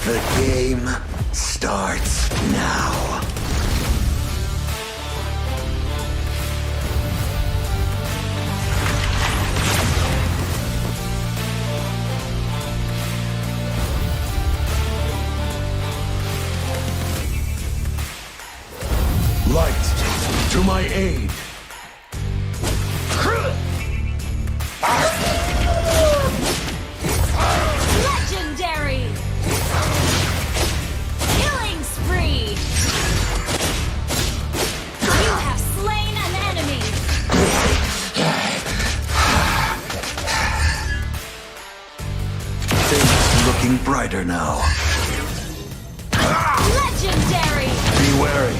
The game starts now. Light to my aid. Legendary! Killing spree! You have slain an enemy! Things looking brighter now. Legendary! Be wary.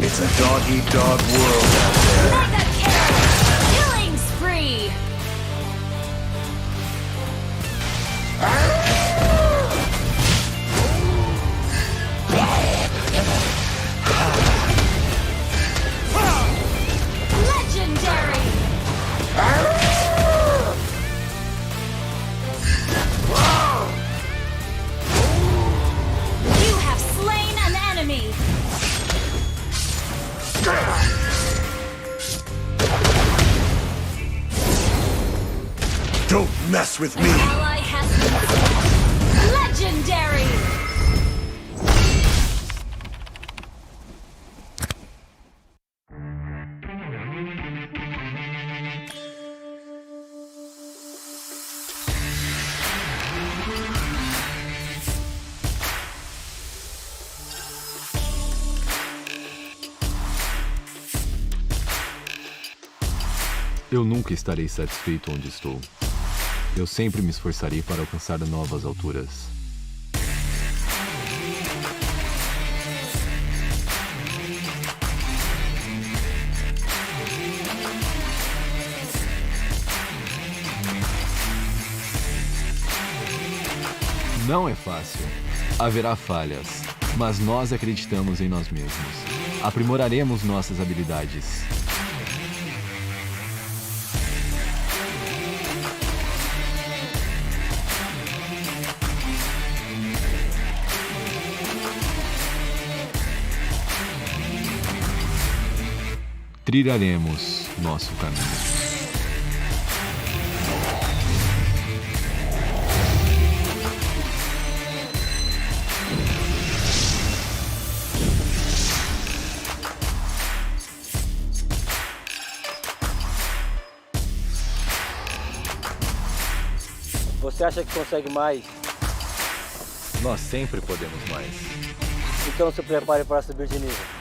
It's a dog-eat-dog world out there. Mega kill! Killing spree! Legendary! You have slain an enemy! Don't mess with An me. ally has been legendary! Eu nunca estarei satisfeito onde estou. Eu sempre me esforçarei para alcançar novas alturas. Não é fácil. Haverá falhas, mas nós acreditamos em nós mesmos. Aprimoraremos nossas habilidades. Trilharemos nosso caminho. Você acha que consegue mais? Nós sempre podemos mais. Então se prepare para subir de nível.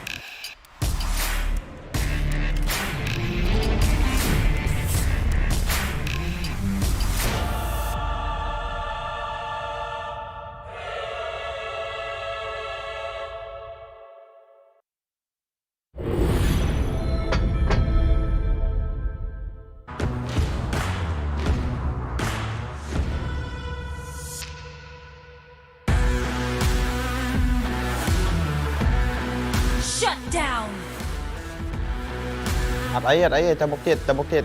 Shut down! Ayat, tabukit.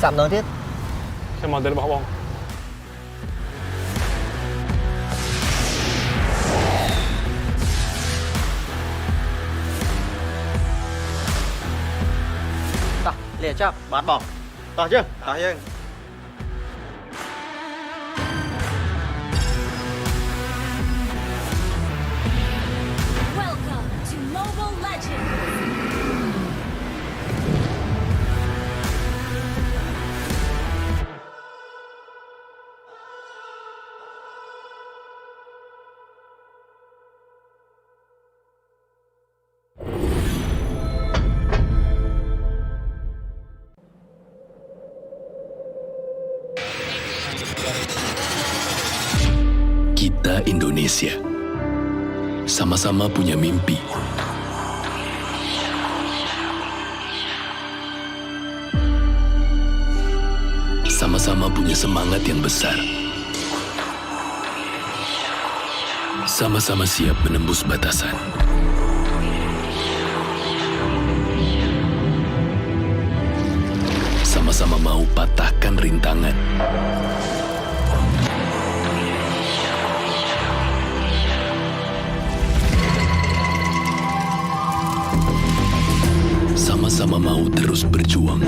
Sạm nữa tiết. Xem màn tên là bóng. Ta, lìa chắc, bát bỏ. Tỏ chưa? Tỏ chưa? Welcome to Mobile Legends! Kita Indonesia sama-sama punya mimpi. Sama-sama punya semangat yang besar. Sama-sama siap menembus batasan. Sama-sama mau patahkan rintangan. Sama-sama mau terus berjuang.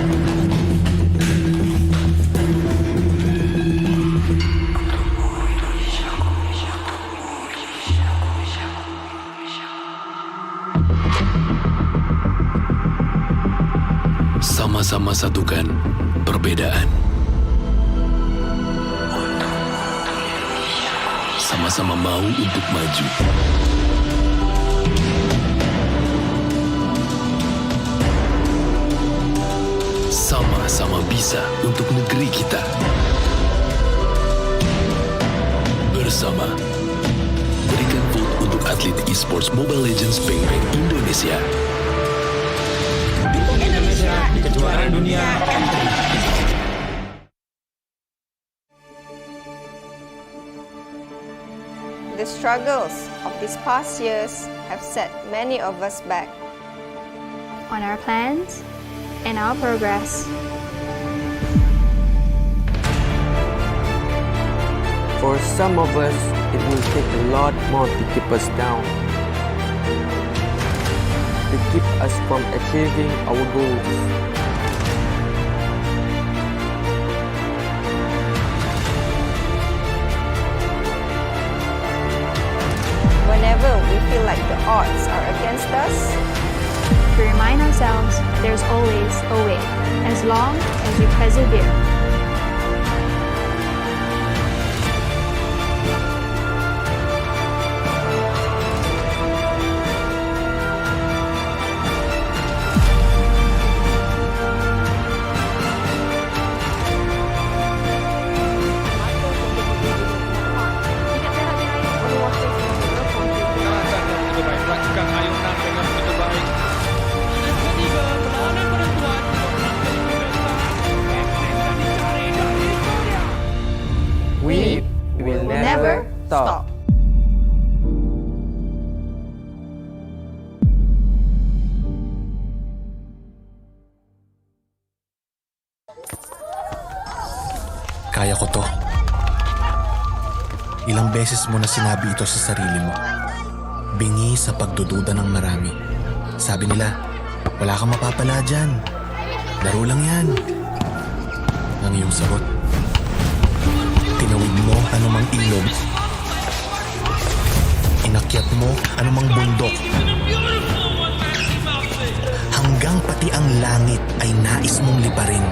Sama-sama satukan perbedaan. Sama-sama mau untuk maju. Sama-sama bisa untuk negeri kita. Bersama, berikan vote untuk atlet Esports Mobile Legends Bang Bang Indonesia. Indonesia di kejuaraan dunia M3. The struggles of these past years have set many of us back on our plans and our progress. For some of us, it will take a lot more to keep us down, to keep us from achieving our goals. Whenever we feel like the odds are against us, we remind ourselves there's always a way, as long as we persevere. We will never stop. Kaya ko to. Ilang beses mo na sinabi ito sa sarili mo. Bingi sa pagdududa ng marami. Sabi nila, wala kang mapapala dyan. Laro lang yan. Ang iyong sagot, tinawid mo anumang ilog. Inakyat mo anumang bundok. Hanggang pati ang langit ay nais mong liparin.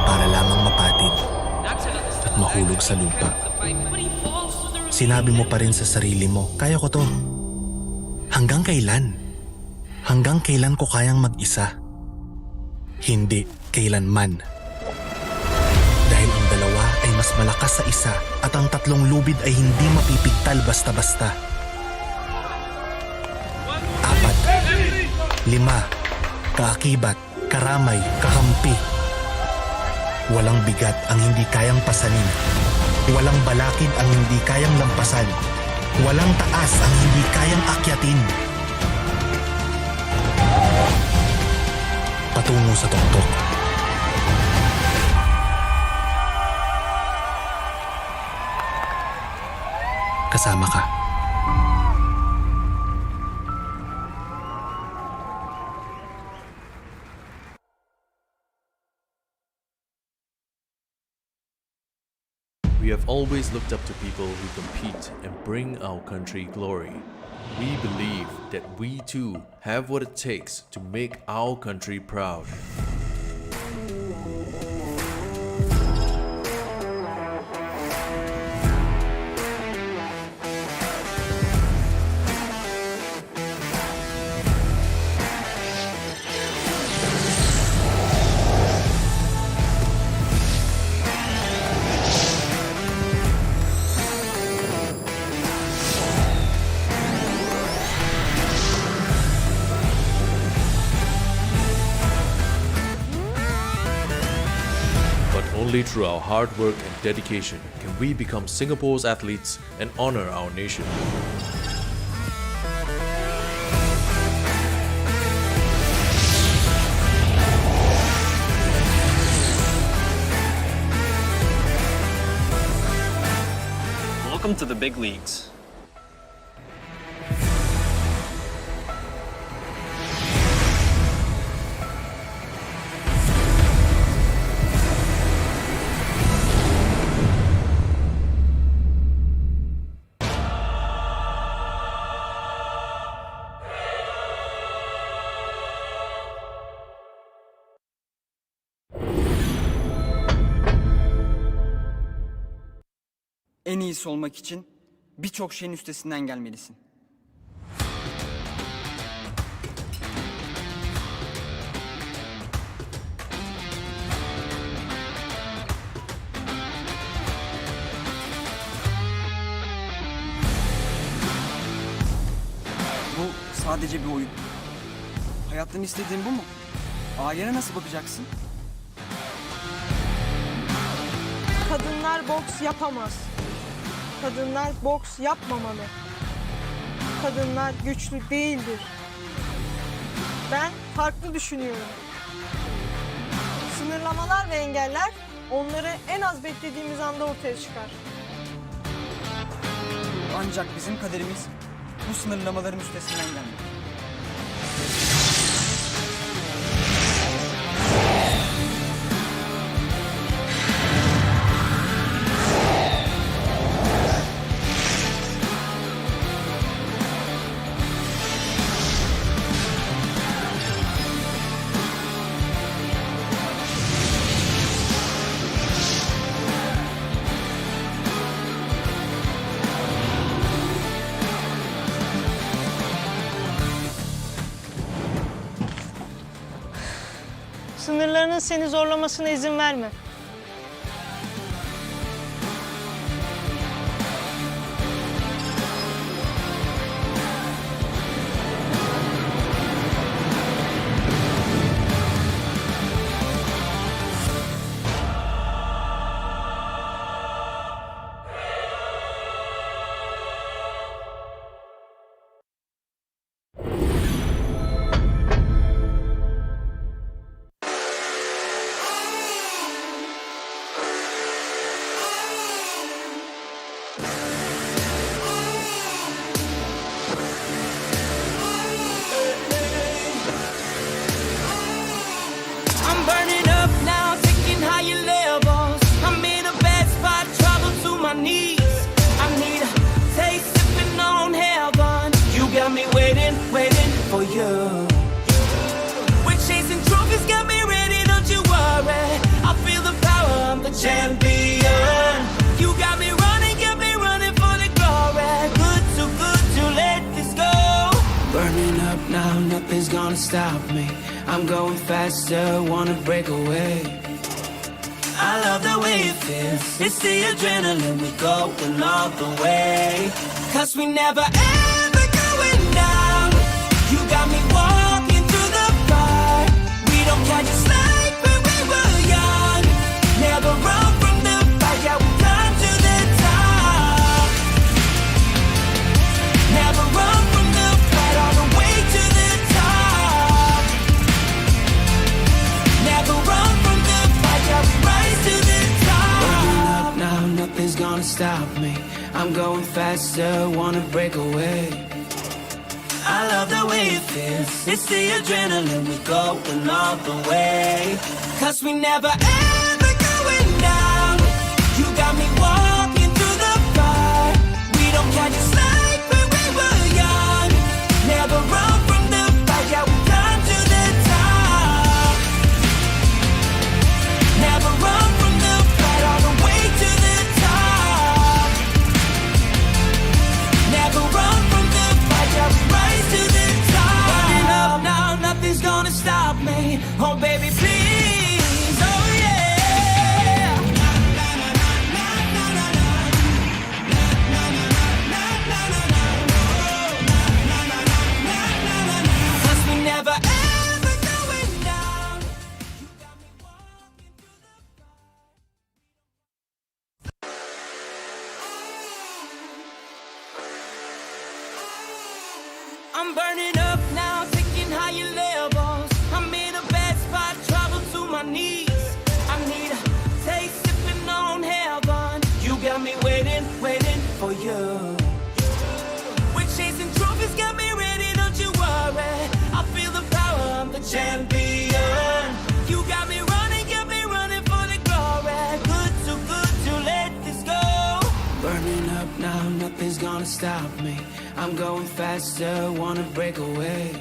Para lamang mapatid at mahulog sa lupa. Sinabi mo pa rin sa sarili mo, kaya ko to. Hanggang kailan? Hanggang kailan ko kayang mag-isa? Hindi kailanman. Dahil ang dalawa ay mas malakas sa isa at ang tatlong lubid ay hindi mapipigtal basta-basta. 4, 5, kaakibat, karamay, kakampi. Walang bigat ang hindi kayang pasanin. Walang balakid ang hindi kayang lampasan. Walang taas ang hindi kayang akyatin. Patungo sa tuktok. Kasama ka. We have always looked up to people who compete and bring our country glory. We believe that we too have what it takes to make our country proud. Only through our hard work and dedication can we become Singapore's athletes and honor our nation. Welcome to the big leagues. En iyisi olmak için birçok şeyin üstesinden gelmelisin. Bu sadece bir oyun. Hayattan istediğin bu mu? Ailene nasıl bakacaksın? Kadınlar boks yapamaz. Kadınlar boks yapmamalı. Kadınlar güçlü değildir. Ben farklı düşünüyorum. Sınırlamalar ve engeller onları en az beklediğimiz anda ortaya çıkar. Ancak bizim kaderimiz bu sınırlamaların üstesinden gelmek. Sınırlarının seni zorlamasına izin verme. Champion, you got me running for the glory. Good, too good to let this go. Burning up now, nothing's gonna stop me. I'm going faster, wanna break away. I love the way it feels. It's the adrenaline, we going all the way. 'Cause we never ever going down. You got me walking through the fire. We don't catch a slide when we were young. Never run from the fight, yeah, we climb to the top. Never run from the fight, all the way to the top. Never run from the fight, yeah, we rise to the top. Burning up now, nothing's gonna stop me. I'm going faster, wanna break away. I love the way it feels. It's the adrenaline, we going all the way. 'Cause we never ever going down. You got me walking through the fire. We don't catch a slide when we were young. Never run from the fight, yeah, we climb to the top. Never run from the fight, all the way to the top. Never run from the fight, yeah, we rise to the top. Burning up now, nothing's gonna stop me. Oh baby, please, oh yeah. I'm burning up now, taking higher levels. I'm in a bad spot, trouble to my knees. I need a taste, sipping on heaven. You got me waiting, waiting for you. We're chasing trophies, got me ready, don't you worry. I feel the power, I'm the champion. You got me running for the glory. Good to let this go. Burning up now, nothing's gonna stop me. I'm going faster, wanna break away.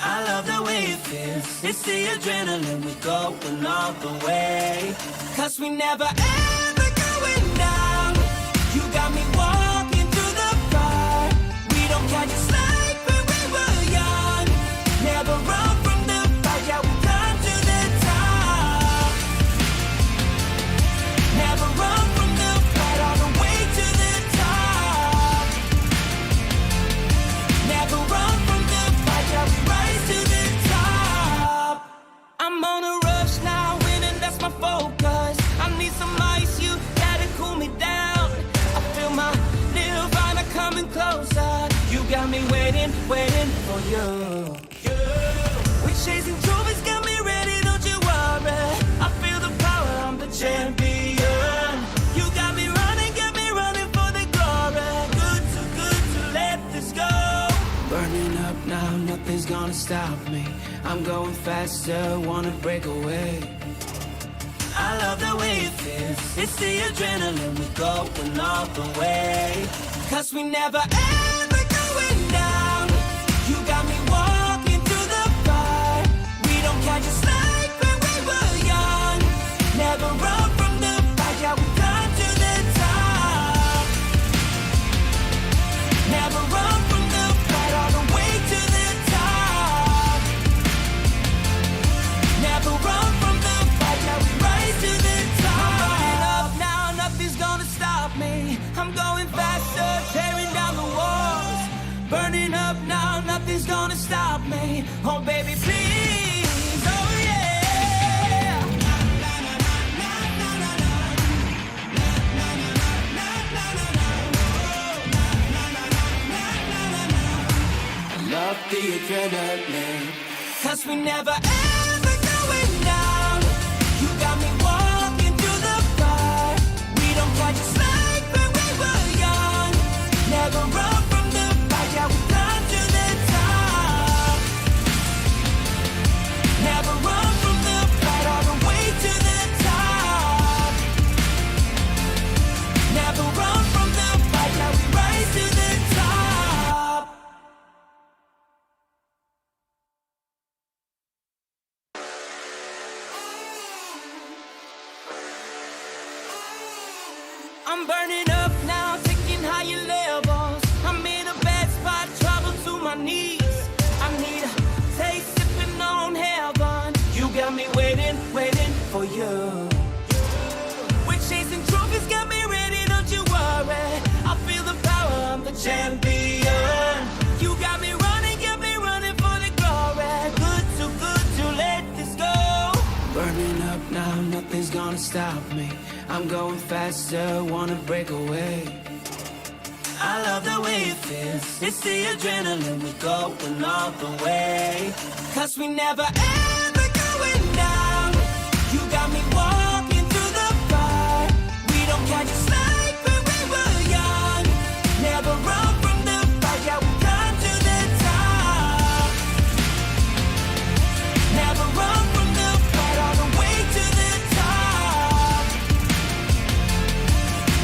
I love the way it feels. It's the adrenaline, we're going all the way. 'Cause we never ever going down. You got me walking through the fire. We don't catch a slack when we were young. Never run from the fight, yeah, we climb to the top. Never run from the fight, all the way to the top. Never run from the fight, yeah, we rise to the top. I'm on a rush now, winning, that's my focus. I need some ice, you gotta cool me down. I feel my nirvana coming closer. You got me waiting, waiting for you. We're chasing trophies, got me ready, don't you worry. I feel the power, I'm the champion. You got me running for the glory. Good to let this go. Burning up now, nothing's gonna stop me. I'm going faster, wanna break away. I love the way it feels. It's the adrenaline, we're going all the way. 'Cause we never ever going down. You got me walking through the fire. We don't catch a slack when we were young. Never run from the fight, yeah, we climb to the top. Never run from the fight, all the way to the top. Never run from the fight, yeah, we rise to the top. I'm burning up now, nothing's gonna stop me. I'm going faster, tearing down the walls. Burning up now, nothing's gonna stop me. Oh baby, please, oh yeah. Love the adrenaline. 'Cause we never ever going down. You got me walking through the fire. We don't catch a slack when we were young. Never run from the fight, yeah, we climb to the top. Never run from the fight, all the way to the top. Never run from the fight, yeah, we rise to the top. I'm burning up now, taking higher levels. I'm in a bad spot, trouble to my knees. I need a taste, sipping on heaven. You got me waiting, waiting for you. We're chasing trophies, got me ready, don't you worry. I feel the power, I'm the champion. You got me running for the glory. Good to let this go. Burning up now, nothing's gonna stop me. I'm going faster, wanna break away. I love the way it feels. It's the adrenaline, we're going all the way. 'Cause we never ever going down. You got me walking through the fire. We don't catch a slack when we were young. Never run from the fight, yeah, we climb to the top. Never run from the fight, all the way to the top.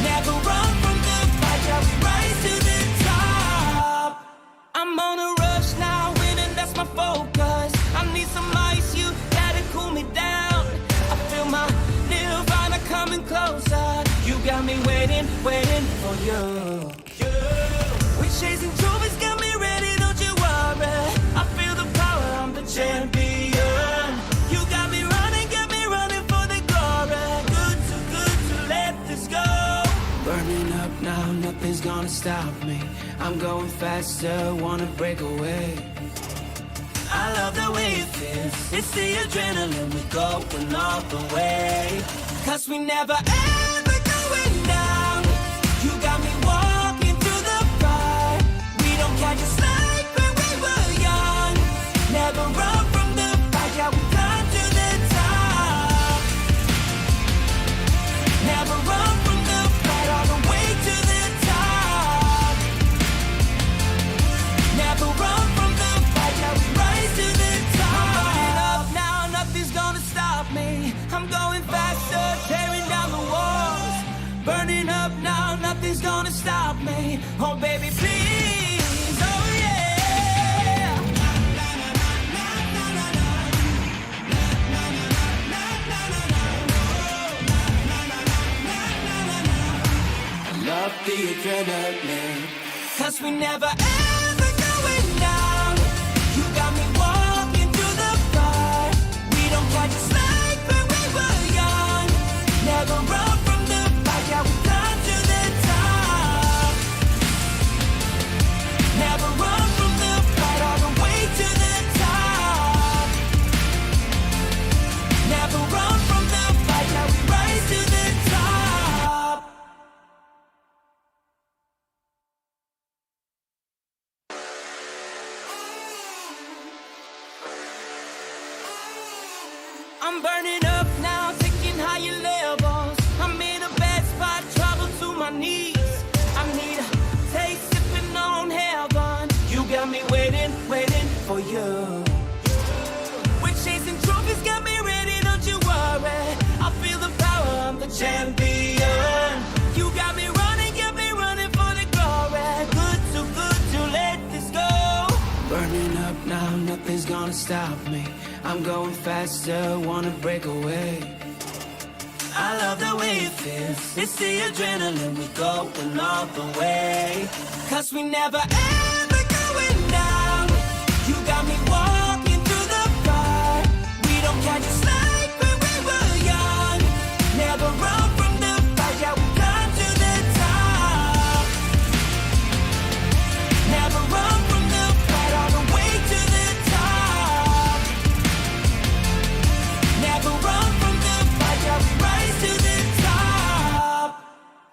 Never run from the fight, yeah, we rise to the top. I'm on a rush now, winning, that's my focus. I need some ice, you gotta cool me down. I feel my nirvana coming closer. You got me waiting, waiting for you. We're chasing trophies, got me ready, don't you worry. I feel the power, I'm the champion. You got me running for the glory. Good to let this go. Burning up now, nothing's gonna stop me. I'm going faster, wanna break away. I love the way it feels. It's the adrenaline, we're going all the way. 'Cause we never ever going down. You got me walking through the fire. We don't catch a slack the adrenaline. Cause we never ever going down. You got me walking through the fire. We don't catch a slack when we were young. Never run from the fight, yeah, we climb to the top. Never run from the fight, all the way to the top. Never run from the fight, yeah, we rise to the top. I'm burning up now, taking higher levels. I'm in a bad spot, trouble to my knees. I need a taste, sipping on heaven. You got me waiting, waiting for you. We're chasing trophies, got me ready, don't you worry. I feel the power, I'm the champion. You got me running for the glory. Good to let this go. Burning up now, nothing's gonna stop me. I'm going faster, wanna break away. I love the way it feels. It's the adrenaline, we going all the way. Cause we never ever going down. You got me walking through the fire. We don't catch a slack when we were young. Never run from the fight, yeah, we climb to the top. Never run from the fight, all the way to the top. Never run from the fight, yeah, we rise to the top.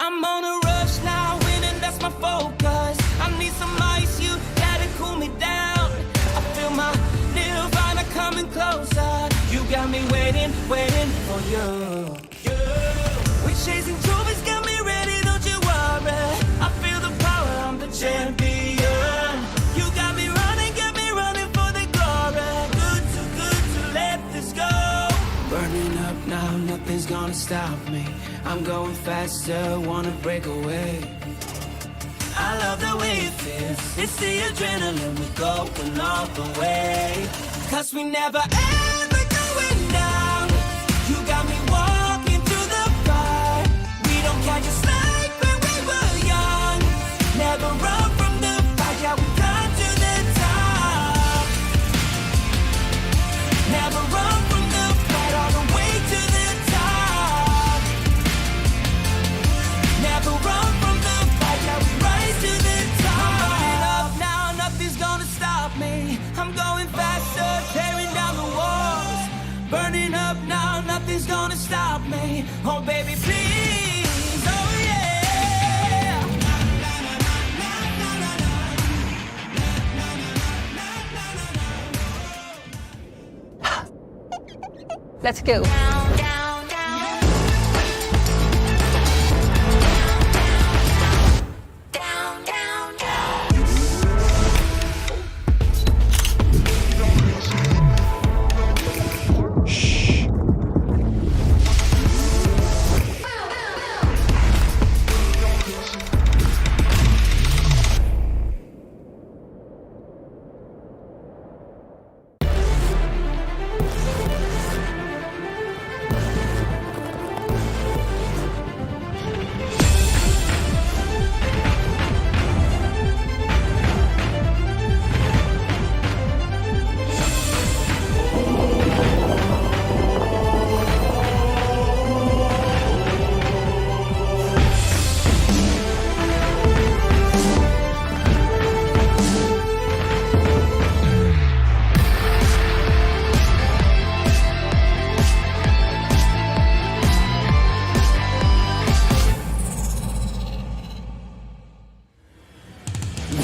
I'm on a rush now, winning, that's my focus. I need some ice, you gotta cool me down. I feel my nirvana coming closer. You got me waiting, waiting for you. We're chasing trophies, got me ready, don't you worry. I feel the power, I'm the champion. You got me running for the glory. Good to let this go. Burning up now, nothing's gonna stop me. I'm going faster, wanna break away. I love the way it feels. It's the adrenaline, we're going all the way. Cause we never ever going down. You got me walking through the fire. We don't catch a slack when we were young. Never run from the fight, yeah, we climb to the top. Never run from the fight, all the way to the top. Never run from the fight, yeah, we rise to the top. I'm burning up now, nothing's gonna stop me. I'm going faster, tearing down the walls. Burning up now, nothing's gonna stop me. Oh baby, please, oh yeah. Let's go.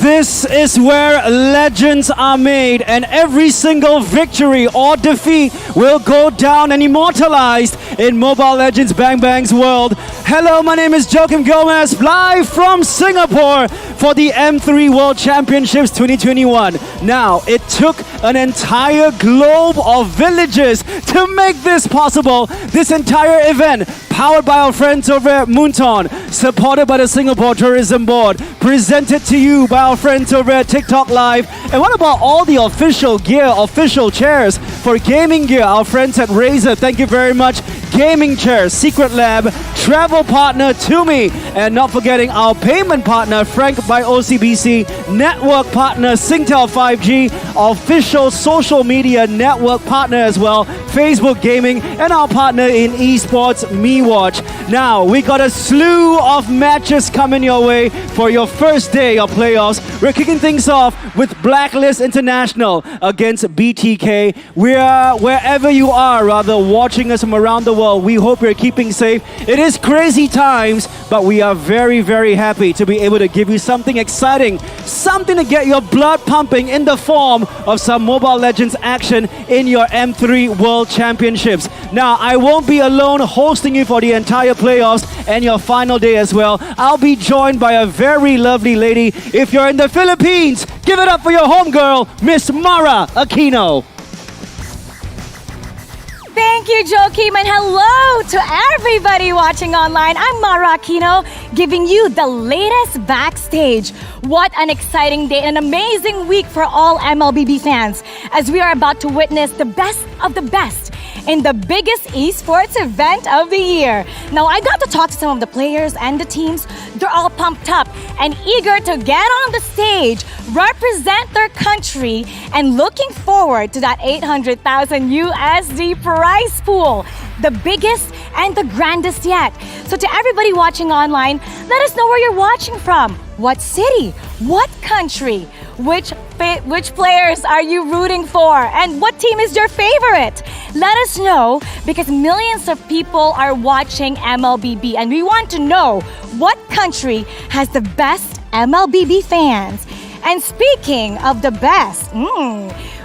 This is where legends are made, and every single victory or defeat will go down and immortalized in Mobile Legends Bang Bang's world. Hello, my name is Joachim Gomez, live from Singapore for the M3 World Championships 2021. Now, it took an entire globe of villages to make this possible. This entire event, powered by our friends over at Moonton, supported by the Singapore Tourism Board, presented to you by our friends over at TikTok Live. And what about all the official gear, official chairs for gaming gear? Our friends at Razer, thank you very much. gaming chair, Secret Lab, travel partner Tumi, and not forgetting our payment partner, Frank by OCBC, network partner Singtel 5G, official social media network partner as well, Facebook Gaming, and our partner in esports, MeWatch. Now, we got a slew of matches coming your way for your first day of playoffs. We're kicking things off with Blacklist International against BTK. Wherever you are, watching us from around the world, we hope you're keeping safe. It is crazy times, but we are very, very happy to be able to give you something exciting, something to get your blood pumping in the form of some Mobile Legends action in your M3 World Championships. Now, I won't be alone hosting you for the entire playoffs and your final day as well. I'll be joined by a very lovely lady. If you're in the Philippines, give it up for your homegirl, Miss Mara Aquino. Thank you, Joakim, and hello to everybody watching online. I'm Mara Aquino, giving you the latest backstage. What an exciting day and an amazing week for all MLBB fans, as we are about to witness the best of the best in the biggest esports event of the year. Now, I got to talk to some of the players and the teams. They're all pumped up and eager to get on the stage, represent their country, and looking forward to that 800,000 USD prize pool, the biggest and the grandest yet. So to everybody watching online, let us know where you're watching from. What city? What country? Which players are you rooting for? And what team is your favorite? Let us know, because millions of people are watching MLBB and we want to know what country has the best MLBB fans. And speaking of the best,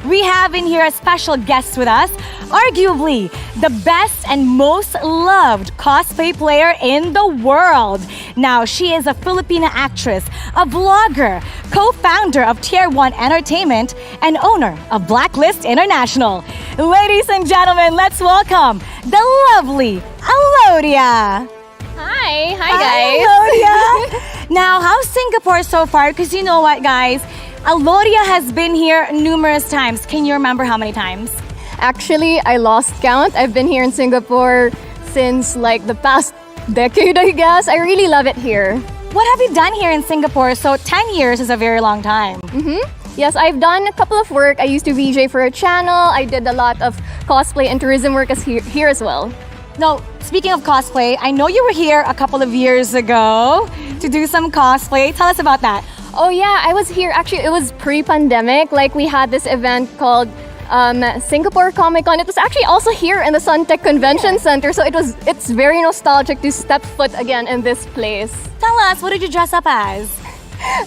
we have in here a special guest with us, arguably the best and most loved cosplay player in the world. Now, she is a Filipina actress, a vlogger, co-founder of Tier 1 Entertainment, and owner of Blacklist International. Ladies and gentlemen, let's welcome the lovely Alodia. Hi guys. Alodia. Now, how's Singapore so far? Because you know what, guys? Alodia has been here numerous times. Can you remember how many times? Actually, I lost count. I've been here in Singapore since like the past decade, I guess. I really love it here. What have you done here in Singapore? So 10 years is a very long time. Yes, I've done a couple of work. I used to VJ for a channel. I did a lot of cosplay and tourism work here as well. Now, speaking of cosplay, I know you were here a couple of years ago to do some cosplay. Tell us about that. Oh yeah, I was here. Actually, it was pre-pandemic. Like, we had this event called Singapore Comic Con. It was actually also here in the Suntec Convention Center. So it's very nostalgic to step foot again in this place. Tell us, what did you dress up as?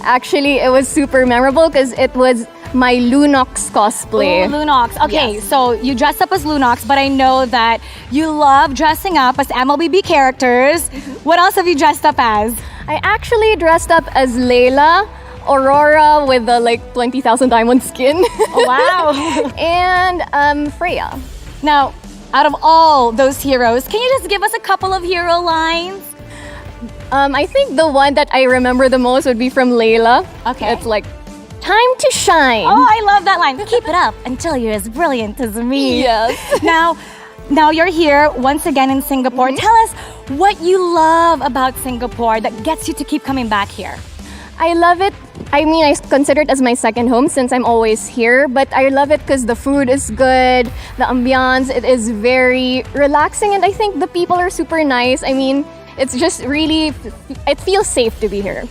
Actually, it was super memorable because it was my Lunox cosplay. Oh, Lunox. Okay, yes. So you dressed up as Lunox, but I know that you love dressing up as MLBB characters. What else have you dressed up as? I actually dressed up as Layla, Aurora with the like 20,000 diamond skin. Oh, wow. And Freya. Now, out of all those heroes, can you just give us a couple of hero lines? I think the one that I remember the most would be from Layla. Okay. It's like, time to shine. Oh, I love that line. Keep it up until you're as brilliant as me. Yes. Now you're here once again in Singapore. Tell us what you love about Singapore that gets you to keep coming back here. I love it. I mean, I consider it as my second home since I'm always here, but I love it because the food is good, the ambiance, it is very relaxing, and I think the people are super nice. I mean, it's just really, it feels safe to be here.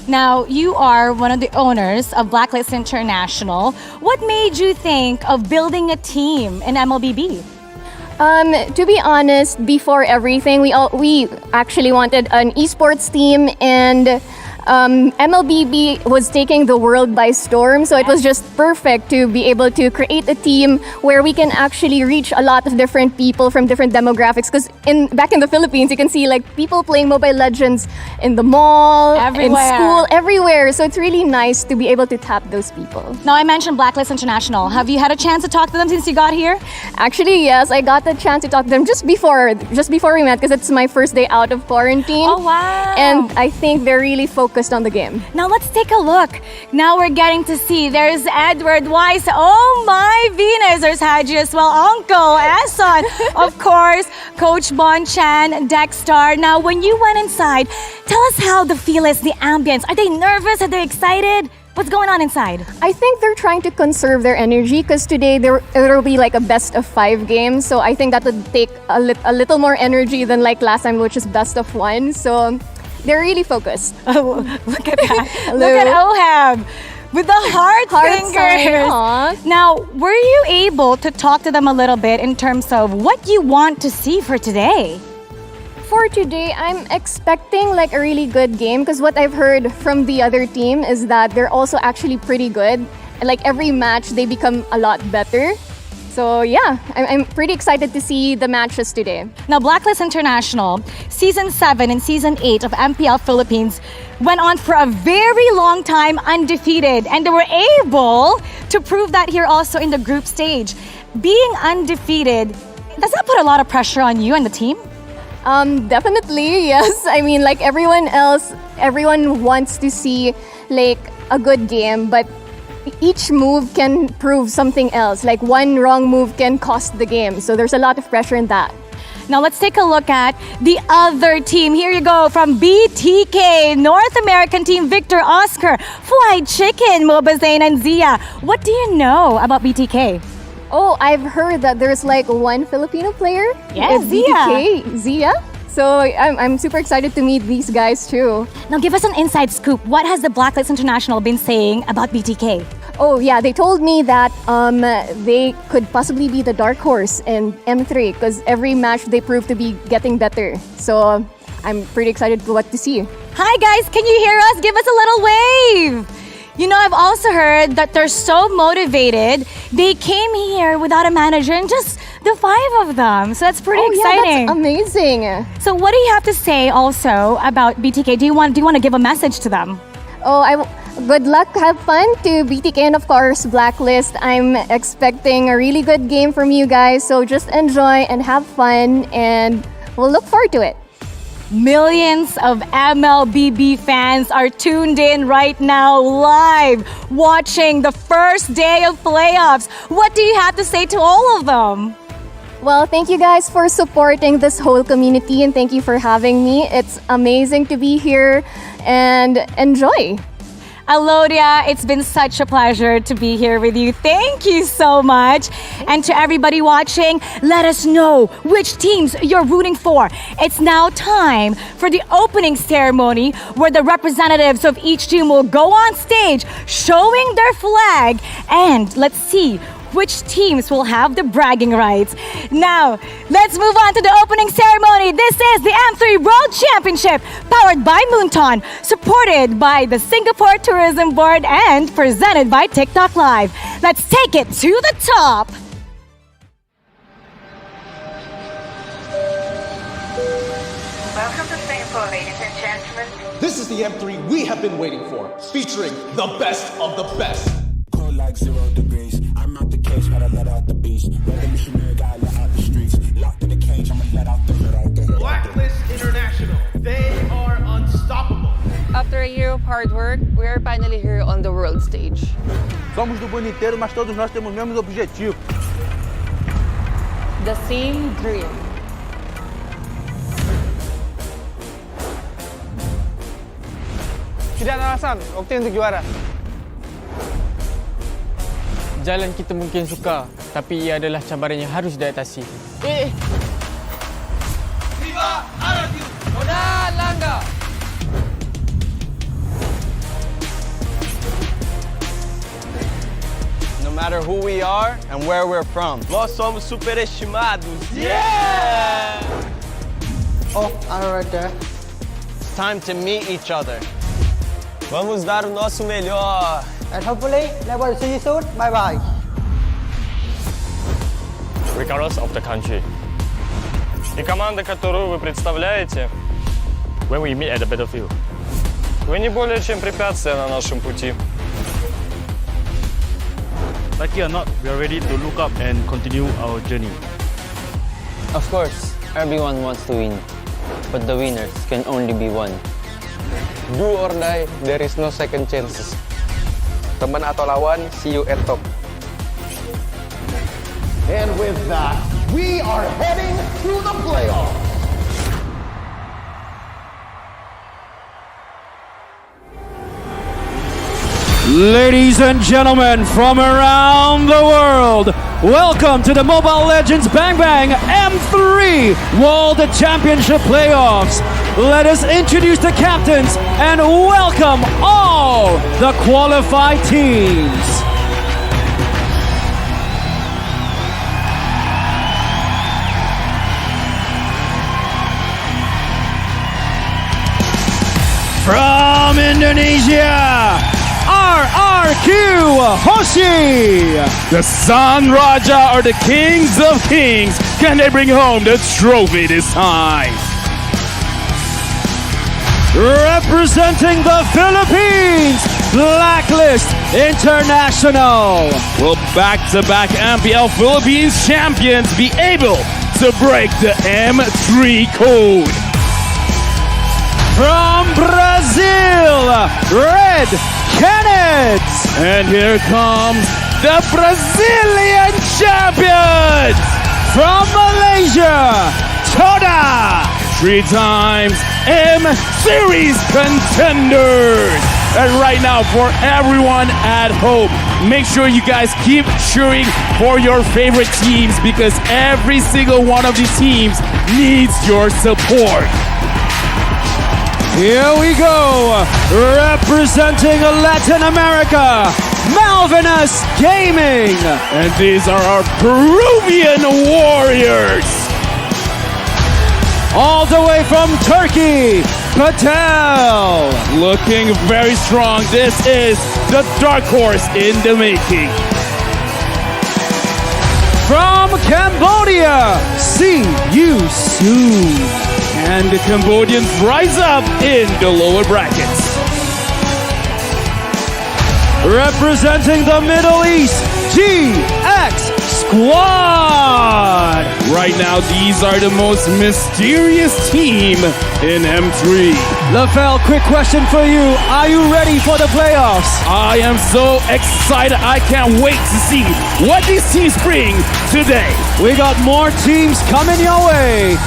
Now, you are one of the owners of Blacklist International. What made you think of building a team in MLBB? To be honest, before everything, we actually wanted an esports team, and MLBB was taking the world by storm, so it was just perfect to be able to create a team where we can actually reach a lot of different people from different demographics. Because back in the Philippines, you can see like people playing Mobile Legends in the mall, in school, everywhere. So it's really nice to be able to tap those people. Now, I mentioned Blacklist International. Have you had a chance to talk to them since you got here? Actually, yes, I got the chance to talk to them just before we met, because it's my first day out of quarantine. Oh, wow. And I think they're really focused focused on the game. Now let's take a look. Now we're getting to see there's Edward Weiss. Oh my Venus, there's Haji as well. Uncle Eson, of course, Coach Bon Chan, Dexter. Now when you went inside, tell us how the feel is, the ambience. Are they nervous? Are they excited? What's going on inside? I think they're trying to conserve their energy because today there will be like a best of 5 game. So I think that would take a little more energy than like last time, which is best of 1. So they're really focused. Oh, look at that. Look at Ohab with the heart fingers. Sign, now, were you able to talk to them a little bit in terms of what you want to see for today? For today, I'm expecting like a really good game because what I've heard from the other team is that they're also actually pretty good. And like every match, they become a lot better. So yeah, I'm pretty excited to see the matches today. Now, Blacklist International, Season 7 and Season 8 of MPL Philippines went on for a very long time undefeated. And they were able to prove that here also in the group stage. Being undefeated, does that put a lot of pressure on you and the team? Definitely, yes. I mean, like everyone else, everyone wants to see like a good game, but each move can prove something else. Like one wrong move can cost the game. So there's a lot of pressure in that. Now let's take a look at the other team. Here you go from BTK, North American team, Victor, Oscar, Fried Chicken, Mobazain, and Zia. What do you know about BTK? Oh, I've heard that there's like one Filipino player. Yes, BTK, Zia. So I'm super excited to meet these guys too. Now give us an inside scoop. What has the Blacklist International been saying about BTK? Oh yeah, they told me that they could possibly be the dark horse in M3 because every match they prove to be getting better. So I'm pretty excited for what to see. Hi guys, can you hear us? Give us a little wave. You know, I've also heard that they're so motivated. They came here without a manager and just the 5 of them. So that's pretty exciting. Yeah, that's amazing. So what do you have to say also about BTK? Do you want to give a message to them? Oh, good luck, have fun to BTK and of course Blacklist. I'm expecting a really good game from you guys. So just enjoy and have fun and we'll look forward to it. Millions of MLBB fans are tuned in right now live watching the first day of playoffs. What do you have to say to all of them? Well, thank you guys for supporting this whole community and thank you for having me. It's amazing to be here and enjoy. Alodia, it's been such a pleasure to be here with you. Thank you so much. And to everybody watching, let us know which teams you're rooting for. It's now time for the opening ceremony where the representatives of each team will go on stage showing their flag. And let's see which teams will have the bragging rights. Now, let's move on to the opening ceremony. This is the M3 World Championship, powered by Moonton, supported by the Singapore Tourism Board, and presented by TikTok Live. Let's take it to the top. Welcome to Singapore, ladies and gentlemen. This is the M3 we have been waiting for, featuring the best of the best. Cold like 0 degrees. I'm out the cage, gotta let out the beast. Revolutionary, gotta let out the streets. Locked in the cage, I'ma let out the Blacklist International. They are unstoppable. After a year of hard work, we are finally here on the world stage. Somos do mundo inteiro, mas todos nós temos o mesmo objetivo. The same dream. Tidak ada alasan, waktu untuk juara. Jalan kita mungkin sukar, tapi ia adalah cabaran yang harus diatasi. Viva Aratu! Oda Langga! No matter who we are and where we're from, nós somos superestimados. Yeah! Oh, Anna right there. It's time to meet each other. Vamos dar o nosso melhor. And hopefully, they will see you soon. Bye-bye. Regardless of the country. И команда, которую вы представляете, when we meet at the battlefield, вы не более чем препятствие на нашем пути. Like it or not, we are ready to look up and continue our journey. Of course, everyone wants to win, but the winners can only be one. Do or die, there is no second chances. Teman atau lawan, see you at top. And with that, we are heading to the playoffs. Ladies and gentlemen from around the world, welcome to the Mobile Legends Bang Bang M3 World Championship Playoffs. Let us introduce the captains and welcome all the qualified teams. From Indonesia, RRQ Hoshi. The Sun Raja are the kings of kings. Can they bring home the trophy this time? Representing the Philippines, Blacklist International. Will back-to-back MPL Philippines champions be able to break the M3 code? From Brazil, Red Canids. And here comes the Brazilian champions! From Malaysia, Toda. 3 times M-Series contenders! And right now, for everyone at home, make sure you guys keep cheering for your favorite teams because every single one of these teams needs your support. Here we go, representing Latin America, Malvinus Gaming. And these are our Peruvian warriors. All the way from Turkey, Patel. Looking very strong. This is the dark horse in the making. From Cambodia, see you soon. And the Cambodians rise up in the lower brackets. Representing the Middle East, GX Squad. Right now, these are the most mysterious team in M3. LaFell, quick question for you. Are you ready for the playoffs? I am so excited. I can't wait to see what these teams bring today. We got more teams coming your way.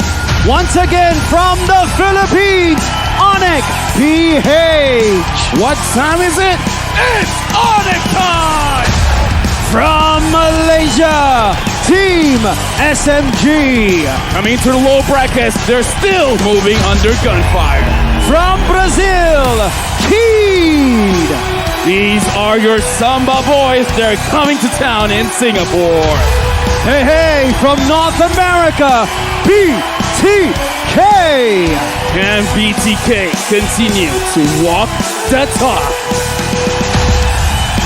Once again from the Philippines, Onyx PH. What time is it? It's Onyx time! From Malaysia, Team SMG. Coming to the low brackets, they're still moving under gunfire. From Brazil, Keed. These are your Samba boys. They're coming to town in Singapore. Hey, from North America, BTK. And BTK continue to walk the talk.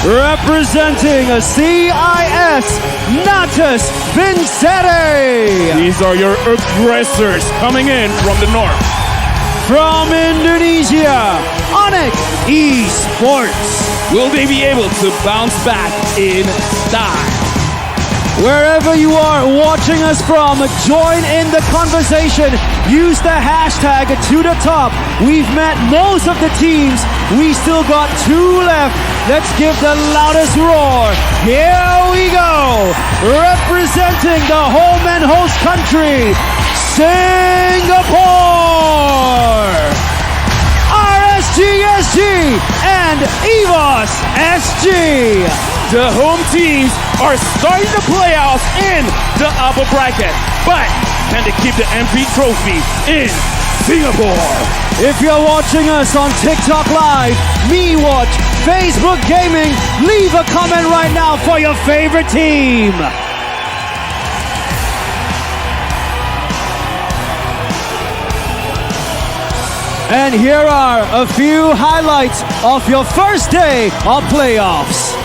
Representing a CIS, Natus Vincere. These are your aggressors coming in from the north. From Indonesia, Onyx Esports. Will they be able to bounce back in style? Wherever you are watching us from, join in the conversation. Use the hashtag to the top. We've met most of the teams. We still got 2 left. Let's give the loudest roar. Here we go. Representing the home and host country, Singapore. RSGSG and EVOS SG. The home teams are starting the playoffs in the upper bracket, but can they keep the MP trophy in Singapore? If you're watching us on TikTok Live, MeWatch, Facebook Gaming, leave a comment right now for your favorite team. And here are a few highlights of your first day of playoffs.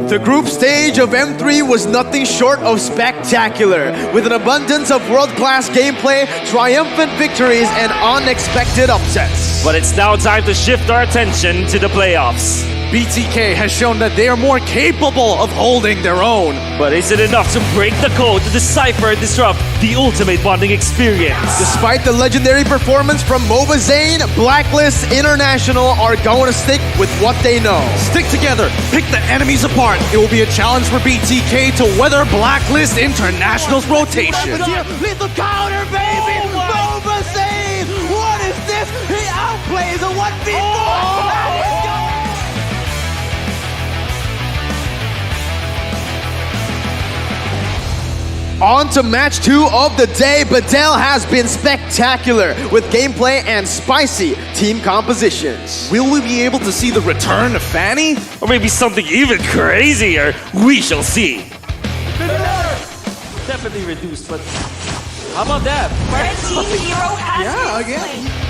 The group stage of M3 was nothing short of spectacular, with an abundance of world-class gameplay, triumphant victories, and unexpected upsets. But it's now time to shift our attention to the playoffs. BTK has shown that they are more capable of holding their own. But is it enough to break the code, to decipher and disrupt the ultimate bonding experience? Despite the legendary performance from MOBA Zane, Blacklist International are going to stick with what they know. Stick together, pick the enemies apart. It will be a challenge for BTK to weather Blacklist International's rotation. Lethal counter, baby! MOBA Zane! What is this? He outplays a 1v4! On to match 2 of the day. Badel has been spectacular with gameplay and spicy team compositions. Will we be able to see the return of Fanny? Or maybe something even crazier? We shall see. Definitely reduced, but how about that? Again.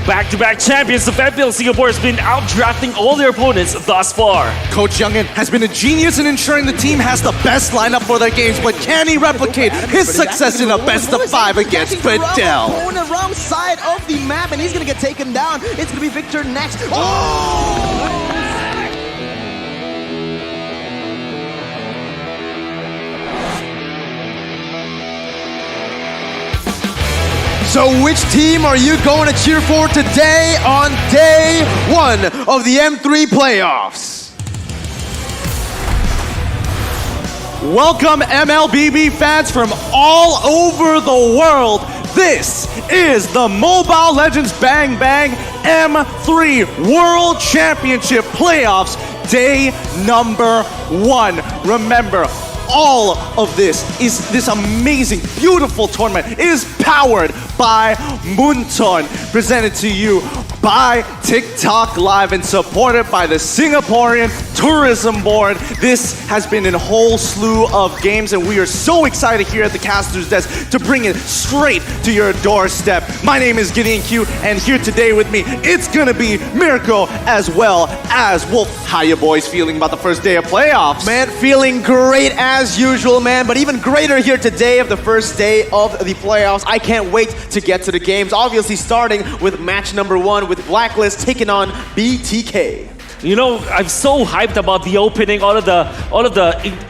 Back-to-back champions of FPL Singapore has been out-drafting all their opponents thus far. Coach Youngin has been a genius in ensuring the team has the best lineup for their games, but can he replicate his success in a best-of-5 against Badel? On the wrong side of the map, and he's gonna get taken down. It's gonna be Victor next. Oh! So which team are you going to cheer for today on day 1 of the M3 playoffs? Welcome MLBB fans from all over the world. This is the Mobile Legends Bang Bang M3 World Championship Playoffs, day number 1. Remember, all of this amazing, beautiful tournament is powered by Moonton, presented to you by TikTok Live and supported by the Singaporean Tourism Board. This has been a whole slew of games, and we are so excited here at the Caster's Desk to bring it straight to your doorstep. My name is Gideon Q, and here today with me, it's gonna be Mirko as well as Wolf. How you boys feeling about the first day of playoffs? Man, feeling great as usual, man, but even greater here today of the first day of the playoffs. I can't wait to get to the games, obviously starting with match number 1 with Blacklist taking on BTK. You know, I'm so hyped about the opening, all of the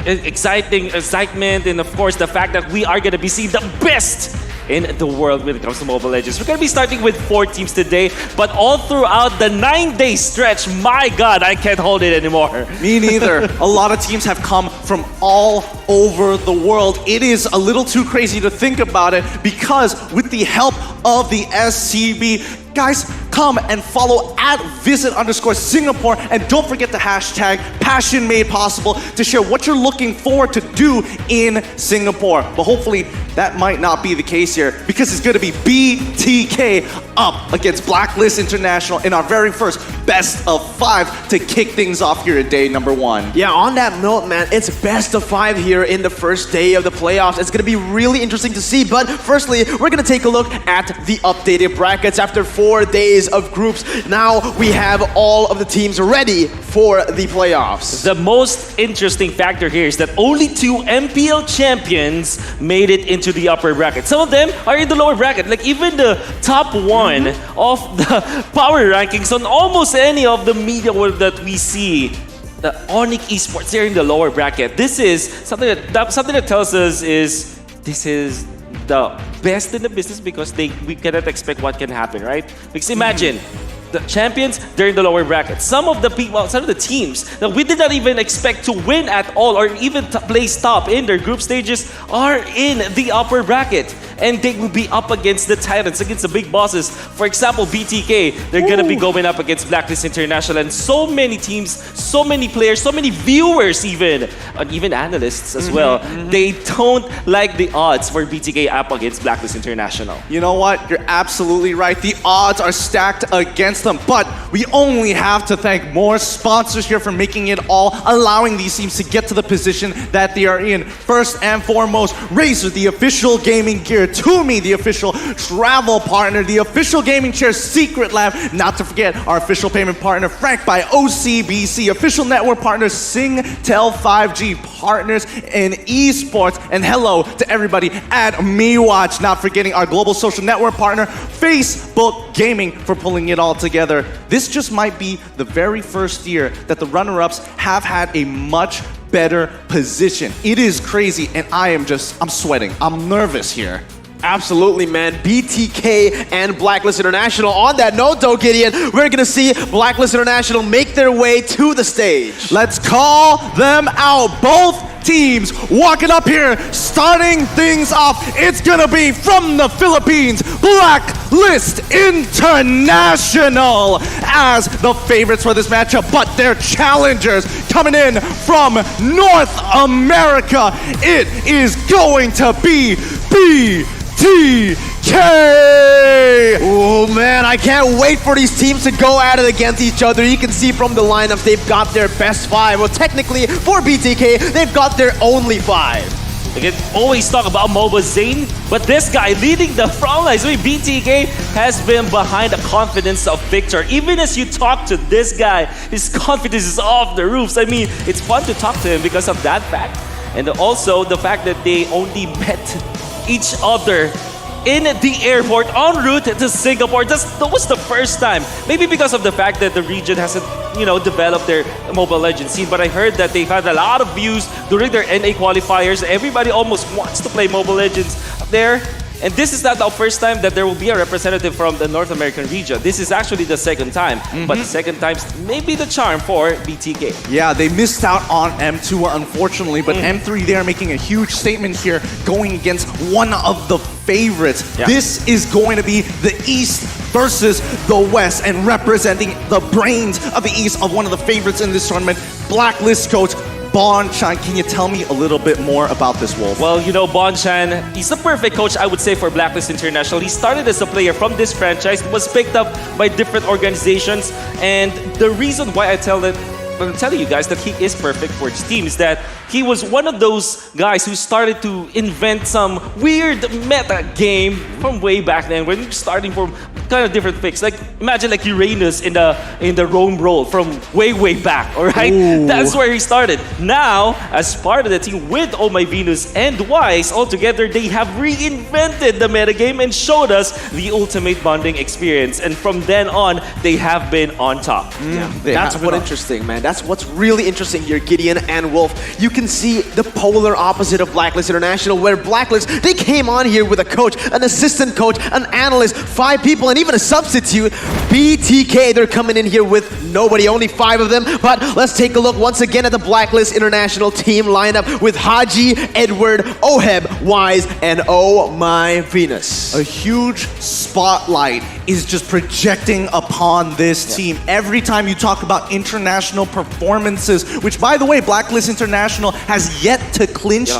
excitement, and of course the fact that we are going to be seeing the best in the world when it comes to Mobile Legends. We're going to be starting with 4 teams today, but all throughout the 9-day stretch, my God, I can't hold it anymore. Me neither. A lot of teams have come from all over the world. It is a little too crazy to think about it because with the help of the SCB, guys, come and follow at @visit_Singapore, and don't forget the hashtag #PassionMadePossible to share what you're looking forward to do in Singapore. But hopefully that might not be the case here, because it's going to be BTK up against Blacklist International in our very first best of 5 to kick things off here at day number 1. Yeah, on that note, man, it's best of 5 here in the first day of the playoffs. It's going to be really interesting to see. But firstly, we're going to take a look at the updated brackets after 4 days of groups. Now we have all of the teams ready for the playoffs. The most interesting factor here is that only 2 MPL champions made it into the upper bracket. Some of them are in the lower bracket. Like even the top 1 of the power rankings on almost any of the media that we see, the Onyx Esports, they're in the lower bracket. This is something that tells us is this is the best in the business, because we cannot expect what can happen, right? Because imagine, the champions, they're in the lower bracket. Some of the teams that we did not even expect to win at all or even place top in their group stages are in the upper bracket. And they will be up against the Titans, against the big bosses. For example, BTK, they're gonna be going up against Blacklist International, and so many teams, so many players, so many viewers even, and even analysts as well. They don't like the odds for BTK up against Blacklist International. You know what? You're absolutely right. The odds are stacked against them, but we only have to thank more sponsors here for making it all, allowing these teams to get to the position that they are in. First and foremost, Razer, the official gaming gear Tumi, the official travel partner, the official gaming chair Secret Lab, not to forget our official payment partner Frank by OCBC, official network partner Singtel 5G, partners in esports, and hello to everybody at MeWatch, not forgetting our global social network partner Facebook Gaming for pulling it all together. This just might be the very first year that the runner-ups have had a much better position. It is crazy, and I'm sweating. I'm nervous here. Absolutely, man. BTK and Blacklist International. On that note, though, Gideon, we're going to see Blacklist International make their way to the stage. Let's call them out. Both teams walking up here, starting things off. It's going to be from the Philippines, Blacklist International as the favorites for this matchup, but their challengers coming in from North America. It is going to be BTK! Oh man, I can't wait for these teams to go at it against each other. You can see from the lineups, they've got their best 5. Well, technically, for BTK, they've got their only 5. We can always talk about MOBA Zane, but this guy leading the front lines, BTK has been behind the confidence of Victor. Even as you talk to this guy, his confidence is off the roofs. I mean, it's fun to talk to him because of that fact. And also the fact that they only met each other in the airport en route to Singapore. That was the first time. Maybe because of the fact that the region hasn't, developed their Mobile Legends scene. But I heard that they've had a lot of views during their NA qualifiers. Everybody almost wants to play Mobile Legends up there. And this is not the first time that there will be a representative from the North American region. This is actually the second time. But the second time's maybe the charm for BTK. Yeah, they missed out on M2, unfortunately, but M3, they're making a huge statement here, going against one of the favorites. Yeah. This is going to be the East versus the West, and representing the brains of the East of one of the favorites in this tournament, Blacklist coach Bonchan. Can you tell me a little bit more about this, Wolf? Well, Bonchan, he's the perfect coach, I would say, for Blacklist International. He started as a player from this franchise, was picked up by different organizations, and the reason why I'm telling you guys that he is perfect for his team is that he was one of those guys who started to invent some weird meta game from way back then, when you're starting from kind of different picks. Like, imagine like Uranus in the Rome role from way back, all right? Ooh. That's where he started. Now, as part of the team with Oh My Venus and Wise, all together, they have reinvented the metagame and showed us the ultimate bonding experience. And from then on, they have been on top. That's what's interesting, man. That's what's really interesting here, Gideon and Wolf. You can see the polar opposite of Blacklist International, where Blacklist, they came on here with a coach, an assistant coach, an analyst, 5 people, and even a substitute. BTK, they're coming in here with nobody, only 5 of them. But let's take a look once again at the Blacklist International team lineup with Haji, Edward, Oheb, Wise, and Oh My Venus. A huge spotlight is just projecting upon this team. Every time you talk about international performances, which, by the way, Blacklist International has yet to clinch,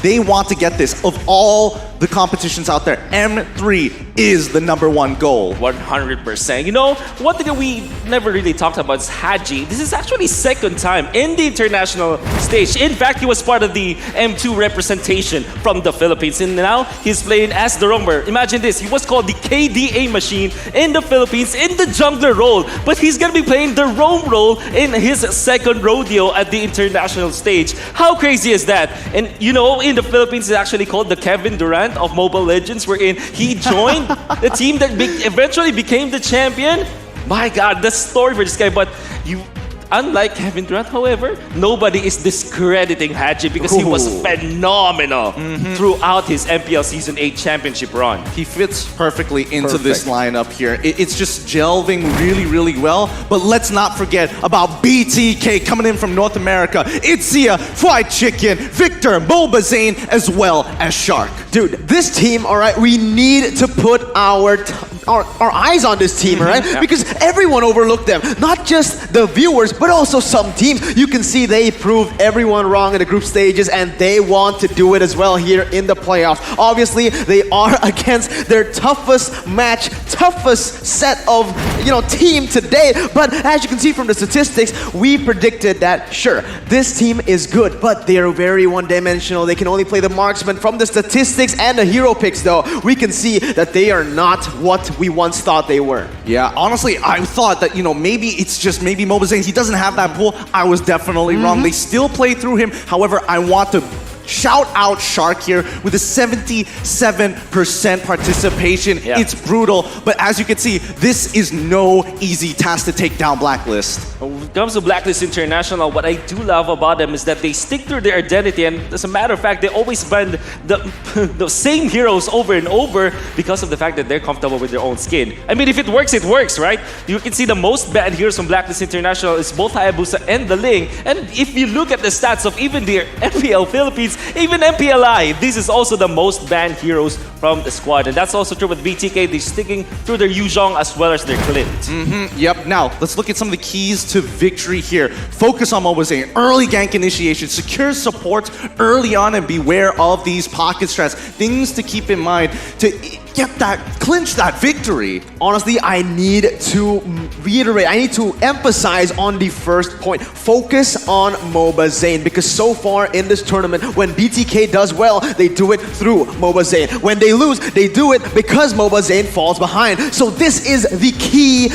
they want to get this. Of all the competitions out there, M3 is the #1 goal. 100%. One thing that we never really talked about is Haji. This is actually second time in the international stage. In fact, he was part of the M2 representation from the Philippines, and now he's playing as the roamer. Imagine this, he was called the KDA machine in the Philippines in the jungler role, but he's gonna be playing the roam role in his second rodeo at the international stage. How crazy is that? And in the Philippines, it's actually called the Kevin Durant of Mobile Legends, wherein he joined the team that eventually became the champion. My God, the story for this guy. But unlike Kevin Durant, however, nobody is discrediting Haji because he was phenomenal throughout his MPL Season 8 championship run. He fits perfectly into this lineup here. It's just gelving really well. But let's not forget about BTK coming in from North America. Itzia, Fried Chicken, Victor, MOBA Zane, as well as Shark. Dude, this team, all right, we need to put our eyes on this team, all right? Because everyone overlooked them. Not just the viewers, but also some teams. You can see they proved everyone wrong in the group stages, and they want to do it as well here in the playoffs. Obviously, they are against their toughest match, toughest set of, team today. But as you can see from the statistics, we predicted that, sure, this team is good, but they are very one-dimensional. They can only play the marksman. From the statistics and the hero picks, though, we can see that they are not what we once thought they were. Yeah, honestly, I thought that, maybe it's just Mobazane. He doesn't have that pull. I was definitely wrong. They still play through him. However, I want to shout out Shark here with a 77% participation. Yeah. It's brutal, but as you can see, this is no easy task to take down Blacklist. When it comes to Blacklist International, what I do love about them is that they stick to their identity, and as a matter of fact, they always band the same heroes over and over because of the fact that they're comfortable with their own skin. I mean, if it works, right? You can see the most banned heroes from Blacklist International is both Hayabusa and the Ling, and if you look at the stats of even their MPL Philippines, even MPLI, this is also the most banned heroes from the squad. And that's also true with BTK. They're sticking through their Yuzhong as well as their Clint. Yep, now let's look at some of the keys to victory here. Focus on Mobazane, early gank initiation, secure support early on, and beware of these pocket strats. Things to keep in mind to clinch that victory. Honestly, I need to reiterate, I need to emphasize on the first point. Focus on Mobazane, because so far in this tournament, when BTK does well, they do it through Mobazane. When they lose, they do it because Mobazane falls behind. So this is the key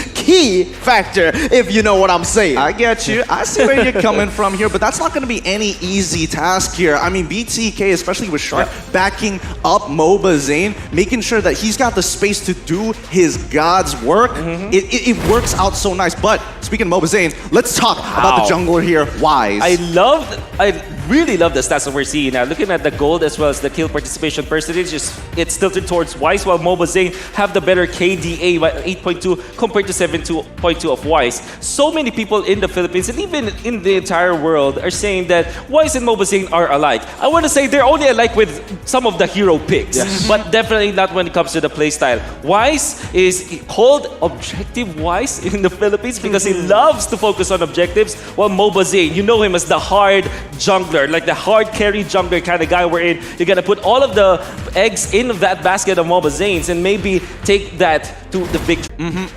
factor, if you know what I'm saying. I get you. I see where you're coming from here, but that's not going to be any easy task here. I mean, BTK, especially with Shark, backing up Mobazane, making sure that he's got the space to do his God's work. It works out so nice. But speaking of Mobazane, let's talk about the jungler here, Wise. I really love the stats that we're seeing now. Looking at the gold as well as the kill participation percentage, it's tilted towards Wise, while Mobazane have the better KDA by 8.2 compared to 7.2 of Wise. So many people in the Philippines and even in the entire world are saying that Wise and Mobazane are alike. I want to say they're only alike with some of the hero picks, but definitely not when it comes to the playstyle. Wise is called Objective Wise in the Philippines because he loves to focus on objectives, while Mobazane, you know him as the hard jungler, like the hard carry jungler kind of guy wherein you're gonna put all of the eggs in that basket of Mobazanes and maybe take that to the victory.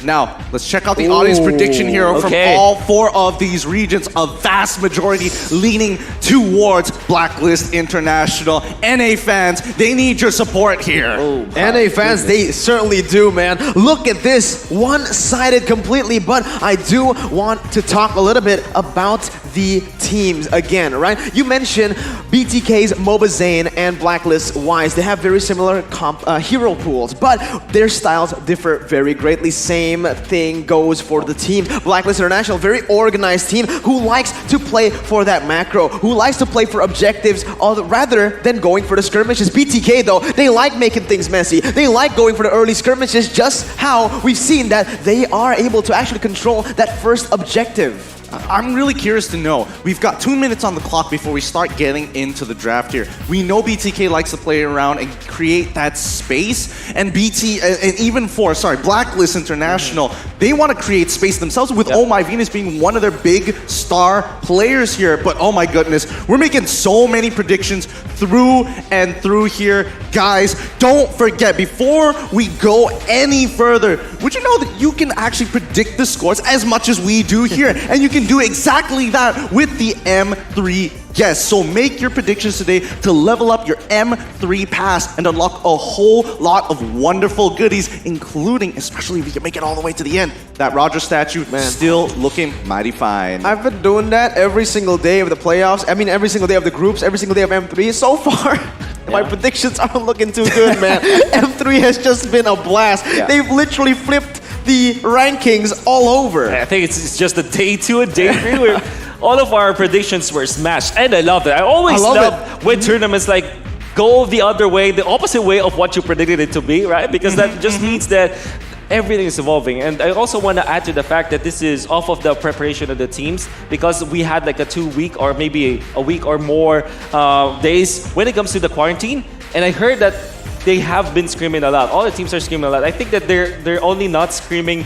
Now, let's check out the audience prediction here from all four of these regions. A vast majority leaning towards Blacklist International. NA fans, they need your support here. NA fans, they certainly do, man. Look at this, one-sided completely, but I do want to talk a little bit about the teams again, right? You mentioned BTK's Mobazane and Blacklist Wise. They have very similar hero pools, but their styles differ very greatly. Same thing goes for the team. Blacklist International, very organized team who likes to play for that macro, who likes to play for objectives rather than going for the skirmishes. BTK, though, they like making things messy. They like going for the early skirmishes, just how we've seen that they are able to actually control that first objective. I'm really curious to know. We've got 2 minutes on the clock before we start getting into the draft here. We know BTK likes to play around and create that space, and Blacklist International, they want to create space themselves with Oh My Venus being one of their big star players here. But oh my goodness, we're making so many predictions through and through here. Guys, don't forget, before we go any further, would you know that you can actually predict the scores as much as we do here? And you can do exactly that with the M3 guest. So make your predictions today to level up your M3 pass and unlock a whole lot of wonderful goodies, including, especially if you can make it all the way to the end, that Roger statue, still looking mighty fine. I've been doing that every single day of the playoffs. I mean, every single day of the groups, every single day of M3. So far, my predictions aren't looking too good, man. M3 has just been a blast. They've literally flipped the rankings all over. I think it's just the day 2 and day 3 where all of our predictions were smashed, and I love that. I always love when tournaments like go the other way, the opposite way of what you predicted it to be, right? Because that just means that everything is evolving. And I also want to add to the fact that this is off of the preparation of the teams, because we had like a 2-week or maybe a week or more days when it comes to the quarantine. And I heard that they have been screaming a lot. All the teams are screaming a lot. I think that they're only not screaming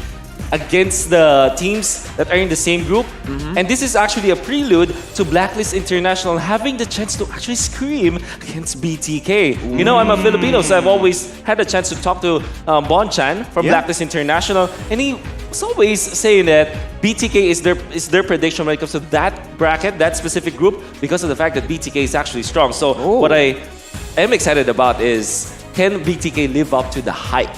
against the teams that are in the same group. And this is actually a prelude to Blacklist International having the chance to actually scream against BTK. You know, I'm a Filipino, so I've always had a chance to talk to Bon Chan from Blacklist International, and he was always saying that BTK is their prediction when it comes to that bracket, that specific group, because of the fact that BTK is actually strong. So what I am excited about is, can BTK live up to the hype?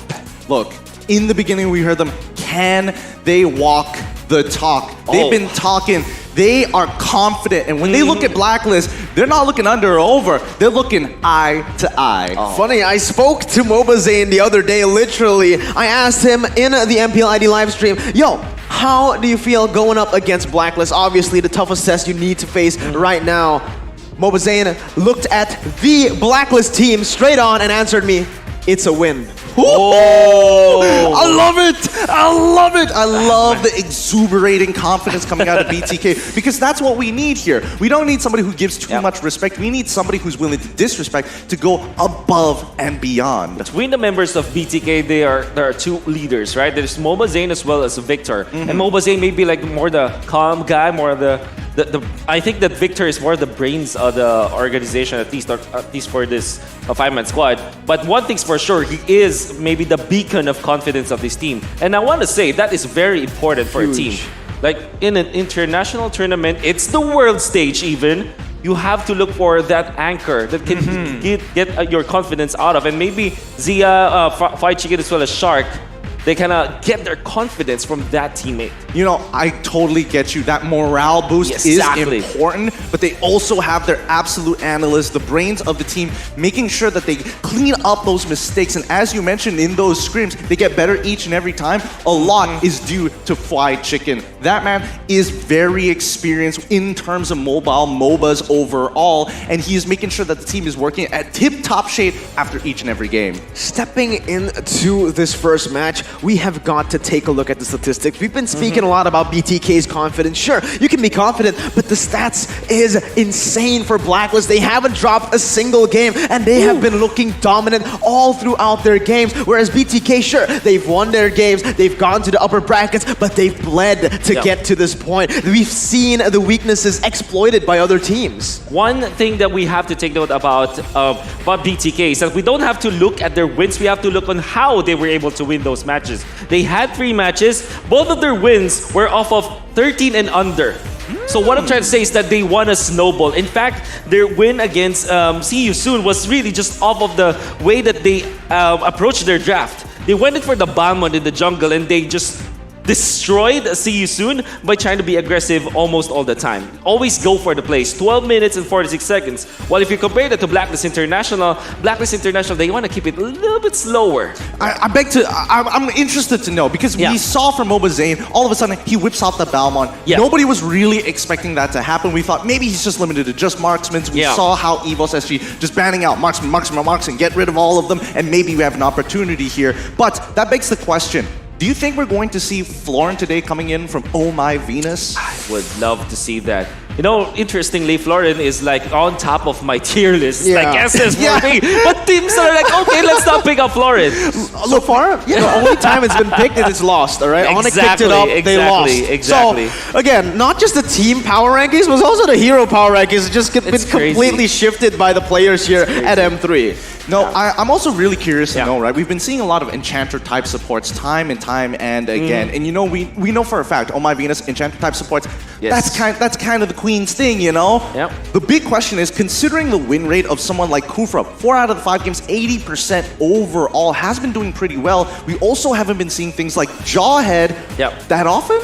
Look, in the beginning we heard them, can they walk the talk? They've been talking. They are confident, and when they look at Blacklist, they're not looking under or over. They're looking eye to eye. Funny, I spoke to Mobazane the other day, literally. I asked him in the MPL ID live stream, yo, how do you feel going up against Blacklist? Obviously, the toughest test you need to face right now. Mobazane looked at the Blacklist team straight on and answered me, it's a win. I love it! I love it! I love the exuberating confidence coming out of BTK, because that's what we need here. We don't need somebody who gives too much respect. We need somebody who's willing to disrespect, to go above and beyond. Between the members of BTK, there are two leaders, right? There's Mobazane as well as Victor. And Mobazane may be like more the calm guy, more the I think that Victor is more the brains of the organization, at least for this five-man squad. But one thing's for sure, he is maybe the beacon of confidence of this team. And I want to say that is very important for a team. Like in an international tournament, it's the world stage even. You have to look for that anchor that can get your confidence out of. And maybe Zia, Fried Chicken as well as Shark, they kind of get their confidence from that teammate. You know, I totally get you. That morale boost is important, but they also have their absolute analysts, the brains of the team, making sure that they clean up those mistakes. And as you mentioned in those scrims, they get better each and every time. A lot is due to Fried Chicken. That man is very experienced in terms of mobile MOBAs overall, and he is making sure that the team is working at tip-top shape after each and every game. Stepping into this first match, we have got to take a look at the statistics. We've been speaking a lot about BTK's confidence. Sure, you can be confident, but the stats is insane for Blacklist. They haven't dropped a single game, and they have been looking dominant all throughout their games. Whereas BTK, sure, they've won their games, they've gone to the upper brackets, but they've bled to get to this point. We've seen the weaknesses exploited by other teams. One thing that we have to take note about BTK is that we don't have to look at their wins, we have to look on how they were able to win those matches. They had 3 matches. Both of their wins were off of 13 and under. So what I'm trying to say is that they won a snowball. In fact, their win against See You Soon was really just off of the way that they approached their draft. They went in for the Balmond in the jungle and they just destroyed See You Soon by trying to be aggressive almost all the time. Always go for the plays. 12 minutes and 46 seconds. While if you compare that to Blacklist International, they want to keep it a little bit slower. I'm interested to know, because we saw from Mobazane, all of a sudden he whips off the Balmond. Nobody was really expecting that to happen. We thought maybe he's just limited to just marksmen. We saw how EVOS SG just banning out marksman, get rid of all of them, and maybe we have an opportunity here. But that begs the question, do you think we're going to see Florin today coming in from Oh My Venus? I would love to see that. You know, interestingly, Florin is like on top of my tier list. Like SS for me. But teams are like, okay, let's not pick up Florin. So far, the only time it's been picked, it's lost, all right? I want to pick it up, they lost. Exactly. So, again, not just the team power rankings, but also the hero power rankings. It's just been completely shifted by the players here at M3. No, I'm also really curious to know, right? We've been seeing a lot of Enchanter type supports time and time and again. And you know, we know for a fact, Oh My Venus, Enchanter type supports, that's kind of the queen's thing, you know? The big question is, considering the win rate of someone like Kufra, 4 out of the 5 games, 80% overall, has been doing pretty well. We also haven't been seeing things like Jawhead that often.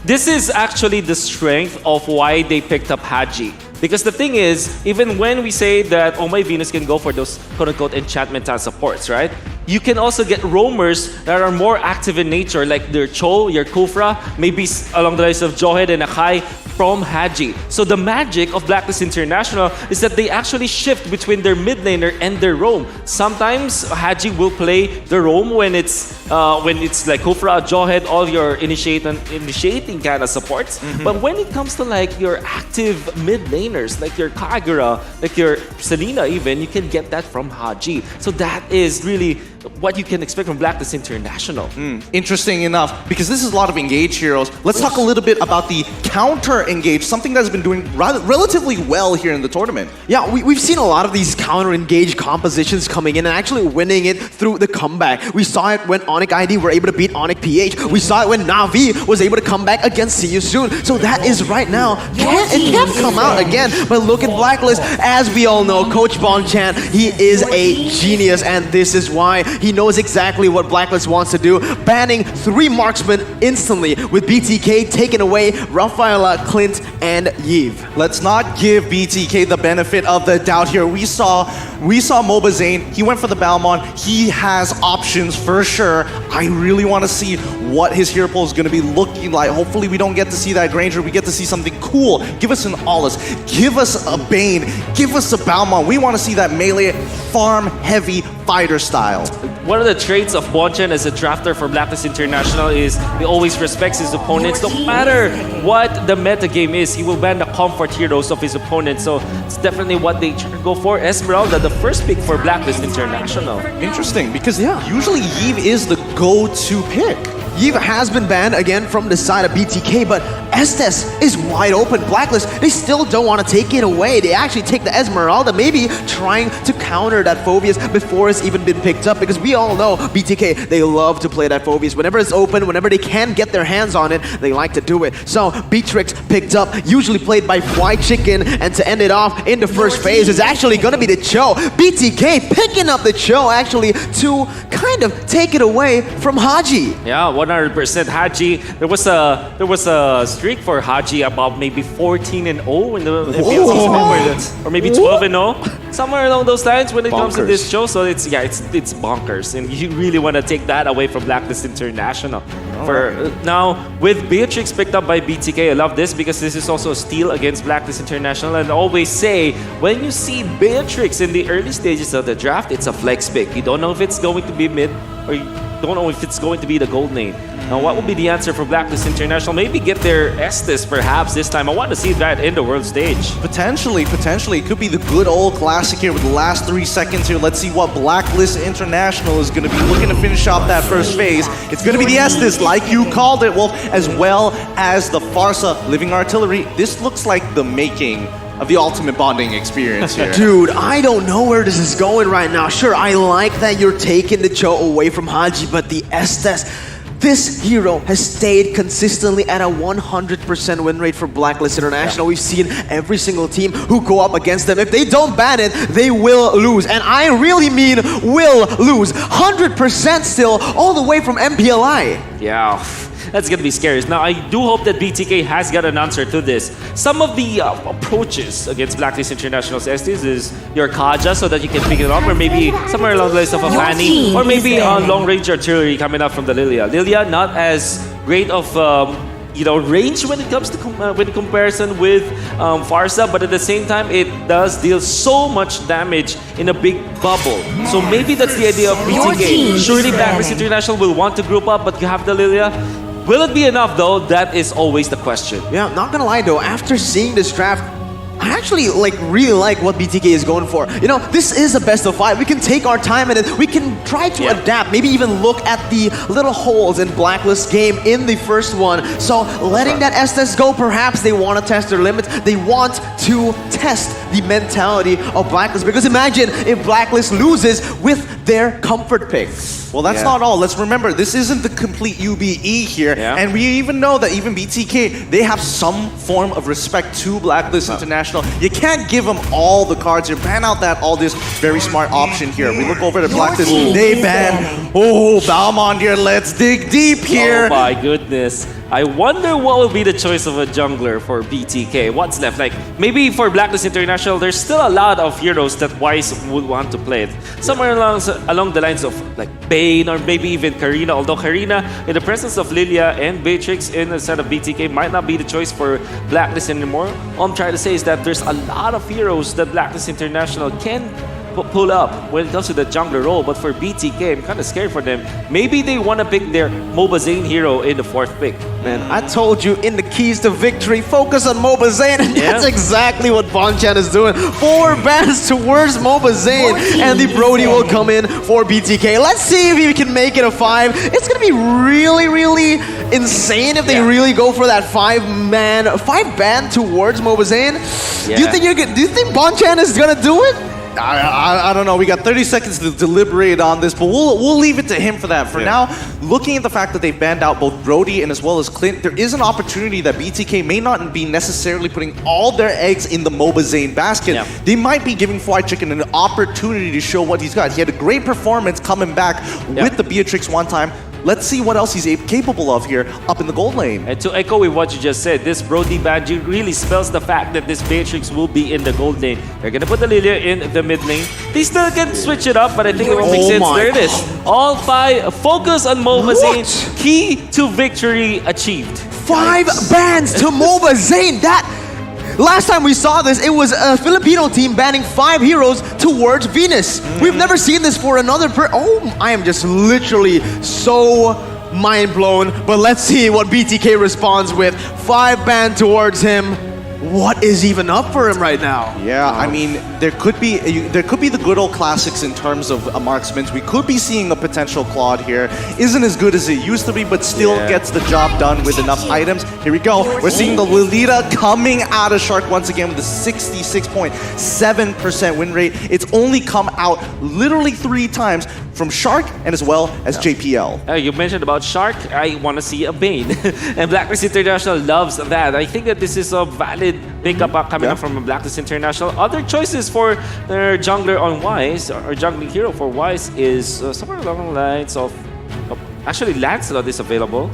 This is actually the strength of why they picked up Haji. Because the thing is, even when we say that Oh My Venus can go for those quote-unquote enchantment and supports, right? You can also get roamers that are more active in nature, like their Cho, your Kufra, maybe along the lines of Jawhead and Akai from Haji. So the magic of Blacklist International is that they actually shift between their mid laner and their roam. Sometimes Haji will play the roam when it's like Kufra, Jawhead, all your initiating kind of supports. But when it comes to like your active mid laners, like your Kagura, like your Selena even, you can get that from Haji. So that is really what you can expect from Blacklist International. Interesting enough, because this is a lot of engaged heroes. Let's talk a little bit about the counter-engage, something that's been doing relatively well here in the tournament. Yeah, we've seen a lot of these counter-engage compositions coming in and actually winning it through the comeback. We saw it when Onyx ID were able to beat Onyx PH. We saw it when Na'Vi was able to come back against See You Soon. So that is right now. It can't come out again. But look at Blacklist. As we all know, Coach Bonchan, he is a genius, and this is why he knows exactly what Blacklist wants to do. Banning 3 marksmen instantly, with BTK taking away Rafaela, Clint, and Yves. Let's not give BTK the benefit of the doubt here. We saw Mobazane. He went for the Balmon. He has options for sure. I really want to see what his hero pool is going to be looking like. Hopefully we don't get to see that Granger. We get to see something cool. Give us an Aulus. Give us a Bane. Give us a Balmon. We want to see that melee farm heavy fighter style. One of the traits of Bonchan as a drafter for Blacklist International is he always respects his opponents. No matter what the meta game is, he will ban the comfort heroes of his opponents. So it's definitely what they go for. Esmeralda, the first pick for Blacklist International. Interesting, because usually Yves is the go-to pick. Yves has been banned again from the side of BTK, but Estes is wide open. Blacklist, they still don't want to take it away. They actually take the Esmeralda, maybe trying to counter that Phobius before it's even been picked up, because we all know BTK, they love to play that Phobius. Whenever it's open, whenever they can get their hands on it, they like to do it. So Beatrix picked up, usually played by White Chicken, and to end it off in the first phase is actually going to be the Cho. BTK picking up the Cho actually to kind of take it away from Haji. Yeah, 100% Haji. There was a streak for Haji about maybe 14-0 in the MPL season, or maybe 12-0, somewhere along those lines when it comes to this show. So it's bonkers, and you really want to take that away from Blacklist International. Now with Beatrix picked up by BTK, I love this because this is also a steal against Blacklist International. And I always say when you see Beatrix in the early stages of the draft, it's a flex pick. You don't know if it's going to be mid, or you don't know if it's going to be the gold name. Now, what will be the answer for Blacklist International? Maybe get their Estes perhaps this time. I want to see that in the world stage. Potentially. It could be the good old classic here with the last 3 seconds here. Let's see what Blacklist International is going to be looking to finish off that first phase. It's going to be the Estes, like you called it, Wolf, as well as the Farsa Living Artillery. This looks like the making of the ultimate bonding experience here. Dude, I don't know where this is going right now. Sure, I like that you're taking the Cho away from Haji, but the Estes, this hero has stayed consistently at a 100% win rate for Blacklist International. We've seen every single team who go up against them. If they don't ban it, they will lose. And I really mean will lose. 100% still, all the way from MPLI. Yeah. That's going to be scary. Now, I do hope that BTK has got an answer to this. Some of the approaches against Blacklist International's Estes is your Kaja so that you can pick it up, or maybe somewhere along the lines of a Fanny, or maybe a long-range artillery coming up from the Lilia. Lilia, not as great of range when it comes to when comparison with Farsa, but at the same time, it does deal so much damage in a big bubble. So maybe that's the idea of BTK. Surely Blacklist International will want to group up, but you have the Lilia. Will it be enough though? That is always the question. Yeah, not gonna lie though, after seeing this draft, I actually really like what BTK is going for. You know, this is a best of 5. We can take our time in it. We can try to adapt, maybe even look at the little holes in Blacklist game in the first one. So letting that Estes go, perhaps they want to test their limits. They want to test the mentality of Blacklist, because imagine if Blacklist loses with their comfort pick. Well, that's not all. Let's remember, this isn't the complete UBE here. And we even know that even BTK, they have some form of respect to Blacklist International. You can't give them all the cards here. Ban out that all this very smart option here. We look over to Blacklist. They ban. Oh, Balmond here. Let's dig deep here. Oh my goodness. I wonder what will be the choice of a jungler for BTK. What's left? Like, maybe for Blacklist International, there's still a lot of heroes that Wise would want to play it. Somewhere along the lines of like Bane, or maybe even Karina. Although Karina, in the presence of Lilia and Beatrix in the set of BTK, might not be the choice for Blacklist anymore. All I'm trying to say is that there's a lot of heroes that Blacklist International can pull up when it comes to the jungler role, but for BTK, I'm kind of scared for them. Maybe they want to pick their Mobazane hero in the 4th pick. Man, I told you in the keys to victory, focus on Mobazane, and that's exactly what Bonchan is doing. 4 bans towards Mobazane, and the Brody will come in for BTK. Let's see if he can make it a 5. It's gonna be really insane if they really go for that 5 ban towards Mobazane. Do you think Bonchan is gonna do it? I don't know. We got 30 seconds to deliberate on this, but we'll leave it to him for that. For now, looking at the fact that they've banned out both Brody and as well as Clint, there is an opportunity that BTK may not be necessarily putting all their eggs in the MOBA Zane basket. Yeah. They might be giving Fried Chicken an opportunity to show what he's got. He had a great performance coming back with the Beatrix one time. Let's see what else he's capable of here up in the gold lane. And to echo with what you just said, this Brody ban really spells the fact that this Beatrix will be in the gold lane. They're gonna put the Lilia in the mid lane. They still can switch it up, but I think it won't make sense. There it is. All 5 focus on MOBA Zane. Key to victory achieved. 5 bans to MOBA Zane. Last time we saw this, it was a Filipino team banning 5 heroes towards Venus. We've never seen this for another I am just literally so mind blown. But let's see what BTK responds with. 5 banned towards him. What is even up for him right now? Yeah, I mean, there could be the good old classics in terms of marksmen. We could be seeing a potential Claude here. Isn't as good as it used to be, but still gets the job done with enough items. Here we go. We're seeing the Lolita coming out of Shark once again with a 66.7% win rate. It's only come out literally 3 times from Shark and as well as JPL. You mentioned about Shark. I want to see a Bane. And Blacklist International loves that. I think that this is a valid pickup coming up from Blacklist International. Other choices for their jungler on Wise, or jungling hero for Wise, is somewhere along the lines of... actually, Lancelot is available.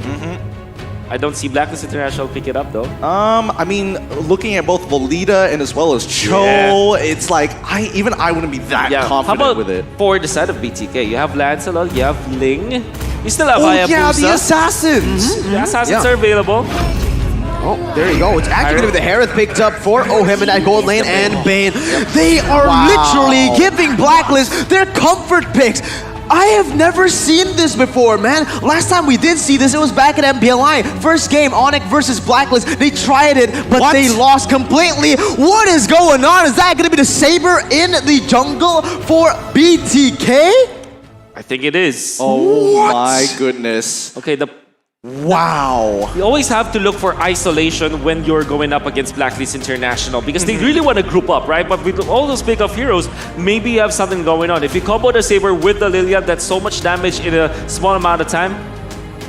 I don't see Blacklist International pick it up though. I mean, looking at both Lolita and as well as Cho, it's like I wouldn't be that confident with it. For the side of BTK, you have Lancelot, you have Ling, you still have Hayabusa. Yeah, the Assassins. The Assassins are available. Oh, there you go. It's actually going to be the Hereth picked up for Ohem in that gold lane and Bane. They are literally giving Blacklist their comfort picks. I have never seen this before, man. Last time we did see this, it was back at MBLI. First game, Onyx versus Blacklist. They tried it, but they lost completely. What is going on? Is that going to be the Saber in the jungle for BTK? I think it is. Oh my goodness. Okay, wow. You always have to look for isolation when you're going up against Blacklist International because they really want to group up, right? But with all those pick-up heroes, maybe you have something going on. If you combo the Saber with the Lilia, that's so much damage in a small amount of time.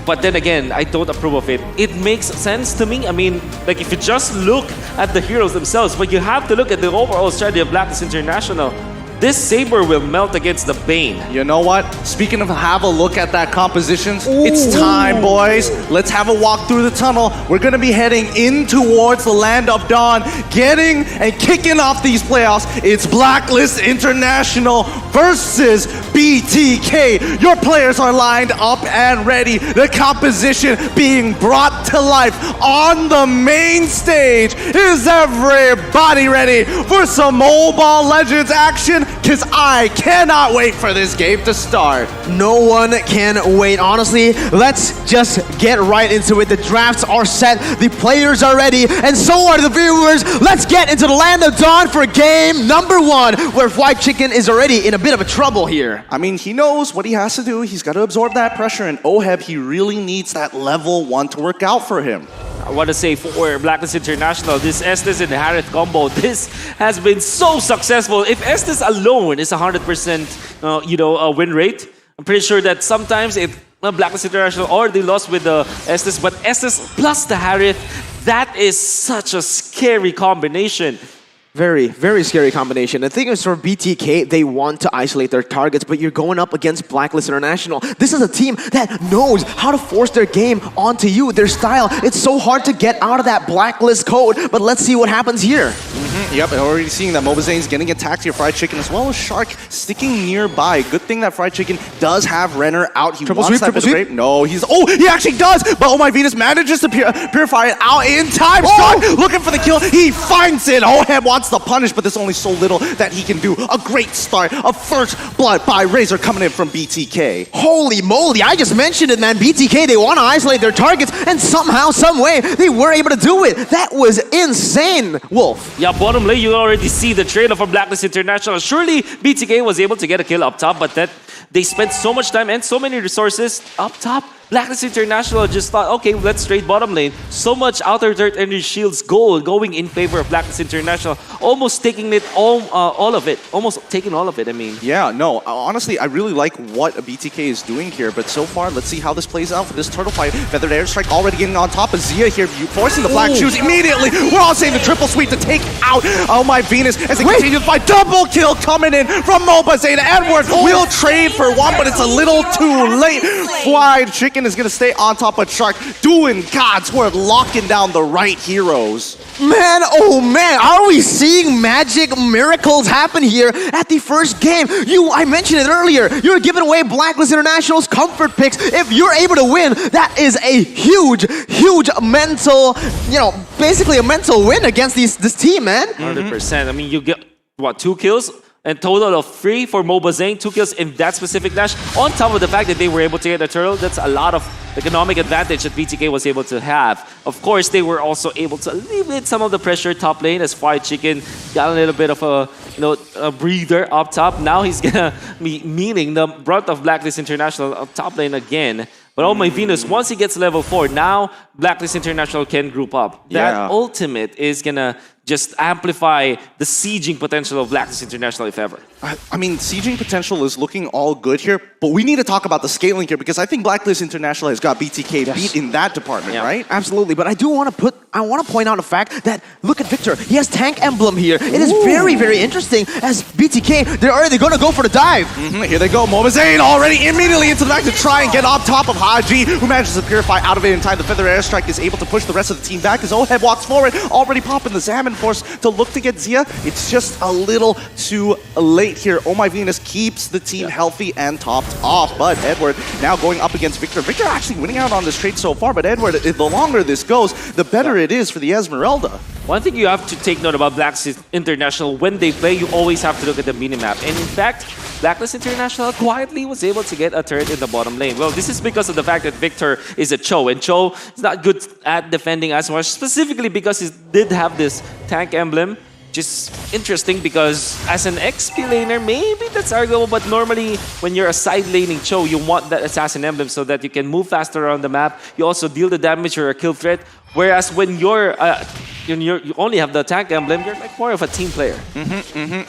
But then again, I don't approve of it. It makes sense to me. I mean, like if you just look at the heroes themselves, but you have to look at the overall strategy of Blacklist International. This Saber will melt against the Bane. You know what? Speaking of have a look at that compositions, it's time, boys. Let's have a walk through the tunnel. We're going to be heading in towards the land of dawn, getting and kicking off these playoffs. It's Blacklist International versus BTK. Your players are lined up and ready. The composition being brought to life on the main stage. Is everybody ready for some Mobile Legends action? Because I cannot wait for this game to start. No one can wait. Honestly, let's just get right into it. The drafts are set, the players are ready, and so are the viewers. Let's get into the land of dawn for game number 1, where Fried Chicken is already in a bit of a trouble here. I mean, he knows what he has to do. He's got to absorb that pressure, and Oheb, he really needs that level 1 to work out for him. I want to say for Blacklist International, this Estes and Harith combo, this has been so successful. If Estes alone is 100%, win rate, I'm pretty sure that sometimes Blacklist International already lost with the Estes, but Estes plus the Harith, that is such a scary combination. Very, very scary combination. The thing is, for BTK, they want to isolate their targets, but you're going up against Blacklist International. This is a team that knows how to force their game onto you, their style. It's so hard to get out of that Blacklist code, but let's see what happens here. Yep, and already seeing that Mobazane's getting attacked here. Fried Chicken as well as Shark sticking nearby. Good thing that Fried Chicken does have Renner out. He wants that bit of grape. No, he actually does! But Oh My Venus manages to purify it out in time. Shark looking for the kill. He finds it. Oheb wants the punish, but there's only so little that he can do. A great start. A first blood by Razor coming in from BTK. Holy moly, I just mentioned it, man. BTK, they want to isolate their targets, and somehow, some way, they were able to do it. That was insane, Wolf. Yeah, bottom lane, you already see the trade-off from Blacklist International. Surely BTK was able to get a kill up top, but that they spent so much time and so many resources up top. Blacklist International just thought, okay, let's trade bottom lane. So much outer third energy shields gold going in favor of Blacklist International, almost taking it all of it. Almost taking all of it, I mean. Yeah, no, honestly, I really like what BTK is doing here, but so far, let's see how this plays out for this turtle fight. Feathered Airstrike already getting on top of Zia here, forcing the black shoes immediately. We're all saying the triple sweep to take out Oh My Venus as they continue to fight. Double kill coming in from MLBB. Edward will trade for one, but it's a little too late. Fried Chicken is going to stay on top of Shark, doing God's work, locking down the right heroes. Man, oh man, are we seeing magic miracles happen here at the first game? I mentioned it earlier, you're giving away Blacklist International's comfort picks. If you're able to win, that is a huge mental, basically a mental win against this team, man. 100%. I mean, you get, what, 2 kills? And total of 3 for MLBB, 2 kills in that specific dash. On top of the fact that they were able to get a turtle, that's a lot of economic advantage that BTK was able to have. Of course, they were also able to alleviate some of the pressure top lane as Fried Chicken got a little bit of a breather up top. Now he's gonna be meeting the brunt of Blacklist International up top lane again. But oh my Venus, once he gets level 4, now Blacklist International can group up. That ultimate is gonna just amplify the sieging potential of Blacklist International if ever. I mean, sieging potential is looking all good here, but we need to talk about the scaling here because I think Blacklist International has got BTK beat in that department, right? Absolutely, but I want to point out the fact that, look at Victor, he has tank emblem here. It is very, very interesting as BTK, they're already going to go for the dive. Here they go, MLBB already immediately into the back to try and get on top of Haji, who manages to purify out of it in time. The Feather Airstrike is able to push the rest of the team back as Oheb walks forward, already popping the Salmon Force to look to get Zia. It's just a little too late here. Oh My Venus keeps the team healthy and topped off, but Edward now going up against Victor. Victor actually winning out on this trade so far, but Edward, the longer this goes, the better it is for the Esmeralda. One thing you have to take note about Blacklist International, when they play, you always have to look at the minimap. And in fact, Blacklist International quietly was able to get a turret in the bottom lane. Well, this is because of the fact that Victor is a Cho, and Cho is not good at defending as much, specifically because he did have this tank emblem. Just interesting because as an XP laner, maybe that's arguable, but normally when you're a side laning Cho, you want that assassin emblem so that you can move faster around the map. You also deal the damage or a kill threat. Whereas when you only have the tank emblem, you're like more of a team player.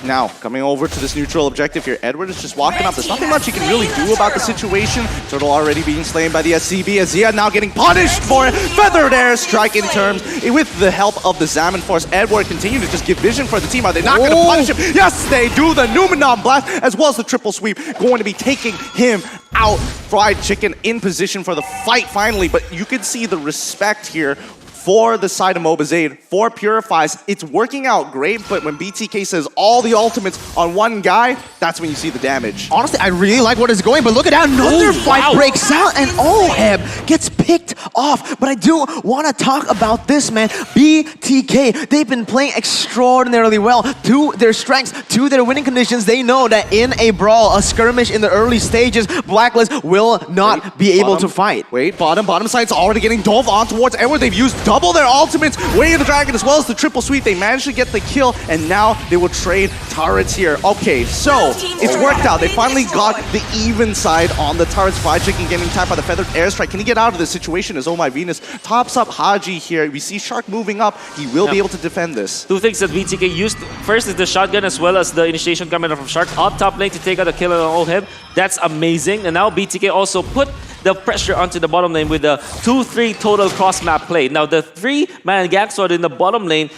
Now, coming over to this neutral objective here, Edward is just walking up. There's nothing much he can really do about the situation. Turtle already being slain by the SCB as Zia now getting punished for it. Feathered Airstrike in terms with the help of the Salmon Force. Edward continue to just give vision for the team. Are they not going to punish him? Yes, they do. The Numenon Blast as well as the triple sweep going to be taking him out. Fried Chicken in position for the fight finally, but you can see the respect here for the side of MLBB, for Purifies. It's working out great, but when BTK says all the ultimates on one guy, that's when you see the damage. Honestly, I really like what is going, but look at how another fight breaks out and Oheb gets picked off. But I do want to talk about this, man. BTK, they've been playing extraordinarily well to their strengths, to their winning conditions. They know that in a brawl, a skirmish in the early stages, Blacklist will not be able to fight. Bottom side's already getting dove on towards Edward. They've used double their ultimates, Way of the Dragon as well as the triple sweep. They managed to get the kill, and now they will trade turrets here. Okay, so it's worked out. They finally got the even side on the turrets. Fried Chicken getting tapped by the Feathered Airstrike. Can he get out of this situation as Oh My Venus tops up Haji here? We see Shark moving up. He will be able to defend this. Two things that BTK used. First is the shotgun as well as the initiation coming from Shark up top lane to take out a kill on Oheb. That's amazing. And now BTK also put the pressure onto the bottom lane with the 2-3 total cross-map play. Now the 3-man gang sword in the bottom lane,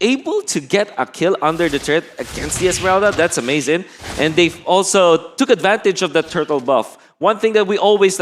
able to get a kill under the turret against the Esmeralda. That's amazing. And they also took advantage of the turtle buff. One thing that we always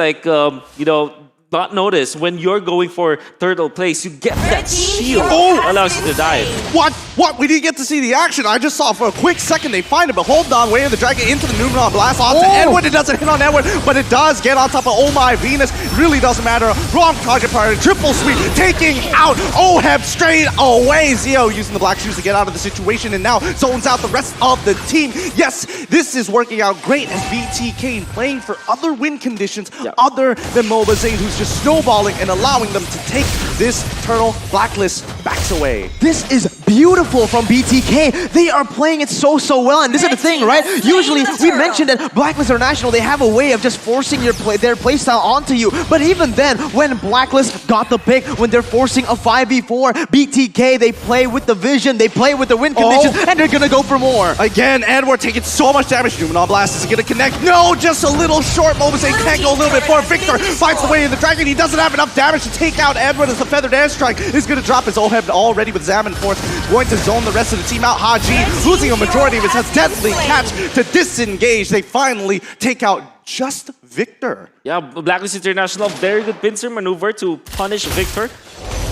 not notice when you're going for turtle place, you get that shield allows you to dive. What? We didn't get to see the action. I just saw for a quick second they find it, but hold on, Way of the Dragon into the Numenon Blast onto Edward. It doesn't hit on Edward, but it does get on top of Oh My Venus. It really doesn't matter. Wrong target priority. Triple sweep taking out Oheb straight away. Zio using the black shoes to get out of the situation and now zones out the rest of the team. Yes, this is working out great as BTK playing for other win conditions other than MLBB, who's just snowballing and allowing them to take this turtle Blacklist backs away. This is beautiful beautiful from BTK. They are playing it so well, and this is the thing, right? Usually, we mentioned that Blacklist International, they have a way of just forcing their playstyle onto you. But even then, when Blacklist got the pick, when they're forcing a 5v4, BTK, they play with the vision, they play with the win conditions, and they're gonna go for more. Again, Edward taking so much damage. Numenon Blast is gonna connect. No, just a little short. Mobazane can't go a little bit forward. Victor finds the way in the dragon. He doesn't have enough damage to take out Edward as the Feathered Airstrike is gonna drop his Oheb already with Zaman Force. Going to zone the rest of the team out. Haji losing a majority of his has deadly catch to disengage. They finally take out just Victor. Yeah, Blacklist International, very good pincer maneuver to punish Victor.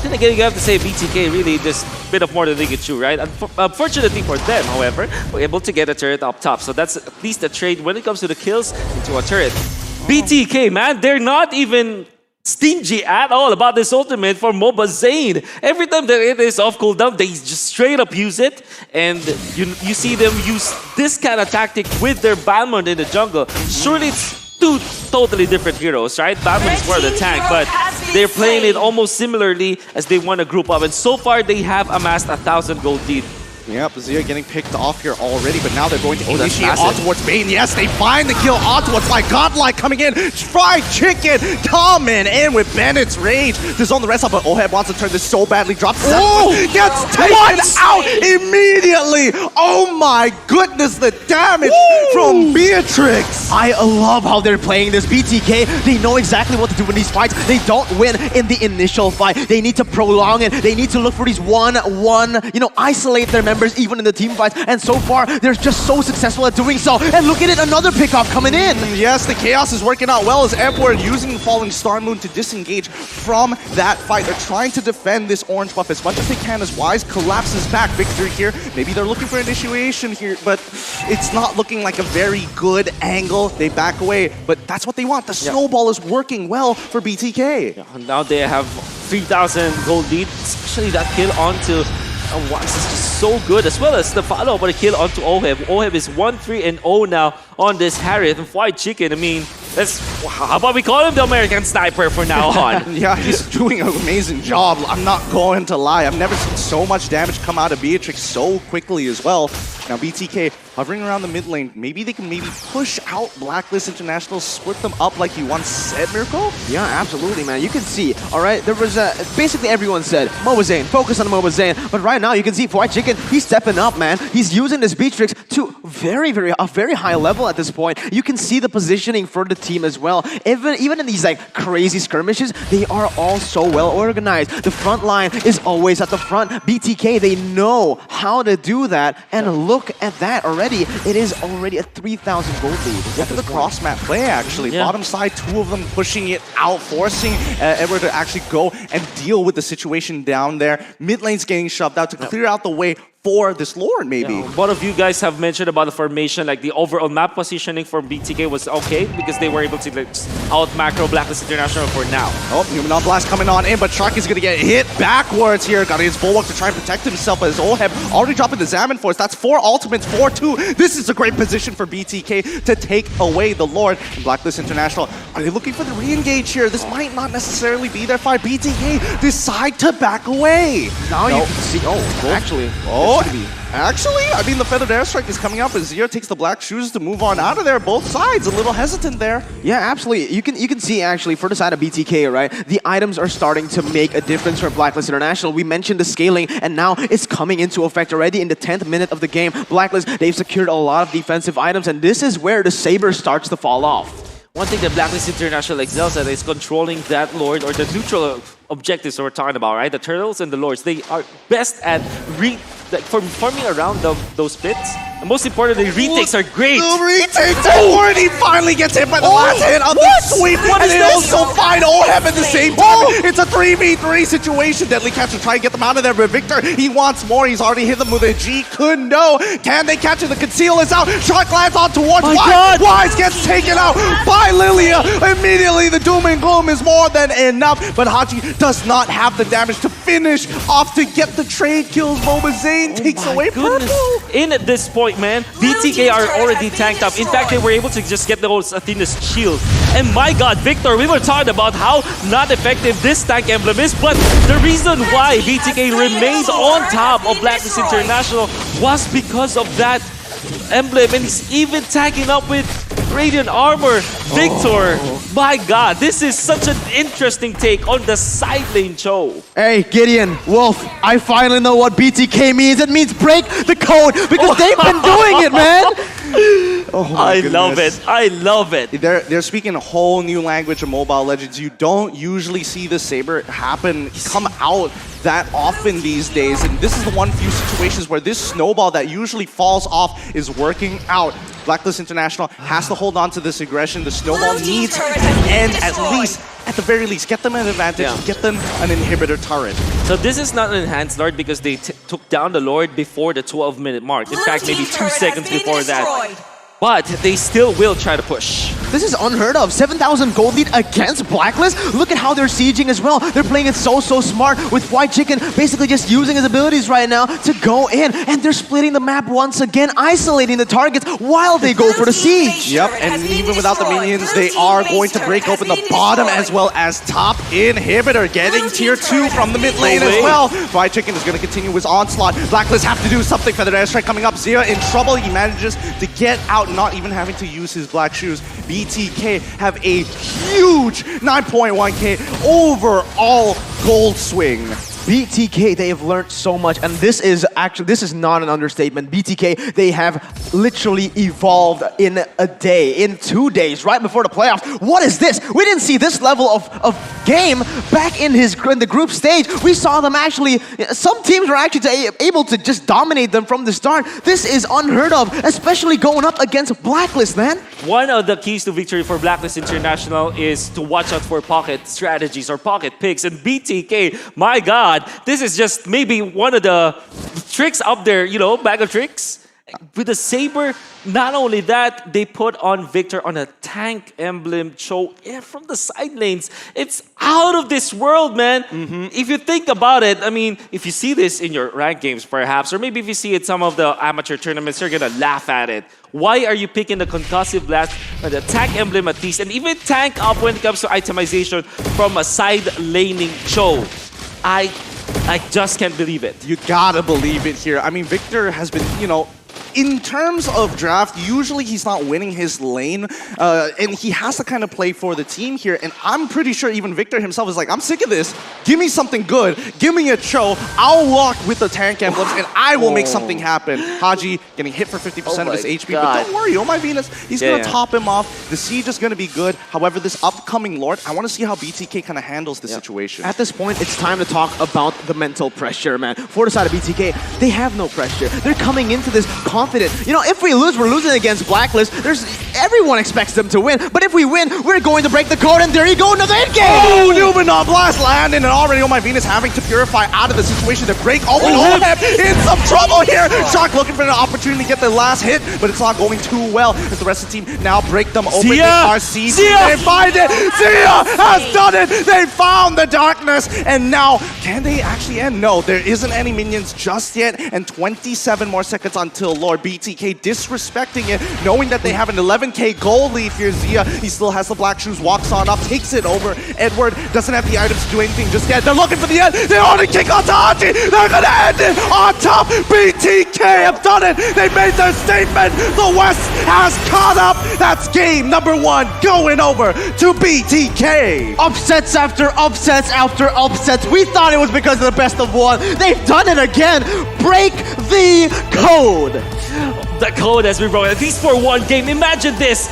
Then again, you have to say BTK really just bit of more than they could chew, right? Unfortunately for them, however, were able to get a turret up top. So that's at least a trade when it comes to the kills into a turret. BTK, man, they're not even stingy at all about this ultimate for Mobazane. Every time that it is off cooldown, they just straight up use it. And you see them use this kind of tactic with their Balmond in the jungle. Surely it's two totally different heroes, right? Balmond is more of the tank, but they're playing it almost similarly as they want to group up. And so far, they have amassed 1,000 gold lead. Yep, Zia getting picked off here already, but now they're going to initiate on towards Bane. Yes, they find the kill on towards my Godlike coming in. Fried Chicken coming in with Bandit's Rage to zone the rest up, but Oheb wants to turn this so badly. Drops gets taken out immediately. Oh my goodness, the damage from Beatrix. I love how they're playing this. BTK, they know exactly what to do in these fights. They don't win in the initial fight. They need to prolong it. They need to look for these isolate their members even in the team fights, and so far they're just so successful at doing so. And look at it, another pickoff coming in. Yes, the chaos is working out well as Edward using the Falling Star Moon to disengage from that fight. They're trying to defend this orange buff as much as they can as Wise collapses back. Victory here. Maybe they're looking for initiation here, but it's not looking like a very good angle. They back away, but that's what they want. The snowball is working well for BTK. Yeah, now they have 3,000 gold lead, especially that kill onto Wise is just so good, as well as the follow-up, but a kill onto Oheb. Oheb is 1-3-0 now on this Harriet. And Fried Chicken, I mean, how about we call him the American Sniper from now on? Yeah, he's doing an amazing job. I'm not going to lie. I've never seen so much damage come out of Beatrix so quickly as well. Now BTK hovering around the mid lane. Maybe they can push out Blacklist International, split them up like you once said, Mirko? Yeah, absolutely, man. You can see, all right, there was basically everyone said, Mobazane, focus on Mobazane. But right now, you can see Fried Chicken, he's stepping up, man. He's using this Beatrix to a very high level at this point. You can see the positioning for the team as well. Even in these like crazy skirmishes, they are all so well organized. The front line is always at the front. BTK, they know how to do that. And look at that already. It is already a 3,000 gold lead. Look at the cross-map play, actually. Yeah. Bottom side, two of them pushing it out, forcing Edward to actually go and deal with the situation down there. Mid lane's getting shoved out to clear out the way for this Lord, maybe. Yeah, one of you guys have mentioned about the formation, like the overall map positioning for BTK was okay because they were able to out macro Blacklist International for now. Oh, Numenon Blast coming on in, but Shark is going to get hit backwards here. Got his Bulwark to try and protect himself, but his Oheb already dropping the Zaman Force. That's 4 ultimates, 4-2. This is a great position for BTK to take away the Lord. And Blacklist International, are they looking for the re-engage here? This might not necessarily be their fight. BTK decide to back away. Now you can see, Actually, I mean, the Feathered Airstrike is coming up as Zero takes the black shoes to move on out of there. Both sides a little hesitant there. Yeah, absolutely. You can see, actually, for the side of BTK, right, the items are starting to make a difference for Blacklist International. We mentioned the scaling, and now it's coming into effect already in the 10th minute of the game. Blacklist, they've secured a lot of defensive items, and this is where the Saber starts to fall off. One thing that Blacklist International excels at is controlling that Lord, or the neutral objectives that we're talking about, right? The Turtles and the Lords. They are best at forming around those pits. And most importantly, retakes are great. The retakes are he finally gets hit by the last hit of the sweep. And they also find Oheb at the same time. It's a 3v3 situation. Deadly Catcher try and get them out of there, but Victor, he wants more. He's already hit them with a G. Couldn't know. Can they catch it? The conceal is out. Shark lands on towards Wise. Wise gets taken out by Lilia. Immediately, the doom and gloom is more than enough. But Haji does not have the damage to finish off to get the trade kills. Mobazane takes away Purple. In this point, point, man. BTK are already tanked up. In fact, they were able to just get those Athena's shield. And my god, Victor, we were talking about how not effective this tank emblem is, but the reason why BTK remained on top of Blacklist International was because of that emblem, and he's even tagging up with Radiant Armor. Victor, my god, this is such an interesting take on the side lane show. Hey, Gideon, Wolf, I finally know what BTK means. It means break the code because they've been doing it, man. I love it. I love it. They're speaking a whole new language of Mobile Legends. You don't usually see the Saber come out that often these days, and this is the one few situations where this snowball that usually falls off is working out. Blacklist International has to hold on to this aggression. The snowball needs to end at the very least. Get them an advantage, get them an inhibitor turret. So this is not an enhanced Lord because they took down the Lord before the 12-minute mark. In fact, maybe 2 seconds before that. But they still will try to push. This is unheard of. 7,000 gold lead against Blacklist. Look at how they're sieging as well. They're playing it so smart with White Chicken basically just using his abilities right now to go in. And they're splitting the map once again, isolating the targets while they go for the siege. Yep, and even without the minions, they are going to break open the bottom as well as top inhibitor, getting tier 2 from the mid lane as well. White Chicken is going to continue his onslaught. Blacklist have to do something for their airstrike coming up. Zia in trouble. He manages to get out, not even having to use his black shoes. BTK have a huge 9.1k overall gold swing. BTK, they have learned so much, and this is not an understatement. BTK, they have literally evolved in a day, in 2 days, right before the playoffs. What is this? We didn't see this level of game back in the group stage. We saw them actually, some teams were actually able to just dominate them from the start. This is unheard of, especially going up against Blacklist, man. One of the keys to victory for Blacklist International is to watch out for pocket strategies or pocket picks, and BTK, my god, this is just maybe one of the tricks up there, you know, bag of tricks. With the Saber, not only that, they put on Victor on a tank emblem show from the side lanes. It's out of this world, man. If you think about it, I mean, if you see this in your ranked games perhaps, or maybe if you see it some of the amateur tournaments, you're gonna laugh at it. Why are you picking the concussive blast, the tank emblem at least, and even tank up when it comes to itemization from a side laning show? I just can't believe it. You gotta believe it here. I mean, Victor has been, you know, in terms of draft, usually he's not winning his lane, and he has to kind of play for the team here, and I'm pretty sure even Victor himself is like, I'm sick of this. Give me something good. Give me a show. I'll walk with the tank emblems, and I will make something happen. Haji getting hit for 50% of his HP, but don't worry, oh my Venus, he's going to top him off. The siege is going to be good. However, this upcoming Lord, I want to see how BTK kind of handles the situation. At this point, it's time to talk about the mental pressure, man. For the side of BTK, they have no pressure. They're coming into this confident. You know, if we lose, we're losing against Blacklist. Everyone expects them to win. But if we win, we're going to break the code, and there you go, another end game! Oh, Newman on blast landing, and already, oh my Venus having to purify out of the situation to break open. In some trouble here. Shock looking for an opportunity to get the last hit, but it's not going too well. As the rest of the team now break them open. They are seized. They find it. Zia has done it. They found the darkness, and now can they actually end? No, there isn't any minions just yet, and 27 more seconds until Lord. BTK disrespecting it, knowing that they have an 11k gold lead here. Zia, he still has the black shoes, walks on up, takes it over. Edward doesn't have the items to do anything just yet. They're looking for the end. They already kick on to Haji. They're going to end it on top. BTK have done it. They made their statement. The West has caught up. That's game number 1 going over to BTK. Upsets after upsets after upsets. We thought it was because of the best of 1. They've done it again. Break the code. The code has been broken, at least for one game. Imagine this.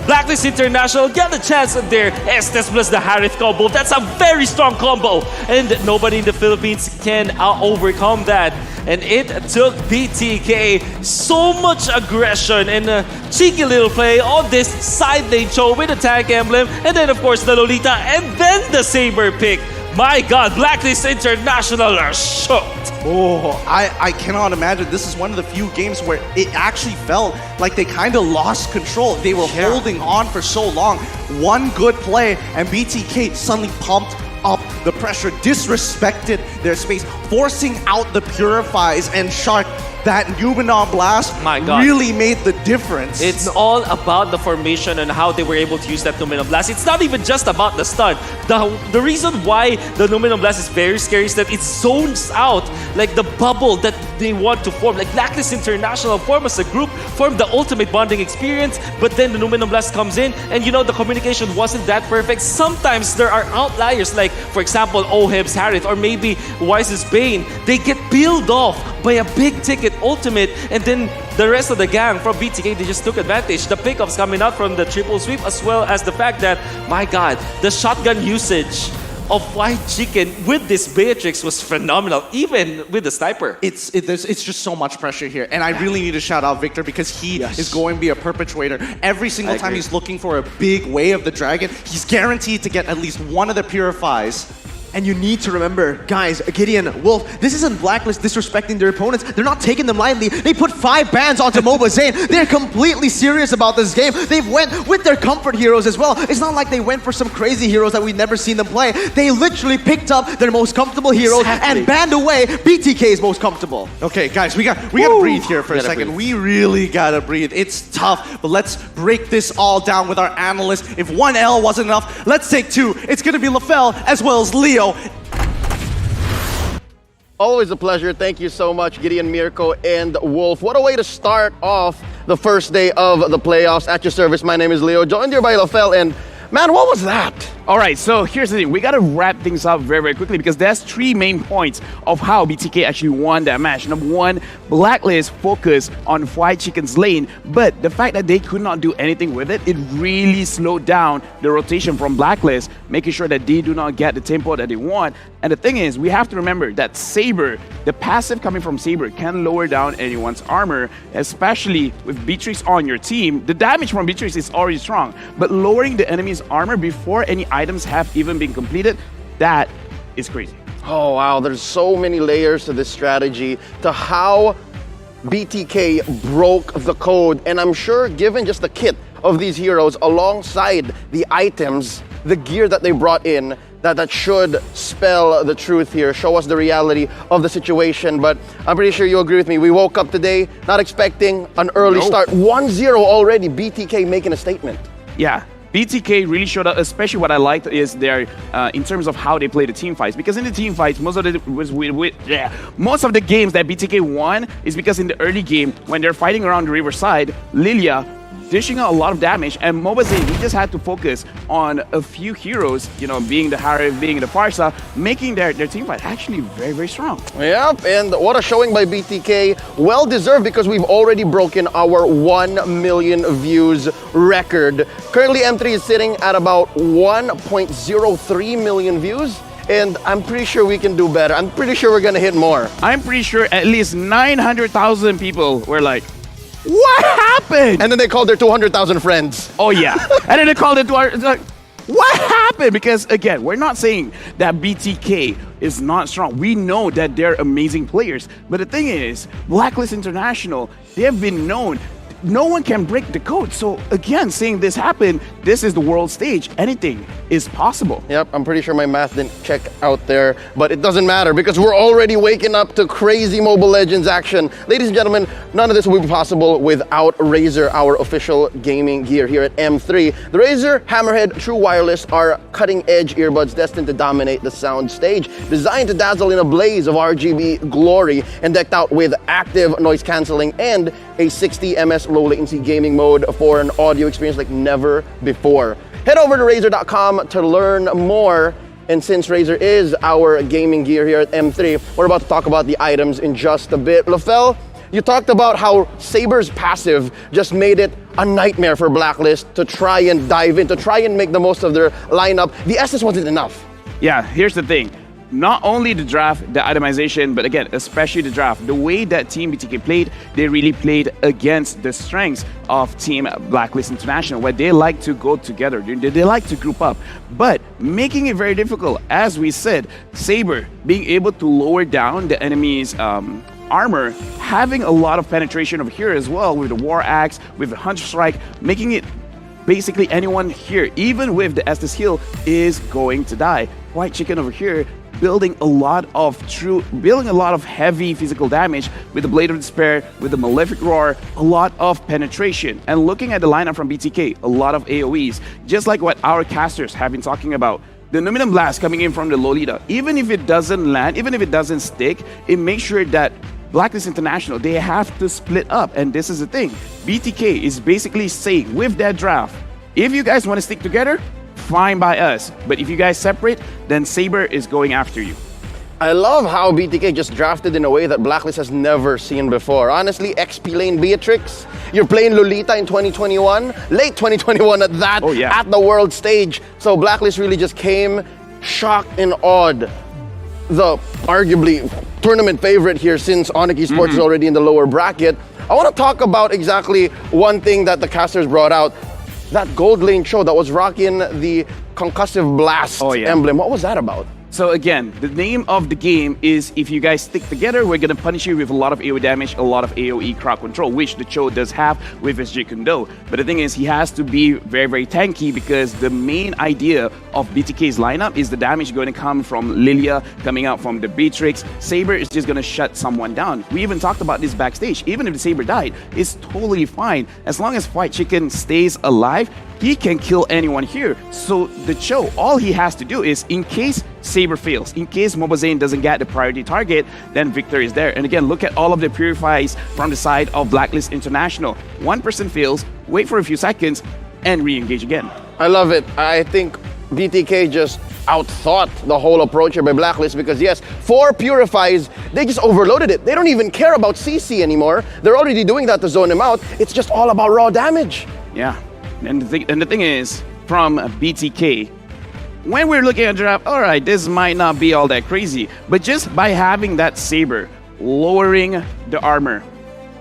Blacklist International get the chance of their Estes plus the Harith combo. That's a very strong combo. And nobody in the Philippines can overcome that. And it took BTK so much aggression and a cheeky little play on this side lane show with the tank emblem. And then, of course, the Lolita. And then the Saber pick. My God, Blacklist International are shocked. Oh, I cannot imagine. This is one of the few games where it actually felt like they kind of lost control. They were holding on for so long. One good play, and BTK suddenly pumped up the pressure, disrespected their space, forcing out the Purifies, and Shark that Numenon Blast My God. really made the difference. It's all about the formation and how they were able to use that Numenon Blast. It's not even just about the stun. The reason why the Numenon Blast is very scary is that it zones out like the bubble that they want to form. Like Blacklist International form as a group, form the ultimate bonding experience, but then the Numenon Blast comes in and you know the communication wasn't that perfect. Sometimes there are outliers like, for example, Oheb's Harith or maybe Wise's Bane. They get peeled off by a big ticket ultimate, and then the rest of the gang from BTK, they just took advantage. The pickups coming out from the triple sweep, as well as the fact that, my God, the shotgun usage of White Chicken with this Beatrix was phenomenal, even with the sniper. It's just so much pressure here. And I really need to shout out Victor because he is going to be a perpetuator. Every single time he's looking for a big way of the dragon, he's guaranteed to get at least one of the purifies. And you need to remember, guys, Gideon, Wolf, this isn't Blacklist disrespecting their opponents. They're not taking them lightly. They put 5 bans onto MOBA Zane. They're completely serious about this game. They've went with their comfort heroes as well. It's not like they went for some crazy heroes that we've never seen them play. They literally picked up their most comfortable heroes and banned away BTK's most comfortable. Okay, guys, we gotta breathe here for a second. We really gotta breathe. It's tough, but let's break this all down with our analysts. If 1 L wasn't enough, let's take 2. It's gonna be LaFell as well as Leo. Always a pleasure. Thank you so much, Gideon, Mirko, and Wolf. What a way to start off the first day of the playoffs. At your service, my name is Leo, joined here by LaFell, and man, what was that? All right, so here's the thing. We got to wrap things up very, very quickly because there's 3 main points of how BTK actually won that match. Number 1, Blacklist focused on White Chicken's lane, but the fact that they could not do anything with it, it really slowed down the rotation from Blacklist, making sure that they do not get the tempo that they want. And the thing is, we have to remember that Saber, the passive coming from Saber can lower down anyone's armor, especially with Beatrix on your team. The damage from Beatrix is already strong, but lowering the enemy's armor before any items have even been completed, that is crazy. Oh, wow. There's so many layers to this strategy, to how BTK broke the code. And I'm sure given just the kit of these heroes alongside the items, the gear that they brought in, that should spell the truth here, show us the reality of the situation. But I'm pretty sure you agree with me. We woke up today not expecting an early start. 1-0 already, BTK making a statement. Yeah. BTK really showed up, especially what I liked is their, in terms of how they play the team fights. Because in the team fights, most of the games that BTK won is because in the early game, when they're fighting around the riverside, Lilia dishing out a lot of damage, and Mobazane, he just had to focus on a few heroes, you know, being the Harith, being the Farsa, making their team fight actually very, very strong. Yep, and what a showing by BTK. Well deserved because we've already broken our 1 million views record. Currently, M3 is sitting at about 1.03 million views. And I'm pretty sure we can do better. I'm pretty sure we're gonna hit more. I'm pretty sure at least 900,000 people were like, what happened? And then they called their 200,000 friends. Oh yeah. And then they called it like, what happened? Because again, we're not saying that BTK is not strong. We know that they're amazing players. But the thing is, Blacklist International, they have been known. No one can break the code. So again, seeing this happen, this is the world stage. Anything is possible. Yep, I'm pretty sure my math didn't check out there, but it doesn't matter because we're already waking up to crazy Mobile Legends action. Ladies and gentlemen, none of this would be possible without Razer, our official gaming gear here at M3. The Razer Hammerhead True Wireless are cutting-edge earbuds destined to dominate the sound stage, designed to dazzle in a blaze of RGB glory and decked out with active noise cancelling and a 60 ms low latency gaming mode for an audio experience like never before. Head over to Razer.com to learn more. And since Razer is our gaming gear here at M3, we're about to talk about the items in just a bit. LaFell, you talked about how Saber's passive just made it a nightmare for Blacklist to try and dive in, to try and make the most of their lineup. The SS wasn't enough. Yeah, here's the thing. Not only the draft, the itemization, but again, especially the draft. The way that Team BTK played, they really played against the strengths of Team Blacklist International, where they like to go together. They like to group up. But making it very difficult, as we said, Saber being able to lower down the enemy's armor, having a lot of penetration over here as well with the War Axe, with the Hunter Strike, making it basically anyone here, even with the Estes heal, is going to die. White Chicken over here building a lot of heavy physical damage with the Blade of Despair, with the Malefic Roar, a lot of penetration. And looking at the lineup from BTK, a lot of AoEs, just like what our casters have been talking about. The Numinum Blast coming in from the Lolita, even if it doesn't land, even if it doesn't stick, it makes sure that Blacklist International, they have to split up. And this is the thing. BTK is basically saying with that draft, if you guys want to stick together, fine by us. But if you guys separate, then Saber is going after you. I love how BTK just drafted in a way that Blacklist has never seen before. Honestly, XP lane Beatrix, you're playing Lolita in 2021, late 2021 at that, at the world stage. So Blacklist really just came shocked and awed. The arguably tournament favorite here since Onyx Esports is already in the lower bracket. I want to talk about exactly one thing that the casters brought out. That gold lane show that was rocking the concussive blast emblem. What was that about? So again, the name of the game is if you guys stick together, we're gonna punish you with a lot of AoE damage, a lot of AoE crowd control, which the Cho does have with his Jeet Kune Do. But the thing is, he has to be very, very tanky because the main idea of BTK's lineup is the damage going to come from Lilia, coming out from the Beatrix. Saber is just gonna shut someone down. We even talked about this backstage. Even if the Saber died, it's totally fine. As long as White Chicken stays alive, he can kill anyone here. So the Cho, all he has to do is, in case Saber fails, in case Mobazane doesn't get the priority target, then Victor is there. And again, look at all of the purifies from the side of Blacklist International. One person fails, wait for a few seconds, and re-engage again. I love it. I think BTK just outthought the whole approach here by Blacklist because yes, 4 purifies, they just overloaded it. They don't even care about CC anymore. They're already doing that to zone him out. It's just all about raw damage. Yeah. And the thing is, from BTK, when we're looking at draft, all right, this might not be all that crazy, but just by having that Saber, lowering the armor,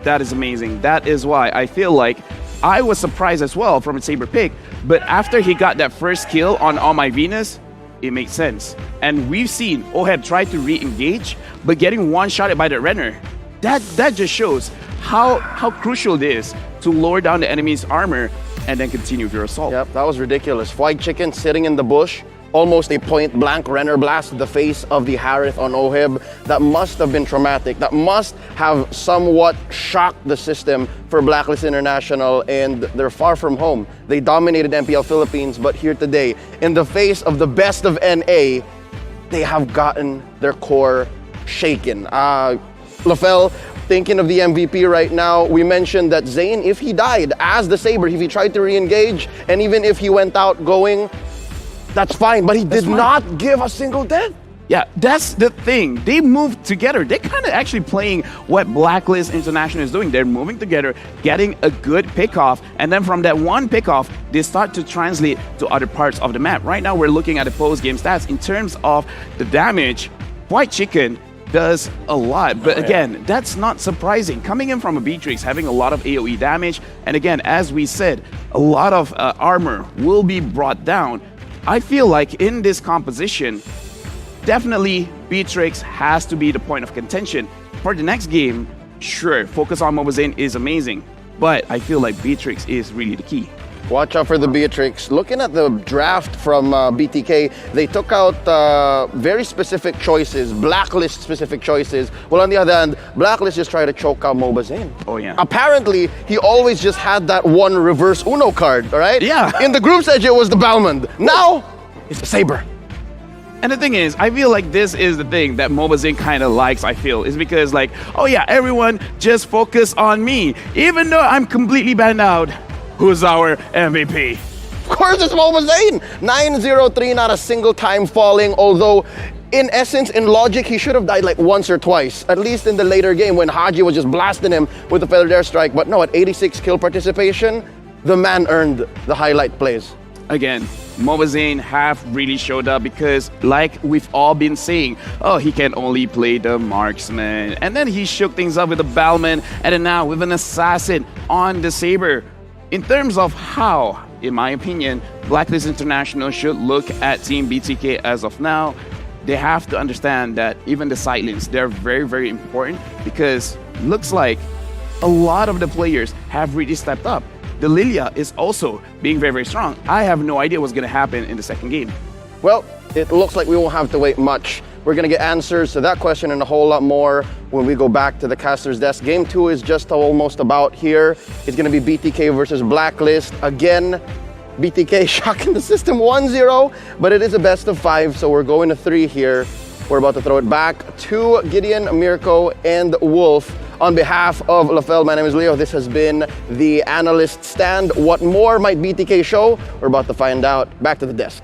that is amazing. That is why I feel like I was surprised as well from a Saber pick, but after he got that first kill on All My Venus, it makes sense. And we've seen Oheb try to re-engage, but getting one-shotted by the Renner, that just shows how crucial it is to lower down the enemy's armor and then continue with your assault. Yep, that was ridiculous. White Chicken sitting in the bush, almost a point-blank Renner blast to the face of the Harith on Oheb. That must have been traumatic. That must have somewhat shocked the system for Blacklist International, and they're far from home. They dominated MPL Philippines, but here today, in the face of the best of NA, they have gotten their core shaken. LaFell, thinking of the MVP right now, we mentioned that Zane, if he died as the Saber, if he tried to re-engage, and even if he went out going, that's fine, but he did not give a single death. Yeah, that's the thing. They moved together. They're kind of actually playing what Blacklist International is doing. They're moving together, getting a good pickoff, and then from that one pickoff, they start to translate to other parts of the map. Right now, we're looking at the post-game stats. In terms of the damage, White Chicken does a lot, but again, that's not surprising. Coming in from a Beatrix, having a lot of AoE damage, and again, as we said, a lot of armor will be brought down. I feel like in this composition, definitely Beatrix has to be the point of contention. For the next game, sure, focus on Mobazane is amazing, but I feel like Beatrix is really the key. Watch out for the Beatrix. Looking at the draft from BTK, they took out very specific choices, Blacklist specific choices. Well, on the other hand, Blacklist just tried to choke out Mobazane. Oh, yeah. Apparently, he always just had that one reverse Uno card, all right? Yeah. In the group stage, it was the Balmond. Now, it's the Saber. And the thing is, I feel like this is the thing that Mobazane kind of likes, I feel, is because like, oh yeah, everyone just focus on me. Even though I'm completely banned out, who's our MVP? Of course, it's Mobazane. 9-0-3, not a single time falling, although in essence, in logic, he should have died like once or twice, at least in the later game when Haji was just blasting him with the feathered airstrike. But no, at 86 kill participation, the man earned the highlight plays. Again, Mobazane have really showed up because like we've all been saying, oh, he can only play the marksman. And then he shook things up with the Balman, and then now with an assassin on the Saber. In terms of how, in my opinion, Blacklist International should look at Team BTK as of now, they have to understand that even the side lanes, they're very, very important because looks like a lot of the players have really stepped up. The Lilia is also being very, very strong. I have no idea what's going to happen in the second game. Well, it looks like we won't have to wait much. We're gonna get answers to that question and a whole lot more when we go back to the caster's desk. Game 2 is just almost about here. It's gonna be BTK versus Blacklist. Again, BTK shocking the system 1-0, but it is a best of 5, so we're going to 3 here. We're about to throw it back to Gideon, Mirko, and Wolf. On behalf of LaFell, my name is Leo. This has been the Analyst Stand. What more might BTK show? We're about to find out. Back to the desk.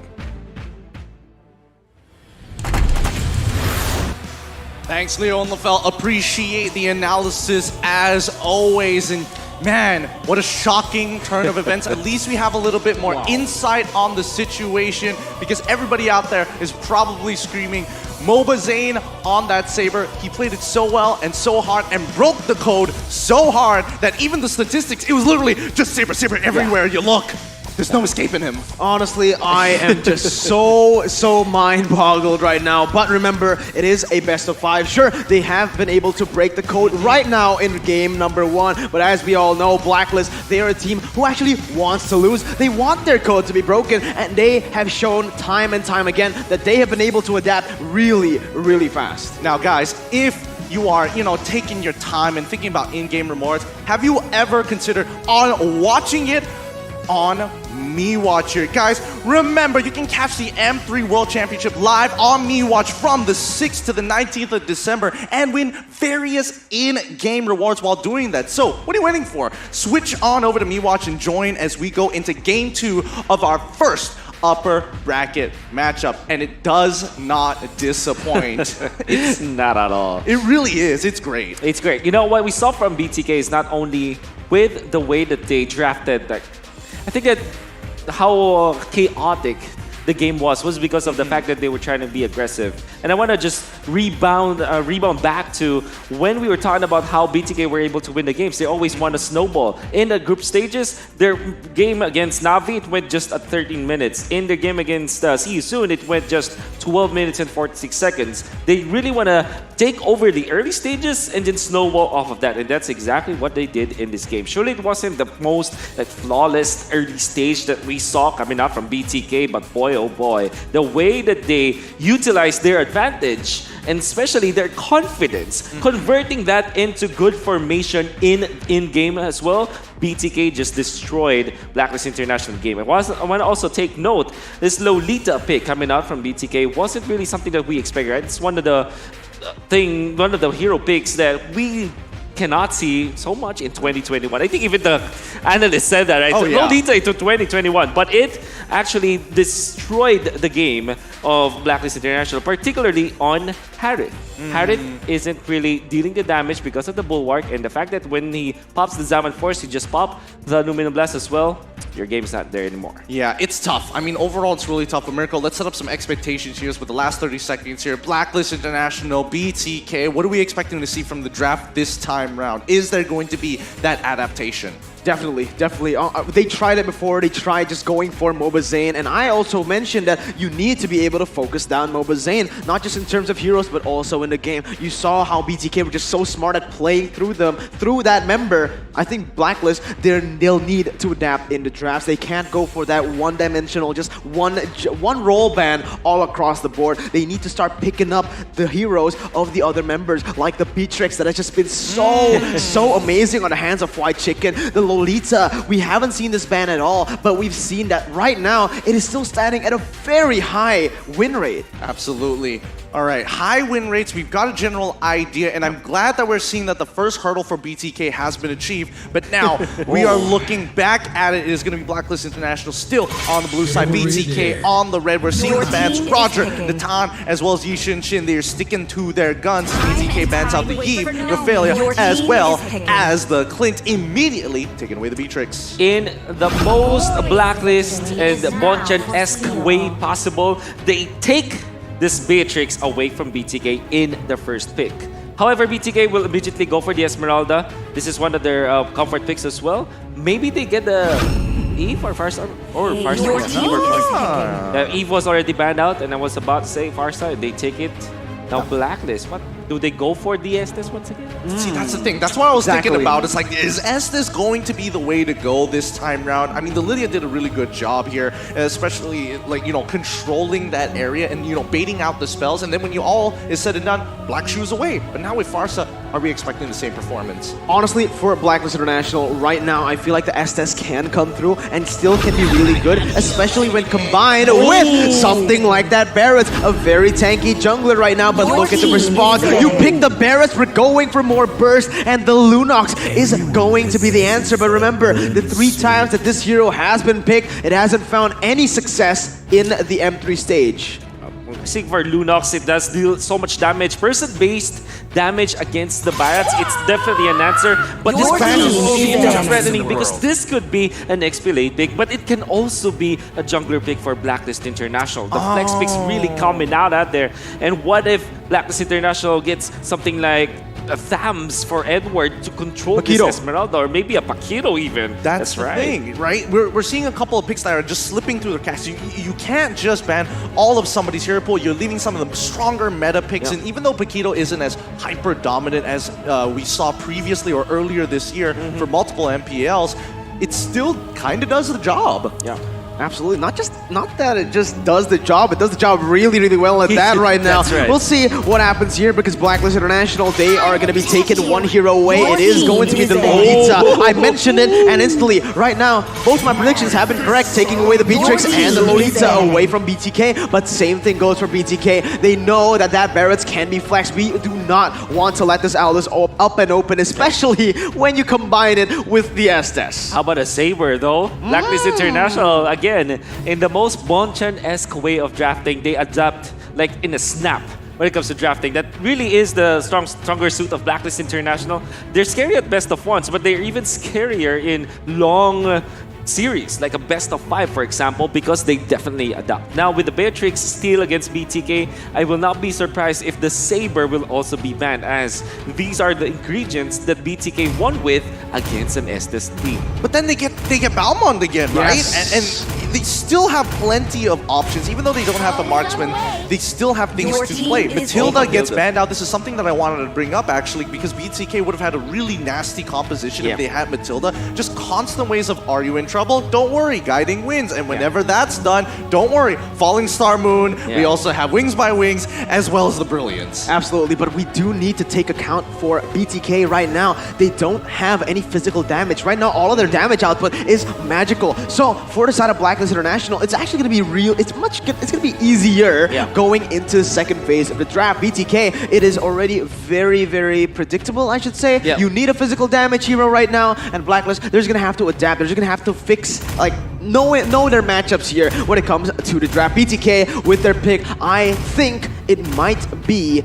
Thanks, Leo and LaFell. Appreciate the analysis as always. And man, what a shocking turn of events. At least we have a little bit more insight on the situation, because everybody out there is probably screaming, MOBA Zane on that Saber. He played it so well and so hard and broke the code so hard that even the statistics, it was literally just Saber, Saber everywhere you look. There's no escaping him. Honestly, I am just so mind-boggled right now. But remember, it is a best of 5. Sure, they have been able to break the code right now in game number 1. But as we all know, Blacklist, they are a team who actually wants to lose. They want their code to be broken, and they have shown time and time again that they have been able to adapt really, really fast. Now, guys, if you are, taking your time and thinking about in-game rewards, have you ever considered on watching it on MeWatcher? Guys, remember, you can catch the M3 World Championship live on MeWatch from the 6th to the 19th of December and win various in-game rewards while doing that. So, what are you waiting for? Switch on over to MeWatch and join as we go into Game 2 of our first upper bracket matchup, and it does not disappoint. It's not at all. It really is. It's great. It's great. You know, what we saw from BTK is not only with the way that they drafted, like, I think that how chaotic the game was because of the fact that they were trying to be aggressive. And I want to just rebound back to when we were talking about how BTK were able to win the games. They always want to snowball. In the group stages, their game against Navi, it went just at 13 minutes. In the game against See You Soon, it went just 12 minutes and 46 seconds. They really want to take over the early stages and then snowball off of that. And that's exactly what they did in this game. Surely it wasn't the most flawless early stage that we saw coming out from BTK, but boy, oh boy, the way that they utilized their advantage, and especially their confidence, converting that into good formation in-game as well. BTK just destroyed Blacklist International game. I want to also take note, this Lolita pick coming out from BTK wasn't really something that we expected, right? It's one of the hero picks that we cannot see so much in 2021. I think even the analyst said that, right? Lolita into 2021, but it actually destroyed the game of Blacklist International, particularly on Harith. Harith isn't really dealing the damage because of the Bulwark, and the fact that when he pops the Zaman Force, he just pop the Aluminum Blast as well. Your game's not there anymore. Yeah, it's tough. I mean, overall, it's really tough. But Mirko, let's set up some expectations here with the last 30 seconds here. Blacklist International, BTK. What are we expecting to see from the draft this time round? Is there going to be that adaptation? Definitely. They tried it before. They tried just going for MOBA Zane. And I also mentioned that you need to be able to focus down MOBA Zane, not just in terms of heroes, but also in the game. You saw how BTK were just so smart at playing through them, through that member. I think Blacklist, they'll need to adapt in the drafts. They can't go for that one-dimensional, just one role ban all across the board. They need to start picking up the heroes of the other members, like the Beatrix that has just been so amazing on the hands of White Chicken. The Lolita, we haven't seen this ban at all, but we've seen that right now it is still standing at a very high win rate. Absolutely. All right, high win rates, we've got a general idea, and I'm glad that we're seeing that the first hurdle for BTK has been achieved, but now we are looking back at it. It is going to be Blacklist International still on the blue side, BTK on the red. We're seeing the bans, Roger, Natan, as well as Yishin Shin. They're sticking to their guns. BTK bans out the Yves, Raphaelia, as well as the Clint, immediately taking away the Beatrix. In the most Blacklist and Bonchan-esque way possible, they take this Beatrix away from BTK in the first pick. However, BTK will immediately go for the Esmeralda. This is one of their comfort picks as well. Maybe they get the Eve or Farside? Or Farside. Eve was already banned out, and I was about to say Farside. They take it. Now Blacklist. What do they go for the Estes once again? See, that's the thing. That's what I was thinking Exactly. about. It's like, is Estes going to be the way to go this time round? I mean, the Lydia did a really good job here, especially like, you know, controlling that area and, you know, baiting out the spells. And then when you all is said and done, Black Shoes away. But now with Farsa, are we expecting the same performance? Honestly, for Blacklist International, right now, I feel like the Estes can come through and still can be really good, especially when combined with something like that Barrett, a very tanky jungler right now, but look at the response. You pick the Barretts, we're going for more burst, and the Lunox is going to be the answer. But remember, the 3 times that this hero has been picked, it hasn't found any success in the M3 stage. I think for Lunox, it does deal so much damage. Person-based damage against the Barretts, it's definitely an answer. But this ban is also threatening because this could be an XP late pick, but it can also be a jungler pick for Blacklist International. The flex picks really coming out there. And what if Blacklist International gets something like a Thams for Edward to control this Esmeralda, or maybe a Paquito even. That's the right. thing, right? We're seeing a couple of picks that are just slipping through the cracks. You can't just ban all of somebody's hero pool. You're leaving some of the stronger meta picks. And even though Paquito isn't as hyper dominant as we saw previously or earlier this year for multiple MPLs, it still kind of does the job. Yeah. Absolutely. Not that it just does the job. It does the job really, really well at that right now. That's right. We'll see what happens here because Blacklist International, they are going to be taking one hero away. It is going to be the Lolita. I mentioned it, and instantly, right now, both my predictions have been correct, taking away the Beatrix and the Lolita away from BTK. But same thing goes for BTK. They know that Barretts can be flexed. We do not want to let this Aldous up and open, especially when you combine it with the Estes. How about a Saber, though? Blacklist International, again, in the most Bonchan-esque way of drafting, they adapt like in a snap when it comes to drafting. That really is the stronger suit of Blacklist International. They're scary at best of ones, but they're even scarier in long series, like a best of 5, for example, because they definitely adapt. Now, with the Beatrix steal against BTK, I will not be surprised if the Saber will also be banned, as these are the ingredients that BTK won with against an Estes team. But then they get Balmond again, right? And they still have plenty of options. Even though they don't have the marksman, they still have things to play. Matilda gets banned out. This is something that I wanted to bring up, actually, because BTK would have had a really nasty composition if they had Matilda. Just constant ways of, are you in trouble? Don't worry, Guiding wins. And whenever that's done, don't worry, Falling Star Moon. We also have Wings by Wings, as well as the Brilliance. Absolutely, but we do need to take account for BTK right now. They don't have any physical damage. Right now, all of their damage output is magical. So for the side of Blacklist International, it's actually going to be real. It's going to be easier going into the second phase of the draft. BTK, it is already very, very predictable, I should say. You need a physical damage hero right now, and Blacklist, they're just going to have to adapt. They're just going to have to fix, like, know their matchups here when it comes to the draft. BTK with their pick, I think it might be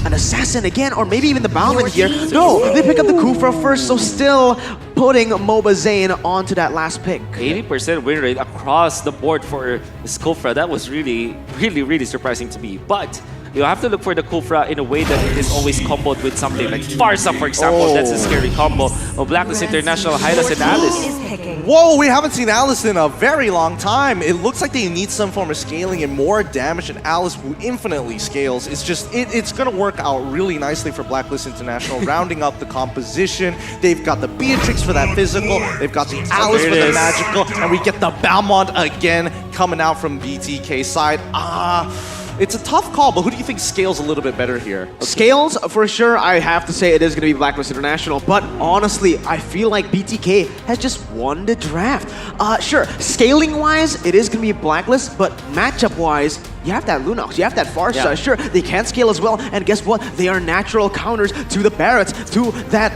an Assassin again, or maybe even the Balmond here. No, they pick up the Kufra first, so still putting Moba Zane onto that last pick. 80% win rate across the board for Kufra. That was really, really, really surprising to me. But you have to look for the Kufra in a way that it is always comboed with something like Farsa, for example. That's a scary combo of Blacklist International, Hylas, and Alice. Whoa, we haven't seen Alice in a very long time. It looks like they need some form of scaling and more damage, and Alice, who infinitely scales, it's just, it's going to work out really nicely for Blacklist International, rounding up the composition. They've got the Beatrix for that physical, they've got the Alice for the magical, and we get the Balmond again coming out from BTK side. It's a tough call, but who do you think scales a little bit better here? Scales, for sure, I have to say it is going to be Blacklist International, but honestly, I feel like BTK has just won the draft. Sure, scaling-wise, it is going to be Blacklist, but matchup-wise, you have that Lunox, you have that Farsa. Sure, they can scale as well, and guess what? They are natural counters to the Barretts, to that,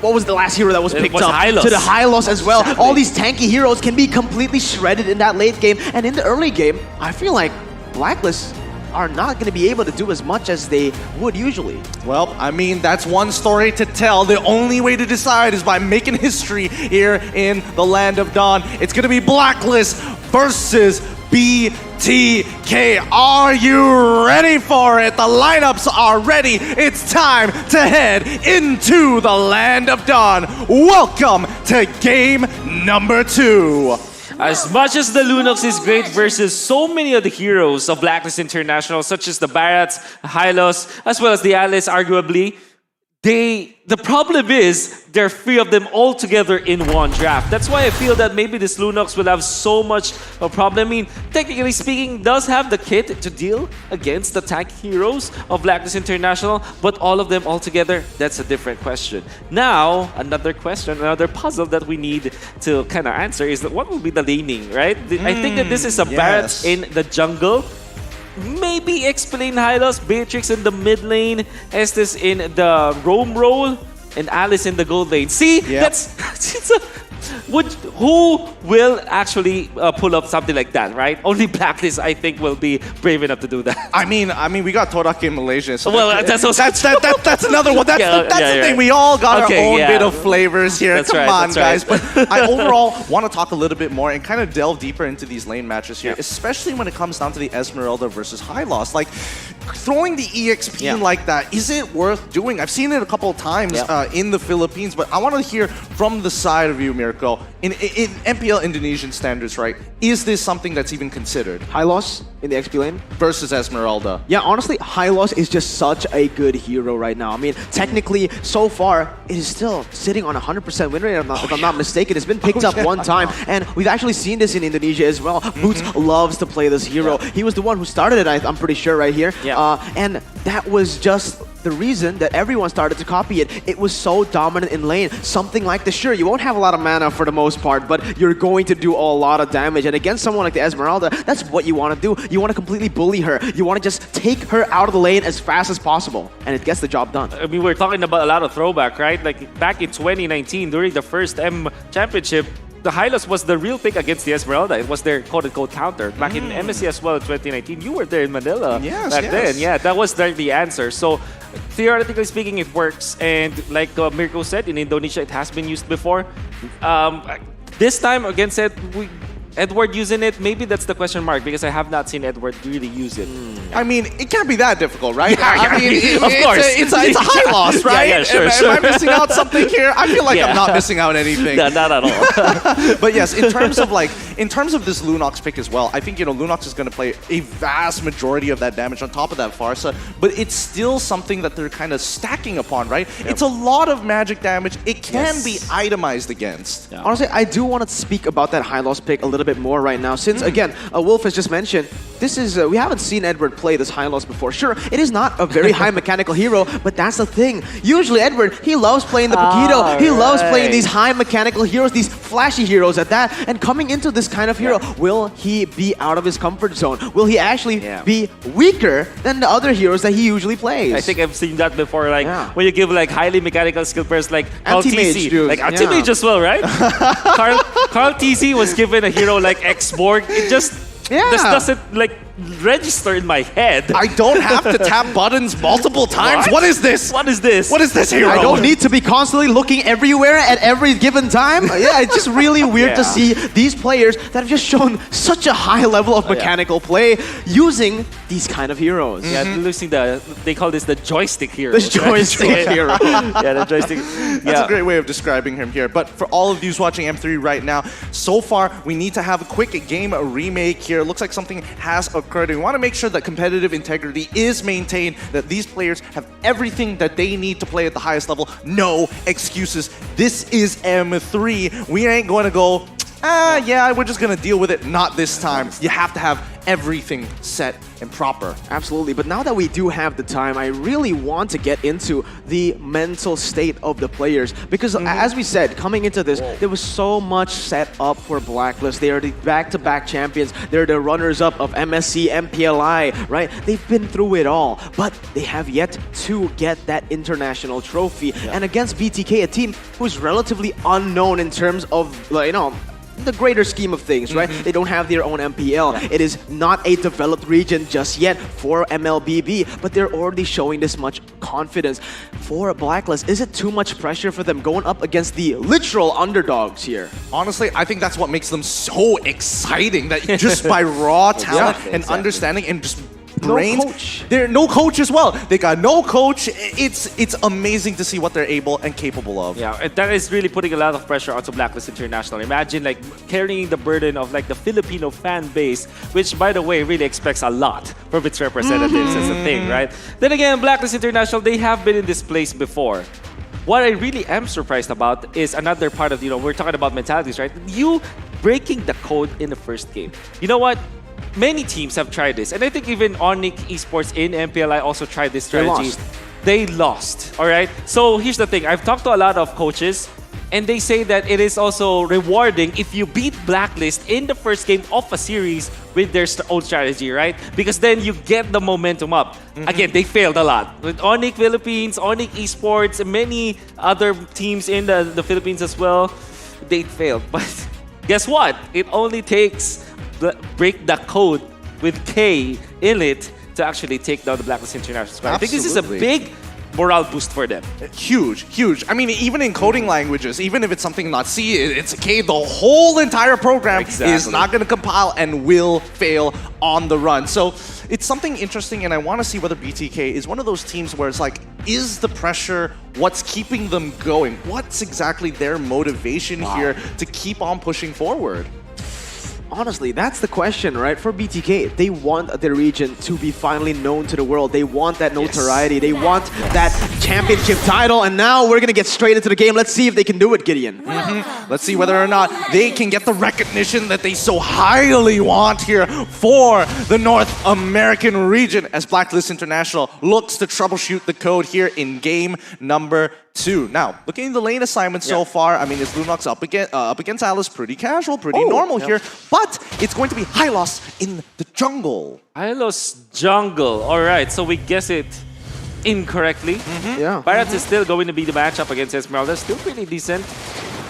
what was the last hero that was picked up? Hylos. To the Hylos as well. Exactly. All these tanky heroes can be completely shredded in that late game, and in the early game, I feel like Blacklist are not going to be able to do as much as they would usually. Well, I mean, that's one story to tell. The only way to decide is by making history here in the Land of Dawn. It's going to be Blacklist versus BTK. Are you ready for it? The lineups are ready. It's time to head into the Land of Dawn. Welcome to game number 2. As much as the Lunox is great versus so many of the heroes of Blacklist International, such as the Barats, Hylos, as well as the Alice, arguably, the problem is there are 3 of them all together in one draft. That's why I feel that maybe this Lunox will have so much a problem. I mean, technically speaking, does have the kit to deal against the tank heroes of Blacklist International, but all of them all together, that's a different question. Now, another question, another puzzle that we need to kind of answer is that what will be the laning, right? I think that this is a Barrett in the jungle. Maybe explain Hylos, Beatrix in the mid lane, Estes in the roam role, and Alice in the gold lane. See, that's who will actually pull up something like that, right? Only Blacklist, I think, will be brave enough to do that. I mean, we got Torak in Malaysia, so that's another one. That's the thing. We all got our own bit of flavors here. Come on, guys. But I overall want to talk a little bit more and kind of delve deeper into these lane matches here, especially when it comes down to the Esmeralda versus Hylos. Like, throwing the EXP like that, is it worth doing? I've seen it a couple of times in the Philippines, but I want to hear from the side of you, Mirko. In MPL Indonesian standards, right? Is this something that's even considered? Hylos in the XP lane? Versus Esmeralda. Yeah, honestly, Hylos is just such a good hero right now. I mean, technically, so far, it is still sitting on a 100% win rate, if I'm not mistaken. It's been picked up one time, and we've actually seen this in Indonesia as well. Boots loves to play this hero. He was the one who started it, I'm pretty sure, right here. And that was just the reason that everyone started to copy it. It was so dominant in lane. Something like this, sure, you won't have a lot of mana for the most part, but you're going to do a lot of damage. And against someone like the Esmeralda, that's what you want to do. You want to completely bully her. You want to just take her out of the lane as fast as possible, and it gets the job done. I mean, we're talking about a lot of throwback, right? Like back in 2019, during the first M Championship, the Hylos was the real pick against the Esmeralda. It was their quote-unquote counter. Back in MSC as well in 2019, you were there in Manila back then. Yeah, that was the answer. So theoretically speaking, it works. And like Mirko said, in Indonesia, it has been used before. This time against Edward using it, maybe that's the question mark, because I have not seen Edward really use it. I mean, it can't be that difficult, right? I mean, of course. It's a high loss, right? Yeah, sure. Am I missing out something here? I feel like I'm not missing out anything. No, not at all. But yes, in terms of this Lunox pick as well, I think, Lunox is going to play a vast majority of that damage on top of that Farsa, but it's still something that they're kind of stacking upon, right? It's a lot of magic damage. It can be itemized against. Honestly, I do want to speak about that Hylos pick a little bit more right now, since again, Wolf has just mentioned, this is we haven't seen Edward play this Hylos before. Sure, it is not a very high mechanical hero, but that's the thing. Usually Edward, he loves playing the Paquito. He loves playing these high mechanical heroes, these flashy heroes at that. And coming into this kind of hero, will he be out of his comfort zone? Will he actually be weaker than the other heroes that he usually plays? I think I've seen that before. Like when you give like highly mechanical skill players like Carl TC, like anti-mage as well, right? Carl TC was given a hero like X-Borg. It just doesn't like register in my head. I don't have to tap buttons multiple times. What is this? What is this? What is this hero? I don't need to be constantly looking everywhere at every given time. Yeah, it's just really weird to see these players that have just shown such a high level of mechanical play using these kind of heroes. Yeah, losing they call this the joystick hero. The joystick hero. Yeah, the joystick. That's a great way of describing him here. But for all of you watching M3 right now, so far we need to have a quick game remake here. It looks like something has occurred. We want to make sure that competitive integrity is maintained, that these players have everything that they need to play at the highest level. No excuses. This is M3. We ain't going to go, we're just going to deal with it. Not this time. You have to have everything set and proper. Absolutely, but now that we do have the time, I really want to get into the mental state of the players, because as we said, coming into this, there was so much set up for Blacklist. They are the back-to-back champions. They're the runners-up of MSC, MPLI, right? They've been through it all, but they have yet to get that international trophy. And against BTK, a team who's relatively unknown in terms of, the greater scheme of things, right? They don't have their own MPL. It is not a developed region just yet for MLBB, but they're already showing this much confidence. For Blacklist, is it too much pressure for them going up against the literal underdogs here? Honestly, I think that's what makes them so exciting, that just by raw talent and understanding and just brains. No coach. They're no coach as well. They got no coach. It's amazing to see what they're able and capable of. Yeah, and that is really putting a lot of pressure onto Blacklist International. Imagine like carrying the burden of like the Filipino fan base, which by the way really expects a lot from its representatives as a thing, right? Then again, Blacklist International, they have been in this place before. What I really am surprised about is another part of, we're talking about mentalities, right? You breaking the code in the first game. You know what? Many teams have tried this. And I think even Onyx Esports in MPLI also tried this strategy. They lost, all right? So here's the thing. I've talked to a lot of coaches, and they say that it is also rewarding if you beat Blacklist in the first game of a series with their own strategy, right? Because then you get the momentum up. Again, they failed a lot. With Onyx Philippines, Onyx Esports, and many other teams in the Philippines as well, they failed. But guess what? It only takes break the code with K in it to actually take down the Blacklist International squad. I think this is a big morale boost for them. Huge, huge. I mean, even in coding languages, even if it's something not C, it's K, the whole entire program is not going to compile and will fail on the run. So it's something interesting, and I want to see whether BTK is one of those teams where it's like, is the pressure what's keeping them going? What's exactly their motivation here to keep on pushing forward? Honestly, that's the question, right? For BTK, they want their region to be finally known to the world. They want that notoriety. They want that championship title. And now we're going to get straight into the game. Let's see if they can do it, Gideon. Let's see whether or not they can get the recognition that they so highly want here for the North American region as Blacklist International looks to troubleshoot the code here in game number 2. Now, looking at the lane assignment so far, I mean, it's Lunox up against Alice, pretty casual, pretty normal here, but it's going to be Hylos in the jungle. Hylos jungle. All right, so we guess it incorrectly. Pirates is still going to be the matchup against Esmeralda. Still pretty decent.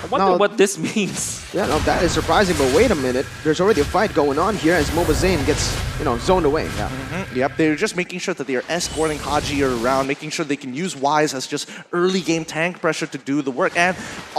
I wonder what this means. Yeah, no, that is surprising, but wait a minute. There's already a fight going on here as Moba Zane gets, zoned away. Yep, they're just making sure that they are escorting Haji around, making sure they can use Wise as just early game tank pressure to do the work. And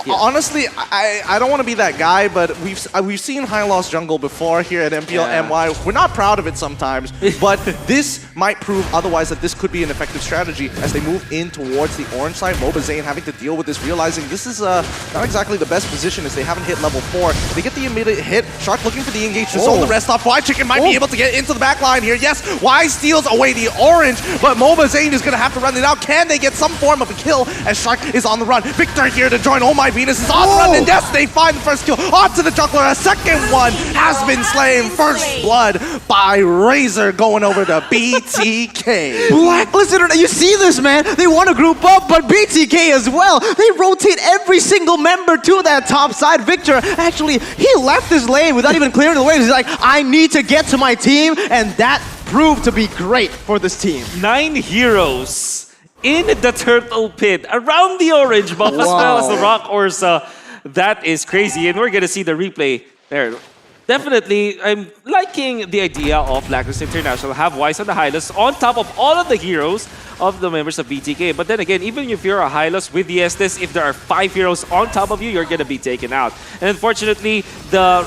honestly, I don't want to be that guy, but we've seen Hylos jungle before here at MPL-MY. We're not proud of it sometimes, but this might prove otherwise that this could be an effective strategy as they move in towards the orange side. Moba Zane having to deal with this, realizing this is not exactly the best position as they haven't hit level 4. They get the immediate hit. Shark looking for the engage to solve the rest off. Fly Chicken might be able to get into the back line here. Yes, Wise steals away the orange, but Moba Zane is going to have to run it out. Can they get some form of a kill as Shark is on the run? Victor here to join. Oh My Venus is on the run, and yes, they find the first kill onto the juggler. A second one has been slain. First blood by Razor going over to BTK. Blacklist, you see this, man? They want to group up, but BTK as well. They rotate every single member to that top side. Victor, actually, he left his lane without even clearing the way. He's like, I need to get to my team, and that proved to be great for this team. 9 heroes in the turtle pit around the orange buff as well as the Rock Ursa. That is crazy, and we're going to see the replay there. Definitely, I'm liking the idea of Blacklist International have Wise on the Hylos on top of all of the heroes of the members of BTK. But then again, even if you're a Hylos with the Estes, if there are 5 heroes on top of you, you're going to be taken out. And unfortunately, the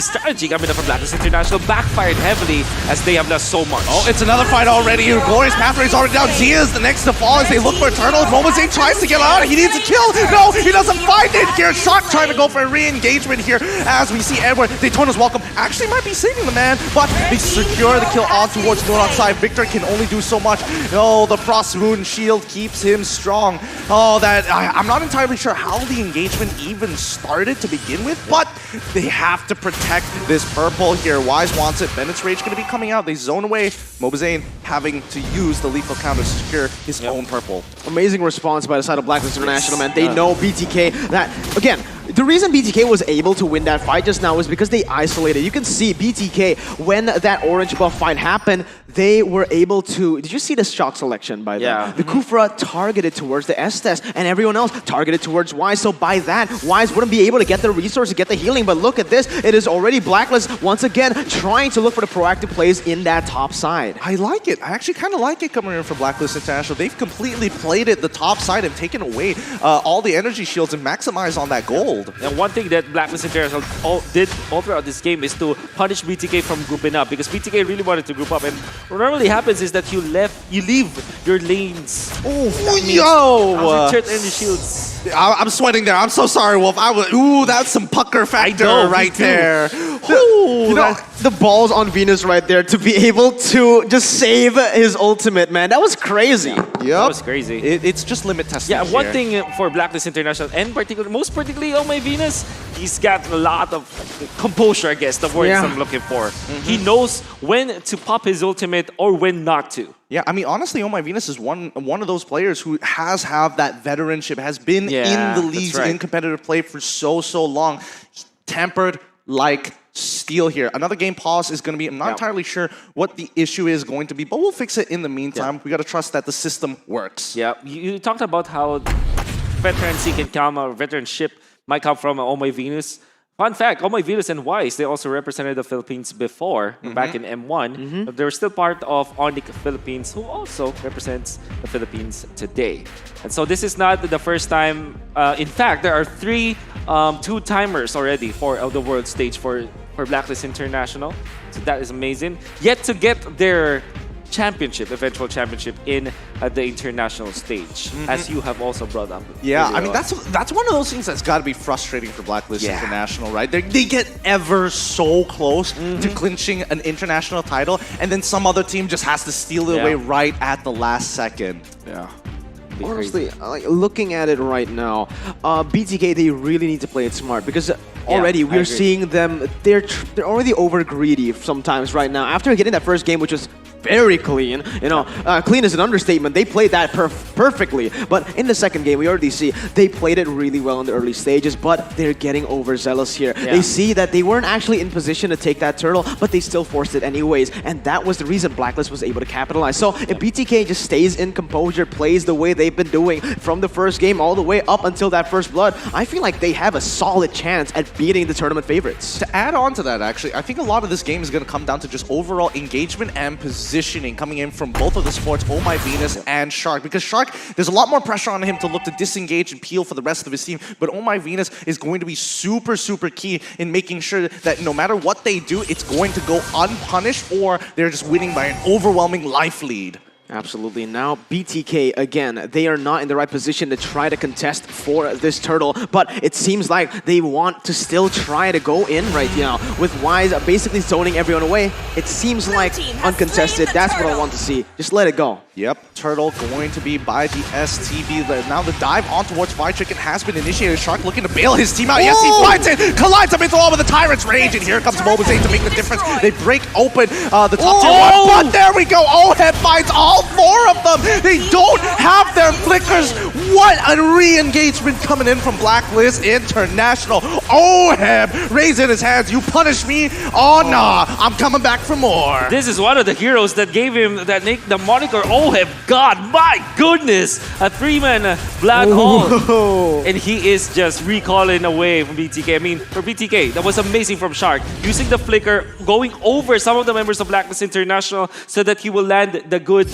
strategy coming up from Blacklist International backfired heavily as they have lost so much. Oh, it's another fight already. Glorious Pathway is already down. Zia's the next to fall as they look for Eternal. Moba Zane tries to get out. He needs a kill. No, he doesn't find it here. Shock trying to go for a re-engagement here as we see Edward. Daytona's welcome. Actually might be saving the man, but they secure the kill on towards the north side. Victor can only do so much. Oh, the Frost Moon shield keeps him strong. Oh, I'm not entirely sure how the engagement even started to begin with, but they have to protect this purple here. Wise wants it. Bennett's Rage going to be coming out. They zone away. Moba Zane having to use the lethal counter to secure his own purple. Amazing response by the side of Blacklist International, man. They know BTK. That, again, the reason BTK was able to win that fight just now is because they isolated. You can see BTK, when that orange buff fight happened, they were able to... Did you see the shot selection by them? The Kufra targeted towards the Estes, and everyone else targeted towards Wise. So by that, Wise wouldn't be able to get the resource to get the healing. But look at this. It is already Blacklist, once again, trying to look for the proactive plays in that top side. I like it. I actually kind of like it coming in from Blacklist International. They've completely played it the top side and taken away all the energy shields and maximized on that gold. bold. And one thing that Blacklist International did all throughout this game is to punish BTK from grouping up, because BTK really wanted to group up. And what normally happens is that you leave your lanes. Oh, yo! Turret enemy shields. I'm sweating there. I'm so sorry, Wolf. Ooh, that's some pucker factor right there. You know, the balls on Venus right there to be able to just save his ultimate, man. That was crazy. That was crazy. It's just limit testing. Yeah, one thing for Blacklist International, and most particularly on my Venus, he's got a lot of composure, I guess, the words I'm looking for. He knows when to pop his ultimate or when not to. Yeah, I mean, honestly, Oh My Venus is one of those players who has that veteranship, has been in the leagues, in competitive play for so long. Tempered like steel here. Another game pause is going to be, I'm not entirely sure what the issue is going to be, but we'll fix it in the meantime. We got to trust that the system works. Yeah, you talked about how veterancy can come, or veteranship might come from Oh My Venus. Fun fact, Oh My Venus and Wise, they also represented the Philippines before, back in M1. But they're still part of Onyx Philippines, who also represents the Philippines today. And so this is not the first time. In fact, there are two timers already for the world stage for Blacklist International. So that is amazing. Yet to get their eventual championship in the international stage, as you have also brought up. Yeah, I mean, that's one of those things that's got to be frustrating for Blacklist International, right? They get ever so close to clinching an international title, and then some other team just has to steal it away right at the last second. Yeah. Honestly, looking at it right now, BTK, they really need to play it smart, because already we're seeing them, they're already over greedy sometimes right now. After getting that first game, which was very clean, clean is an understatement. They played that perfectly, but in the second game, we already see they played it really well in the early stages, but they're getting overzealous here. They see that they weren't actually in position to take that turtle, but they still forced it anyways, and that was the reason Blacklist was able to capitalize. So if BTK just stays in composure, plays the way they've been doing from the first game all the way up until that first blood, I feel like they have a solid chance at beating the tournament favorites. To add on to that, actually, I think a lot of this game is going to come down to just overall engagement and positioning coming in from both of the sports, Oh My Venus and Shark. Because Shark, there's a lot more pressure on him to look to disengage and peel for the rest of his team, but Oh My Venus is going to be super key in making sure that no matter what they do, it's going to go unpunished, or they're just winning by an overwhelming life lead. Absolutely. Now, BTK, again, they are not in the right position to try to contest for this turtle, but it seems like they want to still try to go in right now, with Wise basically zoning everyone away. It seems like uncontested. That's what I want to see. Just let it go. Yep, turtle going to be by the STB. Now the dive on towards Fire Chicken has been initiated. Shark looking to bail his team out. Yes, he finds it! Collides him into all with the Tyrant's Rage, and here comes Mobazane to make the difference. They break open the top tier one, but there we go! Oheb finds all four of them! They don't have their flickers! What a re-engagement coming in from Blacklist International. Oheb raising his hands. You punish me? Oh, nah, I'm coming back for more. This is one of the heroes that gave him the moniker Oheb. God, my goodness! A three-man black hole. And he is just recalling away from BTK. I mean, for BTK, that was amazing from Shark. Using the flicker, going over some of the members of Blacklist International so that he will land the good,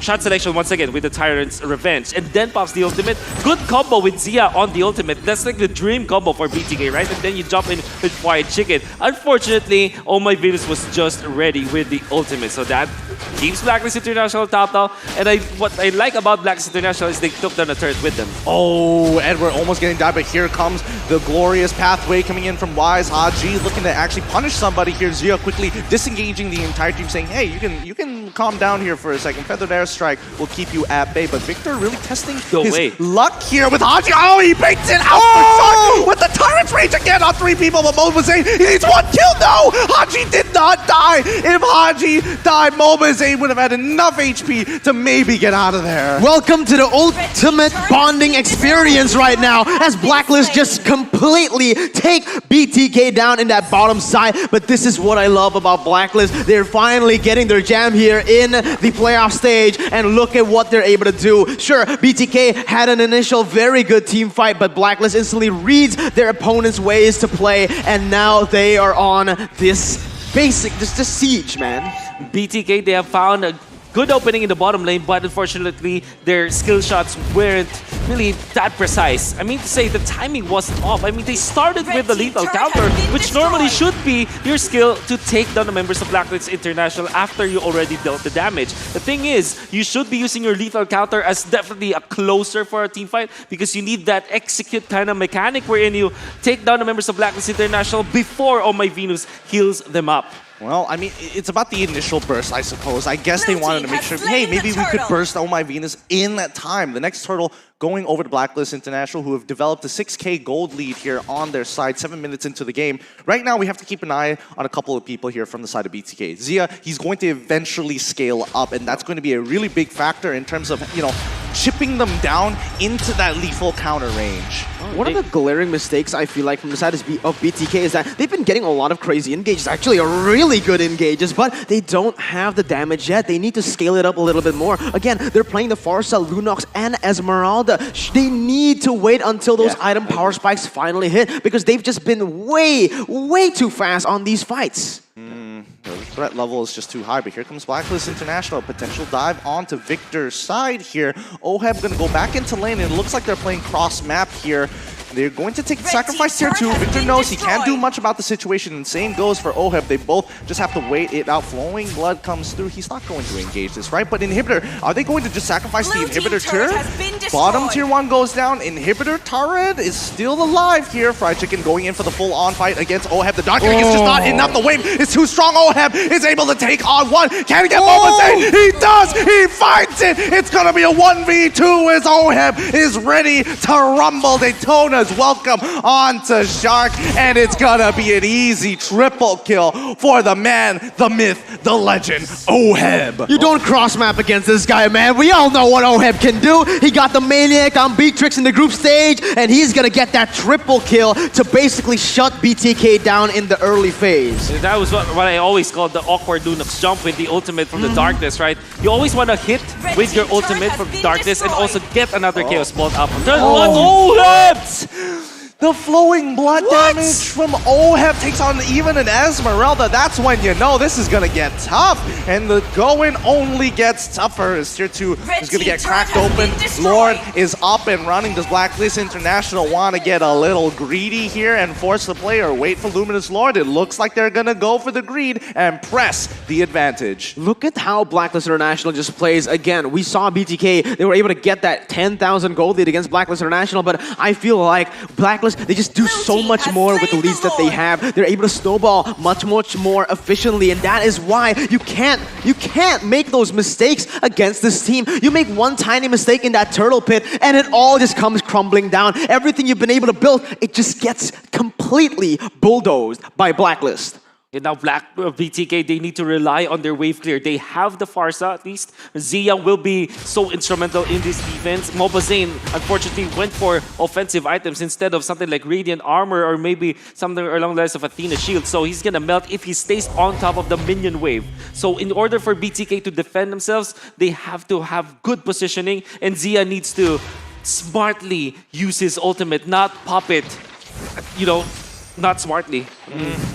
shot selection once again with the Tyrant's Revenge. And then pops the ultimate. Good combo with Zia on the ultimate. That's like the dream combo for BTK, right? And then you jump in with Quiet Chicken. Unfortunately, Oh My Venus was just ready with the ultimate. So that keeps Blacklist International top now. And what I like about Blacklist International is they took down the turret with them. Oh, Edward almost getting died, but here comes the glorious pathway coming in from Wise. Haji looking to actually punish somebody here. Zia quickly disengaging the entire team, saying, hey, you can calm down here for a second. Feathered Airstrike will keep you at bay. But Victor really testing his luck here with Haji. Oh, he baits it out for Shark with the Tyrant's Rage again on three people. But Mobazane, he needs one kill. No, Haji did not die. If Haji died, Mobazane would have had enough HP to maybe get out of there. Welcome to the ultimate bonding experience right now, as Blacklist just completely take BTK down in that bottom side. But this is what I love about Blacklist. They're finally getting their jam here in the playoff stage, and look at what they're able to do. Sure, BTK had an initial very good team fight, but Blacklist instantly reads their opponent's ways to play, and now they are on this siege, man. BTK, they have found good opening in the bottom lane, but unfortunately, their skill shots weren't really that precise. I mean to say, the timing wasn't off. I mean, they started with the lethal counter, which normally should be your skill to take down the members of Blacklist International after you already dealt the damage. The thing is, you should be using your lethal counter as definitely a closer for a team fight because you need that execute kind of mechanic wherein you take down the members of Blacklist International before Oh My Venus heals them up. Well, I mean, it's about the initial burst, I suppose. I guess they wanted to make sure, hey, maybe we could burst Oh My Venus in that time. The next turtle going over to Blacklist International, who have developed a 6K gold lead here on their side, 7 minutes into the game. Right now, we have to keep an eye on a couple of people here from the side of BTK. Zia, he's going to eventually scale up, and that's going to be a really big factor in terms of, you know, chipping them down into that lethal counter range. One of the glaring mistakes I feel like from the side of BTK is that they've been getting a lot of crazy engages, actually a really good engages, but they don't have the damage yet. They need to scale it up a little bit more. Again, they're playing the Pharsa, Lunox, and Esmeralda. They need to wait until those item power spikes finally hit because they've just been way too fast on these fights. The threat level is just too high, but here comes Blacklist International. Potential dive onto Victor's side here. Oheb gonna go back into lane, and it looks like they're playing cross-map here. They're going to take the sacrifice tier 2. Victor knows he can't do much about the situation, and same goes for Oheb. They both just have to wait it out. Flowing blood comes through. He's not going to engage this, right? But Inhibitor, are they going to just sacrifice the Inhibitor turret? Bottom tier 1 goes down. Inhibitor turret is still alive here. Fried Chicken going in for the full-on fight against Oheb. The Doctor is just not enough. The wave is too strong. Oheb is able to take on one. Can he get Momoze? He does! He finds it! It's gonna be a 1v2 as Oheb is ready to rumble. Daytona's welcome onto Shark, and it's gonna be an easy triple kill for the man, the myth, the legend, Oheb. You don't cross-map against this guy, man. We all know what Oheb can do. He got the Maniac on Beatrix in the group stage, and he's gonna get that triple kill to basically shut BTK down in the early phase. That was what I always called the awkward Lunox jump with the ultimate from the darkness, right? You always want to hit with your ultimate from darkness and also get another Chaos Bolt up. Turn one, Oheb! The flowing blood damage from Oheb takes on even an Esmeralda. That's when you know this is gonna get tough. And the going only gets tougher as tier 2 is gonna get cracked open. Lord is up and running. Does Blacklist International want to get a little greedy here and force the player? Wait for Luminous Lord. It looks like they're gonna go for the greed and press the advantage. Look at how Blacklist International just plays. Again, we saw BTK. They were able to get that 10,000 gold lead against Blacklist International, but I feel like Blacklist, they just do so much more with the leads that they have. They're able to snowball much more efficiently, and that is why you can't make those mistakes against this team. You make one tiny mistake in that turtle pit, and it all just comes crumbling down. Everything you've been able to build, it just gets completely bulldozed by Blacklist. And now BTK, they need to rely on their wave clear. They have the Pharsa at least. Zia will be so instrumental in this defense. Mobazane, unfortunately, went for offensive items instead of something like Radiant Armor or maybe something along the lines of Athena Shield. So he's gonna melt if he stays on top of the minion wave. So in order for BTK to defend themselves, they have to have good positioning, and Zia needs to smartly use his ultimate, not pop it, you know, not smartly.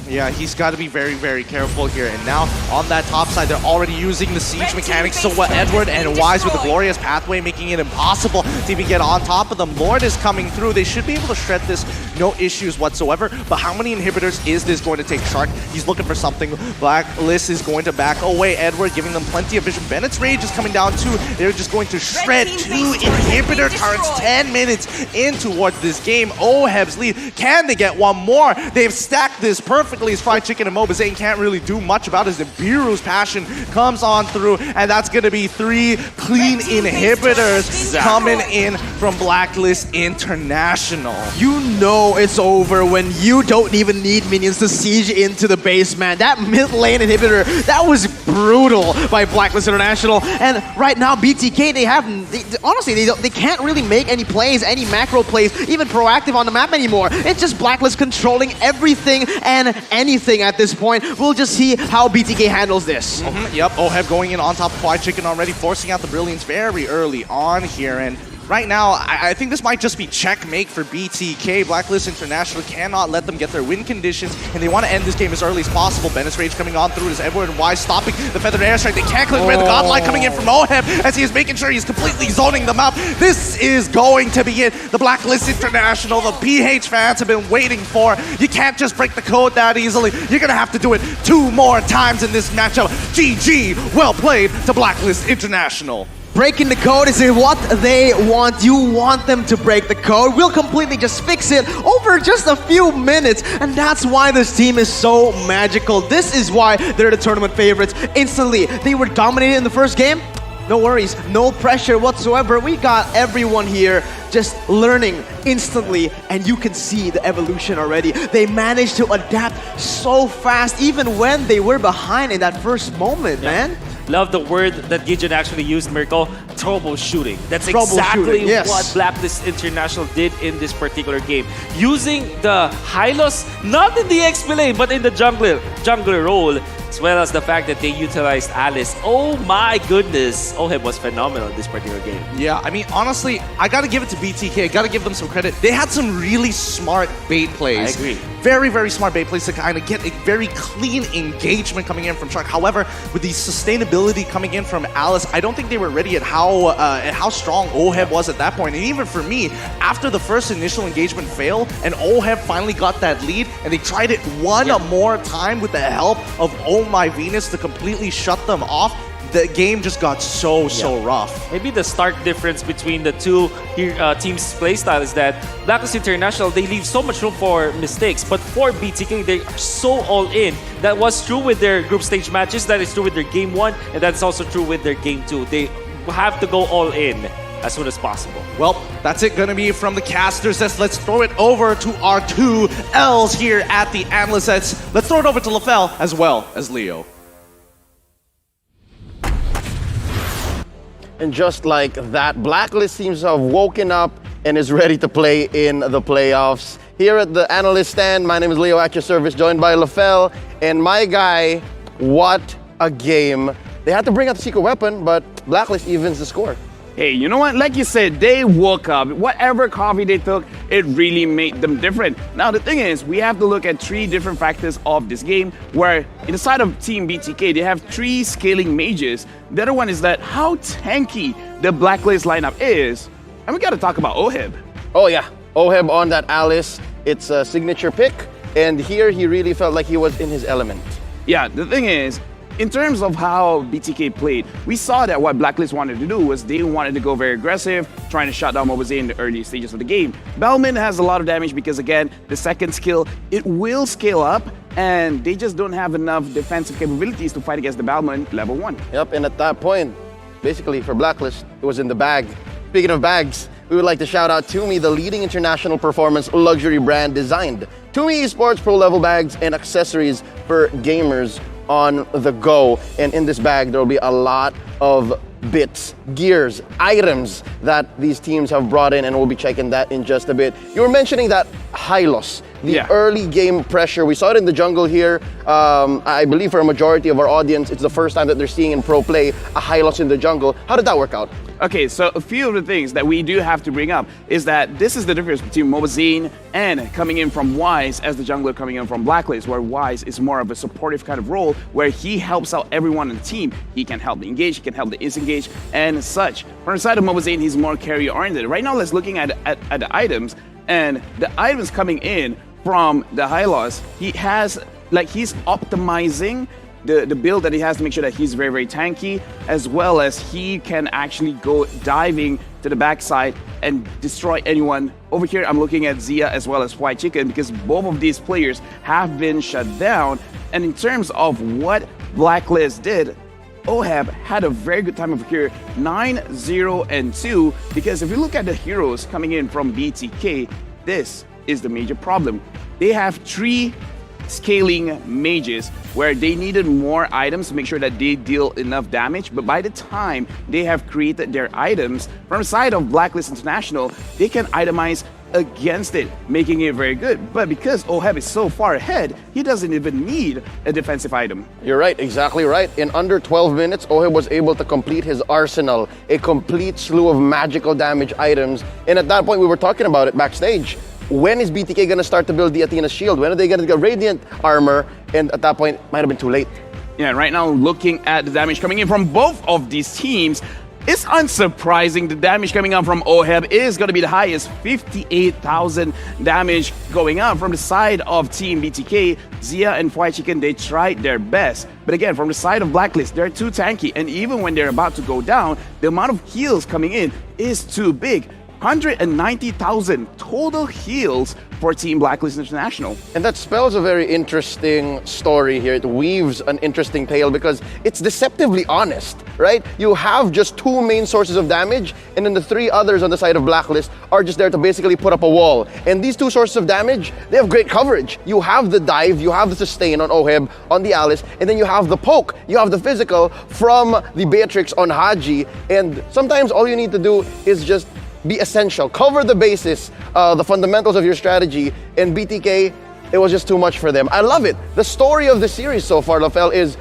Yeah, he's got to be very careful here. And now on that top side, they're already using the siege mechanics. So what Edward and Wise with the glorious pathway, making it impossible to even get on top of them. Lord is coming through. They should be able to shred this, no issues whatsoever. But how many inhibitors is this going to take? Shark, he's looking for something. Blacklist is going to back away. Edward giving them plenty of vision. Bennett's rage is coming down too. They're just going to shred 2 inhibitor turrets 10 minutes in towards this game. Oheb's lead. Can they get one more? They've stacked this perfectly as Fried Chicken and Mobazane can't really do much about it. Nibiru's passion comes on through, and that's going to be 3 clean inhibitors coming in from Blacklist International. You know it's over when you don't even need minions to siege into the base, man. That mid lane inhibitor, that was brutal by Blacklist International. And right now, BTK, honestly, they can't really make any plays, any macro plays, even proactive on the map anymore. It's just Blacklist controlling everything and anything at this point. We'll just see how BTK handles this. Yep, Oheb going in on top of Fried Chicken already, forcing out the Brilliance very early on here. And right now, I think this might just be checkmate for BTK. Blacklist International cannot let them get their win conditions, and they want to end this game as early as possible. Bennis Rage coming on through as Edward and Wise stopping the Feathered Airstrike. They can't click away the Godlike coming in from Oheb as he is making sure he's completely zoning them out. This is going to be it. The Blacklist International, the PH fans have been waiting for. You can't just break the code that easily. You're going to have to do it 2 more times in this matchup. GG, well played to Blacklist International. Breaking the code is what they want. You want them to break the code. We'll completely just fix it over just a few minutes. And that's why this team is so magical. This is why they're the tournament favorites. Instantly, they were dominated in the first game. No worries, no pressure whatsoever. We got everyone here just learning instantly, and you can see the evolution already. They managed to adapt so fast, even when they were behind in that first moment, man. Love the word that Gideon actually used, Mirko, troubleshooting. That's exactly what Blacklist International did in this particular game. Using the Hylos, not in the XP lane, but in the jungler role, as well as the fact that they utilized Alice. Oh my goodness, Oheb was phenomenal in this particular game. Yeah, I mean, honestly, I gotta give it to BTK. I gotta give them some credit. They had some really smart bait plays. I agree. Very, very smart bait plays to kind of get a very clean engagement coming in from Shark. However, with the sustainability coming in from Alice, I don't think they were ready at how strong Oheb was at that point. And even for me, after the first initial engagement failed, and Oheb finally got that lead, and they tried it one more time with the help of Oh My Venus to completely shut them off, the game just got so rough. Maybe the stark difference between the two teams' playstyle is that Blacklist International, they leave so much room for mistakes, but for BTK, they are so all in. That was true with their group stage matches, that is true with their game 1, and that's also true with their game 2. They have to go all in as soon as possible. Well, that's it gonna be from the casters. Let's throw it over to our 2 Ls here at the analyst sets. Let's throw it over to LaFell as well as Leo. And just like that, Blacklist seems to have woken up and is ready to play in the playoffs. Here at the analyst stand, my name is Leo at your service, joined by LaFell. And my guy, what a game. They had to bring out the secret weapon, but Blacklist evens the score. Hey, you know what? Like you said, they woke up. Whatever coffee they took, it really made them different. Now, the thing is, we have to look at 3 different factors of this game, where inside of Team BTK, they have 3 scaling mages. The other one is that how tanky the Blacklist lineup is. And we got to talk about Oheb. Oh, yeah. Oheb on that Alice. It's a signature pick. And here, he really felt like he was in his element. Yeah, the thing is, in terms of how BTK played, we saw that what Blacklist wanted to do was they wanted to go very aggressive, trying to shut down Mobile in the early stages of the game. Bellman has a lot of damage because, again, the second skill, it will scale up, and they just don't have enough defensive capabilities to fight against the Bellman level 1. Yep, and at that point, basically for Blacklist, it was in the bag. Speaking of bags, we would like to shout out Tumi, the leading international performance luxury brand designed Tumi Esports Pro level bags and accessories for gamers on the go. And in this bag, there will be a lot of bits, gears, items that these teams have brought in, and we'll be checking that in just a bit. You were mentioning that Hylos, the early game pressure. We saw it in the jungle here. I believe for a majority of our audience, it's the first time that they're seeing in pro play a Hylos in the jungle. How did that work out? Okay, so a few of the things that we do have to bring up is that this is the difference between Mobazine and coming in from Wise as the jungler coming in from Blacklist, where Wise is more of a supportive kind of role where he helps out everyone on the team. He can help the engage, he can help the disengage, and such. From the side of Mobazine, he's more carry-oriented. Right now, let's looking at the items, and the items coming in from the Hylos, he's optimizing the build that he has to make sure that he's very, very tanky, as well as he can actually go diving to the backside and destroy anyone. Over here, I'm looking at Zia as well as White Chicken because both of these players have been shut down. And in terms of what Blacklist did, Oheb had a very good time over here, 9-0-2, because if you look at the heroes coming in from BTK, this is the major problem. They have 3 scaling mages where they needed more items to make sure that they deal enough damage, but by the time they have created their items from the side of Blacklist International, they can itemize against it, making it very good. But because OHEB is so far ahead, he doesn't even need a defensive item. You're right, exactly right. In under 12 minutes, OHEB was able to complete his arsenal, a complete slew of magical damage items. And at that point, we were talking about it backstage. When is BTK going to start to build the Athena shield? When are they going to get Radiant armor? And at that point, it might have been too late. Yeah, right now, looking at the damage coming in from both of these teams, it's unsurprising. The damage coming out from OHEB is going to be the highest, 58,000 damage going out from the side of Team BTK. Zia and Fried Chicken, they tried their best. But again, from the side of Blacklist, they're too tanky. And even when they're about to go down, the amount of heals coming in is too big. 190,000 total heals for Team Blacklist International. And that spells a very interesting story here. It weaves an interesting tale because it's deceptively honest, right? You have just two main sources of damage, and then the three others on the side of Blacklist are just there to basically put up a wall. And these two sources of damage, they have great coverage. You have the dive, you have the sustain on OHEB, on the Alice, and then you have the poke, you have the physical from the Beatrix on Haji. And sometimes all you need to do is just be essential. Cover the basis, the fundamentals of your strategy. And BTK, it was just too much for them. I love it. The story of the series so far, Lafel, is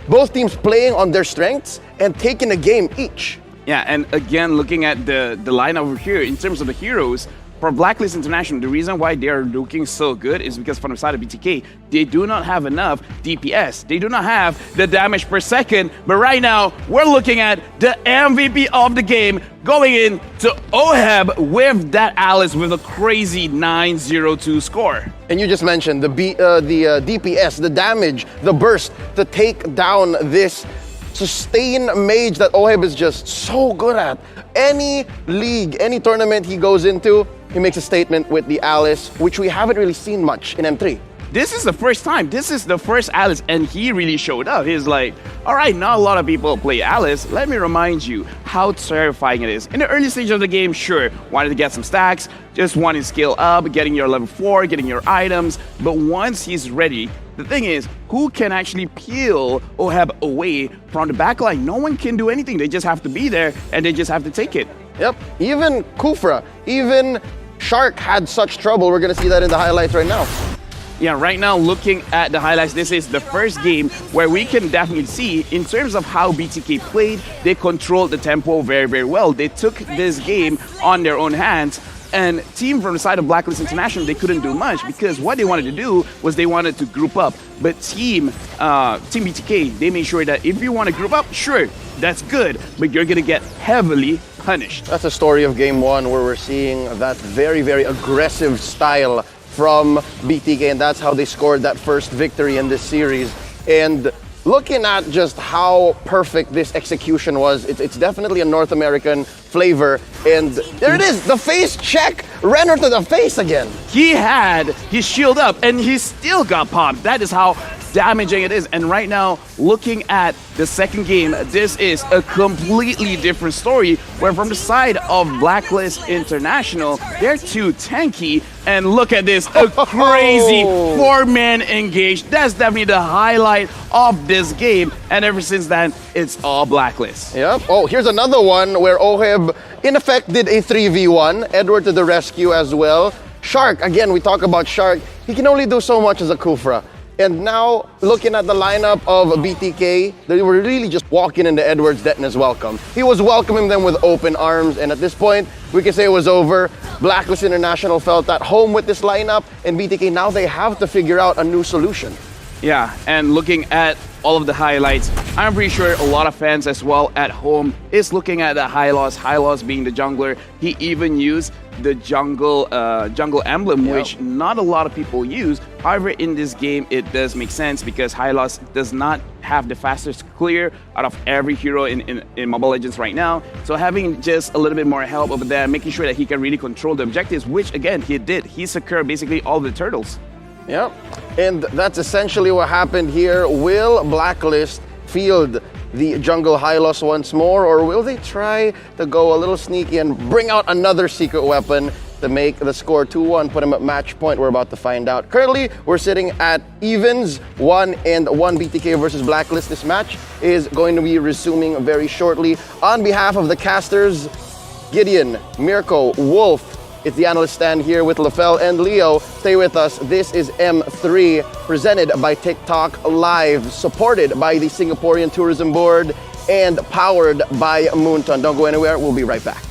both teams playing on their strengths and taking a game each. Yeah, and again, looking at the line over here, in terms of the heroes, for Blacklist International, the reason why they're looking so good is because from the side of BTK, they do not have enough DPS. They do not have the damage per second. But right now, we're looking at the MVP of the game going in to OHEB with that Alice with a crazy 902 score. And you just mentioned the DPS, the damage, the burst to take down this sustain mage that OHEB is just so good at. Any league, any tournament he goes into, he makes a statement with the Alice, which we haven't really seen much in M3. This is the first time. This is the first Alice, and he really showed up. He's like, all right, not a lot of people play Alice. Let me remind you how terrifying it is. In the early stage of the game, sure, wanted to get some stacks, just wanted to scale up, getting your level 4, getting your items. But once he's ready, the thing is, who can actually peel OHEB away from the backline? No one can do anything. They just have to be there, and they just have to take it. Yep, even Kufra, even Shark had such trouble. We're going to see that in the highlights right now. Yeah, right now, looking at the highlights, this is the first game where we can definitely see, in terms of how BTK played, they controlled the tempo very, very well. They took this game on their own hands. And team from the side of Blacklist International, they couldn't do much because what they wanted to do was they wanted to group up. But team BTK, they made sure that if you want to group up, sure, that's good, but you're going to get heavily punished. That's a story of game one where we're seeing that very, very aggressive style from BTK, and that's how they scored that first victory in this series. And looking at just how perfect this execution was, it's definitely a North American flavor. And there it is, the face check, ran her to the face again. He had his shield up and he still got popped. That is how damaging it is. And right now, looking at the second game, this is a completely different story, where from the side of Blacklist International, they're too tanky. And look at this, a crazy 4-man engage. That's definitely the highlight of this game. And ever since then, it's all Blacklist. Yep. Oh, here's another one where OHEB, in effect, did a 3v1. Edward to the rescue as well. Shark, again, we talk about Shark. He can only do so much as a Kufra. And now, looking at the lineup of BTK, they were really just walking into Edward's Detna's welcome. He was welcoming them with open arms, and at this point, we can say it was over. Blacklist International felt at home with this lineup, and BTK, now they have to figure out a new solution. Yeah, and looking at all of the highlights, I'm pretty sure a lot of fans as well at home is looking at the Hylos being the jungler. He even used the jungle emblem, which not a lot of people use. However, in this game, it does make sense because Hylos does not have the fastest clear out of every hero in Mobile Legends right now. So having just a little bit more help over there, making sure that he can really control the objectives, which again, he did. He secured basically all the turtles. Yep, and that's essentially what happened here. Will Blacklist field the jungle Hylos once more, or will they try to go a little sneaky and bring out another secret weapon to make the score 2-1, put them at match point? We're about to find out. Currently, we're sitting at evens, 1-1 BTK versus Blacklist. This match is going to be resuming very shortly. On behalf of the casters, Gideon, Mirko, Wolf, It's the analyst stand here with Lafel and Leo. Stay with us. This is M3, presented by TikTok Live, supported by the Singaporean Tourism Board, and powered by Moonton. Don't go anywhere. We'll be right back.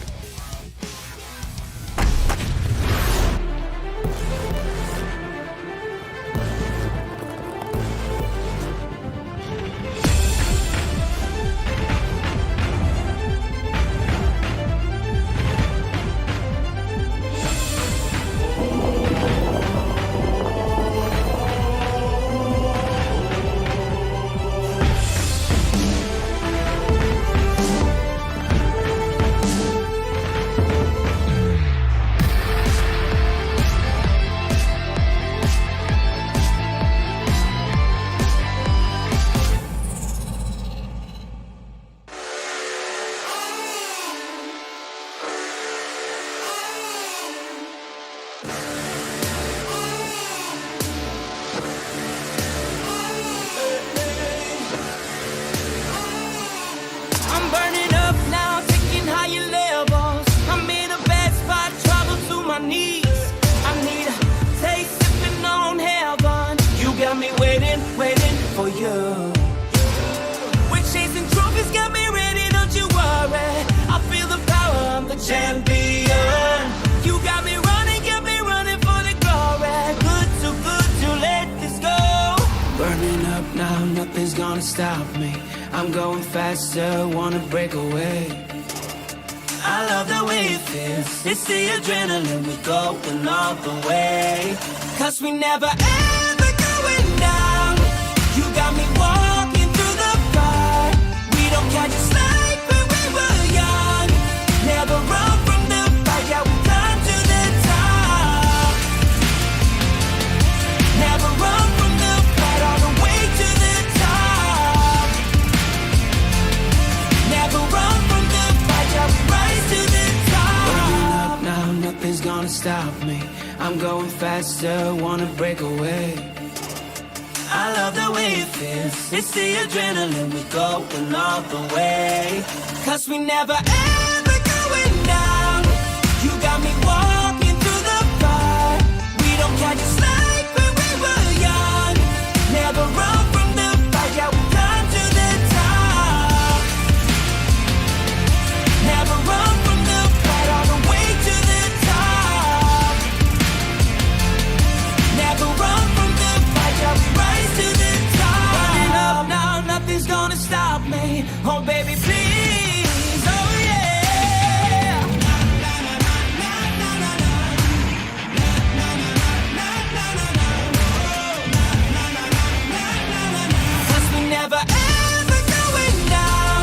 I'm burning up now, taking higher levels. I'm in a bad spot, trouble to my knees. I need a taste, sipping on heaven. You got me waiting, waiting for you. We're chasing trophies, got me ready, don't you worry. I feel the power, I'm the champion. You got me running for the glory. Good to let this go. Burning up now, nothing's gonna stop me. I'm going faster, wanna break away. I love the way it feels. It's the adrenaline, we're going all the way. Cause we never ever going down. You got me walking through the fire. We don't catch a slide when we were young. Never run from the fight, yeah, we climb to the top. Never run from the fight, all the way to the top. Never run from the fight, yeah, we rise to the top. Burning up now, nothing's gonna stop me. I'm going faster, wanna break away. I love the way it feels. It's the adrenaline, we're going all the way. Cause we never ever going down. You got me walking through the fire. We don't catch a slide when we were young. Never run from the fight, yeah, we climb to the top. Never run from the fight, all the way to the top. Never run from the fight, yeah, we rise to the top. Burning up now, nothing's gonna stop me. Oh baby, please, oh yeah. Cause we never ever going down.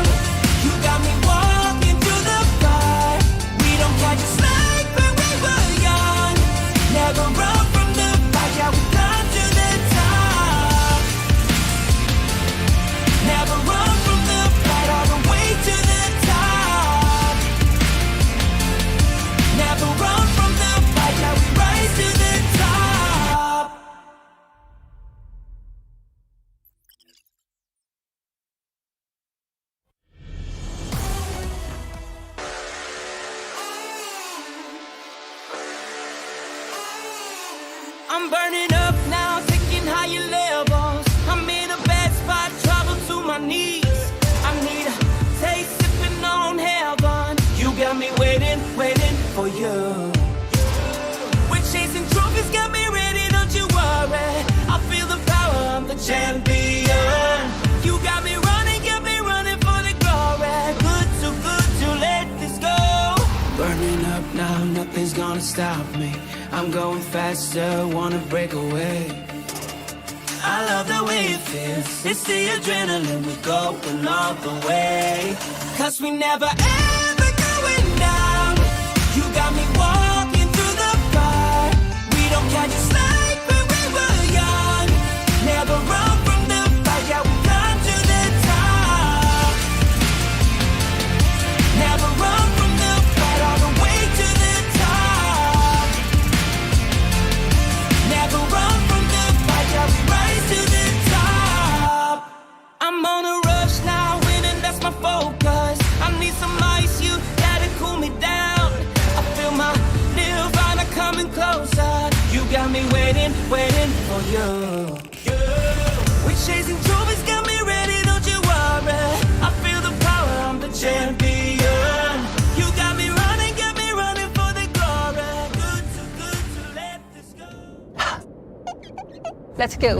You got me walking through the fire. We don't catch a slide when we were young. Never run from the fight, yeah, we climb to the top. Never run from the fight, all the way to the top. Never run from the fight, yeah, we rise to the top. I'm burning up now, taking higher levels. I'm in a bad spot, trouble to my knees. I need a taste, sipping on heaven. You got me waiting, waiting for you. We're chasing trophies, got me ready, don't you worry. I feel the power, I'm the champion. You got me running for the glory. Good to let this go. Burning up now, nothing's gonna stop me. I'm going faster, wanna break away. I love the way it feels. It's the adrenaline, we're going all the way. Cause we never ever going down. You got me walking through the fire. We don't catch a slide when we were young. Never run from the fight, yeah, we climb to the top. Never run from the fight, all the way to the top. Never run from the fight, yeah, we rise to the top. I'm on a rush now, winning, that's my focus. I need some ice, you gotta cool me down. I feel my you. We're chasing trophies, got me ready, don't you worry. I feel the power, I'm the champion. You got me running for the glory. Good to let this go. Let's go.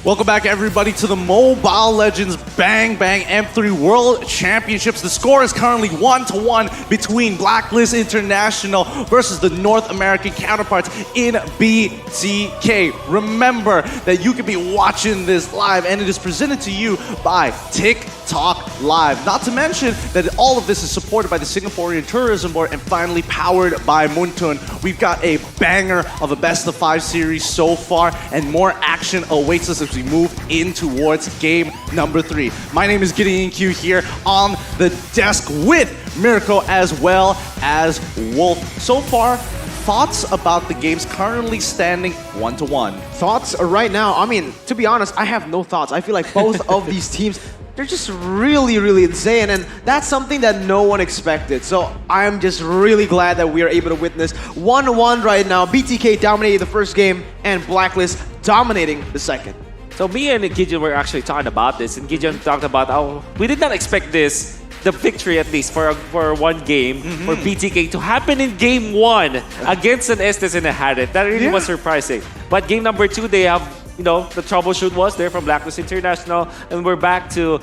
Welcome back, everybody, to the Mobile Legends Bang Bang M3 World Championships. The score is currently 1-1 between Blacklist International versus the North American counterparts in BTK. Remember that you can be watching this live, and it is presented to you by TikTok Live. Not to mention that all of this is supported by the Singaporean Tourism Board and finally powered by Muntun. We've got a banger of a best-of-5 series so far, and more action awaits us as we move in towards game number 3. My name is Gideon Q here on the desk with Mirko as well as Wolf. So far, thoughts about the games currently standing 1-1? Thoughts right now, I mean, to be honest, I have no thoughts. I feel like both of these teams, they're just really insane, and that's something that no one expected. So I'm just really glad that we are able to witness 1-1 right now. BTK dominated the first game, and Blacklist dominating the second. So me and Gideon were actually talking about this, and Gideon talked about how we did not expect this, the victory at least for one game for BTK to happen in game 1 against an Estes and a Harriet. That really was surprising. But game number 2, they have, you know, the troubleshoot was there from Blacklist International, and we're back to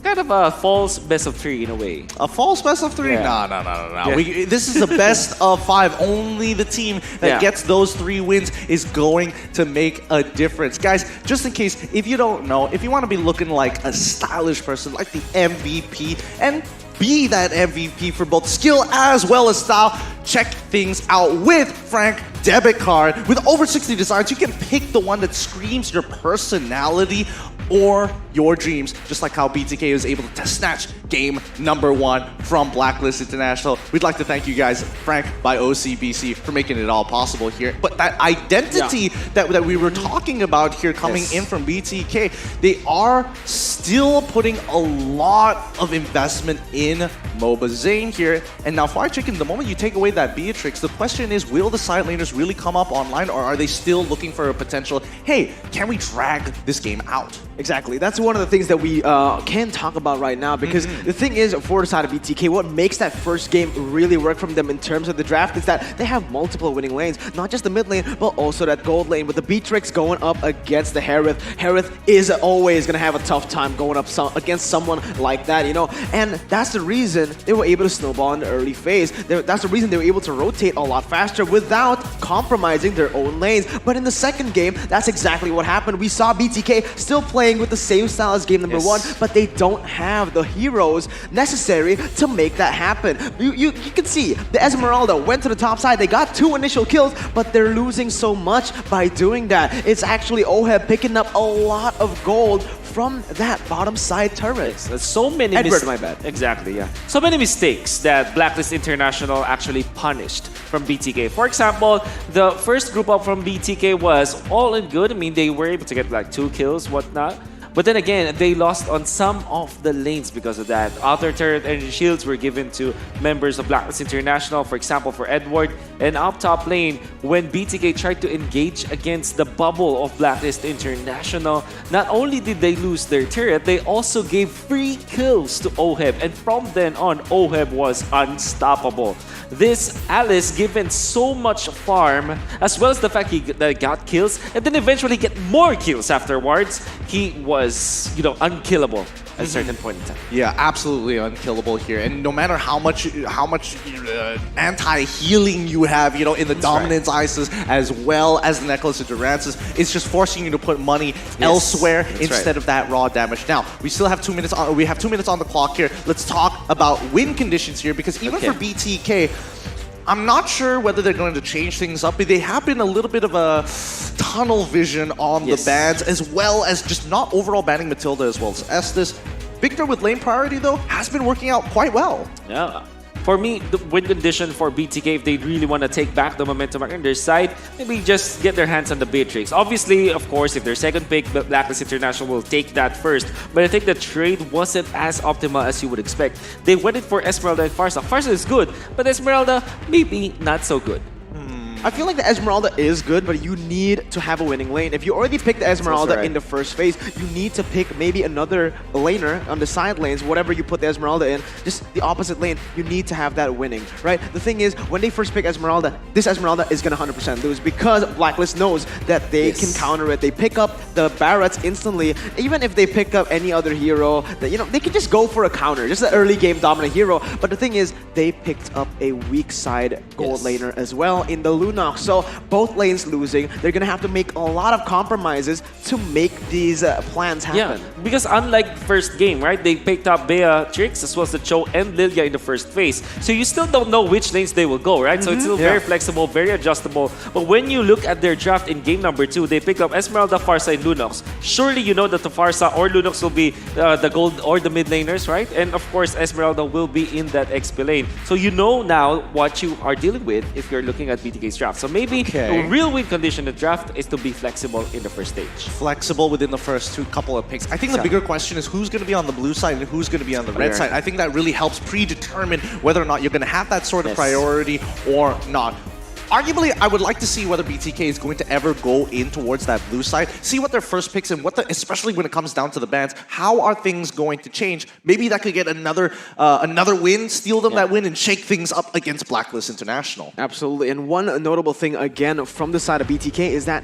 kind of a false best of 3 in a way. A false best of 3? Yeah. No. Yeah. This is a best of 5. Only the team that gets those 3 wins is going to make a difference. Guys, just in case, if you don't know, if you want to be looking like a stylish person, like the MVP, and be that MVP for both skill as well as style, check things out with Frank Debit Card. With over 60 designs, you can pick the one that screams your personality or your dreams, just like how BTK was able to snatch game number 1 from Blacklist International. We'd like to thank you guys, Frank by OCBC, for making it all possible here. But that identity that we were talking about here coming in from BTK, they are still putting a lot of investment in MOBA Zane here. And now Fried Chicken, the moment you take away that Beatrix, the question is, will the side laners really come up online, or are they still looking for a potential, hey, can we drag this game out? Exactly. That's one of the things that we can talk about right now, because the thing is, for the side of BTK, what makes that first game really work from them in terms of the draft is that they have multiple winning lanes, not just the mid lane, but also that gold lane. With the Beatrix going up against the Harith, Harith is always going to have a tough time going up against someone like that, you know? And that's the reason they were able to snowball in the early phase. That's the reason they were able to rotate a lot faster without compromising their own lanes. But in the second game, that's exactly what happened. We saw BTK still playing with the same style as game number 1, but they don't have the heroes necessary to make that happen. You can see the Esmeralda went to the top side. They got 2 initial kills, but they're losing so much by doing that. It's actually Oheb picking up a lot of gold from that bottom side turret. There's so many Edward, my bad. Exactly, yeah. So many mistakes that Blacklist International actually punished from BTK. For example, the first group up from BTK was all in good. I mean, they were able to get like 2 kills, whatnot. But then again, they lost on some of the lanes because of that. Outer turret and shields were given to members of Blacklist International, for example, for Edward. And up top lane, when BTK tried to engage against the bubble of Blacklist International, not only did they lose their turret, they also gave free kills to Oheb. And from then on, Oheb was unstoppable. This Alice given so much farm, as well as the fact that he got kills, and then eventually get more kills afterwards, he was, unkillable at a certain point in time. Yeah, absolutely unkillable here. And no matter how much anti-healing you have, in the Dominance Isis as well as the Necklace of Durances, it's just forcing you to put money elsewhere instead of that raw damage. Now, we still have 2 minutes on. We have 2 minutes on the clock here. Let's talk about win conditions here, because even for BTK, I'm not sure whether they're going to change things up. They have been a little bit of a tunnel vision on the bans, as well as just not overall banning Matilda as well as Estes. Victor with lane priority, though, has been working out quite well. Yeah. For me, the win condition for BTK, if they really want to take back the momentum on their side, maybe just get their hands on the Beatrix. Obviously, of course, if their second pick, Blacklist International will take that first. But I think the trade wasn't as optimal as you would expect. They went in for Esmeralda and Farsa. Farsa is good, but Esmeralda, maybe not so good. I feel like the Esmeralda is good, but you need to have a winning lane. If you already picked the Esmeralda in the first phase, you need to pick maybe another laner on the side lanes, whatever you put the Esmeralda in, just the opposite lane, you need to have that winning, right? The thing is, when they first pick Esmeralda, this Esmeralda is going to 100% lose because Blacklist knows that they can counter it. They pick up the Barretts instantly. Even if they pick up any other hero, that, they can just go for a counter, just an early game dominant hero. But the thing is, they picked up a weak side gold laner as well in the Lunox. So both lanes losing, they're going to have to make a lot of compromises to make these plans happen. Yeah, because unlike first game, right, they picked up Beatrix as well as the Cho and Lilia in the first phase. So you still don't know which lanes they will go, right? So it's still very flexible, very adjustable. But when you look at their draft in game number 2, they pick up Esmeralda, Farsa, and Lunox. Surely you know that the Farsa or Lunox will be the gold or the mid laners, right? And of course, Esmeralda will be in that XP lane. So you know now what you are dealing with if you're looking at BTK's draft. So maybe the real win condition in the draft is to be flexible in the first stage. Flexible within the first couple of picks. I think the bigger question is who's going to be on the blue side and who's going to be on the red side. I think that really helps predetermine whether or not you're going to have that sort of priority or not. Arguably, I would like to see whether BTK is going to ever go in towards that blue side, see what their first picks and especially when it comes down to the bans, how are things going to change? Maybe that could get another win, steal them that win, and shake things up against Blacklist International. Absolutely, and one notable thing again from the side of BTK is that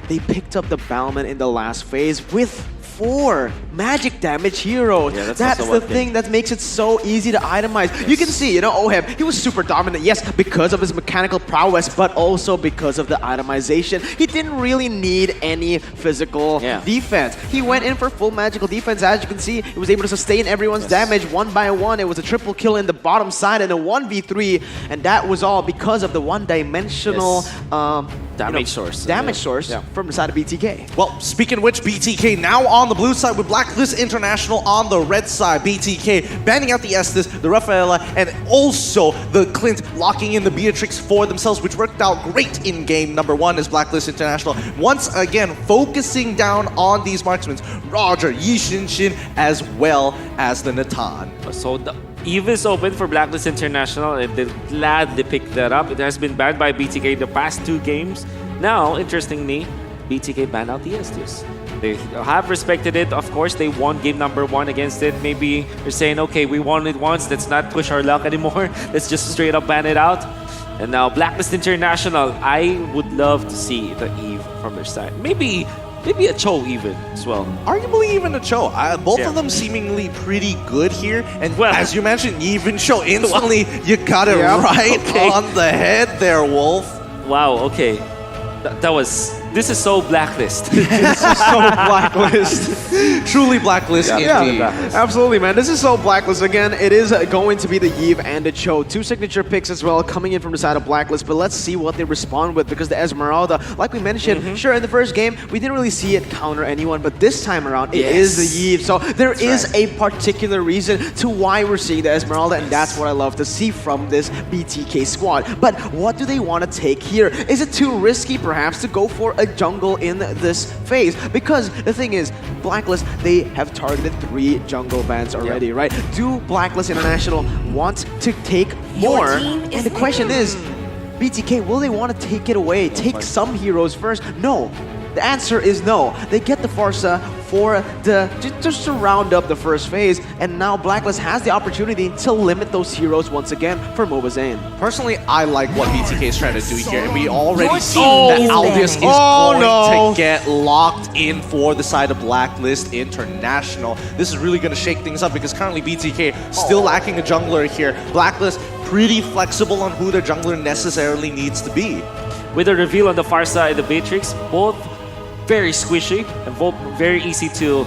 they picked up the Balman in the last phase with 4 magic damage heroes. Yeah, that's the thing that makes it so easy to itemize. You can see, Oheb, he was super dominant, yes, because of his mechanical prowess, but also because of the itemization. He didn't really need any physical defense. He went in for full magical defense. As you can see, he was able to sustain everyone's damage one by one. It was a triple kill in the bottom side and a 1v3, and that was all because of the one-dimensional damage source. Damage source from the side of BTK. Well, speaking of which, BTK now on the blue side with Blacklist International on the red side. BTK banning out the Estes, the Rafaela, and also the Clint locking in the Beatrix for themselves, which worked out great in game number 1 as Blacklist International once again focusing down on these marksmen, Roger, Yi Shin, as well as the Natan. So the Eve is open for Blacklist International, and they're glad they picked that up. It has been banned by BTK the past 2 games. Now, interestingly, BTK banned out the Estes. They have respected it. Of course, they won game number 1 against it. Maybe they're saying, okay, we won it once. Let's not push our luck anymore. Let's just straight up ban it out. And now Blacklist International, I would love to see the Eve from their side. Maybe a Cho even as well. Arguably even a Cho. Both of them seemingly pretty good here. And as you mentioned, even Cho instantly, you got it right on the head there, Wolf. Wow, okay. This is so Blacklist. This is so Blacklist. Truly Blacklist indeed. Blacklist. Absolutely, man. This is so Blacklist. Again, it is going to be the Yve and the Cho. 2 signature picks as well coming in from the side of Blacklist, but let's see what they respond with, because the Esmeralda, like we mentioned, sure, in the first game, we didn't really see it counter anyone, but this time around, it is the Yve. So there is a particular reason to why we're seeing the Esmeralda, and that's what I love to see from this BTK squad. But what do they want to take here? Is it too risky, perhaps, to go for a jungle in this phase. Because the thing is, Blacklist, they have targeted 3 jungle bans already, right? Do Blacklist International want to take more? And the question is, BTK, will they want to take it away? Take some heroes first? No. The answer is no. They get the Farsa for just to round up the first phase, and now Blacklist has the opportunity to limit those heroes once again for Mobazane. Personally, I like what BTK is trying to do here, and we already see that Aldous is going to get locked in for the side of Blacklist International. This is really going to shake things up because currently BTK still lacking a jungler here. Blacklist pretty flexible on who their jungler necessarily needs to be. With the reveal on the far side, the Matrix, both very squishy and both very easy to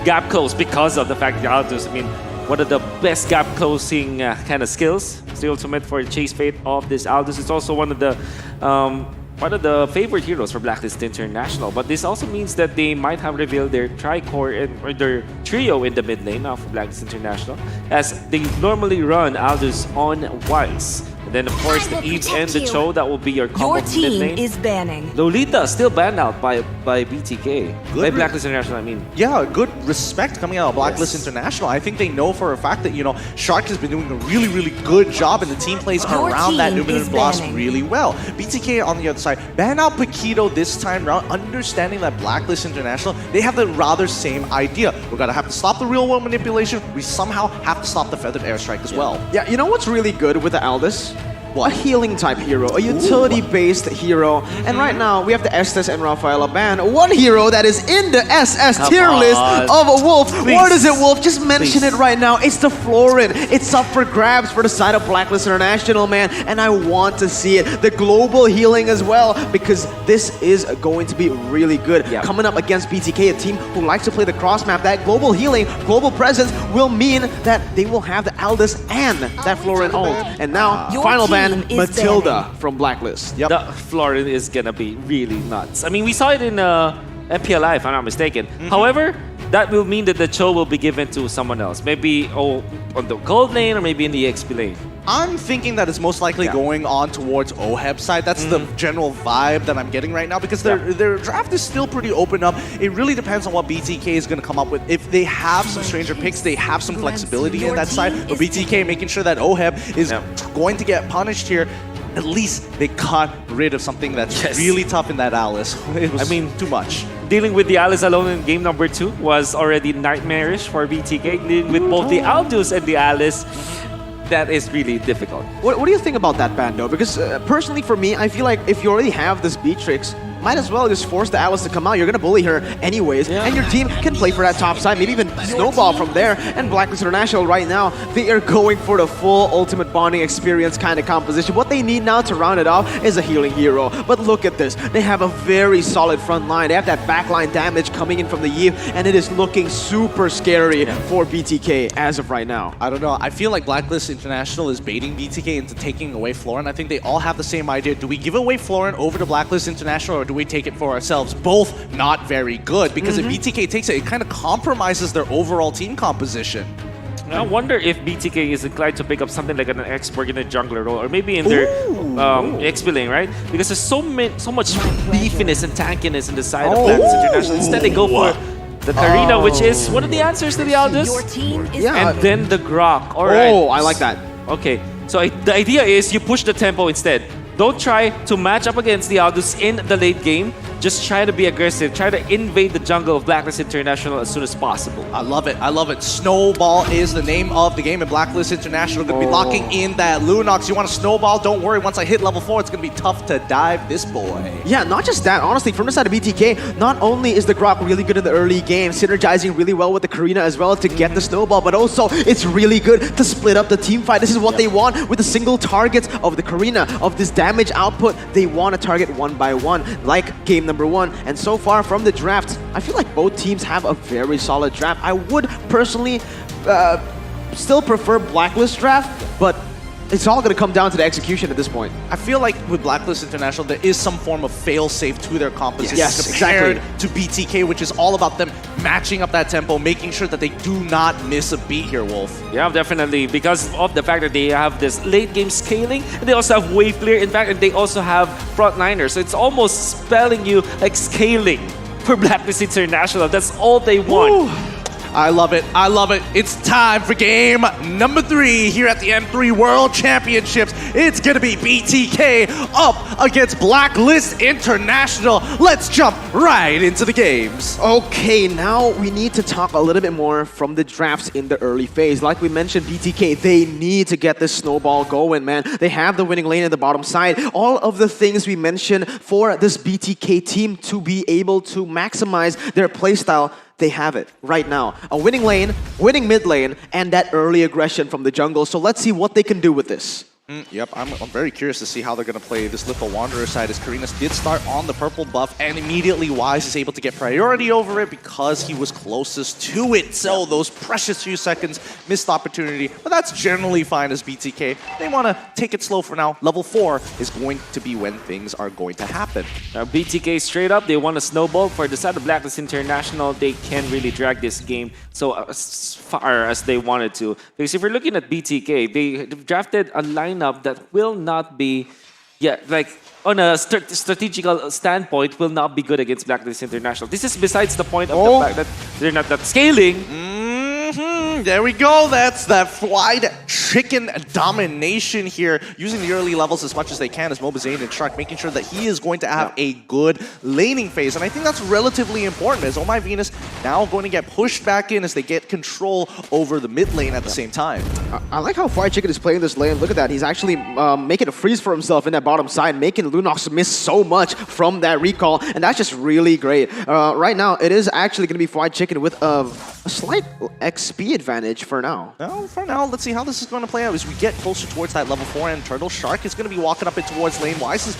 gap close because of the fact that Aldous, I mean, one of the best gap closing kind of skills. It's the ultimate for Chase Fate of this Aldous. It's also one of the favorite heroes for Blacklist International. But this also means that they might have revealed their tri-core or their trio in the mid lane now for Blacklist International, as they normally run Aldous on Wise. And then, of course, the Eve and the Cho, that will be your combo Your team mid lane. is banning. Lolita still banned out by BTK. By Blacklist International, I mean. Yeah, good respect coming out of Blacklist International. I think they know for a fact that, Shark has been doing a really, really good job, and the team plays around that Numinous Blast really well. BTK on the other side, ban out Paquito this time around, understanding that Blacklist International, they have the rather same idea. We're going to have to stop the real world manipulation. We somehow have to stop the feathered airstrike as well. Yeah, you know what's really good with the Aldous? A healing type hero, a utility based hero, and right now we have the Estes and Rafaela ban. One hero that is in the SS tier list of a Wolf. What is it, Wolf? Just mention it right now. It's the Florin. It's up for grabs for the side of Blacklist International, man, and I want to see it. The global healing as well, because this is going to be really good. Coming up against BTK, a team who likes to play the cross map. That global healing, global presence will mean that they will have the Aldous and that Florin ult. And now, final ban. Matilda from Blacklist. The Florin is gonna be really nuts. I mean, we saw it in MPLI, if I'm not mistaken. However, that will mean that the Cho will be given to someone else. Maybe on the gold lane or maybe in the XP lane. I'm thinking that it's most likely going on towards OHEB side. That's the general vibe that I'm getting right now, because their draft is still pretty open up. It really depends on what BTK is going to come up with. If they have some stranger picks, they have some flexibility in that side. But BTK making sure that OHEB is going to get punished here. At least they got rid of something that's really tough in that Alice. It was too much. Dealing with the Alice alone in game number 2 was already nightmarish for BTK. Dealing with both the Aldous and the Alice, that is really difficult. What do you think about that ban, though? Because personally for me, I feel like if you already have this Beatrix, might as well just force the Alice to come out. You're going to bully her anyways, and your team can play for that top side, maybe even snowball from there. And Blacklist International right now, they are going for the full ultimate bonding experience kind of composition. What they need now to round it off is a healing hero. But look at this. They have a very solid front line. They have that backline damage coming in from the Eve, and it is looking super scary for BTK as of right now. I don't know. I feel like Blacklist International is baiting BTK into taking away Florin. I think they all have the same idea. Do we give away Florin over to Blacklist International, or do we take it for ourselves? Both not very good, because if BTK takes it, it kind of compromises their overall team composition. I wonder if BTK is inclined to pick up something like an expert in a jungler role, or maybe in their XP lane, right? Because there's so much beefiness and tankiness in the side of Blacklist International. Instead, they go for the Karina, which is one of the answers to the Aldous. Your team is and then the Grok. All right. Oh, I like that. Okay, so the idea is you push the tempo instead. Don't try to match up against the Aldous in the late game. Just try to be aggressive. Try to invade the jungle of Blacklist International as soon as possible. I love it. I love it. Snowball is the name of the game, and Blacklist International going to be locking in that Lunox. You want to snowball? Don't worry. Once I hit level 4, it's going to be tough to dive this boy. Yeah, not just that. Honestly, from the side of BTK, not only is the Grok really good in the early game, synergizing really well with the Karina as well to get the snowball, but also it's really good to split up the team fight. This is what they want with the single targets of the Karina, of this damage output. They want to target one by one, like game number 1. And so far from the draft, I feel like both teams have a very solid draft. I would personally still prefer Blacklist draft, but it's all going to come down to the execution at this point. I feel like with Blacklist International, there is some form of fail-safe to their composition compared to BTK, which is all about them matching up that tempo, making sure that they do not miss a beat here, Wolf. Yeah, definitely. Because of the fact that they have this late game scaling, and they also have wave clear. In fact, and they also have frontliners. So it's almost spelling you like scaling for Blacklist International. That's all they want. Ooh. I love it. I love it. It's time for game number 3 here at the M3 World Championships. It's going to be BTK up against Blacklist International. Let's jump right into the games. Okay, now we need to talk a little bit more from the drafts in the early phase. Like we mentioned, BTK, they need to get this snowball going, man. They have the winning lane at the bottom side. All of the things we mentioned for this BTK team to be able to maximize their playstyle, they have it right now. A winning lane, winning mid lane, and that early aggression from the jungle. So let's see what they can do with this. Yep, I'm very curious to see how they're going to play this Little Wanderer side, as Karina did start on the purple buff, and immediately Wise is able to get priority over it because he was closest to it. So those precious few seconds, missed opportunity, but that's generally fine as BTK. They want to take it slow for now. Level 4 is going to be when things are going to happen. BTK straight up, they want a snowball. For the side of Blacklist International, they can't really drag this game so as far as they wanted to. Because if you're looking at BTK, they drafted a lineup that will not be, like on a strategical standpoint, will not be good against Blacklist International. This is besides the point of the fact that they're not that scaling. There we go. That's that Fried Chicken domination here, using the early levels as much as they can as Mobazane and Shark, making sure that he is going to have a good laning phase. And I think that's relatively important, as Oh My Venus now going to get pushed back in as they get control over the mid lane at the same time. I like how Fried Chicken is playing this lane. Look at that. He's actually making a freeze for himself in that bottom side, making Lunox miss so much from that recall. And that's just really great. Right now, it is actually going to be Fried Chicken with a slight XP advantage for now. Well, for now, let's see how this is going to play out as we get closer towards that level 4 and Turtle. Shark is going to be walking up it towards lane. Wise is,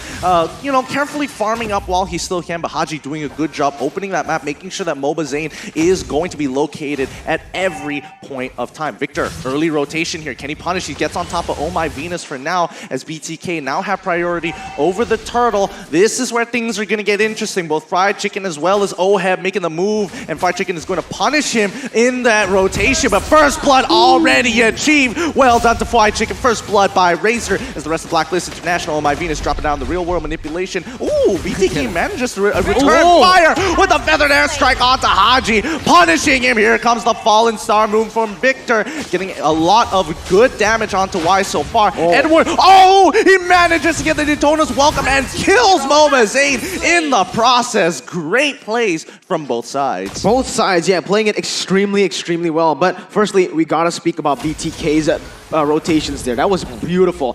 carefully farming up while he still can, but Haji doing a good job opening that map, making sure that Mobazane is going to be located at every point of time. Victor, early rotation here. Can he punish? He gets on top of Oh My Venus for now, as BTK now have priority over the Turtle. This is where things are going to get interesting. Both Fried Chicken as well as Oheb making the move, and Fried Chicken is going to punish him in that rotation, but first blood already achieved. Well done to Fried Chicken. First blood by Razor, as the rest of Blacklist International and My Venus dropping down the real world manipulation. Ooh, BTK manages to return fire with a feathered airstrike onto Haji, punishing him. Here comes the Fallen Star move from Victor, getting a lot of good damage onto Wise so far. Edward, he manages to get the Daytona's welcome and kills Mobazane in the process. Great plays from both sides. Both sides, yeah, playing it extremely, extremely well. But firstly, we gotta speak about BTK's rotations there. That was beautiful.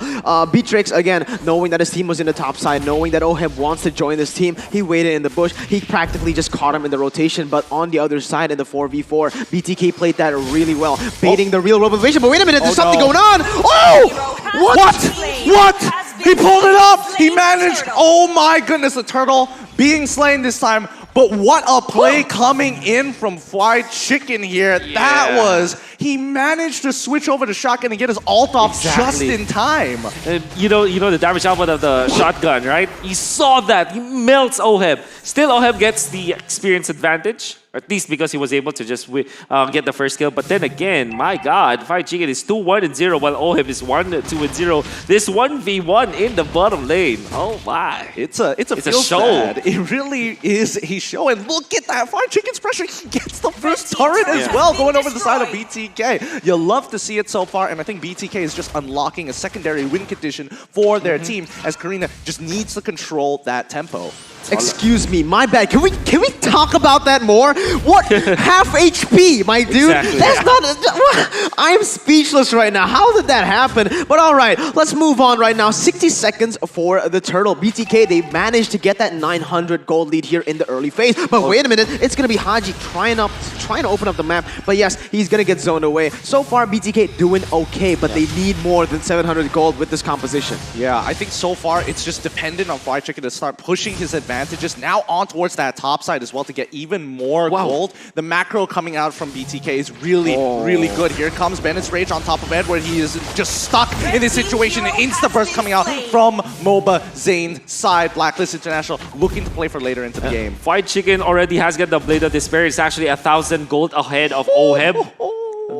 Beatrix, again, knowing that his team was in the top side, knowing that Oheb wants to join this team, he waited in the bush. He practically just caught him in the rotation, but on the other side in the 4v4, BTK played that really well, baiting the real mobilization. But wait a minute, there's something going on! What? He pulled it up! He managed! Oh my goodness, the Turtle being slain this time. But what a play coming in from Fried Chicken here. Yeah. That was, he managed to switch over to shotgun and get his ult off just in time. You know the damage output of the shotgun, right? He saw that. He melts Oheb. Still, Oheb gets the experience advantage, at least because he was able to just get the first kill. But then again, my God, Fried Chicken is 2-1-0 while Oheb is 1-2-0. This 1v1 in the bottom lane. Oh my. It's a show. Bad. It really is a show. And look at that. Fried Chicken's pressure. He gets the first turret as well, going over the side of BTK. You love to see it so far. And I think BTK is just unlocking a secondary win condition for their team, as Karina just needs to control that tempo. Excuse me, my bad. Can we talk about that more? What? Half HP, my dude? Exactly. That's not... I'm speechless right now. How did that happen? But all right, let's move on right now. 60 seconds for the Turtle. BTK, they managed to get that 900 gold lead here in the early phase. But wait a minute, it's going to be Haji trying to open up the map. But yes, he's going to get zoned away. So far, BTK doing okay, but they need more than 700 gold with this composition. Yeah, I think so far it's just dependent on Fried Chicken to start pushing his advantage advantages. Now on towards that top side as well to get even more gold. The macro coming out from BTK is really, really good. Here comes Bennett's Rage on top of Edward. He is just stuck in this situation. An insta-burst coming out from MOBA Zane's side. Blacklist International looking to play for later into the game. Fried Chicken already has got the Blade of Despair. It's actually 1,000 gold ahead of Oheb.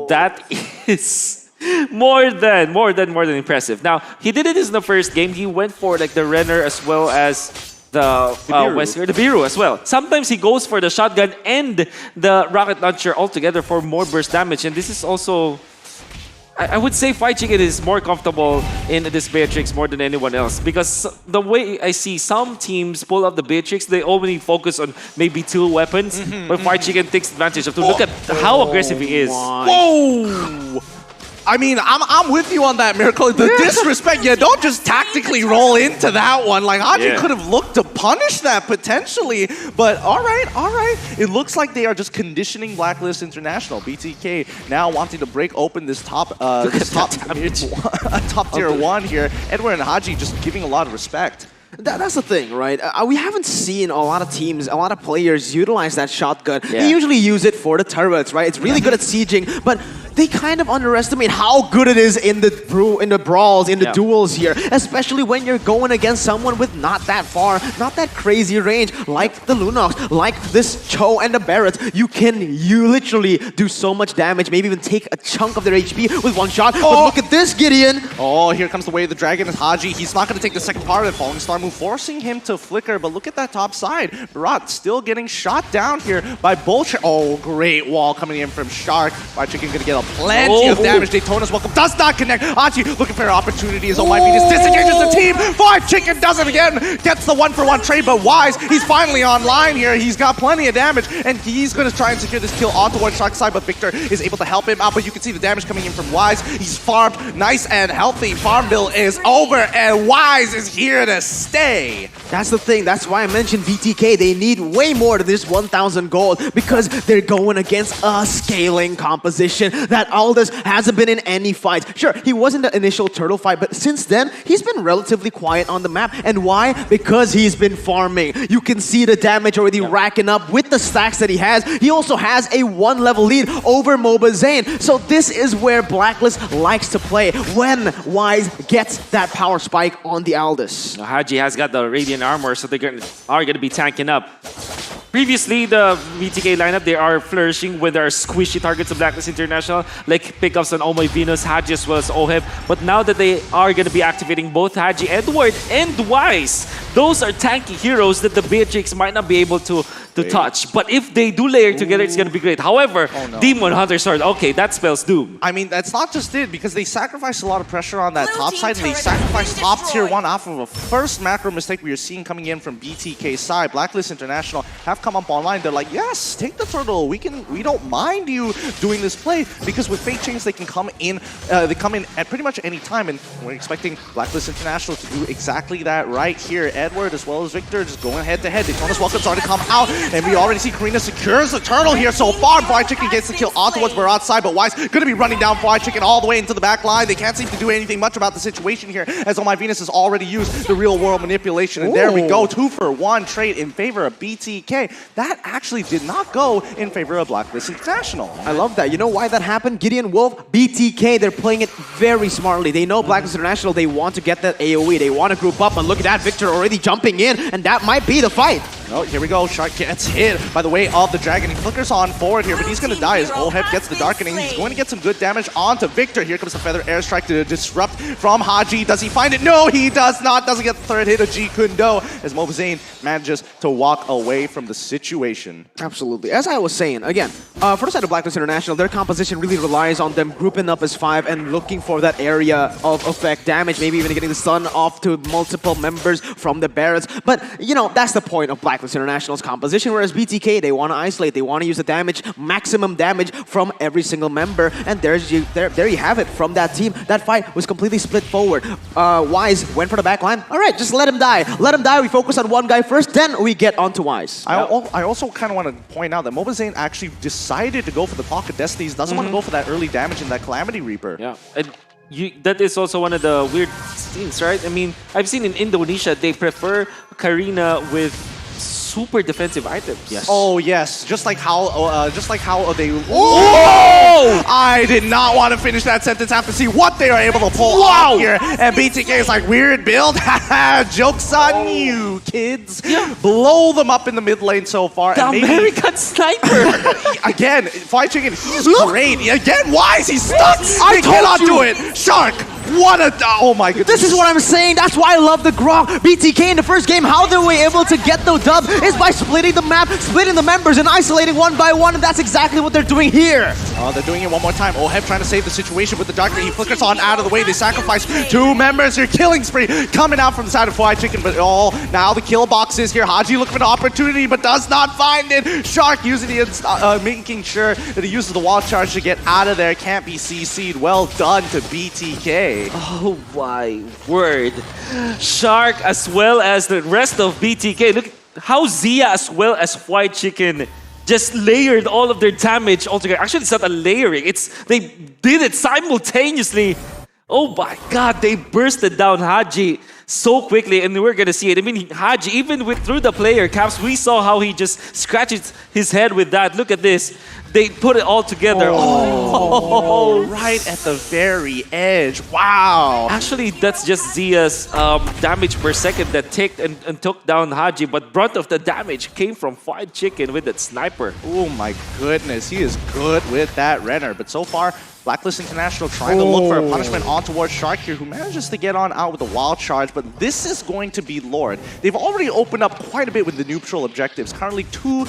That is more than impressive. Now, he did it in the first game. He went for like the Renner as well as the Wesker, the Biru as well. Sometimes he goes for the shotgun and the rocket launcher altogether for more burst damage. And this is also, I would say Fried Chicken is more comfortable in this Beatrix more than anyone else, because the way I see some teams pull up the Beatrix, they only focus on maybe 2 weapons, but Fried Chicken takes advantage of 2. Look at how aggressive he is. Whoa! I mean, I'm with you on that, Miracle. The disrespect, don't just tactically roll into that one. Like, Haji could have looked to punish that potentially. But all right. It looks like they are just conditioning Blacklist International. BTK now wanting to break open this top tier 1 here. Edward and Haji just giving a lot of respect. That's the thing, right? We haven't seen a lot of teams, a lot of players utilize that shotgun. They usually use it for the turrets, right? It's really good at sieging, but they kind of underestimate how good it is in the brawls, in the duels here, especially when you're going against someone with not that crazy range, like the Lunox, like this Cho and the Barrett. You literally do so much damage, maybe even take a chunk of their HP with one shot. But look at this, Gideon. Oh, here comes the way of the dragon is Haji. He's not going to take the second part of the Falling Star move, forcing him to flicker. But look at that top side. Barat still getting shot down here by Bolcher. Oh, great wall coming in from Shark. Fried Chicken going to get a plenty of damage. Daytona's welcome does not connect. Haji looking for opportunities. Oh my Venus disengages the team. Fried Chicken does it again. Gets the 1-for-1 trade, but Wise, he's finally online here. He's got plenty of damage, and he's going to try and secure this kill on towards Shark's side, but Victor is able to help him out. But you can see the damage coming in from Wise. He's farmed nice and healthy. Farm bill is over, and Wise is here to stay. That's the thing. That's why I mentioned BTK. They need way more than this 1,000 gold because they're going against a scaling composition that Aldous hasn't been in any fights. Sure, he was in the initial turtle fight, but since then, he's been relatively quiet on the map. And why? Because he's been farming. You can see the damage already racking up with the stacks that he has. He also has a 1-level lead over MOBA Zane. So this is where Blacklist likes to play, when Wise gets that power spike on the Aldous. Haji has got the Radiant Armor, so they are going to be tanking up. Previously, the BTK lineup, they are flourishing when there are squishy targets of Blacklist International, like pickups on Oh My Venus, Haji as well as Oheb. But now that they are going to be activating both Haji, Edward, and Wise, those are tanky heroes that the Beatrix might not be able to touch. But if they do layer together, it's going to be great. However, Demon Hunter Sword, okay, that spells doom. I mean, that's not just it, because they sacrificed a lot of pressure on that top side, and they sacrificed top tier 1 off of a first macro mistake we are seeing coming in from BTK's side. Blacklist International have come up online. They're like, yes, take the turtle. We don't mind you doing this play, because with Fate Chains they can come in. They come in at pretty much any time, and we're expecting Blacklist International to do exactly that right here. Edward as well as Victor just going head to head. Daytona's welcome starting to come out, and we already see Karina secures the turtle here so far. Fried Chicken gets the kill on towards Barat's side, but Wise going to be running down Fried Chicken all the way into the back line. They can't seem to do anything much about the situation here, as Oh My Venus has already used the real world manipulation, and there we go, 2-for-1 trade in favor of BTK. That actually did not go in favor of Blacklist International. I love that. You know why that happened? Gideon Wolf, BTK, they're playing it very smartly. They know Blacklist International, they want to get that AoE. They want to group up, and look at that, Victor already jumping in, and that might be the fight. Oh, here we go. Shark gets hit by the weight of the dragon. He flickers on forward here, but he's going to die as Oheb gets the darkening. He's going to get some good damage onto Victor. Here comes the Feather Airstrike to disrupt from Haji. Does he find it? No, he does not. Doesn't get the third hit of G Kundo as MOBA Zane manages to walk away from the situation. Absolutely. As I was saying, again, for the side of Blacklist International, their composition really relies on them grouping up as 5 and looking for that area of effect damage, maybe even getting the stun off to multiple members from the Barretts. But, you know, that's the point of Blacklist International's composition, whereas BTK, they want to isolate, they want to use the damage, maximum damage from every single member, and there you have it from that team. That fight was completely split forward. Wise went for the back line. All right, just let him die. Let him die. We focus on one guy first, then we get onto Wise. I also kind of want to point out that MOBA Zane actually decided to go for the Pocket Destinies, doesn't want to go for that early damage in that Calamity Reaper. Yeah, and that is also one of the weird things, right? I mean, I've seen in Indonesia, they prefer Karina with super defensive items. Yes. Oh yes, just like how they. Whoa! I did not want to finish that sentence. Have to see what they are able to pull off here. And BTK is like, weird build. Jokes on you, kids. Blow them up in the mid lane so far. The American sniper. Again, Fried Chicken, he's great. Again, why is he stuck? I He cannot told do you. it. Shark, what a... Oh my goodness. This is what I'm saying. That's why I love the Grok. BTK in the first game, how they were able to get the dub is by splitting the map, splitting the members, and isolating one by one. And that's exactly what they're doing here. Oh, they're doing it one more time. Oheb trying to save the situation with the Doctor. He flickers on out of the way. They sacrifice 2 members. Your killing spree coming out from the side of Fried Chicken. But now the kill box is here. Haji looking for an opportunity, but does not find it. Shark using the making sure that he uses the wall charge to get out of there. Can't be CC'd. Well done to BTK. Oh my word. Shark as well as the rest of BTK. Look how Zia as well as White Chicken just layered all of their damage altogether. Actually, it's not a layering. They did it simultaneously. Oh my God, they bursted down Haji so quickly, and we're gonna see it. I mean, Haji, even through the player caps, we saw how he just scratches his head with that. Look at this. They put it all together. Oh, right at the very edge. Wow. Actually, that's just Zia's damage per second that took down Haji, but brunt of the damage came from Fried Chicken with that sniper. Oh my goodness, he is good with that Renner. But so far, Blacklist International trying to look for a punishment on towards Shark here, who manages to get on out with a wild charge, but this is going to be Lord. They've already opened up quite a bit with the neutral objectives, currently 2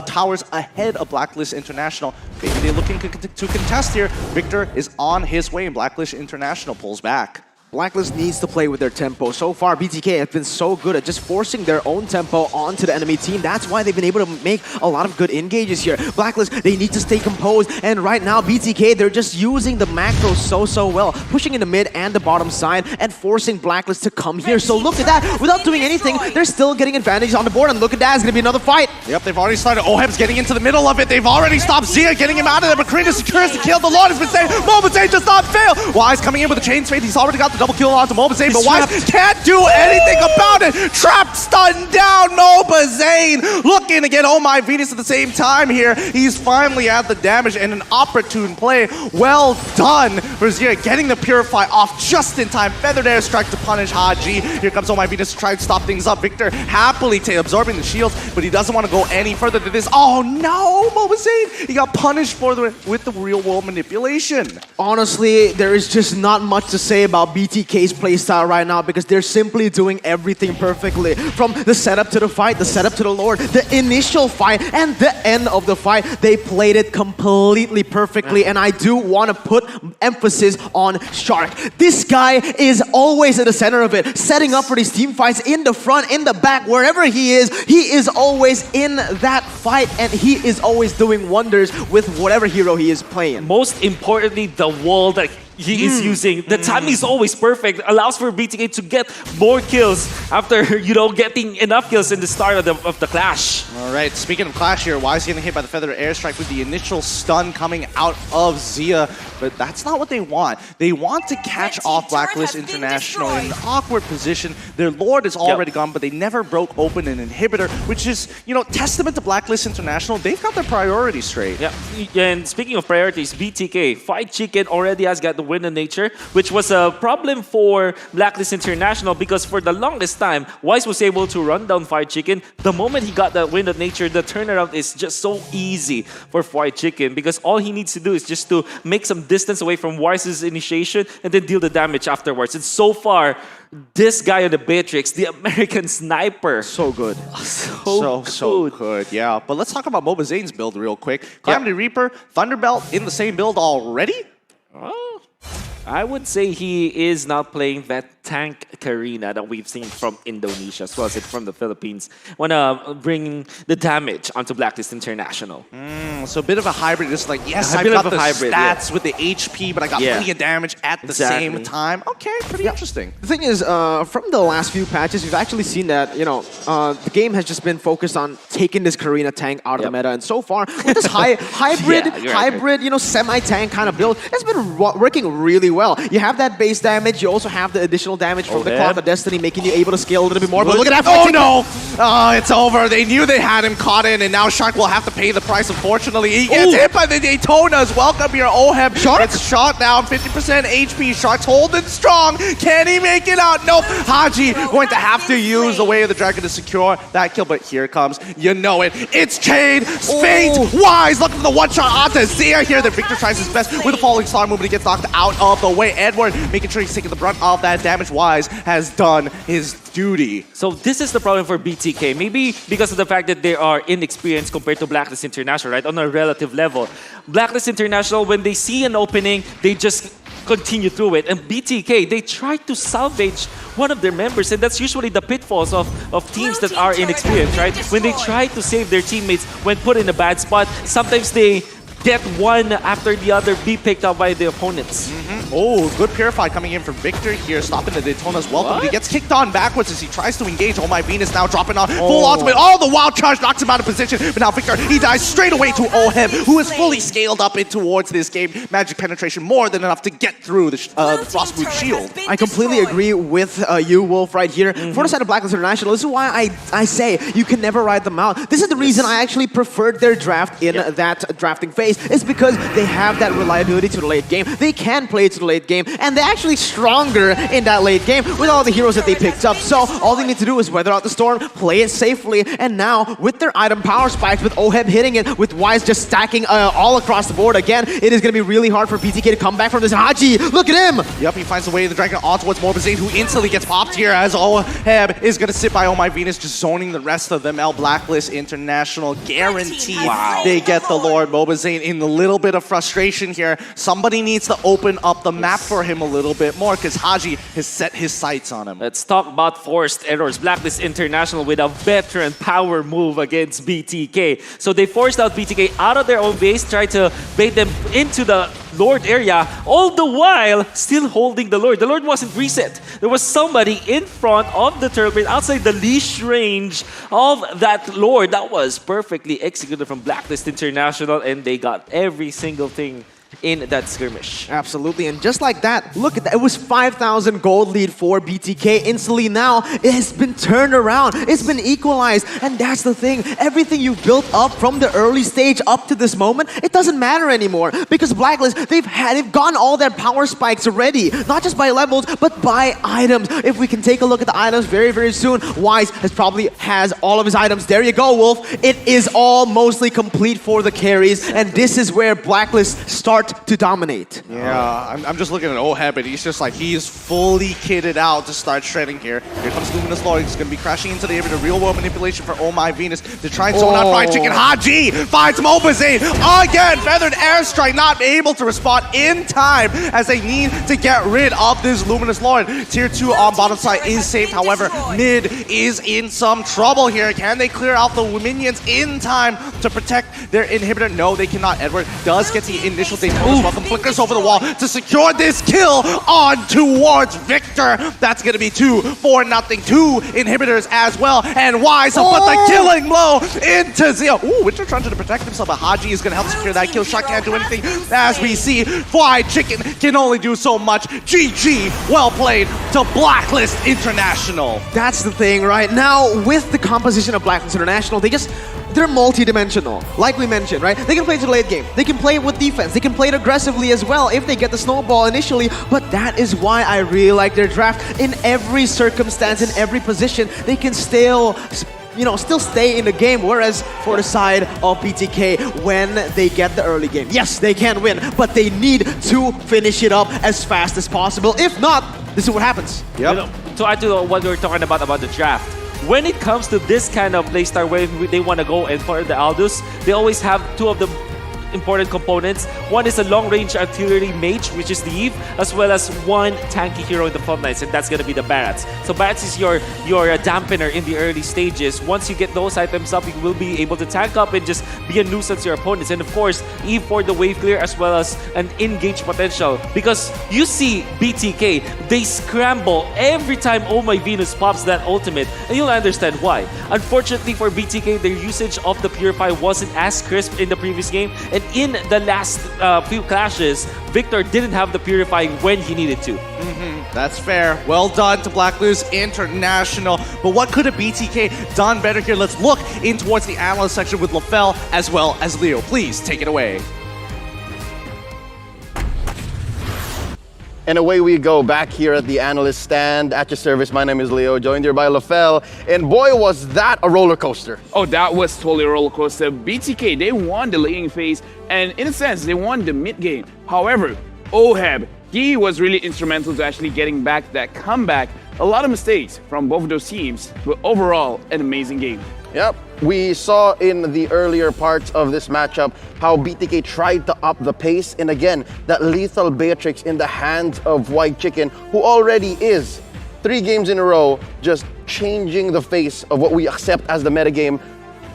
towers ahead of Blacklist International. Maybe they're looking to contest here. Victor is on his way, and Blacklist International pulls back. Blacklist needs to play with their tempo. So far, BTK has been so good at just forcing their own tempo onto the enemy team. That's why they've been able to make a lot of good engages here. Blacklist, they need to stay composed. And right now, BTK, they're just using the macros so well. Pushing in the mid and the bottom side and forcing Blacklist to come here. So look at that. Without doing anything, they're still getting advantage on the board. And look at that. It's going to be another fight. Yep, they've already started. Oheb's getting into the middle of it. They've already stopped Zia, getting him out of there. But Krina secures the kill. The Lord has been saved. Mobazane does not fail. Wise coming in with a chain fade. He's already got the double kill onto Mobazane, but Wise can't do anything about it. Trapped, stunned down, Mobazane looking to get Oh My Venus at the same time here. He's finally at the damage and an opportune play. Well done for Zia, getting the Purify off just in time. Feathered airstrike to punish Haji. Here comes Oh My Venus to try and stop things up. Victor happily absorbing the shields, but he doesn't want to go any further than this. Oh no, Mobazane! He got punished with the real world manipulation. Honestly, there is just not much to say about BTK's playstyle right now because they're simply doing everything perfectly. From the setup to the fight, the setup to the Lord, the initial fight, and the end of the fight. They played it completely perfectly, and I do want to put emphasis on Shark. This guy is always at the center of it, setting up for these team fights in the front, in the back, wherever he is always in that fight, and he is always doing wonders with whatever hero he is playing. Most importantly, the wall that he is using. The timing is always perfect. Allows for BTK to get more kills after, getting enough kills in the start of the clash. All right, speaking of clash here, Wise getting hit by the Feather Airstrike with the initial stun coming out of Zia, but that's not what they want. They want to catch off Blacklist International in an awkward position. Their Lord is already gone, but they never broke open an inhibitor, which is, testament to Blacklist International. They've got their priorities straight. Yeah, and speaking of priorities, BTK, Fried Chicken already has got the win in nature, which was a problem for Blacklist International because for the longest time, Wise was able to run down Fried Chicken. The moment he got that win of nature, the turnaround is just so easy for Fried Chicken because all he needs to do is just to make some distance away from Wise's initiation and then deal the damage afterwards. And so far, this guy on the Beatrix, the American sniper. So good. So good, yeah. But let's talk about Mobazane's build real quick. Calamity Reaper, Thunderbelt in the same build already? Oh, I would say he is not playing that tank Karina that we've seen from Indonesia as well as from the Philippines. Want to bring the damage onto Blacklist International. So a bit of a hybrid. Just like, yes, I've got the stats with the HP, but I got plenty of damage at the same time. Okay, pretty interesting. The thing is, from the last few patches, we've actually seen that, the game has just been focused on taking this Karina tank out of the meta. And so far, with this hybrid, semi-tank kind of build, it's been working really well. You have that base damage, you also have the additional additional damage from the Oheb. Cloth of Destiny, making you able to scale a little bit more. But look at that! Oh no! It's over. They knew they had him caught in, and now Shark will have to pay the price, unfortunately. He gets hit by the Daytonas. Welcome here, Oheb. Shark? It's shot down, 50% HP. Shark's holding strong. Can he make it out? Nope. Haji going to have to use the Way of the Dragon to secure that kill, but here comes, you know it. It's Cade, Fate, Wise, looking for the one-shot onto Zia here. The Victor tries his best with the falling star movement. He gets knocked out of the way. Edward making sure he's taking the brunt of that damage. Wise has done his duty. So this is the problem for BTK. Maybe because of the fact that they are inexperienced compared to Blacklist International, right? On a relative level. Blacklist International, when they see an opening, they just continue through it. And BTK, they try to salvage one of their members, and that's usually the pitfalls of teams that are inexperienced, right? When they try to save their teammates when put in a bad spot, sometimes they get one after the other be picked up by the opponents. Oh, good Purify coming in from Victor here, stopping the Daytona's welcome. He gets kicked on backwards as he tries to engage. Oh my Venus now dropping on full ultimate. Oh, the wild charge knocks him out of position. But now Victor, he dies straight away to Oheb, who is fully scaled up in towards this game. Magic penetration more than enough to get through the Frostmoon shield. I completely agree with you, Wolf, right here. For the side of Blacklist International, this is why I say you can never ride them out. This is the reason I actually preferred their draft in that drafting phase. It's because they have that reliability to the late game. They can play to the late game, and they're actually stronger in that late game with all the heroes that they picked up. So all they need to do is weather out the storm, play it safely, and now with their item power spikes, with Oheb hitting it, with Wise just stacking all across the board again, it is going to be really hard for BTK to come back from this. Haji, look at him! Yep, he finds the Way of the Dragon on towards Mobazane, who instantly gets popped here as Oheb is going to sit by Oh My Venus, just zoning the rest of them. Blacklist International guaranteed they get the Lord. Mobazane in the little bit of frustration here. Somebody needs to open up the map for him a little bit more because Haji has set his sights on him. Let's talk about forced errors. Blacklist International with a veteran power move against BTK. So they forced out BTK out of their own base, tried to bait them into the Lord area, all the while still holding the Lord. The Lord wasn't reset. There was somebody in front of the turtle pit outside the leash range of that Lord. That was perfectly executed from Blacklist International, and they got every single thing in that skirmish. Absolutely, and just like that, look at that. It was 5,000 gold lead for BTK. Instantly now, it has been turned around. It's been equalized, and that's the thing. Everything you've built up from the early stage up to this moment, it doesn't matter anymore because Blacklist, they've gotten all their power spikes already, not just by levels, but by items. If we can take a look at the items very, very soon, Wise probably has all of his items. There you go, Wolf. It is all mostly complete for the carries, and this is where Blacklist start to dominate. Yeah, I'm just looking at Oheb, and he's just like, he is fully kitted out to start shredding here. Here comes Luminous Lord. He's going to be crashing into the area. The real world manipulation for Oh My Venus to try and zone out Fried Chicken. Haji finds Mobazane again. Feathered Airstrike not able to respond in time as they need to get rid of this Luminous Lord. Tier 2 on bottom side is safe. However, mid is in some trouble here. Can they clear out the minions in time to protect their inhibitor? No, they cannot. Edward does get the initial Daytona's welcome, flickers over the wall to secure this kill on towards Victor. That's going to be 2-4-0. 2 inhibitors as well, and Wise to put the killing blow into Zia. Ooh, Witcher trying to protect himself, but Haji is going to help secure that kill. Shark can't do anything as we see. Fried Chicken can only do so much. GG, well played to Blacklist International. That's the thing right now with the composition of Blacklist International. They're multi-dimensional, like we mentioned, right? They can play to the late game. They can play with defense. They can play it aggressively as well if they get the snowball initially. But that is why I really like their draft. In every circumstance, in every position, they can still stay in the game. Whereas for the side of BTK, when they get the early game, yes, they can win, but they need to finish it up as fast as possible. If not, this is what happens. Yep. To add to what we were talking about the draft, when it comes to this kind of playstyle where they want to go and for the Aldous, they always have two of the important components. One is a long-range artillery mage, which is the Eve, as well as one tanky hero in the front lines, and that's going to be the Barats. So Barats is your dampener in the early stages. Once you get those items up, you will be able to tank up and just be a nuisance to your opponents. And of course, Eve for the wave clear as well as an engage potential. Because you see BTK, they scramble every time Oh My Venus pops that ultimate, and you'll understand why. Unfortunately for BTK, their usage of the Purify wasn't as crisp in the previous game, and in the last few clashes, Victor didn't have the purifying when he needed to. That's fair. Well done to Blacklist International. But what could a BTK done better here? Let's look in towards the analyst section with LaFell as well as Leo. Please take it away. And away we go back here at the analyst stand. At your service, my name is Leo, joined here by LaFell. And boy, was that a roller coaster. Oh, that was totally a roller coaster. BTK, they won the laning phase, and in a sense, they won the mid game. However, Oheb, he was really instrumental to actually getting back that comeback. A lot of mistakes from both of those teams, but overall, an amazing game. Yep. We saw in the earlier parts of this matchup how BTK tried to up the pace, and again, that lethal Beatrix in the hands of White Chicken, who already is 3 games in a row just changing the face of what we accept as the metagame.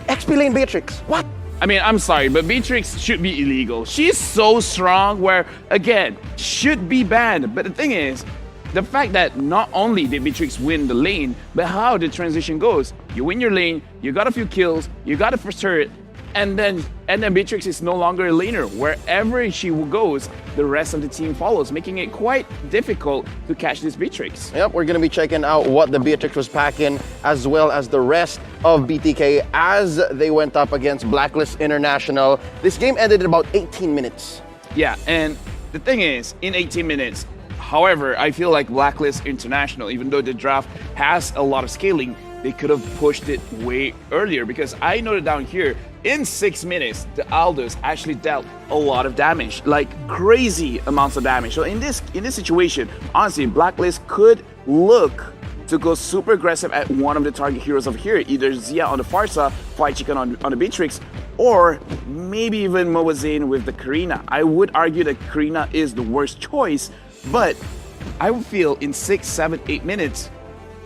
XP lane Beatrix, what? I mean, I'm sorry, but Beatrix should be illegal. She's so strong where, again, should be banned. But the thing is, the fact that not only did Beatrix win the lane, but how the transition goes. You win your lane, you got a few kills, you got a first turret, and then Beatrix is no longer a laner. Wherever she goes, the rest of the team follows, making it quite difficult to catch this Beatrix. Yep, we're gonna be checking out what the Beatrix was packing, as well as the rest of BTK as they went up against Blacklist International. This game ended in about 18 minutes. Yeah, and the thing is, in 18 minutes, however, I feel like Blacklist International, even though the draft has a lot of scaling, they could have pushed it way earlier, because I noted down here, in 6 minutes, the Aldos actually dealt a lot of damage, like crazy amounts of damage. So in this situation, honestly, Blacklist could look to go super aggressive at one of the target heroes over here, either Zia on the Farsa, White Chicken on the Beatrix, or maybe even Moazane with the Karina. I would argue that Karina is the worst choice, but I would feel in 6, 7, 8 minutes,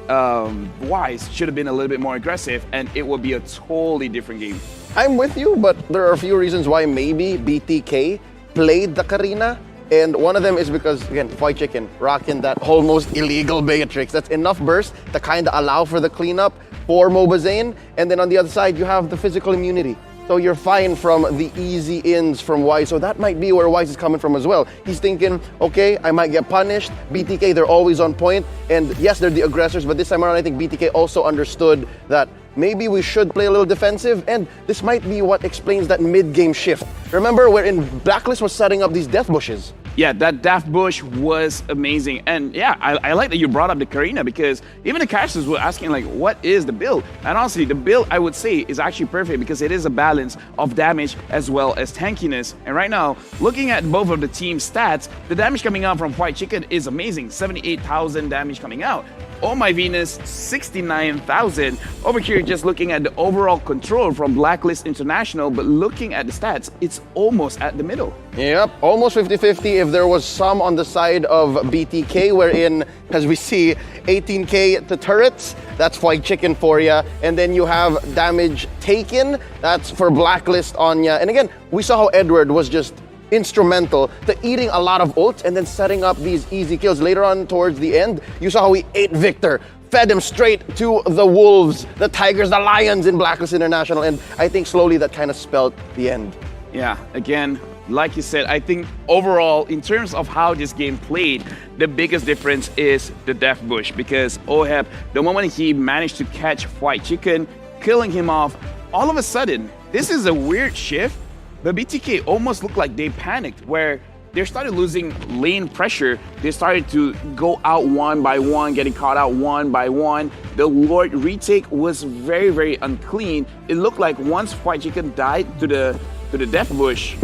Wise should have been a little bit more aggressive, and it would be a totally different game. I'm with you, but there are a few reasons why maybe BTK played the Karina. And one of them is because, again, White Chicken rocking that almost illegal Beatrix. That's enough burst to kind of allow for the cleanup for Moazane. And then on the other side, you have the physical immunity. So you're fine from the easy ins from Wise. So that might be where Wise is coming from as well. He's thinking, okay, I might get punished. BTK, they're always on point. And yes, they're the aggressors, but this time around, I think BTK also understood that maybe we should play a little defensive, and this might be what explains that mid-game shift. Remember, wherein Blacklist was setting up these death bushes. Yeah, that death bush was amazing. And yeah, I like that you brought up the Karina, because even the casters were asking, like, what is the build? And honestly, the build, I would say, is actually perfect, because it is a balance of damage as well as tankiness. And right now, looking at both of the team stats, the damage coming out from White Chicken is amazing. 78,000 damage coming out. Oh my Venus, 69,000. Over here, just looking at the overall control from Blacklist International, but looking at the stats, it's almost at the middle. Yep, almost 50-50 if there was some on the side of BTK, wherein, as we see, 18k to turrets, that's White Chicken for ya. And then you have damage taken, that's for Blacklist on ya. And again, we saw how Edward was just instrumental to eating a lot of ults and then setting up these easy kills. Later on towards the end, you saw how he ate Victor, fed him straight to the wolves, the tigers, the lions in Blacklist International, and I think slowly that kind of spelled the end. Yeah, again, like you said, I think overall, in terms of how this game played, the biggest difference is the death bush, because Oheb, the moment he managed to catch White Chicken, killing him off, all of a sudden, this is a weird shift, but BTK almost looked like they panicked, where they started losing lane pressure. They started to go out one by one, getting caught out one by one. The Lord retake was very, very unclean. It looked like once White Chicken died to the death bush,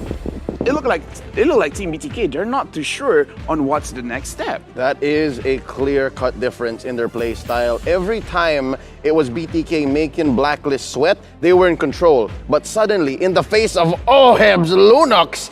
it looked like Team BTK. They're not too sure on what's the next step. That is a clear-cut difference in their play style. Every time it was BTK making Blacklist sweat, they were in control. But suddenly, in the face of Oheb's Lunox,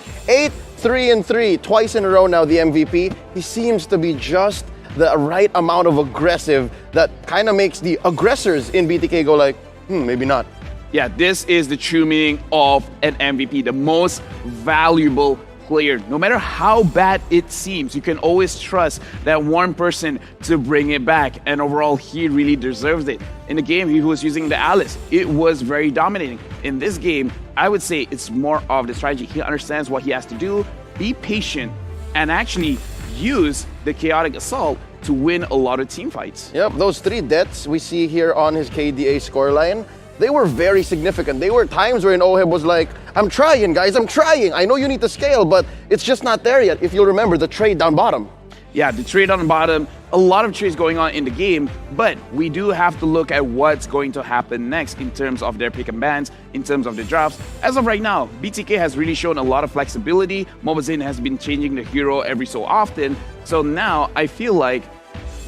8-3-3, twice in a row now the MVP, he seems to be just the right amount of aggressive that kind of makes the aggressors in BTK go like, maybe not. Yeah, this is the true meaning of an MVP, the most valuable player. No matter how bad it seems, you can always trust that one person to bring it back. And overall, he really deserves it. In the game, he was using the Alice. It was very dominating. In this game, I would say it's more of the strategy. He understands what he has to do, be patient, and actually use the chaotic assault to win a lot of team fights. Yep, those 3 deaths we see here on his KDA scoreline, they were very significant. They were times where Oheb was like, I'm trying, guys, I'm trying. I know you need to scale, but it's just not there yet. If you'll remember the trade down bottom. Yeah, the trade on the bottom, a lot of trades going on in the game, but we do have to look at what's going to happen next in terms of their pick and bans, in terms of the drops. As of right now, BTK has really shown a lot of flexibility. Mobazin has been changing the hero every so often. So now I feel like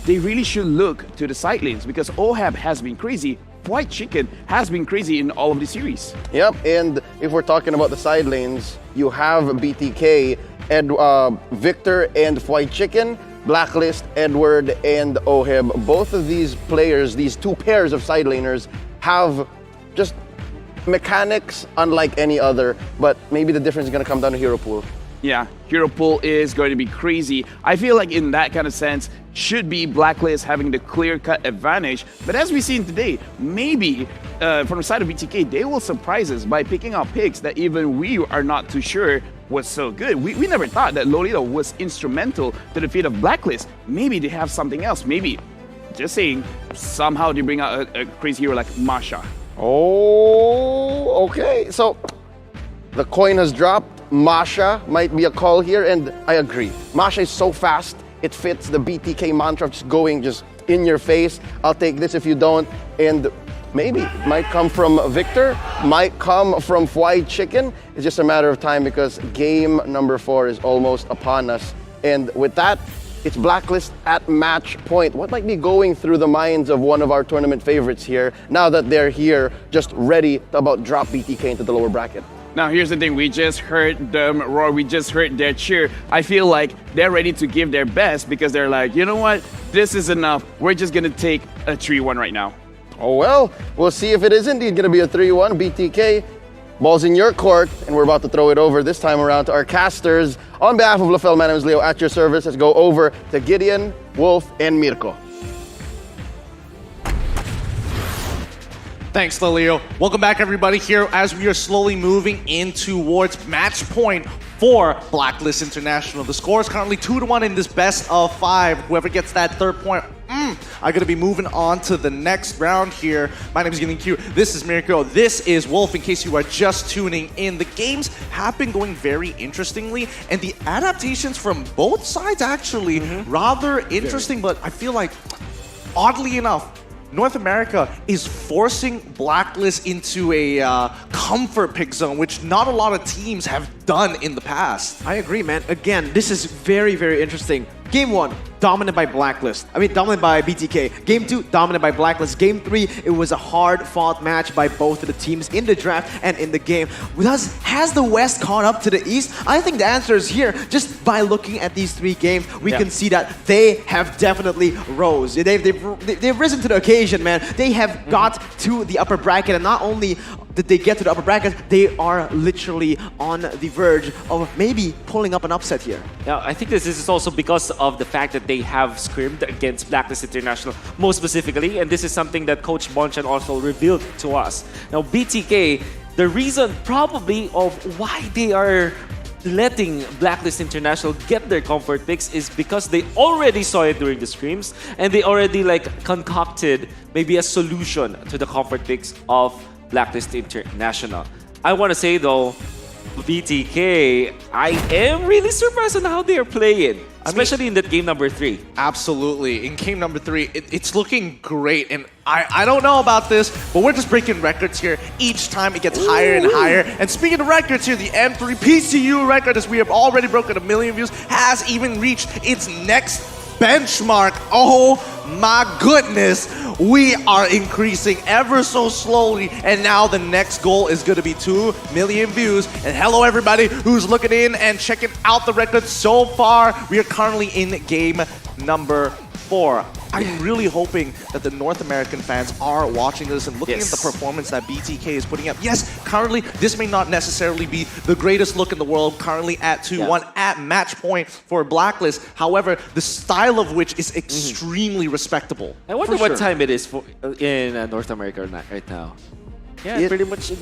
they really should look to the side lanes because Oheb has been crazy. White Chicken has been crazy in all of the series. Yep, and if we're talking about the side lanes, you have BTK, Victor and White Chicken, Blacklist, Edward, and Oheb. Both of these players, these 2 pairs of side laners, have just mechanics unlike any other, but maybe the difference is going to come down to hero pool. Yeah, hero pool is going to be crazy. I feel like in that kind of sense, should be Blacklist having the clear-cut advantage. But as we've seen today, maybe from the side of BTK, they will surprise us by picking out picks that even we are not too sure was so good. We never thought that Lolita was instrumental to the defeat of Blacklist. Maybe they have something else. Maybe, just saying, somehow they bring out a crazy hero like Masha. Oh, okay. So the coin has dropped. Masha might be a call here, and I agree. Masha is so fast, it fits the BTK mantra of just going just in your face. I'll take this if you don't, and maybe might come from Victor, might come from White Chicken. It's just a matter of time because game number 4 is almost upon us. And with that, it's Blacklist at match point. What might be going through the minds of one of our tournament favorites here now that they're here, just ready to about drop BTK into the lower bracket? Now, here's the thing. We just heard them roar. We just heard their cheer. I feel like they're ready to give their best because they're like, you know what? This is enough. We're just going to take a 3-1 right now. Oh, well, we'll see if it is indeed going to be a 3-1. BTK, ball's in your court, and we're about to throw it over this time around to our casters. On behalf of LaFell, my name is Leo, at your service. Let's go over to Gideon, Wolf, and Mirko. Thanks, Lelio. Welcome back, everybody, here as we are slowly moving in towards match point for Blacklist International. The score is currently 2-1 in this best of 5. Whoever gets that 3rd point, I'm going to be moving on to the next round here. My name is Gideon Q. This is Mirko. This is Wolf, in case you are just tuning in. The games have been going very interestingly, and the adaptations from both sides actually rather interesting, but I feel like, oddly enough, North America is forcing Blacklist into a comfort pick zone, which not a lot of teams have done in the past. I agree, man. Again, this is very, very interesting. Game 1, dominated by Blacklist. Dominated by BTK. Game 2, dominated by Blacklist. Game 3, it was a hard-fought match by both of the teams in the draft and in the game. Thus, has the West caught up to the East? I think the answer is here. Just by looking at these 3 games, we can see that they have definitely rose. They've risen to the occasion, man. They have got to the upper bracket, and not only did they get to the upper bracket, they are literally on the verge of maybe pulling up an upset here. Yeah, I think this is also because of the fact that they have scrimed against Blacklist International, most specifically, and this is something that Coach Bonchan also revealed to us. Now, BTK, the reason probably of why they are letting Blacklist International get their comfort picks is because they already saw it during the scrims, and they already concocted maybe a solution to the comfort picks of Blacklist International. I want to say though, BTK, I am really surprised on how they are playing, especially in that game number 3. Absolutely. In game number 3, it's looking great. And I don't know about this, but we're just breaking records here. Each time it gets higher and higher. And speaking of records here, the M3 PCU record, as we have already broken 1 million views, has even reached its next benchmark. Oh my goodness, we are increasing ever so slowly, and now the next goal is going to be 2 million views. And hello everybody who's looking in and checking out the record so far. We are currently in game number 4. I'm really hoping that the North American fans are watching this and looking at the performance that BTK is putting up. Yes, currently, this may not necessarily be the greatest look in the world, currently at 2-1 at match point for Blacklist. However, the style of which is extremely respectable. I wonder what time it is for in North America right now. Yeah, pretty much.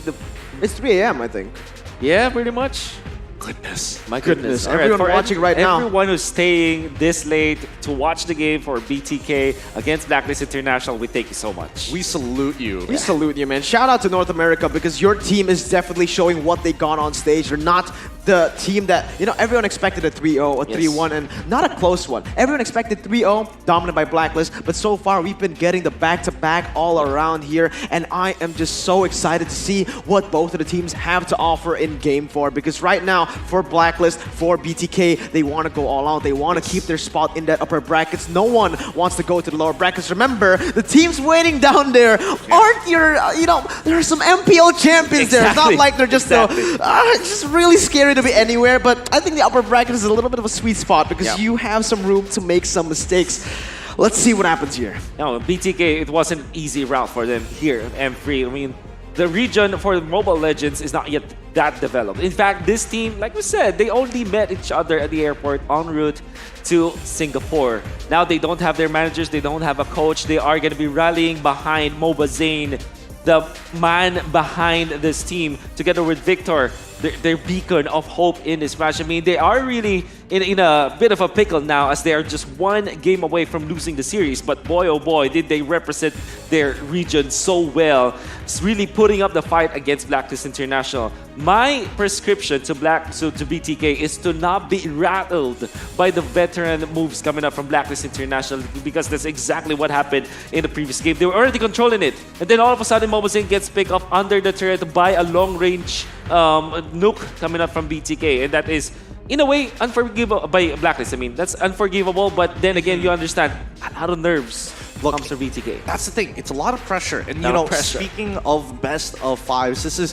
It's 3 a.m. I think. Yeah, pretty much. Goodness. My goodness. Everyone watching right now. Everyone who's staying this late to watch the game for BTK against Blacklist International, we thank you so much. We salute you. We salute you, man. Shout out to North America because your team is definitely showing what they got on stage. They're not the team that, everyone expected a 3-0, a 3-1, and not a close one. Everyone expected 3-0, dominated by Blacklist, but so far we've been getting the back-to-back all around here, and I am just so excited to see what both of the teams have to offer in Game 4, because right now, for Blacklist, for BTK, they want to go all out. They want to keep their spot in that upper brackets. No one wants to go to the lower brackets. Remember, the teams waiting down there aren't your, there are some MPL champions there. It's not like they're just, just really scary to be anywhere, but I think the upper bracket is a little bit of a sweet spot because you have some room to make some mistakes. Let's see what happens here. No, BTK, it wasn't an easy route for them here at M3. I mean, the region for Mobile Legends is not yet that developed. In fact, this team, like we said, they only met each other at the airport en route to Singapore. Now they don't have their managers, they don't have a coach. They are going to be rallying behind Moba Zane, the man behind this team, together with Victor, their beacon of hope in this match. I mean, they are really in a bit of a pickle now as they are just one game away from losing the series. But boy, oh boy, did they represent their region so well. It's really putting up the fight against Blacklist International. My prescription to BTK is to not be rattled by the veteran moves coming up from Blacklist International, because that's exactly what happened in the previous game. They were already controlling it, and then all of a sudden Mobazine gets picked up under the turret by a long-range nuke coming up from BTK, and that is in a way unforgivable by Blacklist. I mean, that's unforgivable, but then again, you understand, a lot of nerves comes to BTK. That's the thing. It's a lot of pressure. And, speaking of best of fives, this is,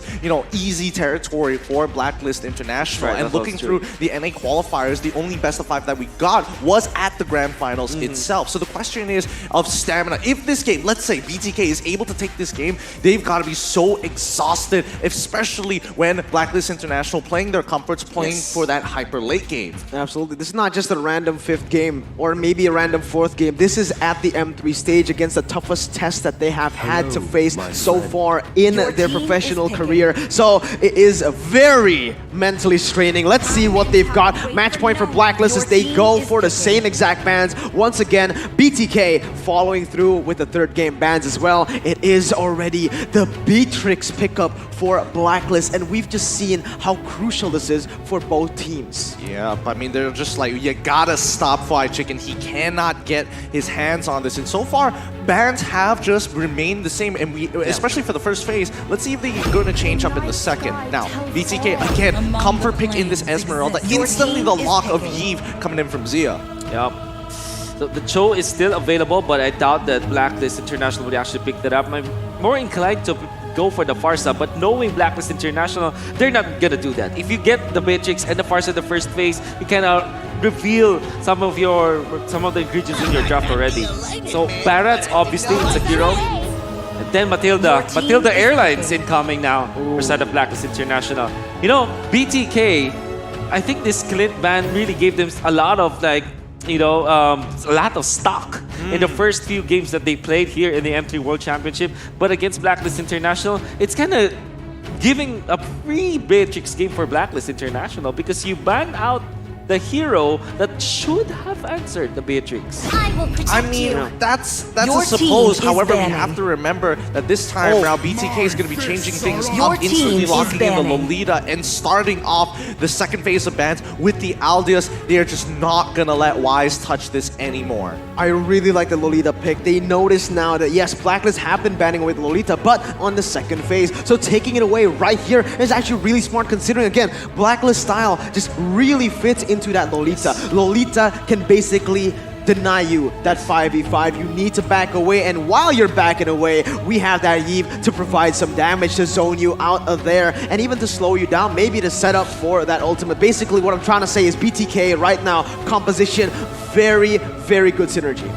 easy territory for Blacklist International. Right, and looking through the NA qualifiers, the only best of five that we got was at the Grand Finals itself. So the question is of stamina. If this game, let's say BTK is able to take this game, they've got to be so exhausted, especially when Blacklist International playing their comforts, playing for that hyper late game. Absolutely. This is not just a random 5th game or maybe a random 4th game. This is at the M3 stage against the toughest test that they have had to face so far in their professional career. So it is very mentally straining. Let's see what they've got. Match point for Blacklist as they go for the same exact bans. Once again, BTK following through with the 3rd game bans as well. It is already the Beatrix pickup for Blacklist, and we've just seen how crucial this is for both teams. Yeah, I mean, they're just like, you gotta stop Fly Chicken. He cannot get his hands on this. And so far, bans have just remained the same, and especially for the first phase, let's see if they're going to change up in the second. Now, BTK, again, comfort pick in this Esmeralda. Instantly the lock of Yves coming in from Zia. Yep. So the Cho is still available, but I doubt that Blacklist International would actually pick that up. I'm more inclined to go for the Farsa, but knowing Blacklist International, they're not gonna do that. If you get the Beatrix and the Farsa the first phase, you cannot reveal some of the ingredients in your draft already. So Barrett's obviously it's a hero. And then Matilda Airlines incoming now for side of Blacklist International. BTK, I think this Clint ban really gave them a lot of a lot of stock in the first few games that they played here in the M3 World Championship. But against Blacklist International, it's kind of giving a free Beatrix game for Blacklist International because you banned out the hero that should have answered the Beatrix. I mean, that's a suppose. However, we have to remember that this time around, BTK is going to be changing things up, instantly locking in the Lolita and starting off the second phase of bans with the Aldius. They're just not going to let Wise touch this anymore. I really like the Lolita pick. They notice now that, yes, Blacklist have been banning away the Lolita, but on the second phase. So taking it away right here is actually really smart, considering, again, Blacklist style just really fits into that Lolita. Lolita can basically deny you that 5v5. You need to back away, and while you're backing away, we have that Yves to provide some damage, to zone you out of there, and even to slow you down, maybe to set up for that ultimate. Basically, what I'm trying to say is BTK right now, composition, very, very good synergy.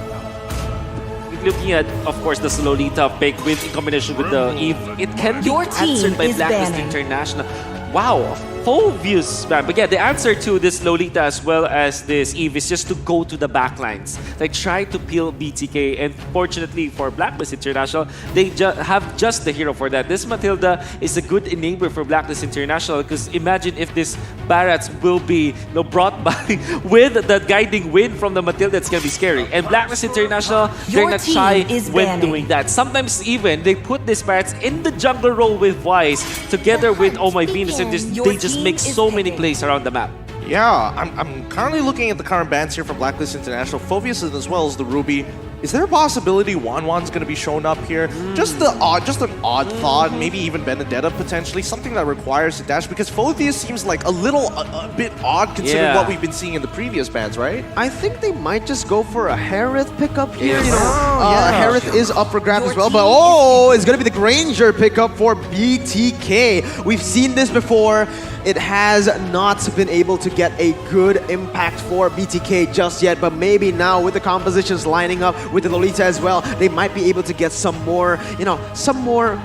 looking at, of course, the Lolita pick with in combination with the Eve, it can be Your team answered by is Blacklist banning. International. Wow, Phobius ban. But yeah, the answer to this Lolita as well as this Eve is just to go to the backlines. Like, try to peel BTK. And fortunately for Blacklist International, they have just the hero for that. This Matilda is a good enabler for Blacklist International because imagine if this Barats will be brought by with the guiding wind from the Matilda, it's going to be scary. And Blacklist International, they're not shy when doing that. Sometimes even, they put these Barats in the jungle role with Wise together with Oh My Venus, and they just make so many plays around the map. Yeah, I'm currently looking at the current bans here from Blacklist International. Phobius as well as the Ruby. Is there a possibility Wanwan's going to be shown up here? Just an odd thought, maybe even Benedetta potentially, something that requires a dash, because Phobius seems like a bit odd considering what we've been seeing in the previous bans, right? I think they might just go for a Harith pickup here. Yes. Harith is up for grabs as well, but it's going to be the Granger pickup for BTK. We've seen this before. It has not been able to get a good impact for BTK just yet, but maybe now with the compositions lining up with the Lolita as well, they might be able to get some more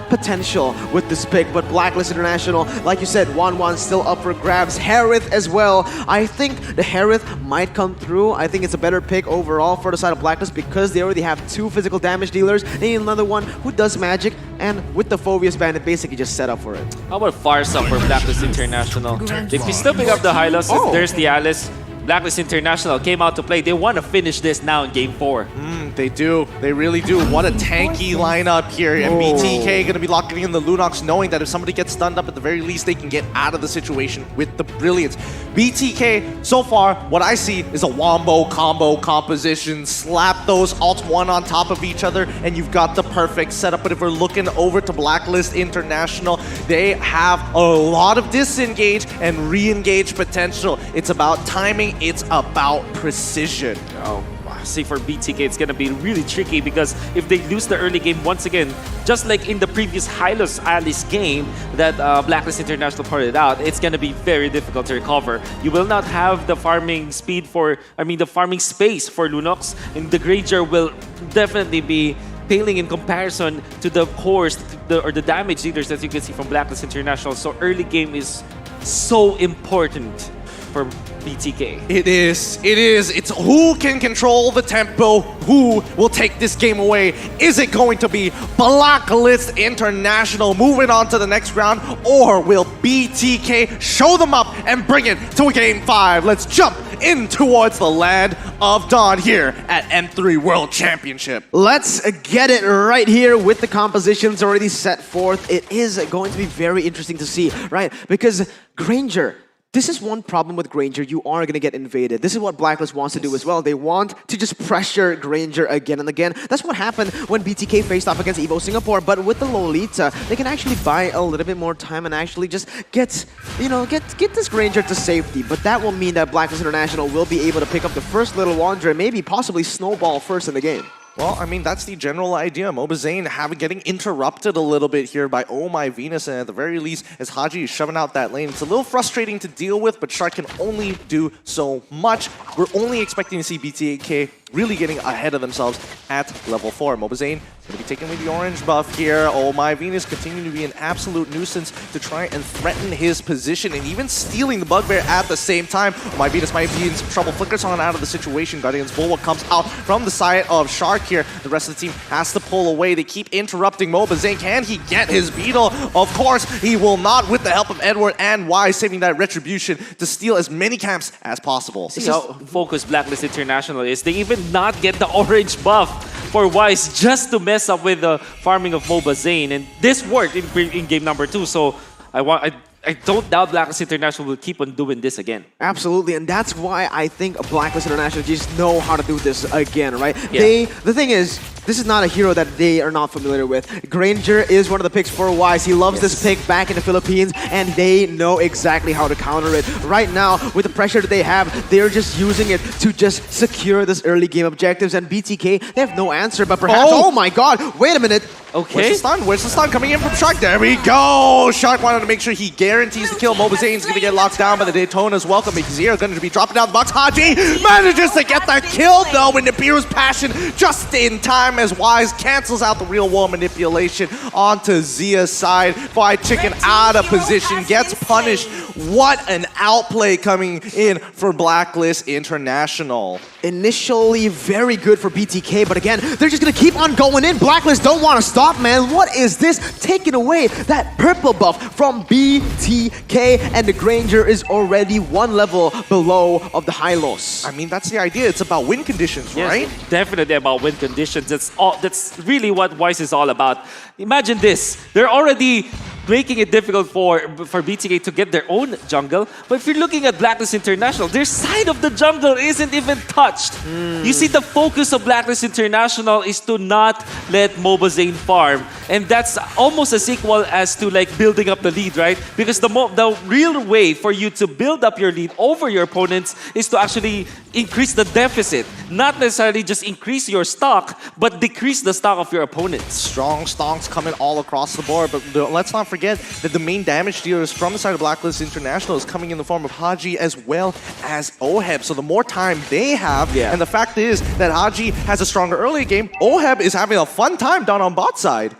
potential with this pick. But Blacklist International, like you said, Wanwan's still up for grabs. Harith as well. I think the Harith might come through. I think it's a better pick overall for the side of Blacklist because they already have 2 physical damage dealers. They need another one who does magic, and with the Phobius ban, it basically just set up for it. How about Farsa for Blacklist International? If you still pick up the Hylos, there's the Alice. Blacklist International came out to play. They want to finish this now in Game 4. They do. They really do. What a tanky lineup here. And BTK going to be locking in the Lunox, knowing that if somebody gets stunned up, at the very least, they can get out of the situation with the brilliance. BTK, so far, what I see is a wombo combo composition. Slap those alt 1 on top of each other, and you've got the perfect setup. But if we're looking over to Blacklist International, they have a lot of disengage and re-engage potential. It's about timing. It's about precision. See, for BTK, it's going to be really tricky because if they lose the early game once again, just like in the previous Hylos Alice game that Blacklist International pointed out, it's going to be very difficult to recover. You will not have the farming speed the farming space for Lunox, and the Granger will definitely be paling in comparison to the cores or the damage dealers that you can see from Blacklist International. So early game is so important for BTK. It is. It's who can control the tempo, who will take this game away. Is it going to be Blacklist International moving on to the next round, or will BTK show them up and bring it to a Game 5? Let's jump in towards the land of Dawn here at M3 World Championship. Let's get it right here with the compositions already set forth. It is going to be very interesting to see, right? Because Granger, this is one problem with Granger. You are going to get invaded. This is what Blacklist wants to do as well. They want to just pressure Granger again and again. That's what happened when BTK faced off against Evo Singapore. But with the Lolita, they can actually buy a little bit more time and actually just get this Granger to safety. But that will mean that Blacklist International will be able to pick up the first Little Wanderer and maybe possibly snowball first in the game. Well, I mean, that's the general idea. Mobazane getting interrupted a little bit here by Oh My Venus, and at the very least, as Haji is shoving out that lane, it's a little frustrating to deal with, but Shark can only do so much. We're only expecting to see BTK really getting ahead of themselves at level 4. Mobazane going to be taking with the orange buff here. Oh My Venus continuing to be an absolute nuisance to try and threaten his position and even stealing the Bugbear at the same time. Oh My Venus might be in some trouble. Flickers on out of the situation. Guardian's Bulwark comes out from the side of Shark here. The rest of the team has to pull away. They keep interrupting Mobazane. Can he get his Beetle? Of course, he will not, with the help of Edward and Wise saving that retribution to steal as many camps as possible. See how focused Blacklist International is. They even not get the orange buff for Wise just to mess up with the farming of Mobazane, and this worked in game number 2. So I don't doubt Blacklist International will keep on doing this again. Absolutely, and that's why I think Blacklist International just know how to do this again, right? Yeah. The thing is, this is not a hero that they are not familiar with. Granger is one of the picks for Wise. He loves this pick back in the Philippines, and they know exactly how to counter it. Right now, with the pressure that they have, they're just using it to just secure this early game objectives, and BTK, they have no answer, but perhaps, oh my god, wait a minute. Okay. Where's the stun? Where's the stun coming in from Shark? There we go! Shark wanted to make sure he guarantees the kill. Mobazane's going to get locked down by the Daytona's welcome. Xia going to be dropping down the box. Haji manages to get that kill though with Nibiru's passion just in time as Wise cancels out the real wall manipulation onto Zia's side. Fried Chicken out of position, gets punished. What an outplay coming in for Blacklist International. Initially very good for BTK, but again, they're just gonna keep on going in. Blacklist don't want to stop, man. What is this? Taking away that purple buff from BTK, and the Granger is already one level below of the Hylos. I mean, that's the idea. It's about win conditions, Yes, right? definitely about win conditions. That's really what Wise is all about. Imagine this. They're already making it difficult for BTK to get their own jungle. But if you're looking at Blacklist International, their side of the jungle isn't even touched. You see, the focus of Blacklist International is to not let Mobazane farm. And that's almost as equal as to like building up the lead, right? Because the real way for you to build up your lead over your opponents is to actually increase the deficit. Not necessarily just increase your stock, but decrease the stock of your opponents. Strong stonks coming all across the board, but let's not forget that the main damage dealers from the side of Blacklist International is coming in the form of Haji as well as Oheb. So the more time they have, and the fact is that Haji has a stronger early game, Oheb is having a fun time down on bot side.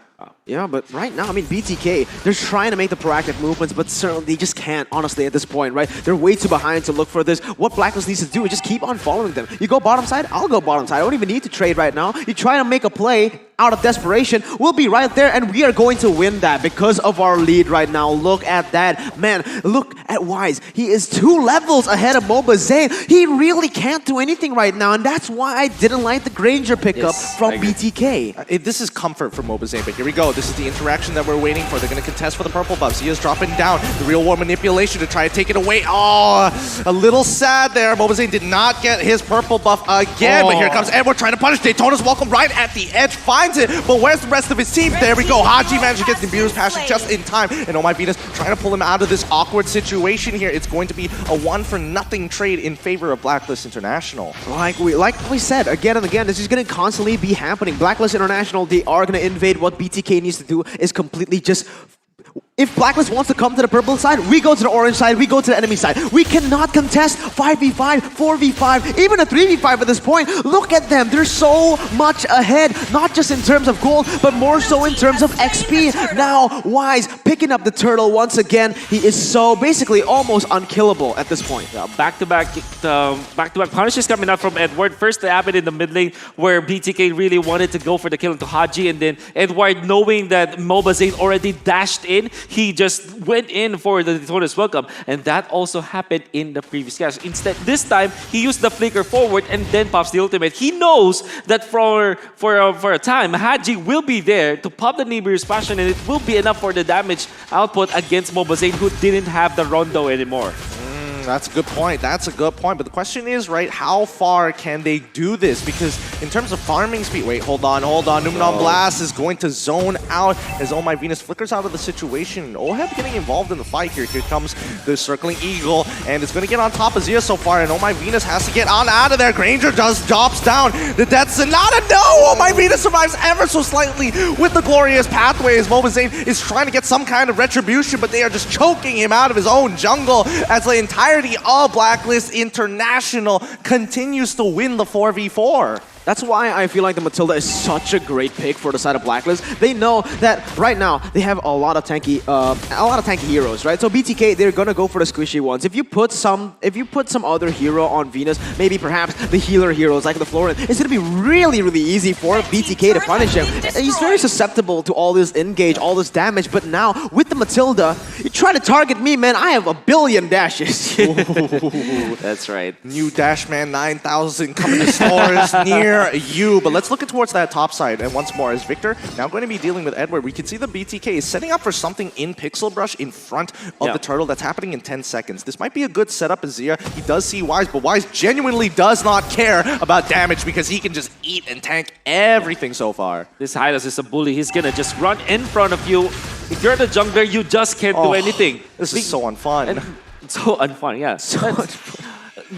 Yeah, but right now, I mean, BTK, they're trying to make the proactive movements, but certainly they just can't, honestly, at this point, right? They're way too behind to look for this. What Blacklist needs to do is just keep on following them. You go bottom side, I'll go bottom side. I don't even need to trade right now. You try to make a play out of desperation, we'll be right there, and we are going to win that because of our lead right now. Look at that. Man, look at Wise. He is 2 levels ahead of Mobazane. He really can't do anything right now, and that's why I didn't like the Granger pickup from BTK. This is comfort for Mobazane, but here we go. This is the interaction that we're waiting for. They're going to contest for the purple buff. Zia's dropping down. The real war manipulation to try to take it away. Oh, a little sad there. Mobazane did not get his purple buff again, but here comes Edward trying to punish. Daytona's welcome right at the edge. Finds it, but where's the rest of his team? There we go. Haji managed to get Nibiru's passion just in time, and Oh My Venus trying to pull him out of this awkward situation here. It's going to be a 1-for-0 trade in favor of Blacklist International. Like we said again and again, this is going to constantly be happening. Blacklist International, they are going to invade. What BTK needs to do is completely just... If Blacklist wants to come to the purple side, we go to the orange side, we go to the enemy side. We cannot contest 5v5, 4v5, even a 3v5 at this point. Look at them, they're so much ahead, not just in terms of gold, but more so in terms of XP. Now, Wise picking up the turtle once again. He is so basically almost unkillable at this point. Yeah, back-to-back punishes coming out from Edward. First, it happened in the mid lane where BTK really wanted to go for the kill into Haji, and then Edward, knowing that Mobazane already dashed in, he just went in for the Daytona's welcome, and that also happened in the previous catch. Instead, this time, he used the flicker forward and then pops the ultimate. He knows that for a time, Haji will be there to pop the Nibiru's passion, and it will be enough for the damage output against Mobazane, who didn't have the Rondo anymore. That's a good point. That's a good point. But the question is, right, how far can they do this? Because in terms of farming speed... Wait, hold on. Numenon Blast is going to zone out as Oh My Venus flickers out of the situation. Oheb getting involved in the fight here. Here comes the Circling Eagle, and it's going to get on top of Zia so far, and Oh My Venus has to get on out of there. Granger just drops down. The Death Sonata, no! Oh My Venus survives ever so slightly with the glorious pathways. Mobazane is trying to get some kind of retribution, but they are just choking him out of his own jungle as the entire of Blacklist International continues to win the 4v4. That's why I feel like the Matilda is such a great pick for the side of Blacklist. They know that right now they have a lot of tanky heroes, right? So BTK, they're gonna go for the squishy ones. If you put some other hero on Venus, maybe perhaps the healer heroes like the Florin, it's gonna be really, really easy for BTK to punish him. He's very susceptible to all this engage, all this damage. But now with the Matilda, you try to target me, man. I have 1 billion dashes. That's right. New Dashman 9000 coming to stores near you, but let's look towards that top side. And once more, as Victor now going to be dealing with Edward, we can see the BTK is setting up for something in Pixel Brush in front of the turtle. That's happening in 10 seconds. This might be a good setup as Zia. He does see Wise, but Wise genuinely does not care about damage because he can just eat and tank everything so far. This Hylos is a bully. He's gonna just run in front of you. If you're the jungler, you just can't do anything. This is so unfun. So unfun, yeah. So unfun.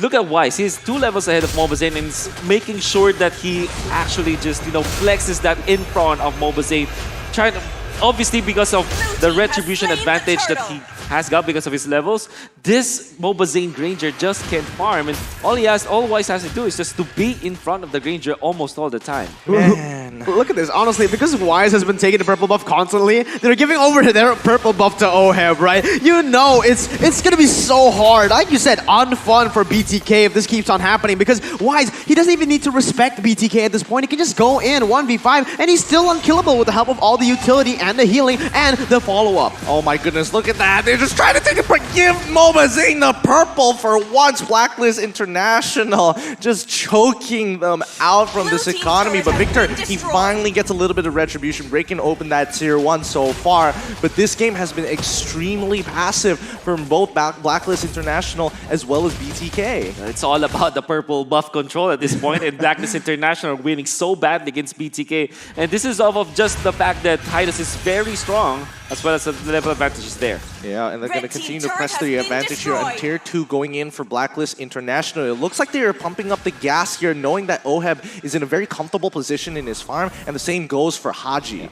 Look at Wise. He's 2 levels ahead of Mobazane, and he's making sure that he actually just, flexes that in front of Mobazane, trying to obviously because of the retribution advantage that he has got because of his levels, this MOBA Zane Granger just can't farm, and all Wise has to do is just to be in front of the Granger almost all the time. Man. Look at this, honestly, because Wise has been taking the purple buff constantly, they're giving over their purple buff to Oheb, right? You know it's gonna be so hard, like you said, unfun for BTK if this keeps on happening, because Wise, he doesn't even need to respect BTK at this point. He can just go in 1v5, and he's still unkillable with the help of all the utility and the healing and the follow-up. Oh my goodness, look at that. They're just trying to take a break. Give MOBA Zane the purple for once. Blacklist International just choking them out from this economy. But Victor, he finally gets a little bit of retribution, breaking open that tier 1 so far. But this game has been extremely passive from both Blacklist International as well as BTK. It's all about the purple buff control at this point, and Blacklist International winning so badly against BTK. And this is off of just the fact that Hydas is very strong, as well as the level advantage is there. Yeah, and they're going to continue to press the advantage here on tier 2 going in for Blacklist International. It looks like they are pumping up the gas here, knowing that Oheb is in a very comfortable position in his farm, and the same goes for Haji.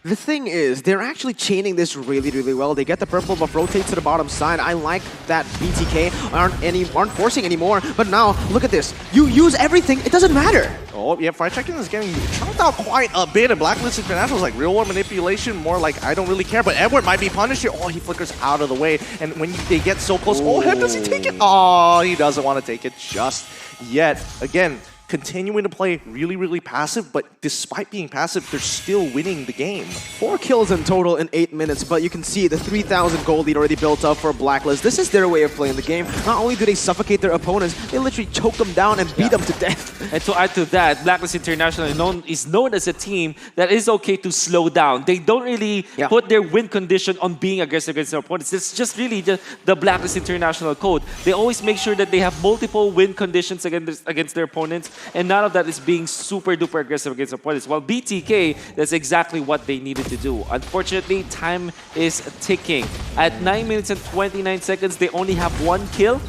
The thing is, they're actually chaining this really, really well. They get the purple buff, rotate to the bottom side. I like that BTK aren't forcing anymore. But now, look at this. You use everything, it doesn't matter. Oh, yeah, Fried Chicken is getting chunked out quite a bit. And Blacklist International is like real world manipulation, more like I don't really care. But Edward might be punished here. Oh, he flickers out of the way. And when they get so close, oh, does he take it? Oh, he doesn't want to take it just yet. Again, continuing to play really, really passive, but despite being passive, they're still winning the game. 4 kills in total in 8 minutes, but you can see the 3,000 gold lead already built up for Blacklist. This is their way of playing the game. Not only do they suffocate their opponents, they literally choke them down and beat them to death. And to add to that, Blacklist International is known as a team that is okay to slow down. They don't really put their win condition on being aggressive against their opponents. It's just really the Blacklist International code. They always make sure that they have multiple win conditions against their opponents, and none of that is being super duper aggressive against opponents. While BTK, that's exactly what they needed to do. Unfortunately, time is ticking. At 9 minutes and 29 seconds, they only have 1 kill.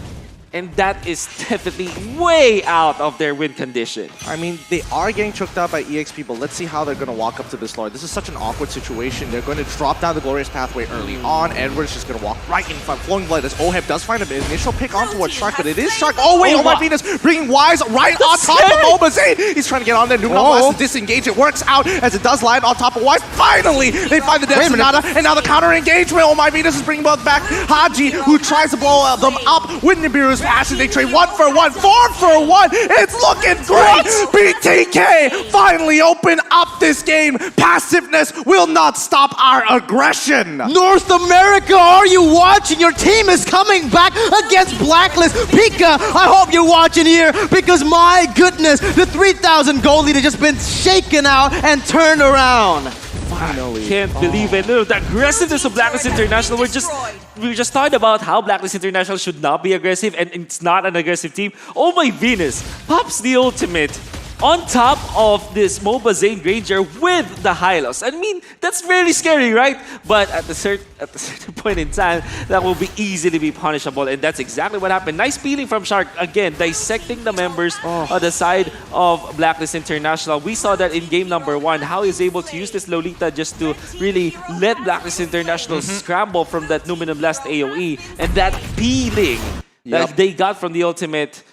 And that is definitely way out of their win condition. I mean, they are getting choked out by EXP, but let's see how they're going to walk up to this Lord. This is such an awkward situation. They're going to drop down the Glorious Pathway early on. Edward's just going to walk right in front. Flowing Blood as Oheb does find an initial pick on towards Shark, but it is Shark. Oh, wait, oh my Venus bringing Wise right on top of MOBA Zane. He's trying to get on there. Numenal has to disengage. It works out as it does land on top of Wise. Finally, they find the Death Sonata, and now the counter engagement. Oh my Venus is bringing both back. Haji, who tries to blow them up with Nibiru's passion. They trade 1 for 1, 4 for 1. It's looking great. BTK finally open up this game. Passiveness will not stop our aggression. North America, are you watching? Your team is coming back against Blacklist. Pika, I hope you're watching here, because my goodness, the 3,000 gold lead has just been shaken out and turned around. Finally. I can't believe it. The aggressiveness of Blacklist International. We just talked about how Blacklist International should not be aggressive, and it's not an aggressive team. Oh my Venus pops the ultimate on top of this MOBA Zane Granger with the Hylos. I mean, that's very scary, right? But at a certain point in time, that will be easily be punishable, and that's exactly what happened. Nice peeling from Shark, again, dissecting the members on the side of Blacklist International. We saw that in game number 1, how he's able to use this Lolita just to really let Blacklist International scramble from that Numenum Blast AoE, and that peeling that they got from the ultimate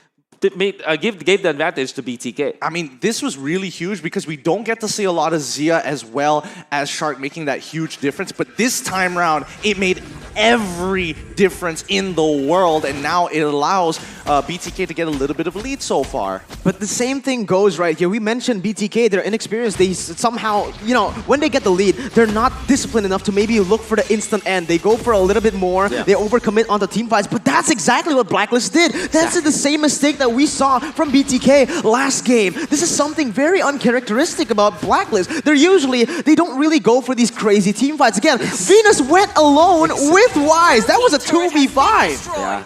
gave the advantage to BTK. I mean, this was really huge because we don't get to see a lot of Zia as well as Shark making that huge difference. But this time around, it made every difference in the world, and now it allows BTK to get a little bit of a lead so far. But the same thing goes right here. We mentioned BTK, they're inexperienced. They somehow, you know, when they get the lead, they're not disciplined enough to maybe look for the instant end. They go for a little bit more. They overcommit onto team fights, but that's exactly what Blacklist did. That's the same mistake that we saw from BTK last game. This is something very uncharacteristic about Blacklist. They don't really go for these crazy team fights. Again, Venus went alone with Wise. That was a 2v5. Yeah.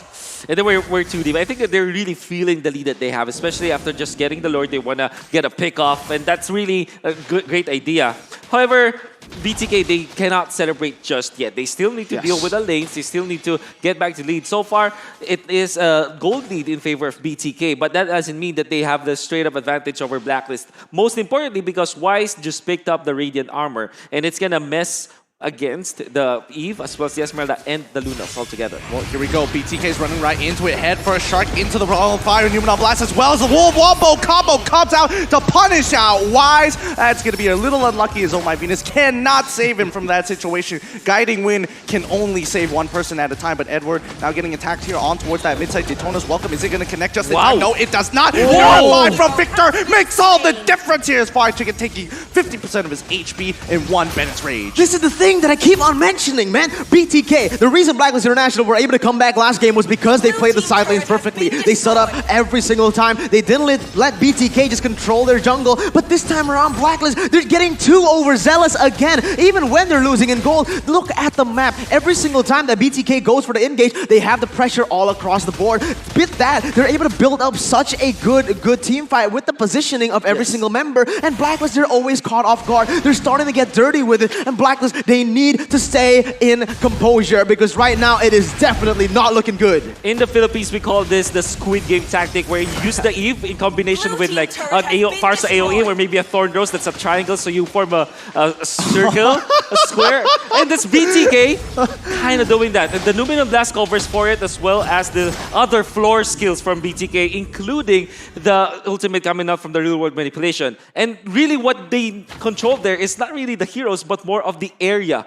And then we're too deep. I think that they're really feeling the lead that they have, especially after just getting the Lord. They want to get a pick off, and that's really a great idea. However, BTK, they cannot celebrate just yet. They still need to deal with the lanes. They still need to get back to lead. So far, it is a gold lead in favor of BTK, but that doesn't mean that they have the straight-up advantage over Blacklist. Most importantly, because Wise just picked up the Radiant Armor, and it's gonna mess against the Eve as well as the Esmeralda and the Lunas altogether. Well, here we go. BTK is running right into it. Head first, Shark into the wall of fire. Numenor Blast as well as the Wolf Wombo combo comes out to punish out Wise. That's going to be a little unlucky as Oh My Venus cannot save him from that situation. Guiding Wind can only save one person at a time, but Edward now getting attacked here on towards that mid-side. Daytona's welcome. Is it going to connect just in time? No, it does not. 0-5 from Victor makes all the difference here as Fire Chicken taking 50% of his HP in one Bennett's Rage. This is the thing that I keep on mentioning, man. BTK, the reason Blacklist International were able to come back last game was because they played the side lanes perfectly. They set up every single time. They didn't let BTK just control their jungle, but this time around, Blacklist, they're getting too overzealous again. Even when they're losing in gold, look at the map. Every single time that BTK goes for the engage, they have the pressure all across the board. With that, they're able to build up such a good team fight with the positioning of every single member, and Blacklist, they're always caught off guard. They're starting to get dirty with it, and Blacklist, they need to stay in composure because right now it is definitely not looking good. In the Philippines, we call this the Squid Game tactic, where you use the Eve in combination with like an Farsa AoE or maybe a Thorn Rose that's a triangle, so you form a circle, a square, and that's BTK kind of doing that. And the Numenor Blast covers for it as well as the other floor skills from BTK, including the ultimate coming out from the real world manipulation. And really what they control there is not really the heroes, but more of the area.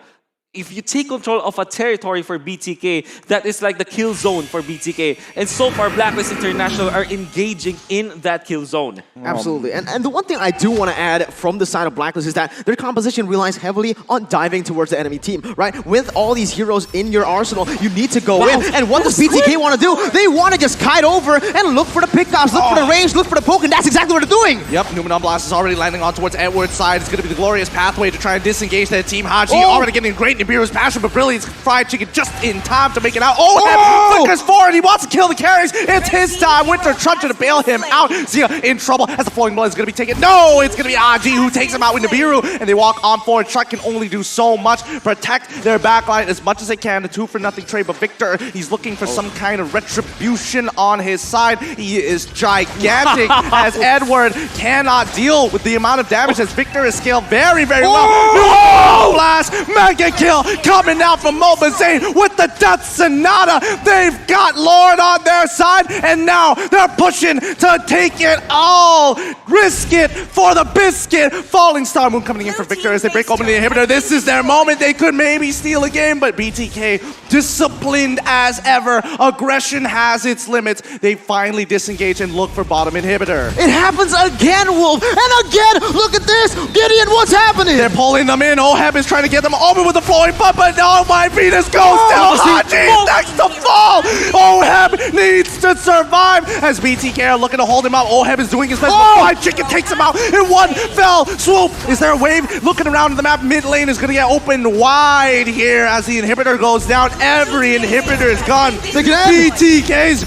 If you take control of a territory for BTK, that is like the kill zone for BTK. And so far, Blacklist International are engaging in that kill zone. Absolutely. And the one thing I do want to add from the side of Blacklist is that their composition relies heavily on diving towards the enemy team, right? With all these heroes in your arsenal, you need to go in. And what does BTK want to do? They want to just kite over and look for the pickoffs, look for the range, look for the poke, and that's exactly what they're doing. Yep, Numenor Blast is already landing on towards Edward's side. It's going to be the glorious pathway to try and disengage that team. Haji already getting great Nibiru's passion, but Brilliant's Fried Chicken just in time to make it out. Flickers forward, he wants to kill the carries. It's his time. Winter trying to bail him out. Zia in trouble as the Flowing Blood is going to be taken. No, it's going to be Aji who takes him out with Nibiru, and they walk on forward. Shark can only do so much. Protect their backline as much as they can. The 2-for-0 trade, but Victor, he's looking for some kind of retribution on his side. He is gigantic as Edward cannot deal with the amount of damage as Victor is scaled very, very well. Blast, mega kill coming out from Mobazane with the Death Sonata. They've got Lord on their side, and now they're pushing to take it all. Risk it for the biscuit. Falling Star Moon coming in for Victor as they break open the inhibitor. This is their moment. They could maybe steal a game, but BTK disciplined as ever. Aggression has its limits. They finally disengage and look for bottom inhibitor. It happens again, Wolf, and again. Look at this. Gideon, what's happening? They're pulling them in. Oheb is trying to get them over with the flowing butt, but no, my Venus goes down. Haji next to fall. Oheb needs to survive as BTK are looking to hold him out. Oheb is doing his best, but Fried Chicken takes him out in one fell swoop. Is there a wave? Looking around the map, mid lane is going to get opened wide here as the inhibitor goes down. Every inhibitor is gone. BTK's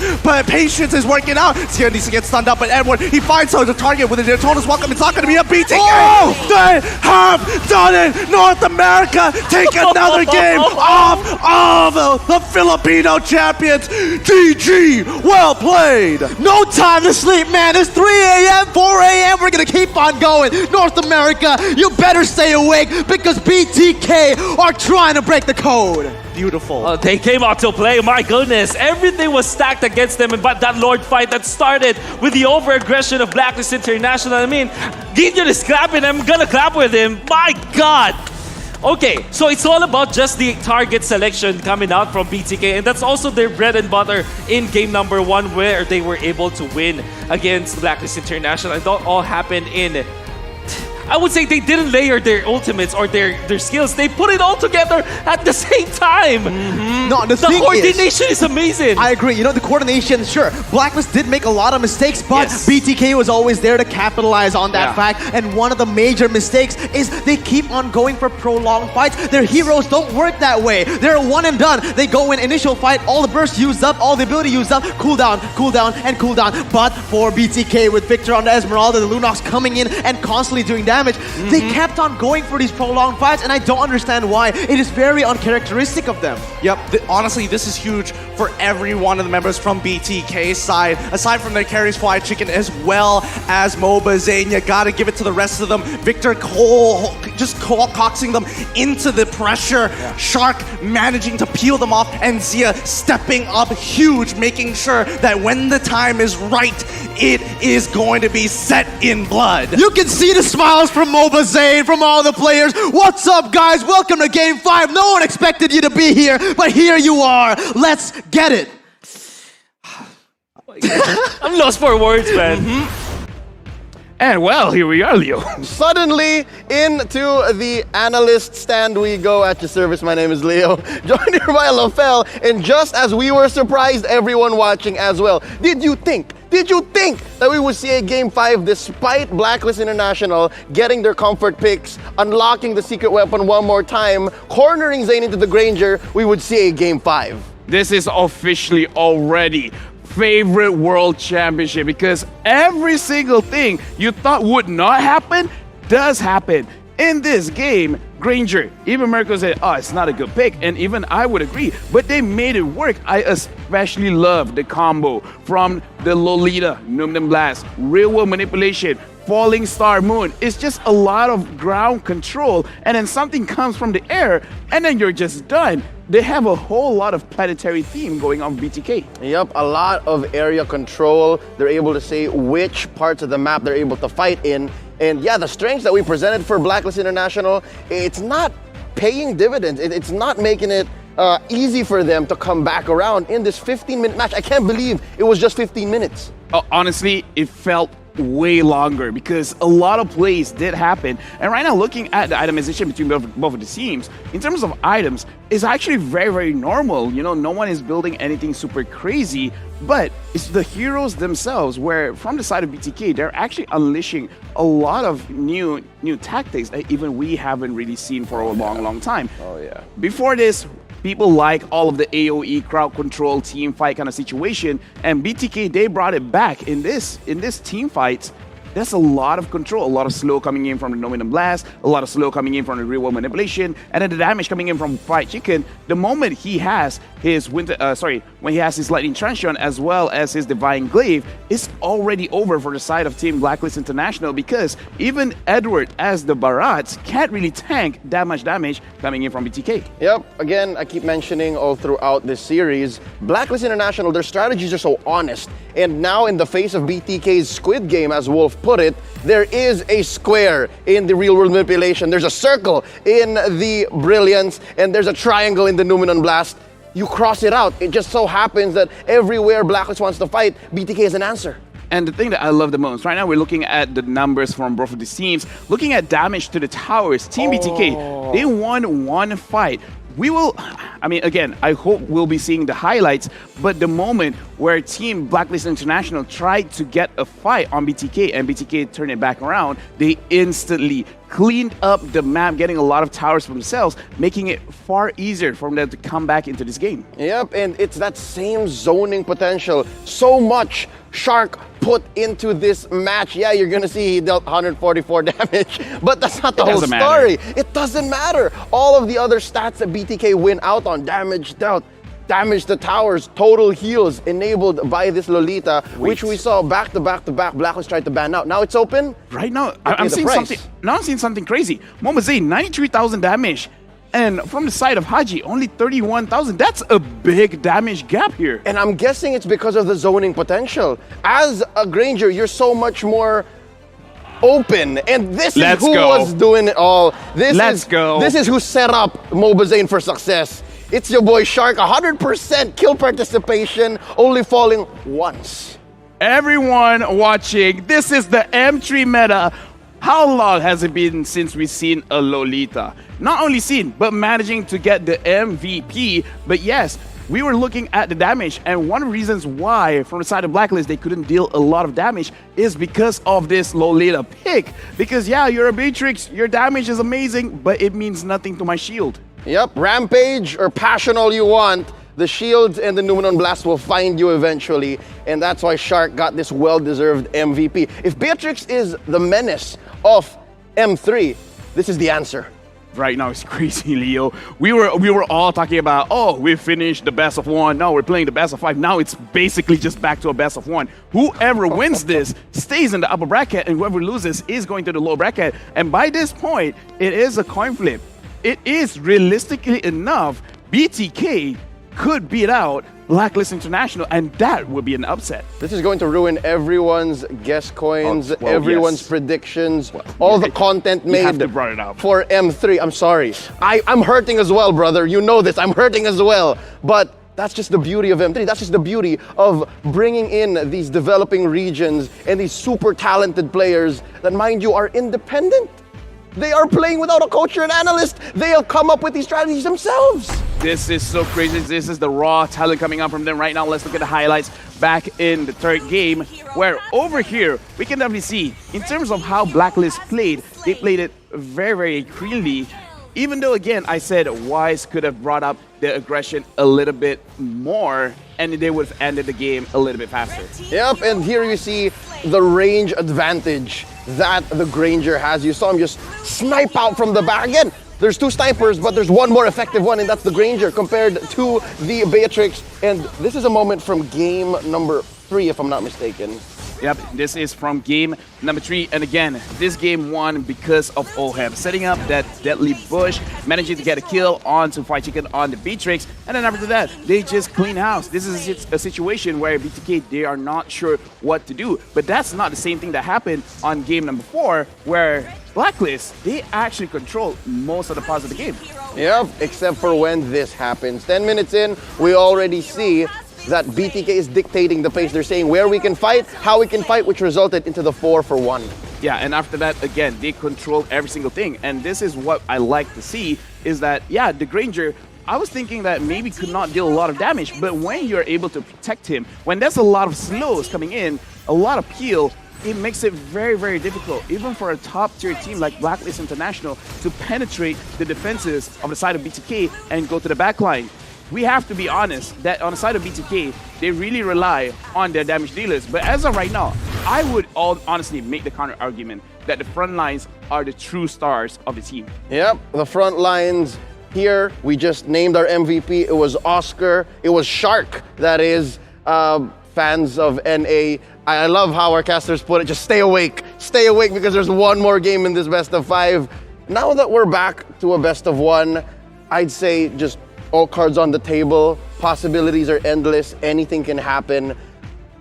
patience is working out. Sierra needs to get stunned up, but Edward, he finds the target with a Daytona's welcome. It's not going to be a BTK. They have done it. North America take another game off of the Filipino champions. GG, well played. No time to sleep, man. It's 3 a.m., 4 a.m. We're going to keep on going. North America, you better stay awake because BTK are trying to break the code. Beautiful. They came out to play. My goodness. Everything was stacked against them. But that Lord fight that started with the over-aggression of Blacklist International. I mean, Gideon is clapping. I'm going to clap with him. My God. Okay, so it's all about just the target selection coming out from BTK, and that's also their bread and butter in game number 1, where they were able to win against Blacklist International. And that all happened in, I would say they didn't layer their ultimates or their skills. They put it all together at the same time. No, the coordination is amazing. I agree. You know, the coordination, sure. Blacklist did make a lot of mistakes, but BTK was always there to capitalize on that fact. And one of the major mistakes is they keep on going for prolonged fights. Their heroes don't work that way. They're one and done. They go in initial fight, all the burst used up, all the ability used up, cooldown, cooldown, and cooldown. But for BTK with Victor on the Esmeralda, the Lunox coming in and constantly doing damage, damage. They kept on going for these prolonged fights, and I don't understand why. It is very uncharacteristic of them. Yep, honestly, this is huge for every one of the members from BTK's side. Aside from their carries, Fly Chicken, as well as Moba Zane, you gotta give it to the rest of them. Victor Cole just coaxing them into the pressure. Shark managing to peel them off, and Zia stepping up huge, making sure that when the time is right, it is going to be set in blood. You can see the smiles from Moba Zane, from all the players. What's up, guys? Welcome to Game 5. No one expected you to be here, but here you are. Let's get it. I'm lost for words, man. And well, here we are, Leo. Suddenly, into the analyst stand we go. At your service, my name is Leo. Joined here by LaFell, and just as we were surprised, everyone watching as well. Did you think that we would see a Game 5 despite Blacklist International getting their comfort picks, unlocking the secret weapon one more time, cornering Zane into the Granger, we would see a Game 5? This is officially already favorite world championship, because every single thing you thought would not happen does happen. In this game, Granger, even Mirko said, oh, it's not a good pick, and even I would agree, but they made it work. I especially love the combo from the Lolita, Numdum Blast, Real World Manipulation, Falling Star Moon. It's just a lot of ground control, and then something comes from the air, and then you're just done. They have a whole lot of planetary theme going on with BTK. Yep, a lot of area control. They're able to say which parts of the map they're able to fight in. And yeah, the strengths that we presented for Blacklist International, it's not paying dividends. It's not making it easy for them to come back around in this 15-minute match. I can't believe it was just 15 minutes. Honestly, it felt way longer because a lot of plays did happen. And right now, looking at the itemization between both of the teams, in terms of items, is actually very, very normal. You know, no one is building anything super crazy, but it's the heroes themselves where, from the side of BTK, they're actually unleashing a lot of new tactics that even we haven't really seen for a long time. Oh yeah. Before this, people like all of the AoE crowd control team fight kind of situation, and BTK, they brought it back in this team fights. There's a lot of control, a lot of slow coming in from the Nominum Blast, a lot of slow coming in from the Real World Manipulation, and then the damage coming in from Fried Chicken. The moment he has his when he has his Lightning Transient as well as his Divine Glaive, it's already over for the side of Team Blacklist International, because even Edward as the Barats can't really tank that much damage coming in from BTK. Yep, again, I keep mentioning all throughout this series, Blacklist International, their strategies are so honest. And now in the face of BTK's Squid Game, as Wolf put it, there is a square in the Real World Manipulation, there's a circle in the Brilliance, and there's a triangle in the Numenon Blast. You cross it out. It just so happens that everywhere Blacklist wants to fight, BTK is an answer. And the thing that I love the most, right now we're looking at the numbers from both of the teams, looking at damage to the towers. Team BTK, they won one fight. We will, I mean, again, I hope we'll be seeing the highlights, but the moment where Team Blacklist International tried to get a fight on BTK and BTK turned it back around, they instantly cleaned up the map, getting a lot of towers for themselves, making it far easier for them to come back into this game. Yep, and it's that same zoning potential. So much Shark put into this match. Yeah, you're gonna see he dealt 144 damage, but that's not the whole story. It doesn't matter. All of the other stats that BTK win out on, damage dealt, damage to towers, total heals enabled by this Lolita, which we saw back to back. Blacklist tried to ban out. Now it's open. Right now, I'm seeing something. Now I'm seeing something crazy. Moba Zane, 93,000 damage. And from the side of Haji, only 31,000. That's a big damage gap here. And I'm guessing it's because of the zoning potential. As a Granger, you're so much more open. And this is who was doing it all. This is who set up Moba Zane for success. It's your boy Shark, 100% kill participation, only falling once. Everyone watching, this is the M3 meta. How long has it been since we've seen a Lolita? Not only seen, but managing to get the MVP. But yes, we were looking at the damage, and one of the reasons why, from the side of Blacklist, they couldn't deal a lot of damage is because of this Lolita pick. Because yeah, you're a Matrix, your damage is amazing, but it means nothing to my shield. Yep, Rampage or Passion all you want, the shields and the Numenon Blast will find you eventually, and that's why Shark got this well-deserved MVP. If Beatrix is the menace of M3, this is the answer. Right now it's crazy, Leo. We were all talking about, oh, we finished the best of one. Now we're playing the best of 5. Now it's basically just back to a best of 1. Whoever wins this stays in the upper bracket, and whoever loses is going to the lower bracket. And by this point, it is a coin flip. It is realistically enough, BTK could beat out Blacklist International, and that would be an upset. This is going to ruin everyone's guess coins, everyone's predictions, all the content You made have to brought it up. for M3. I'm sorry. I'm hurting as well, brother. You know this. I'm hurting as well. But that's just the beauty of M3. That's just the beauty of bringing in these developing regions and these super talented players that, mind you, are independent. They are playing without a coach or an analyst. They have come up with these strategies themselves. This is so crazy. This is the raw talent coming out from them right now. Let's look at the highlights back in the third game, where over here, we can definitely see, in terms of how Blacklist played, they played it very, very cleanly. Even though, again, I said Wise could have brought up the aggression a little bit more, and they would have ended the game a little bit faster. Yep, and here you see the range advantage that the Granger has. You saw him just snipe out from the back. Again, there's 2 snipers, but there's one more effective one, and that's the Granger compared to the Beatrix. And this is a moment from game number 3, if I'm not mistaken. Yep, this is from game number 3. And again, this game won because of OHEB setting up that deadly bush, managing to get a kill onto Fried Chicken on the Beatrix. And then after that, they just clean house. This is a situation where BTK, they are not sure what to do. But that's not the same thing that happened on game number 4, where Blacklist, they actually control most of the parts of the game. Yep, except for when this happens. 10 minutes in, we already see that BTK is dictating the pace. They're saying where we can fight, how we can fight, which resulted into the 4-for-1. Yeah, and after that, again, they controlled every single thing. And this is what I like to see, is that, yeah, the Granger, I was thinking that maybe could not deal a lot of damage, but when you're able to protect him, when there's a lot of slows coming in, a lot of peel, it makes it very, very difficult, even for a top-tier team like Blacklist International, to penetrate the defenses of the side of BTK and go to the backline. We have to be honest that on the side of BTK, they really rely on their damage dealers. But as of right now, I would honestly make the counter argument that the front lines are the true stars of the team. Yep, the front lines here, we just named our MVP. It was Oscar. It was Shark, that is. Fans of NA, I love how our casters put it, just stay awake because there's one more game in this best of 5. Now that we're back to a best of 1, I'd say just all cards on the table, possibilities are endless, anything can happen.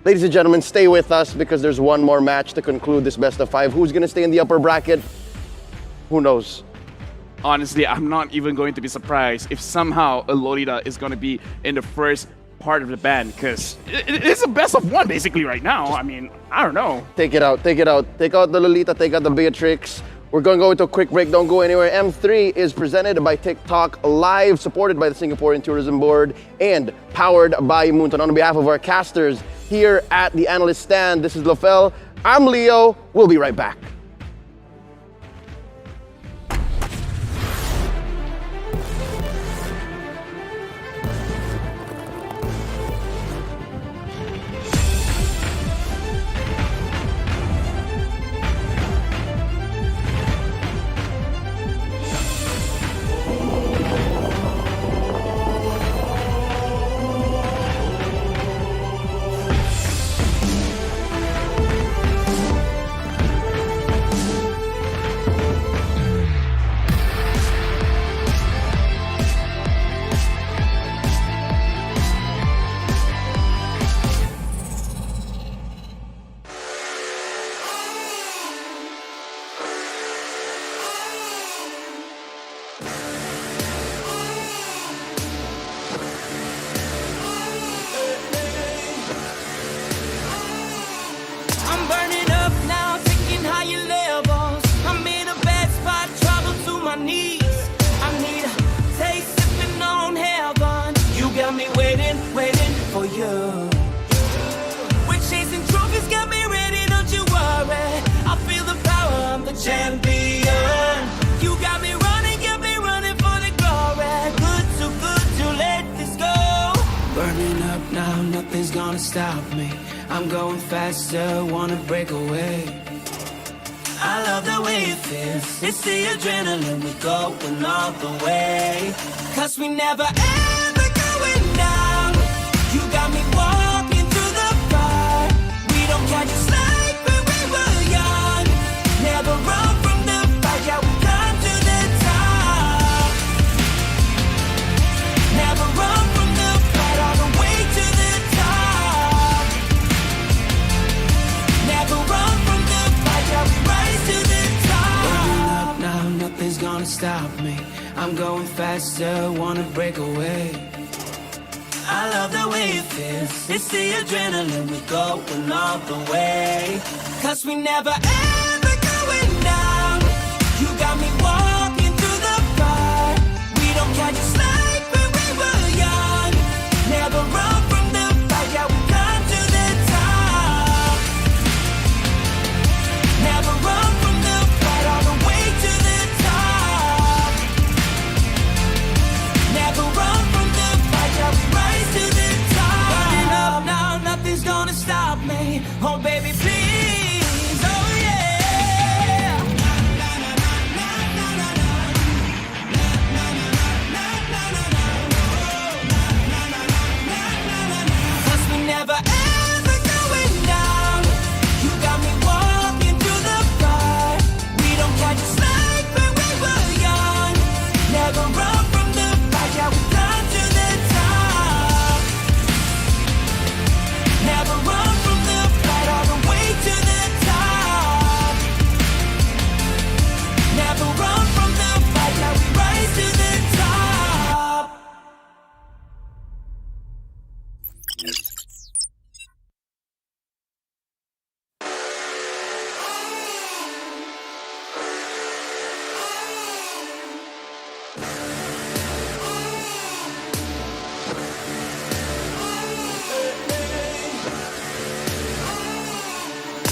Ladies and gentlemen, stay with us because there's one more match to conclude this best of 5. Who's gonna stay in the upper bracket? Who knows? Honestly, I'm not even going to be surprised if somehow a Lolita is going to be in the first part of the band, because it's a best of 1 basically right now. I mean, I don't know. Take it out. Take out the Lolita, take out the Beatrix. We're going to go into a quick break. Don't go anywhere. M3 is presented by TikTok Live, supported by the Singaporean Tourism Board, and powered by Moonton. On behalf of our casters here at the analyst stand, this is Lofel. I'm Leo. We'll be right back. Nothing's gonna stop me. I'm going faster, wanna break away. I love the way it feels. It's the adrenaline, we're going all the way. Cause we never ever going down. You got me walking through the fire. We don't catch a slide when we were young. Never run from the fight, yeah, we come to the top. Never run from the fight, all the way to the top. Never run from the fight, yeah, we rise to the top. Burning up now, nothing's gonna stop me. I'm going faster, wanna break away. I love the way it feels. It's the adrenaline, we're going all the way. Cause we never ever going down. You got me walking through the fire. We don't catch a slide when we were young. Never run from the fight, yeah, we come to the top. Never run from the fight, all the way to the top. Never run from the fight, yeah, we rise to the top. Burning up now, nothing's gonna stop me. Oh baby, please, oh yeah. Cause we never ever going down. You got me walking through the fire. We don't catch a slide when we were young. Never run from the fight, yeah, we come to the top. Never run from the fight, all the way to the top. Never run from the fight, yeah, we rise to the top.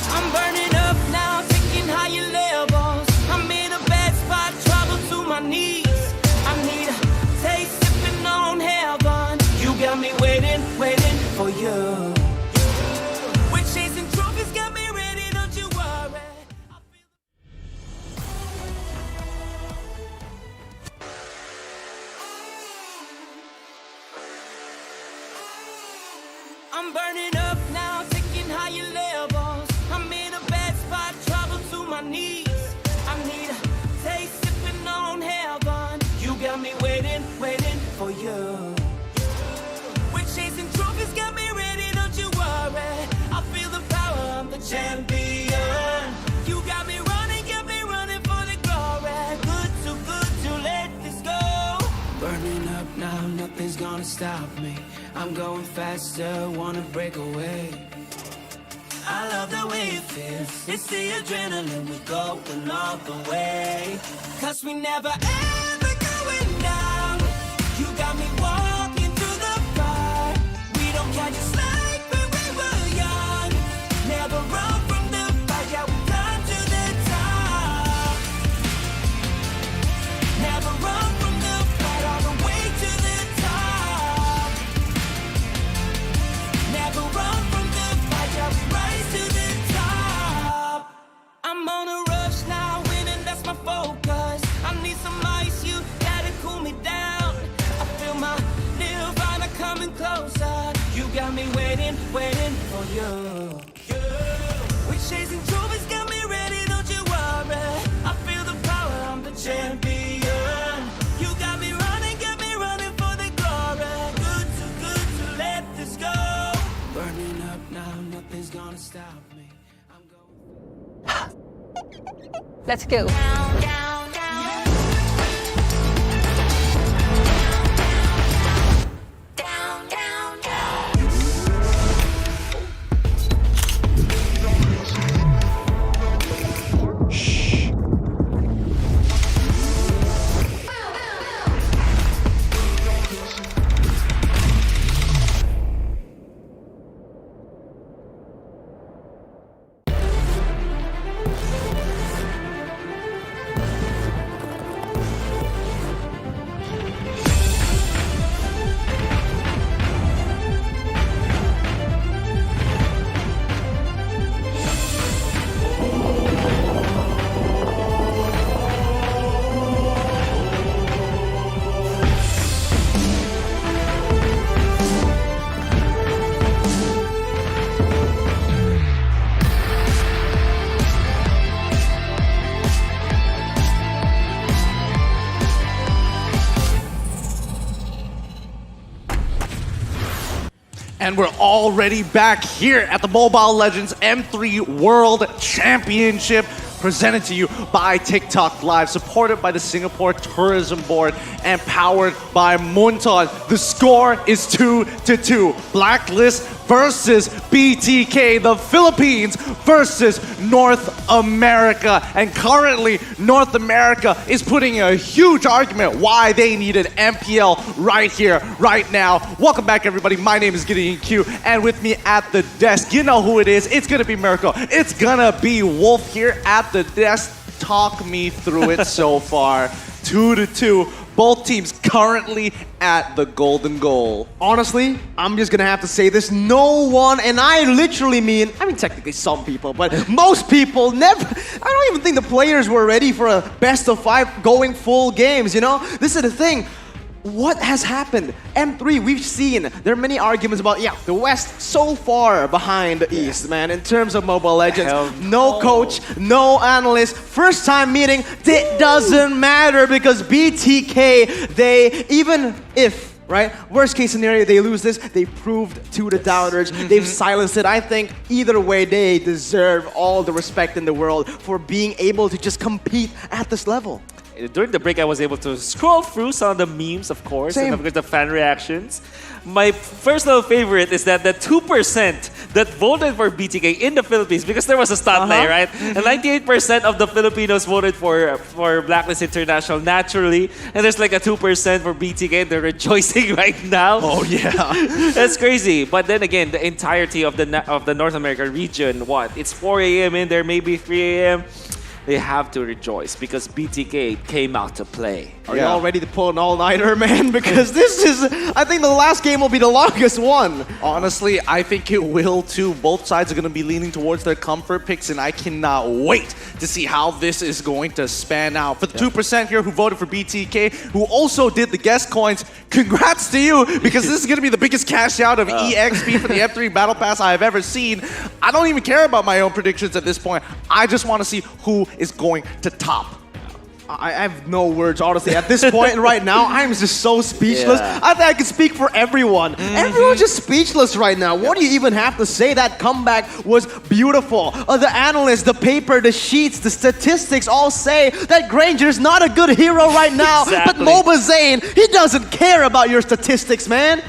I'm burning up now, taking higher levels. I'm in a bad spot, trouble to my knees. I need a taste, sipping on heaven. You got me waiting, waiting for you. We're chasing trophies, got me ready, don't you worry. I'm burning up now, taking higher levels. I'm in a bad spot, trouble to my knees. I need a taste, sipping on heaven. You got me waiting, waiting for you. We're chasing trophies, got me ready, don't you worry. I feel the power, I'm the champion. You got me running for the glory. Good to let this go. Burning up now, nothing's gonna stop me. I'm going faster, wanna break away. I love the way it feels. It's the adrenaline, we're going all the way. Cause we never ever going down. You got me walking through the fire. We don't catch a slide when we were young. Never run from the fight, yeah, we come to the top. Never run from the fight, all the way to the top. Never run from the fight, yeah, we rise to the top. I'm on a rush now, winning, that's my focus. I need some ice, you gotta cool me down. I feel my nirvana coming closer. You got me waiting, waiting for you. We're chasing trophies, got me ready, don't you worry. I feel the power, I'm the champion. You got me running for the glory. Good to let this go. Burning up now, nothing's gonna stop me. Let's go. And we're already back here at the Mobile Legends M3 World Championship, presented to you by TikTok Live, supported by the Singapore Tourism Board, and powered by Munton. The score is 2-2. Blacklist versus BTK, the Philippines versus North America. And currently, North America is putting a huge argument why they needed MPL right here, right now. Welcome back, everybody. My name is Gideon Q, and with me at the desk, you know who it is. It's gonna be Miracle. It's gonna be Wolf here at the desk. Talk me through it so far. 2-2. Both teams currently at the golden goal. Honestly, I'm just gonna have to say this. No one, and I literally mean, technically some people, but most people never, I don't even think the players were ready for a best of 5 going full games, you know? This is the thing. What has happened? M3, we've seen, there are many arguments about, the West so far behind the East, man, in terms of Mobile Legends. No coach, no analyst, first time meeting, it doesn't matter because BTK, they, even if, right, worst case scenario, they lose this, they proved to the doubters, they've silenced it. I think either way, they deserve all the respect in the world for being able to just compete at this level. During the break, I was able to scroll through some of the memes, of course, and of course the fan reactions. My personal favorite is that the 2% that voted for BTK in the Philippines, because there was a spotlight, right? And 98% of the Filipinos voted for Blacklist International naturally, and there's like a 2% for BTK, and they're rejoicing right now. Oh yeah, that's crazy. But then again, the entirety of the North America region, it's 4 a.m. in there, maybe 3 a.m. They have to rejoice because BTK came out to play. Are you all ready to pull an all-nighter, man? Because this is, I think the last game will be the longest one. Honestly, I think it will too. Both sides are going to be leaning towards their comfort picks, and I cannot wait to see how this is going to span out. For the 2% here who voted for BTK, who also did the guest coins, congrats to you, because this is going to be the biggest cash out of EXP for the M3 Battle Pass I have ever seen. I don't even care about my own predictions at this point. I just want to see who is going to top. I have no words, honestly. At this point right now, I'm just so speechless. I think I can speak for everyone. Everyone's just speechless right now. What do you even have to say? That comeback was beautiful. The analysts, the paper, the sheets, the statistics all say that Granger's not a good hero right now. But Mobazane, he doesn't care about your statistics, man.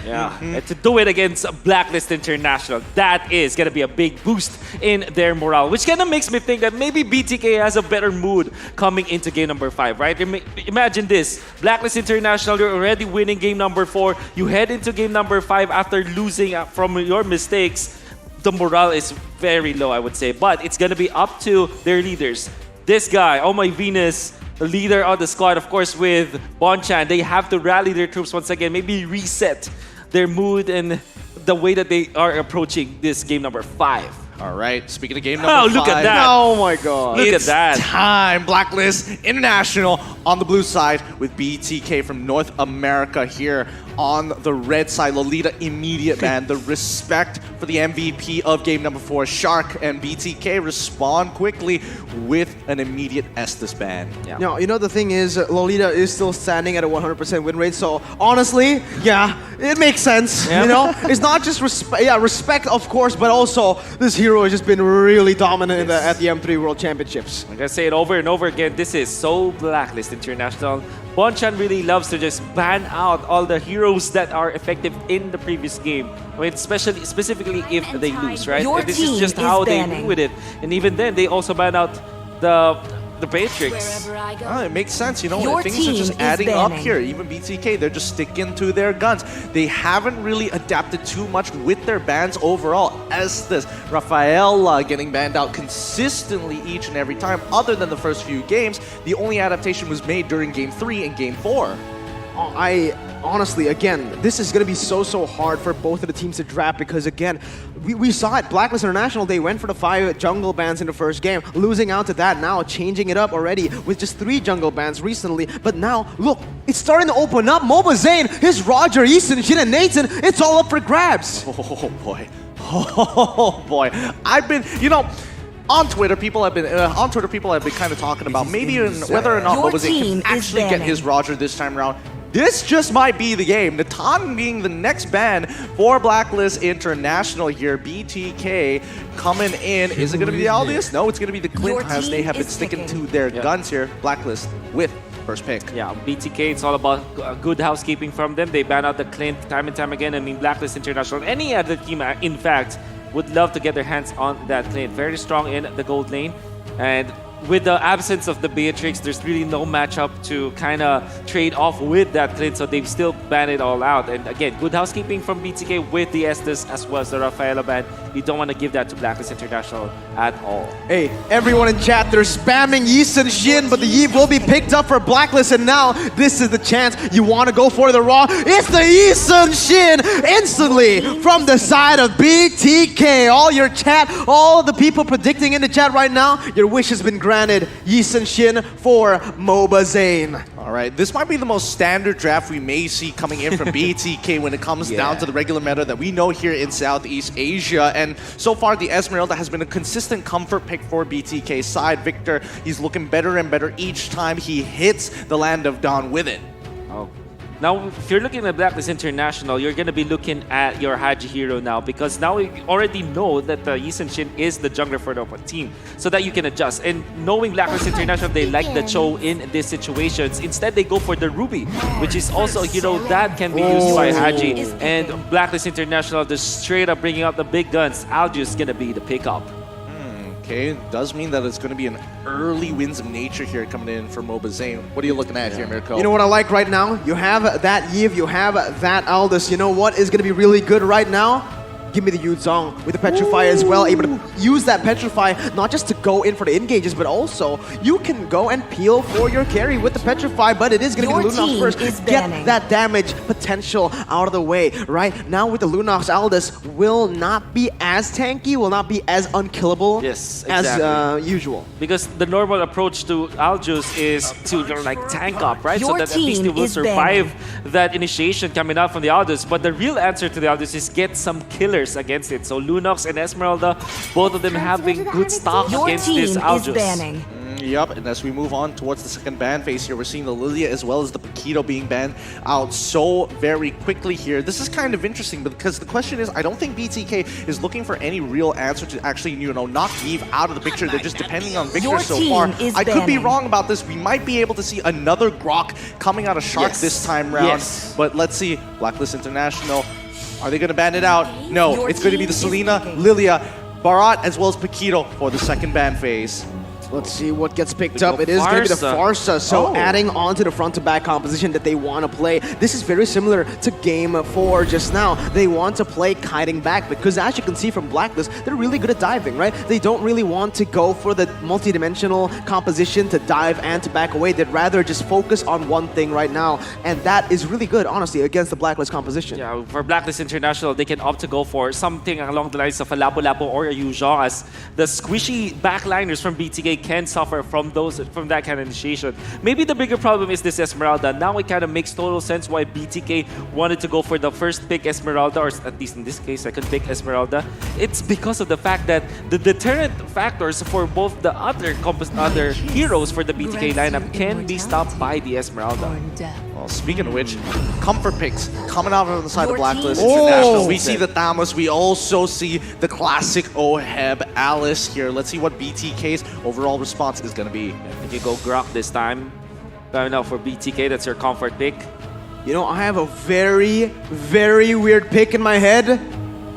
And to do it against Blacklist International, that is going to be a big boost in their morale, which kind of makes me think that maybe BTK has a better mood coming into game number 5, right? Imagine this. Blacklist International, you're already winning game number 4. You head into game number 5 after losing from your mistakes. The morale is very low, I would say. But it's going to be up to their leaders. This guy, Oh My Venus, the leader of the squad, of course, with Bonchan, they have to rally their troops once again, maybe reset their mood and the way that they are approaching this game number 5. All right, speaking of game number 5. Look at that. Oh my god. Look at that. It's time. Blacklist International on the blue side with BTK from North America here on the red side. Lolita immediate, man. The respect for the MVP of game number 4. Shark and BTK respond quickly with an immediate Estus ban. Now, you know, the thing is, Lolita is still standing at a 100% win rate. So honestly, it makes sense. You know, it's not just respect, of course, but also this hero has just been really dominant at the M3 World Championships. Like I say it over and over again, this is so Blacklist International. Bonchan really loves to just ban out all the heroes that are effective in the previous game. I mean, specifically if they lose, right? This is just how they do with it. And even then, they also ban out the Matrix. It makes sense, you know, things are just adding up here. Even BTK, they're just sticking to their guns. They haven't really adapted too much with their bans overall. Estes, Rafaela getting banned out consistently each and every time. Other than the first few games, the only adaptation was made during Game 3 and Game 4. Honestly, again, this is going to be so hard for both of the teams to draft because, again, we saw it. Blacklist International, they went for the 5 jungle bans in the first game, losing out to that now, changing it up already with just 3 jungle bans recently. But now, look, it's starting to open up. Mobazane, his Roger, Easton, Shin, and Nathan, it's all up for grabs. Oh, boy. Oh, boy. I've been, you know... On Twitter, people have been kind of talking about maybe whether or not Mobazane can actually get his Roger this time around. this just might be the game. Natan being the next ban for Blacklist International here. BTK coming in. Is it going to be the Aldius? No, it's going to be the Clint, as they have been sticking to their guns here. Blacklist with first pick. Yeah, BTK, it's all about good housekeeping from them. They ban out the Clint time and time again. I mean, Blacklist International, any other team, in fact, would love to get their hands on that Clint. Very strong in the gold lane. And with the absence of the Beatrix, there's really no matchup to kind of trade off with that Clint, so they've still banned it all out. And again, good housekeeping from BTK with the Estes as well as the Rafaela ban. You don't want to give that to Blacklist International at all. Hey, everyone in chat, they're spamming Yisun Shin, but the Yi will be picked up for Blacklist, and now this is the chance you want to go for the Raw. It's the Yisun Shin instantly from the side of BTK. All your chat, all the people predicting in the chat right now, your wish has been granted. Yisun Shin for MOBA Zane. All right, this might be the most standard draft we may see coming in from BTK when it comes down to the regular meta that we know here in Southeast Asia. And so far, the Esmeralda has been a consistent comfort pick for BTK's side. Victor, he's looking better and better each time he hits the Land of Dawn with it. Oh. Now, if you're looking at Blacklist International, you're going to be looking at your Haji hero now, because now we already know that Yisun Shin is the jungler for the team, so that you can adjust. And knowing Blacklist International, they like the Cho in these situations. Instead, they go for the Ruby, which is also a hero that can be used by Haji. And Blacklist International, just straight up bringing out the big guns. Algius is going to be the pickup. Okay, does mean that it's going to be an early Winds of Nature here coming in for MOBA Zane. What are you looking at here, Mirko? You know what I like right now? You have that Yiv, you have that Aldous. You know what is going to be really good right now? Give me the Yuzong with the Petrify as well. Able to use that Petrify not just to go in for the engages, but also you can go and peel for your carry with the Petrify, but it is going to be the Lunox first. Get that damage potential out of the way. Right now with the Lunox, Aldous will not be as tanky, will not be as unkillable as usual. Because the normal approach to Algius is to like tank up, right? So that at least they will survive that initiation coming out from the Algius. But the real answer to the Algius is get some killers against it. So Lunox and Esmeralda, both of them having good stock against this Algius. Yup, and as we move on towards the second ban phase here, we're seeing the Lilia as well as the Paquito being banned out so very quickly here. This is kind of interesting because the question is, I don't think BTK is looking for any real answer to actually, you know, knock Eve out of the picture. They're just depending on Victor so far. I could be wrong about this. We might be able to see another Grok coming out of Shark this time round. But let's see, Blacklist International, are they going to ban it out? No, it's going to be the Selena, Lilia, Barat, as well as Paquito for the second ban phase. Let's see what gets picked up. It is going to be the Farsa, so adding on to the front-to-back composition that they want to play. This is very similar to Game 4 just now. They want to play kiting back because, as you can see from Blacklist, they're really good at diving, right? They don't really want to go for the multi-dimensional composition to dive and to back away. They'd rather just focus on one thing right now, and that is really good, honestly, against the Blacklist composition. Yeah, for Blacklist International, they can opt to go for something along the lines of a Lapu-Lapu or a Yuzhong, as the squishy backliners from BTK can suffer from that kind of initiation. Maybe the bigger problem is this Esmeralda. Now it kind of makes total sense why BTK wanted to go for the first pick Esmeralda, or at least in this case, second pick Esmeralda. It's because of the fact that the deterrent factors for both the other heroes for the BTK lineup can be stopped by the Esmeralda. Well, speaking of which, comfort picks coming out on the side of Blacklist International. We see the Thamus. We also see the classic Oheb Alice here. Let's see what BTK's overall response is going to be. I think you go Grok this time. Going out for BTK, that's your comfort pick. You know, I have a very, very weird pick in my head.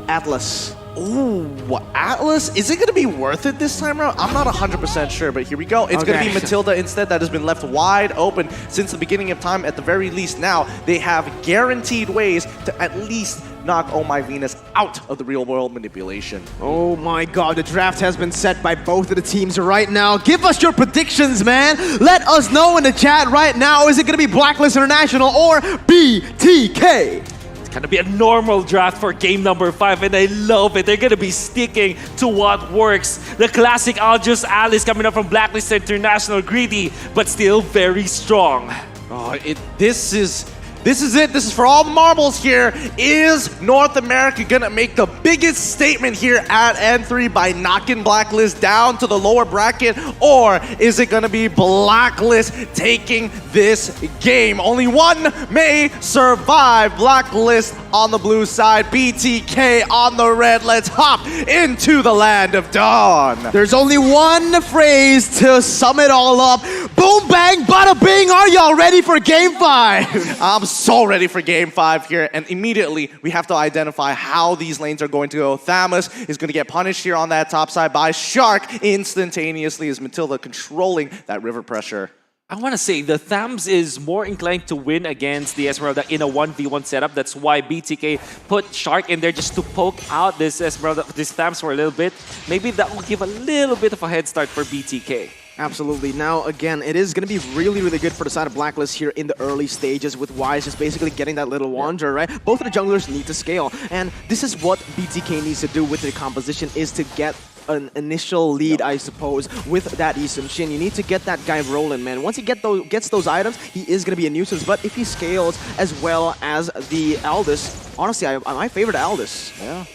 Atlas. Ooh, Atlas? Is it going to be worth it this time around? I'm not 100% sure, but here we go. It's going to be Matilda instead. That has been left wide open since the beginning of time. At the very least, now they have guaranteed ways to at least knock Oh My Venus out of the real world manipulation. Oh my god, the draft has been set by both of the teams right now. Give us your predictions, man. Let us know in the chat right now. Is it going to be Blacklist International or BTK? Gonna be a normal draft for game number 5, and I love it. They're gonna be sticking to what works. The classic Algius Alice coming up from Blacklist International, greedy, but still very strong. Oh, this is This is it. This is for all marbles here. Is North America going to make the biggest statement here at N3 by knocking Blacklist down to the lower bracket? Or is it going to be Blacklist taking this game? Only one may survive. Blacklist on the blue side, BTK on the red. Let's hop into the land of dawn. There's only one phrase to sum it all up. Boom, bang, bada bing. Are y'all ready for Game 5? I'm so ready for Game 5 here, and immediately we have to identify how these lanes are going to go. Thamus is going to get punished here on that top side by Shark instantaneously as Matilda controlling that river pressure. I want to say the Thams is more inclined to win against the Esmeralda in a 1v1 setup. That's why BTK put Shark in there just to poke out this Esmeralda, this Thams for a little bit. Maybe that will give a little bit of a head start for BTK. Absolutely. Now, again, it is going to be really, really good for the side of Blacklist here in the early stages with Wise just basically getting that little wander, right? Both of the junglers need to scale, and this is what BTK needs to do with their composition, is to get an initial lead, I suppose, with that Yi Sun-shin. You need to get that guy rolling, man. Once he gets those items, he is going to be a nuisance, but if he scales as well as the Aldous, honestly, I favor the Aldous. Yeah.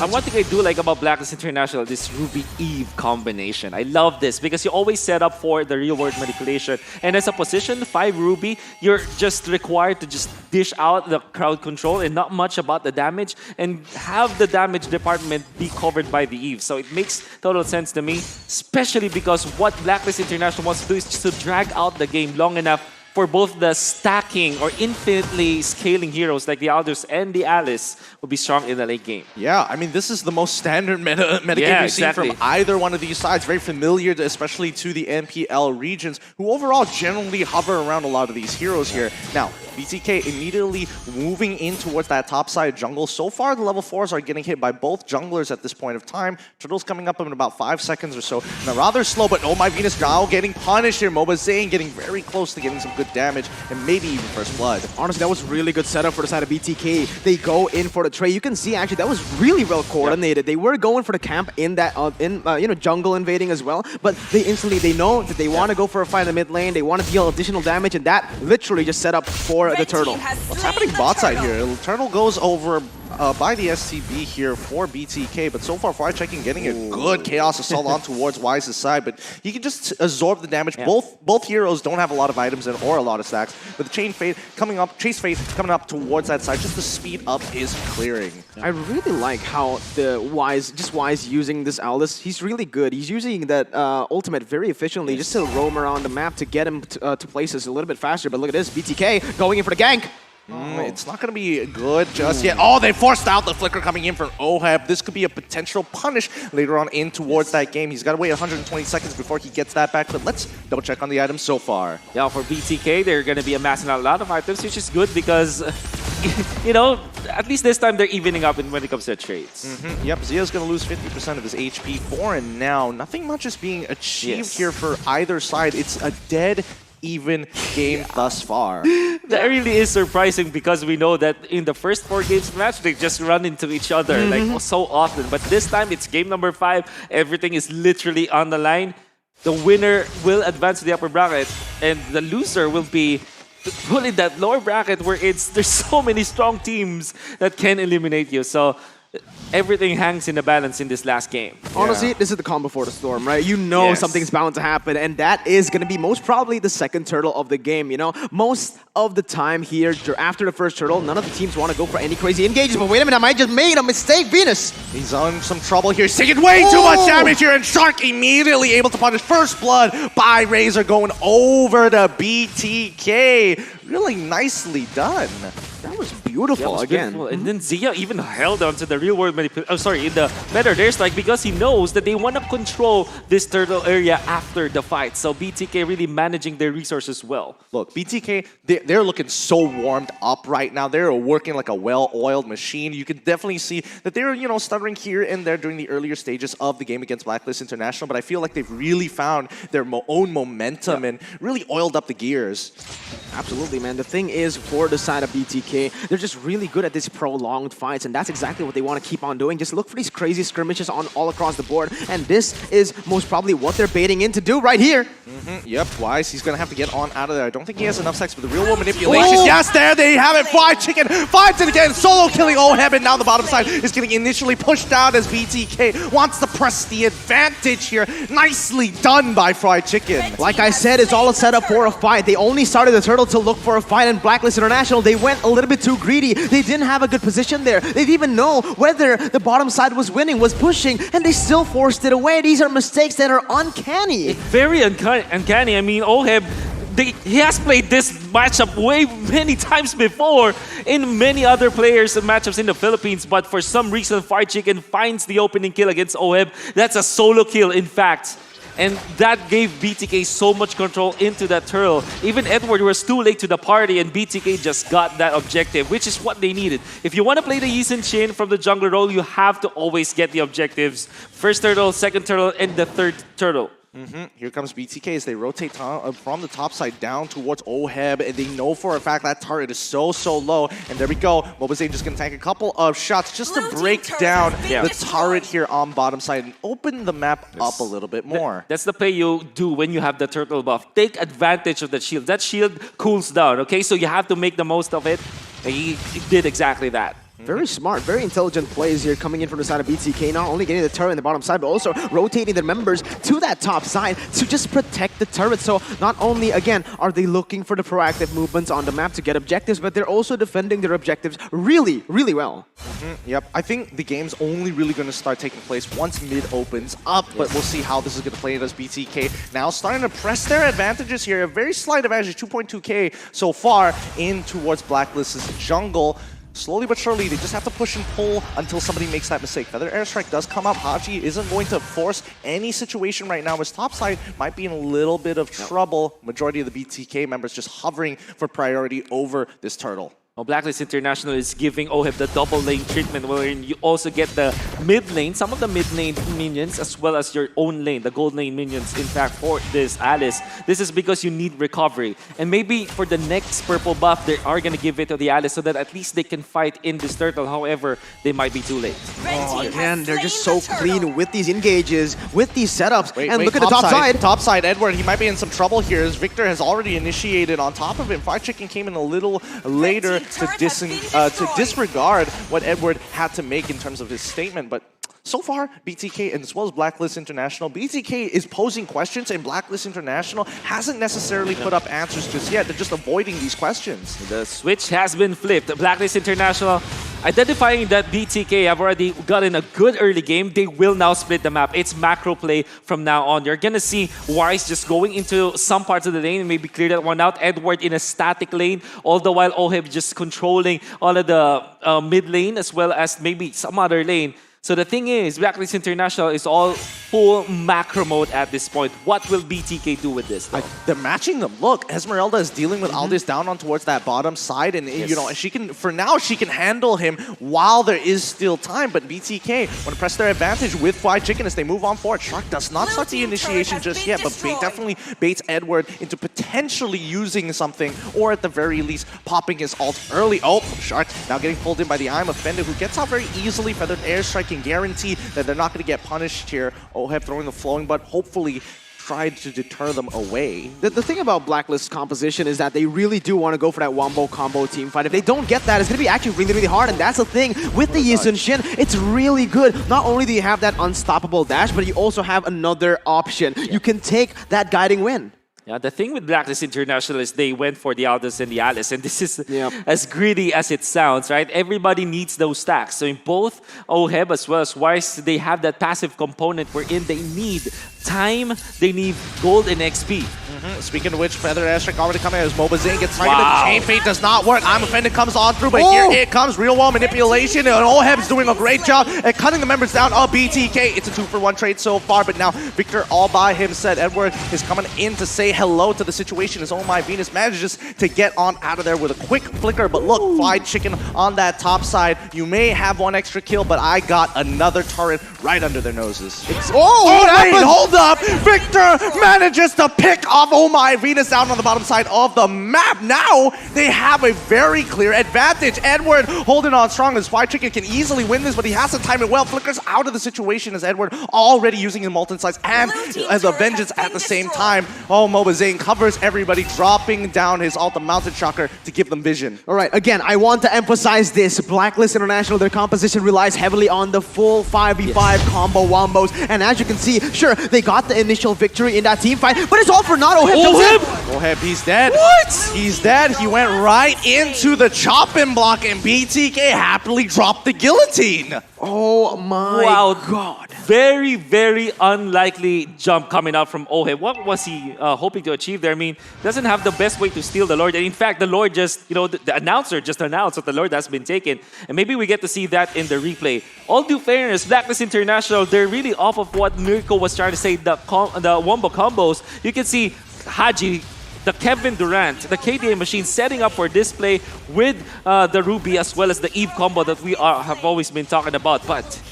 And one thing I do like about Blacklist International, this Ruby Eve combination. I love this because you always set up for the real world manipulation. And as a position 5 Ruby, you're just required to just dish out the crowd control and not much about the damage and have the damage department be covered by the Eve. So it makes total sense to me, especially because what Blacklist International wants to do is just to drag out the game long enough for both the stacking or infinitely scaling heroes like the Aldous and the Alice will be strong in the late game. Yeah, I mean, this is the most standard meta game we've seen from either one of these sides. Very familiar, especially to the MPL regions, who overall generally hover around a lot of these heroes here. Now, BTK immediately moving in towards that top side jungle. So far, the level 4s are getting hit by both junglers at this point of time. Turtle's coming up in about 5 seconds or so. Now, rather slow, but oh my Venus now getting punished here. Moba Zane getting very close to getting some good damage and maybe even first blood. Honestly, that was really good setup for the side of BTK. They go in for the trade. You can see actually that was really well coordinated. Yep. They were going for the camp in that jungle invading as well, but they know that they want to go for a fight in the mid lane. They want to deal additional damage, and that literally just set up for the Turtle. What's happening bot side here? Turtle goes over by the STB here for BTK, but so far, Fire Checking getting a good Chaos Assault on towards Wise's side, but he can just absorb the damage. Yeah. Both heroes don't have a lot of items in or a lot of stacks, but the Chase Fate coming up towards that side just to speed up his clearing. I really like how the Wise using this Aldous. He's really good. He's using that ultimate very efficiently just to roam around the map to get him to places a little bit faster, but look at this, BTK going in for the gank. It's not going to be good just yet. Oh, they forced out the flicker coming in from Oheb. This could be a potential punish later on in towards that game. He's got to wait 120 seconds before he gets that back, but let's double check on the items so far. Yeah, for BTK, they're going to be amassing a lot of items, which is good because, you know, at least this time they're evening up when it comes to trades. Yep, Zia's going to lose 50% of his HP for and now. Nothing much is being achieved here for either side. It's a dead even game thus far. That really is surprising because we know that in the first 4 games of the match, they just run into each other like so often. But this time, it's game number 5. Everything is literally on the line. The winner will advance to the upper bracket, and the loser will be put in that lower bracket where there's so many strong teams that can eliminate you. So everything hangs in the balance in this last game. Honestly, this is the calm before the storm, right? You know something's bound to happen, and that is going to be most probably the second turtle of the game, you know? Most of the time here, after the first turtle, none of the teams want to go for any crazy engages, but wait a minute, I might just made a mistake, Venus! He's on some trouble here. He's taking way too much damage here, and Shark immediately able to punish first blood by Razor going over to BTK. Really nicely done. That was beautiful again. Beautiful. And then Zia even held on to the real world manipulation. Oh, sorry, in the meta, there's like, because he knows that they want to control this turtle area after the fight. So BTK really managing their resources well. Look, BTK, they're looking so warmed up right now. They're working like a well-oiled machine. You can definitely see that they're, you know, stuttering here and there during the earlier stages of the game against Blacklist International, but I feel like they've really found their own momentum and really oiled up the gears. Absolutely, man. The thing is, for the side of BTK, they're just really good at these prolonged fights, and that's exactly what they want to keep on doing. Just look for these crazy skirmishes on all across the board, and this is most probably what they're baiting in to do right here. Yep, Wise, he's going to have to get on out of there. I don't think he has enough sex with the real world manipulation. Oh. Yes, there they have it. Fried Chicken finds it again. Solo killing Oheb, and now the bottom side is getting initially pushed down as BTK wants to press the advantage here. Nicely done by Fried Chicken. Like I said, it's all a setup for a fight. They only started the turtle to look for a fight, and Blacklist International, they went a little bit too greedy. They didn't have a good position there. They didn't even know whether the bottom side was winning, was pushing, and they still forced it away. These are mistakes that are uncanny. Very uncanny. I mean, Oheb, he has played this matchup way many times before in many other players and matchups in the Philippines, but for some reason, Fried Chicken finds the opening kill against Oheb. That's a solo kill, in fact. And that gave BTK so much control into that turtle. Even Edward was too late to the party, and BTK just got that objective, which is what they needed. If you want to play the Yi Sun Shin from the jungler role, you have to always get the objectives. First turtle, second turtle, and the third turtle. Here comes BTK as they rotate from the top side down towards Oheb, and they know for a fact that turret is so low. And there we go. MLBB just going to tank a couple of shots just to break down the turret here on bottom side and open the map up a little bit more. That's the play you do when you have the turtle buff. Take advantage of that shield. That shield cools down, okay? So you have to make the most of it. And he did exactly that. Very smart, very intelligent plays here coming in from the side of BTK, not only getting the turret in the bottom side, but also rotating their members to that top side to just protect the turret. So not only, again, are they looking for the proactive movements on the map to get objectives, but they're also defending their objectives really, really well. Yep, I think the game's only really going to start taking place once mid opens up, but we'll see how this is going to play as BTK now starting to press their advantages here. A very slight advantage, 2.2k so far in towards Blacklist's jungle. Slowly but surely, they just have to push and pull until somebody makes that mistake. Feather Airstrike does come up. Haji isn't going to force any situation right now. His top side might be in a little bit of trouble. Majority of the BTK members just hovering for priority over this turtle. Well, Blacklist International is giving Oheb the double lane treatment, wherein you also get the mid lane, some of the mid lane minions, as well as your own lane, the gold lane minions. In fact, for this Alice, this is because you need recovery. And maybe for the next purple buff, they are going to give it to the Alice so that at least they can fight in this turtle. However, they might be too late. Oh, again, they're just so clean with these engages, with these setups. And look at the top side. Top side, Edward, he might be in some trouble here as Victor has already initiated on top of him. Fried Chicken came in a little later to disregard what Edward had to make in terms of his statement, but so far, BTK and as well as Blacklist International, BTK is posing questions and Blacklist International hasn't necessarily put up answers just yet. They're just avoiding these questions. The switch has been flipped. Blacklist International identifying that BTK have already gotten a good early game. They will now split the map. It's macro play from now on. You're going to see Wise just going into some parts of the lane and maybe clear that one out. Edward in a static lane, all the while Oheb just controlling all of the mid lane as well as maybe some other lane. So the thing is, Blacklist International is all full macro mode at this point. What will BTK do with this, though? They're matching them. Look, Esmeralda is dealing with Aldous down on towards that bottom side, and you know, she can, for now, she can handle him while there is still time. But BTK want to press their advantage with Fried Chicken as they move on forward. Shark does not start the initiation just yet, but definitely baits Edward into potentially using something, or at the very least, popping his ult early. Oh, Shark now getting pulled in by the I'm Offended, who gets out very easily. Feathered Airstrike can guarantee that they're not going to get punished here. Oheb throwing the flowing, but hopefully tried to deter them away. The thing about Blacklist's composition is that they really do want to go for that wombo combo team fight. If they don't get that, it's going to be actually really, really hard. And that's the thing with the Yi Sun Shin. It's really good. Not only do you have that unstoppable dash, but you also have another option. You can take that guiding win. Yeah, the thing with Blacklist International is they went for the Aldous and the Alice, and this is as greedy as it sounds, right? Everybody needs those stacks. So in both Oheb as well as Wise, they have that passive component wherein they need time, they need gold and XP. Speaking of which, Feather Airstrike already coming as MLBB gets targeted. Chain Fate does not work. I'm Offended comes on through, but here it comes. Real wall manipulation, and Oheb's doing a great job at cutting the members down of BTK. It's a 2-for-1 trade so far, but now Victor all by himself. Edward is coming in to say hello to the situation as Oh My Venus manages to get on out of there with a quick flicker. But look, Fried Chicken on that top side. You may have one extra kill, but I got another turret right under their noses. Wait, hold up! Victor manages to pick off Oh My Venus down on the bottom side of the map. Now they have a very clear advantage. Edward holding on strong as Fried Chicken can easily win this, but he has to time it well. Flickers out of the situation as Edward already using his Molten Slice and the Vengeance at the same time. Oh, Mobazane covers everybody, dropping down his Ultimate Mountain Shocker to give them vision. All right, again, I want to emphasize this. Blacklist International, their composition relies heavily on the full 5v5 combo wombos. And as you can see, sure, they got the initial victory in that team fight, but it's all for not Oheb. Oheb, he's dead. What? He's dead. He went right into the chopping block, and BTK happily dropped the guillotine. Oh my god. Very, very unlikely jump coming out from Oheb. What was he hoping to achieve there? I mean, doesn't have the best way to steal the Lord. And in fact, the Lord just, the announcer just announced that the Lord has been taken. And maybe we get to see that in the replay. All due fairness, Blacklist International, they're really off of what Miracle was trying to say, the wombo combos. You can see Haji, the Kevin Durant, the KDA machine setting up for display with the Ruby as well as the Eve combo that we have always been talking about. But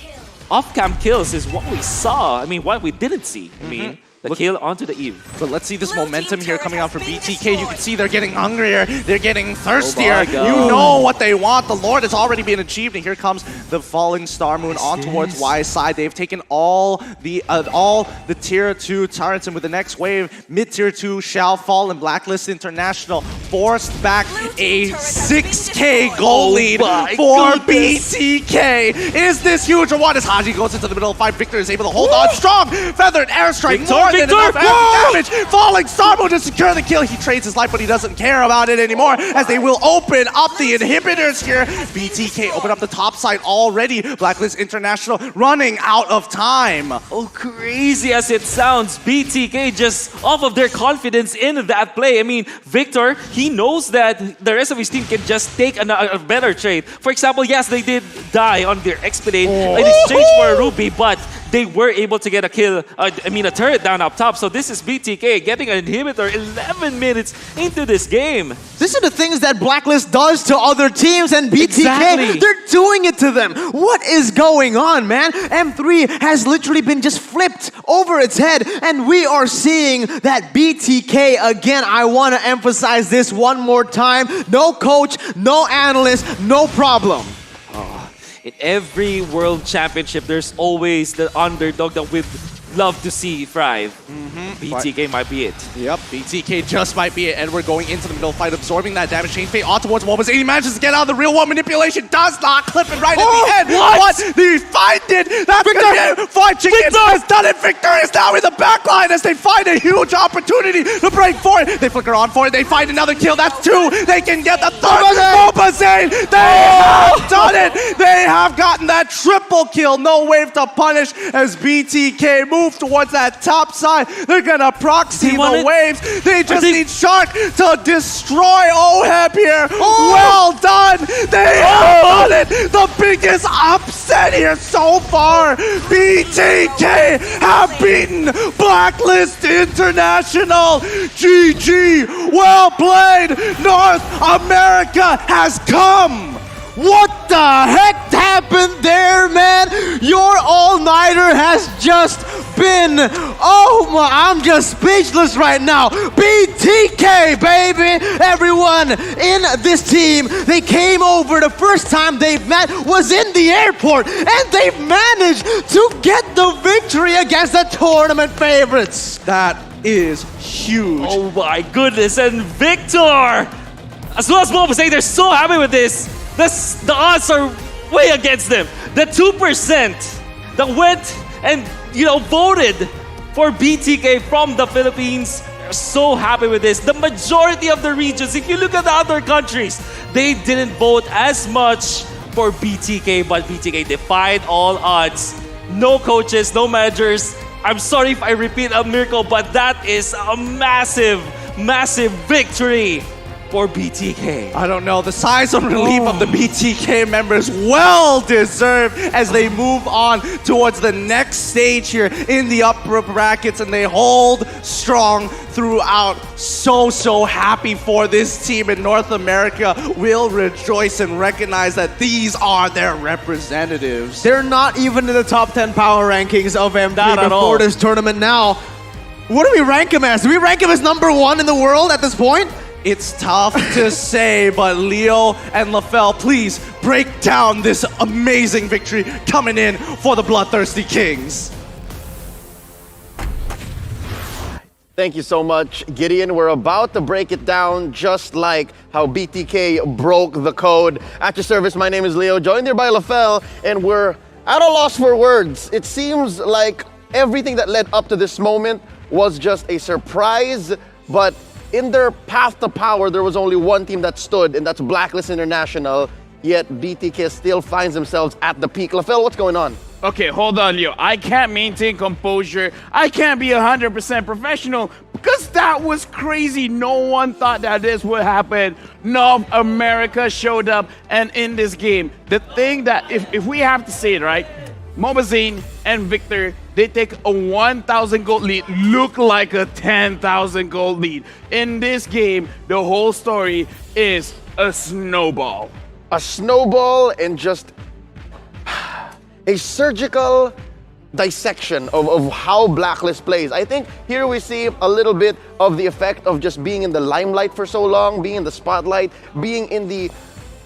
off-cam kills is what we saw. I mean, what we didn't see. I mean, the kill onto the Eve. But let's see this momentum here coming out for BTK. You can see they're getting hungrier. They're getting thirstier. You know what they want. The Lord has already been achieved. And here comes the falling Star Moon on towards Y's side. They've taken all the tier 2 turrets. And with the next wave, mid-tier 2 shall fall. And Blacklist International forced back a 6K goal lead for BTK. Is this huge or what? As Haji goes into the middle of the fight, Victor is able to hold on strong. Feathered airstrike. More than enough damage. Falling Starbo to secure the kill. He trades his life, but he doesn't care about it anymore as they will open up the inhibitors here. BTK open up the top side already. Blacklist International running out of time. Oh, crazy as it sounds, BTK just off of their confidence in that play. I mean, Victor, he knows that the rest of his team can just take a better trade. For example, yes, they did die on their Expedite in exchange for a Ruby, but they were able to get a kill, a turret down up top. So this is BTK getting an inhibitor 11 minutes into this game. This are the things that Blacklist does to other teams, and BTK, they're doing it to them. What is going on, man? M3 has literally been just flipped over its head, and we are seeing that BTK, again, I want to emphasize this one more time. No coach, no analyst, no problem. In every world championship, there's always the underdog that we'd love to see thrive. BTK might be it. Yep, BTK just might be it. Edward going into the middle fight, absorbing that damage. Change fate on towards Mobazane. He manages to get out of the real one. Manipulation does not clip it right at the end. What? They find it. That's Victor. Fried Chicken has done it. Victor is now in the back line as they find a huge opportunity to break for it. They flicker on for it. They find another kill. That's 2. They can get the 3rd. Mobazane. They have done it. They have gotten that triple kill. No wave to punish as BTK move towards that top side. They're gonna proxy the waves. They just need Shark to destroy Oheb here. Well done. They have done it. The biggest upset here so far. BTK have beaten Blacklist International. GG. Well played. North America has come. What the heck happened there, man? Your all-nighter has just been, oh my, I'm just speechless right now. BTK, baby! Everyone in this team, they came over. The first time they've met was in the airport, and they've managed to get the victory against the tournament favorites. That is huge. Oh my goodness, and Victor! As well as Mo was saying, they're so happy with this. The odds are way against them. The 2% that went and voted for BTK from the Philippines, they're so happy with this. The majority of the regions, if you look at the other countries, they didn't vote as much for BTK, but BTK defied all odds. No coaches, no managers. I'm sorry if I repeat a miracle, but that is a massive, massive victory for BTK. I don't know. The sighs of relief of the BTK members well deserved as they move on towards the next stage here in the upper brackets, and they hold strong throughout. So happy for this team in North America. Will rejoice and recognize that these are their representatives. They're not even in the top 10 power rankings of M3 Not at all. before this tournament now. What do we rank him as? Do we rank him as #1 in the world at this point? It's tough to say, but Leo and LaFell, please break down this amazing victory coming in for the Bloodthirsty Kings. Thank you so much, Gideon. We're about to break it down just like how BTK broke the code. At your service, my name is Leo, joined here by LaFell, and we're at a loss for words. It seems like everything that led up to this moment was just a surprise, but in their path to power, there was only one team that stood, and that's Blacklist International, yet BTK still finds themselves at the peak. LaFell, what's going on? Okay, hold on, Leo. I can't maintain composure. I can't be 100% professional because that was crazy. No one thought that this would happen. North America showed up, and in this game, the thing that, if we have to say it, right, Mobazine and Victor, they take a 1,000 gold lead, look like a 10,000 gold lead. In this game, the whole story is a snowball. A snowball and just a surgical dissection of how Blacklist plays. I think here we see a little bit of the effect of just being in the limelight for so long, being in the spotlight, being in the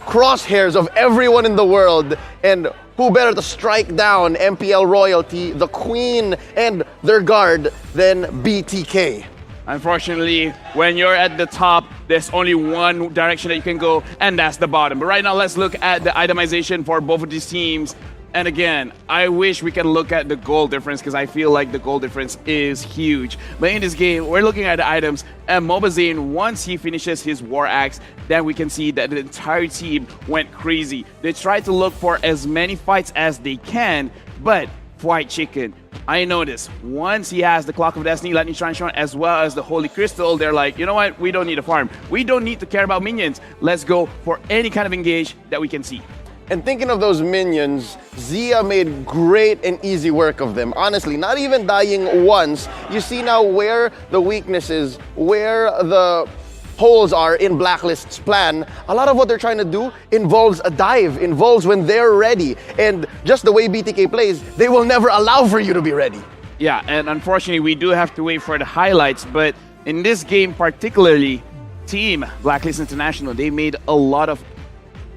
crosshairs of everyone in the world, and who better to strike down MPL royalty, the queen and their guard, than BTK. Unfortunately, when you're at the top, there's only one direction that you can go, and that's the bottom. But right now, let's look at the itemization for both of these teams. And again, I wish we can look at the goal difference because I feel like the goal difference is huge. But in this game, we're looking at the items, and Mobazine, once he finishes his War Axe, then we can see that the entire team went crazy. They tried to look for as many fights as they can, but White Chicken, I noticed, once he has the Clock of Destiny, Lightning Transform, as well as the Holy Crystal, they're like, you know what, we don't need a farm. We don't need to care about minions. Let's go for any kind of engage that we can see. And thinking of those minions, Zia made great and easy work of them. Honestly, not even dying once. You see now where the weaknesses, where the holes are in Blacklist's plan. A lot of what they're trying to do involves a dive, involves when they're ready. And just the way BTK plays, they will never allow for you to be ready. Yeah, and unfortunately, we do have to wait for the highlights. But in this game particularly, Team Blacklist International, they made a lot of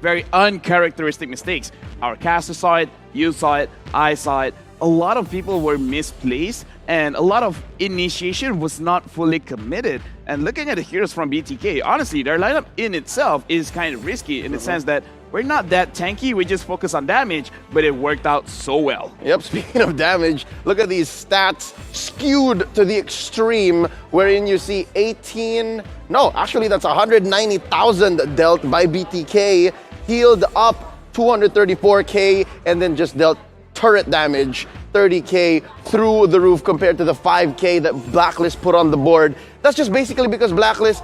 very uncharacteristic mistakes. Our caster saw it, you saw it, I saw it. A lot of people were misplaced, and a lot of initiation was not fully committed. And looking at the heroes from BTK, honestly, their lineup in itself is kind of risky in the sense that we're not that tanky, we just focus on damage, but it worked out so well. Yep, speaking of damage, look at these stats skewed to the extreme, wherein you see 190,000 dealt by BTK, healed up 234k, and then just dealt turret damage 30k through the roof compared to the 5k that Blacklist put on the board. That's just basically because Blacklist,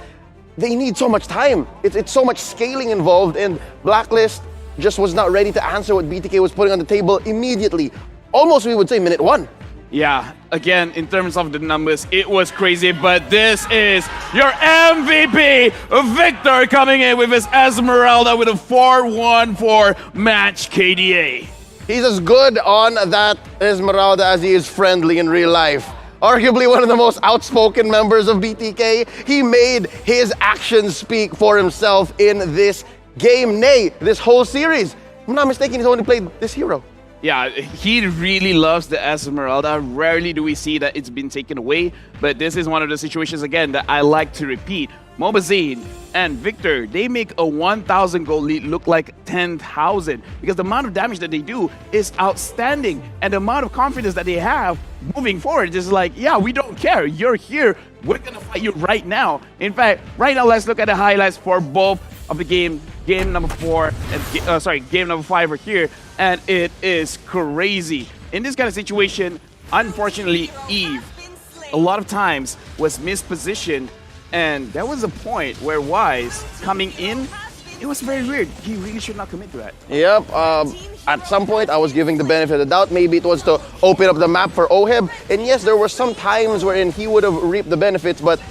they need so much time. It's so much scaling involved, and Blacklist just was not ready to answer what BTK was putting on the table immediately. Almost, we would say, minute 1. Yeah, again, in terms of the numbers, it was crazy, but this is your MVP, Victor, coming in with his Esmeralda with a 4-1-4 match KDA. He's as good on that Esmeralda as he is friendly in real life. Arguably one of the most outspoken members of BTK, he made his actions speak for himself in this game, nay, this whole series. If I'm not mistaken, he's only played this hero. Yeah, he really loves the Esmeralda. Rarely do we see that it's been taken away, but this is one of the situations, again, that I like to repeat. Mobazine and Victor, they make a 1,000 gold lead look like 10,000 because the amount of damage that they do is outstanding, and the amount of confidence that they have moving forward is like, yeah, we don't care. You're here. We're going to fight you right now. In fact, right now, let's look at the highlights for both of the game number 4 and game number 5 are here, and it is crazy. In this kind of situation, unfortunately, Eve a lot of times was mispositioned, And there was a point where Wise coming in, it was very weird. He really should not commit to that. Yep. At some point, I was giving the benefit of the doubt. Maybe it was to open up the map for Oheb. And yes, there were some times wherein he would have reaped the benefits, but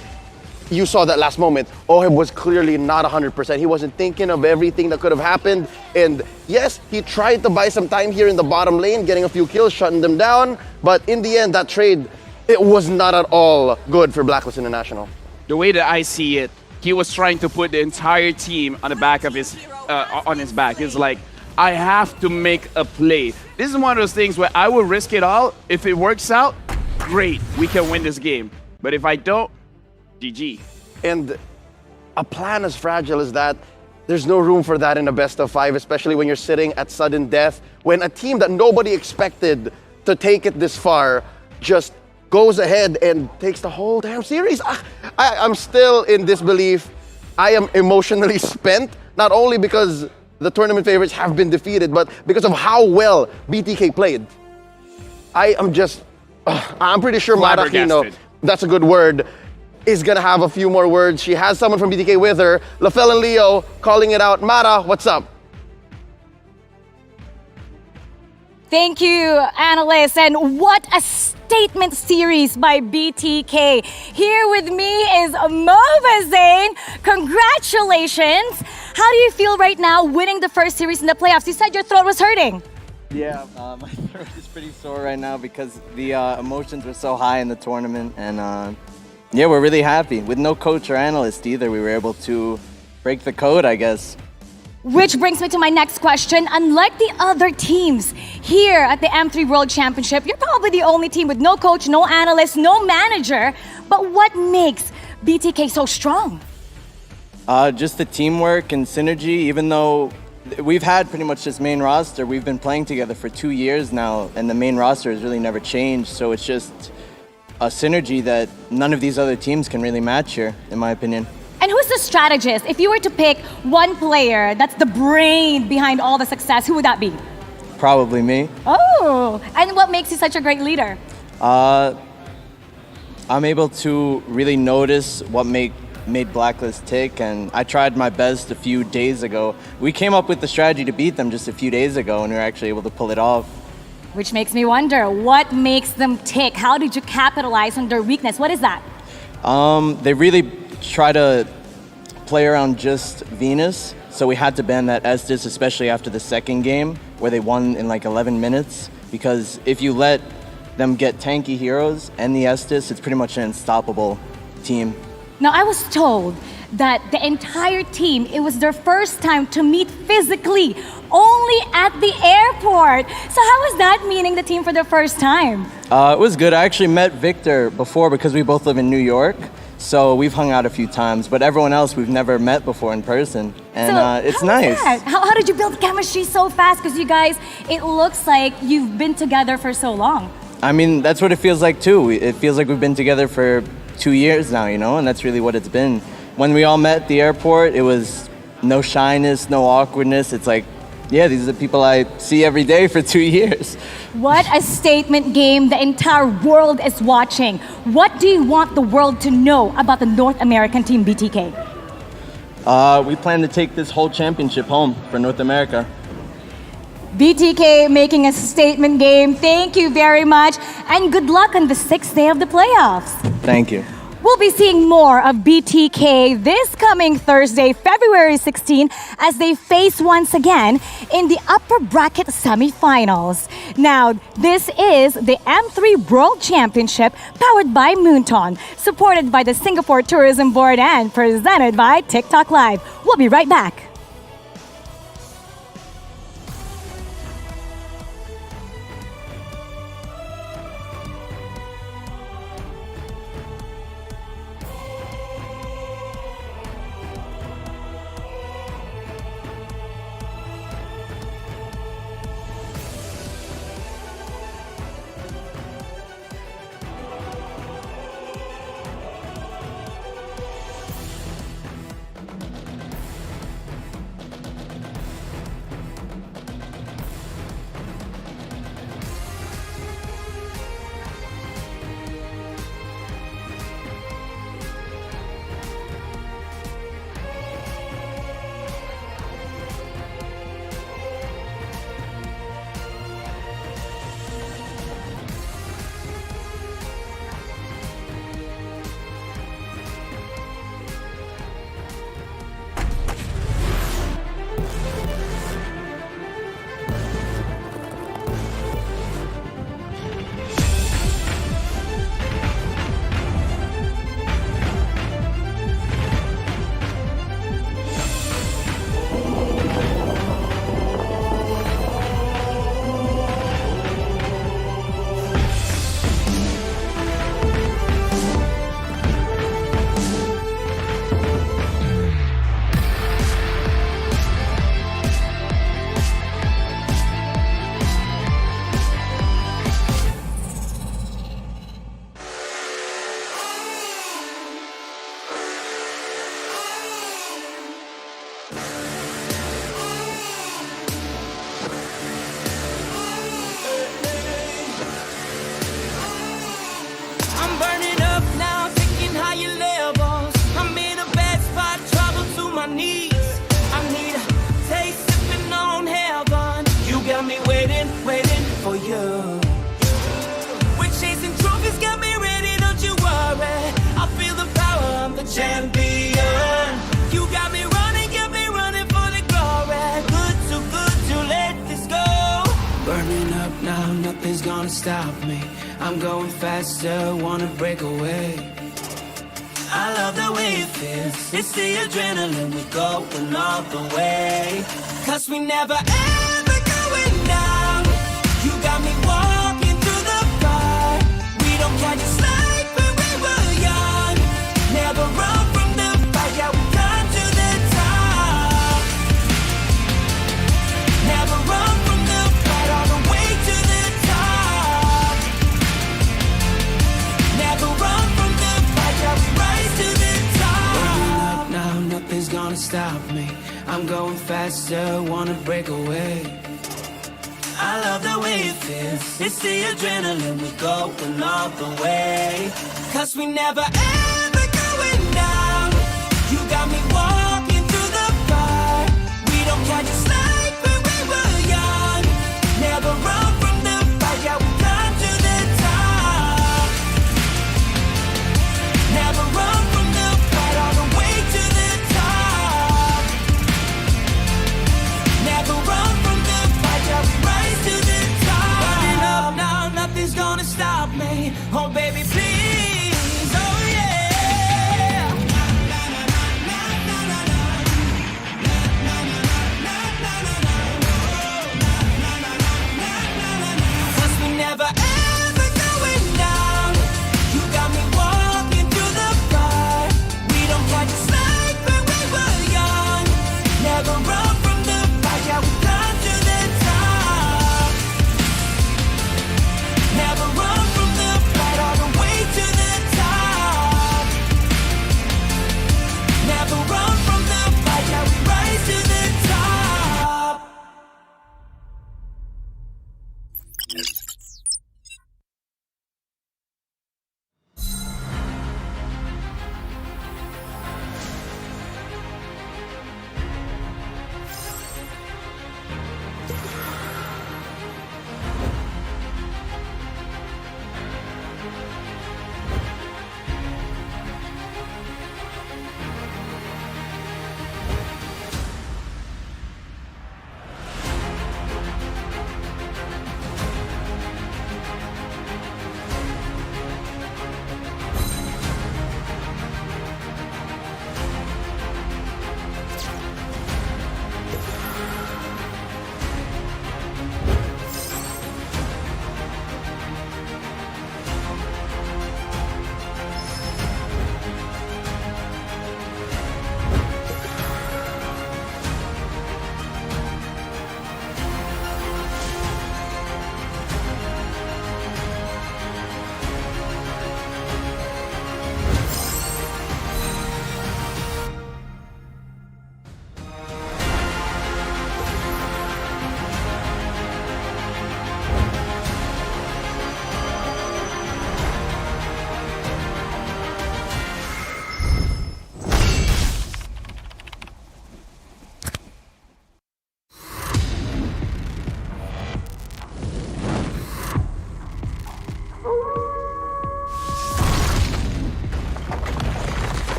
you saw that last moment. Oheb was clearly not 100%. He wasn't thinking of everything that could have happened. And yes, he tried to buy some time here in the bottom lane, getting a few kills, shutting them down. But in the end, that trade, it was not at all good for Blacklist International. The way that I see it, he was trying to put the entire team on the back of his, on his back. It's like, I have to make a play. This is one of those things where I will risk it all. If it works out, great, we can win this game. But if I don't, GG. And a plan as fragile as that, there's no room for that in a best of 5, especially when you're sitting at sudden death, when a team that nobody expected to take it this far just goes ahead and takes the whole damn series. I'm still in disbelief. I am emotionally spent, not only because the tournament favorites have been defeated, but because of how well BTK played. I'm pretty sure Mara Aquino, that's a good word, is gonna have a few more words. She has someone from BTK with her. LaFell and Leo calling it out. Mara, what's up? Thank you, analysts. And what a statement series by BTK. Here with me is Mova Zane. Congratulations. How do you feel right now winning the first series in the playoffs? You said your throat was hurting. Yeah, my throat is pretty sore right now because the emotions were so high in the tournament. And yeah, we're really happy. With no coach or analyst either, we were able to break the code, I guess. Which brings me to my next question. Unlike the other teams here at the M3 World Championship, you're probably the only team with no coach, no analyst, no manager. But what makes BTK so strong? Just the teamwork and synergy. Even though we've had pretty much this main roster, we've been playing together for 2 years now, and the main roster has really never changed. So it's just a synergy that none of these other teams can really match here, in my opinion. And who's the strategist? If you were to pick one player that's the brain behind all the success, who would that be? Probably me. Oh, and what makes you such a great leader? I'm able to really notice what made Blacklist tick, and I tried my best a few days ago. We came up with the strategy to beat them just a few days ago, and we were actually able to pull it off. Which makes me wonder, what makes them tick? How did you capitalize on their weakness? What is that? They really try to play around just Venus, so we had to ban that Estes, especially after the second game, where they won in like 11 minutes, because if you let them get tanky heroes and the Estes, it's pretty much an unstoppable team. Now, I was told that the entire team, it was their first time to meet physically, only at the airport. So how was that meeting the team for the first time? It was good. I actually met Victor before because we both live in New York. So we've hung out a few times, but everyone else we've never met before in person. And it's nice. How did you build chemistry so fast? Because you guys, it looks like you've been together for so long. I mean, that's what it feels like too. It feels like we've been together for 2 years now, you know, and that's really what it's been. When we all met at the airport, it was no shyness, no awkwardness. It's like, yeah, these are the people I see every day for 2 years. What a statement game the entire world is watching. What do you want the world to know about the North American team BTK? We plan to take this whole championship home for North America. BTK making a statement game. Thank you very much. And good luck on the 6th day of the playoffs. Thank you. We'll be seeing more of BTK this coming Thursday, February 16, as they face once again in the upper bracket semifinals. Now, this is the M3 World Championship powered by Moonton, supported by the Singapore Tourism Board and presented by TikTok Live. We'll be right back. stop me. I'm going faster, wanna break away. I love the way it feels. It's the adrenaline, we're going all the way. Cause we never ever going down. You got me walking through the fire. We don't catch a slide when we were young. Never run from the fight, yeah, we got to the top. Never run from the fight, all the way to the top. Never run from the fight, yeah, we rise to the top. Waking up now, nothing's gonna stop me. I'm going faster, wanna break away. I love the way it feels. It's the adrenaline, we're going all the way. Cause we never ever going down. You got me walking through the fire. We don't catch a slide when we were young. Never run from the fight, yeah, we got to the top. Never run from the fight, all the way to the top. Never run from the fight, yeah, we rise to the top. Burning up now, nothing's gonna stop me. Oh baby, please, oh yeah.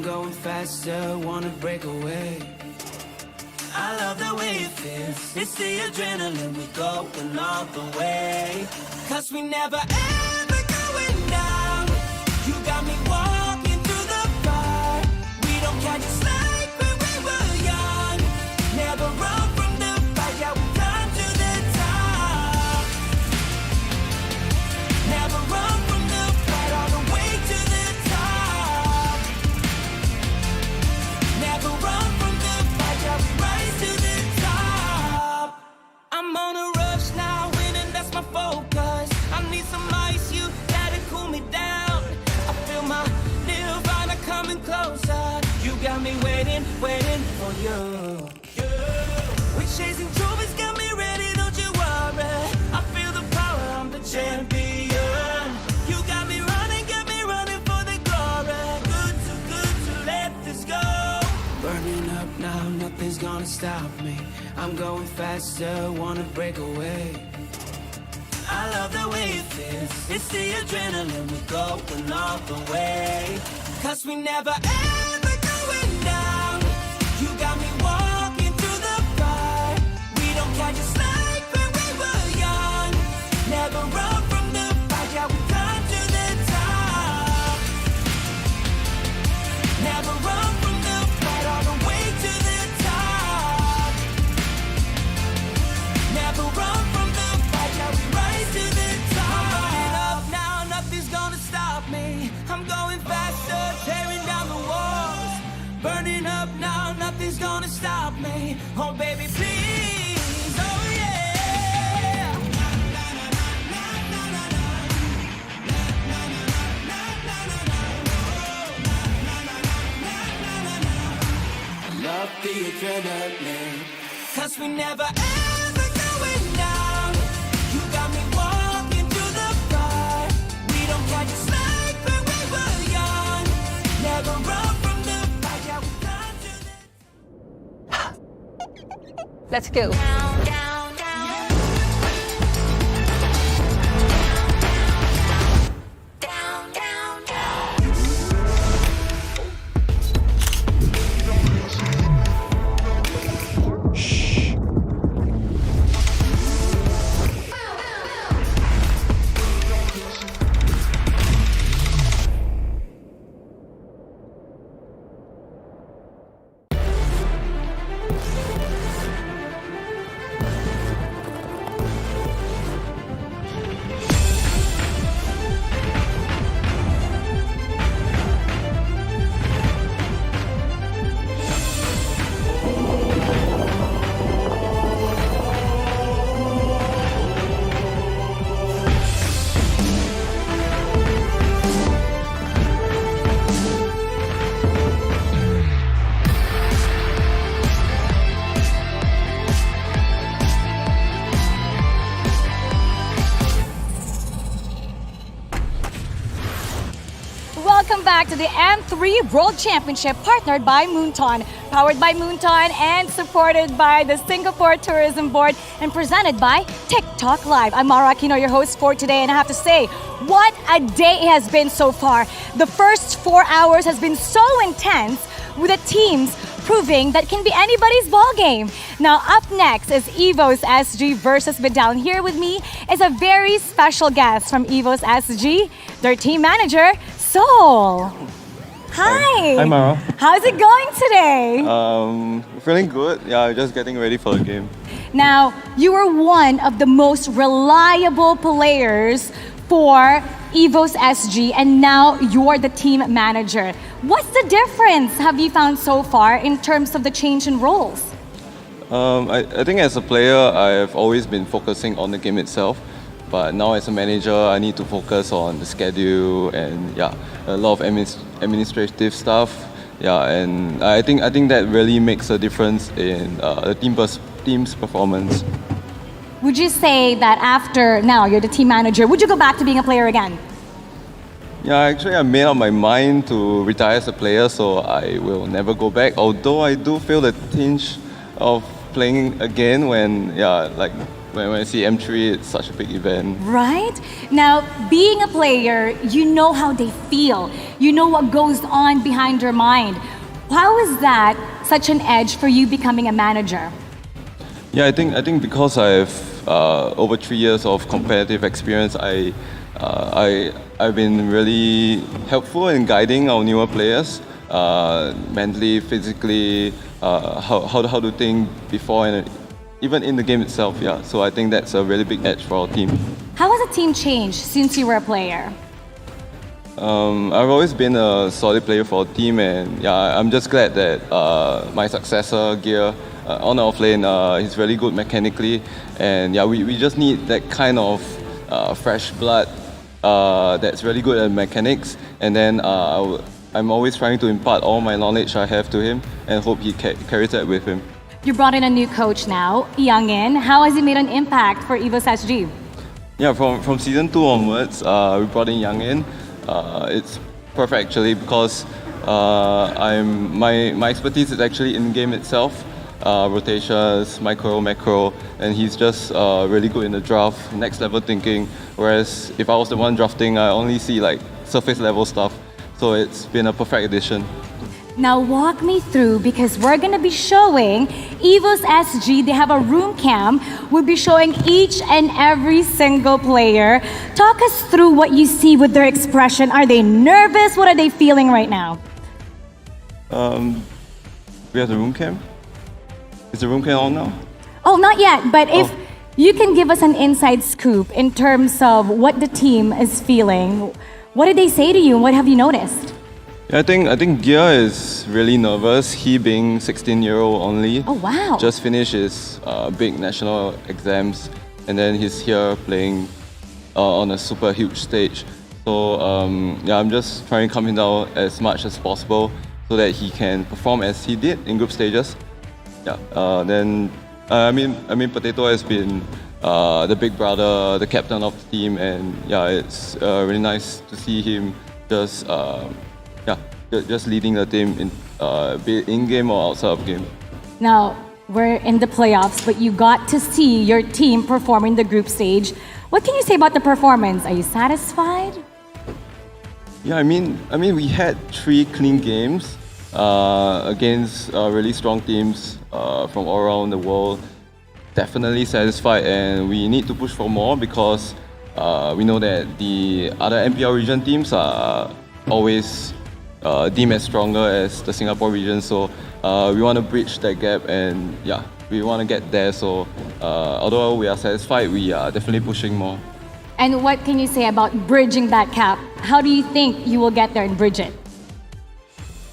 I'm going faster, wanna break away. I love the way it feels. It's the adrenaline, we're going all the way. Cause we never ever going down. You got me walking through the fire. We don't catch a slack when we were young. Never run from the fight, yeah, we climb to the top. Never run from the fight, all the way to the top. Never run from the fight, yeah, we rise to the top. I'm on a rush now, winning, that's my focus. I need some ice, you gotta cool me down. I feel my nirvana coming closer. You got me waiting, waiting for you. We're chasing trophies, got me ready, don't you worry. I feel the power, I'm the champion. You got me running for the glory. Good to let this go. Burning up now, nothing's gonna stop me. I'm going faster, wanna break away. I love the way it feels. It's the adrenaline, we're going all the way. Cause we never ever going down. You got me walking through the fire. We don't catch a slack when we were young. Never run from the fight, yeah, we climb to the top. Never run from the fight, all the way to the top. Never run from the fight, yeah, we rise to the top. I'm burning up now, nothing's gonna stop me. I'm going faster, tearing down the walls. Burning up now, nothing's gonna stop me. Oh baby, please, oh yeah. Love the adrenaline. Cause we never ever going down. You got me walking through the fire. We don't catch a slack when we were young. Never run from the fight, yeah, we climb to the... Let's go. Welcome back to the M3 World Championship, partnered by Moonton, powered by Moonton, and supported by the Singapore Tourism Board, and presented by TikTok Live. I'm Mara Aquino, your host for today, and I have to say, what a day it has been so far. The first 4 hours has been so intense, with the teams proving that it can be anybody's ball game. Now, up next is EVOS SG versus Medallion. Here with me is a very special guest from EVOS SG, their team manager, Sol. Hi. Hi, Mara. How's it going today? Feeling good. Yeah, just getting ready for the game. Now, you are one of the most reliable players for EVOS SG, and now you're the team manager. What's the difference have you found so far in terms of the change in roles? I think as a player, I've always been focusing on the game itself. But now as a manager, I need to focus on the schedule and a lot of administrative stuff. Yeah, and I think that really makes a difference in the team's performance. Would you say that after now you're the team manager, would you go back to being a player again? Yeah, actually I made up my mind to retire as a player, so I will never go back. Although I do feel the tinge of playing again when when I see M3, it's such a big event. Right? Now, being a player, you know how they feel. You know what goes on behind their mind. How is that such an edge for you becoming a manager? Yeah, I think because I have over 3 years of competitive experience, I've been really helpful in guiding our newer players, mentally, physically, how to think before and even in the game itself. Yeah, so I think that's a really big edge for our team. How has the team changed since you were a player? I've always been a solid player for our team, and yeah, I'm just glad that my successor, Gear, on our lane, he's really good mechanically, and yeah, we just need that kind of fresh blood that's really good at mechanics, and then I'm always trying to impart all my knowledge I have to him, and hope he carries that with him. You brought in a new coach now, Young In. How has he made an impact for EVOS SG? Yeah, from season 2 onwards, we brought in Young In. It's perfect actually because my expertise is actually in game itself, rotations, micro, macro, and he's just really good in the draft, next level thinking. Whereas if I was the one drafting, I only see like surface level stuff. So it's been a perfect addition. Now walk me through, because we're gonna be showing EVOS SG, they have a room cam. We'll be showing each and every single player. Talk us through what you see with their expression. Are they nervous? What are they feeling right now? We have the room cam? Is the room cam on now? Oh, not yet, but if you can give us an inside scoop in terms of what the team is feeling. What did they say to you and what have you noticed? I think Gia is really nervous. He being 16-year-old only. Oh wow! Just finished his big national exams, and then he's here playing on a super huge stage. So yeah, I'm just trying to calm him down as much as possible so that he can perform as he did in group stages. Yeah. I mean, Potato has been the big brother, the captain of the team, and yeah, it's really nice to see him just. Just leading the team be it in-game or outside of game. Now, we're in the playoffs, but you got to see your team performing the group stage. What can you say about the performance? Are you satisfied? Yeah, I mean, we had 3 clean games against really strong teams from all around the world. Definitely satisfied, and we need to push for more because we know that the other MPL region teams are always deemed as stronger as the Singapore region, so we want to bridge that gap, and yeah, we want to get there. So although we are satisfied, we are definitely pushing more. And what can you say about bridging that gap? How do you think you will get there and bridge it?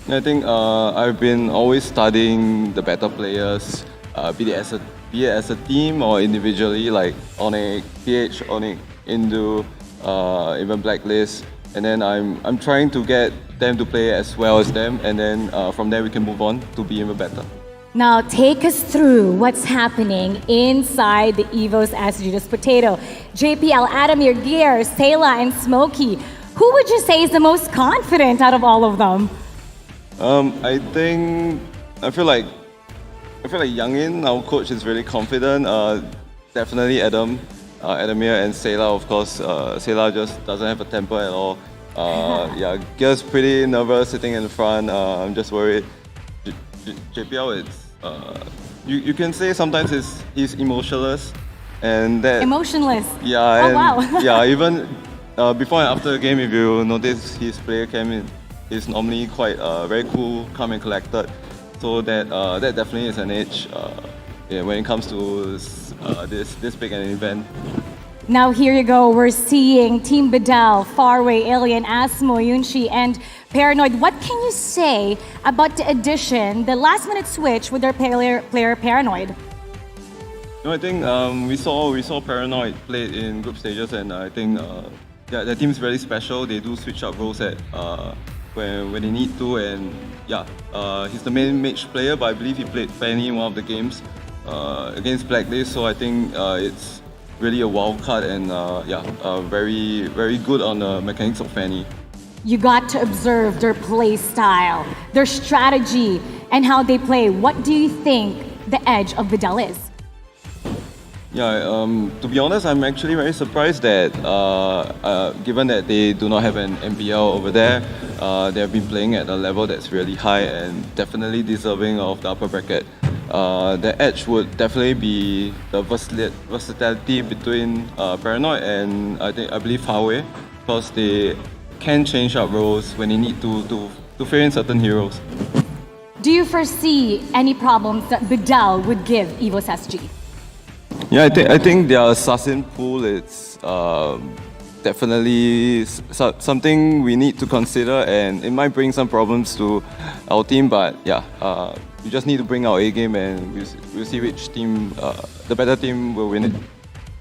I think I've been always studying the better players, be it as a team or individually, like Onyx, PH, Onyx, Indu, even Blacklist. And then I'm trying to get them to play as well as them, and then from there we can move on to be even better. Now take us through what's happening inside the EVOS SG. Just Potato, JPL, Adamir, Gear, Sayla, and Smokey. Who would you say is the most confident out of all of them? I feel like Youngin, our coach, is really confident. Definitely Adamir and Sayla, of course. Sayla just doesn't have a temper at all. Yeah, Gear's pretty nervous sitting in the front. I'm just worried. JPL, you can say sometimes he's emotionless, and that emotionless. Yeah. Oh wow. Yeah, even before and after the game, if you notice his player cam is normally quite very cool, calm and collected. So that definitely is an edge when it comes to this big an event. Now here you go, we're seeing Team Bedell, Faraway, Alien, Asmo, Yunshi, and Paranoid. What can you say about the addition, the last minute switch with their player Paranoid? No, I think we saw Paranoid play in group stages, and I think yeah, the team is very special. They do switch up roles at when they need to, and yeah, he's the main mage player, but I believe he played Fanny in one of the games against Blacklist. So I think it's really a wild card, and yeah, very very good on the mechanics of Fanny. You got to observe their play style, their strategy, and how they play. What do you think the edge of Vidal is? Yeah, to be honest, I'm actually very surprised that given that they do not have an MPL over there, they have been playing at a level that's really high and definitely deserving of the upper bracket. The edge would definitely be the versatility between Paranoid and I believe Huawei, because they can change up roles when they need to fill in certain heroes. Do you foresee any problems that Bedell would give EVOS SG? Yeah, I think their assassin pool is definitely something we need to consider, and it might bring some problems to our team. But yeah, we just need to bring our A game, and we'll see which team, the better team, will win it.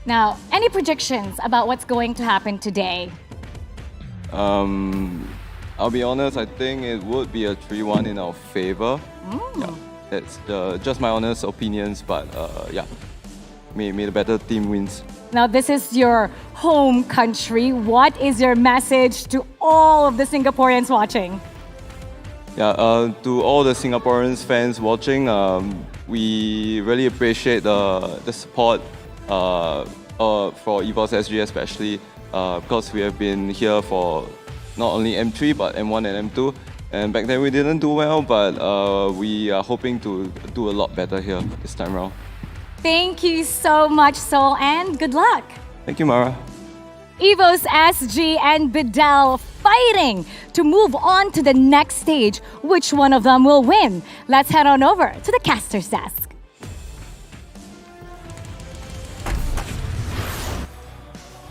Now, any predictions about what's going to happen today? I'll be honest, I think it would be a 3-1 in our favor. Yeah, that's just my honest opinions, but yeah, may the better team wins. Now, this is your home country. What is your message to all of the Singaporeans watching? Yeah, to all the Singaporeans fans watching, we really appreciate the support for EVOS SG especially, because we have been here for not only M3 but M1 and M2. And back then we didn't do well, but we are hoping to do a lot better here this time around. Thank you so much, Sol, and good luck. Thank you, Mara. EVOS SG and Bedell fighting to move on to the next stage. Which one of them will win? Let's head on over to the caster's desk.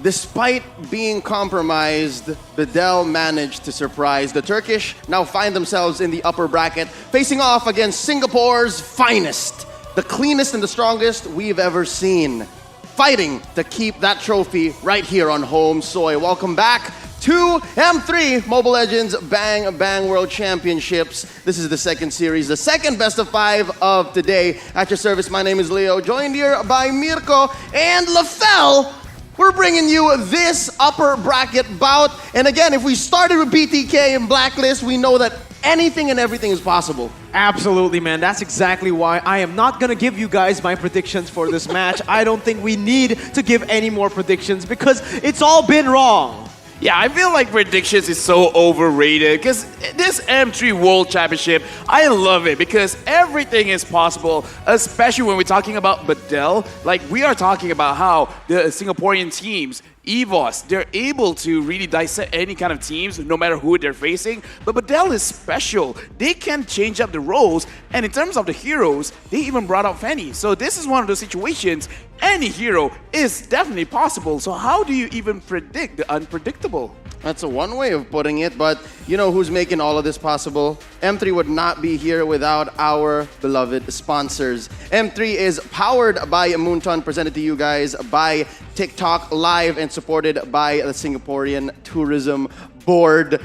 Despite being compromised, Bedell managed to surprise. The Turkish now find themselves in the upper bracket, facing off against Singapore's finest, the cleanest and the strongest we've ever seen, fighting to keep that trophy right here on home soil. Welcome back to M3 Mobile Legends Bang Bang World Championships. This is the second series, the second best of 5 of today. At your service, my name is Leo, joined here by Mirko and Lafell. We're bringing you this upper bracket bout. And again, if we started with BTK and Blacklist, we know that anything and everything is possible. Absolutely, man. That's exactly why I am not going to give you guys my predictions for this match. I don't think we need to give any more predictions because it's all been wrong. Yeah, I feel like predictions is so overrated because this M3 World Championship, I love it because everything is possible, especially when we're talking about Bedell. Like, we are talking about how the Singaporean teams, EVOS, they're able to really dissect any kind of teams, no matter who they're facing. But Bedell is special. They can change up the roles, and in terms of the heroes, they even brought out Fanny. So this is one of those situations, any hero is definitely possible. So how do you even predict the unpredictable? That's one way of putting it, but you know who's making all of this possible? M3 would not be here without our beloved sponsors. M3 is powered by Moonton, presented to you guys by TikTok Live, and supported by the Singaporean Tourism Board.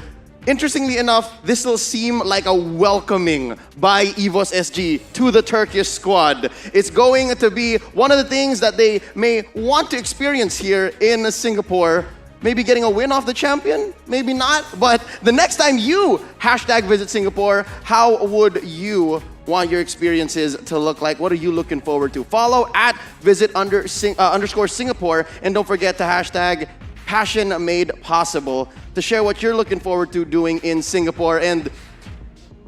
Interestingly enough, this will seem like a welcoming by EVOS SG to the Turkish squad. It's going to be one of the things that they may want to experience here in Singapore. Maybe getting a win off the champion, maybe not. But the next time you #visit Singapore, how would you want your experiences to look like? What are you looking forward to? Follow at @visit_Singapore, and don't forget to #PassionMadePossible to share what you're looking forward to doing in Singapore. And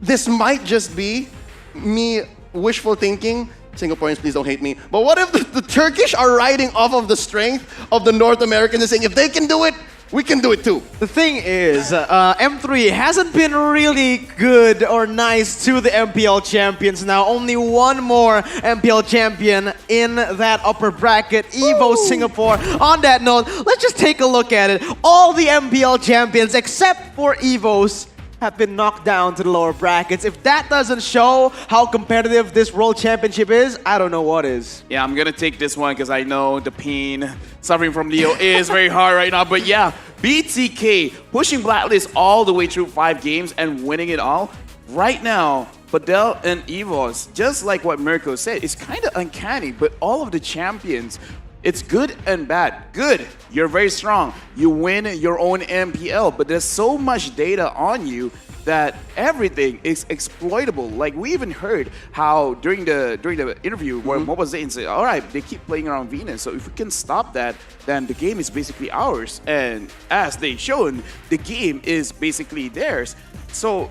this might just be me wishful thinking. Singaporeans, please don't hate me. But what if the Turkish are riding off of the strength of the North Americans and saying, if they can do it, we can do it too? The thing is, M3 hasn't been really good or nice to the MPL champions. Now, only one more MPL champion in that upper bracket, EVOS Singapore. On that note, let's just take a look at it. All the MPL champions, except for EVOS, have been knocked down to the lower brackets. If that doesn't show how competitive this World Championship is, I don't know what is. Yeah, I'm gonna take this one because I know the pain suffering from Leo is very hard right now. But yeah, BTK pushing Blacklist all the way through 5 games and winning it all. Right now, Bedell and EVOS, just like what Mirko said, it's kind of uncanny, but all of the champions, it's good and bad. Good, you're very strong. You win your own MPL, but there's so much data on you. that everything is exploitable. Like we even heard how during the interview where Mobile Legends said, all right, they keep playing around Venus, so if we can stop that, then the game is basically ours. And as they shown, the game is basically theirs. So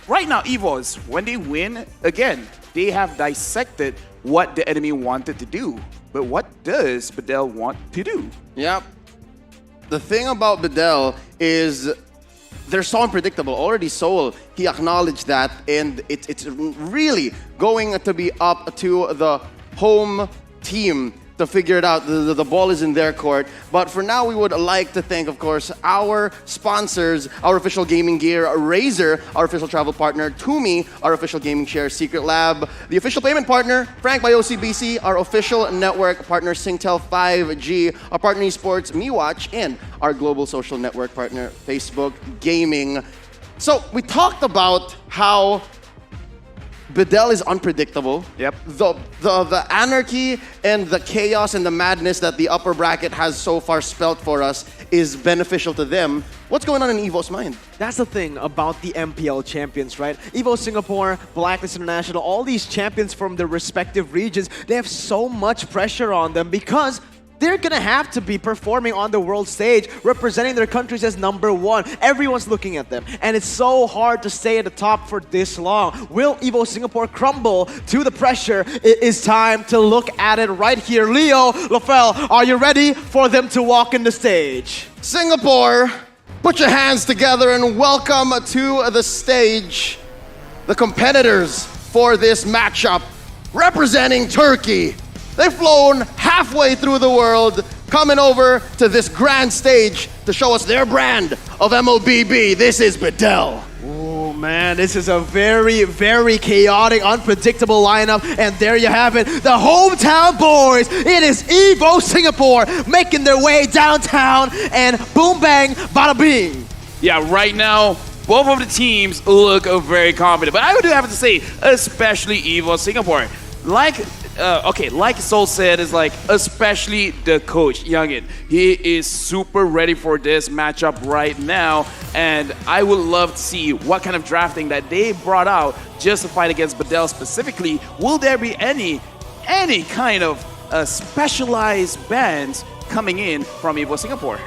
right now, EVOS, when they win, again, they have dissected what the enemy wanted to do. But what does Bedell want to do? Yep. The thing about Bedell is they're so unpredictable. Already Seoul, he acknowledged that, and it's really going to be up to the home team to figure it out. The ball is in their court. But for now, we would like to thank, of course, our sponsors, our official gaming gear, Razer, our official travel partner, Tumi, our official gaming share, Secret Lab, the official payment partner, Frank by OCBC, our official network partner, Singtel 5G, our partner Esports, MeWatch, and our global social network partner, Facebook Gaming. So we talked about how Bedell is unpredictable. Yep. The anarchy and the chaos and the madness that the upper bracket has so far spelt for us is beneficial to them. What's going on in EVO's mind? That's the thing about the MPL champions, right? EVO Singapore, Blacklist International, all these champions from their respective regions, they have so much pressure on them because they're gonna have to be performing on the world stage, representing their countries as #1. Everyone's looking at them, and it's so hard to stay at the top for this long. Will EVO Singapore crumble to the pressure? It is time to look at it right here. Leo, Lafel, are you ready for them to walk in the stage? Singapore, put your hands together and welcome to the stage the competitors for this matchup, representing Turkey. They've flown halfway through the world, coming over to this grand stage to show us their brand of MLBB. This is Bedell. Oh man, this is a very, very chaotic, unpredictable lineup. And there you have it, the hometown boys. It is EVO Singapore making their way downtown, and boom bang, bada bing. Yeah, right now, both of the teams look very confident. But I would have to say, especially EVO Singapore. Like Sol said, is like, especially the coach, Youngin. He is super ready for this matchup right now, and I would love to see what kind of drafting that they brought out just to fight against Bedell specifically. Will there be any kind of specialized bands coming in from EVO Singapore?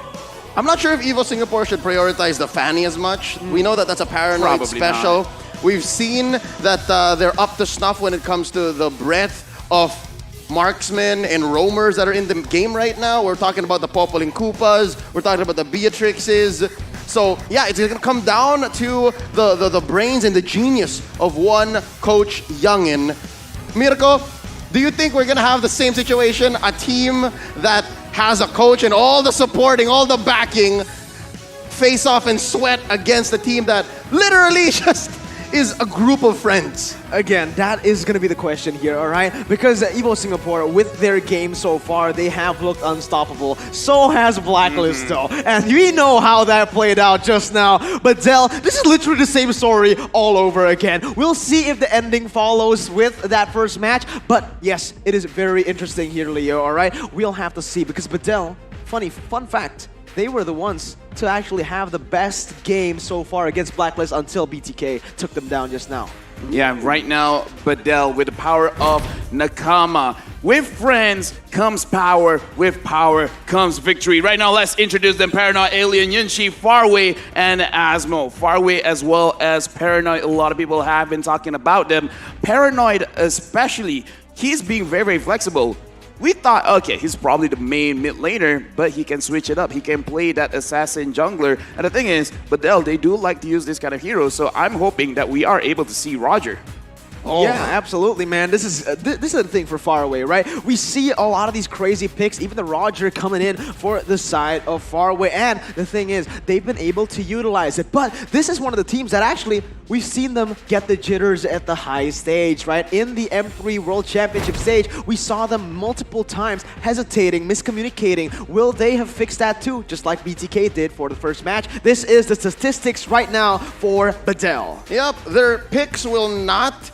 I'm not sure if EVO Singapore should prioritize the Fanny as much. We know that that's a Paranoid Probably special. not. We've seen that they're up to snuff when it comes to the breadth of marksmen and roamers that are in the game right now. We're talking about the Popoling Koopas, we're talking about the Beatrixes. So yeah, it's gonna come down to the brains and the genius of one coach Youngin. Mirko, do you think we're gonna have the same situation? A team that has a coach and all the supporting, all the backing, face off and sweat against a team that literally just is a group of friends. Again, that is going to be the question here, all right? Because EVO Singapore, with their game so far, they have looked unstoppable. So has Blacklist, though. And we know how that played out just now. But Dell, this is literally the same story all over again. We'll see if the ending follows with that first match. But yes, it is very interesting here, Leo, all right? We'll have to see, because Bedell, fun fact, they were the ones to actually have the best game so far against Blacklist until BTK took them down just now. Yeah, right now, Bedell with the power of Nakama. With friends comes power, with power comes victory. Right now, let's introduce them: Paranoid, Alien, Yunshi, Farway, and Asmo. Farway as well as Paranoid, a lot of people have been talking about them. Paranoid especially, he's being very, very flexible. We thought, okay, he's probably the main mid laner, but he can switch it up. He can play that assassin jungler. And the thing is, Bedell, they do like to use this kind of hero, so I'm hoping that we are able to see Roger. Oh. Yeah, absolutely, man. This is the thing for Faraway, right? We see a lot of these crazy picks, even the Roger coming in for the side of Faraway. And the thing is, they've been able to utilize it. But this is one of the teams that actually, we've seen them get the jitters at the high stage, right? In the M3 World Championship stage, we saw them multiple times hesitating, miscommunicating. Will they have fixed that too, just like BTK did for the first match? This is the statistics right now for Bedell. Yep, their picks will not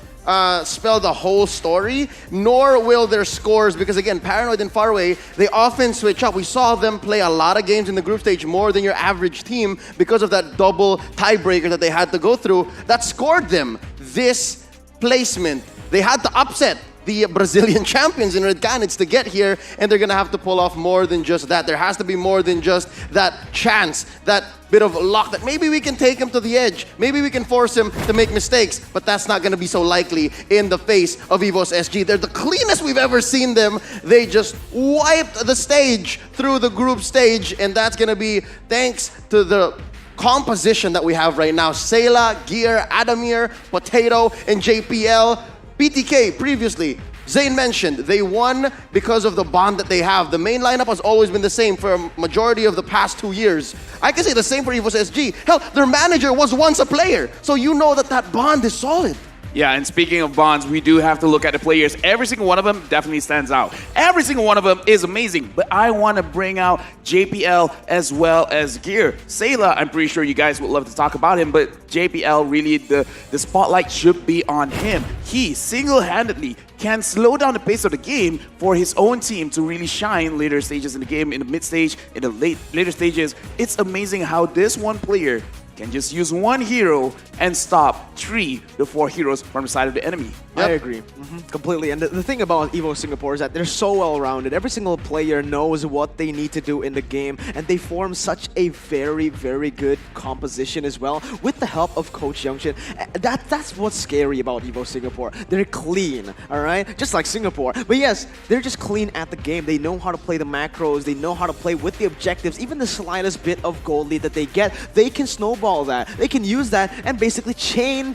spell the whole story, nor will their scores, because again, Paranoid and Faraway, they often switch up. We saw them play a lot of games in the group stage, more than your average team, because of that double tiebreaker that they had to go through that scored them this placement. They had to upset the Brazilian champions in Red Canids to get here, and they're gonna have to pull off more than just that. There has to be more than just that chance, that bit of luck that maybe we can take him to the edge, maybe we can force him to make mistakes, but that's not gonna be so likely in the face of EVOS SG. They're the cleanest we've ever seen them. They just wiped the stage through the group stage, and that's gonna be thanks to the composition that we have right now. Sayla, Gear, Adamir, Potato, and JPL. BTK previously, Zane mentioned, they won because of the bond that they have. The main lineup has always been the same for a majority of the past 2 years. I can say the same for EVOS SG. Hell, their manager was once a player, so you know that that bond is solid. Yeah, and speaking of bonds, we do have to look at the players. Every single one of them definitely stands out. Every single one of them is amazing, but I want to bring out JPL as well as Gear. Sayla, I'm pretty sure you guys would love to talk about him, but JPL, really, the spotlight should be on him. He single-handedly can slow down the pace of the game for his own team to really shine later stages in the game, in the mid stage, in the later stages. It's amazing how this one player can just use one hero and stop 3 to 4 heroes from the side of the enemy. I agree. Completely. And the thing about EVO Singapore is that they're so well-rounded. Every single player knows what they need to do in the game, and they form such a very, very good composition as well with the help of Coach Youngshin. That's what's scary about EVO Singapore. They're clean, all right? Just like Singapore. But yes, they're just clean at the game. They know how to play the macros. They know how to play with the objectives. Even the slightest bit of gold lead that they get, they can snowball that. They can use that and basically chain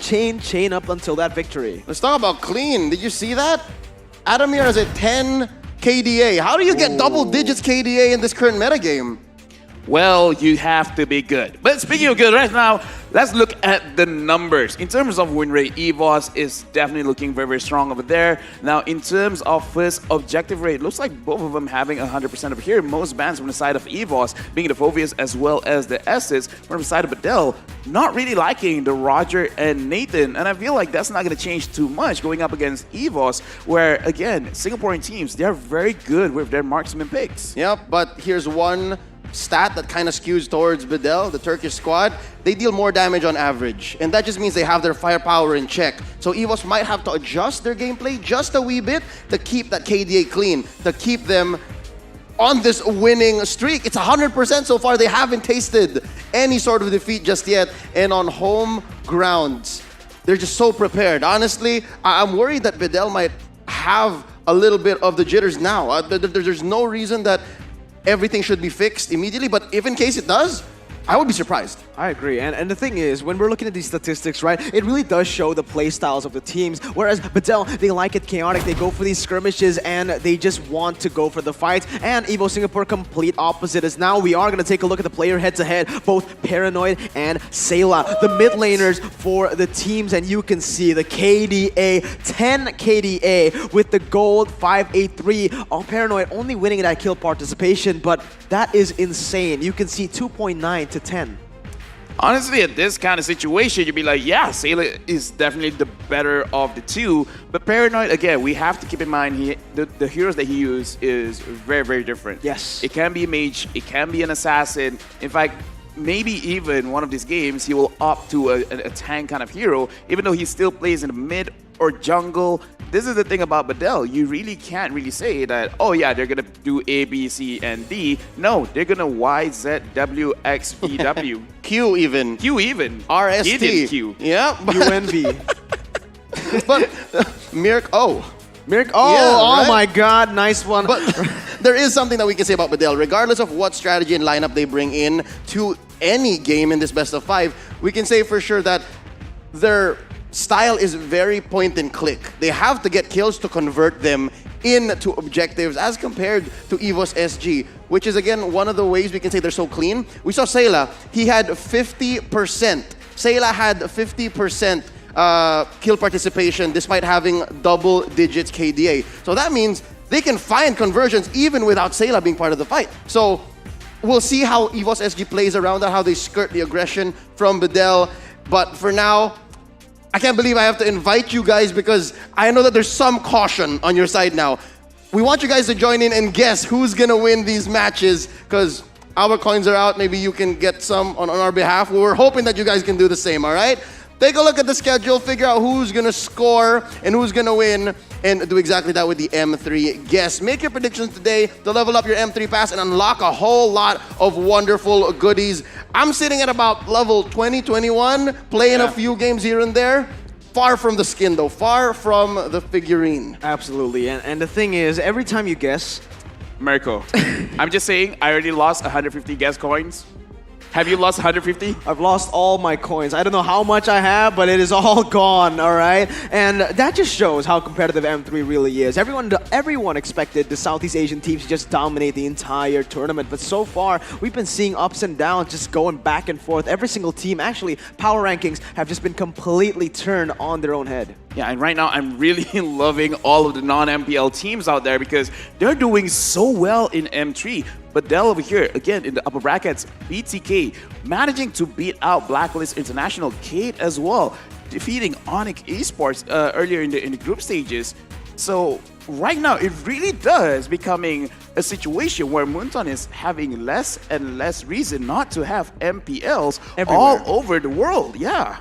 up until that victory. Let's talk about clean. Did you see that? Adamir has a 10 KDA. How do you get double digits KDA in this current metagame? Well, you have to be good. But speaking of good, right now, let's look at the numbers. In terms of win rate, EVOS is definitely looking very, very strong over there. Now, in terms of first objective rate, looks like both of them having 100% over here. Most bans from the side of EVOS, being the Phobias as well as the S's. From the side of Adele, not really liking the Roger and Nathan. And I feel like that's not going to change too much going up against EVOS, where, again, Singaporean teams, they're very good with their marksman picks. Yep, but here's one stat that kind of skews towards Bedell, the Turkish squad. They deal more damage on average, and that just means they have their firepower in check. So EVOS might have to adjust their gameplay just a wee bit to keep that KDA clean, to keep them on this winning streak. It's 100% so far. They haven't tasted any sort of defeat just yet, and on home grounds, they're just so prepared. Honestly, I'm worried that Bedell might have a little bit of the jitters now. There's no reason that everything should be fixed immediately, but if in case it does, I would be surprised. I agree. And the thing is, when we're looking at these statistics, right, it really does show the play styles of the teams. Whereas Bedell, they like it chaotic. They go for these skirmishes and they just want to go for the fights. And EVO Singapore, complete opposite. As now we are going to take a look at the player head-to-head, both Paranoid and Sayla, the mid laners for the teams. And you can see the KDA, 10 KDA with the gold 583. All Paranoid only winning that kill participation, but that is insane. You can see 2.9 to 10. Honestly, at this kind of situation, you'd be like, yeah, Sayla is definitely the better of the two. But Paranoid, again, we have to keep in mind the heroes that he uses is very, very different. Yes. It can be a mage, it can be an assassin. In fact, maybe even one of these games, he will opt to a tank kind of hero, even though he still plays in the mid or jungle. This is the thing about Bedell. You really can't really say that, oh yeah, they're going to do A, B, C, and D. No, they're going to Y, Z, W, X, V, W. Q even. RST. Hidden Q. Yeah. UNV. But Mirk O. Mirk O. Yeah, oh right? my god, nice one. But there is something that we can say about Bedell. Regardless of what strategy and lineup they bring in to any game in this best of 5, we can say for sure that their style is very point and click. They have to get kills to convert them into objectives as compared to EVOS SG, which is again one of the ways we can say they're so clean. We saw Sayla, he had 50%. Sayla had 50% kill participation despite having double digits KDA. So that means they can find conversions even without Sayla being part of the fight. So we'll see how EVOS SG plays around that, how they skirt the aggression from Bedell. But for now, I can't believe I have to invite you guys because I know that there's some caution on your side now. We want you guys to join in and guess who's gonna win these matches because our coins are out. Maybe you can get some on our behalf. We're hoping that you guys can do the same, all right? Take a look at the schedule, figure out who's gonna score and who's gonna win, and do exactly that with the M3 guess. Make your predictions today to level up your M3 pass and unlock a whole lot of wonderful goodies. I'm sitting at about level 20, 21, playing a few games here and there. Far from the skin though, far from the figurine. Absolutely, and the thing is, every time you guess, Mirko, I'm just saying, I already lost 150 guess coins. Have you lost 150? I've lost all my coins. I don't know how much I have, but it is all gone, all right? And that just shows how competitive M3 really is. Everyone expected the Southeast Asian teams to just dominate the entire tournament, but so far, we've been seeing ups and downs just going back and forth. Every single team, actually, power rankings have just been completely turned on their own head. Yeah, and right now I'm really loving all of the non-MPL teams out there because they're doing so well in M3. But Dell over here, again, in the upper brackets, BTK, managing to beat out Blacklist International, Kate as well, defeating Onyx Esports earlier in the group stages. So right now, it really does becoming a situation where Moonton is having less and less reason not to have MPLs all over the world. Yeah.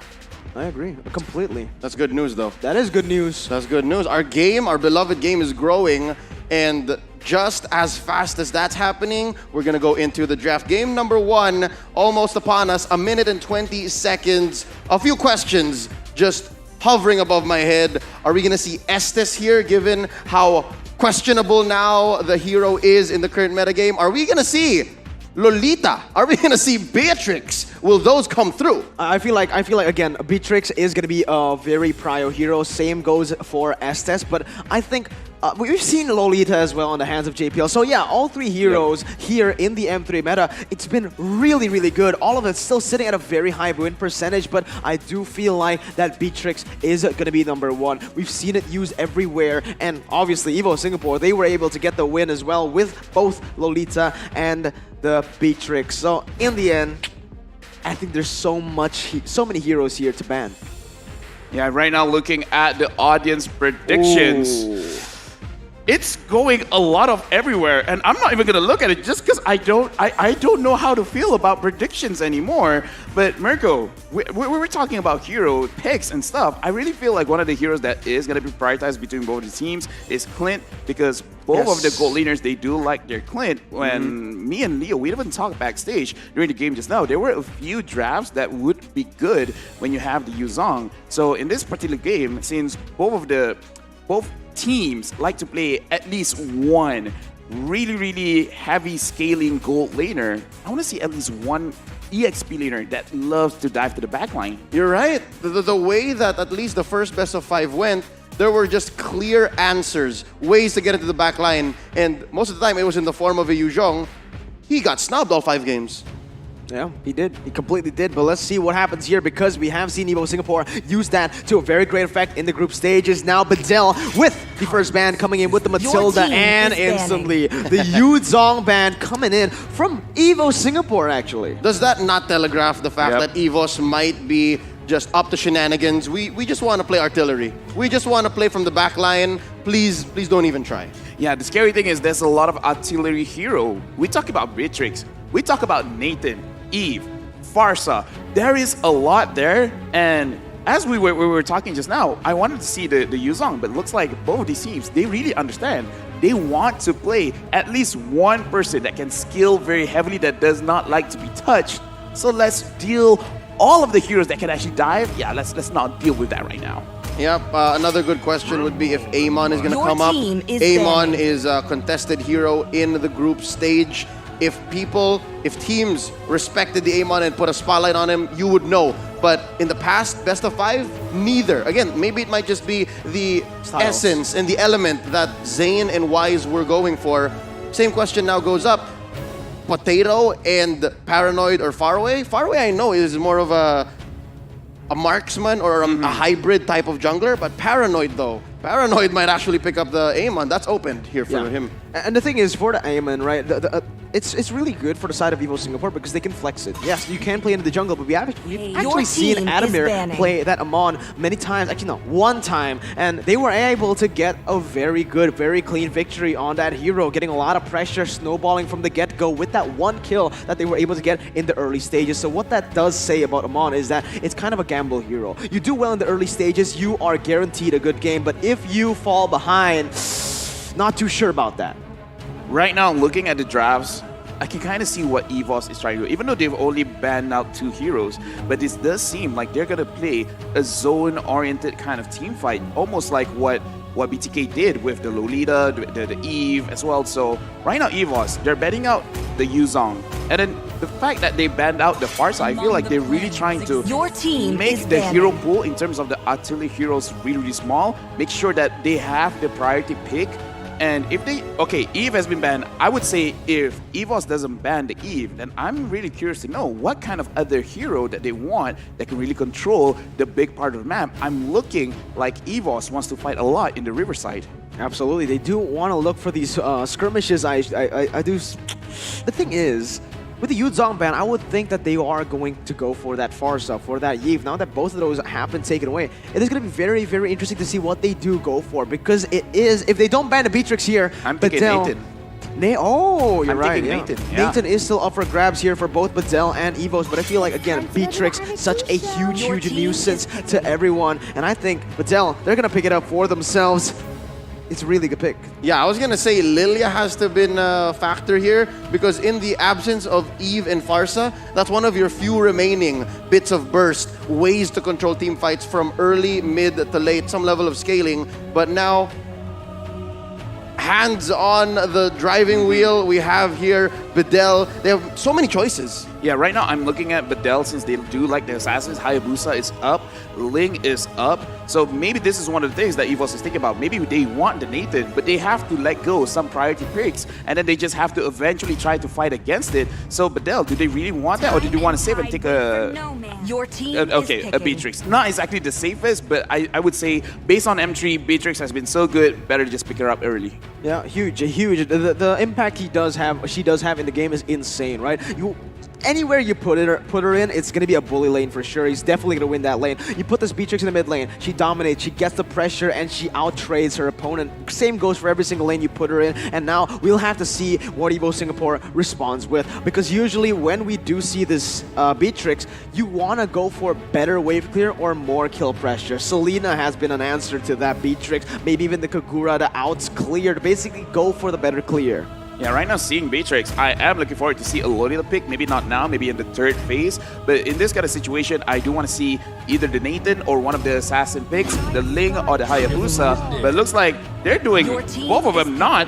I agree completely. That's good news, though. That is good news. That's good news. Our beloved game is growing, and just as fast as that's happening, we're gonna go into the draft. Game number 1, almost upon us, 1 minute and 20 seconds. A few questions just hovering above my head. Are we gonna see Estes here, given how questionable now the hero is in the current metagame? Are we gonna see Lolita? Are we gonna see Beatrix? Will those come through? I feel like again, Beatrix is gonna be a very prio hero. Same goes for Estes, but I think we've seen Lolita as well in the hands of JPL. So yeah, all three heroes here in the M3 meta, it's been really, really good. All of it still sitting at a very high win percentage, but I do feel like that Beatrix is gonna be number 1. We've seen it used everywhere, and obviously Evo Singapore, they were able to get the win as well with both Lolita and the Beatrix. So in the end, I think there's so many heroes here to ban. Yeah, right now looking at the audience predictions. Ooh. It's going a lot of everywhere, and I'm not even gonna look at it just because I don't know how to feel about predictions anymore. But Mirko, we were talking about hero picks and stuff. I really feel like one of the heroes that is gonna be prioritized between both the teams is Clint, because both of the gold leaders, they do like their Clint. When me and Leo, we even talked backstage during the game just now, there were a few drafts that would be good when you have the Yuzong. So in this particular game, since both teams like to play at least one really heavy scaling gold laner, I want to see at least one EXP laner that loves to dive to the backline. You're right. The way that at least the first best of 5 went, there were just clear answers, ways to get into the backline, and most of the time it was in the form of a Yuzhong. He got snubbed all 5 games. Yeah, he did. He completely did. But let's see what happens here, because we have seen Evo Singapore use that to a very great effect in the group stages. Now Bedell with the first ban coming in with the Matilda, and instantly the Yuzong ban coming in from Evo Singapore, actually. Does that not telegraph the fact that Evos might be just up to shenanigans? We just want to play artillery. We just want to play from the back line. Please don't even try. Yeah, the scary thing is there's a lot of artillery hero. We talk about Beatrix. We talk about Nathan, Eve, Farsa. There is a lot there, and as we were talking just now, I wanted to see the Yuzong, but it looks like both of these teams, they really understand. They want to play at least one person that can skill very heavily, that does not like to be touched. So let's deal all of the heroes that can actually dive. Yeah, let's not deal with that right now. Yep, another good question would be if Amon is going to come up. Amon is a contested hero in the group stage. If teams respected the Amon and put a spotlight on him, you would know. But in the past, best of 5, neither. Again, maybe it might just be the essence and the element that Zane and Wise were going for. Same question now goes up. Potato and Paranoid or Faraway? Faraway, I know, is more of a marksman or a hybrid type of jungler, but Paranoid, though, Paranoid might actually pick up the Amon. That's opened here for him. And the thing is, for the Amon, right, it's really good for the side of Evo Singapore because they can flex it. Yes, you can play into the jungle, but we've actually seen Adamir play that Amon many times. Actually, no, one time. And they were able to get a very good, very clean victory on that hero, getting a lot of pressure, snowballing from the get-go with that one kill that they were able to get in the early stages. So what that does say about Amon is that it's kind of a gamble hero. You do well in the early stages, you are guaranteed a good game, but if you fall behind, not too sure about that. Right now, looking at the drafts, I can kind of see what EVOS is trying to do, even though they've only banned out 2 heroes. But this does seem like they're going to play a zone-oriented kind of team fight, almost like what BTK did with the Lolita, the Eve as well. So right now, EVOS, they're betting out the Yuzong. And then the fact that they banned out the Farsa, I feel like they're really trying to make the hero pool in terms of the artillery heroes really, really small. Make sure that they have the priority pick. And if they, okay, Eve has been banned. I would say if EVOS doesn't ban the Eve, then I'm really curious to know what kind of other hero that they want that can really control the big part of the map. I'm looking like EVOS wants to fight a lot in the Riverside. Absolutely, they do want to look for these skirmishes. I do. The thing is, with the Yuzong ban, I would think that they are going to go for that Farsa, for that Yve. Now that both of those have been taken away, it is going to be very, very interesting to see what they do go for. Because it is, if they don't ban the Beatrix here, I'm thinking Nathan. Oh, you're right. Nathan. Nathan is still up for grabs here for both Badel and EVOS, but I feel like, again, Beatrix, such a huge nuisance to everyone. And I think Badel, they're going to pick it up for themselves. It's a really good pick. Yeah, I was going to say Lilia has to have been a factor here because in the absence of Eve and Farsa, that's one of your few remaining bits of burst, ways to control team fights from early, mid to late, some level of scaling. But now, hands on the driving wheel, we have here Badel. They have so many choices. Yeah, right now I'm looking at Badel since they do like the Assassins. Hayabusa is up, Ling is up. So maybe this is one of the things that EVOS is thinking about. Maybe they want the Nathan, but they have to let go some priority picks, and then they just have to eventually try to fight against it. So Badel, do they really want that, or do they want to save and take a Beatrix? Not exactly the safest, but I would say based on M3, Beatrix has been so good, better to just pick her up early. Yeah, huge. The impact she does have in the game is insane, right? Anywhere you put her in, it's going to be a bully lane for sure. He's definitely going to win that lane. You put this Beatrix in the mid lane, she dominates, she gets the pressure, and she out-trades her opponent. Same goes for every single lane you put her in, and now we'll have to see what Evo Singapore responds with. Because usually when we do see this Beatrix, you want to go for better wave clear or more kill pressure. Selena has been an answer to that Beatrix. Maybe even the Kagura, the outs cleared. Basically go for the better clear. Yeah, right now seeing Beatrix, I am looking forward to see a Lolita pick. Maybe not now, maybe in the 3rd phase. But in this kind of situation, I do want to see either the Nathan or one of the Assassin picks, the Ling or the Hayabusa. But it looks like they're doing both of them not.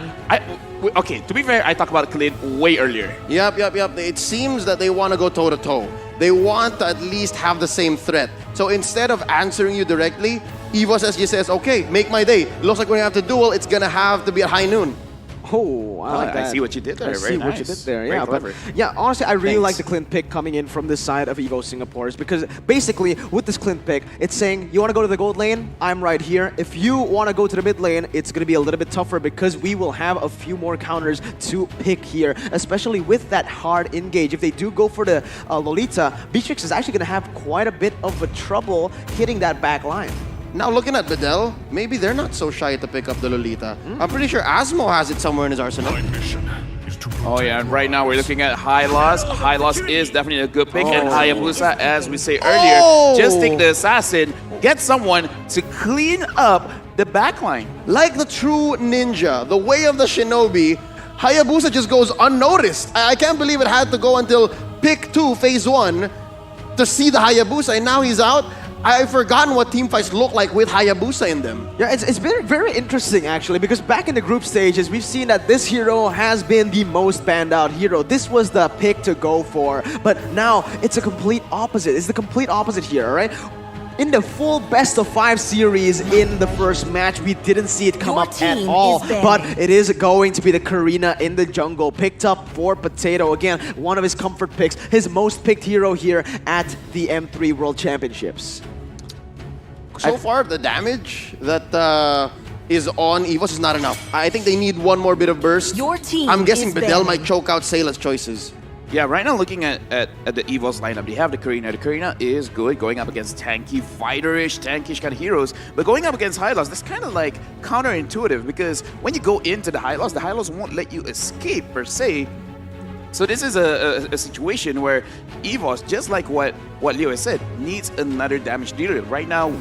Okay, to be fair, I talked about Klin way earlier. Yep. It seems that they want to go toe-to-toe. They want to at least have the same threat. So instead of answering you directly, EVOS SG says, okay, make my day. Looks like when you have to duel, it's going to have to be at high noon. Oh, I like that. I see what you did there. Very nice. What you did there. Very Yeah, clever. but yeah, honestly, I really like the Clint pick coming in from this side of Evo Singapore's because basically with this Clint pick, it's saying you want to go to the gold lane, I'm right here. If you want to go to the mid lane, it's going to be a little bit tougher because we will have a few more counters to pick here, especially with that hard engage. If they do go for the Lolita, Beatrix is actually going to have quite a bit of a trouble hitting that back line. Now looking at Badel, maybe they're not so shy to pick up the Lolita. I'm pretty sure Asmo has it somewhere in his arsenal. Oh yeah, and right now we're looking at Hylos. Hylos is definitely a good pick, and Hayabusa, as we say earlier, just take the Assassin, get someone to clean up the backline. Like the true ninja, the way of the shinobi, Hayabusa just goes unnoticed. I can't believe it had to go until pick 2, phase 1, to see the Hayabusa, and now he's out. I've forgotten what team fights look like with Hayabusa in them. Yeah, it's been very interesting actually because back in the group stages, we've seen that this hero has been the most banned out hero. This was the pick to go for, but now it's a complete opposite. It's the complete opposite here, all right? In the full best-of-5 series in the first match, we didn't see it come up at all, but it is going to be the Karina in the jungle, picked up for Potato. Again, one of his comfort picks, his most picked hero here at the M3 World Championships. So far, the damage that is on EVOS is not enough. I think they need one more bit of burst. Your team I'm guessing is Bedell banning. might choke out Sayla's choices. Yeah, right now looking at the EVOS lineup, they have the Karina. The Karina is good going up against tanky, fighter-ish, tankish kind of heroes. But going up against Hylos, that's kind of like counterintuitive because when you go into the Hylos won't let you escape per se. So this is a situation where EVOS, just like what Leo has said, needs another damage dealer. Right now,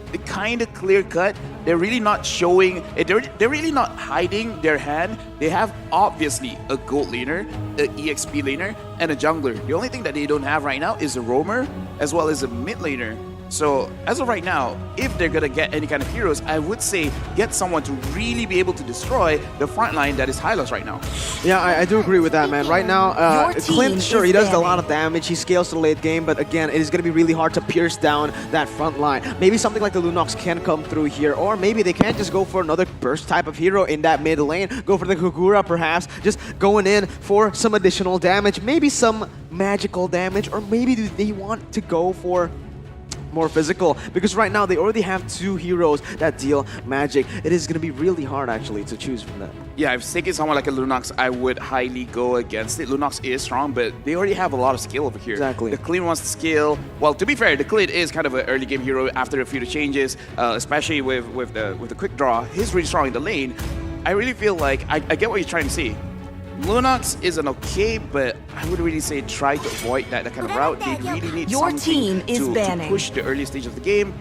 they're kind of clear-cut. They're really not showing, they're really not hiding their hand. They have obviously a gold laner, an EXP laner, and a jungler. The only thing that they don't have right now is a roamer as well as a mid laner. So as of right now, if they're gonna get any kind of heroes, I would say get someone to really be able to destroy the front line that is Hylos right now. Yeah, I do agree with that, man. Right now, Clint, sure, he does a lot of damage. He scales to the late game, but again, it is going to be really hard to pierce down that front line. Maybe something like the Lunox can come through here, or maybe they can just go for another burst type of hero in that mid lane. Go for the Kagura, perhaps, just going in for some additional damage, maybe some magical damage, or maybe do they want to go for more physical, because right now they already have two heroes that deal magic. It is going to be really hard actually to choose from them. Yeah, if taking someone like a Lunox, I would highly go against it. Lunox is strong, but they already have a lot of skill over here. Exactly. The Clean wants to scale. Well, to be fair, the Clean is kind of an early game hero after a few changes, especially with the quick draw. He's really strong in the lane. I really feel like I get what you're trying to see. Lunox is an okay, but I would really say try to avoid that kind of route. They really need Your something team is to banning. push the early stage of the game.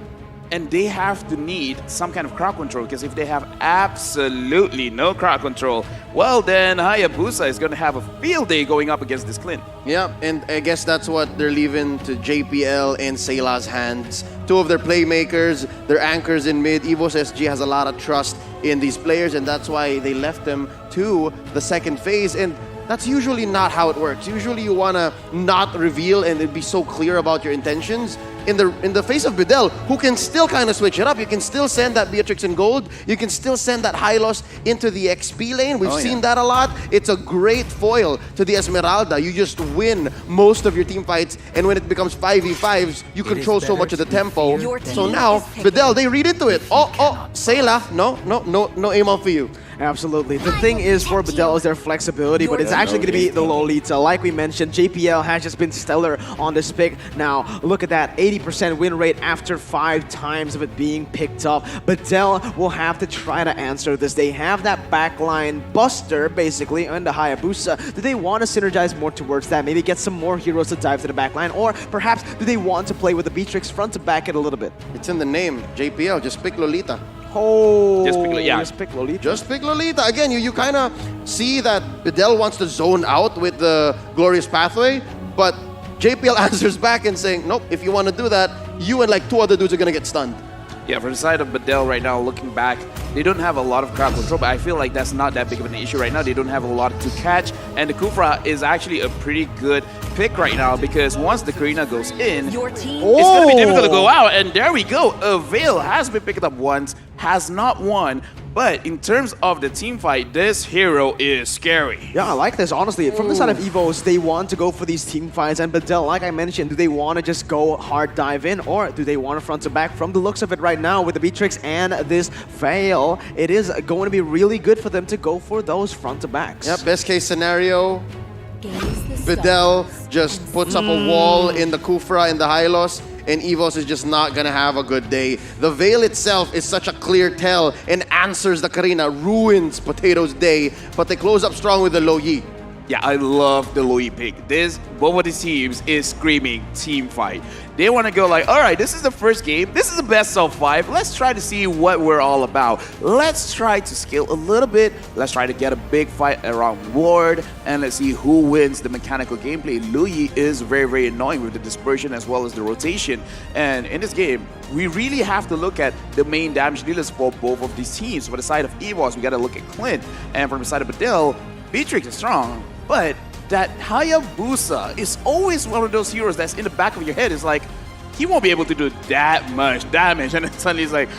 And they have to need some kind of crowd control, because if they have absolutely no crowd control, well then Hayabusa is going to have a field day going up against this Clint. Yeah, and I guess that's what they're leaving to JPL and Sayla's hands. Two of their playmakers, their anchors in mid. EVOS SG has a lot of trust in these players, and that's why they left them to the second phase. And that's usually not how it works. Usually you want to not reveal and be so clear about your intentions. In the face of Bedell, who can still kind of switch it up. You can still send that Beatrix in gold. You can still send that Hylos into the XP lane. We've seen that a lot. It's a great foil to the Esmeralda. You just win most of your team fights, and when it becomes 5v5s, you control so much of the tempo. So now, Bedell, they read into it. Oh, Sayla, no aim on for you. Absolutely. The thing is for Bedell is their flexibility, but it's actually going to be the Lolita. Like we mentioned, JPL has just been stellar on this pick. Now, look at that, 80% win rate after 5 times of it being picked up. Bedell will have to try to answer this. They have that backline buster, basically, and the Hayabusa. Do they want to synergize more towards that? Maybe get some more heroes to dive to the backline? Or perhaps do they want to play with the Beatrix front to back it a little bit? It's in the name, JPL, just pick Lolita. Oh, just pick, yeah. Just pick Lolita. Just pick Lolita. Again, you kind of see that Bedell wants to zone out with the Glorious Pathway, but JPL answers back and saying, nope, if you want to do that, you and like 2 other dudes are going to get stunned. Yeah, for the side of Bedell right now, looking back, they don't have a lot of crowd control, but I feel like that's not that big of an issue right now. They don't have a lot to catch, and the Kufra is actually a pretty good pick right now, because once the Karina goes in, it's going to be difficult to go out, and there we go. A Veil has been picked up once, has not won, but in terms of the team fight, this hero is scary. Yeah, I like this, honestly. From the side of EVOS, they want to go for these team fights, and Bedell, like I mentioned, do they want to just go hard dive in, or do they want to front to back? From the looks of it right now, with the Beatrix and this Veil, it is going to be really good for them to go for those front to backs. Yep, best case scenario, Bedell just puts up a wall in the Kufra and the Hylos, and EVOS is just not going to have a good day. The Veil itself is such a clear tell and answers the Karina, ruins Potato's day, but they close up strong with the Lo Yi. Yeah, I love the Louis pick. Both of the teams is screaming team fight. They want to go like, all right, this is the first game. This is the best of 5. Let's try to see what we're all about. Let's try to scale a little bit. Let's try to get a big fight around Ward, and let's see who wins the mechanical gameplay. Louis is very, very annoying with the dispersion as well as the rotation. And in this game, we really have to look at the main damage dealers for both of these teams. For the side of EVOS, we got to look at Clint. And from the side of Bedell, Beatrix is strong, but that Hayabusa is always one of those heroes that's in the back of your head. It's like, he won't be able to do that much damage. And then suddenly it's like,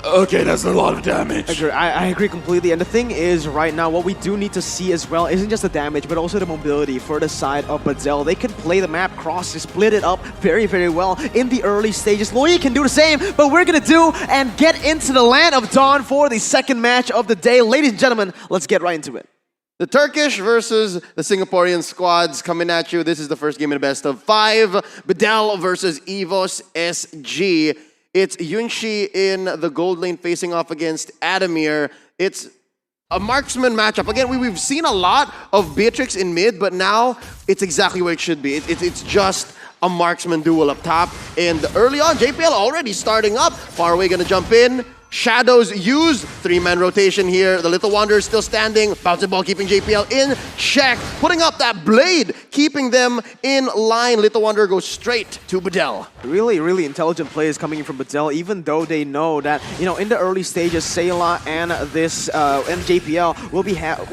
Okay, that's a lot of damage. I agree completely. And the thing is, right now, what we do need to see as well isn't just the damage, but also the mobility for the side of Badel. They can play the map cross, split it up very, very well in the early stages. Loyi can do the same, but we're going to do and get into the land of Dawn for the second match of the day. Ladies and gentlemen, let's get right into it. The Turkish versus the Singaporean squads coming at you. This is the first game in the best of 5. Badel versus EVOS SG. It's Yunshi in the gold lane facing off against Adamir. It's a marksman matchup. Again, we've seen a lot of Beatrix in mid, but now it's exactly where it should be. It's just a marksman duel up top. And early on, JPL already starting up. Faraway gonna jump in. Shadows use 3-man rotation here. The Little Wanderer still standing. Bouncing ball keeping JPL in check. Putting up that blade, keeping them in line. Little Wanderer goes straight to Badel. Really, really intelligent plays coming in from Badel, even though they know that, you know, in the early stages, Sayla and this and JPL will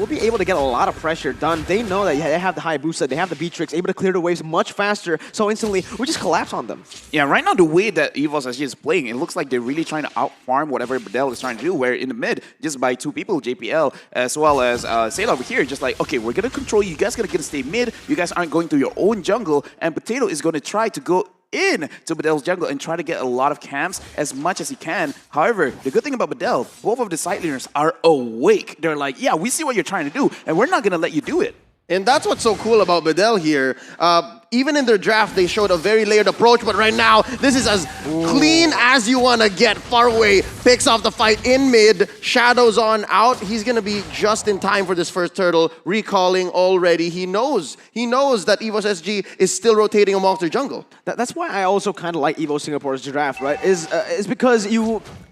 be able to get a lot of pressure done. They know that they have the Hayabusa, they have the Beatrix, able to clear the waves much faster. So instantly, we just collapse on them. Yeah, right now the way that EVOS SG is playing, it looks like they're really trying to outfarm whatever Badel is trying to do, where in the mid, just by 2 people, JPL as well as Sayla over here, just like, okay, we're going to control you, guys going to stay mid, you guys aren't going through your own jungle, and Potato is going to try to go in to Badel's jungle and try to get a lot of camps as much as he can. However, the good thing about Badel, both of the side laners are awake. They're like, yeah, we see what you're trying to do, and we're not going to let you do it. And that's what's so cool about Badel here. Even in their draft, they showed a very layered approach, but right now, this is as clean as you want to get. Faraway picks off the fight in mid, Shadows on out. He's going to be just in time for this first turtle, recalling already. He knows that EVOS SG is still rotating amongst their jungle. That's why I also kind of like EVO Singapore's draft, right? Is because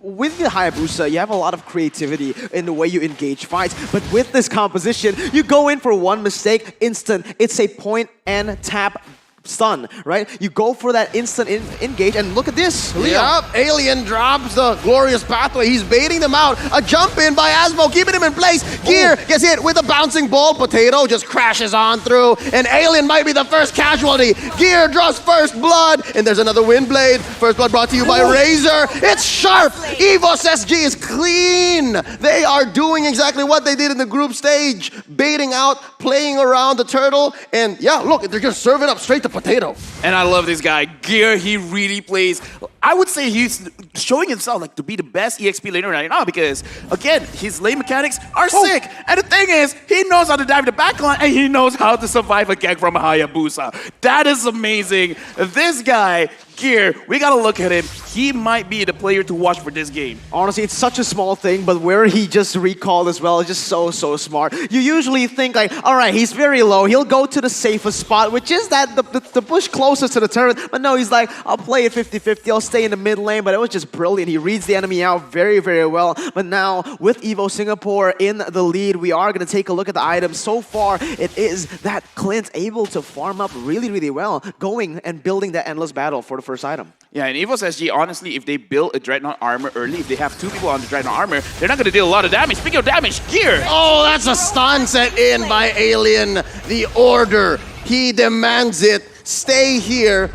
with the Hayabusa, you have a lot of creativity in the way you engage fights, but with this composition, you go in for one mistake, instant. It's a point and tap stun, right? You go for that instant engage, and look at this. Yep, Alien drops the glorious pathway. He's baiting them out. A jump in by Asmo, keeping him in place. Gear gets hit with a bouncing ball. Potato just crashes on through, and Alien might be the first casualty. Gear draws first blood, and there's another wind blade. First blood brought to you by Razor. It's sharp. EVOS SG is clean. They are doing exactly what they did in the group stage, baiting out, playing around the turtle, and yeah, look, they're just serving up straight to Potato. And I love this guy. Gear, he really plays. I would say he's showing himself like to be the best EXP laner right now because, again, his lane mechanics are sick. And the thing is, he knows how to dive the backline and he knows how to survive a gank from a Hayabusa. That is amazing. This guy, Gear, we gotta look at him. He might be the player to watch for this game. Honestly, it's such a small thing, but where he just recalled as well is just so smart. You usually think like, all right, he's very low. He'll go to the safest spot, which is that the bush closest to the turret. But no, he's like, I'll play it 50-50. I'll stay in the mid lane. But it was just brilliant. He reads the enemy out very, very well. But now with EVO Singapore in the lead, we are going to take a look at the items. So far, it is that Clint able to farm up really, really well, going and building that endless battle for the first item. Yeah, and EVOS SG, honestly, if they build a Dreadnought armor early, if they have 2 people on the Dreadnought armor, they're not going to deal a lot of damage. Speaking of damage, Gear! Oh, that's a stun set in by Alien. The order. He demands it. Stay here.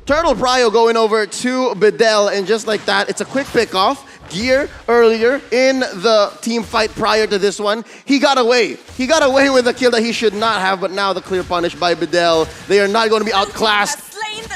Turtle Prio going over to Badel, and just like that, it's a quick pick off. Gear earlier in the team fight prior to this one, he got away. He got away with a kill that he should not have, but now the clear punish by Badel. They are not going to be outclassed.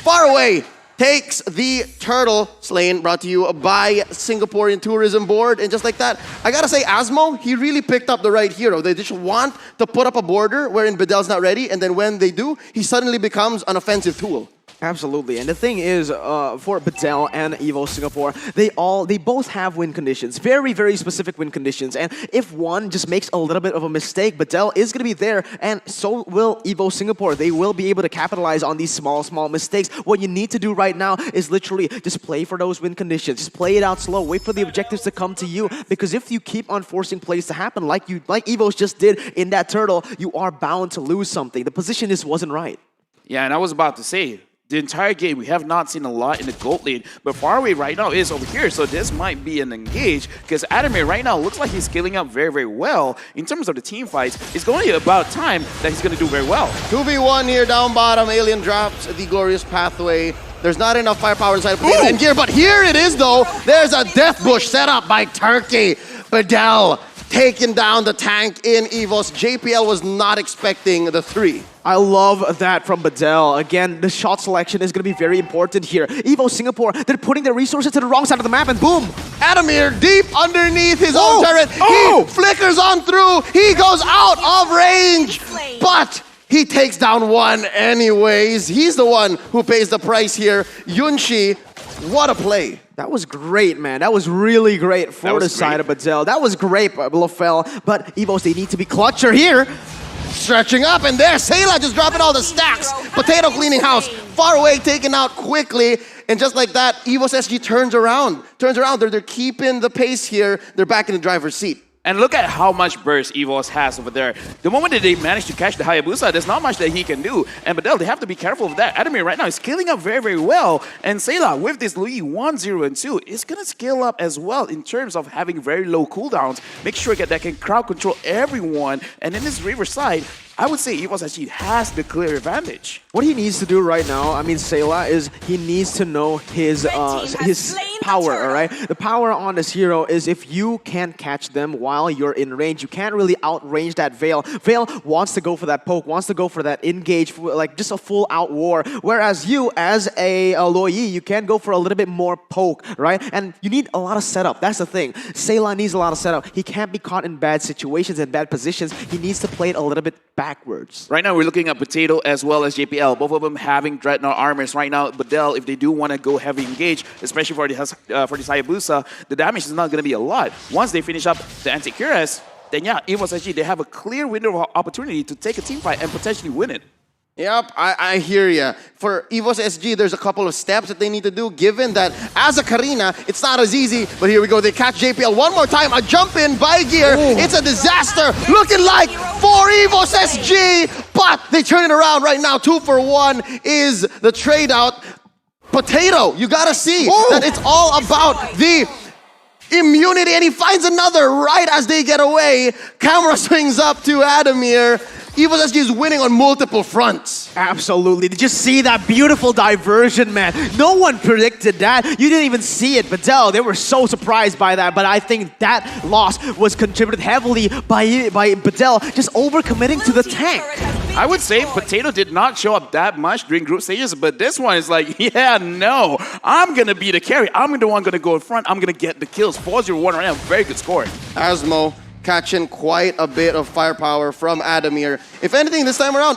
Faraway takes the turtle, slain, brought to you by Singaporean Tourism Board, and just like that, I gotta say, Asmo, he really picked up the right hero. They just want to put up a border wherein Badel's not ready, and then when they do, he suddenly becomes an offensive tool. Absolutely, and the thing is, for Badel and EVO Singapore, they both have win conditions, very, very specific win conditions. And if one just makes a little bit of a mistake, Badel is going to be there, and so will EVO Singapore. They will be able to capitalize on these small mistakes. What you need to do right now is literally just play for those win conditions. Just play it out slow. Wait for the objectives to come to you, because if you keep on forcing plays to happen like EVO's just did in that turtle, you are bound to lose something. The position just wasn't right. Yeah, and I was about to say, the entire game, we have not seen a lot in the gold lane, but Faraway right now is over here, so this might be an engage, because Adamir right now looks like he's scaling up very, very well. In terms of the team fights, it's going to be about time that he's going to do very well. 2v1 here down bottom. Alien drops the glorious pathway. There's not enough firepower inside of Potato and Gear, but here it is though. There's a death bush set up by Turkey. Bedell taking down the tank in EVOS. JPL was not expecting the 3. I love that from Bedell. Again, the shot selection is going to be very important here. Evo Singapore, they're putting their resources to the wrong side of the map and boom! Adamir deep underneath his own turret. He flickers on through. He goes out of range, but he takes down one anyways. He's the one who pays the price here. Yunshi, what a play. That was great, man. That was really great for the side of Bedell. That was great, Lofel. But EVOS, they need to be clutcher here. Stretching up, and there, Sayla just dropping all the stacks. Potato cleaning house, far away, taken out quickly. And just like that, EVOS SG turns around. They're keeping the pace here. They're back in the driver's seat. And look at how much burst EVOS has over there. The moment that they manage to catch the Hayabusa, there's not much that he can do. And Bedell, they have to be careful of that. Adamir right now is scaling up very, very well. And Sayla, with this Louis 1, 0, and 2, is going to scale up as well in terms of having very low cooldowns. Make sure that can crowd control everyone. And in this Riverside, I would say EVOS actually has the clear advantage. What he needs to do right now, I mean, Sayla, is he needs to know his power, all right? The power on this hero is if you can't catch them while you're in range, you can't really outrange that Veil. Veil wants to go for that poke, wants to go for that engage, like just a full-out war. Whereas you, as a Loyi, you can go for a little bit more poke, right? And you need a lot of setup. That's the thing. Sayla needs a lot of setup. He can't be caught in bad situations and bad positions. He needs to play it a little bit backwards. Right now, we're looking at Potato as well as JPL. Both of them having Dreadnought armors. Right now, Bedell, if they do want to go heavy engage, especially for this Hayabusa, the damage is not going to be a lot. Once they finish up the anti-cuirass, then yeah, EVOS SG, they have a clear window of opportunity to take a team fight and potentially win it. Yep, I hear ya. For EVOS SG, there's a couple of steps that they need to do, given that as a Karina, it's not as easy. But here we go, they catch JPL one more time. A jump in by Gear. It's a disaster, looking like for EVOS SG. But they turn it around right now. 2 for 1 is the trade out. Potato, you gotta see that it's all about the immunity, and he finds another right as they get away. Camera swings up to Adamir. EVOS SG is winning on multiple fronts. Absolutely. Did you see that beautiful diversion, man? No one predicted that. You didn't even see it. Bedell, they were so surprised by that. But I think that loss was contributed heavily by Bedell just overcommitting to the tank. I would say Potato did not show up that much during group stages, but this one is like, yeah, no. I'm going to be the carry. I'm the one going to go in front. I'm going to get the kills. 4-0-1 right now. Very good score. Asmo catching quite a bit of firepower from Adamir. If anything, this time around,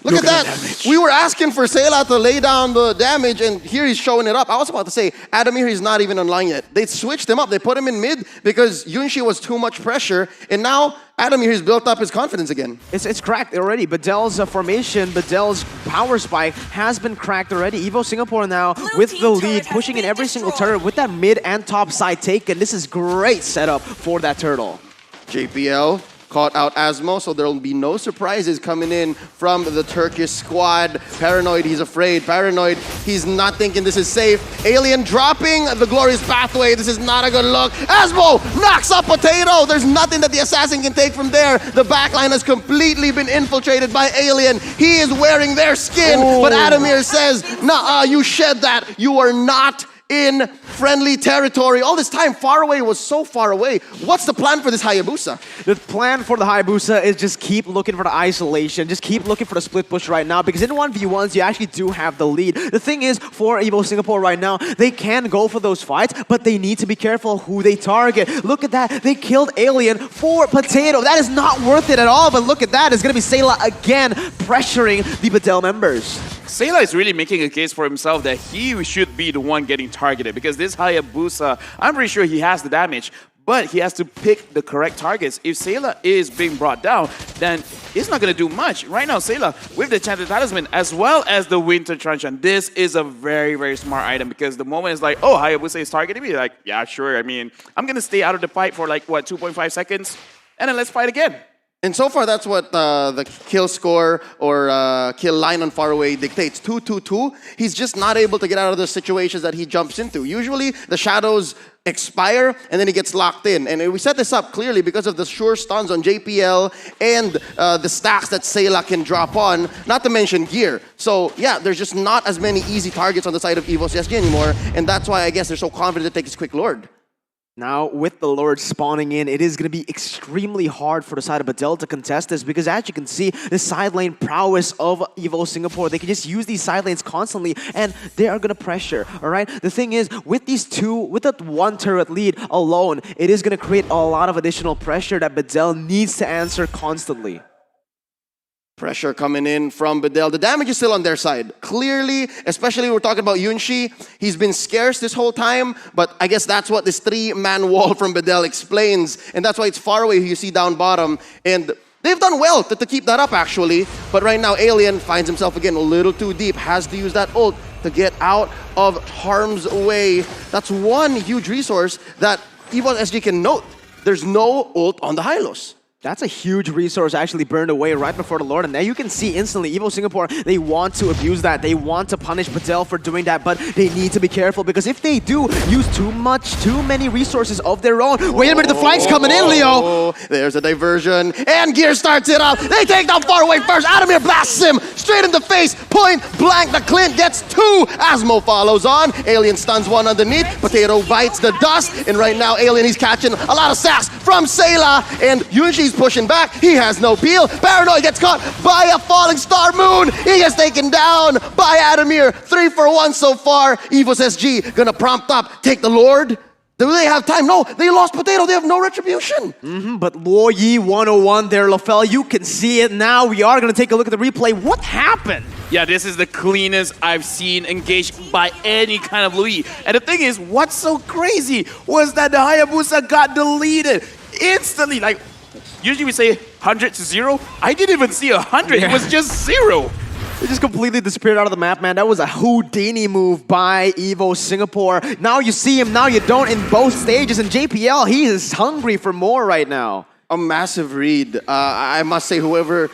look at that. We were asking for Sayla to lay down the damage, and here he's showing it up. I was about to say, Adamir is not even online yet. They switched him up. They put him in mid because Yunshi was too much pressure, and now Adamir has built up his confidence again. It's cracked already. Bedell's formation, Bedell's power spike has been cracked already. EVO Singapore now with the lead, pushing in every single turret with that mid and top side taken. This is great setup for that turtle. JPL caught out Asmo, so there will be no surprises coming in from the Turkish squad. Paranoid, he's afraid. Paranoid, he's not thinking this is safe. Alien dropping the glorious pathway. This is not a good look. Asmo knocks up Potato. There's nothing that the assassin can take from there. The backline has completely been infiltrated by Alien. He is wearing their skin, but Adamir says, nah, you shed that. You are not in friendly territory. All this time, far away was so far away. What's the plan for this Hayabusa? The plan for the Hayabusa is just keep looking for the isolation. Just keep looking for the split push right now, because in 1v1s, you actually do have the lead. The thing is, for EVO Singapore right now, they can go for those fights, but they need to be careful who they target. Look at that. They killed Alien for Potato. That is not worth it at all, but look at that. It's going to be Sayla again pressuring the Bedell members. Sayla is really making a case for himself that he should be the one getting targeted, because this Hayabusa, I'm pretty sure he has the damage, but he has to pick the correct targets. If Sayla is being brought down, then it's not going to do much. Right now, Sayla, with the Enchanted Talisman, as well as the Winter Truncheon, this is a very, very smart item, because the moment it's like, oh, Hayabusa is targeting me, like, yeah, sure. I mean, I'm going to stay out of the fight for like, what, 2.5 seconds? And then let's fight again. And so far, that's what the kill score or kill line on far away dictates. 2-2-2. He's just not able to get out of the situations that he jumps into. Usually, the shadows expire and then he gets locked in. And we set this up clearly because of the sure stuns on JPL and the stacks that Sayla can drop on, not to mention gear. So yeah, there's just not as many easy targets on the side of Evo's SG anymore. And that's why I guess they're so confident to take this quick Lord. Now, with the Lord spawning in, it is going to be extremely hard for the side of Badel to contest this because as you can see, the side lane prowess of Evo Singapore, they can just use these side lanes constantly and they are going to pressure, all right? The thing is, with these two, with that one turret lead alone, it is going to create a lot of additional pressure that Badel needs to answer constantly. Pressure coming in from Badel. The damage is still on their side. Clearly, especially we're talking about Yunshi, he's been scarce this whole time, but I guess that's what this 3-man wall from Badel explains. And that's why it's far away you see down bottom. And they've done well to keep that up actually. But right now, Alien finds himself again a little too deep. Has to use that ult to get out of harm's way. That's one huge resource that Evo's SG can note. There's no ult on the Hylos. That's a huge resource actually burned away right before the Lord. And now you can see instantly, Evo Singapore, they want to abuse that. They want to punish Badel for doing that, but they need to be careful because if they do use too many resources of their own. Wait a minute, the flank's coming in, Leo. There's a diversion, and Gear starts it up. They take down far away first. Adamir blasts him straight in the face. Point blank, the Clint gets 2. Asmo follows on. Alien stuns one underneath. Potato bites the dust, and right now Alien, he's catching a lot of sacks from Sayla, and Yunshi's pushing back. He has no peel. Paranoid gets caught by a falling star moon. He gets taken down by Adamir. 3 for 1 so far. Evo's SG gonna prompt up, take the Lord. Do they have time? No, they lost Potato. They have no retribution. But Luoyi 101 there, Lafell. You can see it now. We are going to take a look at the replay. What happened? Yeah, this is the cleanest I've seen engaged by any kind of Luoyi. And the thing is, what's so crazy was that the Hayabusa got deleted instantly. Like, usually we say 100 to 0. I didn't even see 100. Yeah. It was just 0. It just completely disappeared out of the map, man. That was a Houdini move by Evo Singapore. Now you see him, now you don't in both stages. And JPL, he is hungry for more right now. A massive read. I must say, whoever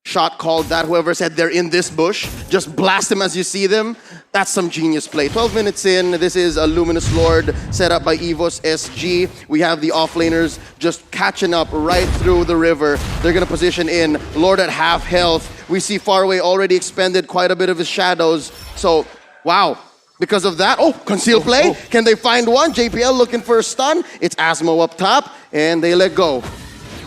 shot called that, whoever said they're in this bush, just blast them as you see them. That's some genius play. 12 minutes in, this is a Luminous Lord set up by Evo's SG. We have the offlaners just catching up right through the river. They're gonna position in, Lord at half health. We see Faraway already expended quite a bit of his shadows. So, wow. Because of that, conceal play. Can they find one? JPL looking for a stun. It's Asmo up top, and they let go.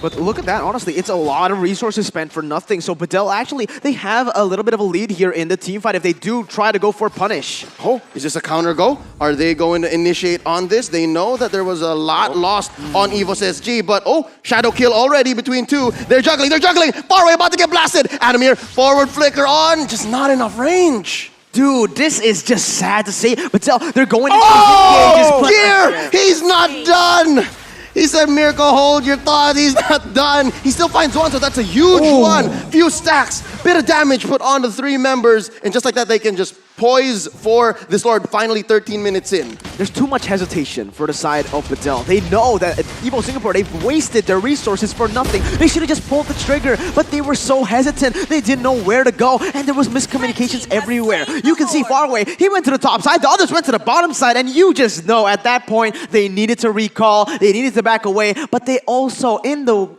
But look at that, honestly, it's a lot of resources spent for nothing. So Badel, actually, they have a little bit of a lead here in the team fight if they do try to go for punish. Oh, is this a counter go? Are they going to initiate on this? They know that there was a lot lost on Evo's SG, but shadow kill already between 2. They're juggling. Faraway about to get blasted. Adamir, forward flicker on, just not enough range. Dude, this is just sad to see. Badel, they're going to Gear! He's not done! He said, Miracle, hold your thought. He's not done. He still finds one, so that's a huge one. Few stacks, bit of damage put on the 3 members, and just like that, they can just poise for this Lord finally 13 minutes in. There's too much hesitation for the side of Badel. They know that at Evo Singapore, they've wasted their resources for nothing. They should have just pulled the trigger, but they were so hesitant. They didn't know where to go, and there was miscommunications everywhere. You can see Faraway, he went to the top side, the others went to the bottom side, and you just know at that point, they needed to recall, they needed to back away, but they also, in the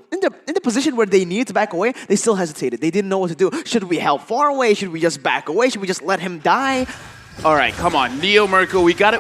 position where they needed to back away, they still hesitated. They didn't know what to do. Should we help Faraway? Should we just back away? Should we just let him die? All right, come on, Neo Merkel, we gotta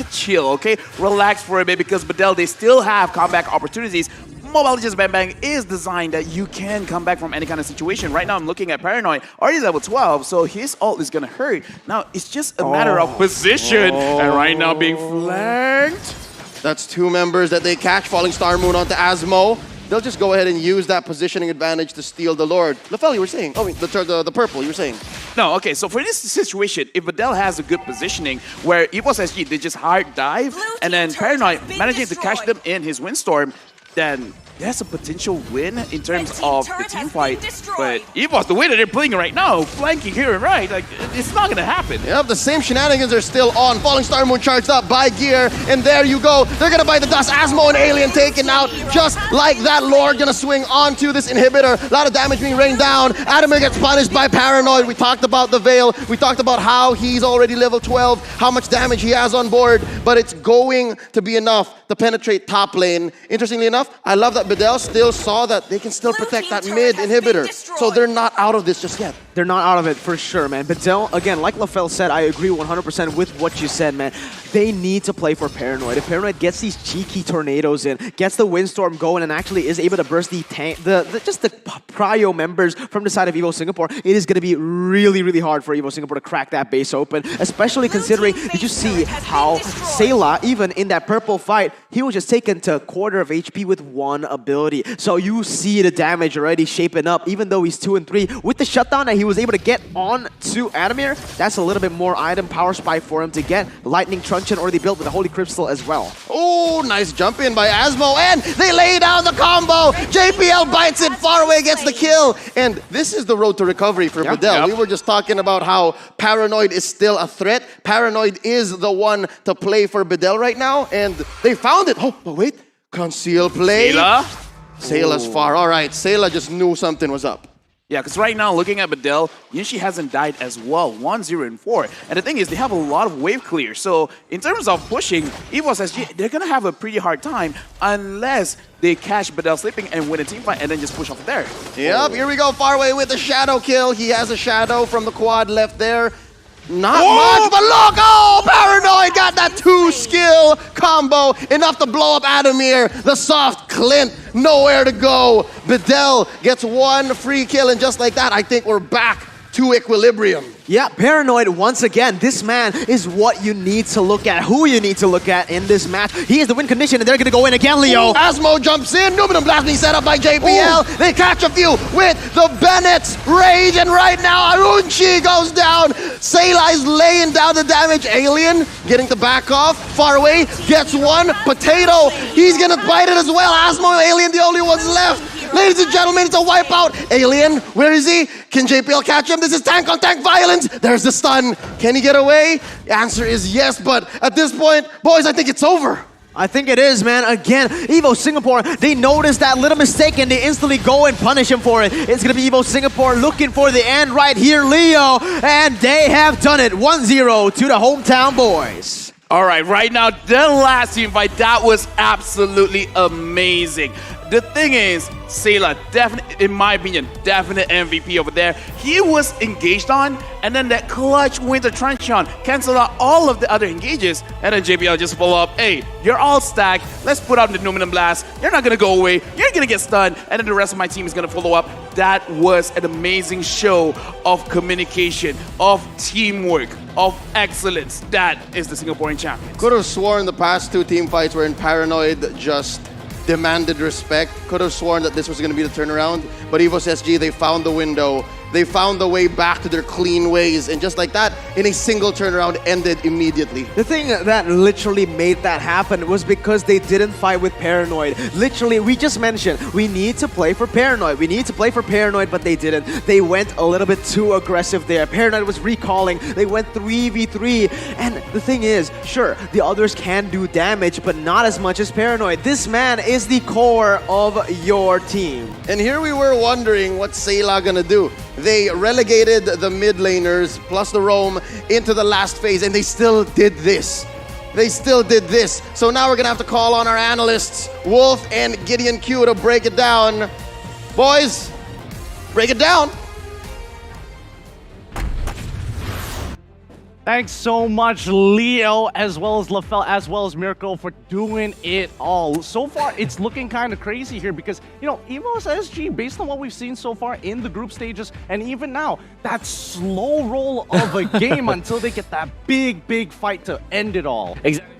chill, okay? Relax for a bit because Badel, they still have comeback opportunities. Mobile Legends Bang Bang is designed that you can come back from any kind of situation. Right now, I'm looking at Paranoid, already level 12, so his ult is gonna hurt. Now, it's just a matter of position, and right now being flanked. That's 2 members that they catch, falling Star Moon onto Asmo. They'll just go ahead and use that positioning advantage to steal the Lord. Lafell, you were saying. Oh, the purple, you were saying. No, okay, so for this situation, if Badel has a good positioning where Evo's SG, they just hard dive, and then Paranoid managing to catch them in his Windstorm, then there's a potential win in terms of the team fight. But EVOS, the way that they're playing right now, flanking here and right, like, it's not going to happen. Yep, the same shenanigans are still on. Falling Star Moon charged up by Gear, and there you go. They're going to buy the dust. Asmo and Alien taken out just like that. Lord going to swing onto this inhibitor. A lot of damage being rained down. Adamir gets punished by Paranoid. We talked about the Veil. We talked about how he's already level 12, how much damage he has on board, but it's going to be enough to penetrate top lane. Interestingly enough, I love that Bedell still saw that they can still protect that mid inhibitor. So they're not out of this just yet. They're not out of it for sure, man. Bedell, again, like LaFell said, I agree 100% with what you said, man. They need to play for Paranoid. If Paranoid gets these cheeky tornadoes in, gets the Windstorm going, and actually is able to burst the tank, just the prio members from the side of EVO Singapore, it is going to be really, really hard for EVO Singapore to crack that base open, especially considering, did you see how Sayla, even in that purple fight, he was just taken to a quarter of HP with one ability. So you see the damage already shaping up, even though he's 2 and 3. With the shutdown that he was able to get on to Adamir, that's a little bit more item power spike for him to get. Lightning Truncheon already built with the Holy Crystal as well. Oh, nice jump in by Asmo, and they lay down the combo. JPL bites it, far away gets the kill. And this is the road to recovery for Bedell. We were just talking about how Paranoid is still a threat. Paranoid is the one to play for Bedell right now, and they found it. Oh, but wait, conceal play. Sayla's far. All right, Sayla just knew something was up. Yeah, because right now, looking at Bedell, Yinshi hasn't died as well, 1-0-4. And the thing is, they have a lot of wave clear. So in terms of pushing, EVOS SG, they're going to have a pretty hard time unless they catch Bedell sleeping and win a team fight and then just push off there. Yep, here we go, far away with the shadow kill. He has a shadow from the quad left there. Not much, but look! Oh, Paranoid got that 2-skill combo. Enough to blow up Adamir. The soft Clint, nowhere to go. Bedell gets one free kill, and just like that, I think we're back to equilibrium. Yeah, Paranoid, once again, this man is what you need to look at, who you need to look at in this match. He is the win condition, and they're going to go in again, Leo. Asmo jumps in, Numinum Blast being set up by JPL. Ooh. They catch a few with the Bennett's Rage, and right now, Arunchi goes down. Sayla is laying down the damage. Alien getting to back off, far away, gets one. Potato, he's going to bite it as well. Asmo and Alien, the only ones left. Ladies and gentlemen, it's a wipeout. Alien, where is he? Can JPL catch him? This is tank-on-tank violence. There's the stun. Can he get away? The answer is yes, but at this point, boys, I think it's over. I think it is, man. Again, EVO Singapore, they noticed that little mistake and they instantly go and punish him for it. It's going to be EVO Singapore looking for the end right here, Leo. And they have done it. 1-0 to the hometown boys. All right, right now, the last team fight, that was absolutely amazing. The thing is, Sayla, definitely, in my opinion, definite MVP over there. He was engaged on, and then that clutch Winter Truncheon canceled out all of the other engages, and then JPL just follow up, hey, you're all stacked, let's put out the Numinum Blast, you're not gonna go away, you're gonna get stunned, and then the rest of my team is gonna follow up. That was an amazing show of communication, of teamwork, of excellence. That is the Singaporean champions. Could have sworn the past two team fights were in Paranoid just demanded respect. Could have sworn that this was going to be the turnaround, but EVOS SG, they found the window. They found the way back to their clean ways, and just like that, in a single turnaround, ended immediately. The thing that literally made that happen was because they didn't fight with Paranoid. Literally, we just mentioned, we need to play for Paranoid. We need to play for Paranoid, but they didn't. They went a little bit too aggressive there. Paranoid was recalling. They went 3v3. And the thing is, sure, the others can do damage, but not as much as Paranoid. This man is the core of your team. And here we were wondering what Sayla gonna do. They relegated the mid laners plus the roam into the last phase, and they still did this. They still did this. So now we're gonna have to call on our analysts, Wolf and Gideon Q, to break it down. Boys, break it down. Thanks so much, Leo, as well as LaFell, as well as Miracle, for doing it all. So far, it's looking kind of crazy here because, you know, EVOS SG, based on what we've seen so far in the group stages, and even now, that slow roll of a game until they get that big fight to end it all. Exactly.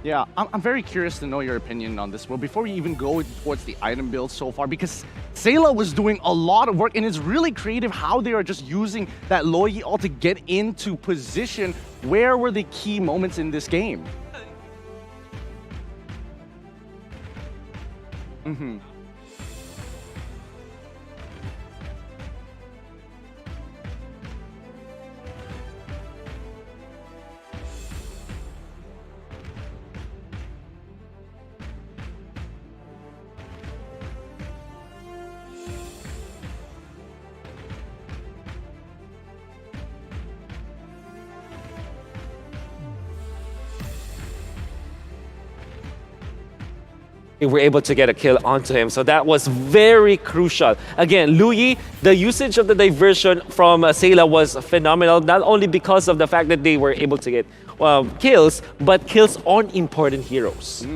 Yeah, I'm very curious to know your opinion on this. Well, before we even go towards the item build so far, because Sayla was doing a lot of work and it's really creative how they are just using that Loyi ult to get into position. Where were the key moments in this game? Mm-hmm. We were able to get a kill onto him, so that was very crucial. Again, Luyi, the usage of the diversion from Sayla was phenomenal, not only because of the fact that they were able to get kills, but kills on important heroes.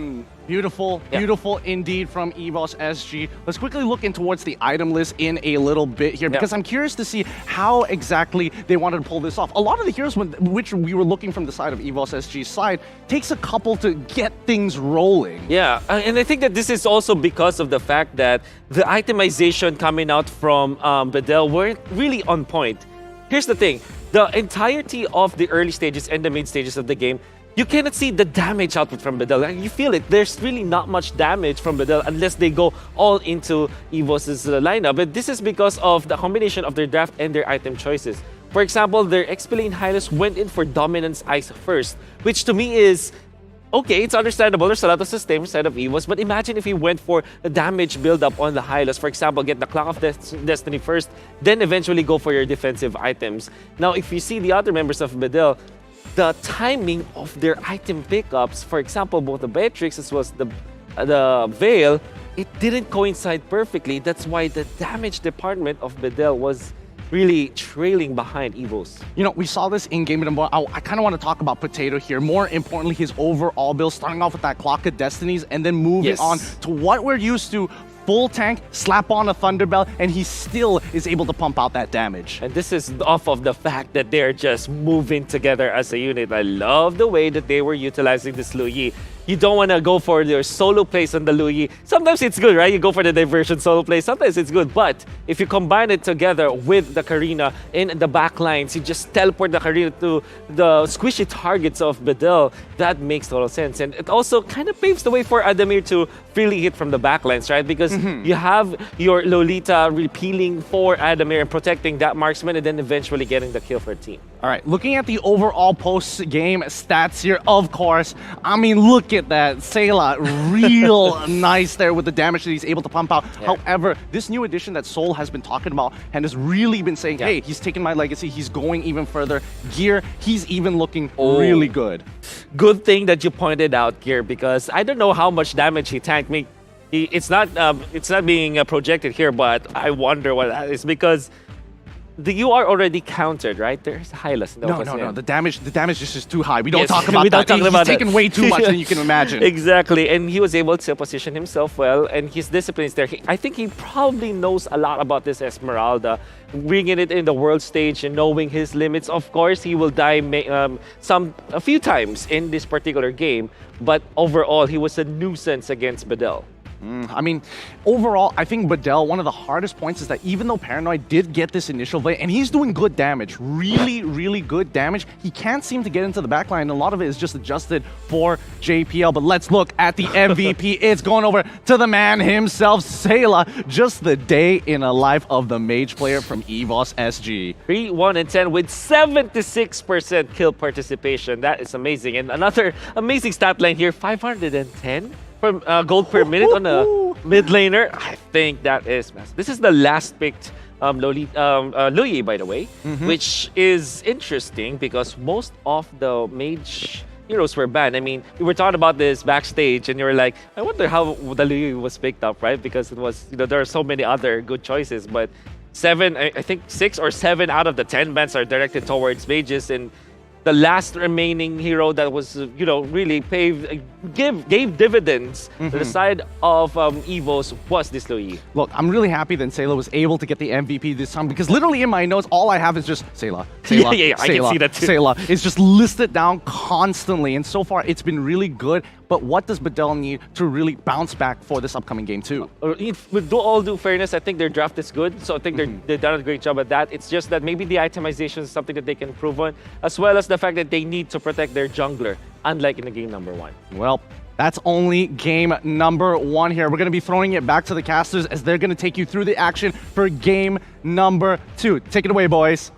Beautiful, beautiful indeed from EVOS SG. Let's quickly look in towards the item list in a little bit here, because I'm curious to see how exactly they wanted to pull this off. A lot of the heroes, which we were looking from the side of EVOS SG's side, takes a couple to get things rolling. Yeah, and I think that this is also because of the fact that the itemization coming out from Bedell weren't really on point. Here's the thing, the entirety of the early stages and the mid stages of the game, you cannot see the damage output from Bedell. You feel it. There's really not much damage from Bedell unless they go all into EVOS' lineup. But this is because of the combination of their draft and their item choices. For example, their XP lane Hylos went in for Dominance Ice first, which to me is okay, it's understandable. There's a lot of sustain inside of EVOS, but imagine if he went for the damage build-up on the Hylos. For example, get the Clock of Destiny first, then eventually go for your defensive items. Now, if you see the other members of Bedell, the timing of their item pickups, for example, both the Beatrix as well as the Veil, it didn't coincide perfectly. That's why the damage department of Bedell was really trailing behind EVOS. You know, we saw this in game, but I kind of want to talk about Potato here. More importantly, his overall build, starting off with that Clock of Destinies and then moving on to what we're used to. Full tank, slap on a Thunderbell, and he still is able to pump out that damage. And this is off of the fact that they're just moving together as a unit. I love the way that they were utilizing this Luyi. You don't want to go for your solo plays on the Luyi. Sometimes it's good, right? You go for the diversion solo play. Sometimes it's good. But if you combine it together with the Karina in the back lines, you just teleport the Karina to the squishy targets of Bedell. That makes total sense. And it also kind of paves the way for Adamir to freely hit from the back lines, right? Because you have your Lolita repealing for Adamir and protecting that marksman and then eventually getting the kill for a team. All right, looking at the overall post-game stats here, of course, I mean, look at that. Sayla, real nice there with the damage that he's able to pump out. However, this new addition that Soul has been talking about and has really been saying, hey, he's taking my legacy, he's going even further. Gear, he's even looking really good. Good thing that you pointed out, Gear, because I don't know how much damage he tanked me. It's not being projected here, but I wonder what that is because you are already countered, right? There's Hylos. No. The damage is just too high. We don't talk about that. He's taken way too much than you can imagine. Exactly, and he was able to position himself well, and his discipline is there. I think he probably knows a lot about this Esmeralda, bringing it in the world stage and knowing his limits. Of course, he will die a few times in this particular game, but overall, he was a nuisance against Bedell. I mean, overall, I think Bedell, one of the hardest points is that even though Paranoid did get this initial play, and he's doing good damage, really, really good damage, he can't seem to get into the backline, and a lot of it is just adjusted for JPL. But let's look at the MVP. It's going over to the man himself, Sayla, just the day in a life of the mage player from EVOS SG. 3, 1, and 10 with 76% kill participation. That is amazing. And another amazing stat line here, 510? From gold per minute on a mid laner. I think that is massive. This is the last picked Luyi, by the way, which is interesting because most of the mage heroes were banned. I mean, we were talking about this backstage and you were like, I wonder how the Luyi was picked up, right? Because it was, there are so many other good choices, but I think 6 or 7 out of the 10 bans are directed towards mages, and the last remaining hero that was, really gave dividends to the side of EVOS was this Luyi. Look, I'm really happy that Sayla was able to get the MVP this time because literally in my notes, all I have is just Sayla, yeah, I can see that too. Sayla. It's just listed down constantly, and so far it's been really good. but what does Bedell need to really bounce back for this upcoming game too? With all due fairness, I think their draft is good, so I think they've done a great job at that. It's just that maybe the itemization is something that they can improve on, as well as the fact that they need to protect their jungler, unlike in the game number 1. Well, that's only game number 1 here. We're going to be throwing it back to the casters as they're going to take you through the action for game number 2. Take it away, boys.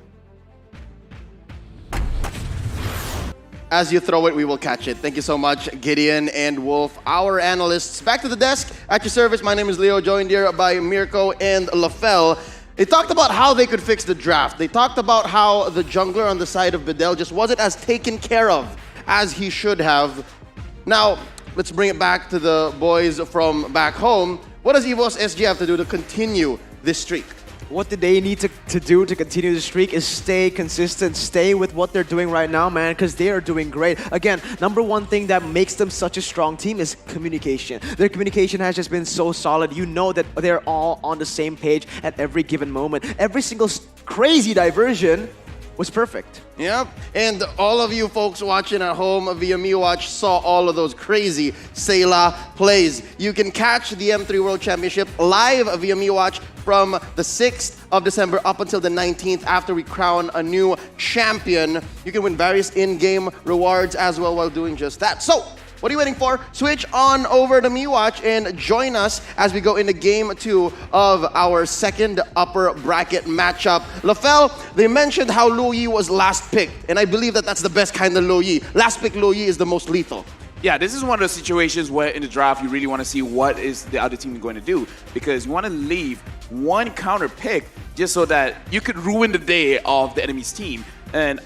As you throw it, we will catch it. Thank you so much, Gideon and Wolf, our analysts. Back to the desk, at your service. My name is Leo, joined here by Mirko and Lafel. They talked about how they could fix the draft. They talked about how the jungler on the side of Bedell just wasn't as taken care of as he should have. Now, let's bring it back to the boys from back home. What does EVOS SG have to do to continue this streak? What do they need to do to continue the streak is stay consistent, stay with what they're doing right now, man, because they are doing great. Again, number one thing that makes them such a strong team is communication. Their communication has just been so solid. You know that they're all on the same page at every given moment. Every single crazy diversion was perfect. Yep, and all of you folks watching at home via MeWatch saw all of those crazy Sayla plays. You can catch the M3 World Championship live via MeWatch from the 6th of December up until the 19th after we crown a new champion. You can win various in-game rewards as well while doing just that. So, what are you waiting for? Switch on over to MeWatch and join us as we go into game 2 of our second upper bracket matchup. Lafel, they mentioned how Luo Yi was last picked, and I believe that that's the best kind of Luo Yi. Last pick Luo Yi is the most lethal. Yeah, this is one of those situations where in the draft you really want to see what is the other team going to do, because you want to leave one counter pick just so that you could ruin the day of the enemy's team. And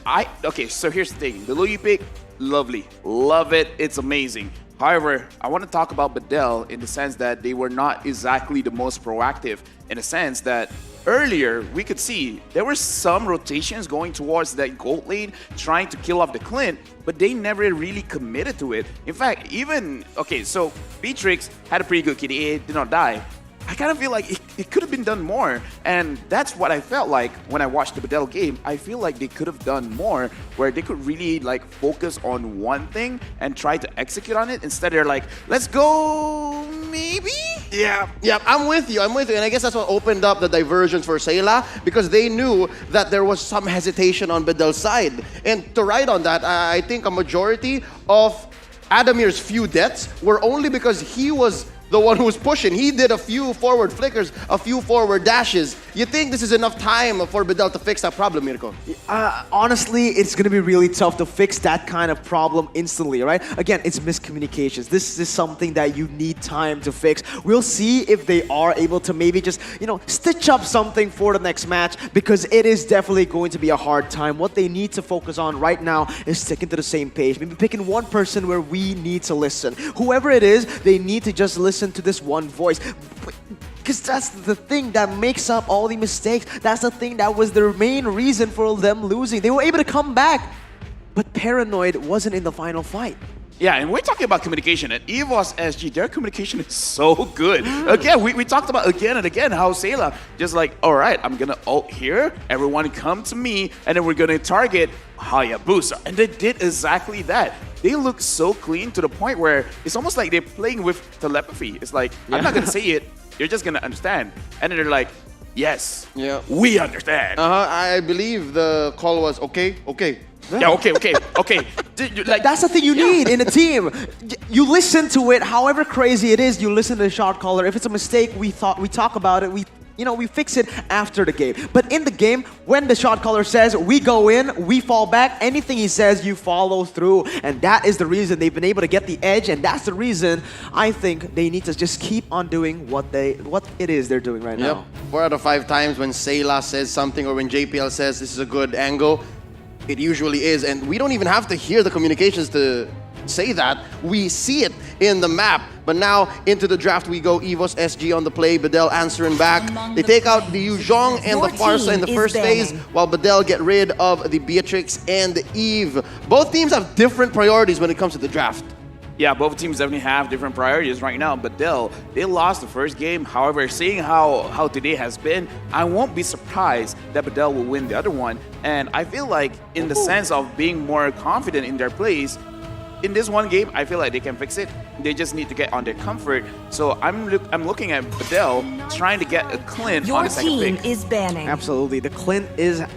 okay, so here's the thing. The Luo Yi pick, lovely. Love it. It's amazing. However, I want to talk about Bedell in the sense that they were not exactly the most proactive, in a sense that earlier we could see there were some rotations going towards that gold lane trying to kill off the Clint, but they never really committed to it. In fact, even, okay, so Beatrix had a pretty good KDA, did not die. I kind of feel like it could have been done more, and that's what I felt like when I watched the Bedell game. I feel like they could have done more, where they could really like focus on one thing and try to execute on it. Instead, they're like, let's go, maybe? Yeah, I'm with you, and I guess that's what opened up the diversions for Sayla, because they knew that there was some hesitation on Bedell's side. And to ride on that, I think a majority of Adamir's few deaths were only because he was the one who was pushing. He did a few forward flickers, a few forward dashes. You think this is enough time for Bedell to fix that problem, Mirko? Honestly, it's going to be really tough to fix that kind of problem instantly, right? Again, it's miscommunications. This is something that you need time to fix. We'll see if they are able to maybe just, stitch up something for the next match, because it is definitely going to be a hard time. What they need to focus on right now is sticking to the same page. Maybe picking one person where we need to listen. Whoever it is, they need to just listen to this one voice, because that's the thing that makes up all the mistakes. That's the thing that was the main reason for them losing. They were able to come back, but Paranoid wasn't in the final fight. Yeah, and we're talking about communication. At EVOS SG, their communication is so good. Again, we talked about again and again how Sayla just like, all right, I'm going to ult here, everyone come to me, and then we're going to target Hayabusa. And they did exactly that. They look so clean to the point where it's almost like they're playing with telepathy. It's like, I'm not going to say it, you're just going to understand. And then they're like, yes, we understand. I believe the call was okay. Yeah, okay. That's the thing you need in a team. You listen to it, however crazy it is. You listen to the shot caller. If it's a mistake, we talk about it. We fix it after the game. But in the game, when the shot caller says we go in, we fall back. Anything he says, you follow through, and that is the reason they've been able to get the edge. And that's the reason I think they need to just keep on doing what it is they're doing right now. 4 out of 5 times when Sayla says something or when JPL says this is a good angle, it usually is, and we don't even have to hear the communications to say that. We see it in the map. But now into the draft we go. EVOS SG on the play, Bedell answering back. They take out the Yuzhong and the Farsa in the first phase, while Bedell get rid of the Beatrix and the Eve. Both teams have different priorities when it comes to the draft. Yeah, both teams definitely have different priorities right now. Bedell, they lost the first game. However, seeing how today has been, I won't be surprised that Bedell will win the other one. And I feel like in the sense of being more confident in their plays, in this one game, I feel like they can fix it. They just need to get on their comfort. So I'm looking at Bedell trying to get a Clint on the second pick. is banning. Absolutely, the Clint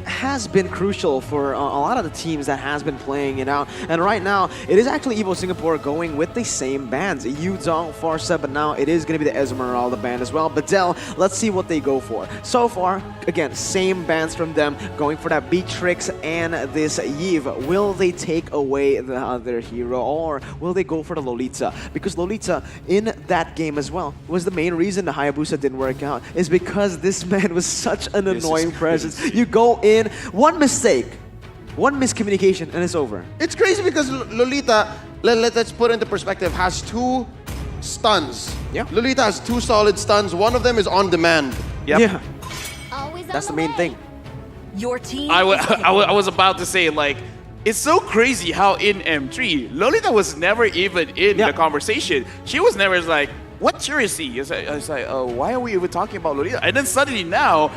has been crucial for a lot of the teams that has been playing it out. And right now, it is actually Evo Singapore going with the same bands. Yuzong, Farsa, but now it is going to be the Esmeralda band as well. Bedell, let's see what they go for. So far, again, same bands from them, going for that Beatrix and this Yves. Will they take away the other hero, or will they go for the Lolita? Because Lolita, in that game as well, was the main reason the Hayabusa didn't work out, is because this man was such an annoying presence. You go in, one mistake, one miscommunication, and it's over. It's crazy because Lolita, let's put it into perspective, has 2 stuns. Yeah. Lolita has 2 solid stuns. One of them is on demand. Yep. Yeah. That's the main thing. Your team. I was about to say, like, it's so crazy how in M3, Lolita was never even in the conversation. She was never like, what tier is he? I was like, why are we even talking about Lolita? And then suddenly now,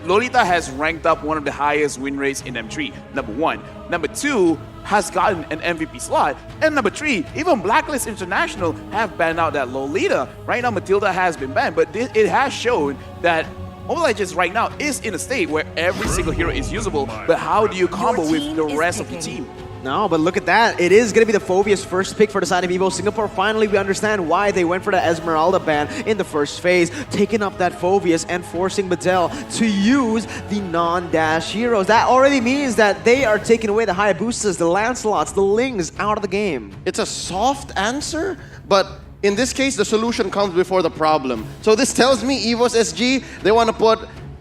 Lolita has ranked up one of the highest win rates in M3, number 1. Number 2, has gotten an MVP slot. And number 3, even Blacklist International have banned out that Lolita. Right now, Matilda has been banned, but it has shown that Mobile Legends right now is in a state where every single hero is usable, but how do you combo with the rest of the team? No, but look at that. It is going to be the Phobia's first pick for the side of Evo Singapore. Finally, we understand why they went for the Esmeralda ban in the first phase, taking up that Phobias and forcing Bedell to use the non-dash heroes. That already means that they are taking away the Hayabusas, the Lancelots, the Lings out of the game. It's a soft answer, but in this case, the solution comes before the problem. So this tells me EVOS SG, they want to put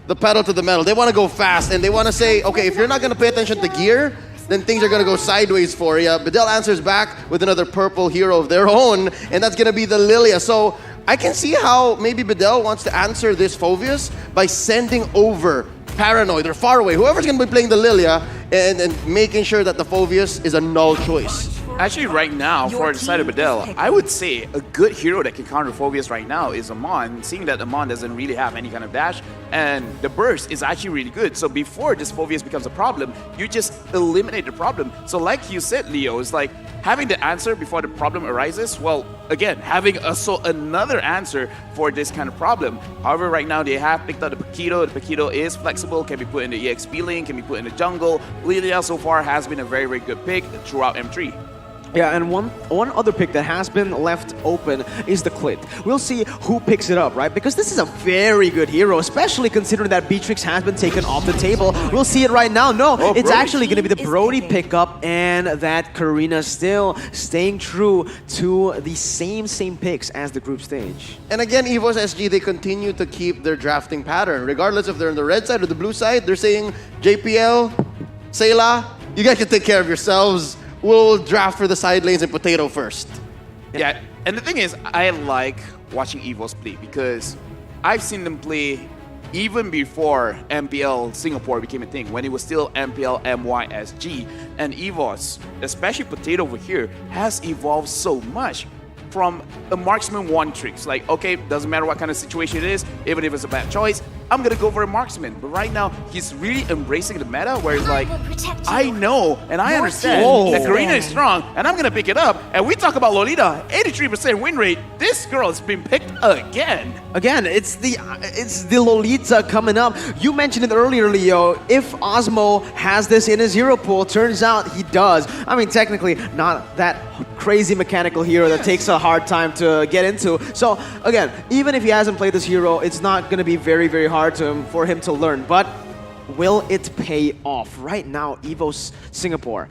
the pedal to the metal. They want to go fast, and they want to say, okay, if you're not going to pay attention to gear, then things are going to go sideways for you. Bedell answers back with another purple hero of their own, and that's going to be the Lilia. So I can see how maybe Bedell wants to answer this Phobius by sending over Paranoid or Far Away, whoever's going to be playing the Lilia, and making sure that the Phobius is a null choice. Actually, right now, for the side of Bedell, I would say a good hero that can counter Phobius right now is Amon, seeing that Amon doesn't really have any kind of dash, and the burst is actually really good. So before this Phobius becomes a problem, you just eliminate the problem. So like you said, Leo, it's like having the answer before the problem arises. Well, again, having another answer for this kind of problem. However, right now they have picked up the Paquito. The Paquito is flexible, can be put in the EXP lane, can be put in the jungle. Lilia so far has been a very, very good pick throughout M3. Yeah, and one other pick that has been left open is the Clit. We'll see who picks it up, right? Because this is a very good hero, especially considering that Beatrix has been taken off the table. We'll see it right now. No, it's actually going to be the Brody pickup, and that Karina still staying true to the same picks as the group stage. And again, EVOS SG, they continue to keep their drafting pattern. Regardless if they're on the red side or the blue side, they're saying, JPL, Sayla, you guys can take care of yourselves. We'll draft for the side lanes and Potato first. Yeah, and the thing is, I like watching EVOS play because I've seen them play even before MPL Singapore became a thing, when it was still MPL MYSG. And EVOS, especially Potato over here, has evolved so much from a marksman one tricks. Like, okay, doesn't matter what kind of situation it is, even if it's a bad choice, I'm gonna go for a marksman. But right now, he's really embracing the meta where he's like, I know and I understand that Karina is strong and I'm gonna pick it up. And we talk about Lolita, 83% win rate. This girl has been picked again. Again, it's the Lolita coming up. You mentioned it earlier, Leo. If Osmo has this in his hero pool, turns out he does. I mean, technically, not that crazy mechanical hero that takes a hard time to get into. So again, even if he hasn't played this hero, it's not going to be very, very hard for him to learn. But will it pay off? Right now, EVOS Singapore,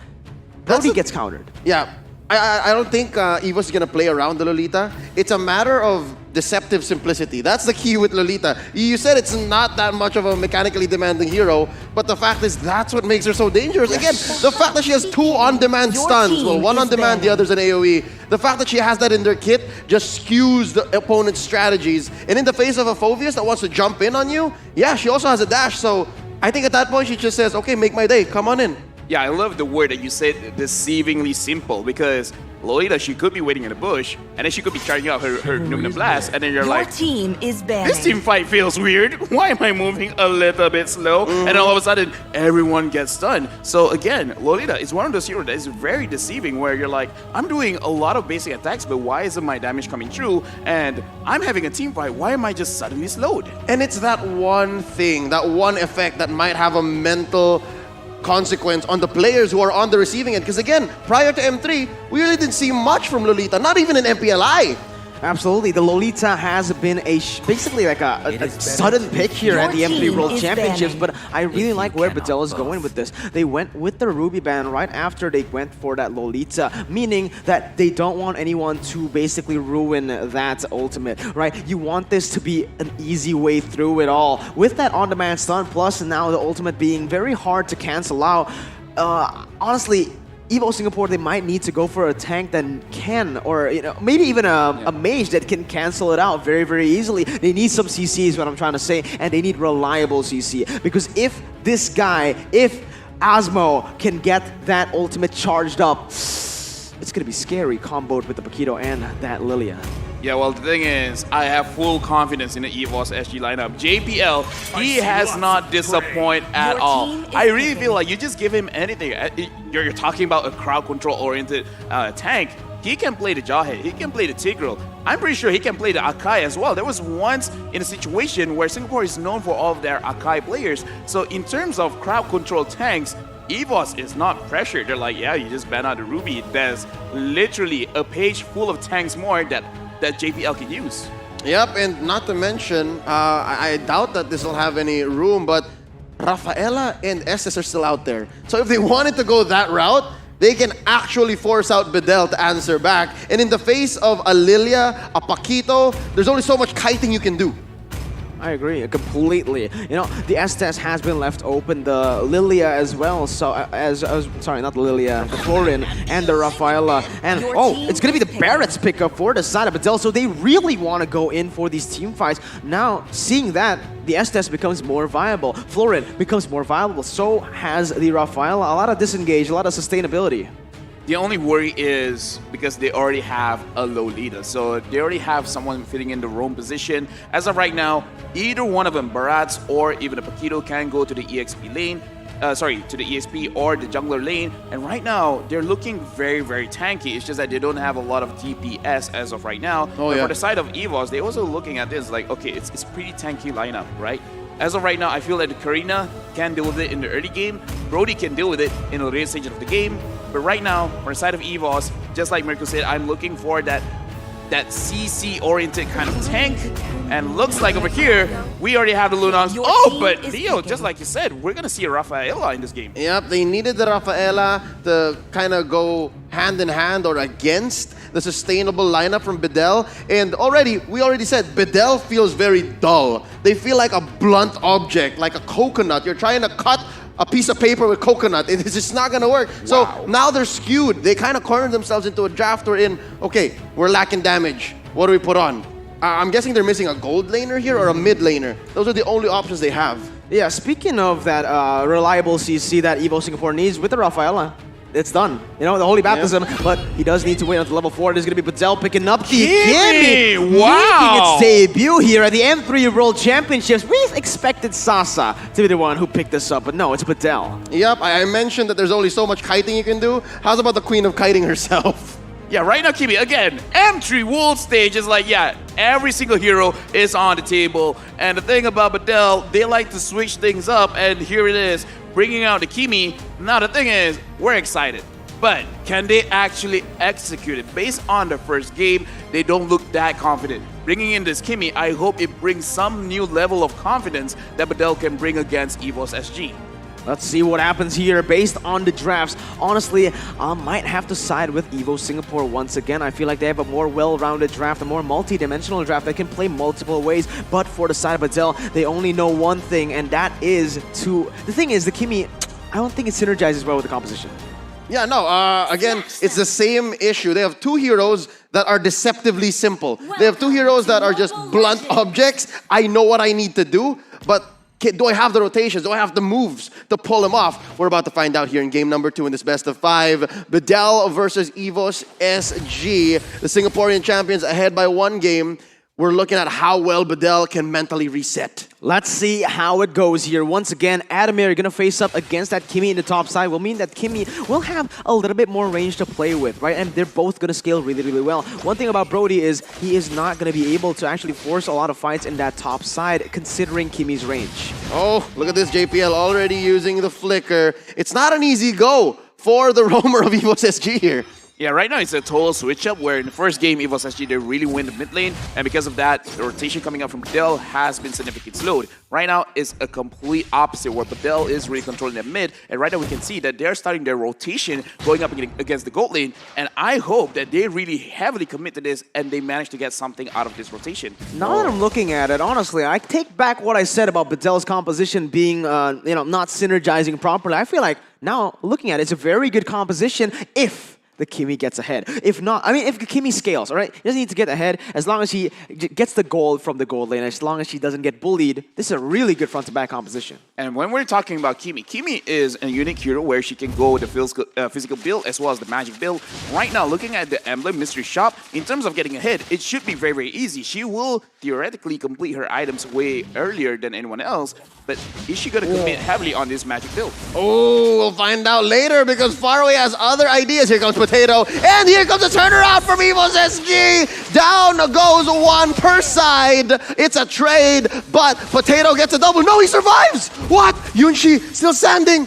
Brody gets countered. Yeah, I don't think EVOS is going to play around the Lolita. It's a matter of deceptive simplicity. That's the key with Lolita. You said it's not that much of a mechanically demanding hero, but the fact is that's what makes her so dangerous. Again, the fact that she has 2 on-demand stuns, well, one on demand, the other's an AoE. The fact that she has that in their kit just skews the opponent's strategies. And in the face of a Phobius that wants to jump in on you, yeah, she also has a dash. So I think at that point she just says, okay, make my day, come on in. Yeah, I love the word that you said, deceivingly simple, because Lolita, she could be waiting in the bush, and then she could be charging out her Numina Blast, and then you're like, team is banning. this team fight feels weird. Why am I moving a little bit slow? And all of a sudden, everyone gets stunned. So again, Lolita is one of those heroes that is very deceiving, where you're like, I'm doing a lot of basic attacks, but why isn't my damage coming through? And I'm having a team fight. Why am I just suddenly slowed? And it's that one thing, that one effect that might have a mental consequence on the players who are on the receiving end. Because again, prior to M3, we really didn't see much from Lolita, not even in MPLI. Absolutely, the Lolita has been basically like a sudden pick here at the M3 World Championships, but I really like where Bedell is going with this. They went with the Ruby Band right after they went for that Lolita, meaning that they don't want anyone to basically ruin that ultimate, right? You want this to be an easy way through it all. With that on-demand stun, plus now the ultimate being very hard to cancel out, honestly, Evo Singapore, they might need to go for a tank that can, or maybe even a mage that can cancel it out very, very easily. They need some CC is what I'm trying to say, and they need reliable CC. Because if this guy, if Asmo can get that ultimate charged up, it's gonna be scary comboed with the Paquito and that Lilia. Yeah, well, the thing is, I have full confidence in the EVOS SG lineup. JPL, he has not disappointed at all. I really feel like you just give him anything. You're talking about a crowd control-oriented tank. He can play the Jawhead. He can play the Tigreal. I'm pretty sure he can play the Akai as well. There was once in a situation where Singapore is known for all of their Akai players. So in terms of crowd control tanks, EVOS is not pressured. They're like, yeah, you just ban out the Ruby. There's literally a page full of tanks more that JPL can use. Yep, and not to mention, I doubt that this will have any room, but Rafaela and Estes are still out there. So if they wanted to go that route, they can actually force out Bedell to answer back. And in the face of a Lilia, a Paquito, there's only so much kiting you can do. I agree completely. You know, the Estes has been left open, the Lilia as well. So sorry, not the Lilia, the Florin and the Rafaela. And it's gonna be the Barrett's pickup for the side of Bedell. So they really want to go in for these team fights. Now, seeing that, the Estes becomes more viable. Florin becomes more viable. So has the Rafaela. A lot of disengage, a lot of sustainability. The only worry is because they already have a Lolita, so they already have someone fitting in the roam position. As of right now, either one of them, Barats or even a Paquito, can go to the EXP lane, to the EXP or the jungler lane. And right now, they're looking very, very tanky. It's just that they don't have a lot of DPS as of right now. But for the side of EVOS, they're also looking at this like, okay, it's pretty tanky lineup, right? As of right now, I feel that Karina can deal with it in the early game. Brody can deal with it in the late stage of the game. But right now, for the side of EVOS, just like Mirko said, I'm looking for that CC-oriented kind of tank. And looks like over here, we already have the Lunons. But Leo, just like you said, we're going to see a Rafaela in this game. Yep, they needed the Rafaela to kind of go hand in hand or against the sustainable lineup from Bedell. And we already said, Bedell feels very dull. They feel like a blunt object, like a coconut. You're trying to cut a piece of paper with coconut. It's just not gonna work. Wow. So now they're skewed. They kind of cornered themselves into a draft wherein, okay, we're lacking damage. What do we put on? I'm guessing they're missing a gold laner here or a mid laner. Those are the only options they have. Yeah, speaking of that reliable CC that Evo Singapore needs with the Rafaela, it's done. You know, the Holy Baptism, but he does need to wait until level 4. There's going to be Bedell picking up the Kimmy! Wow! Making its debut here at the M3 World Championships. We expected Sasa to be the one who picked this up, but no, it's Bedell. Yep, I mentioned that there's only so much kiting you can do. How's about the Queen of Kiting herself? Yeah, right now, Kimmy, again, M3 World Stage is like, yeah, every single hero is on the table. And the thing about Bedell, they like to switch things up, and here it is, bringing out the Kimmy. Now, the thing is, we're excited. But can they actually execute it? Based on the first game, they don't look that confident. Bringing in this Kimmy, I hope it brings some new level of confidence that Bedell can bring against EVOS SG. Let's see what happens here based on the drafts. Honestly, I might have to side with Evo Singapore once again. I feel like they have a more well-rounded draft, a more multi-dimensional draft that can play multiple ways. But for the side of Bedell, they only know one thing, and that is to... The thing is, the Kimmy, I don't think it synergizes well with the composition. Yeah, no, again, it's the same issue. They have two heroes that are deceptively simple. They have two heroes that are just blunt objects. I know what I need to do, but Do I have the rotations? Do I have the moves to pull him off? We're about to find out here in game number 2 in this best of 5. Bedell versus Evos SG. The Singaporean champions ahead by 1 game. We're looking at how well Bedell can mentally reset. Let's see how it goes here. Once again, Adamir going to face up against that Kimmy in the top side will mean that Kimmy will have a little bit more range to play with, right? And they're both going to scale really, really well. One thing about Brody is he is not going to be able to actually force a lot of fights in that top side considering Kimmy's range. Oh, look at this JPL already using the flicker. It's not an easy go for the roamer of Evos SG here. Yeah, right now it's a total switch-up where in the first game, Evos SG, they really win the mid lane, and because of that, the rotation coming up from Bedell has been significantly slowed. Right now, it's a complete opposite where Bedell is really controlling the mid, and right now we can see that they're starting their rotation going up against the gold lane, and I hope that they really heavily commit to this and they manage to get something out of this rotation. Now that I'm looking at it, honestly, I take back what I said about Bedell's composition being, not synergizing properly. I feel like now looking at it, it's a very good composition if the Kimmy gets ahead. If not, I mean, if the Kimmy scales, all right? He doesn't need to get ahead. As long as he gets the gold from the gold lane, as long as she doesn't get bullied, this is a really good front-to-back composition. And when we're talking about Kimmy, Kimmy is a unique hero where she can go the physical build as well as the magic build. Right now, looking at the Emblem Mystery Shop, in terms of getting ahead, it should be very, very easy. She will theoretically complete her items way earlier than anyone else, but is she going to commit heavily on this magic build? Oh, we'll find out later because Faraway has other ideas. Here comes Potato, and here comes a turnaround from Evos SG. Down goes 1 per side. It's a trade, but Potato gets a double. No, he survives. What? Yunshi still standing.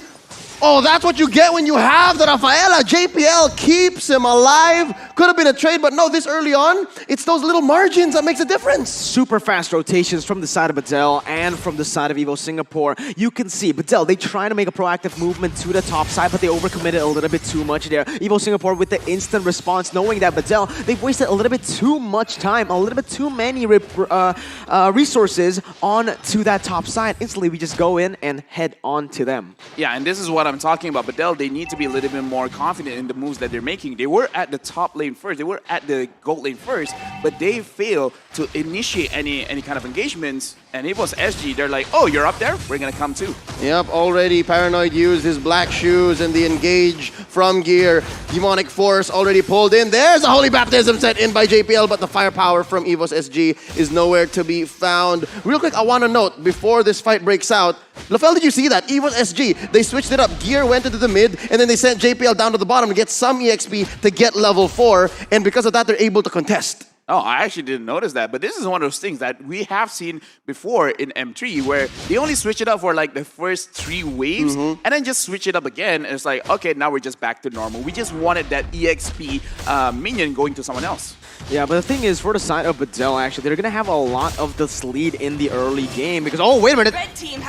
Oh, that's what you get when you have the Rafaela. JPL keeps him alive. Could have been a trade, but no, this early on, it's those little margins that makes a difference. Super fast rotations from the side of Bedell and from the side of Evo Singapore. You can see Bedell, they try to make a proactive movement to the top side, but they overcommitted a little bit too much there. Evo Singapore with the instant response, knowing that Bedell, they've wasted a little bit too much time, a little bit too many resources on to that top side. Instantly, we just go in and head on to them. Yeah, and this is what I'm talking about. Bedell, they need to be a little bit more confident in the moves that they're making. They were at the top lane first. They were at the gold lane first, but they fail to initiate any kind of engagements. And it was SG. They're like, oh, you're up there? We're going to come too. Yep, already Paranoid used his black shoes and the engage from gear. Demonic Force already pulled in. There's a Holy Baptism set in by JPL, but the firepower from Evos SG is nowhere to be found. Real quick, I want to note, before this fight breaks out, Lafel, did you see that? Evos SG, they switched it up. Gear went into the mid, and then they sent JPL down to the bottom to get some EXP to get level 4, and because of that, they're able to contest. Oh, I actually didn't notice that, but this is one of those things that we have seen before in M3 where they only switch it up for like the first 3 waves and then just switch it up again, and it's like, okay, now we're just back to normal. We just wanted that EXP minion going to someone else. Yeah, but the thing is, for the side of Bedell, actually, they're going to have a lot of this lead in the early game because, oh, wait a minute.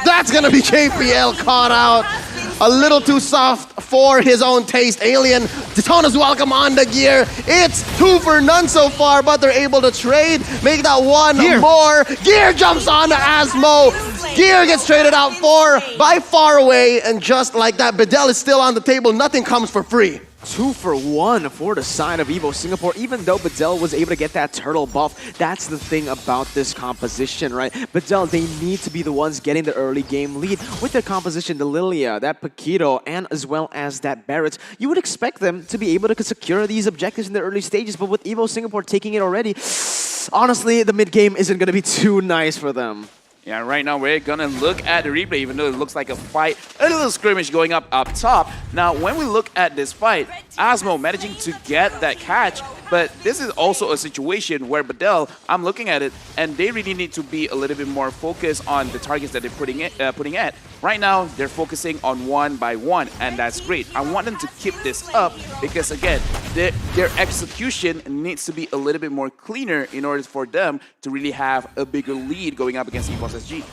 That's going to be JPL caught out. A little too soft for his own taste. Alien, Daytona's welcome on the gear. It's 2 for none so far, but they're able to trade. Make that 1 more. Gear jumps on to Asmo. Gear gets traded out by Faraway, and just like that, Bedell is still on the table. Nothing comes for free. 2 for 1 for the side of Evo Singapore. Even though Bedell was able to get that turtle buff, that's the thing about this composition, right? Bedell, they need to be the ones getting the early game lead. With their composition, the Lilia, that Paquito, and as well as that Barrett, you would expect them to be able to secure these objectives in the early stages, but with Evo Singapore taking it already, honestly, the mid game isn't going to be too nice for them. Yeah, right now we're gonna look at the replay, even though it looks like a fight, a little skirmish going up top. Now, when we look at this fight, Asmo managing to get that catch, but this is also a situation where Bedell, I'm looking at it, and they really need to be a little bit more focused on the targets that they're putting at. Right now, they're focusing on 1 by 1, and that's great. I want them to keep this up because, again, their execution needs to be a little bit more cleaner in order for them to really have a bigger lead going up against Evos SG.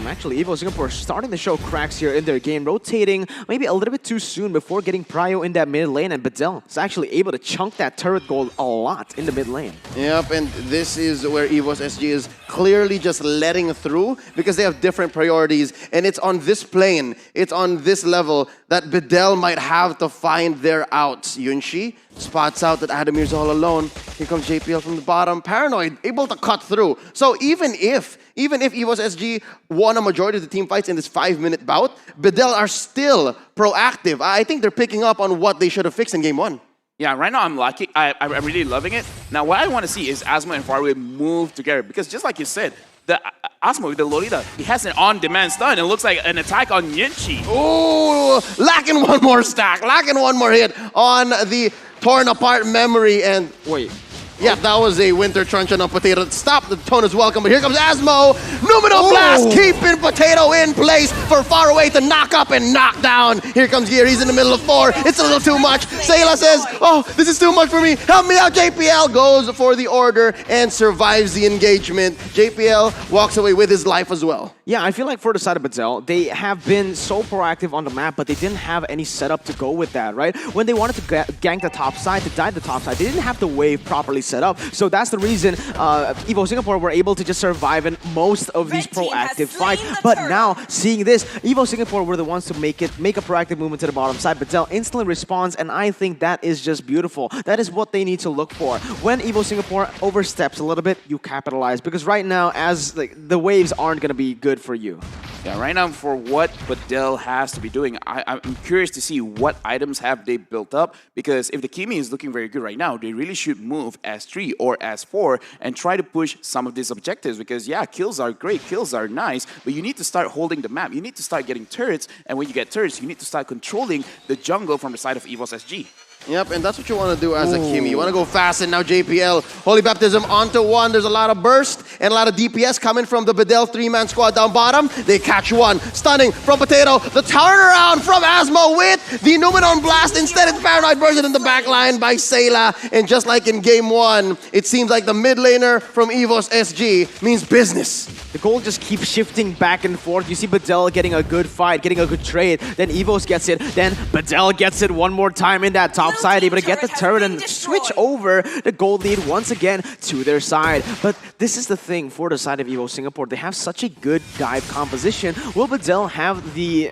Actually, Evo Singapore starting to show cracks here in their game, rotating maybe a little bit too soon before getting Prio in that mid lane, and Bedell is actually able to chunk that turret gold a lot in the mid lane. Yep, and this is where Evos SG is clearly just letting through because they have different priorities, and it's on this plane, it's on this level that Bedell might have to find their outs. Yunshi spots out that Adamir's all alone. Here comes JPL from the bottom. Paranoid, able to cut through. So even if EVOS SG won a majority of the team fights in this 5-minute bout, Bedell are still proactive. I think they're picking up on what they should have fixed in game 1. Yeah, right now I'm lucky. I'm really loving it. Now, what I want to see is Asmo and Farway move together because just like you said, the Asmo with the Lolita, he has an on-demand stun. It looks like an attack on Yunchi. Oh, lacking one more stack, lacking one more hit on the torn apart memory. And wait. Yeah, that was a winter truncheon on Potato. Stop, the tone is welcome, but here comes Asmo. Numino Blast, keeping Potato in place for Faraway to knock up and knock down. Here comes Gear, he's in the middle of 4. It's a little too much. Sayla says, oh, this is too much for me. Help me out, JPL. Goes for the order and survives the engagement. JPL walks away with his life as well. Yeah, I feel like for the side of Bedell, they have been so proactive on the map, but they didn't have any setup to go with that, right? When they wanted to gank the top side, to dive the top side, they didn't have the wave properly set up. So that's the reason EVO Singapore were able to just survive in most of these proactive fights. But now, seeing this, EVO Singapore were the ones to make a proactive movement to the bottom side. Bedell instantly responds, and I think that is just beautiful. That is what they need to look for. When EVO Singapore oversteps a little bit, you capitalize. Because right now, as the waves aren't going to be good for you. Yeah, right now for what Bedell has to be doing, I'm curious to see what items have they built up, because if the Kimi is looking very good right now, they really should move as 3 or as 4 and try to push some of these objectives, because yeah, kills are great, kills are nice, but you need to start holding the map, you need to start getting turrets, and when you get turrets, you need to start controlling the jungle from the side of EVOS SG. Yep, and that's what you want to do as a Kimi. You want to go fast, and now JPL, Holy Baptism onto 1. There's a lot of burst and a lot of DPS coming from the Bedell 3-man squad down bottom. They catch 1. Stunning from Potato. The turnaround from Asmo with the Numenon Blast. Instead, it's Paranoid version in the back line by Sayla. And just like in game 1, it seems like the mid laner from EVOS SG means business. The goal just keeps shifting back and forth. You see Bedell getting a good fight, getting a good trade. Then EVOS gets it. Then Bedell gets it one more time in that top side, able to get the turret and switch over the gold lead once again to their side. But this is the thing for the side of EVO Singapore. They have such a good dive composition. Will Bedell have the,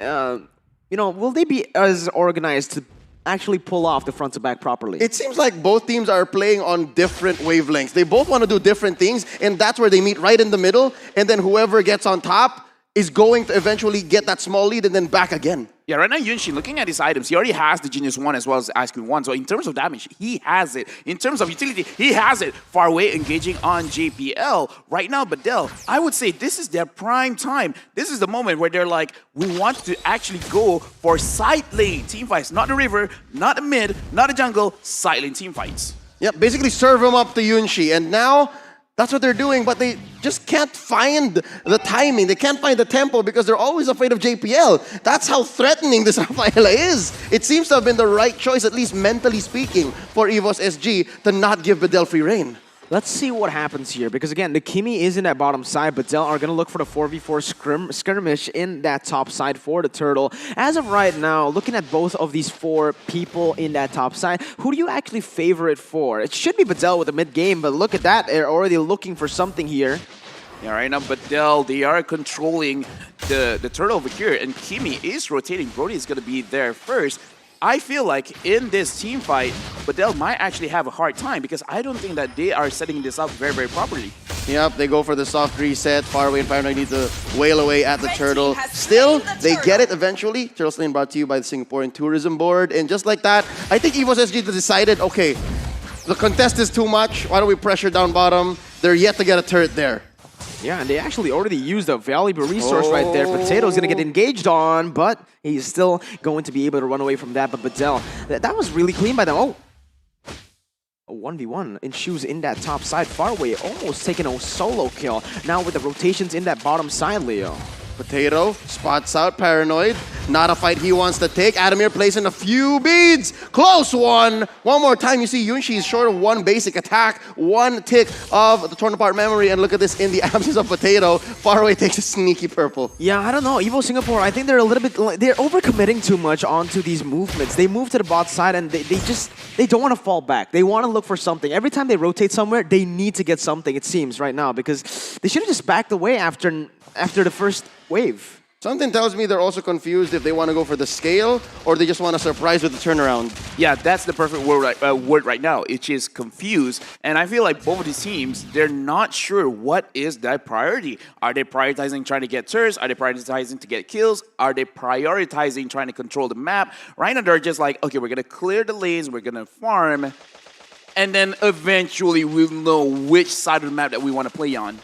will they be as organized to actually pull off the front to back properly? It seems like both teams are playing on different wavelengths. They both want to do different things, and that's where they meet right in the middle, and then whoever gets on top is going to eventually get that small lead and then back again. Yeah, right now Yunshin, looking at his items, he already has the Genius 1 as well as the Ice Queen 1. So in terms of damage, he has it. In terms of utility, he has it. Far away engaging on JPL. Right now, Bedell, I would say this is their prime time. This is the moment where they're like, we want to actually go for side lane team fights. Not the river, not the mid, not the jungle, side lane team fights. Yep, basically serve him up to Yunshi. And now, that's what they're doing, but they just can't find the timing. They can't find the tempo because they're always afraid of JPL. That's how threatening this Rafaela is. It seems to have been the right choice, at least mentally speaking, for EVOS SG to not give Bedell free reign. Let's see what happens here, because again, the Kimi is in that bottom side. Bedell are going to look for the 4v4 skirmish in that top side for the Turtle. As of right now, looking at both of these 4 people in that top side, who do you actually favor it for? It should be Bedell with the mid game, but look at that, they're already looking for something here. Yeah, right now, Bedell, they are controlling the Turtle over here, and Kimi is rotating. Brody is going to be there first. I feel like in this team fight, Bedell might actually have a hard time because I don't think that they are setting this up very, very properly. Yep, they go for the soft reset. Faraway and Paranoid need to wail away at the Turtle. Still, they get it eventually. Turtle Slaying brought to you by the Singaporean Tourism Board. And just like that, I think EVOS SG decided, okay, the contest is too much. Why don't we pressure down bottom? They're yet to get a turret there. Yeah, and they actually already used a valuable resource right there. Potato's going to get engaged on, but he's still going to be able to run away from that. But Bedell, that was really clean by them. Oh, a 1v1 in shoes in that top side. Faraway almost taking a solo kill. Now with the rotations in that bottom side, Leo. Potato spots out Paranoid. Not a fight he wants to take. Adamir placing a few beads. Close one. One more time, you see Yunshi is short of 1 basic attack. 1 tick of the torn apart memory. And look at this in the absence of Potato. Faraway takes a sneaky purple. Yeah, I don't know. EVO Singapore, I think they're a little bit, they're overcommitting too much onto these movements. They move to the bot side and they don't want to fall back. They want to look for something. Every time they rotate somewhere, they need to get something, it seems, right now. Because they should have just backed away after the first wave. Something tells me they're also confused if they want to go for the scale or they just want to surprise with the turnaround. Yeah, that's the perfect word right now. It is confused. And I feel like both of these teams, they're not sure what is their priority. Are they prioritizing trying to get turrets? Are they prioritizing to get kills? Are they prioritizing trying to control the map? Right now, they're just like, okay, we're going to clear the lanes, we're going to farm, and then eventually we'll know which side of the map that we want to play on.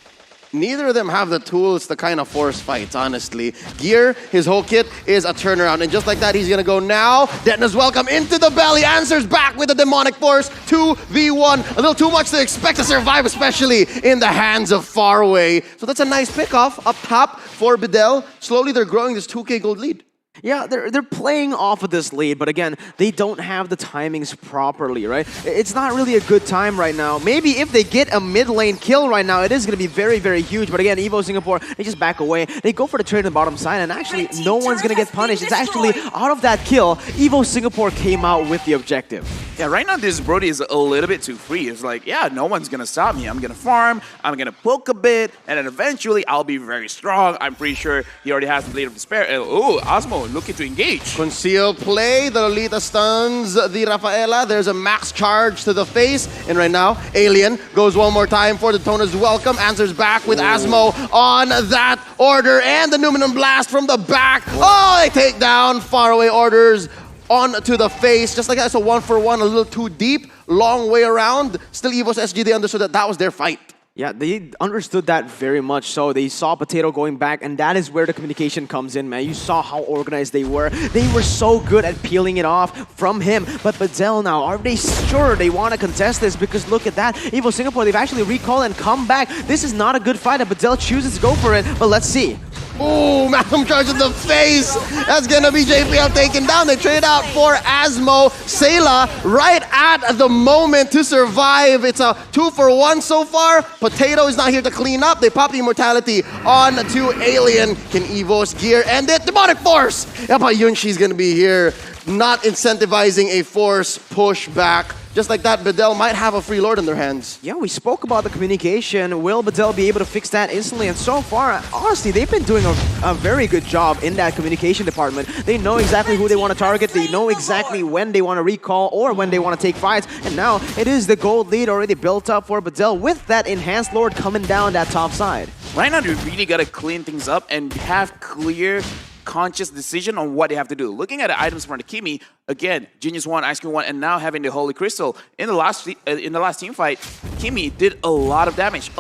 Neither of them have the tools to kind of force fights, honestly. Gear, his whole kit is a turnaround. And just like that, he's going to go now. Detna's welcome into the belly. Answers back with the demonic force. 2v1. A little too much to expect to survive, especially in the hands of Faraway. So that's a nice pickoff up top for Bedell. Slowly, they're growing this 2K gold lead. Yeah, they're playing off of this lead, but again, they don't have the timings properly, right? It's not really a good time right now. Maybe if they get a mid lane kill right now, it is going to be very, very huge. But again, Evo Singapore, they just back away. They go for the trade on the bottom side, and actually, no one's going to get punished. It's actually, out of that kill, Evo Singapore came out with the objective. Yeah, right now, this Brody is a little bit too free. It's like, yeah, no one's going to stop me. I'm going to farm, I'm going to poke a bit, and then eventually, I'll be very strong. I'm pretty sure he already has the Blade of Despair. Oh, Osmo looking to engage. Conceal play. The Lolita stuns the Rafaela. There's a max charge to the face. And right now, Alien goes one more time for the Tona's welcome. Answers back with Asmo on that order. And the Numinum Blast from the back. Oh, they take down Faraway orders onto the face. Just like that, so 1-for-1, a little too deep. Long way around. Still, Evo's SG, they understood that that was their fight. Yeah, they understood that very much so. They saw Potato going back, and that is where the communication comes in, man. You saw how organized they were. They were so good at peeling it off from him. But Bedell now, are they sure they want to contest this? Because look at that. Evo Singapore, they've actually recalled and come back. This is not a good fight, and Bedell chooses to go for it. But let's see. Ooh, Malcolm charge in the face. That's gonna be JPL taken down. They trade out for Asmo. Sayla right at the moment to survive. It's a 2-for-1 so far. Potato is not here to clean up. They pop the immortality on to Alien. Can Evo's gear end it? Demonic Force! Yapa Yunshi's gonna be here, not incentivizing a force pushback. Just like that, Bedell might have a free lord in their hands. Yeah, we spoke about the communication. Will Bedell be able to fix that instantly? And so far, honestly, they've been doing a very good job in that communication department. They know exactly who they want to target. They know exactly when they want to recall or when they want to take fights. And now, it is the gold lead already built up for Bedell with that enhanced lord coming down that top side. Right now, they really got to clean things up and have clear conscious decision on what they have to do. Looking at the items from the Kimi, again, Genius 1, Ice Cream 1, and now having the Holy Crystal. In the last team fight, Kimi did a lot of damage.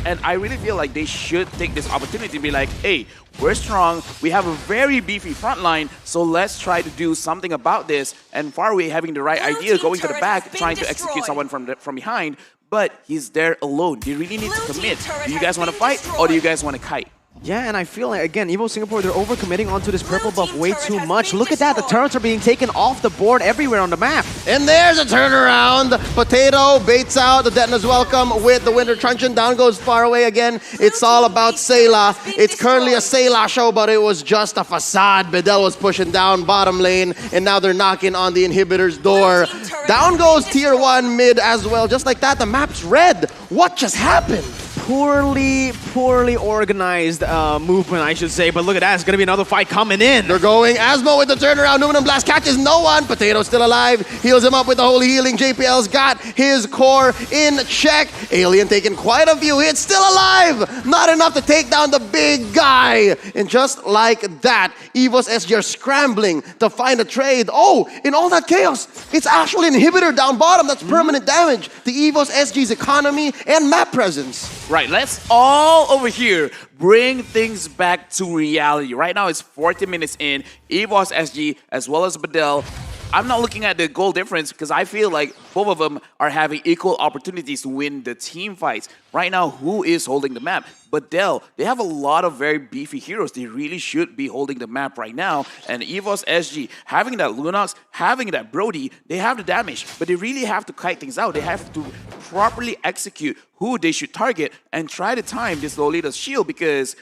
And I really feel like they should take this opportunity to be like, hey, we're strong, we have a very beefy front line, so let's try to do something about this. And Faraway having the right idea, going to the back, trying to execute someone from behind, but he's there alone. They really need to commit. Do you guys want to fight, or do you guys want to kite? Yeah, and I feel like, again, Evo Singapore, they're overcommitting onto this purple buff way too much. Look at that, the turrets are being taken off the board everywhere on the map. And there's a turnaround. Potato baits out the Detna's welcome with the Winter Truncheon. Down goes Faraway again. It's all about Sayla. It's currently a Sayla show, but it was just a facade. Bedell was pushing down bottom lane, and now they're knocking on the inhibitor's door. Down goes tier 1 mid as well. Just like that, the map's red. What just happened? Poorly organized movement, I should say. But look at that, it's going to be another fight coming in. They're going. Asmo with the turnaround. Numinum Blast catches no one. Potato still alive. Heals him up with the Holy Healing. JPL's got his core in check. Alien taking quite a few hits. Still alive. Not enough to take down the big guy. And just like that, Evo's SG are scrambling to find a trade. Oh, in all that chaos, it's actually an inhibitor down bottom. That's permanent damage to Evo's SG's economy and map presence. Right, let's all over here bring things back to reality. Right now, it's 40 minutes in. Evo's SG as well as Bedell. I'm not looking at the goal difference because I feel like both of them are having equal opportunities to win the team fights. Right now, who is holding the map? Bedell, they have a lot of very beefy heroes. They really should be holding the map right now. And Evo's SG, having that Lunox, having that Brody, they have the damage, but they really have to kite things out. They have to properly execute who they should target and try to time this Lolita's shield because,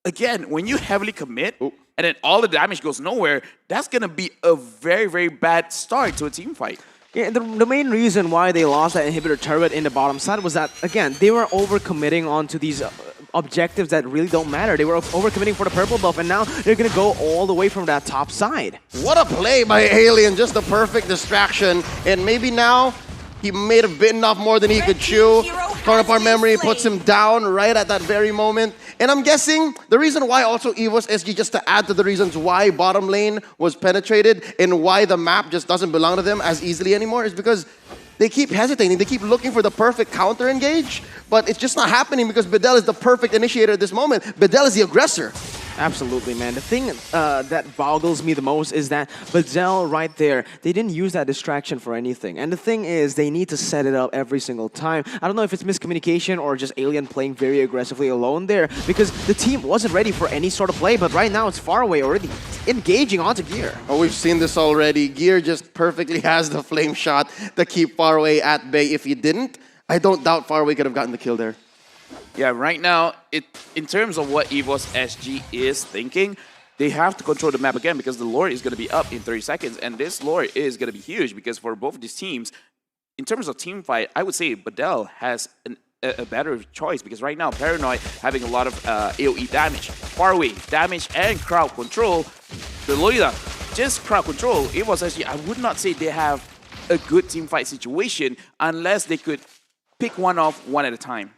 again, when you heavily commit, and then all the damage goes nowhere, that's going to be a very, very bad start to a team fight. Yeah, the main reason why they lost that inhibitor turret in the bottom side was that, again, they were overcommitting onto these objectives that really don't matter. They were overcommitting for the purple buff, and now they're gonna go all the way from that top side. What a play by Alien, just the perfect distraction. And maybe now he may have bitten off more than he could chew. Torn apart memory, puts him down right at that very moment. And I'm guessing the reason why also EVOS SG, just to add to the reasons why bottom lane was penetrated and why the map just doesn't belong to them as easily anymore, is because they keep hesitating. They keep looking for the perfect counter engage, but it's just not happening because Bedell is the perfect initiator at this moment. Bedell is the aggressor. Absolutely, man. The thing that boggles me the most is that Bedell right there, they didn't use that distraction for anything. And the thing is, they need to set it up every single time. I don't know if it's miscommunication or just Alien playing very aggressively alone there, because the team wasn't ready for any sort of play, but right now it's far away already engaging onto Gear. Oh, we've seen this already. Gear just perfectly has the flame shot to keep Far Away at bay. If he didn't, I don't doubt Far Away could have gotten the kill there. Yeah, right now, in terms of what EVOS SG is thinking, they have to control the map again because the lore is going to be up in 30 seconds. And this lore is going to be huge because for both of these teams, in terms of team fight, I would say Bedell has a better choice because right now, Paranoid having a lot of AoE damage, Far Away damage, and crowd control. The Loida, just crowd control, EVOS SG, I would not say they have a good team fight situation unless they could pick one off one at a time.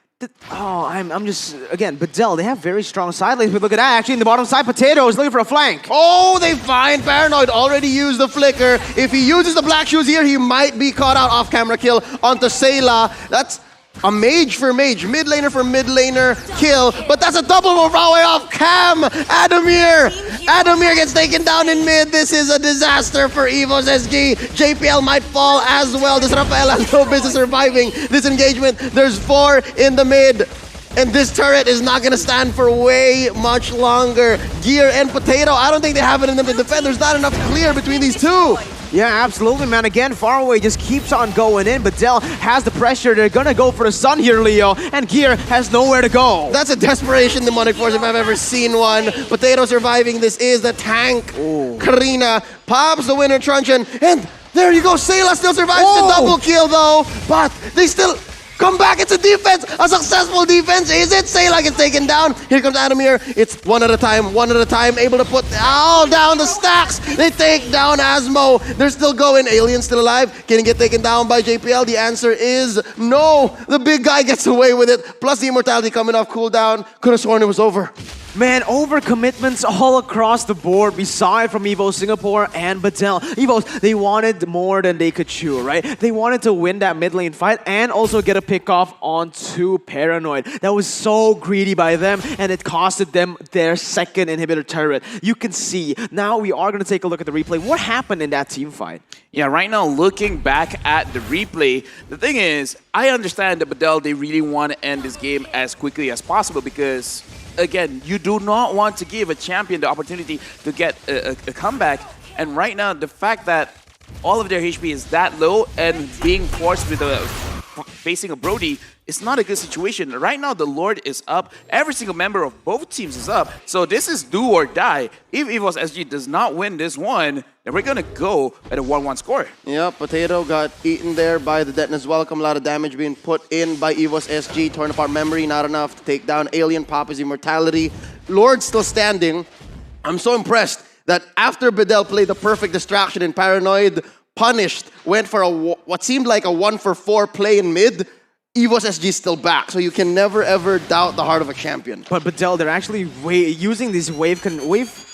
I'm just, again, Bedell, they have very strong side lanes, but look at that, actually in the bottom side, Potato is looking for a flank. Oh, they find Paranoid, already used the flicker. If he uses the black shoes here, he might be caught out off-camera kill onto Sayla. That's a mage for mage, mid laner for mid laner kill, but that's a double move away off cam. Adamir gets taken down in mid. This is a disaster for EVOS SG. JPL might fall as well. This Rafael has no business surviving this engagement. There's 4 in the mid. And this turret is not going to stand for way much longer. Gear and Potato, I don't think they have it in them to defend. There's not enough clear between these two. Yeah, absolutely, man. Again, Far Away just keeps on going in. Bedell has the pressure. They're gonna go for the sun here, Leo. And Gear has nowhere to go. That's a desperation demonic force if I've ever seen one. Potato surviving. This is the tank. Karina pops the winner truncheon. And there you go. Sayla still survives the double kill, though. But they still come back. It's a defense. A successful defense. Is it? Sayla gets taken down. Here comes Adamir. It's one at a time. Able to put all down the stacks. They take down Asmo. They're still going. Alien still alive. Can he get taken down by JPL? The answer is no. The big guy gets away with it. Plus the immortality coming off cooldown. Could have sworn it was over. Man, overcommitments all across the board, beside from EVOS Singapore and Bedell. EVOS, they wanted more than they could chew, right? They wanted to win that mid lane fight and also get a pick off onto Paranoid. That was so greedy by them, and it costed them their second inhibitor turret. You can see. Now we are going to take a look at the replay. What happened in that team fight? Yeah, right now, looking back at the replay, the thing is, I understand that Bedell, they really want to end this game as quickly as possible because, again, you do not want to give a champion the opportunity to get a comeback. And right now, the fact that all of their HP is that low and being forced with facing a Brody is not a good situation. Right now, the Lord is up. Every single member of both teams is up. So this is do or die. If EVOS SG does not win this one, then we're going to go at a 1-1 score. Yep, Potato got eaten there by the Detonus Welcome. A lot of damage being put in by EVOS SG. Torn apart memory, not enough to take down Alien. Pop his immortality. Lord still standing. I'm so impressed that after Bedell played the perfect distraction in Paranoid, punished, went for what seemed like a 1-for-4 play in mid, EVOS SG is still back, so you can never ever doubt the heart of a champion. But Bedell, they're actually using this wave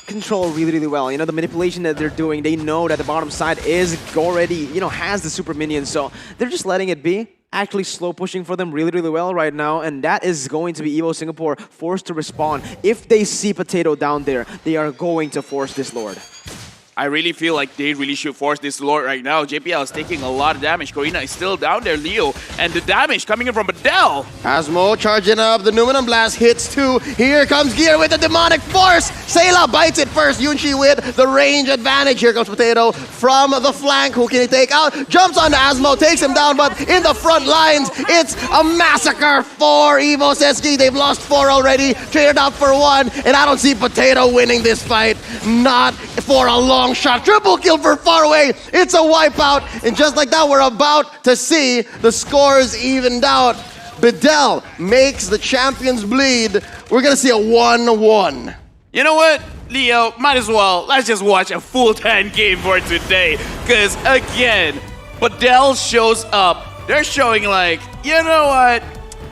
control really well. You know, the manipulation that they're doing, they know that the bottom side is already, you know, has the super minions, so they're just letting it be. Actually slow pushing for them really well right now, and that is going to be EVOS Singapore forced to respond. If they see Potato down there, they are going to force this Lord. I really feel like they really should force this Lord right now. JPL is taking a lot of damage. Corina is still down there, Leo. And the damage coming in from Bedell. Asmo charging up. The Numenum Blast hits too. Here comes Gear with the demonic force. Sayla bites it first. Yunchi with the range advantage. Here comes Potato from the flank. Who can he take out? Jumps onto Asmo, takes him down, but in the front lines, it's a massacre for EVOS SG. They've lost 4 already, traded up for 1, and I don't see Potato winning this fight. Not for a long shot. Triple kill for Far Away. It's a wipeout. And just like that, we're about to see the scores evened out. Bedell makes the champions bleed. We're gonna see a 1-1. You know what, Leo? Might as well. Let's just watch a full-time game for today. Because, again, Bedell shows up. They're showing like, you know what?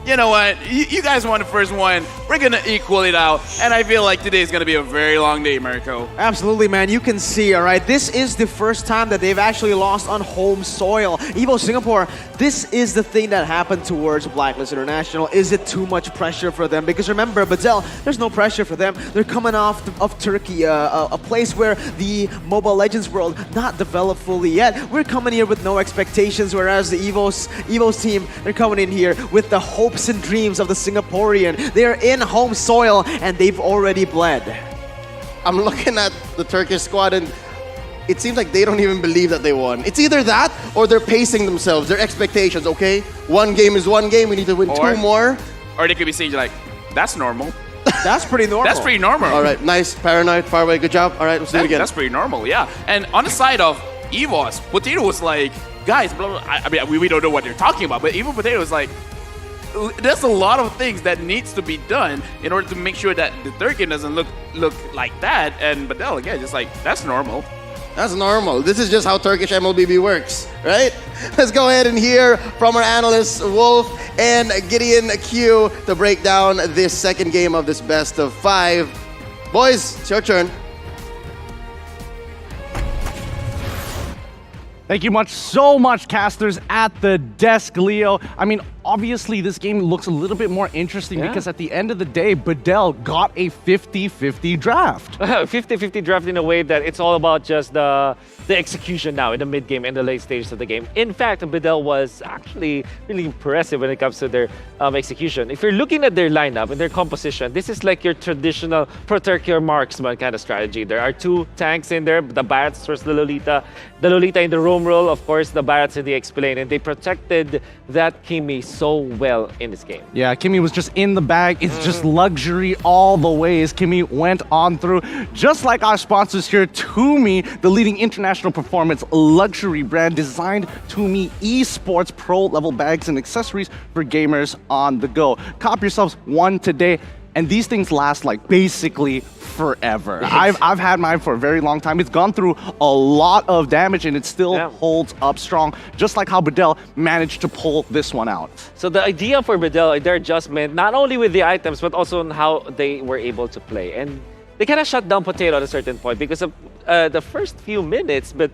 You guys won the first one. We're going to equal it out. And I feel like today is going to be a very long day, Mirko. Absolutely, man. You can see, all right, this is the first time that they've actually lost on home soil. Evo Singapore, this is the thing that happened towards Blacklist International. Is it too much pressure for them? Because remember, Bedell, there's no pressure for them. They're coming off of Turkey, a place where the Mobile Legends world not developed fully yet. We're coming here with no expectations, whereas the Evo's team, they're coming in here with the hopes and dreams of the Singaporean. They're in home soil and they've already bled. I'm looking at the Turkish squad and it seems like they don't even believe that they won. It's either that or they're pacing themselves, their expectations, okay? One game is one game, we need to win two more. Or they could be saying like, that's normal. That's pretty normal. That's pretty normal. All right, nice, Paranoid, far away, good job. All right, let's do it again. That's pretty normal, yeah. And on the side of EVOS, Potato was like, guys, blah, blah, blah. I mean, we don't know what they're talking about, but even Potato was like, there's a lot of things that needs to be done in order to make sure that the Turkey doesn't look like that. And Bedell, again, just like, that's normal. That's normal. This is just how Turkish MLBB works, right? Let's go ahead and hear from our analysts, Wolf and Gideon Q, to break down this second game of this best of 5. Boys, it's your turn. Thank you so much, casters at the desk, Leo. I mean, obviously, this game looks a little bit more interesting because at the end of the day, Bedell got a 50-50 draft. 50-50 draft in a way that it's all about just the execution now in the mid-game and the late stages of the game. In fact, Bedell was actually really impressive when it comes to their execution. If you're looking at their lineup and their composition, this is like your traditional Pro-Turkey marksman kind of strategy. There are 2 tanks in there, the Barats versus the Lolita. The Lolita in the roam role, of course, the Barats in the Explain, and they protected that Kimi so well in this game. Yeah, Kimi was just in the bag. It's just luxury all the way as Kimi went on through. Just like our sponsors here, Tumi, the leading international performance luxury brand, designed Tumi Esports pro-level bags and accessories for gamers on the go. Cop yourselves one today, and these things last like basically forever. I've had mine for a very long time. It's gone through a lot of damage and it still holds up strong, just like how Bedell managed to pull this one out. So the idea for Bedell, their adjustment, not only with the items, but also on how they were able to play. And they kind of shut down Potato at a certain point because of the first few minutes, but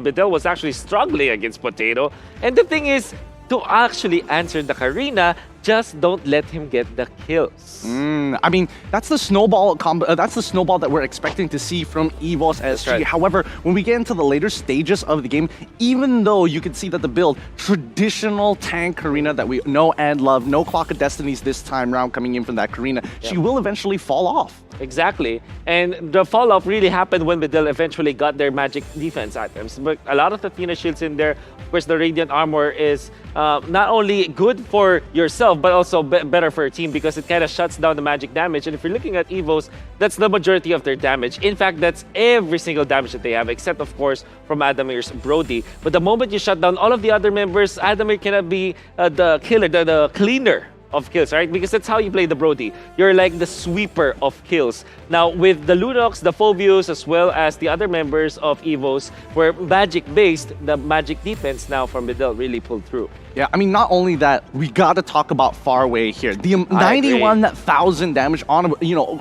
Bedell was actually struggling against Potato. And the thing is, to actually answer the Karina, just don't let him get the kills. I mean, that's the snowball that's the snowball that we're expecting to see from EVOS SG. Right. However, when we get into the later stages of the game, even though you can see that the build, traditional tank Karina that we know and love, no Clock of Destinies this time round coming in from that Karina, she will eventually fall off. Exactly. And the fall off really happened when Bedell eventually got their magic defense items. But a lot of the Athena shields in there, of course, the Radiant Armor is not only good for yourself, but also better for your team because it kind of shuts down the magic damage. And if you're looking at EVOs, that's the majority of their damage. In fact, that's every single damage that they have, except, of course, from Adamir's Brody. But the moment you shut down all of the other members, Adamir cannot be the killer, the cleaner of kills, right? Because that's how you play the Brody. You're like the sweeper of kills. Now, with the Lunox, the Phobius, as well as the other members of EVOs were magic-based, the magic defense now from Bedell really pulled through. Yeah, I mean, not only that, we got to talk about Faraway here. The 91,000 damage on,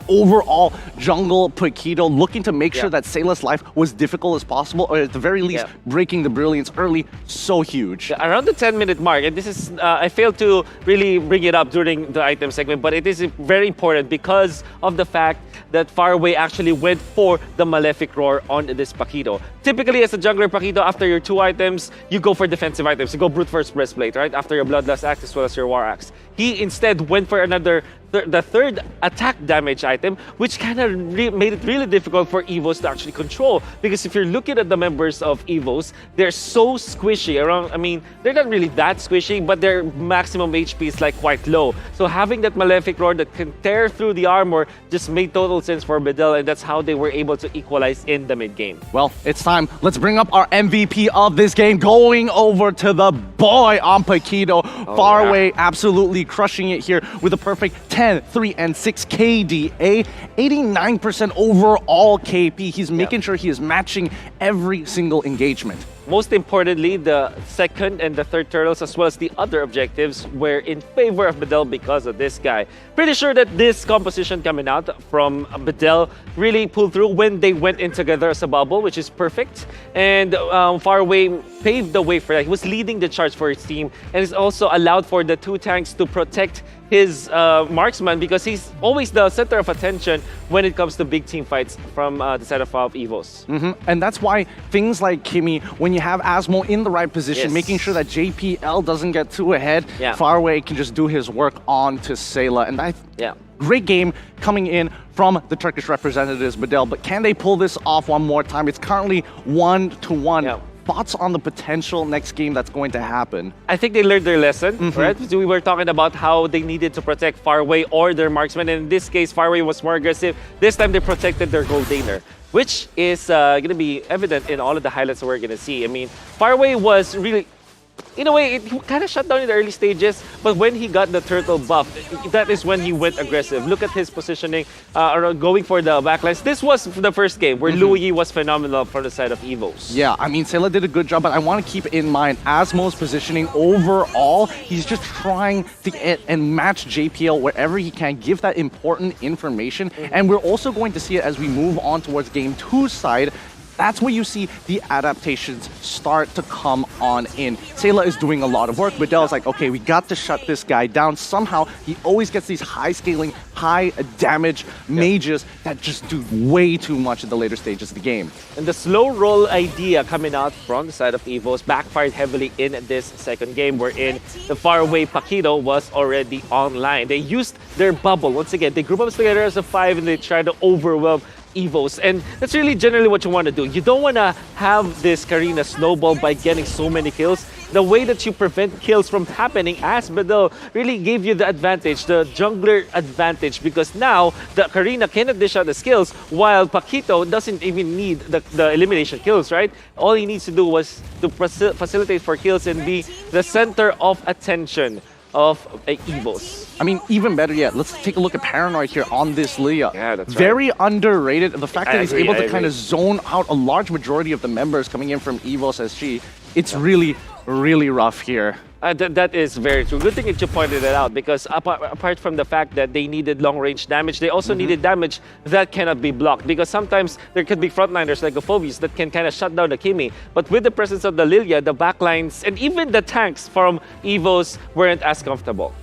overall jungle Paquito, looking to make sure that Sayla's life was difficult as possible, or at the very least, breaking the Brilliance early, so huge. Around the 10-minute mark, and this is, I failed to really bring it up during the item segment, but it is very important because of the fact that Faraway actually went for the Malefic Roar on this Paquito. Typically, as a jungler Paquito, after your 2 items, you go for defensive items. You go Brute Force Breastplate, right? After your Bloodlust Axe as well as your War Axe. He instead went for another the third attack damage item, which kind of made it really difficult for EVOS to actually control. Because if you're looking at the members of EVOS, they're so squishy. I mean, they're not really that squishy, but their maximum HP is like quite low. So having that Malefic Roar that can tear through the armor just made total sense for Bedell, and that's how they were able to equalize in the mid game. Well, it's time. Let's bring up our MVP of this game, going over to the boy on Paquito. Far away, absolutely crushing it here with a perfect 10, 3, and 6 KDA, 89% overall KP. He's making sure he is matching every single engagement. Most importantly, the second and the third turtles, as well as the other objectives, were in favor of Bedell because of this guy. Pretty sure that this composition coming out from Bedell really pulled through when they went in together as a bubble, which is perfect. And Far Away paved the way for that. He was leading the charge for his team, and it's also allowed for the two tanks to protect his marksman, because he's always the center of attention when it comes to big team fights from the side of EVOS. And that's why things like Kimmy, when you have Asmo in the right position, making sure that JPL doesn't get too ahead, Far Away can just do his work on to Sayla. And great game coming in from the Turkish representatives, Bedell. But can they pull this off one more time? It's currently 1-1. Thoughts on the potential next game that's going to happen? I think they learned their lesson, right? So we were talking about how they needed to protect Far Away or their marksman. And in this case, Far Away was more aggressive. This time they protected their Goldaner, which is going to be evident in all of the highlights that we're going to see. I mean, Far Away was really, in a way, it kind of shut down in the early stages, but when he got the turtle buff, that is when he went aggressive. Look at his positioning, going for the backlines. This was the first game where Louis was phenomenal from the side of EVOS. Yeah, I mean, Sayla did a good job, but I want to keep in mind Asmo's positioning overall. He's just trying to get and match JPL wherever he can, give that important information. And we're also going to see it as we move on towards game 2 side. That's where you see the adaptations start to come on in. Sayla is doing a lot of work. Bedell's like, okay, we got to shut this guy down. Somehow, he always gets these high-scaling, high-damage mages that just do way too much in the later stages of the game. And the slow roll idea coming out from the side of EVOS backfired heavily in this second game, wherein the Far Away Paquito was already online. They used their bubble. Once again, they group up together as a 5 and they try to overwhelm EVOS, and that's really generally what you want to do. You don't want to have this Karina snowball by getting so many kills. The way that you prevent kills from happening, as Bedell really gave you the advantage, the jungler advantage, because now the Karina cannot dish out the skills, while Paquito doesn't even need the elimination kills, right? All he needs to do was to facilitate for kills and be the center of attention of EVOS. I mean, even better yet, let's take a look at Paranoid here on this Leah. Yeah, that's very underrated. The fact that he's able to kind of zone out a large majority of the members coming in from EVOS SG, it's really, really rough here. That is very true. Good thing that you pointed it out, because apart from the fact that they needed long-range damage, they also needed damage that cannot be blocked, because sometimes there could be frontliners like Phobius that can kind of shut down the Kimi. But with the presence of the Lilia, the backlines, and even the tanks from EVOS weren't as comfortable.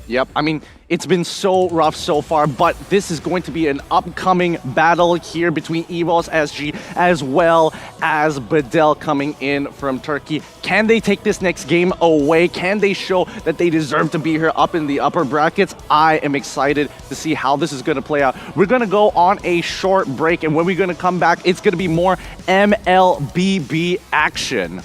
Yep, I mean, it's been so rough so far, but this is going to be an upcoming battle here between EVOS SG as well as Bedell coming in from Turkey. Can they take this next game away? Can they show that they deserve to be here up in the upper brackets? I am excited to see how this is going to play out. We're going to go on a short break, and when we're going to come back, it's going to be more MLBB action.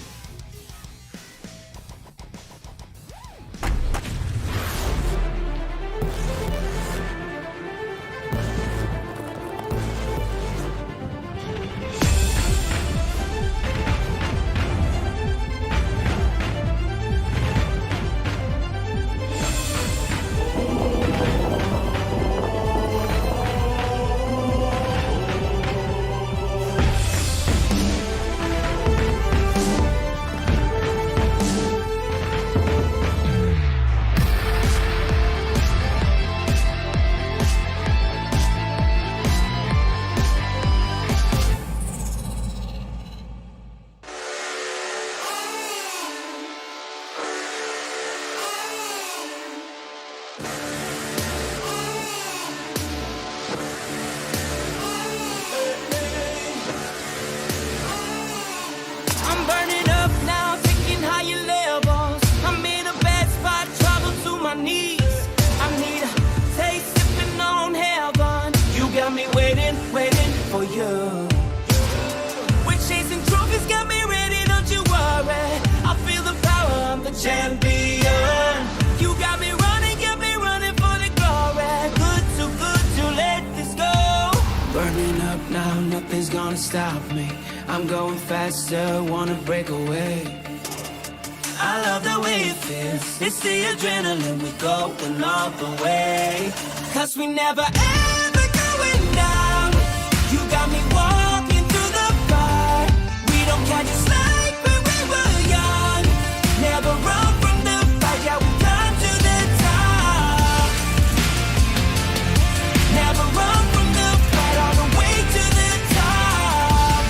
I'm burning up now, taking higher levels. I'm in a bad spot, trouble to my knees. I need a taste stop me. I'm going faster, wanna break away. I love the way it feels. It's the adrenaline, we're going all the way. Cause we never ever going down. You got me walking through the fire. We don't catch a slide when we were young. Never run from the fight, yeah, we climb to the top. Never run from the fight, all the way to the top.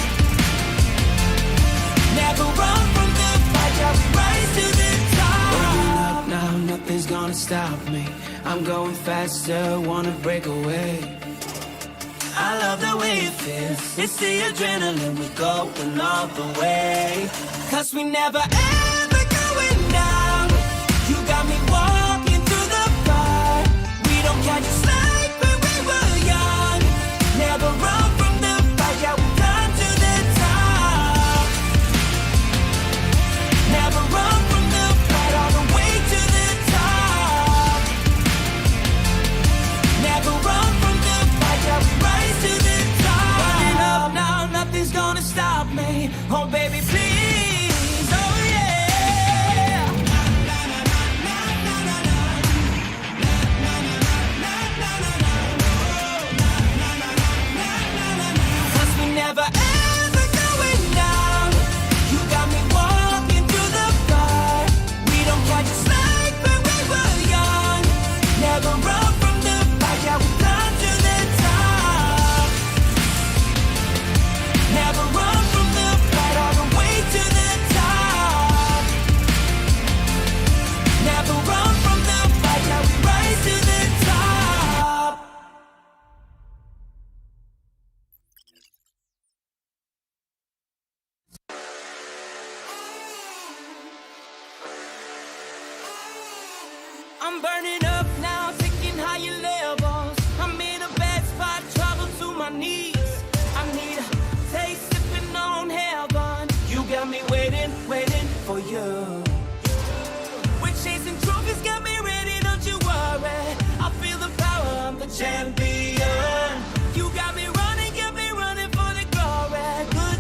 Never run from the fight, yeah, we rise to the top. Burning up now, nothing's gonna stop me. I'm going faster, wanna break away. I love the way it feels. It's the adrenaline, we're going all the way. Cause we never ever going down. You got me walking through the fire. We don't catch a slide when we were young. Never run from the fight, yeah, we climb to the top. Never run from the fight, all the way to the top. Never run from the fight, yeah, we rise to the top. Burning up now, nothing's gonna stop me. Oh baby, please, oh yeah. Cause we never ever going down. You got me walking through the fire. We don't catch a slide when we were young. Never run from the fight, yeah, we climb to the top. Never run from the fight, all the way to the top. Never run from the fight, yeah, we rise to the top. I'm burning up now, taking higher levels. I'm in a bad spot, trouble to my knees. I need a taste, sipping on heaven. You got me waiting, waiting for you. We're chasing trophies, got me ready, don't you worry. I feel the power, I'm the champion. You got me running for the glory. Good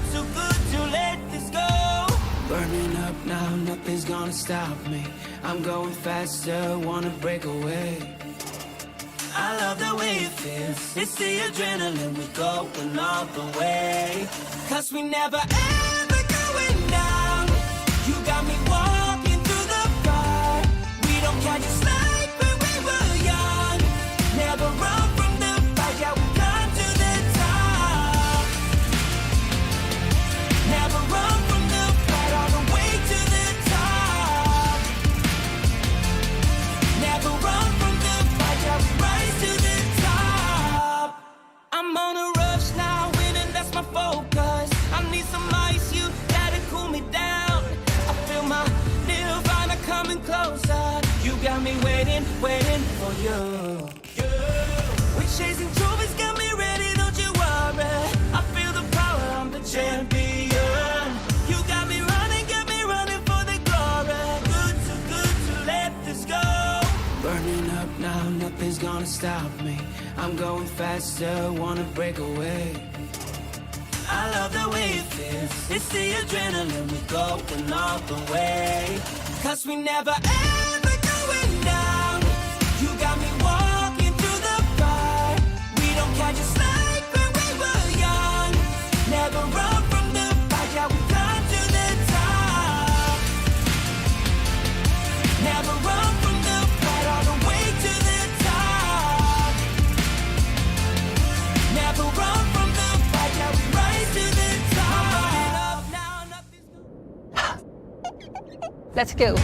to let this go. Burning up now, nothing's gonna stop me. I'm going faster, wanna break away. I love the way it feels. It's the adrenaline, we're going all the way. Cause we never ever going down. You got me walking through the fire. We don't catch a slide when we were young. Never run from the fight, yeah, we climb to the top. Never run from the fight, all the way to the top. Never run from the fight, yeah, we rise to the top. I'm on a rush now, winning, that's my focus. I need some ice, you gotta cool me down. I feel my nirvana coming closer. You got me waiting, waiting for you. We're chasing trophies, got me ready, don't you worry. I feel the power, I'm the champion. You got me running for the glory. Good to let this go. Burning up now, nothing's gonna stop me. I'm going faster, wanna break away. I love the way it feels. It's the adrenaline, we're going all the way. Cause we never ever going down. You got me walking through the fire. We don't catch a slide when we were young. Never run from the fight, yeah, we climb to the top. Never run from the fight, all the way to the top. Never run from the fight, yeah, we rise to the top. Let's go.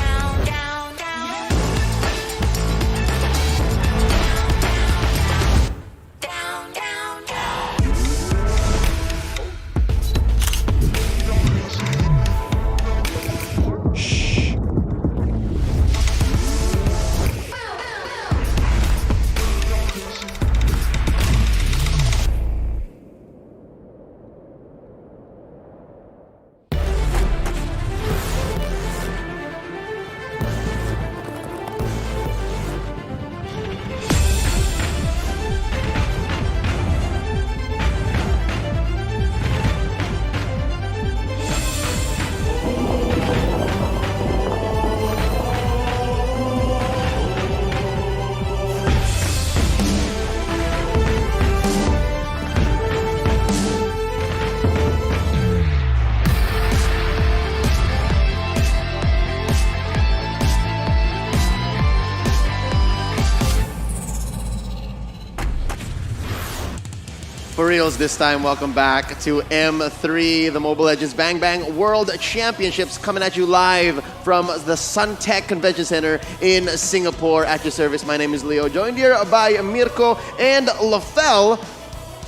For reals this time, welcome back to M3, the Mobile Legends Bang Bang World Championships, coming at you live from the Suntec Convention Center in Singapore. At your service, my name is Leo, joined here by Mirko and Lafel.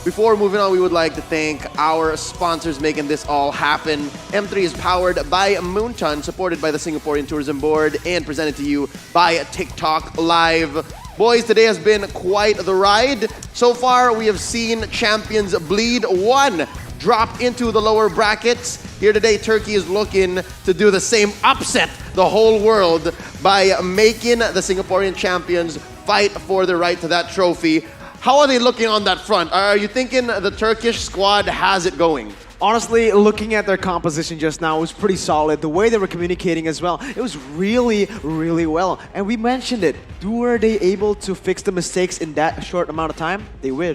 Before moving on, we would like to thank our sponsors making this all happen. M3 is powered by Moonton, supported by the Singaporean Tourism Board, and presented to you by TikTok Live. Boys, today has been quite the ride. So far, we have seen champions bleed one, drop into the lower brackets. Here today, Turkey is looking to do the same, upset the whole world by making the Singaporean champions fight for the right to that trophy. How are they looking on that front? Are you thinking the Turkish squad has it going? Honestly, looking at their composition just now, it was pretty solid. The way they were communicating as well, it was really, really well. And we mentioned it. Were they able to fix the mistakes in that short amount of time? They were.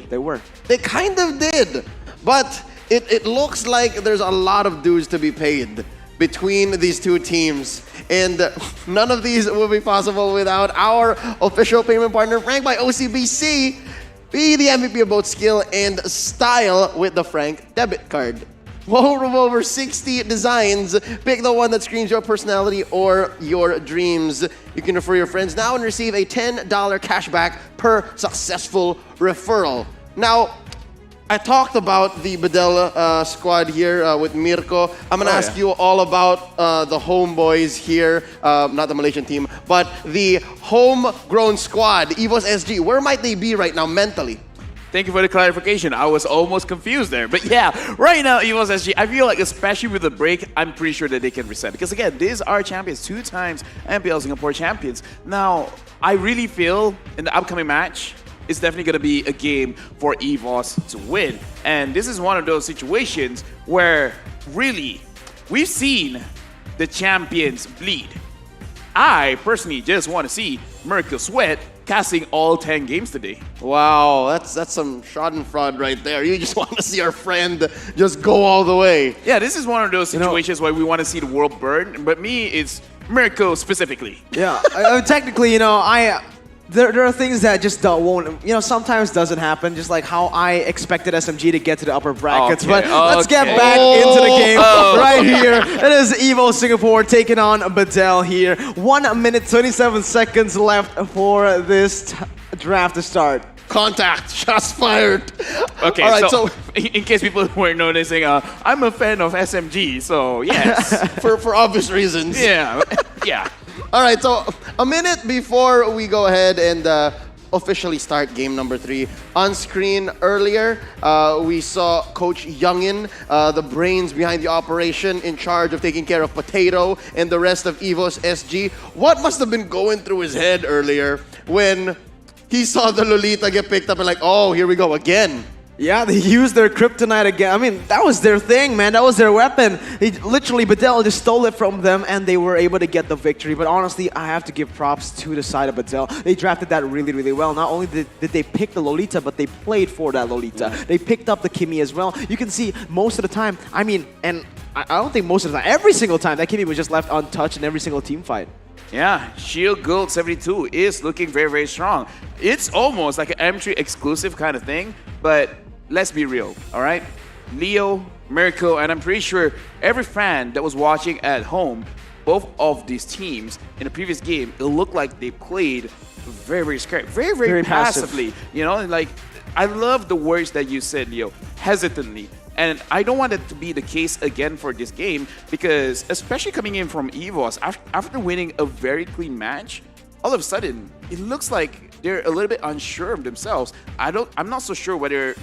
They kind of did. But it looks like there's a lot of dues to be paid between these two teams. And none of these will be possible without our official payment partner, Frank by OCBC. Be the MVP of both skill and style with the Frank debit card. Over 60 designs. Pick the one that screams your personality or your dreams. You can refer your friends now and receive a $10 cashback per successful referral. Now, I talked about the Bedell squad here with Mirko. I'm going to ask you all about the homeboys here, not the Malaysian team, but the homegrown squad, EVOS SG. Where might they be right now mentally? Thank you for the clarification. I was almost confused there. But yeah, right now, EVOS SG, I feel like especially with the break, I'm pretty sure that they can reset. Because again, these are champions, 2 times MPL Singapore champions. Now, I really feel in the upcoming match, it's definitely going to be a game for EVOS to win. And this is one of those situations where really, we've seen the champions bleed. I personally just want to see Mirko Sweat casting all 10 games today. Wow, that's some schadenfreude right there. You just want to see our friend just go all the way. Yeah, this is one of those situations where we want to see the world burn, but me, it's Mirko specifically. Yeah, technically, there are things that just won't, sometimes doesn't happen, just like how I expected SMG to get to the upper brackets. Okay, but let's get back into the game right here. It is EVO Singapore taking on Bedell here. 1 minute, 27 seconds left for this draft to start. Contact, shots fired. Okay, all right, so in case people weren't noticing, I'm a fan of SMG, so yes. for obvious reasons. Yeah, yeah. All right, so a minute before we go ahead and officially start game number 3, on screen earlier, we saw Coach Youngin, the brains behind the operation, in charge of taking care of Potato and the rest of EVOS SG. What must have been going through his head earlier when he saw the Lolita get picked up and like, oh, here we go again. Yeah, they used their kryptonite again. I mean, that was their thing, man. That was their weapon. Literally, Bedell just stole it from them, and they were able to get the victory. But honestly, I have to give props to the side of Bedell. They drafted that really, really well. Not only did they pick the Lolita, but they played for that Lolita. They picked up the Kimmy as well. You can see most of the time, I don't think most of the time, every single time, that Kimmy was just left untouched in every single team fight. Yeah, Shield Gold 72 is looking very, very strong. It's almost like an M3 exclusive kind of thing, but let's be real, all right? Leo, Mirko, and I'm pretty sure every fan that was watching at home, both of these teams in the previous game, it looked like they played very, very scared, very, very passively. Like, I love the words that you said, Leo, hesitantly. And I don't want it to be the case again for this game because, especially coming in from EVOS, after winning a very clean match, all of a sudden, it looks like they're a little bit unsure of themselves. I'm not so sure whether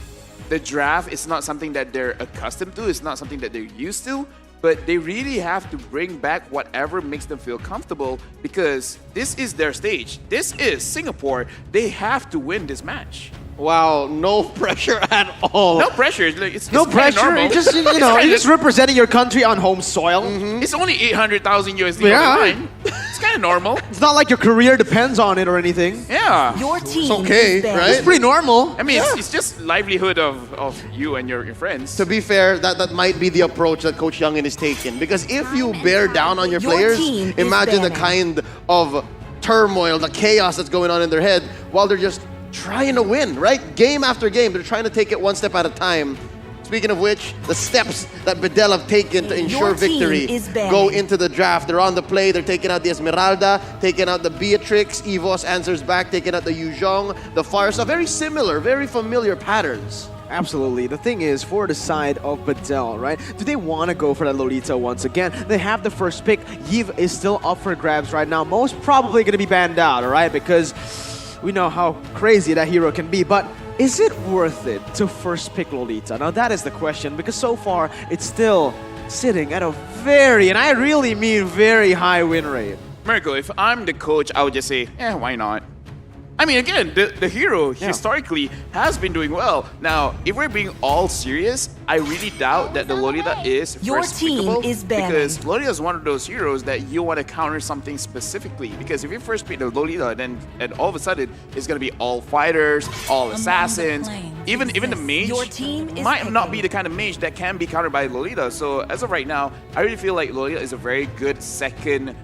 the draft is not something that they're accustomed to, it's not something that they're used to, but they really have to bring back whatever makes them feel comfortable because this is their stage. This is Singapore. They have to win this match. Wow, no pressure at all. No pressure. It's no pressure. Normal. You're just, you're just representing your country on home soil. It's only 800,000 USD on the line. It's kind of normal. It's not like your career depends on it or anything. Yeah. Your team. It's okay, right? It's pretty normal. I mean, it's just livelihood of you and your friends. To be fair, that might be the approach that Coach Youngin is taking. Because if you bear down on your players, imagine the kind of turmoil, the chaos that's going on in their head while they're just trying to win, right? Game after game, they're trying to take it one step at a time. Speaking of which, the steps that Bedell have taken to ensure victory go into the draft. They're on the play. They're taking out the Esmeralda, taking out the Beatrix. EVOS answers back, taking out the Yuzhong, the Farsa. Very similar, very familiar patterns. Absolutely. The thing is, for the side of Bedell, right? Do they want to go for that Lolita once again? They have the first pick. Yves is still up for grabs right now. Most probably going to be banned out, all right? Because we know how crazy that hero can be. But is it worth it to first pick Lolita? Now that is the question, because so far it's still sitting at a very, and I really mean very high win rate. Mirko, if I'm the coach, I would just say, why not? I mean, again, the hero historically has been doing well. Now, if we're being all serious, I really doubt that the Lolita is first pickable, because Lolita is one of those heroes that you want to counter something specifically. Because if you first pick the Lolita, then and all of a sudden it's going to be all fighters, all assassins, even the mage might not be the kind of mage that can be countered by Lolita. So as of right now, I really feel like Lolita is a very good second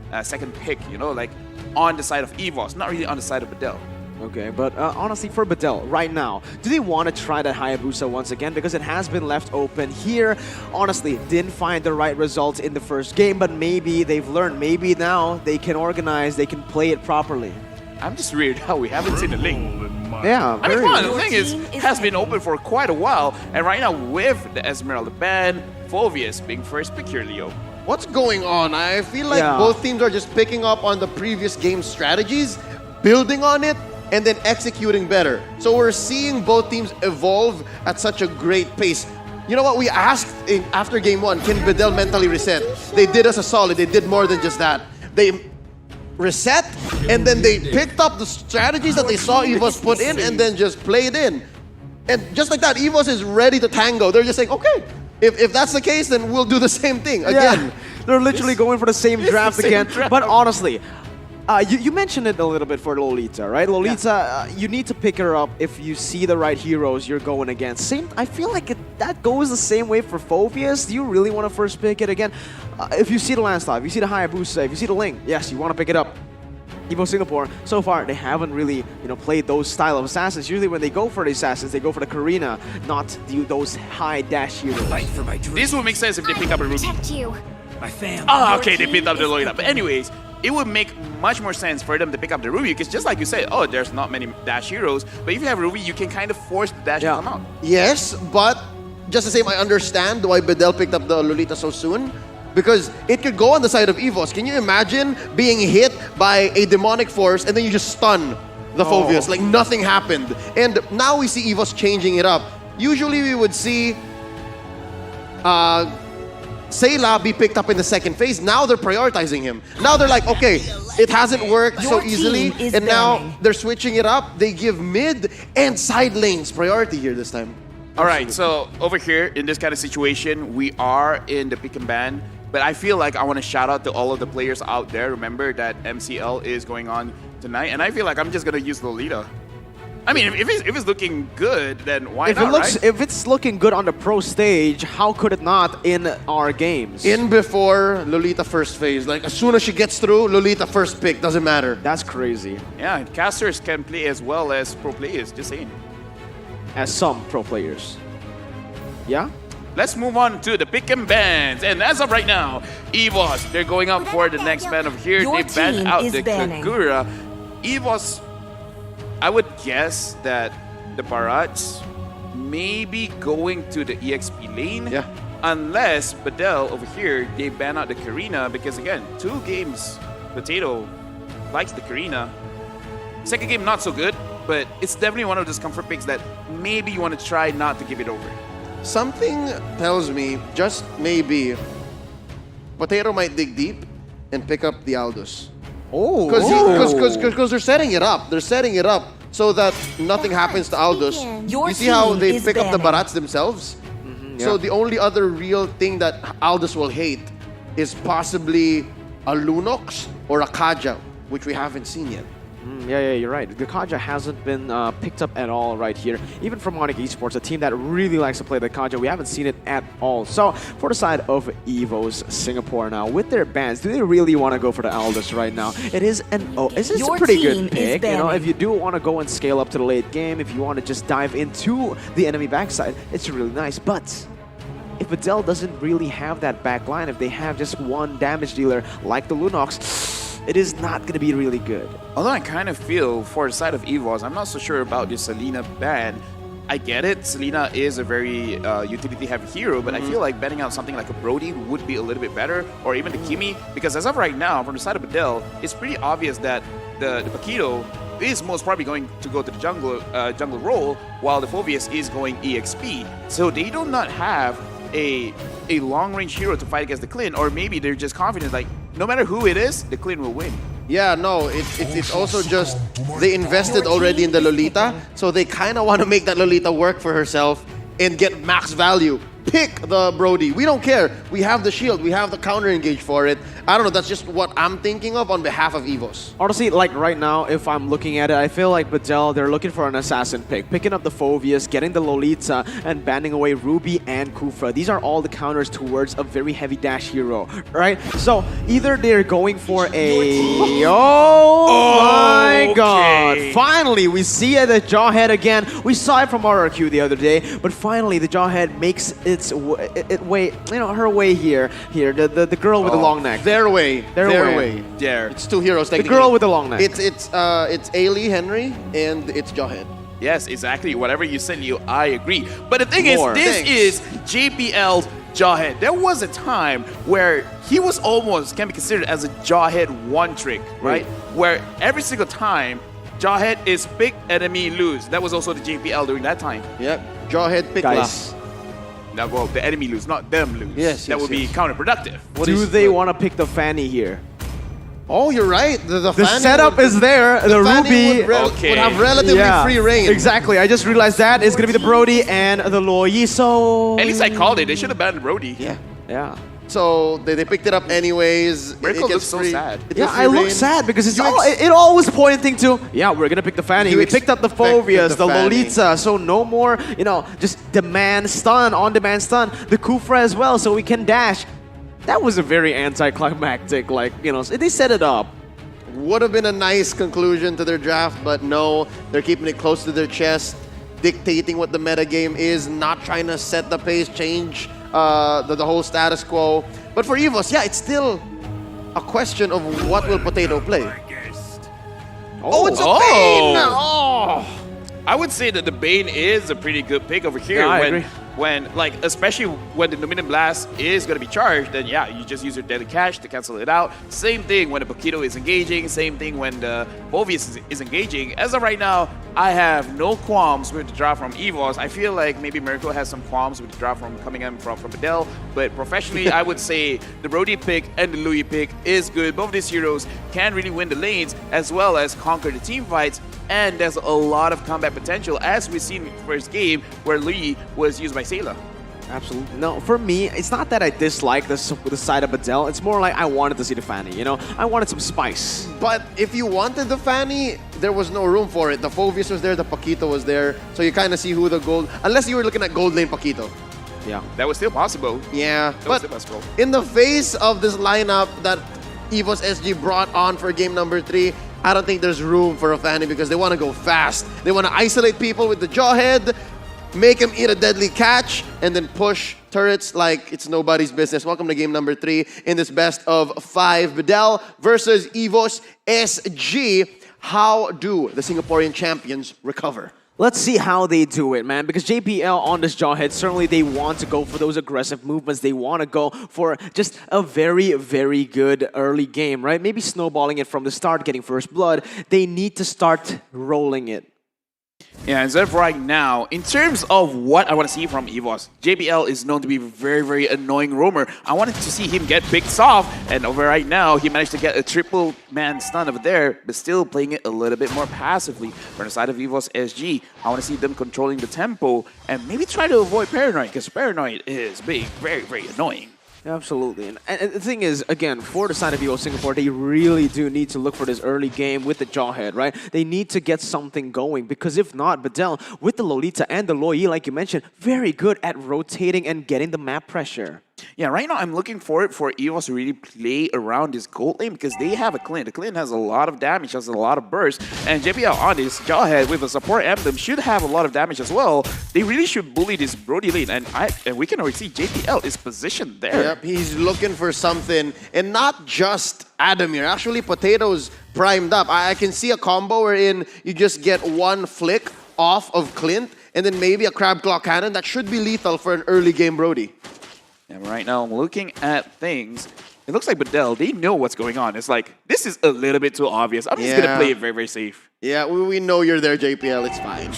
pick. You know, like on the side of EVOS, not really on the side of Bedell. Okay, but honestly, for Bedell, right now, do they want to try that Hayabusa once again? Because it has been left open here. Honestly, didn't find the right results in the first game, but maybe they've learned. Maybe now they can organize, they can play it properly. I'm just weird how we haven't seen the link. Yeah, I mean, come on, the thing is, it has been open for quite a while, and right now with the Esmeralda ban, Phoveus being first pick here, Leo. What's going on? I feel like both teams are just picking up on the previous game's strategies, building on it, and then executing better. So we're seeing both teams evolve at such a great pace. You know what? We asked after game one, can Bedell mentally reset? They did us a solid. They did more than just that. They reset, and then they picked up the strategies that they saw EVOS put in and then just played in. And just like that, EVOS is ready to tango. They're just saying, okay, if that's the case, then we'll do the same thing again. They're literally going for the same draft again. But honestly, you mentioned it a little bit for Lolita, right? Lolita, you need to pick her up if you see the right heroes you're going against. I feel like that goes the same way for Phoveus. Do you really want to first pick it again? If you see the Landslide, if you see the Hayabusa, if you see the Ling, yes, you want to pick it up. EVO Singapore, so far, they haven't really played those style of assassins. Usually when they go for the assassins, they go for the Karina, not those high dash heroes. This would make sense if they pick up a Ruby. My family. Okay, they picked up the Lolita. But anyways, it would make much more sense for them to pick up the Ruby, because just like you said, there's not many dash heroes, but if you have Ruby, you can kind of force the dash to come out. Yes, but just the same, I understand why Bedell picked up the Lolita so soon, because it could go on the side of EVOS. Can you imagine being hit by a demonic force and then you just stun the Phoveus, like nothing happened? And now we see EVOS changing it up. Usually we would see Sayla be picked up in the second phase. Now they're prioritizing him. Now they're like, okay, it hasn't worked so easily, and now they're switching it up. They give mid and side lanes priority here this time. All right, so over here in this kind of situation, we are in the pick and ban, but I feel like I want to shout out to all of the players out there. Remember that MCL is going on tonight, and I feel like I'm just going to use Lolita. I mean, if it's looking good, then why not, right? If it's looking good on the pro stage, how could it not in our games? In before Lolita first phase. Like, as soon as she gets through, Lolita first pick. Doesn't matter. That's crazy. Yeah, casters can play as well as pro players, just saying. As some pro players. Yeah? Let's move on to the pick and bans. And as of right now, EVOS, they're going up for the next ban over here. They banned out the Kagura. EVOS, I would guess that the Barats may be going to the EXP lane. Yeah. Unless Bedell over here, they ban out the Karina, because again, 2 games, Potato likes the Karina. Second game, not so good, but it's definitely one of those comfort picks that maybe you want to try not to give it over. Something tells me, just maybe, Potato might dig deep and pick up the Aldous. Oh, because they're setting it up. They're setting it up so that nothing happens to Aldous. You see how they pick up the Barats themselves? So the only other real thing that Aldous will hate is possibly a Lunox or a Kaja, which we haven't seen yet. Yeah, you're right. The Kaja hasn't been picked up at all right here. Even from Onyx Esports, a team that really likes to play the Kaja, we haven't seen it at all. So, for the side of EVO's Singapore now, with their bans, do they really want to go for the Aldous right now? It is a pretty good pick. You know, if you do want to go and scale up to the late game, if you want to just dive into the enemy backside, it's really nice. But if Adele doesn't really have that back line, if they have just one damage dealer like the Lunox, it is not going to be really good. Although I kind of feel for the side of EVOS, I'm not so sure about the Selena ban. I get it, Selena is a very utility-heavy hero, but I feel like betting out something like a Brody would be a little bit better, or even the Kimi, because as of right now, from the side of Adele, it's pretty obvious that the Paquito is most probably going to go to the jungle role, while the Phobius is going EXP. So they do not have a long-range hero to fight against the Clin, or maybe they're just confident, like, no matter who it is, the Clin will win. Yeah, no, it's also just they invested already in the Lolita, so they kind of want to make that Lolita work for herself and get max value. Pick the Brody. We don't care. We have the shield. We have the counter engage for it. I don't know. That's just what I'm thinking of on behalf of EVOS. Honestly, like right now, if I'm looking at it, I feel like Badel, they're looking for an assassin pick. Picking up the Phobius, getting the Lolita, and banning away Ruby and Kufra. These are all the counters towards a very heavy dash hero, right? So either they're going for a... Oh my god! Finally, we see the Jawhead again. We saw it from RRQ the other day, but finally the Jawhead makes its way, you know, her way here. The girl with the long neck. Their way. There. It's two heroes The technically. girl with the long neck. It's Ailey Henry and it's Jawhead. Yes, exactly. Whatever you said, Leo, I agree. But the thing More. is, this Thanks. is JPL's Jawhead. There was a time where he was almost can be considered as a Jawhead one trick, right? Where every single time Jawhead is pick, enemy lose. That was also the JPL during that time. Yep. Jawhead pick Guys. Now, well, the enemy lose, not them lose. Yes, that would be counterproductive. Do they want to pick the Fanny here? Oh, you're right. The Fanny setup is there. The Fanny Ruby would have relatively free reign. Exactly. I just realized that is going to be the Brody and the Loyi. So At least I called it. They should have banned Brody. yeah. So they picked it up anyways. Miracle It looks gets so free. sad. It Yeah, gets I free look reign. sad because it's You it all was pointing to, yeah, we're going to pick the Fanny. You We picked up the expected Phobias, the the Fanny. Lolita, so no more, you know, just demand stun, on-demand stun. The Kufra as well, so we can dash. That was a very anticlimactic, like, you know, they set it up. Would have been a nice conclusion to their draft, but no, they're keeping it close to their chest, dictating what the meta game is, not trying to set the pace, change the whole status quo. But for EVOS, yeah, it's still a question of what will Potato play. Oh, it's a Bane! Oh! I would say that the Bane is a pretty good pick over here. Yeah, I agree. When, like, especially when the Dominion Blast is going to be charged, then yeah, you just use your Deadly Cash to cancel it out. Same thing when the Paquito is engaging, same thing when the Bovius is engaging. As of right now, I have no qualms with the draw from EVOS. I feel like maybe Miracle has some qualms with the draw from coming in from Adele, but professionally, I would say the Brody pick and the Louis pick is good. Both of these heroes can really win the lanes as well as conquer the team fights, and there's a lot of combat potential as we've seen in the first game where Louis was used by Sayla. Absolutely. No, for me, it's not that I dislike the side of Adele. It's more like I wanted to see the Fanny, you know? I wanted some spice. But if you wanted the Fanny, there was no room for it. The Phobius was there, the Paquito was there, so you kind of see who the gold... Unless you were looking at gold lane Paquito. Yeah. That was still possible. Yeah, That was but still possible. in the face of this lineup that EVOS SG brought on for game number 3, I don't think there's room for a Fanny because they want to go fast. They want to isolate people with the Jawhead, make them eat a deadly catch, and then push turrets like it's nobody's business. Welcome to game number 3 in this best of 5. Videl versus EVOS SG. How do the Singaporean champions recover? Let's see how they do it, man. Because JPL on this Jawhead, certainly they want to go for those aggressive movements. They want to go for just a very, very good early game, right? Maybe snowballing it from the start, getting first blood. They need to start rolling it. Yeah, as of right now, in terms of what I want to see from EVOS, JBL is known to be a very, very annoying roamer. I wanted to see him get picked off, and over right now, he managed to get a triple man stun over there, but still playing it a little bit more passively. From the side of EVOS SG, I want to see them controlling the tempo and maybe try to avoid Paranoid, because Paranoid is being very, very annoying. Absolutely. And the thing is, again, for the side of Evo Singapore, they really do need to look for this early game with the Jawhead, right? They need to get something going, because if not, Bedell, with the Lolita and the Loi, like you mentioned, very good at rotating and getting the map pressure. Yeah, right now I'm looking for EVOS to really play around this gold lane because they have a Clint. The Clint has a lot of damage, has a lot of burst, and JPL on this Jawhead with a support emblem should have a lot of damage as well. They really should bully this Brody lane, and we can already see JPL is positioned there. Yep, he's looking for something, and not just Adamir. Actually, Potato's primed up. I can see a combo wherein you just get one flick off of Clint, and then maybe a Crab Claw Cannon that should be lethal for an early game Brody. And right now, I'm looking at things. It looks like Bedell, they know what's going on. It's like, this is a little bit too obvious. I'm just going to play it very, very safe. Yeah, we know you're there, JPL. It's fine.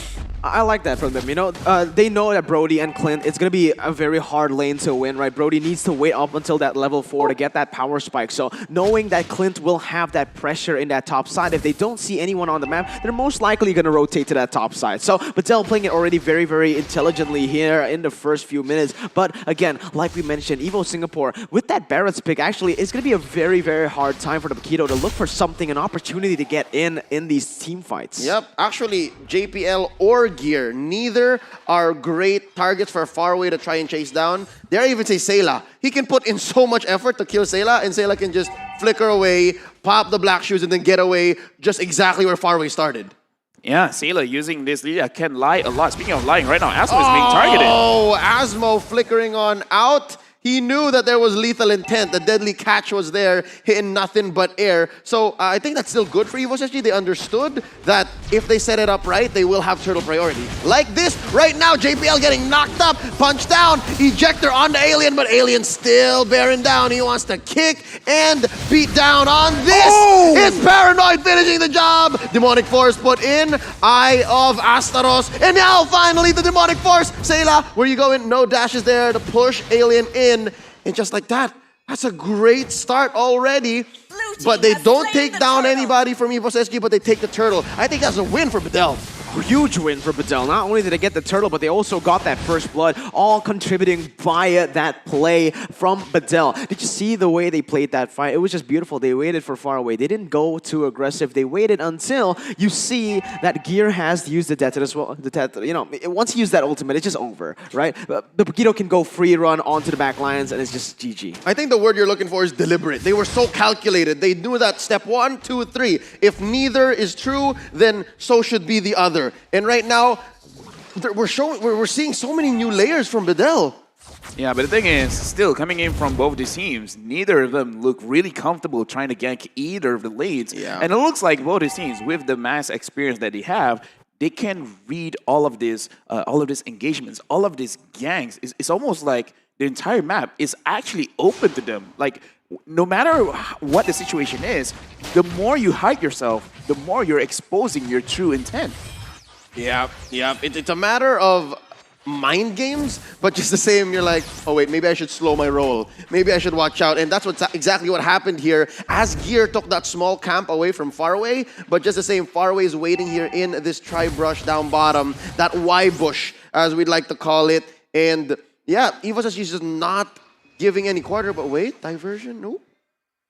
I like that from them, you know. They know that Brody and Clint, it's going to be a very hard lane to win, right? Brody needs to wait up until that level 4 to get that power spike. So knowing that Clint will have that pressure in that top side, if they don't see anyone on the map, they're most likely going to rotate to that top side. So Bedell playing it already very, very intelligently here in the first few minutes. But again, like we mentioned, Evo Singapore, with that Barrett's pick, actually, it's going to be a very, very hard time for the Paquito to look for something, an opportunity to get in these team fights. Yep, actually, JPL or Gear, neither are great targets for Faraway to try and chase down. Dare I even say Sayla. He can put in so much effort to kill Sayla, and Sayla can just flicker away, pop the black shoes, and then get away just exactly where Faraway started. Yeah, Sayla using this lead can lie a lot. Speaking of lying, right now, Asmo is being targeted. Oh, Asmo flickering on out. He knew that there was lethal intent. The deadly catch was there, hitting nothing but air. So I think that's still good for Evo SG. They understood that if they set it up right, they will have turtle priority. Like this, right now, JPL getting knocked up, punched down, ejector on the Alien, but Alien still bearing down. He wants to kick and beat down on this. Oh! It's Paranoid finishing the job. Demonic Force put in, Eye of Astaros, and now finally the Demonic Force. Sayla, where you going? No dashes there to push Alien in. And just like that, that's a great start already. But they don't take down anybody from EVOS SG, but they take the turtle. I think that's a win for Bedell. Huge win for Bedell. Not only did they get the turtle, but they also got that first blood, all contributing via that play from Bedell. Did you see the way they played that fight? It was just beautiful. They waited for Faraway. They didn't go too aggressive. They waited until you see that Gear has used the death as well. The death, you know, once he used that ultimate, it's just over, right? The Paquito can go free run onto the back lines, and it's just GG. I think the word you're looking for is deliberate. They were so calculated. They knew that step 1, 2, 3. If neither is true, then so should be the other. And right now, we're seeing so many new layers from Bedell. Yeah, but the thing is, still coming in from both these teams, neither of them look really comfortable trying to gank either of the lanes. Yeah. And it looks like both these teams, with the mass experience that they have, they can read all of these engagements, all of these ganks. It's almost like the entire map is actually open to them. Like, no matter what the situation is, the more you hide yourself, the more you're exposing your true intent. Yeah. It's a matter of mind games, but just the same, you're like, oh wait, maybe I should slow my roll. Maybe I should watch out. And that's exactly what happened here as Gear took that small camp away from Faraway. But just the same, Faraway is waiting here in this tri-brush down bottom, that Y-bush, as we'd like to call it. And yeah, EVOS SG is just not giving any quarter, but wait, diversion, nope.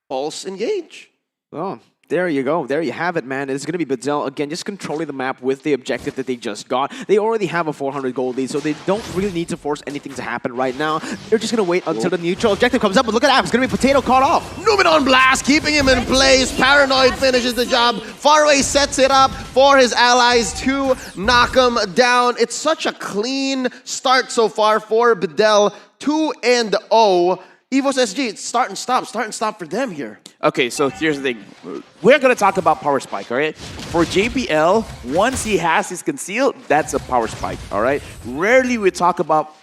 Pulse engage. Oh. There you go. There you have it, man. It's going to be Bedell, again, just controlling the map with the objective that they just got. They already have a 400 gold lead, so they don't really need to force anything to happen right now. They're just going to wait until the neutral objective comes up. But look at that. It's going to be Potato caught off. Numenon Blast, keeping him in place. Paranoid finishes the job. Faraway sets it up for his allies to knock him down. It's such a clean start so far for Bedell. 2-0. EVOS SG, it's start and stop for them here. Okay, so here's the thing. We're going to talk about power spike, all right? For JPL, once he has his conceal, that's a power spike, all right? Rarely we talk about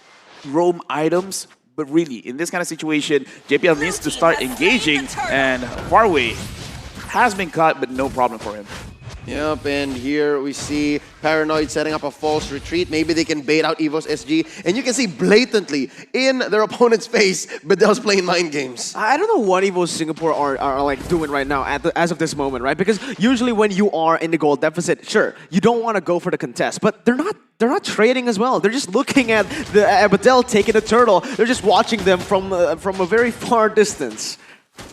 roam items, but really, in this kind of situation, JPL needs to start engaging, and Faraway has been caught, but no problem for him. Yep, and here we see Paranoid setting up a false retreat. Maybe they can bait out EVOS SG. And you can see blatantly in their opponent's face, Bedell's playing mind games. I don't know what EVOS Singapore are like doing right now as of this moment, right? Because usually when you are in the gold deficit, sure, you don't want to go for the contest, but they're not they're not trading as well. They're just looking at the Bedell taking the turtle. They're just watching them from a very far distance.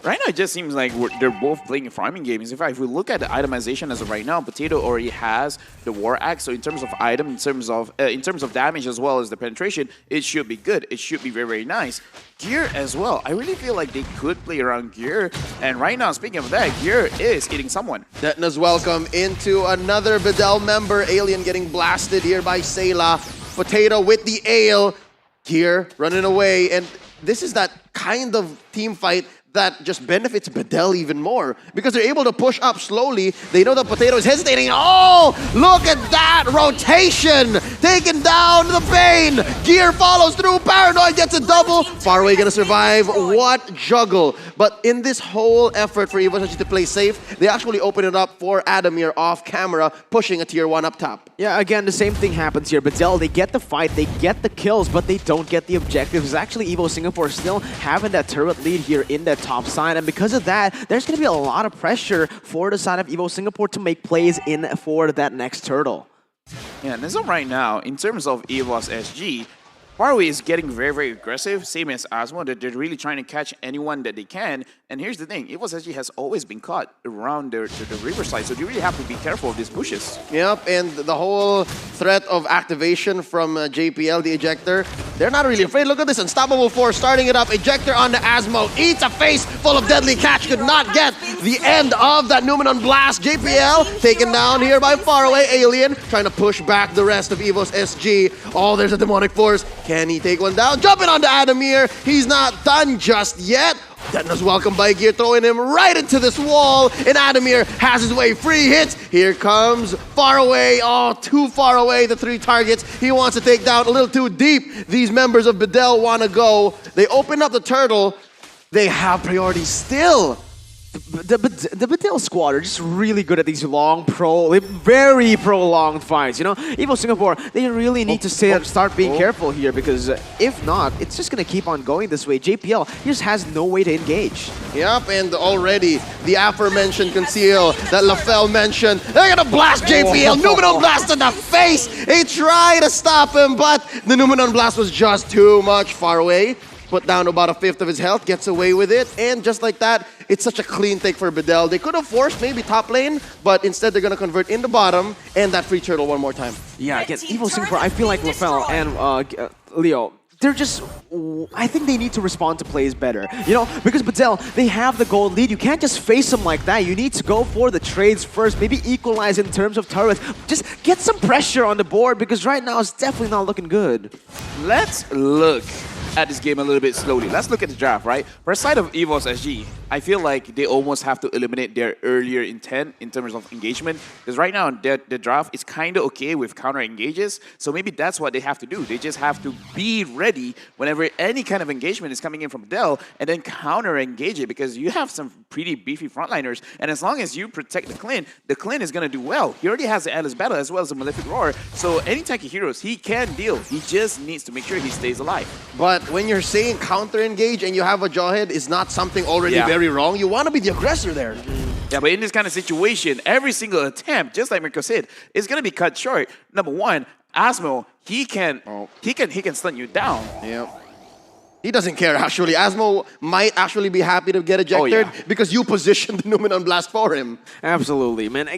Right now, it just seems like they're both playing farming games. In fact, if we look at the itemization as of right now, Potato already has the War Axe. So in terms of item, in terms of damage as well as the penetration, it should be good. It should be very, very nice. Gear as well. I really feel like they could play around Gear. And right now, speaking of that, Gear is hitting someone. Detna's welcome into another Bedell member. Alien getting blasted here by Sayla. Potato with the ale. Gear running away. And this is that kind of team fight that just benefits Bedell even more because they're able to push up slowly. They know that Potato is hesitating. Oh, look at that rotation! Taking down the Bane. Gear follows through. Paranoid gets a double. Faraway gonna survive. What juggle! But in this whole effort for EvoSG to play safe, they actually open it up for Adamir off camera, pushing a tier 1 up top. Yeah, again, the same thing happens here. Bedell, they get the fight, they get the kills, but they don't get the objectives. Actually, Evo Singapore still having that turret lead here in that top side, and because of that, there's going to be a lot of pressure for the side of Evo Singapore to make plays in for that next turtle. Yeah, and as of right now, in terms of EVOS SG, Faraway is getting very, very aggressive, same as Asmo, that they're really trying to catch anyone that they can. And here's the thing, EVOS SG has always been caught around the riverside, so you really have to be careful of these bushes. Yep, and the whole threat of activation from JPL, the ejector, they're not really afraid. Look at this, Unstoppable Force starting it up. Ejector on the Asmo, eats a face full of deadly catch, could not get the end of that Numenon Blast. JPL taken down here by Faraway. Alien trying to push back the rest of EVOS SG. Oh, there's a Demonic Force. Can he take one down? Jumping onto Adamir. He's not done just yet. Detna's welcomed by Gear, throwing him right into this wall, and Adamir has his way free hits. Here comes Faraway. Oh, too far away, the 3 targets. He wants to take down a little too deep. These members of Bedell want to go. They open up the turtle. They have priority still. The Bedell squad are just really good at these long, very prolonged fights. You know, Evo Singapore, they really need to start being careful here because if not, it's just going to keep on going this way. JPL just has no way to engage. Yep, and already the aforementioned Conceal that LaFell mentioned, they're going to blast JPL. Numenon Blast in the face. They try to stop him, but the Numenon Blast was just too much. Far away. Put down about a 1/5 of his health, gets away with it, and just like that, it's such a clean take for Bedell. They could have forced maybe top lane, but instead they're going to convert in the bottom, and that free turtle one more time. Yeah, again, Evo Singapore, I feel like LaFell and Leo, they're just, I think they need to respond to plays better. You know, because Bedell, they have the gold lead. You can't just face them like that. You need to go for the trades first, maybe equalize in terms of turrets. Just get some pressure on the board because right now it's definitely not looking good. Let's look at this game a little bit slowly. Let's look at the draft, right? For the side of EVOS SG, I feel like they almost have to eliminate their earlier intent in terms of engagement. Because right now, the draft is kind of okay with counter engages. So maybe that's what they have to do. They just have to be ready whenever any kind of engagement is coming in from Dell and then counter engage it because you have some pretty beefy frontliners. And as long as you protect the Clint is going to do well. He already has the Atlas Battle as well as the Malefic Roar. So any tanky heroes, he can deal. He just needs to make sure he stays alive. But when you're saying counter engage and you have a Jawhead is not something already very wrong, you want to be the aggressor there. Yeah, but in this kind of situation, every single attempt, just like Mirko said, is going to be cut short. Number one, Asmo, he can stun you down. Yep. He doesn't care, actually. Asmo might actually be happy to get ejected because you positioned the Numenon Blast for him. Absolutely, man.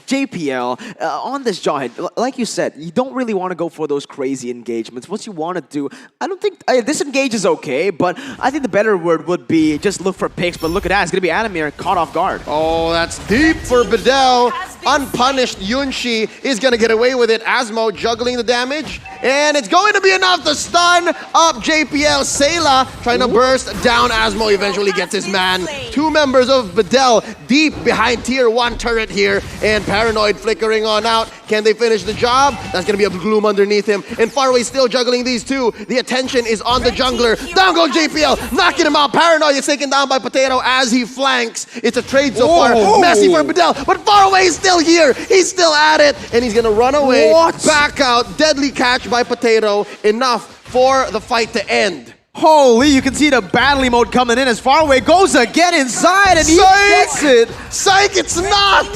JPL, on this Jawhead, like you said, you don't really want to go for those crazy engagements. What you want to do, I don't think, disengage is okay, but I think the better word would be just look for picks, but look at that, it's going to be Adamir caught off guard. Oh, that's deep for Bedell. Unpunished Yunshi is going to get away with it. Asmo juggling the damage, and it's going to be enough to stun up JPL. Sayla trying to burst down. Asmo eventually gets his man. 2 members of Bedell deep behind tier 1 turret here, and Paranoid flickering on out. Can they finish the job? That's going to be a gloom underneath him, and Faraway still juggling these two. The attention is on the jungler. Down goes JPL, knocking him out. Paranoid is taken down by Potato as he flanks. It's a trade so far. Messy for Bedell, but Faraway is still here. He's still at it, and he's going to run away. Back out. Deadly catch by Potato. Enough for the fight to end. Holy, you can see the battle mode coming in as Faraway goes again inside and he gets it. Psych, it's not!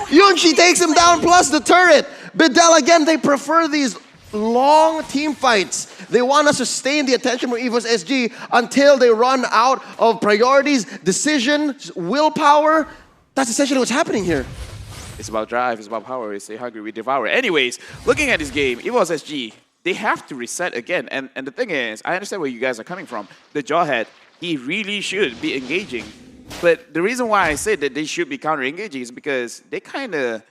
Yunshi takes him down plus the turret. Bedell again, they prefer these long team fights. They want to sustain the attention from EVOS SG until they run out of priorities, decisions, willpower. That's essentially what's happening here. It's about drive, it's about power. It's stay hungry, we devour. Anyways, looking at this game, EVOS SG, they have to reset again. And the thing is, I understand where you guys are coming from. The Jawhead, he really should be engaging. But the reason why I said that they should be counter-engaging is because they kind of...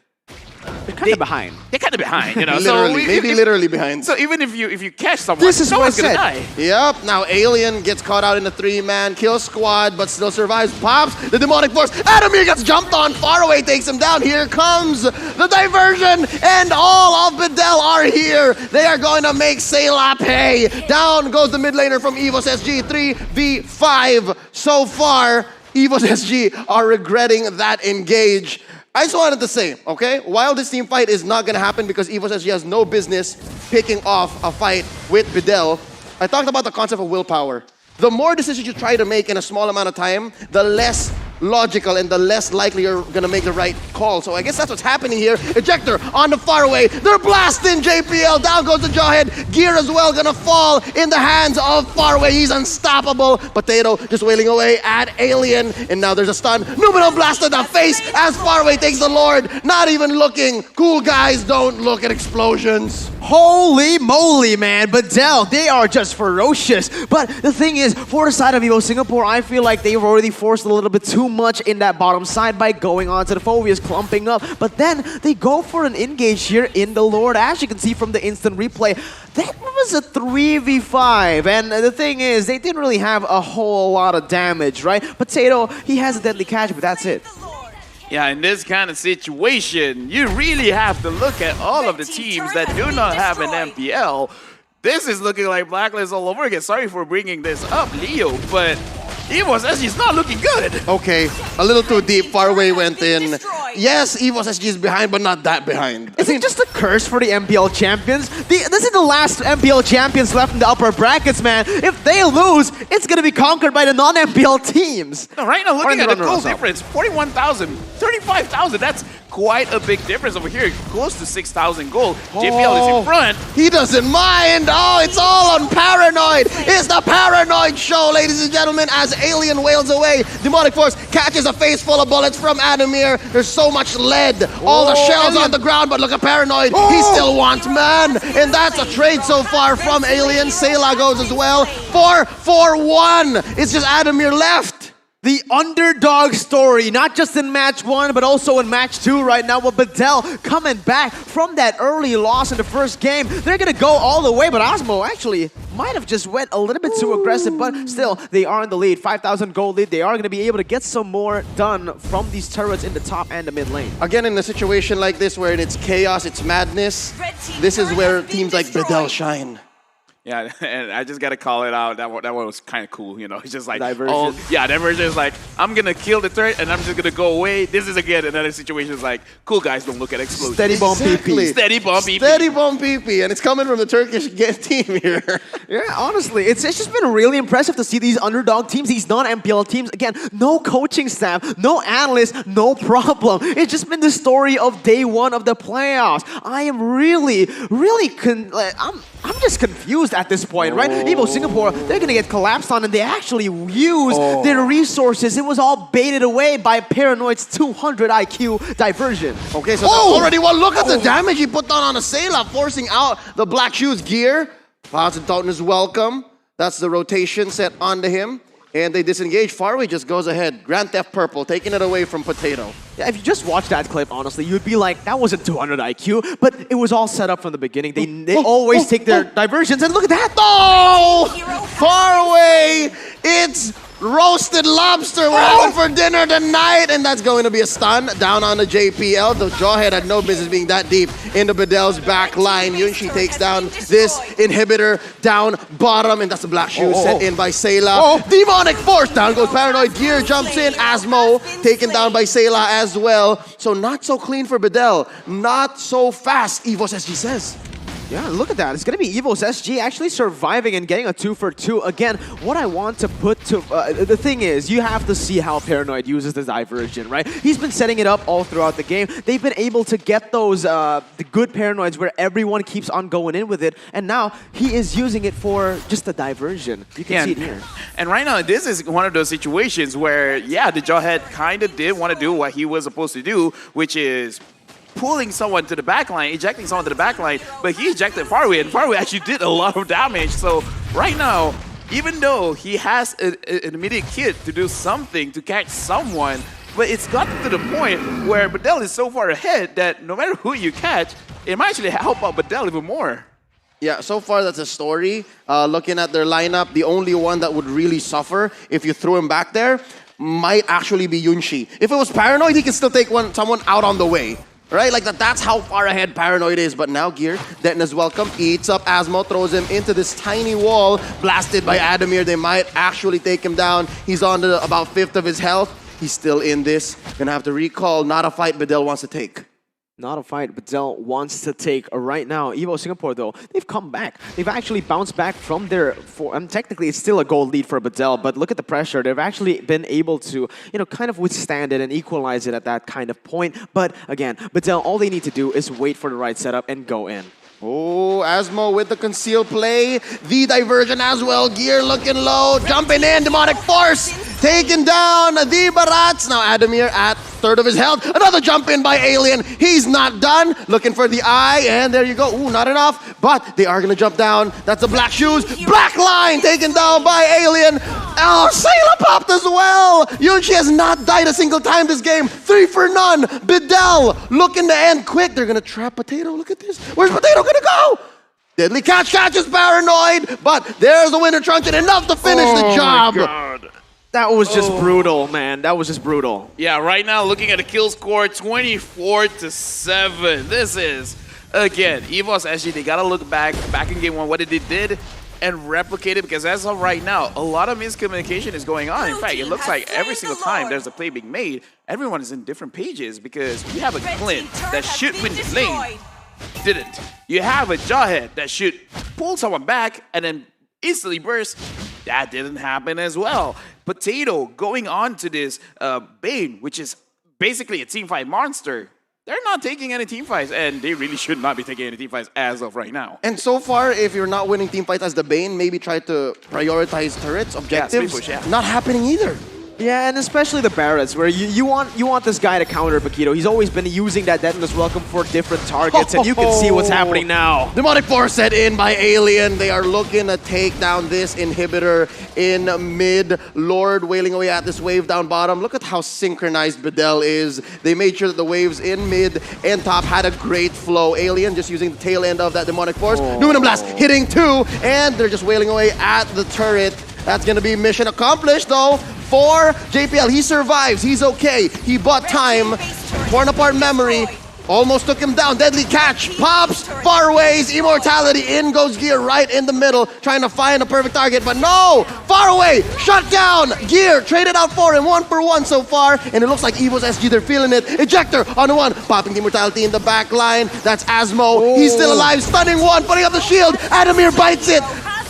They're kind of behind. They're kind of behind, you know. Literally, maybe literally behind. So even if you catch someone, This is someone's what I gonna said. die. Yep, now Alien gets caught out in a 3-man kill squad, but still survives. Pops the demonic force. Adamir gets jumped on. Far away takes him down. Here comes the diversion, and all of Bedell are here. They are going to make Selah pay. Down goes the mid laner from EVOS SG. 3v5 so far. EVOS SG are regretting that engage. I just wanted to say, okay, while this team fight is not going to happen because EVOS SG has no business picking off a fight with Bedell, I talked about the concept of willpower. The more decisions you try to make in a small amount of time, the less logical and the less likely you're going to make the right call. So I guess that's what's happening here. Ejector on the far away. They're blasting JPL. Down goes the Jawhead. Gear as well going to fall in the hands of Faraway. He's unstoppable. Potato just wailing away at Alien. And now there's a stun. Numenor blast to the face as Faraway takes the Lord. Not even looking. Cool guys don't look at explosions. Holy moly, man. Bedell, they are just ferocious. But the thing is, for the side of EVO Singapore, I feel like they've already forced a little bit too much in that bottom side by going on to the Phobias, clumping up. But then they go for an engage here in the Lord. As you can see from the instant replay, that was a 3v5. And the thing is, they didn't really have a whole lot of damage, right? Potato, he has a deadly catch, but that's it. Yeah, in this kind of situation, you really have to look at all of the teams that do not have an MPL. This is looking like Blacklist all over again. Sorry for bringing this up, Leo, but EVOS SG is not looking good. Okay, a little too deep. Faraway went in. Yes, EVOS SG is behind, but not that behind. Is it just a curse for the MPL champions? This is the last MPL champions left in the upper brackets, man. If they lose, it's going to be conquered by the non-MPL teams. No, right now, looking at the goal difference, 41,000, 35,000. That's quite a big difference over here. Close to 6,000 gold. JPL is in front. He doesn't mind. Oh, it's all on Paranoid. It's the Paranoid show, ladies and gentlemen, as Alien wails away. Demonic Force catches a face full of bullets from Adamir. There's so much lead. All the shells on the ground, but look at Paranoid. He still wants man. And that's a trade so far from Alien. Selah goes as well. 4-4-1. It's just Adamir left. The underdog story, not just in match 1, but also in match 2 right now with Bedell coming back from that early loss in the first game. They're going to go all the way, but Osmo actually might have just went a little bit too aggressive, but still, they are in the lead. 5,000 gold lead. They are going to be able to get some more done from these turrets in the top and the mid lane. Again, in a situation like this where it's chaos, it's madness, this is where teams like Bedell shine. Yeah, and I just got to call it out. That one was kind of cool, you know. It's just like, diversion. Oh, yeah, diversion is like, I'm going to kill the turret and I'm just going to go away. This is, again, another situation is like, cool guys don't look at explosions. Steady bomb PP. Steady bomb PP. Steady bomb PP, and it's coming from the Turkish team here. Yeah, honestly, it's just been really impressive to see these underdog teams, these non-MPL teams. Again, no coaching staff, no analysts, no problem. It's just been the story of day 1 of the playoffs. I am really I'm just confused at this point, right? EVO Singapore, they're gonna get collapsed on, and they actually use their resources. It was all baited away by Paranoid's 200 IQ diversion. Okay, so that's already one. Look at the damage he put down on a Selah, forcing out the Black Shoes gear. Clouds and Totten is welcome. That's the rotation set onto him. And they disengage. Faraway just goes ahead. Grand Theft Purple, taking it away from Potato. Yeah, if you just watch that clip, honestly, you'd be like, that wasn't 200 IQ, but it was all set up from the beginning. They always take their diversions, and look at that! Oh! Faraway! It's roasted lobster we're having for dinner tonight, and that's going to be a stun down on the JPL. The Jawhead had no business being that deep into Bedell's back line. Yunshi takes down this inhibitor down bottom, and that's the Black Shoe set in by Selah. Demonic Force! Down goes Paranoid. Gear jumps in. Asmo taken down by Selah as well. So not so clean for Bedell. Not so fast, EVOS SG says. Yeah, look at that. It's going to be Evo's SG actually surviving and getting a 2 for 2. Again, what I want to put to... the thing is, you have to see how Paranoid uses the diversion, right? He's been setting it up all throughout the game. They've been able to get those the good Paranoids where everyone keeps on going in with it. And now he is using it for just the diversion. You can see it here. And right now, this is one of those situations where, yeah, the Jawhead kind of did want to do what he was supposed to do, which is pulling someone to the back line, ejecting someone to the back line, but he ejected Farway, and Farway actually did a lot of damage. So right now, even though he has an immediate kit to do something to catch someone, but it's gotten to the point where Badel is so far ahead that no matter who you catch, it might actually help out Badel even more. Yeah, so far that's a story. Looking at their lineup, the only one that would really suffer if you threw him back there might actually be Yunshi. If it was Paranoid, he can still take someone out on the way. Right? Like that's how far ahead Paranoid is. But now Gear, Denton is welcome, eats up Asmo, throws him into this tiny wall, blasted by Adamir. They might actually take him down. He's on to about 1/5 of his health. He's still in this. Gonna have to recall, not a fight Badel wants to take. Not a fight Badel wants to take right now. Evo Singapore, though, they've come back. They've actually bounced back from their... technically, it's still a gold lead for Badel, but look at the pressure. They've actually been able to, kind of withstand it and equalize it at that kind of point. But again, Badel, all they need to do is wait for the right setup and go in. Oh, Asmo with the concealed play. The diversion as well. Gear looking low. Jumping in. Demonic Force. Taking down the Barats. Now Adamir at 1/3 of his health. Another jump in by Alien. He's not done. Looking for the eye. And there you go. Ooh, not enough. But they are going to jump down. That's the Black Shoes. Black Line taken down by Alien. Oh, Sailor popped as well. Yunshi has not died a single time this game. 3 for none. Badel looking to end quick. They're going to trap Potato. Look at this. Where's Potato going to go? Deadly catches Paranoid. But there's the Winter Truncheon. Enough to finish the job. My God. That was just brutal, man. That was just brutal. Yeah, right now looking at the kill score, 24-7. This is, again, EVOS SG, they gotta look back in game 1, what they did, and replicate it, because as of right now, a lot of miscommunication is going on. In fact, it looks like every single time there's a play being made, everyone is in different pages, because you have a Clint that should win the lane, didn't. You have a Jawhead that should pull someone back and then instantly burst. That didn't happen as well. Potato going on to this Bane, which is basically a teamfight monster. They're not taking any teamfights, and they really should not be taking any teamfights as of right now. And so far, if you're not winning teamfights as the Bane, maybe try to prioritize turrets, objectives. Yeah, push, yeah. Not happening either. Yeah, and especially the Barretts, where you want this guy to counter Paquito. He's always been using that Detonus Welcome for different targets, and you can see what's happening now. Demonic Force set in by Alien. They are looking to take down this inhibitor in mid. Lord wailing away at this wave down bottom. Look at how synchronized Badel is. They made sure that the waves in mid and top had a great flow. Alien just using the tail end of that Demonic Force. Numinum Blast hitting 2, and they're just wailing away at the turret. That's going to be mission accomplished, though. For JPL, he survives. He's okay. He bought time. Torn apart memory. Almost took him down. Deadly catch. Pops. Farways. Immortality. In goes Gear right in the middle. Trying to find a perfect target. But no. Faraway. Shut down. Gear traded out for him. 1 for 1 so far. And it looks like Evo's SG. They're feeling it. Ejector on the 1. Popping the Immortality in the back line. That's Asmo. He's still alive. Stunning 1. Putting up the shield. Adamir bites it.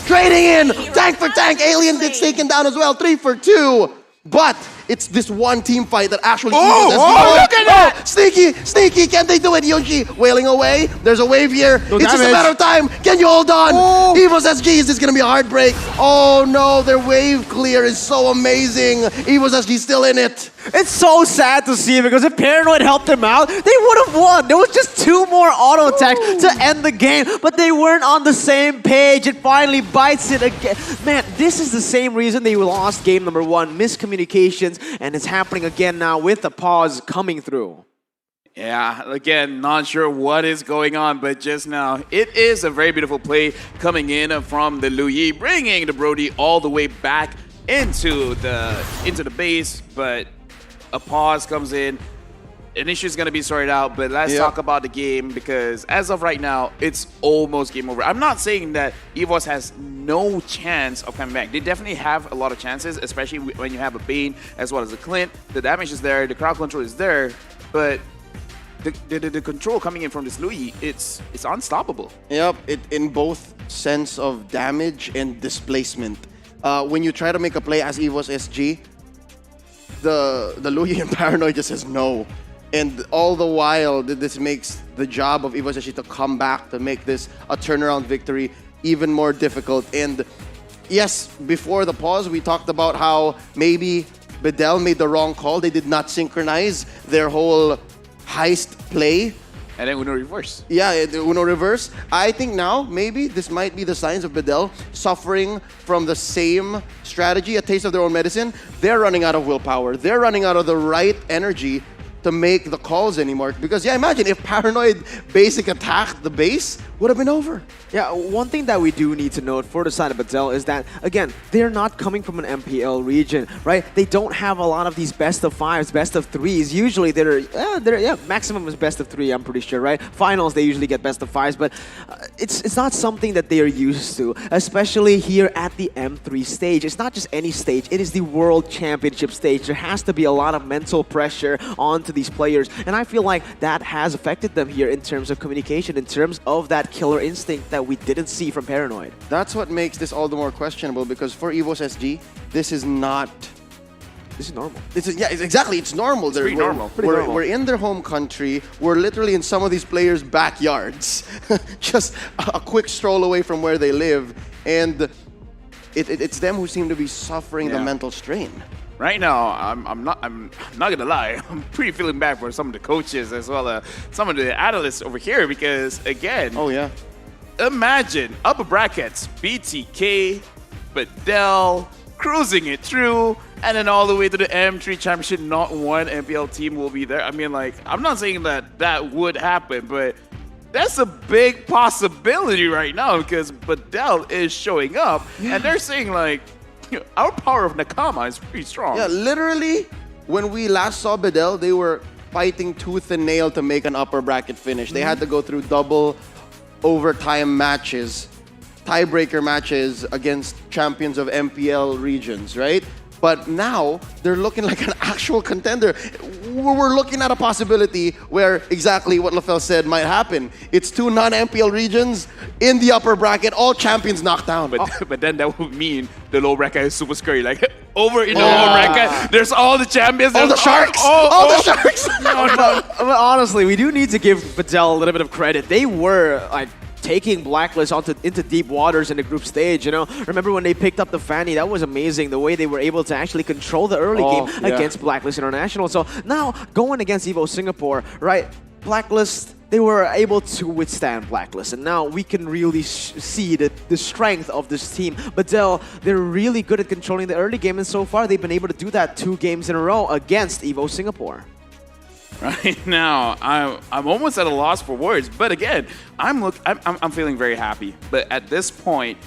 Trading in, tank for tank, Alien gets taken down as well, 3 for 2. But it's this one team fight that actually look at that! Sneaky, can they do it? Yunshi wailing away. There's a wave here. It's just a matter of time. Can you hold on? Evo's SG, is this gonna be a heartbreak? Oh no, their wave clear is so amazing. Evo's SG still in it. It's so sad to see because if Paranoid helped them out, they would have won. There was just 2 more auto attacks to end the game, but they weren't on the same page. It finally bites it again. Man, this is the same reason they lost game number 1. Miscommunications, and it's happening again now with the pause coming through. Yeah, again, not sure what is going on, but just now, it is a very beautiful play coming in from the Luyi, bringing the Brody all the way back into the base, but a pause comes in. An issue is going to be sorted out, but let's talk about the game because as of right now, it's almost game over. I'm not saying that EVOS has no chance of coming back. They definitely have a lot of chances, especially when you have a Bane as well as a Clint. The damage is there, the crowd control is there, but the control coming in from this Louis, it's unstoppable. Yep, in both sense of damage and displacement. When you try to make a play as EVOS SG, the Louis and Paranoid just says no. And all the while, this makes the job of EVOS SG to come back, to make this a turnaround victory even more difficult. And yes, before the pause, we talked about how maybe Bedell made the wrong call. They did not synchronize their whole heist play. And then Uno reverse. Yeah, the Uno reverse. I think now, maybe, this might be the signs of Bedell suffering from the same strategy, a taste of their own medicine. They're running out of willpower. They're running out of the right energy to make the calls anymore. Because, yeah, imagine if Paranoid basic attacked the base, would have been over. Yeah, one thing that we do need to note for the side of Bedell is that, again, they're not coming from an MPL region, right? They don't have a lot of these best of fives, best of threes. Usually they're maximum is best of three, I'm pretty sure, right? Finals, they usually get best of fives, but it's not something that they are used to, especially here at the M3 stage. It's not just any stage, it is the World Championship stage. There has to be a lot of mental pressure onto these players, and I feel like that has affected them here in terms of communication, in terms of that killer instinct that we didn't see from Paranoid. That's what makes this all the more questionable, because for EVOS SG, this is not... This is normal. Exactly. It's normal. It's pretty normal. We're in their home country. We're literally in some of these players' backyards. Just a quick stroll away from where they live. And it's them who seem to be suffering the mental strain. Right now, I'm not gonna lie. I'm pretty feeling bad for some of the coaches as well as some of the analysts over here, because again, imagine upper brackets, BTK, Bedell, cruising it through, and then all the way to the M3 Championship. Not one MPL team will be there. I mean, like, I'm not saying that would happen, but that's a big possibility right now, because Bedell is showing up, and they're saying like, our power of Nakama is pretty strong. Yeah, literally, when we last saw Bedell, they were fighting tooth and nail to make an upper bracket finish. They had to go through double overtime matches, tiebreaker matches against champions of MPL regions, right? But now, they're looking like an actual contender. We're looking at a possibility where exactly what LaFell said might happen. It's two non-MPL regions in the upper bracket, all champions knocked down. But then that would mean the low bracket is super scary. Like, over in the lower bracket, there's all the champions. All the sharks! All the sharks! But honestly, we do need to give Bedell a little bit of credit. They were, like, taking Blacklist into deep waters in the group stage, you know? Remember when they picked up the Fanny? That was amazing, the way they were able to actually control the early game against Blacklist International. So now, going against EVO Singapore, right? Blacklist, they were able to withstand Blacklist, and now we can really see the strength of this team. Bedell, they're really good at controlling the early game, and so far they've been able to do that 2 games in a row against EVO Singapore. Right now, I'm almost at a loss for words. But again, I'm feeling very happy. But at this point,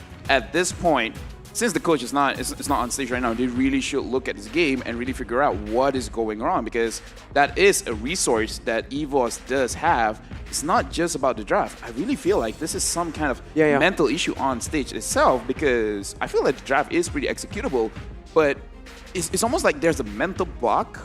since the coach is not on stage right now, they really should look at this game and really figure out what is going on, because that is a resource that EVOS does have. It's not just about the draft. I really feel like this is some kind of mental issue on stage itself, because I feel like the draft is pretty executable, but it's almost like there's a mental block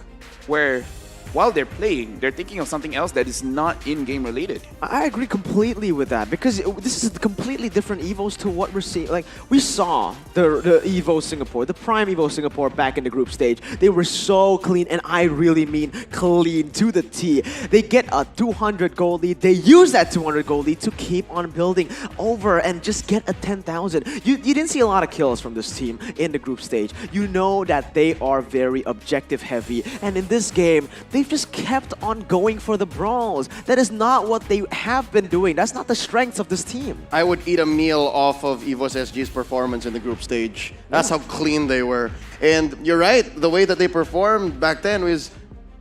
where while they're playing, they're thinking of something else that is not in-game related. I agree completely with that, because this is completely different EVOs to what we're seeing. Like, we saw the EVO Singapore, the prime EVO Singapore back in the group stage. They were so clean, and I really mean clean to the T. They get a 200 goal lead. They use that 200 goal lead to keep on building over and just get a 10,000. You didn't see a lot of kills from this team in the group stage. You know that they are very objective heavy, and in this game, they've just kept on going for the brawls. That is not what they have been doing. That's not the strengths of this team. I would eat a meal off of EVOS SG's performance in the group stage. That's how clean they were. And you're right, the way that they performed back then was,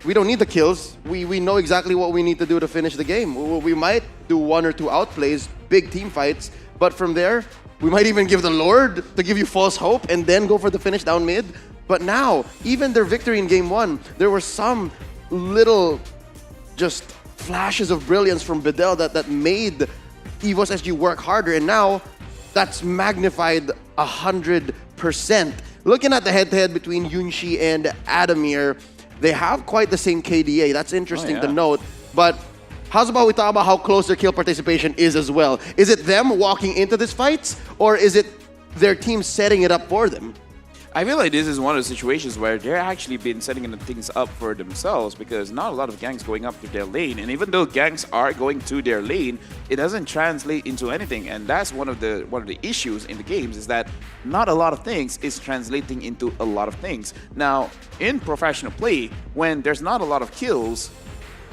we don't need the kills. We know exactly what we need to do to finish the game. We might do 1 or 2 outplays, big team fights, but from there, we might even give the Lord to give you false hope and then go for the finish down mid. But now, even their victory in game 1, there were some little just flashes of brilliance from Bedell that made EVOS SG work harder, and now that's magnified 100%. Looking at the head-to-head between Yunshi and Adamir, they have quite the same KDA. That's interesting to note, but how's about we talk about how close their kill participation is as well? Is it them walking into this fight, or is it their team setting it up for them? I feel like this is one of the situations where they're actually been setting things up for themselves because not a lot of ganks going up to their lane, and even though ganks are going to their lane, it doesn't translate into anything, and that's one of the issues in the games is that not a lot of things is translating into a lot of things. Now, in professional play, when there's not a lot of kills,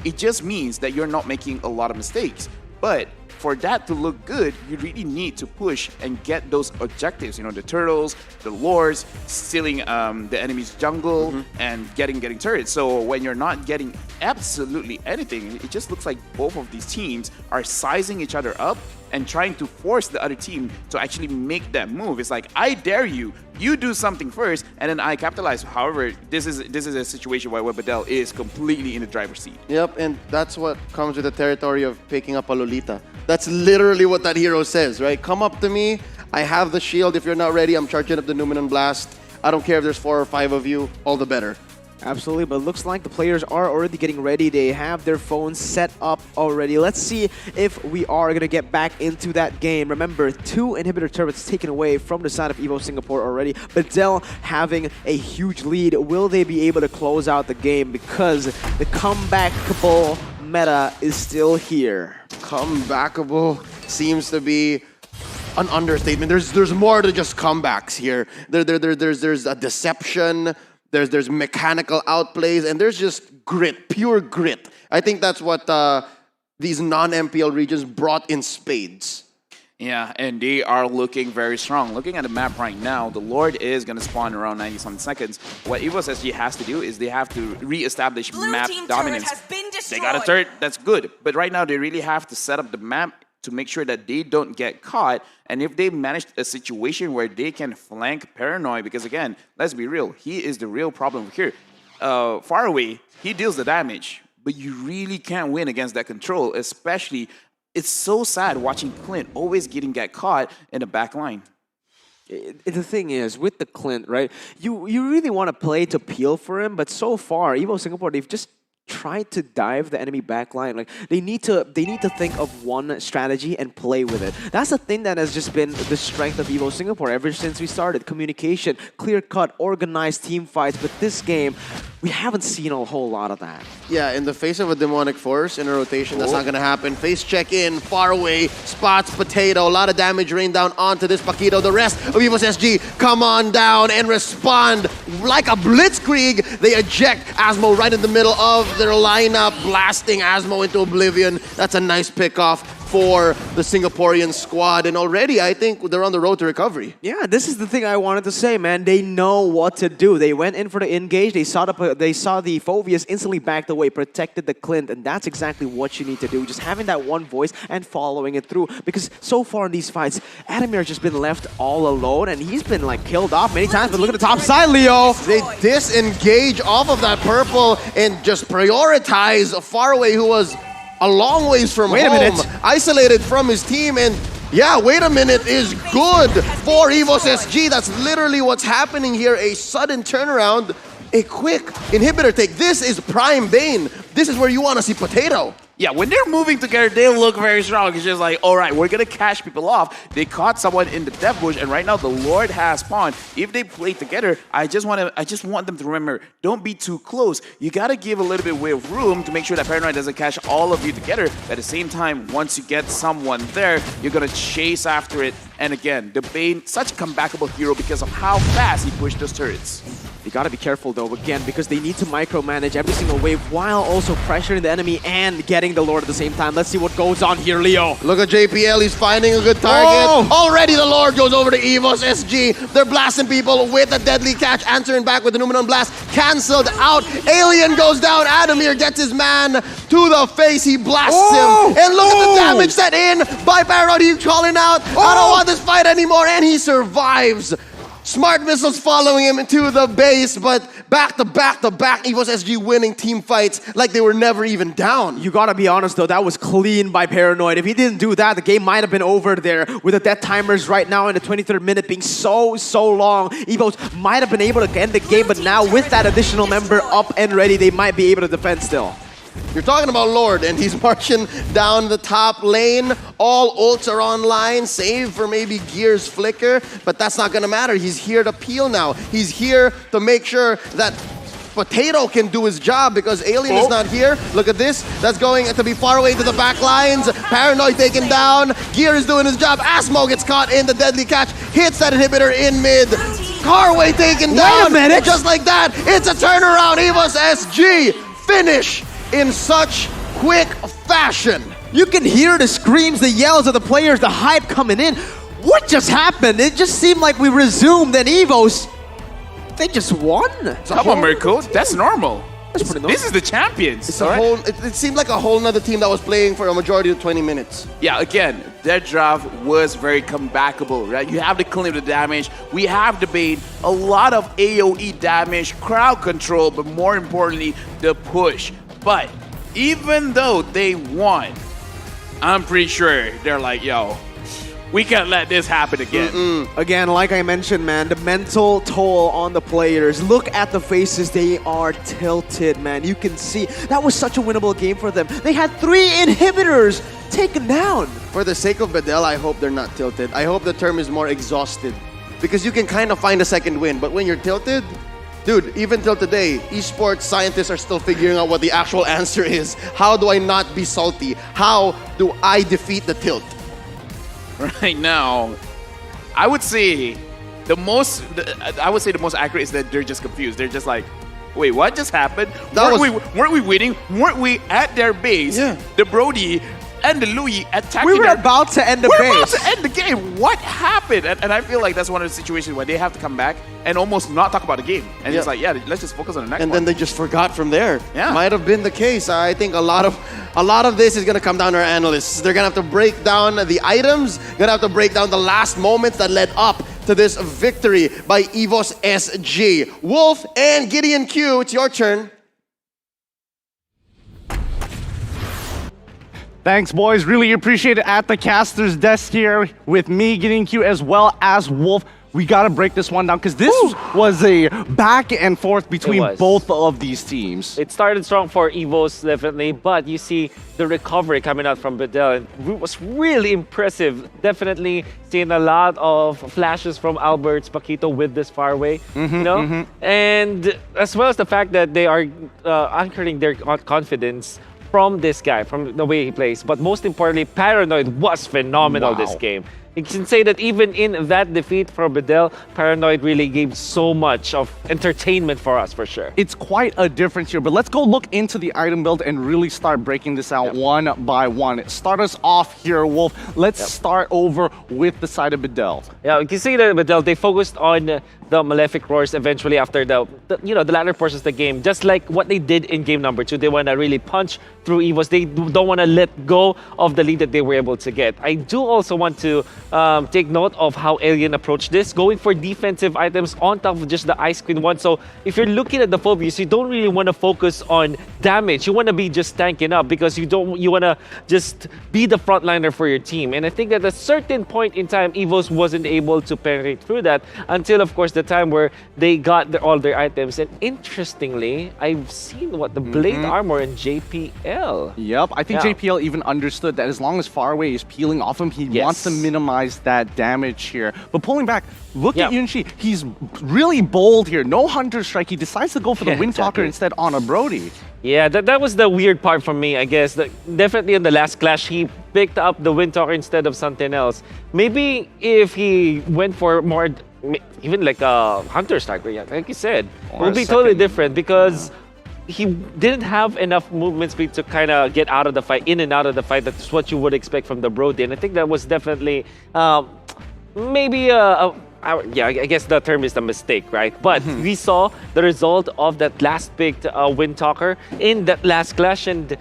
it just means that you're not making a lot of mistakes. But for that to look good, you really need to push and get those objectives. You know, the turtles, the lords, stealing the enemy's jungle, and getting turrets. So when you're not getting absolutely anything, it just looks like both of these teams are sizing each other up and trying to force the other team to actually make that move. It's like, I dare you, you do something first, and then I capitalize. However, this is a situation where Webadell is completely in the driver's seat. Yep, and that's what comes with the territory of picking up a Lolita. That's literally what that hero says, right? Come up to me, I have the shield. If you're not ready, I'm charging up the Numenon Blast. I don't care if there's 4 or 5 of you, all the better. Absolutely, but it looks like the players are already getting ready. They have their phones set up already. Let's see if we are going to get back into that game. Remember, 2 inhibitor turrets taken away from the side of Evo Singapore already. Badell having a huge lead. Will they be able to close out the game? Because the comebackable meta is still here. Comebackable seems to be an understatement. There's more to just comebacks here. There's a deception. There's mechanical outplays, and there's just grit, pure grit. I think that's what these non-MPL regions brought in spades. Yeah, and they are looking very strong. Looking at the map right now, the Lord is going to spawn around 90-something seconds. What Evo's SG has to do is they have to re-establish map dominance. They got a turret, that's good. But right now, they really have to set up the map to make sure that they don't get caught. And if they manage a situation where they can flank Paranoid, because again, let's be real, he is the real problem here. Far away, he deals the damage, but you really can't win against that control, especially, it's so sad watching Clint always get caught in the back line. The thing is, with the Clint, right, you really want to play to peel for him, but so far, Evo Singapore, they've just try to dive the enemy backline. Like they need to think of one strategy and play with it. That's the thing that has just been the strength of Evo Singapore ever since we started. Communication, clear-cut, organized team fights. But this game, we haven't seen a whole lot of that. Yeah, in the face of a demonic force in a rotation, that's not gonna happen. Face check in, far away, spots Potato, a lot of damage rained down onto this Paquito. The rest of Evo's SG come on down and respond like a blitzkrieg. They eject Asmo right in the middle of their lineup, blasting Asmo into oblivion. That's a nice pickoff for the Singaporean squad, and already I think they're on the road to recovery. Yeah, this is the thing I wanted to say, man. They know what to do. They went in for the engage. They saw the Phoveus instantly backed away, protected the Clint, and that's exactly what you need to do. Just having that one voice and following it through. Because so far in these fights, Adamir just been left all alone, and he's been like killed off many times. But look at the top side, Leo. They disengage off of that purple and just prioritize Faraway, who was a long ways from home, isolated from his team, and yeah, wait a minute is good for Evo's SG. That's literally what's happening here. A sudden turnaround, a quick inhibitor take. This is prime Bane. This is where you want to see Potato. Yeah, when they're moving together, they look very strong. It's just like, all right, we're going to catch people off. They caught someone in the death bush, and right now the Lord has spawned. If they play together, I just want them to remember, don't be too close. You got to give a little bit of room to make sure that Paranoid doesn't catch all of you together. At the same time, once you get someone there, you're going to chase after it. And again, the Bane, such a comebackable hero because of how fast he pushed those turrets. You gotta be careful though, again, because they need to micromanage every single wave while also pressuring the enemy and getting the Lord at the same time. Let's see what goes on here, Leo. Look at JPL, he's finding a good target. Already the Lord goes over to Evo's SG. They're blasting people with a deadly catch, answering back with the Numenon Blast. Cancelled out. Alien goes down. Adamir gets his man to the face. He blasts him. And look at the damage set in by Paranoid. He's calling out, I don't want this fight anymore. And he survives. Smart missiles following him into the base, but back to back, Evo's SG winning team fights like they were never even down. You gotta be honest though, that was clean by Paranoid. If he didn't do that, the game might have been over there with the death timers right now in the 23rd minute being so long. Evos might have been able to end the game, but now with that additional member up and ready, they might be able to defend still. You're talking about Lord, and he's marching down the top lane. All ults are online, save for maybe Gear's flicker, but that's not gonna matter. He's here to peel now. He's here to make sure that Potato can do his job because Alien is not here. Look at this. That's going to be far away to the back lines. Paranoid taken down. Gear is doing his job. Asmo gets caught in the deadly catch. Hits that inhibitor in mid. Carway taken down. Wait a minute. And just like that, it's a turnaround. EVOS SG finish in such quick fashion. You can hear the screams, the yells of the players, the hype coming in. What just happened? It just seemed like we resumed and EVOS, they just won. Come on, Mirko. That's normal. That's pretty normal. This is the champions. It's a whole, it seemed like a whole nother team that was playing for a majority of 20 minutes. Yeah, again, their draft was very comebackable, right? You have to claim the damage. We have the bait, a lot of AoE damage, crowd control, but more importantly, the push. But even though they won, I'm pretty sure they're like, yo, we can't let this happen again. Again, like I mentioned, man, the mental toll on the players. Look at the faces. They are tilted, man. You can see that was such a winnable game for them. They had 3 inhibitors taken down. For the sake of Bedell, I hope they're not tilted. I hope the term is more exhausted. Because you can kind of find a second win, but when you're tilted, dude, even till today, esports scientists are still figuring out what the actual answer is. How do I not be salty? How do I defeat the tilt? Right now, I would say the most accurate is that they're just confused. They're just like, wait, what just happened? Weren't we winning? Weren't we at their base? Yeah. The Brody and the Louis attacking. We were about to end the base. We're about to end the game. What happened? And I feel like that's one of the situations where they have to come back and almost not talk about the game. And it's like, yeah, let's just focus on the next one. And then they just forgot from there. Yeah. Might have been the case. I think a lot of this is gonna come down to our analysts. They're gonna have to break down the items, gonna have to break down the last moments that led up to this victory by EVOS SG. Wolf and Gideon Q, it's your turn. Thanks, boys. Really appreciate it at the caster's desk here with me, Gideon Q, as well as Wolf. We got to break this one down because this was a back and forth between both of these teams. It started strong for EVOS, definitely, but you see the recovery coming out from Bedell. It was really impressive. Definitely seeing a lot of flashes from Albert's Paquito with this faraway, and as well as the fact that they are anchoring their confidence from this guy, from the way he plays. But most importantly, Paranoid was phenomenal this game. You can say that even in that defeat for Bedell, Paranoid really gave so much of entertainment for us, for sure. It's quite a difference here, but let's go look into the item build and really start breaking this out one by one. Start us off here, Wolf. Let's start over with the side of Bedell. Yeah, you can see that Bedell, they focused on the Malefic Roars eventually after the latter portions of the game, just like what they did in game number 2. They want to really punch through EVOS. They don't want to let go of the lead that they were able to get. I do also want to take note of how Alien approached this, going for defensive items on top of just the Ice Queen one. So if you're looking at the Phobius, you don't really want to focus on damage. You want to be just tanking up because you want to just be the frontliner for your team. And I think at a certain point in time, EVOS wasn't able to penetrate through that until, of course, the time where they got all their items. And interestingly, I've seen the Blade Armor in JPL. Yep, I think JPL even understood that as long as Faraway is peeling off him, he wants to minimize that damage here. But pulling back, look at Yunshi. He's really bold here. No Hunter Strike. He decides to go for the Windtalker instead on a Brody. Yeah, that was the weird part for me, I guess. Definitely in the last clash, he picked up the Windtalker instead of something else. Maybe if he went for more, even like a Hunter Strike, like you said, it would be totally different because he didn't have enough movement speed to kind of get out of the fight, in and out of the fight. That's what you would expect from the Brody. And I think that was definitely maybe I guess the term is the mistake, right? But we saw the result of that last picked Windtalker in that last clash, and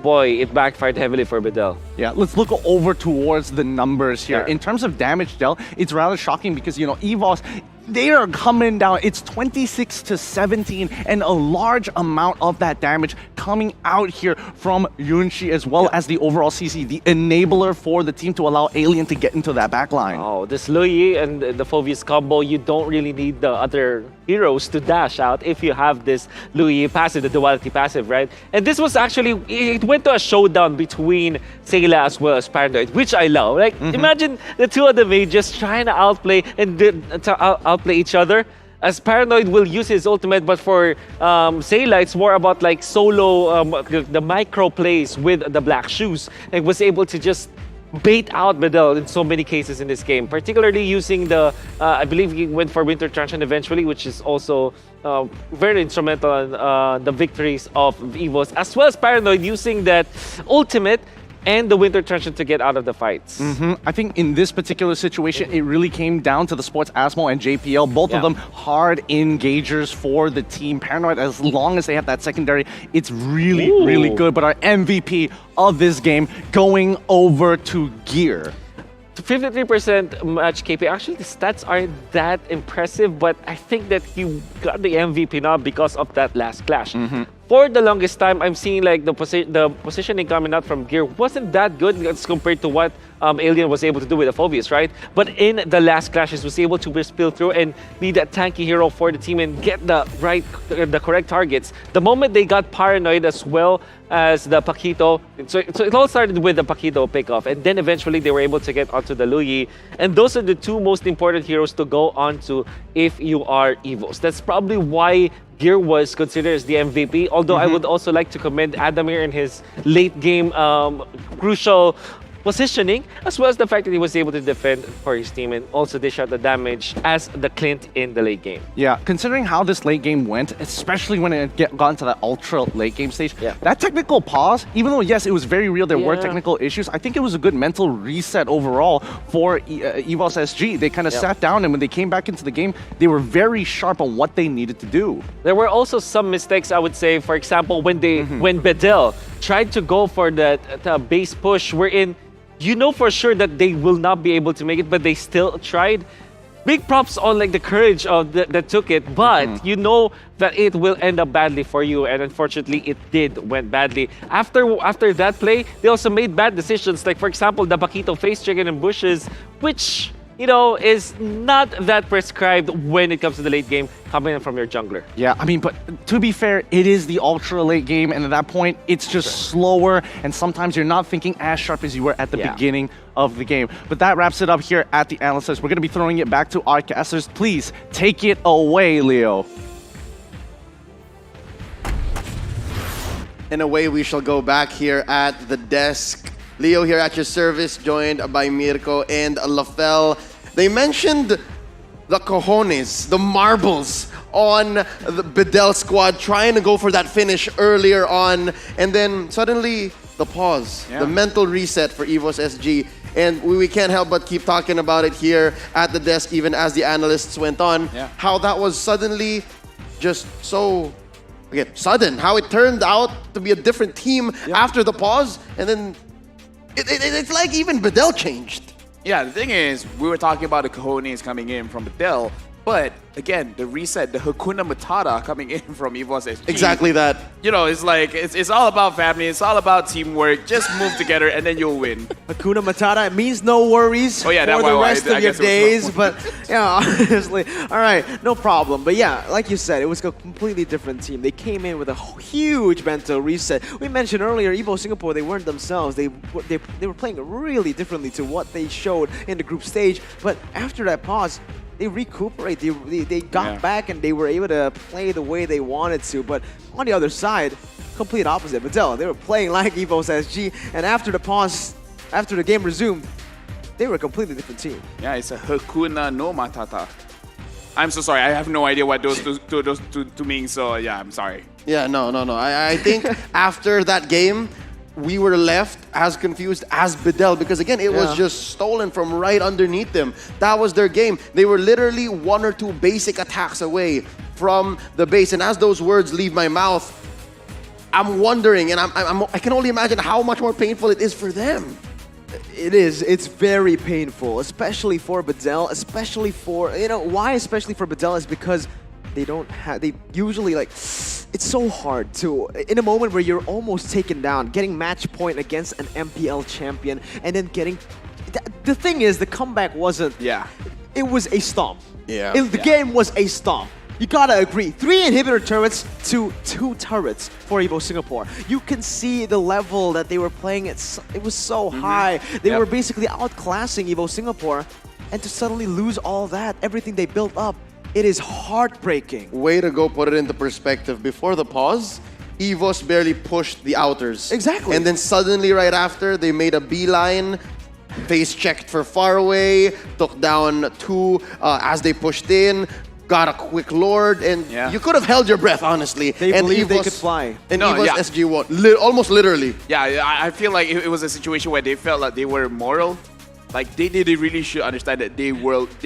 boy, it backfired heavily for Bedell. Yeah, let's look over towards the numbers here. In terms of damage dealt, it's rather shocking because, EVOS, they are coming down. It's 26-17, and a large amount of that damage coming out here from Yunshi as well as the overall CC, the enabler for the team to allow Alien to get into that back line. Oh, this Lui and the Phoveus combo, you don't really need the other heroes to dash out if you have this Lui passive, the duality passive, right? And this was actually, it went to a showdown between Sayla as well as Paranoid, which I love. Like, imagine the two of them just trying to outplay and outplay each other. As Paranoid will use his ultimate, but for Sayla, it's more about like solo, the micro plays with the black shoes, and was able to just bait out Bedell in so many cases in this game, particularly using the, I believe he went for Winter Truncheon eventually, which is also very instrumental in the victories of EVOS, as well as Paranoid using that ultimate and the Winter Truncheon to get out of the fights. I think in this particular situation, it really came down to the Sports Asmo and JPL. Both of them hard engagers for the team. Paranoid, as long as they have that secondary, it's really, really good. But our MVP of this game going over to Gear. 53% match KP. Actually, the stats aren't that impressive, but I think that he got the MVP now because of that last clash. For the longest time, I'm seeing like the positioning coming out from Gear wasn't that good as compared to what Alien was able to do with the Phoveus, right? But in the last clashes, was able to spill through and be that tanky hero for the team and get the correct targets. The moment they got Paranoid as well as the Paquito, so it all started with the Paquito pickoff, and then eventually they were able to get onto the Lui, and those are the two most important heroes to go onto if you are EVOS. That's probably why Gear was considered as the MVP, although I would also like to commend Adamir in his late game crucial positioning, as well as the fact that he was able to defend for his team and also dish out the damage as the Clint in the late game. Yeah, considering how this late game went, especially when it got into that ultra late game stage, that technical pause, even though yes, it was very real, there were technical issues, I think it was a good mental reset overall for EVOS SG. They kind of sat down, and when they came back into the game, they were very sharp on what they needed to do. There were also some mistakes, I would say. For example, when Bedell tried to go for that base push, wherein you know for sure that they will not be able to make it, but they still tried. Big props on like the courage of that took it, but you know that it will end up badly for you, and unfortunately it went badly. After that play, they also made bad decisions, like for example the Paquito face chicken and bushes, which you know is not that prescribed when it comes to the late game coming in from your jungler. Yeah, I mean, but to be fair, it is the ultra late game, and at that point, it's just slower, and sometimes you're not thinking as sharp as you were at the beginning of the game. But that wraps it up here at the analysis. We're going to be throwing it back to our casters. Please take it away, Leo. And away we shall go back here at the desk. Leo here at your service, joined by Mirko and Lafel. They mentioned the cojones, the marbles on the Bedell squad, trying to go for that finish earlier on, and then suddenly the pause, the mental reset for EVOS SG. And we can't help but keep talking about it here at the desk, even as the analysts went on, how that was suddenly just so sudden, how it turned out to be a different team after the pause, and then it's like even Bedell changed. Yeah, the thing is, we were talking about the cojones coming in from Bedell, but again, the reset, the Hakuna Matata coming in from EVOS SG. Exactly that. You know, it's like, it's all about family, it's all about teamwork, just move together and then you'll win. Hakuna Matata, it means no worries for the rest of your days, but yeah, honestly, all right, no problem. But yeah, like you said, it was a completely different team. They came in with a huge mental reset. We mentioned earlier, Evo Singapore, they weren't themselves. They were playing really differently to what they showed in the group stage, but after that pause, they recuperate, they got back, and they were able to play the way they wanted to. But on the other side, complete opposite. Bedell, they were playing like EVOS SG, and after the pause, after the game resumed, they were a completely different team. Yeah, it's a Hakuna no Matata. I'm so sorry, I have no idea what those two mean, so yeah, I'm sorry. Yeah, no. I think after that game, we were left as confused as Bedell, because again, it was just stolen from right underneath them. That was their game. They were literally one or two basic attacks away from the base. And as those words leave my mouth, I'm wondering, and I can only imagine how much more painful it is for them. It is. It's very painful, especially for Bedell, especially for, why especially for Bedell is because they don't have, they usually it's so hard to, in a moment where you're almost taken down, getting match point against an MPL champion and then getting, the thing is, the comeback wasn't, it was a stomp. The game was a stomp. You gotta agree. 3 inhibitor turrets to 2 turrets for Evo Singapore. You can see the level that they were playing. It was so high. They were basically outclassing Evo Singapore. And to suddenly lose all that, everything they built up, it is heartbreaking. Way to go put it into perspective. Before the pause, EVOS barely pushed the outers. Exactly. And then suddenly right after, they made a beeline, face checked for Faraway, took down 2 as they pushed in, got a quick Lord, and you could have held your breath, honestly. They believed they could fly. And EVOS SG won, almost literally. Yeah, I feel like it was a situation where they felt like they were moral. Like, they really should understand that they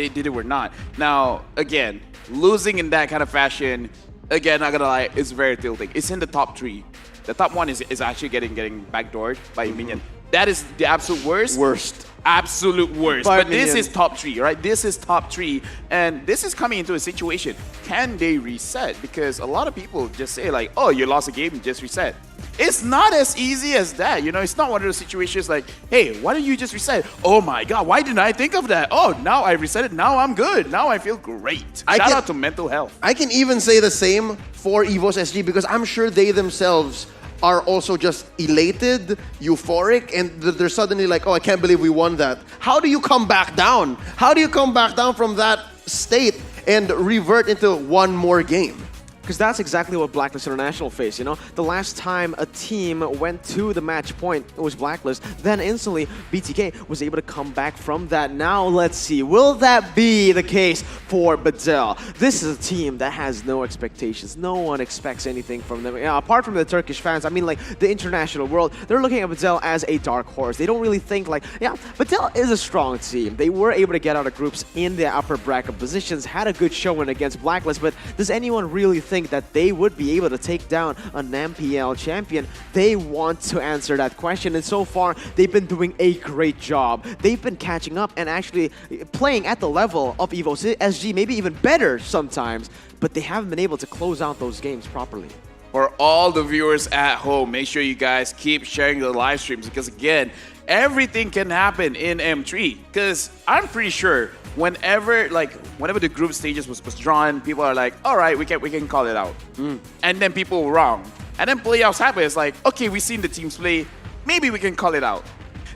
did it or not. Now, again, losing in that kind of fashion, again, not gonna lie, it's very tilting. It's in the top 3. The top 1 is actually getting backdoored by Minion. That is the absolute worst. Absolute worst. But this is top 3, right? This is top 3. And this is coming into a situation. Can they reset? Because a lot of people just say like, oh, you lost a game, just reset. It's not as easy as that. It's not one of those situations like, hey, why don't you just reset? Oh my God, why didn't I think of that? Oh, now I reset it. Now I'm good. Now I feel great. Shout out to mental health. I can even say the same for EVOS SG because I'm sure they themselves are also just elated, euphoric, and they're suddenly like, oh, I can't believe we won that. How do you come back down? How do you come back down from that state and revert into one more game? Because that's exactly what Blacklist International faced, The last time a team went to the match point, it was Blacklist. Then instantly, BTK was able to come back from that. Now let's see, will that be the case for Bedell? This is a team that has no expectations. No one expects anything from them. Apart from the Turkish fans, I mean, the international world, they're looking at Bedell as a dark horse. They don't really think Bedell is a strong team. They were able to get out of groups in the upper bracket positions, had a good showing against Blacklist, but does anyone really think that they would be able to take down an MPL champion? They want to answer that question, and so far they've been doing a great job. They've been catching up and actually playing at the level of EVOS SG, maybe even better sometimes, but they haven't been able to close out those games properly. For all the viewers at home, make sure you guys keep sharing the live streams because again, everything can happen in M3. Because I'm pretty sure whenever the group stages was drawn, people are like, all right, we can call it out. And then people were wrong. And then playoffs happen. It's like, okay, we've seen the teams play. Maybe we can call it out.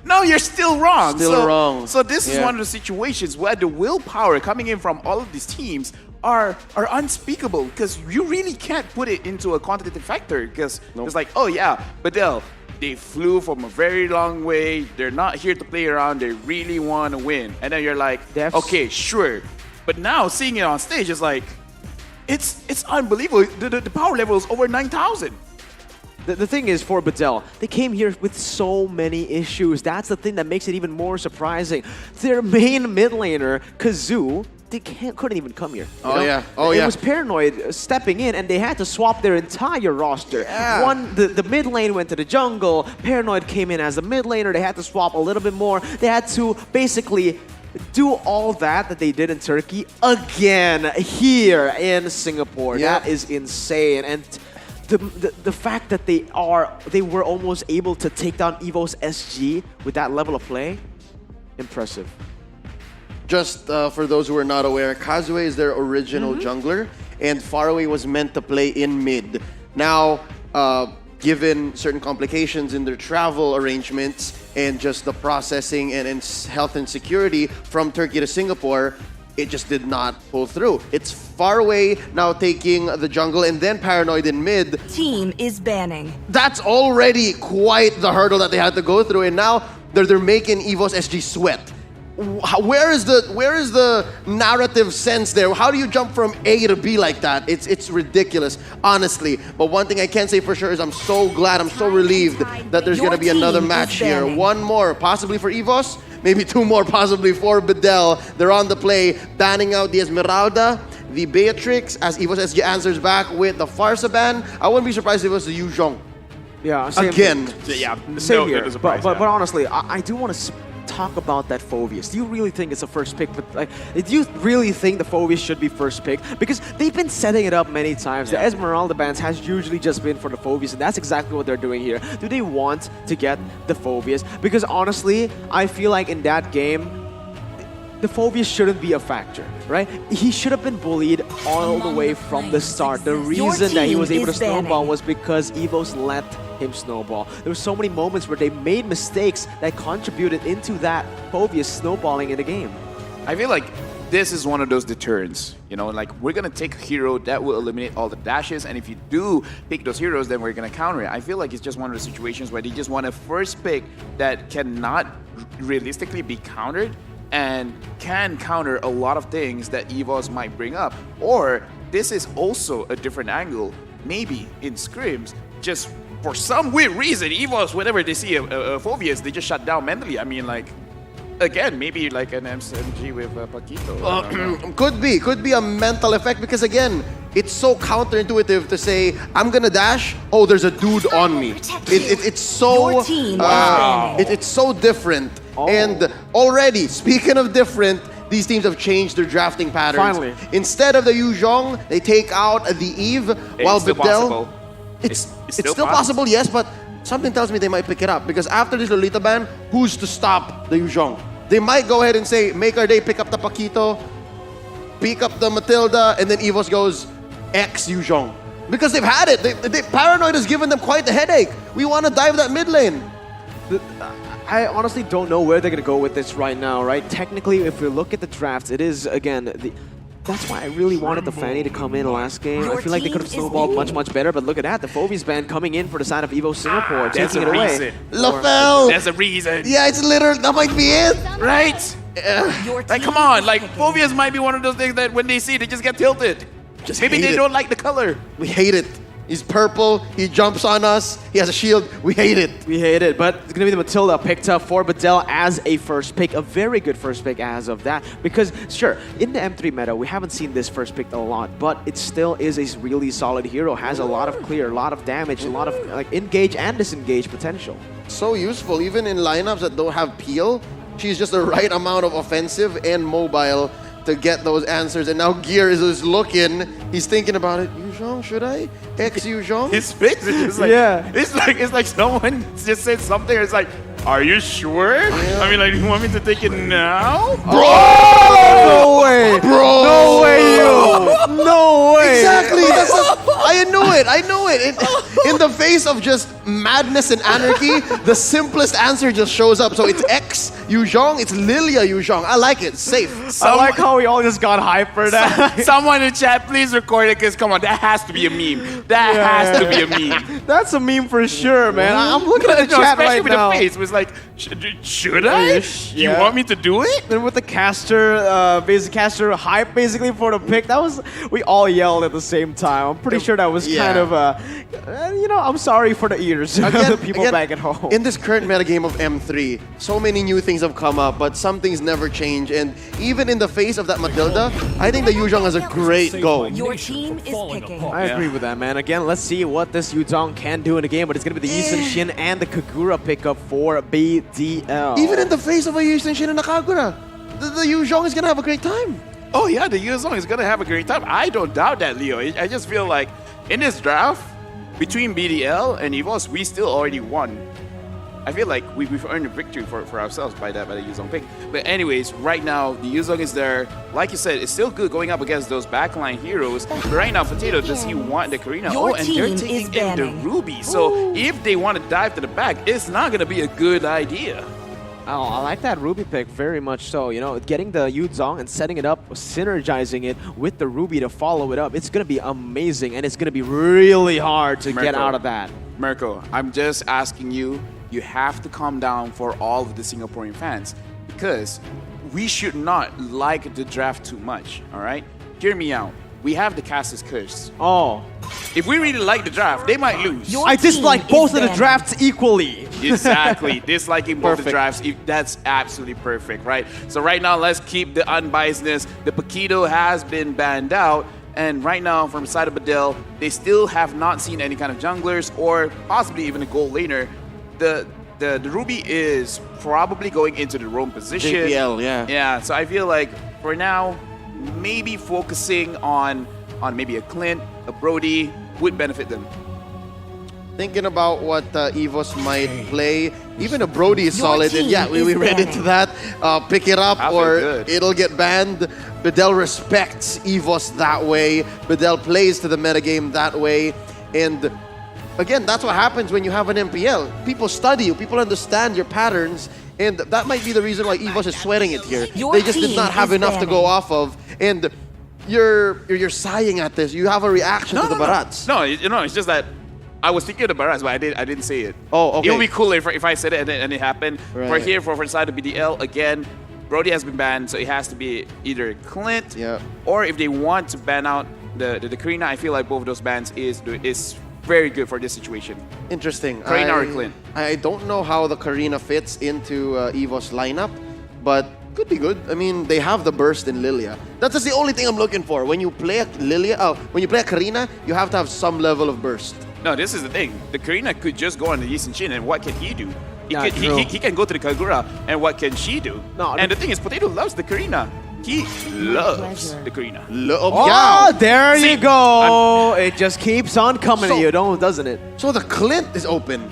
No, you're still wrong. Wrong. So this is one of the situations where the willpower coming in from all of these teams are unspeakable because you really can't put it into a quantitative factor because it's like, oh yeah, Bedell, they flew from a very long way. They're not here to play around. They really want to win. And then you're like, okay, sure. But now seeing it on stage is like, it's unbelievable. The power level is over 9,000. The thing is, for Bedell, they came here with so many issues. That's the thing that makes it even more surprising. Their main mid laner, Kazoo, they couldn't even come here. It was Paranoid stepping in, and they had to swap their entire roster. The mid lane went to the jungle. Paranoid came in as the mid laner. They had to swap a little bit more. They had to basically do all that they did in Turkey again here in Singapore. That is insane. And the fact that they were almost able to take down EVOS SG with that level of play, impressive. Just for those who are not aware, Kazue is their original jungler, and Faraway was meant to play in mid. Now, given certain complications in their travel arrangements and just the processing and health and security from Turkey to Singapore, it just did not pull through. It's Faraway now taking the jungle and then Paranoid in mid. Team is banning. That's already quite the hurdle that they had to go through, and now they're making EVOS SG sweat. Where is the narrative sense there? How do you jump from A to B like that? It's ridiculous, honestly. But one thing I can say for sure is I'm so glad, I'm so relieved that there's going to be another match here. One more, possibly for EVOS, maybe 2 more, possibly for Bedell. They're on the play, banning out the Esmeralda, the Beatrix, as EVOS SG answers back with the Farsa ban. I wouldn't be surprised if it was the Yu Zhong. Yeah, same Again. Same no here. surprise, But honestly, I do want to talk about that Phoveus. Do you really think it's a first pick? But like, do you really think the Phoveus should be first pick? Because they've been setting it up many times. The Esmeralda bans has usually just been for the Phoveus, and that's exactly what they're doing here. Do they want to get the Phoveus? Because honestly, I feel like in that game, the Phoveus shouldn't be a factor, right? He should have been bullied all the way from the start. The reason that he was able to snowball was because Evos let him snowball. There were so many moments where they made mistakes that contributed into that Phoveus snowballing in the game. I feel like this is one of those deterrents. You know, like we're gonna take a hero that will eliminate all the dashes, and if you do pick those heroes, then we're gonna counter it. I feel like it's just one of the situations where they just want a first pick that cannot realistically be countered and can counter a lot of things that EVOS might bring up. Or this is also a different angle. Maybe in scrims, just for some weird reason, EVOS, whenever they see a Phoveus, they just shut down mentally. I mean, like, again, maybe like an MSMG with Paquito. Could be a mental effect because again, it's so counterintuitive to say I'm gonna dash. Oh, there's a dude on me. It's so it's so different. And already, speaking of different, these teams have changed their drafting patterns. Finally. Instead of the Yuzhong, they take out the Eve, while still Videl. possible. It's still possible, yes, but something tells me they might pick it up because after this Lolita ban, who's to stop the Yuzhong? They might go ahead and say, make our day, pick up the Paquito, pick up the Matilda, and then Evos goes X Yuzhong. Because they've had it. They Paranoid has given them quite the headache. We want to dive that mid lane. I honestly don't know where they're going to go with this right now, right? Technically, if we look at the drafts, it is, again, that's why I really wanted the Fanny to come in last game. I feel like they could have snowballed much better, but look at that. The Phoveus band coming in for the side of Evo Singapore, taking it away. LaFell! There's a reason. Yeah, it's literal. That might be it. Right? Like, come on. Like, Phoveus might be one of those things that when they see, they just get tilted. Maybe they don't like the color. We hate it. He's purple, he jumps on us, he has a shield, we hate it. We hate it, but it's going to be the Matilda picked up for Badel as a first pick, a very good first pick as of that. Because, sure, in the M3 meta, we haven't seen this first pick a lot, but it still is a really solid hero, has a lot of clear, a lot of damage, a lot of like engage and disengage potential. So useful, even in lineups that don't have peel, she's just the right amount of offensive and mobile to get those answers. And now Gear is looking, he's thinking about it. Yuzhong, should I? X Yuzhong? His face is just like, it's like someone just said something. It's like, are you sure? Yeah. I mean, like, you want me to take it now? Bro! No way! Bro! No way, you! No way! Exactly! I knew it! In the face of just madness and anarchy, the simplest answer just shows up. So it's X Yuzhong, it's Lilia Yuzhong. I like it, safe. I like how we all just got hyped for that. Someone in chat, please record it, because come on, that has to be a meme. That has to be a meme. That's a meme for sure, man. I'm looking at the chat right now. Especially with the face, it was like, should I? You want me to do it? And with the caster, caster hype basically for the pick, that was, we all yelled at the same time. I'm pretty sure that was kind of, you know, I'm sorry for the ears of the people back at home. In this current metagame of M3, so many new things have come up, but some things never change. And even in the face of that Matilda, I think the Yuzhong has a great go. Your team is picking. I agree with that, man. Again, let's see what this Yuzhong can do in the game, but it's going to be the Yi Sun-shin and the Kagura pickup for BDL. Even in the face of a Yi Sun-shin and a Kagura, the Yuzhong is going to have a great time. Oh yeah, the Yuzhong is going to have a great time. I don't doubt that, Leo. I just feel like in this draft, between BDL and EVOS, we still already won. I feel like we've earned a victory for ourselves by the Yuzhong pick. But anyways, right now, the Yuzhong is there. Like you said, it's still good going up against those backline heroes. But right now, Potato, does he want the Karina? Your and they're taking in the Ruby. So if they want to dive to the back, it's not going to be a good idea. Oh, I like that Ruby pick very much so. You know, getting the Yuzhong and setting it up, synergizing it with the Ruby to follow it up. It's going to be amazing, and it's going to be really hard to get out of that. Mirko, I'm just asking you, you have to calm down for all of the Singaporean fans because we should not like the draft too much, all right? Hear me out. We have the Caster's Curse. Oh. If we really like the draft, they might lose. I dislike both of the drafts equally. Exactly. Disliking both the drafts. That's absolutely perfect, right? So right now, let's keep the unbiasedness. The Paquito has been banned out. And right now, from the side of Badel, they still have not seen any kind of junglers or possibly even a gold laner. The Ruby is probably going into the roam position. JPL, yeah. Yeah, so I feel like for now, maybe focusing on maybe a Clint, a Brody would benefit them. Thinking about what Evos might play, even a Brody is solid, and yeah, we read into that. Pick it up or it'll get banned. Badel respects Evos that way. Badel plays to the metagame that way. And again, that's what happens when you have an MPL. People study you, people understand your patterns, and that might be the reason why Evos is sweating it here. They just did not have enough to go off of. And you're sighing at this. You have a reaction to the Barats. No, it's just that I was thinking of the Barats, but I didn't say it. Oh, okay. It would be cool if I said it and it happened. Right. For here, for the side of BDL, again, Brody has been banned, so it has to be either Clint, or if they want to ban out the Karina, I feel like both of those bans is very good for this situation. Interesting. Karina or Clint? I don't know how the Karina fits into Evos lineup, but could be good. I mean, they have the burst in Lilia. That's just the only thing I'm looking for. When you play a Lilia, when you play a Karina, you have to have some level of burst. No, this is the thing. The Karina could just go on the Yi Sin-Shin, and what can he do? He can go to the Kagura, and what can she do? And the thing is, Potato loves the Karina. He loves the Karina. There you go. It just keeps on coming at you, doesn't it? So the Clint is open.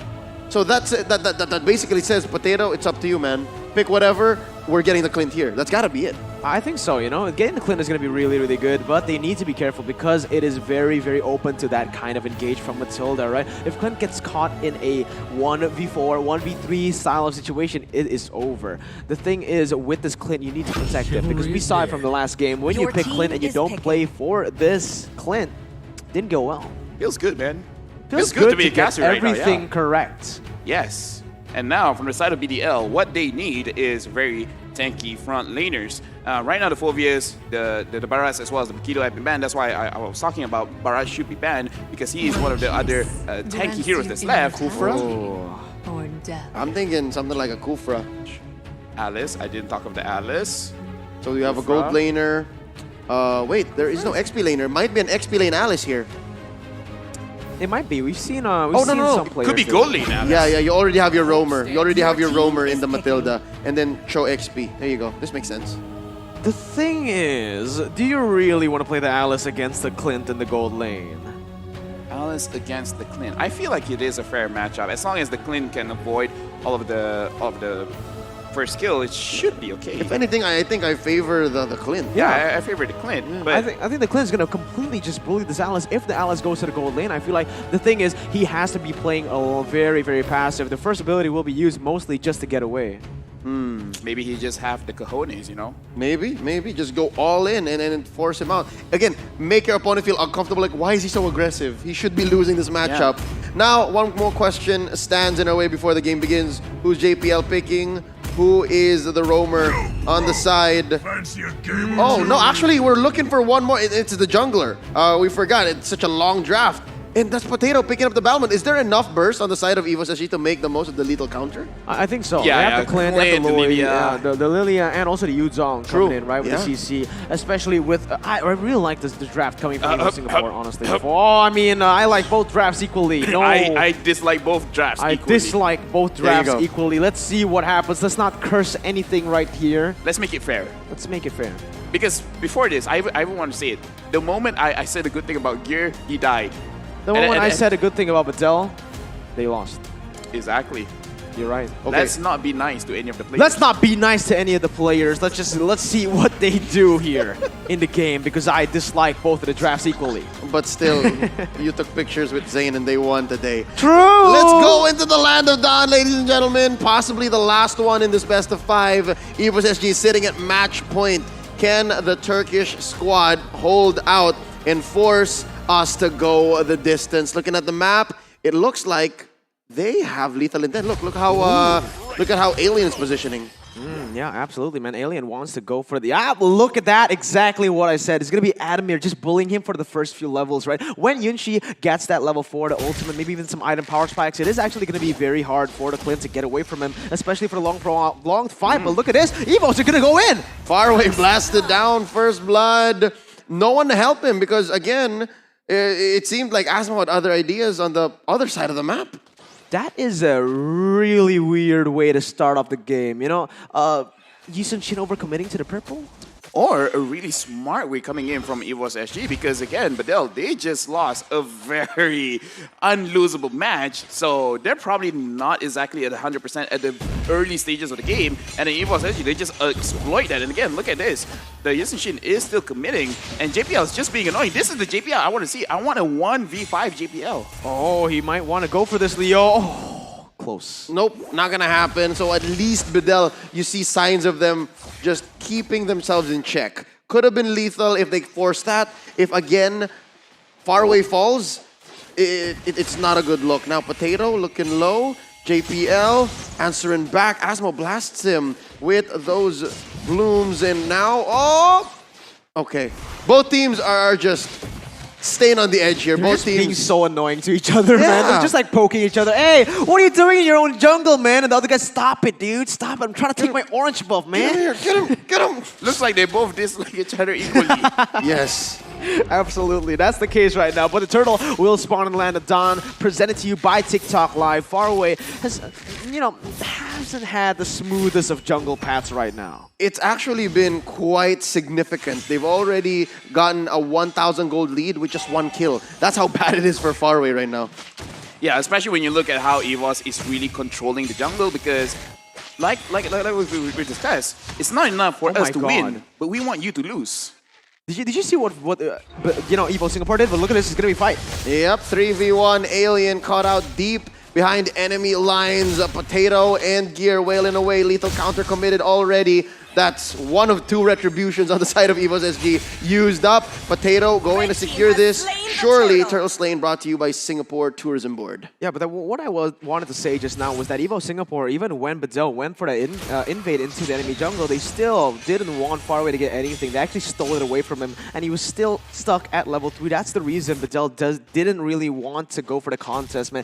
So that's it. That basically says, Potato, it's up to you, man. Pick whatever. We're getting the Clint here. That's got to be it. I think so, Getting the Clint is going to be really, really good, but they need to be careful because it is very, very open to that kind of engage from Matilda, right? If Clint gets caught in a 1v4, 1v3 style of situation, it is over. The thing is, with this Clint, you need to protect him because we saw it from the last game. When you pick Clint and you don't play for this Clint, didn't go well. Feels good, man. Feels good to be a caster right now. Everything correct. Yes. And now, from the side of BDL, what they need is very tanky front laners. Right now, the Phobias, the Barras, as well as the Makido have been banned. That's why I was talking about Barras should be banned, because he is one of the other tanky heroes that's left. Kufra? I'm thinking something like a Kufra. Alice. I didn't talk of the Alice. So you have a gold laner. Wait, there is no XP laner. Might be an XP lane Alice here. It might be. We've seen some players. Could be gold lane Alice. Yeah, you already have your roamer. You already have your roamer in the Matilda. And then show XP. There you go. This makes sense. The thing is, do you really want to play the Alice against the Clint in the gold lane? Alice against the Clint. I feel like it is a fair matchup. As long as the Clint can avoid all of the first kill, it should be okay. If anything, I think I favor the Clint. Yeah, I favor the Clint. But I think the Clint is going to completely just bully this Alice. If the Alice goes to the gold lane, I feel like the thing is he has to be playing very, very passive. The first ability will be used mostly just to get away. Maybe he just have the cojones, Maybe. Just go all in and force him out. Again, make your opponent feel uncomfortable. Like, why is he so aggressive? He should be losing this matchup. Now, one more question stands in our way before the game begins. Who's JPL picking? Who is the roamer on the side? Oh, no, actually, we're looking for one more. It's the jungler. We forgot. It's such a long draft. And that's Potato picking up the Balmond. Is there enough burst on the side of Evo Sashi to make the most of the lethal counter? I think so. Yeah, they have the Clint, they have the Lilia, the Lilia, and also the Yuzong True. coming in, right, with the CC. Especially with, I really like the draft coming from Evo Singapore, honestly. I like both drafts equally. No, I dislike both drafts equally. I dislike both drafts equally. Let's see what happens. Let's not curse anything right here. Let's make it fair. Let's make it fair. Because before this, I want to say it. The moment I said a good thing about Gear, he died. The moment I said a good thing about Badel, they lost. Exactly. You're right. Okay. Let's not be nice to any of the players. Let's not be nice to any of the players. Let's see what they do here in the game, because I dislike both of the drafts equally. But still, you took pictures with Zayn and they won today. True! Let's go into the land of Dawn, ladies and gentlemen. Possibly the last one in this best of 5. Evos SG sitting at match point. Can the Turkish squad hold out and force us to go the distance? Looking at the map, it looks like they have lethal intent. Look at how Alien is positioning. Yeah, absolutely, man. Alien wants to go for the... look at that. Exactly what I said. It's going to be Adamir just bullying him for the first few levels, right? When Yunshi gets that level 4, the ultimate, maybe even some item power spikes, it is actually going to be very hard for the Clint to get away from him, especially for the long fight. But look at this. Evos are going to go in. Far away blasted down. First blood. no one to help him because, again, it seemed like Asmo had other ideas on the other side of the map. That is a really weird way to start off the game. You know, Yisun Shin overcommitting to the purple? Or a really smart way coming in from EVOS SG because, again, Badel, they just lost a very unlosable match. So they're probably not exactly at 100% at the early stages of the game. And then EVOS SG, they just exploit that. And again, look at this. The Yisun Shin is still committing. And JPL is just being annoying. This is the JPL I want to see. I want a 1v5 JPL. Oh, he might want to go for this, Leo. Oh. Close. Nope, not gonna happen. So at least Bedell, you see signs of them just keeping themselves in check. Could have been lethal if they forced that. If again, Faraway falls, it's not a good look. Now Potato looking low. JPL answering back. Asmo blasts him with those blooms and now, oh! Okay, both teams are just staying on the edge here. They're Both just teams being so annoying to each other, Yeah. man. They're just like poking each other. Hey, what are you doing in your own jungle, man? And the other guy, stop it, dude. Stop it. I'm trying to take my orange buff, man. Get him, get him. Looks like they both dislike each other equally. Yes. Absolutely, that's the case right now. But the turtle will spawn and land at dawn. Presented to you by TikTok Live. Faraway has, hasn't had the smoothest of jungle paths right now. It's actually been quite significant. They've already gotten a 1,000 gold lead with just 1 kill. That's how bad it is for Faraway right now. Yeah, especially when you look at how EVOS is really controlling the jungle because like we discussed, it's not enough for us to win, but we want you to lose. Did you see what Evo Singapore did? But look at this, it's gonna be a fight. Yep, 3v1, Alien caught out deep behind enemy lines. Potato and Gear wailing away. Lethal counter committed already. That's one of 2 retributions on the side of EVOS SG used up. Potato going to secure this. Surely, Turtle Slain brought to you by Singapore Tourism Board. Yeah, but what I wanted to say just now was that EVO Singapore, even when Badel went for the invade into the enemy jungle, they still didn't want Faraway to get anything. They actually stole it away from him, and he was still stuck at level 3. That's the reason Badel didn't really want to go for the contest, man.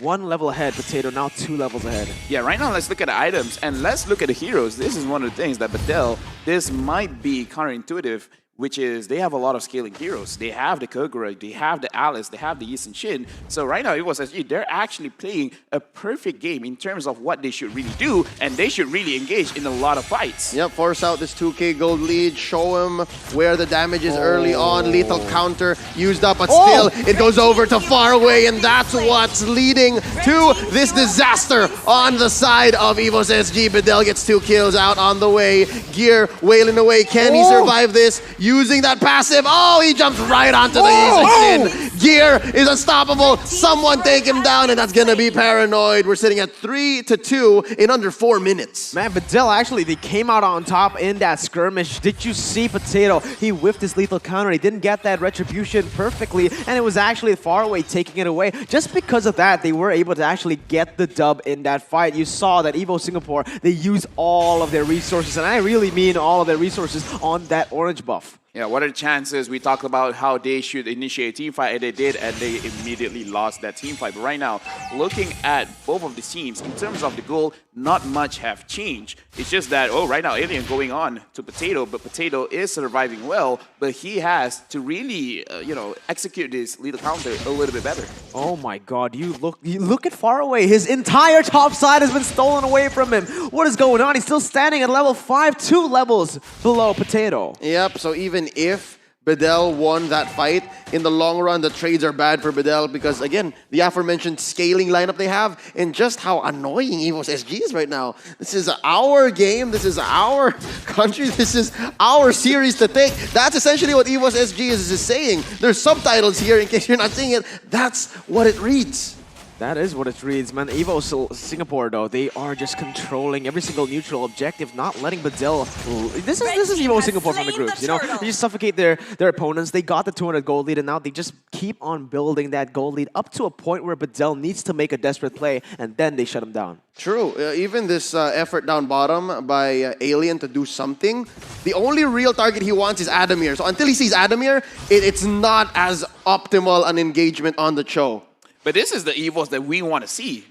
1 level ahead, Potato now 2 levels ahead. Yeah, right now let's look at the items and let's look at the heroes. This is one of the things that Badel, this might be counterintuitive, which is they have a lot of scaling heroes. They have the Kogura, they have the Alice, they have the Yisun Shin. So right now, EVOS SG, they're actually playing a perfect game in terms of what they should really do, and they should really engage in a lot of fights. Yep, force out this 2k gold lead, show him where the damage is early on. Lethal counter used up, but still it goes over to Faraway, and that's what's leading to this disaster on the side of EVOS SG. Bedell gets 2 kills out on the way. Gear wailing away. Can he survive this? Using that passive. Oh, he jumps right onto the Yisun Shin. Gear is unstoppable. Someone take him down, and that's gonna be Paranoid. We're sitting at 3-2 in under 4 minutes. Man, Badel actually, they came out on top in that skirmish. Did you see Potato? He whiffed his lethal counter. He didn't get that retribution perfectly, and it was actually Faraway taking it away. Just because of that, they were able to actually get the dub in that fight. You saw that EVO Singapore, they used all of their resources, and I really mean all of their resources on that orange buff. Yeah, what are the chances? We talked about how they should initiate a team fight, and they did, and they immediately lost that team fight. But right now, looking at both of the teams, in terms of the goal, not much have changed. It's just that, right now, Alien going on to Potato, but Potato is surviving well, but he has to really, execute this lethal counter a little bit better. Oh my god, you look at Faraway. His entire top side has been stolen away from him. What is going on? He's still standing at level 5, 2 levels below Potato. Yep, so even if Bedell won that fight, in the long run, the trades are bad for Bedell because, again, the aforementioned scaling lineup they have and just how annoying EVOS SG is right now. This is our game. This is our country. This is our series to take. That's essentially what EVOS SG is saying. There's subtitles here in case you're not seeing it. That's what it reads. That is what it reads, man. EVO Singapore, though, they are just controlling every single neutral objective, not letting Badel. This is EVO Singapore from the groups, They just suffocate their opponents. They got the 200 gold lead, and now they just keep on building that gold lead up to a point where Badel needs to make a desperate play, and then they shut him down. True. Even this effort down bottom by Alien to do something, the only real target he wants is Adamir. So until he sees Adamir, it's not as optimal an engagement on the show. But this is the EVOS that we want to see.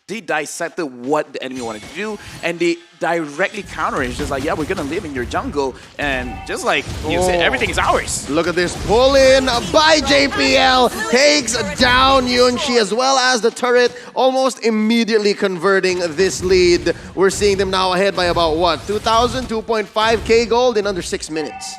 they dissected what the enemy wanted to do, and they directly counter it. It's just like, yeah, we're gonna live in your jungle, and just like you said, everything is ours. Look at this pull in by JPL. Takes down Yunshi as well as the turret, almost immediately converting this lead. We're seeing them now ahead by about what? 2,000, 2.5k gold in under 6 minutes.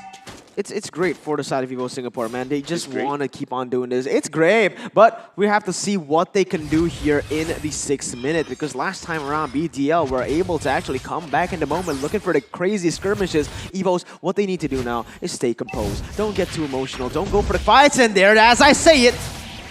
It's great for the side of Evo Singapore, man. They just want to keep on doing this. It's great, but we have to see what they can do here in the 6th minute, because last time around, BDL were able to actually come back in the moment looking for the crazy skirmishes. Evos, what they need to do now is stay composed. Don't get too emotional. Don't go for the fights in there. As I say it,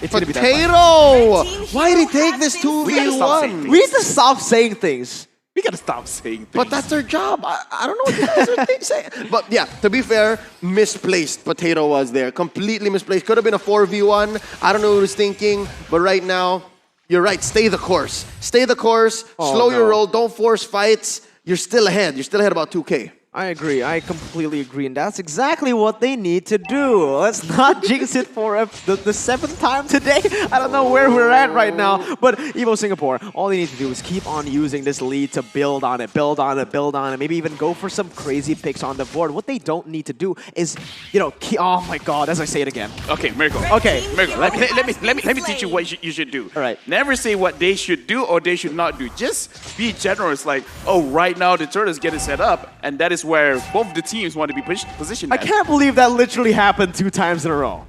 it's going to be that fight. Why did he take this 2v1? We need to stop saying things. We gotta stop saying things. But that's their job. I don't know what you guys are saying. But yeah, to be fair, misplaced Potato was there. Completely misplaced. Could have been a 4v1. I don't know what he was thinking. But right now, you're right. Stay the course. Stay the course. Slow your roll. Don't force fights. You're still ahead. You're still ahead about 2k. I agree. I completely agree. And that's exactly what they need to do. Let's not jinx it for the 7th time today. I don't know where we're at right now. But Evo Singapore, all they need to do is keep on using this lead to build on it, build on it, build on it. Maybe even go for some crazy picks on the board. What they don't need to do is, you know, oh my God, as I say it again. Okay, Miracle. Okay. Miracle, let me teach you what you should do. All right. Never say what they should do or they should not do. Just be generous. Like, oh, right now the turret is getting set up, and that is where both the teams want to be positioned. I can't believe that literally happened 2 times in a row.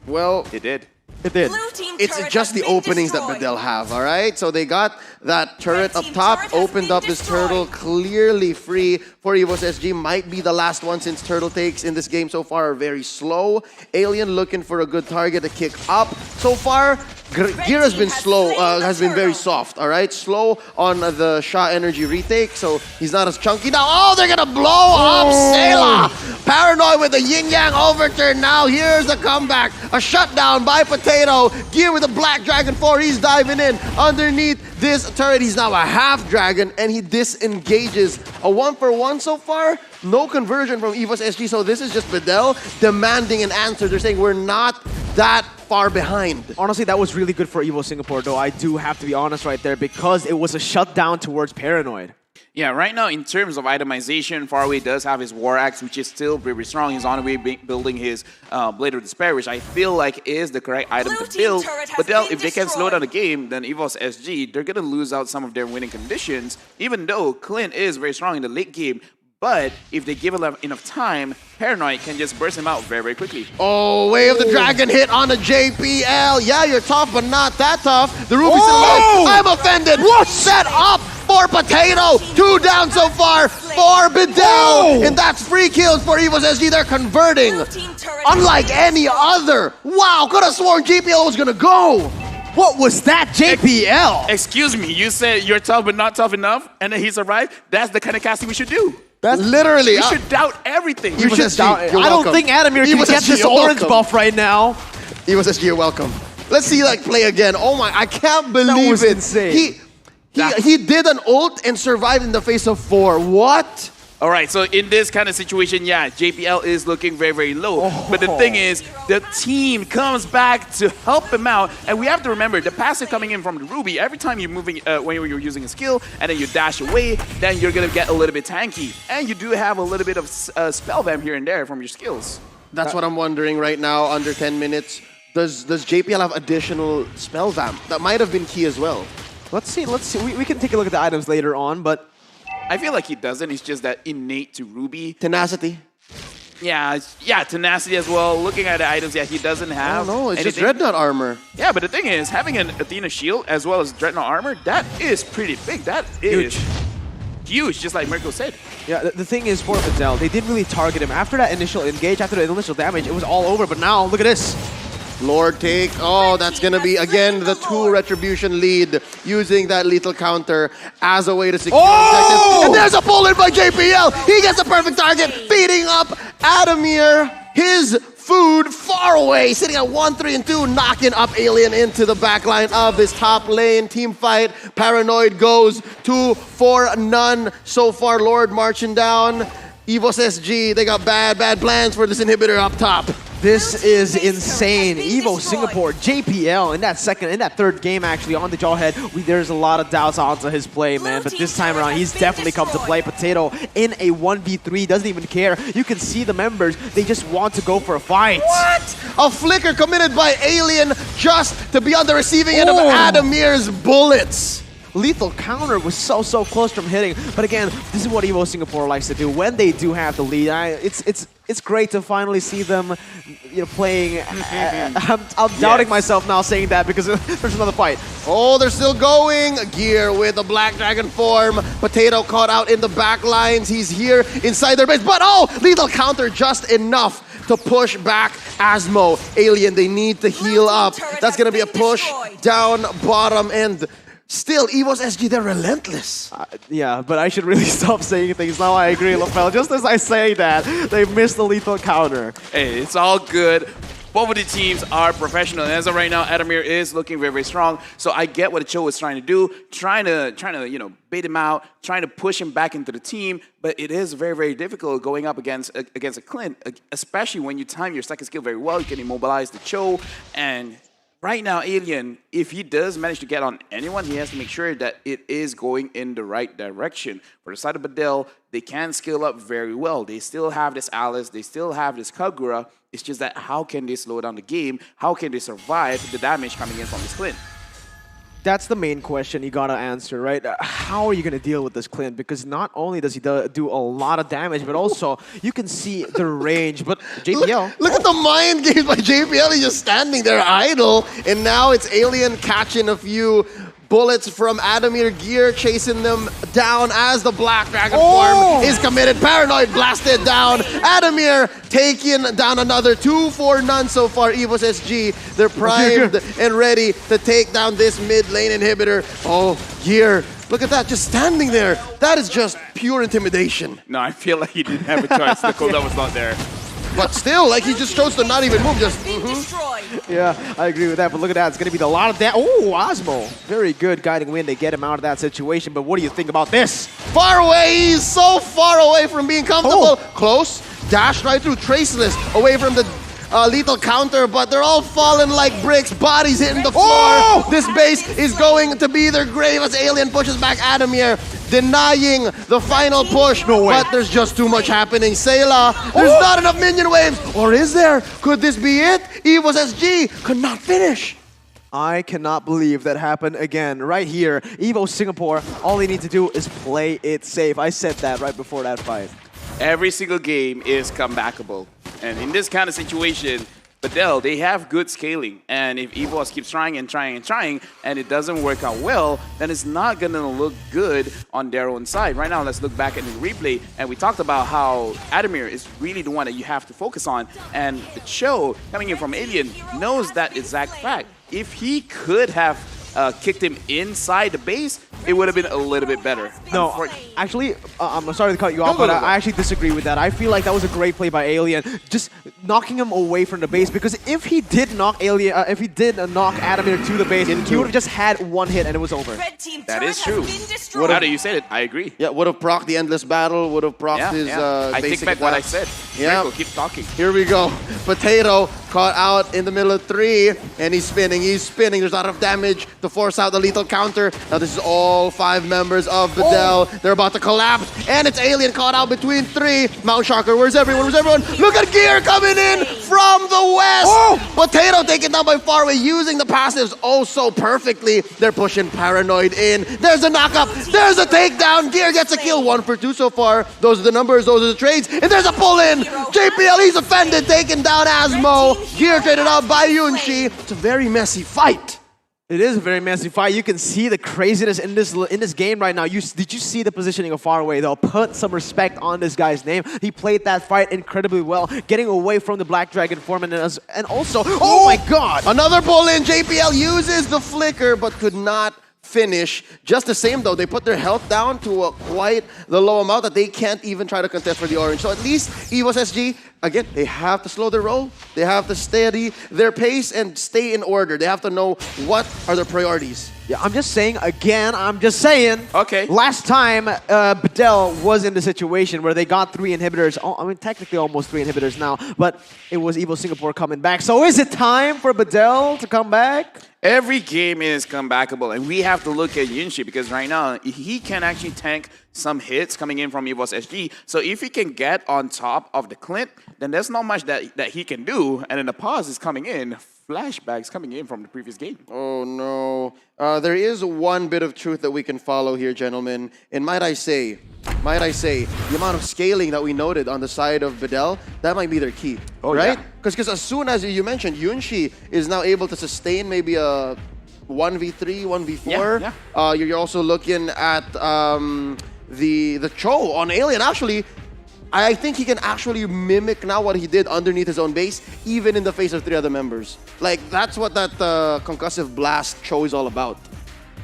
Well, it did. It did. It's just the openings that Bedell have, all right? So they got that turret up top, opened up this turtle, clearly free for Evo's SG. Might be the last one, since turtle takes in this game so far are very slow. Alien looking for a good target to kick up. So far, Gear has been slow, has been very soft, all right? Slow on the Sha energy retake, so he's not as chunky now. Oh, they're gonna blow up Sayla! Paranoid with the yin-yang overturn now. Here's the comeback. A shutdown by Potato. Gear with a Black Dragon 4. He's diving in underneath this turret. He's now a half dragon, and he disengages. A 1-for-1 so far. No conversion from Evo's SG, so this is just Bedell demanding an answer. They're saying we're not that far behind. Honestly, that was really good for Evo Singapore, though. I do have to be honest right there, because it was a shutdown towards Paranoid. Yeah, right now in terms of itemization, Faraway does have his War Axe, which is still very strong. He's on the way building his Blade of Despair, which I feel like is the correct item to build. But if they can slow down the game, then Evo's SG, they're going to lose out some of their winning conditions, even though Clint is very strong in the late game. But if they give him enough time, Paranoid can just burst him out very, very quickly. Oh, Way of the Dragon hit on a JPL. Yeah, you're tough, but not that tough. The Ruby's still alive. I'm offended. What? Set up for Potato. 2 down so far for Bedell. And that's free kills for Evo's SG. They're converting unlike any other. Wow, could have sworn GPL was going to go. What was that, JPL? Excuse me, you said you're tough but not tough enough, and then he's arrived? That's the kind of casting we should do. That's literally. We should doubt everything. You should doubt it. I don't think Adamir can get this orange buff right now. Evo's SG, you're welcome. Let's see like play again. Oh my, I can't believe that was it. Insane. He did an ult and survived in the face of 4. What? All right, so in this kind of situation, yeah, JPL is looking very, very low. But the thing is, the team comes back to help him out. And we have to remember, the passive coming in from the Ruby, every time you're moving, when you're using a skill, and then you dash away, then you're going to get a little bit tanky. And you do have a little bit of spell vamp here and there from your skills. That's what I'm wondering right now, under 10 minutes. Does JPL have additional spell vamp? That might have been key as well. Let's see. We can take a look at the items later on, but I feel like he doesn't. It's just that innate to Ruby. Tenacity. Yeah, tenacity as well. Looking at the items, yeah, he doesn't have. No, it's just Dreadnought armor. Yeah, but the thing is, having an Athena shield as well as Dreadnought armor, that is pretty big. That is huge, just like Mirko said. Yeah, the thing is, for Bedell, they didn't really target him. After that initial engage, after the initial damage, it was all over. But now, look at this. Lord take. Oh, that's going to be, again, the 2 Retribution lead, using that lethal counter as a way to secure objectives. And there's a pull-in by JPL. He gets a perfect target, beating up Adamir. His food far away, sitting at 1, 3, and 2, knocking up Alien into the backline of this top lane. Team fight. Paranoid goes 2 for none so far. Lord marching down. Evo's SG, they got bad plans for this inhibitor up top. This is insane. Evo Singapore, JPL in that third game actually on the Jawhead. There's a lot of doubts onto his play, man. But this time around, he's definitely come to play. Potato in a 1v3, doesn't even care. You can see the members, they just want to go for a fight. What? A flicker committed by Alien just to be on the receiving end of Adamir's bullets. Lethal counter was so close from hitting. But again, this is what Evo Singapore likes to do when they do have the lead. It's great to finally see them, playing. I'm doubting myself now saying that because there's another fight. Oh, they're still going. Gear with the Black Dragon form. Potato caught out in the back lines. He's here inside their base. But lethal counter just enough to push back Asmo. Alien, they need to heal up. That's going to be a push down bottom and still, EVO's SG, they're relentless. Yeah, but I should really stop saying things now. I agree, LaFell. Just as I say that, they missed the lethal counter. Hey, it's all good. Both of the teams are professional, and as of right now, Adamir is looking very, very strong. So I get what Cho was trying to do, trying to bait him out, trying to push him back into the team. But it is very, very difficult going up against a Clint, especially when you time your second skill very well. You can immobilize the Cho, and right now, Alien, if he does manage to get on anyone, he has to make sure that it is going in the right direction. For the side of Badel, they can scale up very well. They still have this Alice, they still have this Kagura. It's just that how can they slow down the game? How can they survive the damage coming in from this Clint? That's the main question you gotta answer, right? How are you gonna deal with this Clint? Because not only does he do a lot of damage, but also you can see the range. But JPL... Look at the mind games by JPL. He's just standing there idle. And now it's Alien catching a few bullets from Adamir. Gear chasing them down as the Black Dragon form is committed. Paranoid blasted down. Adamir taking down another 2 for none so far. EVO's SG, they're primed and ready to take down this mid lane inhibitor. Oh, Gear, look at that, just standing there. That is just pure intimidation. No, I feel like he didn't have a choice. The cooldown was not there. But still, like, he just chose to not even move, just Yeah, I agree with that, but look at that. It's going to be a lot of that. Oh, Osmo. Very good guiding win. They get him out of that situation, but what do you think about this? Far away. He's so far away from being comfortable. Close. Dash right through. Traceless. Away from the lethal counter, but they're all falling like bricks. Bodies hitting the floor. This base is going to be their grave as Alien pushes back Adamir, denying the final push. No way. But there's just too much happening. Sayla, there's not enough minion waves. Or is there? Could this be it? EVO's SG could not finish. I cannot believe that happened again. Right here, Evo Singapore, all they need to do is play it safe. I said that right before that fight. Every single game is comebackable. And in this kind of situation, Badel, they have good scaling. And if EVOS keeps trying and trying and trying, and it doesn't work out well, then it's not going to look good on their own side. Right now, let's look back at the replay. And we talked about how Adamir is really the one that you have to focus on. And the Cho, coming in from Alien, knows that exact fact. If he could have kicked him inside the base, it would have been a little bit better. No, actually, I'm sorry to cut you off, but I actually disagree with that. I feel like that was a great play by Alien, just knocking him away from the base, because if he did knock Adamir to the base, he would have just had one hit and it was over. That is true. Now that you said it, I agree. Yeah, would have procced the Endless Battle, would have procced his I take back what I said. Yeah. Rico, keep talking. Here we go. Potato caught out in the middle of 3, and he's spinning. There's not enough damage to force out the lethal counter. Now this is all 5 members of Badel. They're about to collapse, and it's Alien caught out between 3. Mount Shocker, where's everyone? Look at Gear coming in from the west. Potato taken down by Faraway, using the passives so perfectly. They're pushing Paranoid in. There's a knockup. There's a takedown. Gear gets a kill. 1 for 2 so far. Those are the numbers. Those are the trades. And there's a pull-in. JPL, he's offended, taking down Asmo. Gear traded out by Yunshi. It's a very messy fight. It is a very messy fight. You can see the craziness in this game right now. Did you see the positioning of Faraway though? Put some respect on this guy's name. He played that fight incredibly well, getting away from the Black Dragon form, and also, oh my god! Another pull-in. JPL uses the flicker, but could not finish. Just the same though, they put their health down to quite the low amount that they can't even try to contest for the orange. So at least EVO's SG, again, they have to slow their roll. They have to steady their pace and stay in order. They have to know what are their priorities. Yeah, I'm just saying, again, Okay. Last time, Bedell was in the situation where they got 3 inhibitors. Oh, I mean, technically almost 3 inhibitors now, but it was Evo Singapore coming back. So is it time for Bedell to come back? Every game is comebackable, and we have to look at Yunshi because right now he can actually tank some hits coming in from Evo's SG. So if he can get on top of the Clint, then there's not much that he can do. And then the pause is coming in, flashbacks coming in from the previous game. Oh no. There is one bit of truth that we can follow here, gentlemen. And might I say, the amount of scaling that we noted on the side of Bedell, that might be their key, right? Because as soon as you mentioned, Yunshi is now able to sustain maybe a 1v3, 1v4. You're also looking at the Cho on Alien. Actually, I think he can actually mimic now what he did underneath his own base, even in the face of 3 other members. Like, that's what that concussive blast Cho is all about.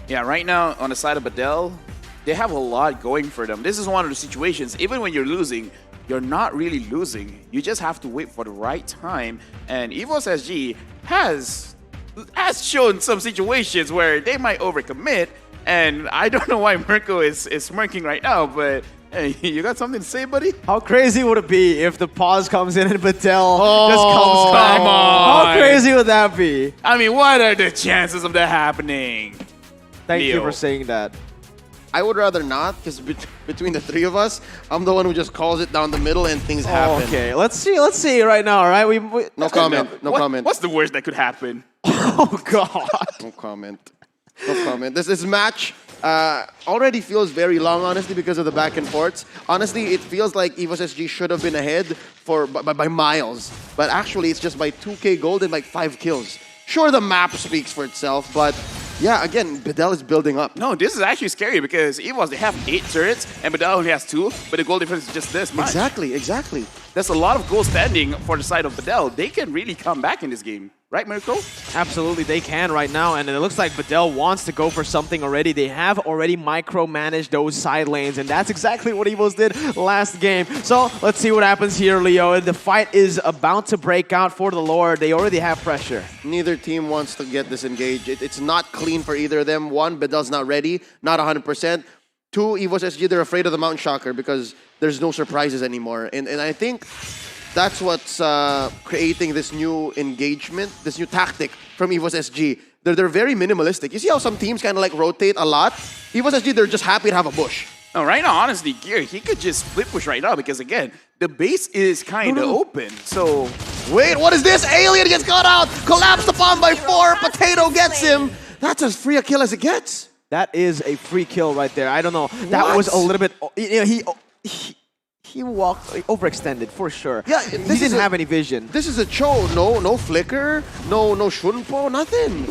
Yeah, right now, on the side of Bedell, they have a lot going for them. This is one of the situations, even when you're losing, you're not really losing. You just have to wait for the right time. And Evo's SG has shown some situations where they might overcommit. And I don't know why Mirko is smirking right now, but hey, you got something to say, buddy? How crazy would it be if the pause comes in and Bedell just comes back? Come on. How crazy would that be? I mean, what are the chances of that happening? Thank you Leo. for saying that. I would rather not, because between the 3 of us, I'm the one who just calls it down the middle and things happen. Okay, let's see right now, all right? No comment, no comment. What's the worst that could happen? Oh, God. No comment. No comment. This match already feels very long, honestly, because of the back and forths. Honestly, it feels like Evo's SG should have been ahead by miles. But actually, it's just by 2k gold and like 5 kills. Sure, the map speaks for itself, but yeah, again, Bedell is building up. No, this is actually scary because Evos, they have 8 turrets and Bedell only has 2, but the goal difference is just this much. Exactly. There's a lot of goal standing for the side of Bedell. They can really come back in this game. Right, Mirko? Absolutely, they can right now, and it looks like Bedell wants to go for something already. They have already micromanaged those side lanes, and that's exactly what Evos did last game. So let's see what happens here, Leo. The fight is about to break out for the Lord. They already have pressure. Neither team wants to get disengaged. It's not clean for either of them. 1, Bedell's not ready, not 100%. 2, Evo's SG, they're afraid of the Mountain Shocker because there's no surprises anymore. And I think that's what's creating this new engagement, this new tactic from Evo's SG. They're very minimalistic. You see how some teams kind of like rotate a lot? Evo's SG, they're just happy to have a bush. No, right now, honestly, Gear, he could just split push right now because, again, the base is kind of open. So, wait, what is this? Alien gets caught out, collapsed upon by 4, Potato gets him. That's as free a kill as it gets. That is a free kill right there. I don't know. That was a little bit... You know, he walked overextended for sure. Yeah, he didn't have any vision. This is a Cho. No flicker, no Shunpo, nothing.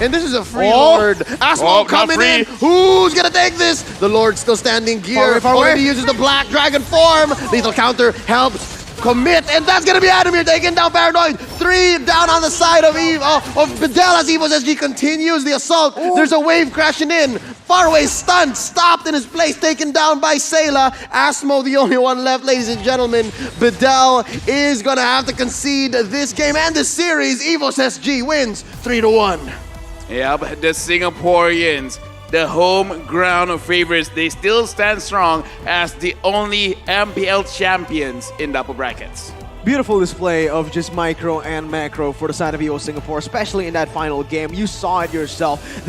And this is a free Lord. Asmo coming in. Who's gonna take this? The Lord's still standing. Gear already uses the Black Dragon form. Lethal counter helps. Commit, and that's gonna be Adamir taking down Paranoid. 3 down on the side of Bedell as Evo's SG continues the assault. There's a wave crashing in. Faraway stunned, stopped in his place, taken down by Sayla. Asmo, the only one left, ladies and gentlemen. Bedell is gonna have to concede this game and this series. Evo's SG wins 3-1. yeah, but the Singaporeans, the home ground favorites, they still stand strong as the only MPL champions in the upper brackets. Beautiful display of just micro and macro for the side of Evo Singapore, especially in that final game. You saw it yourself.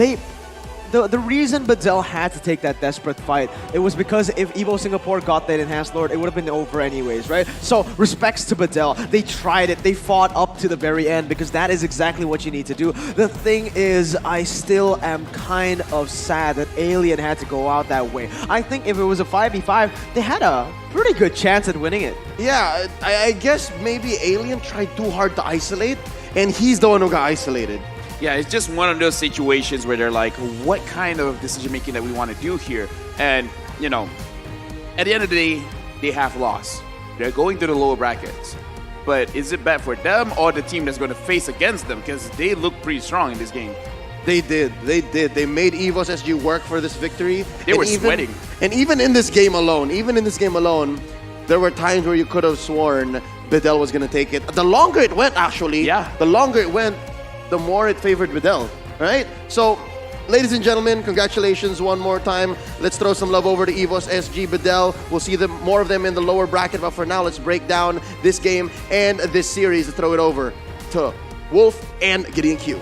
The reason Bedell had to take that desperate fight, it was because if Evo Singapore got that Enhanced Lord, it would have been over anyways, right? So, respects to Bedell. They tried it. They fought up to the very end because that is exactly what you need to do. The thing is, I still am kind of sad that Alien had to go out that way. I think if it was a 5v5, they had a pretty good chance at winning it. Yeah, I guess maybe Alien tried too hard to isolate, and he's the one who got isolated. Yeah, it's just one of those situations where they're like, what kind of decision making that we want to do here? And, you know, at the end of the day, they have lost. They're going to the lower brackets. But is it bad for them or the team that's going to face against them? Because they look pretty strong in this game. They did. They made Evo's SG work for this victory. They were sweating. And even in this game alone, there were times where you could have sworn Bedell was going to take it. The longer it went, actually, the longer it went, the more it favored Bedell, right? So, ladies and gentlemen, congratulations one more time. Let's throw some love over to EVOS SG Bedell. We'll see more of them in the lower bracket, but for now, let's break down this game and this series to throw it over to Wolf and Gideon Q.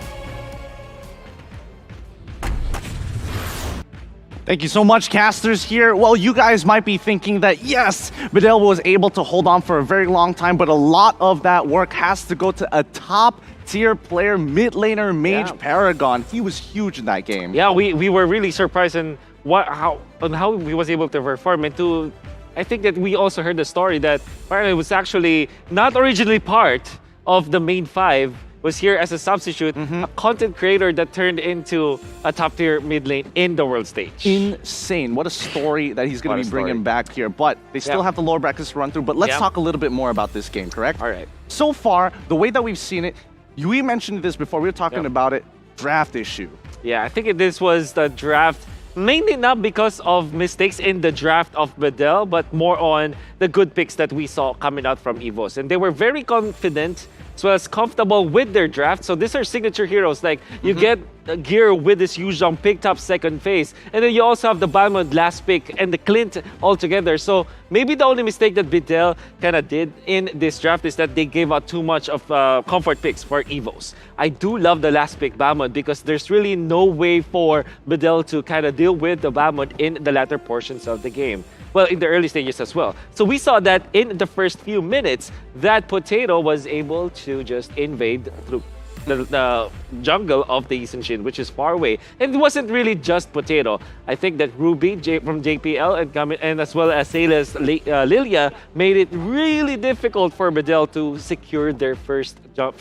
Thank you so much, casters here. Well, you guys might be thinking that, yes, Bedell was able to hold on for a very long time, but a lot of that work has to go to a top-tier player, mid laner, Mage Paragon. He was huge in that game. Yeah, we were really surprised on how he was able to perform. And I think that we also heard the story that Paragon was actually not originally part of the main 5, was here as a substitute, a content creator that turned into a top-tier mid lane in the world stage. Insane. What a story that he's going to be bringing back here. But they still have the lower brackets to run through. But let's talk a little bit more about this game, correct? All right. So far, the way that we've seen it, we mentioned this before, we were talking about it, draft issue. Yeah, I think this was the draft, mainly not because of mistakes in the draft of Bedell, but more on the good picks that we saw coming out from EVOS. And they were very confident as well as comfortable with their draft. So these are signature heroes. Like you get a gear with this Yuzhong picked up second phase. And then you also have the Balmond last pick and the Clint all together. So maybe the only mistake that Bedell kind of did in this draft is that they gave out too much of comfort picks for EVOS. I do love the last pick Balmond because there's really no way for Bedell to kind of deal with the Balmond in the latter portions of the game. Well, in the early stages as well. So we saw that in the first few minutes, that Potato was able to just invade through the jungle of the Eastern Shin, which is far away. And it wasn't really just Potato. I think that Ruby from JPL and as well as Sayla's Lilia made it really difficult for Bedell to secure their first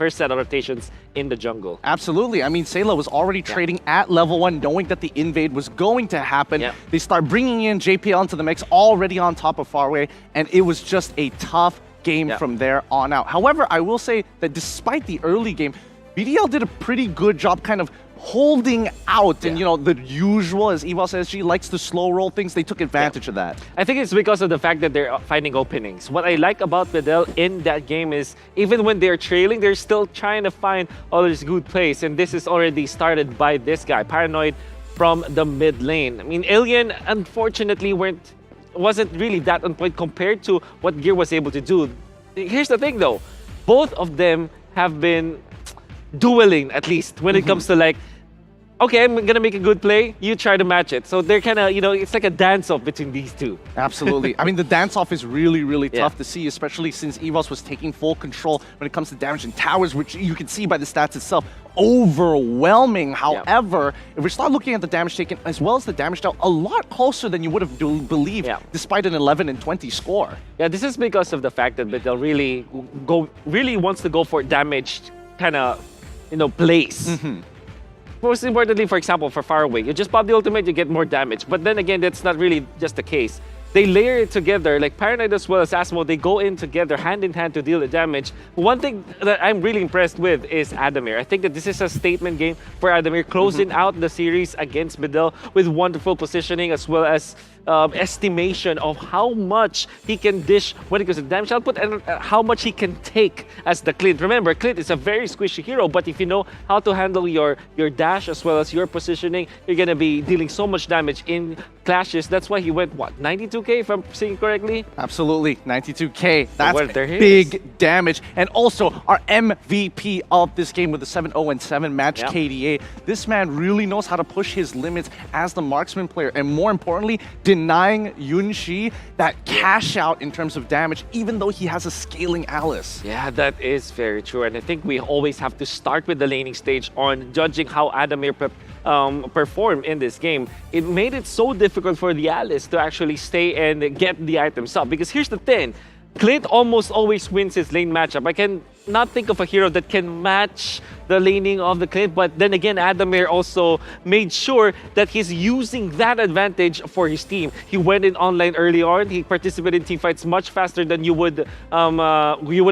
set of rotations in the jungle. Absolutely. I mean, Sayla was already trading at level 1, knowing that the invade was going to happen. They start bringing in JPL into the mix, already on top of Faraway, and it was just a tough game from there on out. However, I will say that despite the early game, BDL did a pretty good job kind of holding out and, you know, the usual, as EVOS SG likes to slow roll things, they took advantage of that. I think it's because of the fact that they're finding openings. What I like about Bedell in that game is even when they're trailing, they're still trying to find all this good plays. And this is already started by this guy, Paranoid, from the mid lane. I mean, Alien, unfortunately, wasn't really that on point compared to what Gear was able to do. Here's the thing, though. Both of them have been dueling, at least, when it comes to like, okay, I'm gonna make a good play, you try to match it. So they're kind of, you know, it's like a dance-off between these two. Absolutely. I mean, the dance-off is really, really tough to see, especially since EVOS was taking full control when it comes to damage and towers, which you can see by the stats itself, overwhelming. However, if we start looking at the damage taken as well as the damage dealt, a lot closer than you would have believed, despite an 11 and 20 score. Yeah, this is because of the fact that Bedell really wants to go for damage kind of, you know, plays. Most importantly, for example, for Faraway, you just pop the ultimate, you get more damage. But then again, that's not really just the case. They layer it together, like Paranoid as well as Asmo, they go in together, hand in hand to deal the damage. One thing that I'm really impressed with is Adamir. I think that this is a statement game for Adamir, closing out the series against Bedell with wonderful positioning as well as estimation of how much he can dish when it comes to damage output and how much he can take as the Clint. Remember, Clint is a very squishy hero, but if you know how to handle your dash as well as your positioning, you're going to be dealing so much damage in clashes. That's why he went, what, 92k if I'm saying correctly? Absolutely, 92k. That's big damage. And also, our MVP of this game with the 7-0 and 7 match KDA. This man really knows how to push his limits as the marksman player. And more importantly, denying Yunshi that cash out in terms of damage, even though he has a scaling Alice. Yeah, that is very true. And I think we always have to start with the laning stage on judging how Adamir performed in this game. It made it so difficult for the Alice to actually stay and get the items up. Because here's the thing, Clint almost always wins his lane matchup. I can not think of a hero that can match the laning of the clip. But then again, Adamir also made sure that he's using that advantage for his team. He went in online early on. He participated in team fights much faster than you would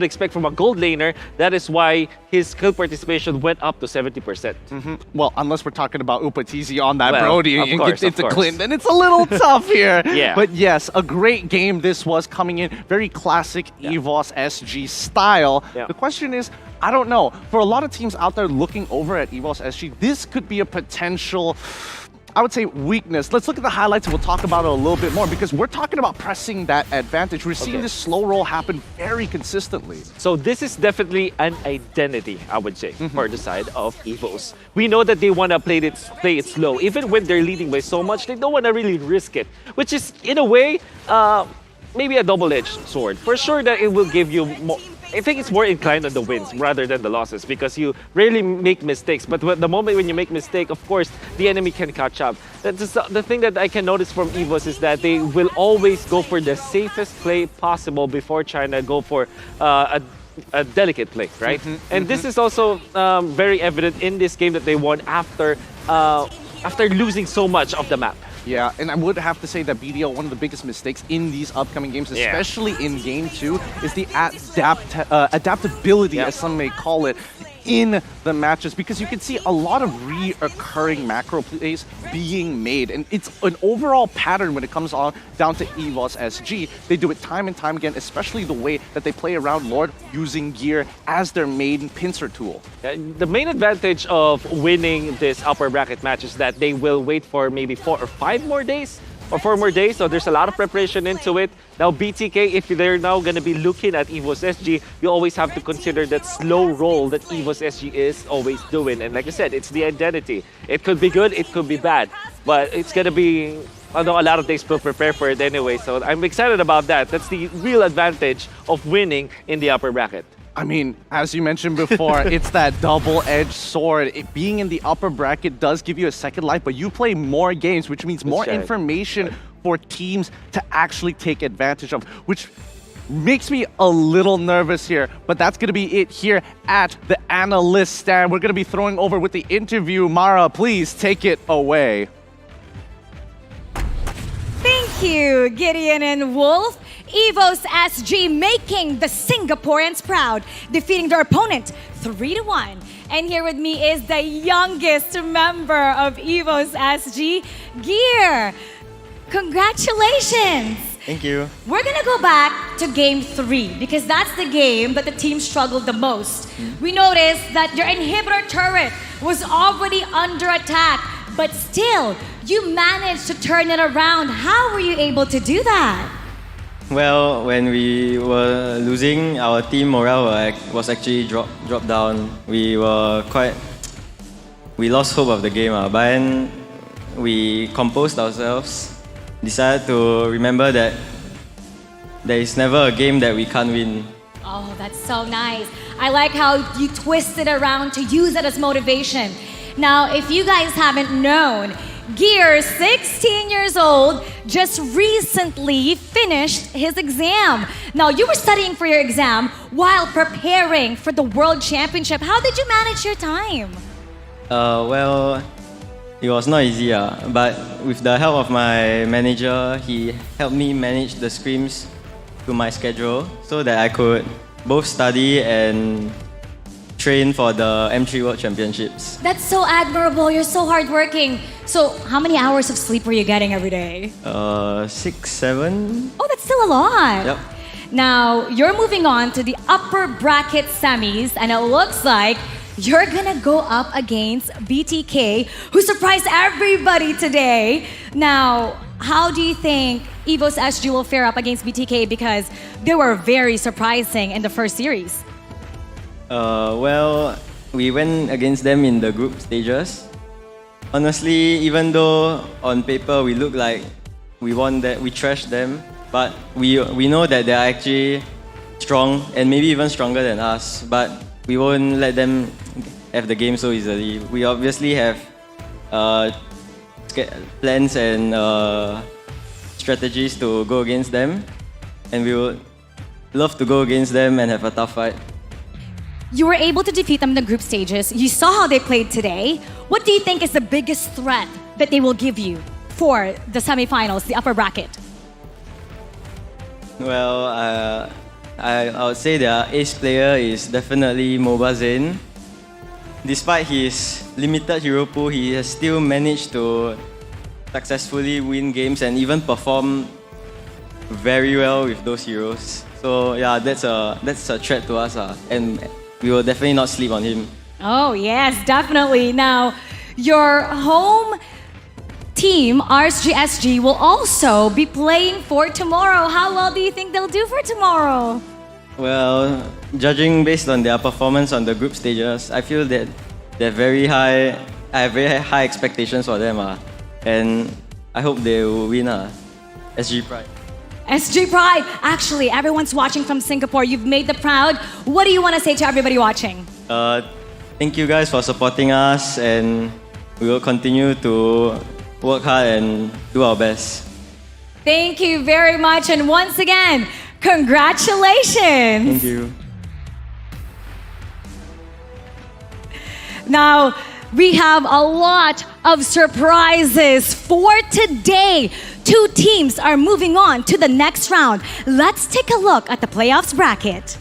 expect from a gold laner. That is why his skill participation went up to 70%. Well, unless we're talking about Upatizi on that Well, Brody of and course, gets into of Clint, course. then it's a little tough here. Yeah. But yes, a great game this was, coming in very classic EVOS SG style. Yeah. The question is, I don't know. For a lot of teams out there looking over at EVOS SG, this could be a potential, I would say, weakness. Let's look at the highlights and we'll talk about it a little bit more, because we're talking about pressing that advantage. We're seeing this slow roll happen very consistently. So this is definitely an identity, I would say, for the side of EVOS. We know that they want to play it slow. Even when they're leading by so much, they don't want to really risk it, which is, in a way, maybe a double-edged sword. For sure that it will give you more. I think it's more inclined on the wins rather than the losses, because you rarely make mistakes. But the moment when you make mistake, of course, the enemy can catch up. That's just the thing that I can notice from EVOS is that they will always go for the safest play possible before trying to go for a delicate play, right? And this is also very evident in this game that they won after losing so much of the map. Yeah, and I would have to say that BDO, one of the biggest mistakes in these upcoming games, especially in Game 2, is the adaptability, as some may call it, in the matches, because you can see a lot of reoccurring macro plays being made, and it's an overall pattern when it comes down to EVOS SG. They do it time and time again, especially the way that they play around Lord using gear as their main pincer tool. The main advantage of winning this upper bracket match is that they will wait for maybe 4 or 5 more days, so there's a lot of preparation into it. Now BTK, if they're now going to be looking at EVOS SG, you always have to consider that slow roll that EVOS SG is always doing. And like I said, it's the identity. It could be good, it could be bad, but it's going to be, a lot of days to prepare for it anyway. So I'm excited about that. That's the real advantage of winning in the upper bracket. I mean, as you mentioned before, it's that double-edged sword. Being in the upper bracket does give you a second life, but you play more games, which means more information for teams to actually take advantage of, which makes me a little nervous here. But that's going to be it here at the analyst stand. We're going to be throwing over with the interview. Mara, please take it away. Thank you, Gideon and Wolf. EVOS SG making the Singaporeans proud, defeating their opponent 3-1. And here with me is the youngest member of EVOS SG, Gear. Congratulations. Thank you. We're gonna go back to game 3 because that's the game that the team struggled the most. We noticed that your inhibitor turret was already under attack, but still, you managed to turn it around. How were you able to do that? Well, when we were losing, our team morale was actually dropped down. We lost hope of the game, but then we composed ourselves, decided to remember that there is never a game that we can't win. Oh, that's so nice. I like how you twist it around to use it as motivation. Now, if you guys haven't known, Gear, 16 years old, just recently finished his exam. Now, you were studying for your exam while preparing for the World Championship. How did you manage your time? Well, it was not easy, but with the help of my manager, he helped me manage the scrims to my schedule so that I could both study and train for the M3 World Championships. That's so admirable. You're so hardworking. So, how many hours of sleep were you getting every day? 6, 7. Oh, that's still a lot. Yep. Now, you're moving on to the upper bracket semis, and it looks like you're gonna go up against BTK, who surprised everybody today. Now, how do you think EVOS SG will fare up against BTK? Because they were very surprising in the first series. Well, we went against them in the group stages. Honestly, even though on paper we look like we won that, we trashed them, but we know that they're actually strong and maybe even stronger than us, but we won't let them have the game so easily. We obviously have plans and strategies to go against them, and we would love to go against them and have a tough fight. you were able to defeat them in the group stages. You saw how they played today. What do you think is the biggest threat that they will give you for the semifinals, the upper bracket? Well, I would say their ace player is definitely Mobazin. Despite his limited hero pool, he has still managed to successfully win games and even perform very well with those heroes. So yeah, that's a threat to us, and we will definitely not sleep on him. Oh yes, definitely. Now, your home team, RSGSG, will also be playing for tomorrow. How well do you think they'll do for tomorrow? Well, judging based on their performance on the group stages, I feel that they're very high. I have very high expectations for them, and I hope they will win. SG Pride. SG Pride. Actually, everyone's watching from Singapore. You've made the proud. What do you want to say to everybody watching? Thank you guys for supporting us, and we will continue to work hard and do our best. Thank you very much, and once again, congratulations. Thank you. Now, we have a lot of surprises for today. 2 teams are moving on to the next round. Let's take a look at the playoffs bracket.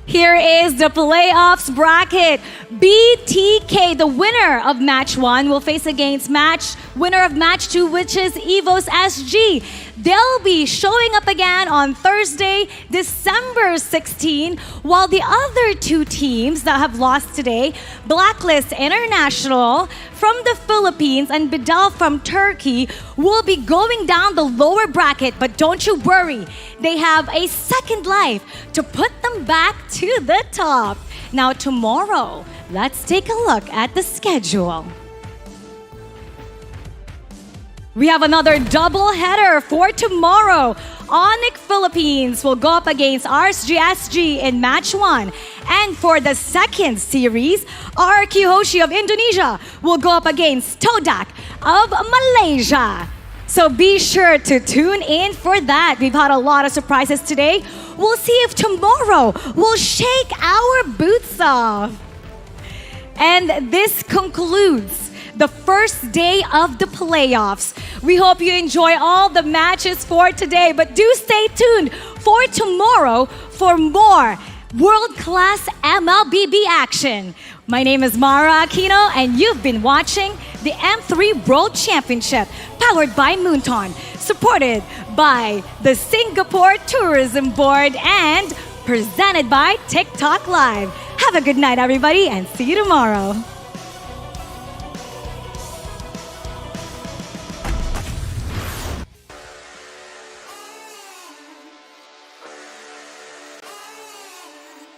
Here is the playoffs bracket. BTK, the winner of match 1, will face against winner of match 2, which is EVOS SG. They'll be showing up again on Thursday, December 16, while the other 2 teams that have lost today, Blacklist International from the Philippines and Bidal from Turkey, will be going down the lower bracket. But don't you worry, they have a second life to put them back to the top. Now tomorrow, let's take a look at the schedule. We have another double header for tomorrow. Onyx Philippines will go up against RSGSG in match 1. And for the second series, RQ Hoshi of Indonesia will go up against Todak of Malaysia. So be sure to tune in for that. We've had a lot of surprises today. We'll see if tomorrow we'll shake our boots off. And this concludes the first day of the playoffs. We hope you enjoy all the matches for today, but do stay tuned for tomorrow for more world-class MLBB action. My name is Mara Aquino, and you've been watching the M3 World Championship, powered by Moonton, supported by the Singapore Tourism Board, and presented by TikTok Live. Have a good night, everybody, and see you tomorrow.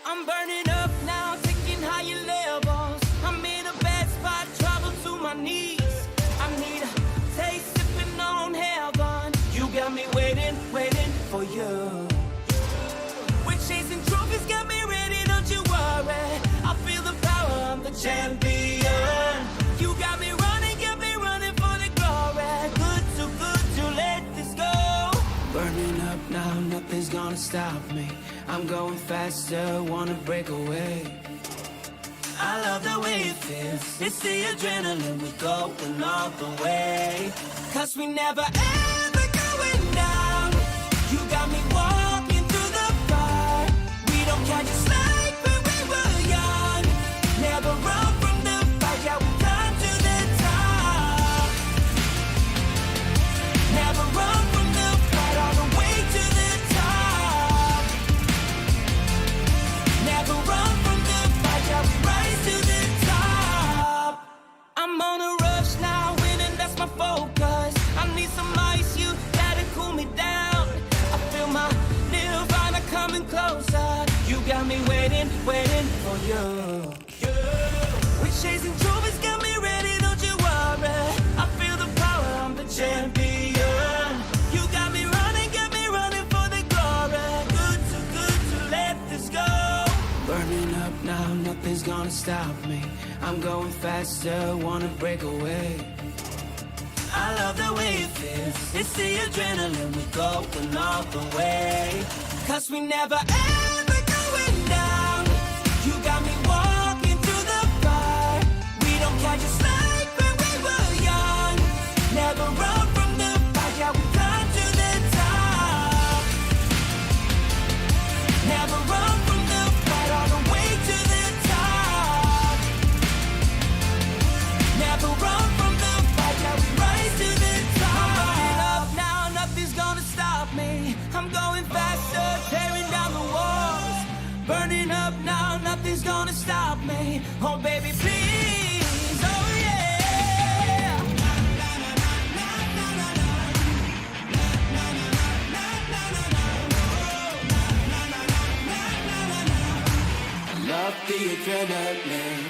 I'm burning up now, taking higher levels. I'm in a bad spot, trouble to my knees. I need a taste, sipping on heaven. You got me waiting, waiting for you. With chasing trophies, got me ready, don't you worry. I feel the power, I'm the champion. You got me running for the glory. Good to let this go. Burning up now, nothing's gonna stop me. I'm going faster, wanna break away. I love the way it feels. It's the adrenaline, we're going all the way. Cause we never ever going down. You got me walking through the fire. We don't catch a slack when we were young. Never run from the fight, yeah, we climb to the top. Never run from the fight, all the way to the top. Never run from the fight, yeah, we rise to the top. I'm on a rush now, winning, that's my focus. I need some ice, you gotta cool me down. I feel my nirvana coming closer. You got me waiting, waiting for you. We're chasing trophies, got me ready, don't you worry. I feel the power, I'm the champion. You got me running for the glory. Good to let this go. Burning up now, nothing's gonna stop me. I'm going faster, wanna break away. I love the way it feels. It's the adrenaline, going all the way. 'Cause we never ever going down. You got me walking through the fire. We don't catch a slide when we were young. Never run from the fight, yeah, we come to the top. Never run from the fight, all the way to the top. Never run from the fight, yeah, we rise to the top. I'm running up now, nothing's gonna stop me. I'm going faster, tearing down the walls. Burning up now, nothing's gonna stop me. Oh baby, please, oh yeah. Love the adrenaline.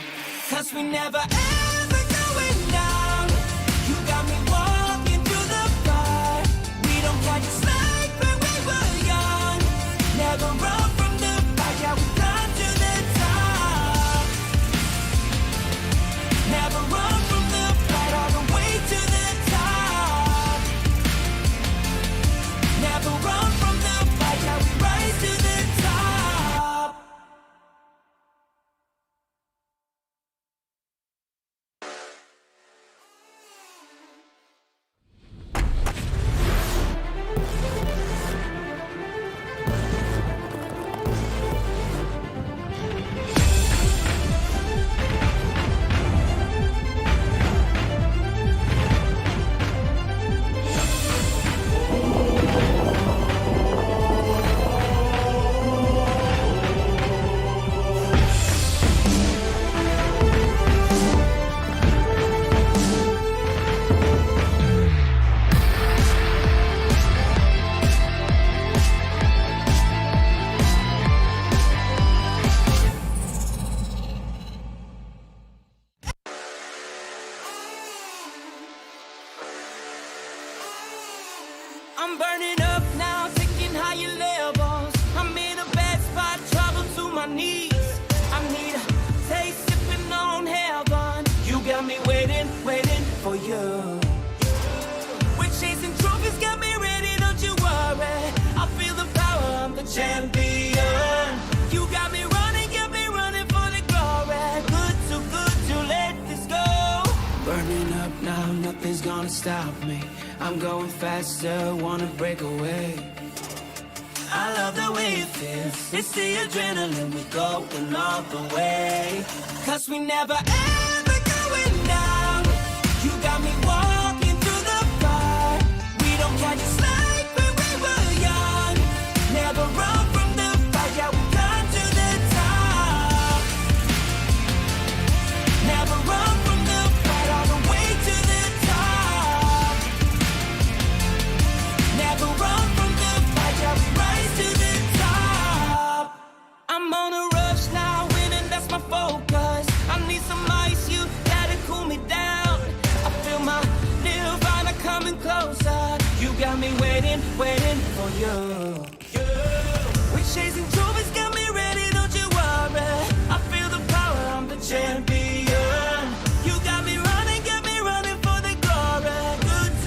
'Cause we never ever going down. You got me walking through the fire. We don't catch a slide when we were young. Never run from the fight, yeah, we come to the top. Never run from the fight, all the way to the top. Never run from the fight, yeah, we rise to the top. I'm burning up now, taking higher levels. I'm in a bad spot, trouble to my knees. I need a taste, sipping on heaven. You got me waiting, waiting for you. We're chasing trophies, got me ready, don't you worry. I feel the power, I'm the champion. You got me running for the glory. Good to let this go. Burning up now, nothing's gonna stop me. I'm going faster, wanna break away. I love the way it feels. It's the adrenaline, we're going all the way. 'Cause we never ever going down. You got me walking through the fire. We don't catch a slide when we were young. Never run from the fight, yeah, we come to the top. Never run from the fight, all the way to the top. Never run from the fight, yeah, we rise to the top. I'm on a rush now, winning, that's my focus. I need some ice, you gotta cool me down. I feel my nirvana coming closer. You got me waiting, waiting for you. We're chasing joy.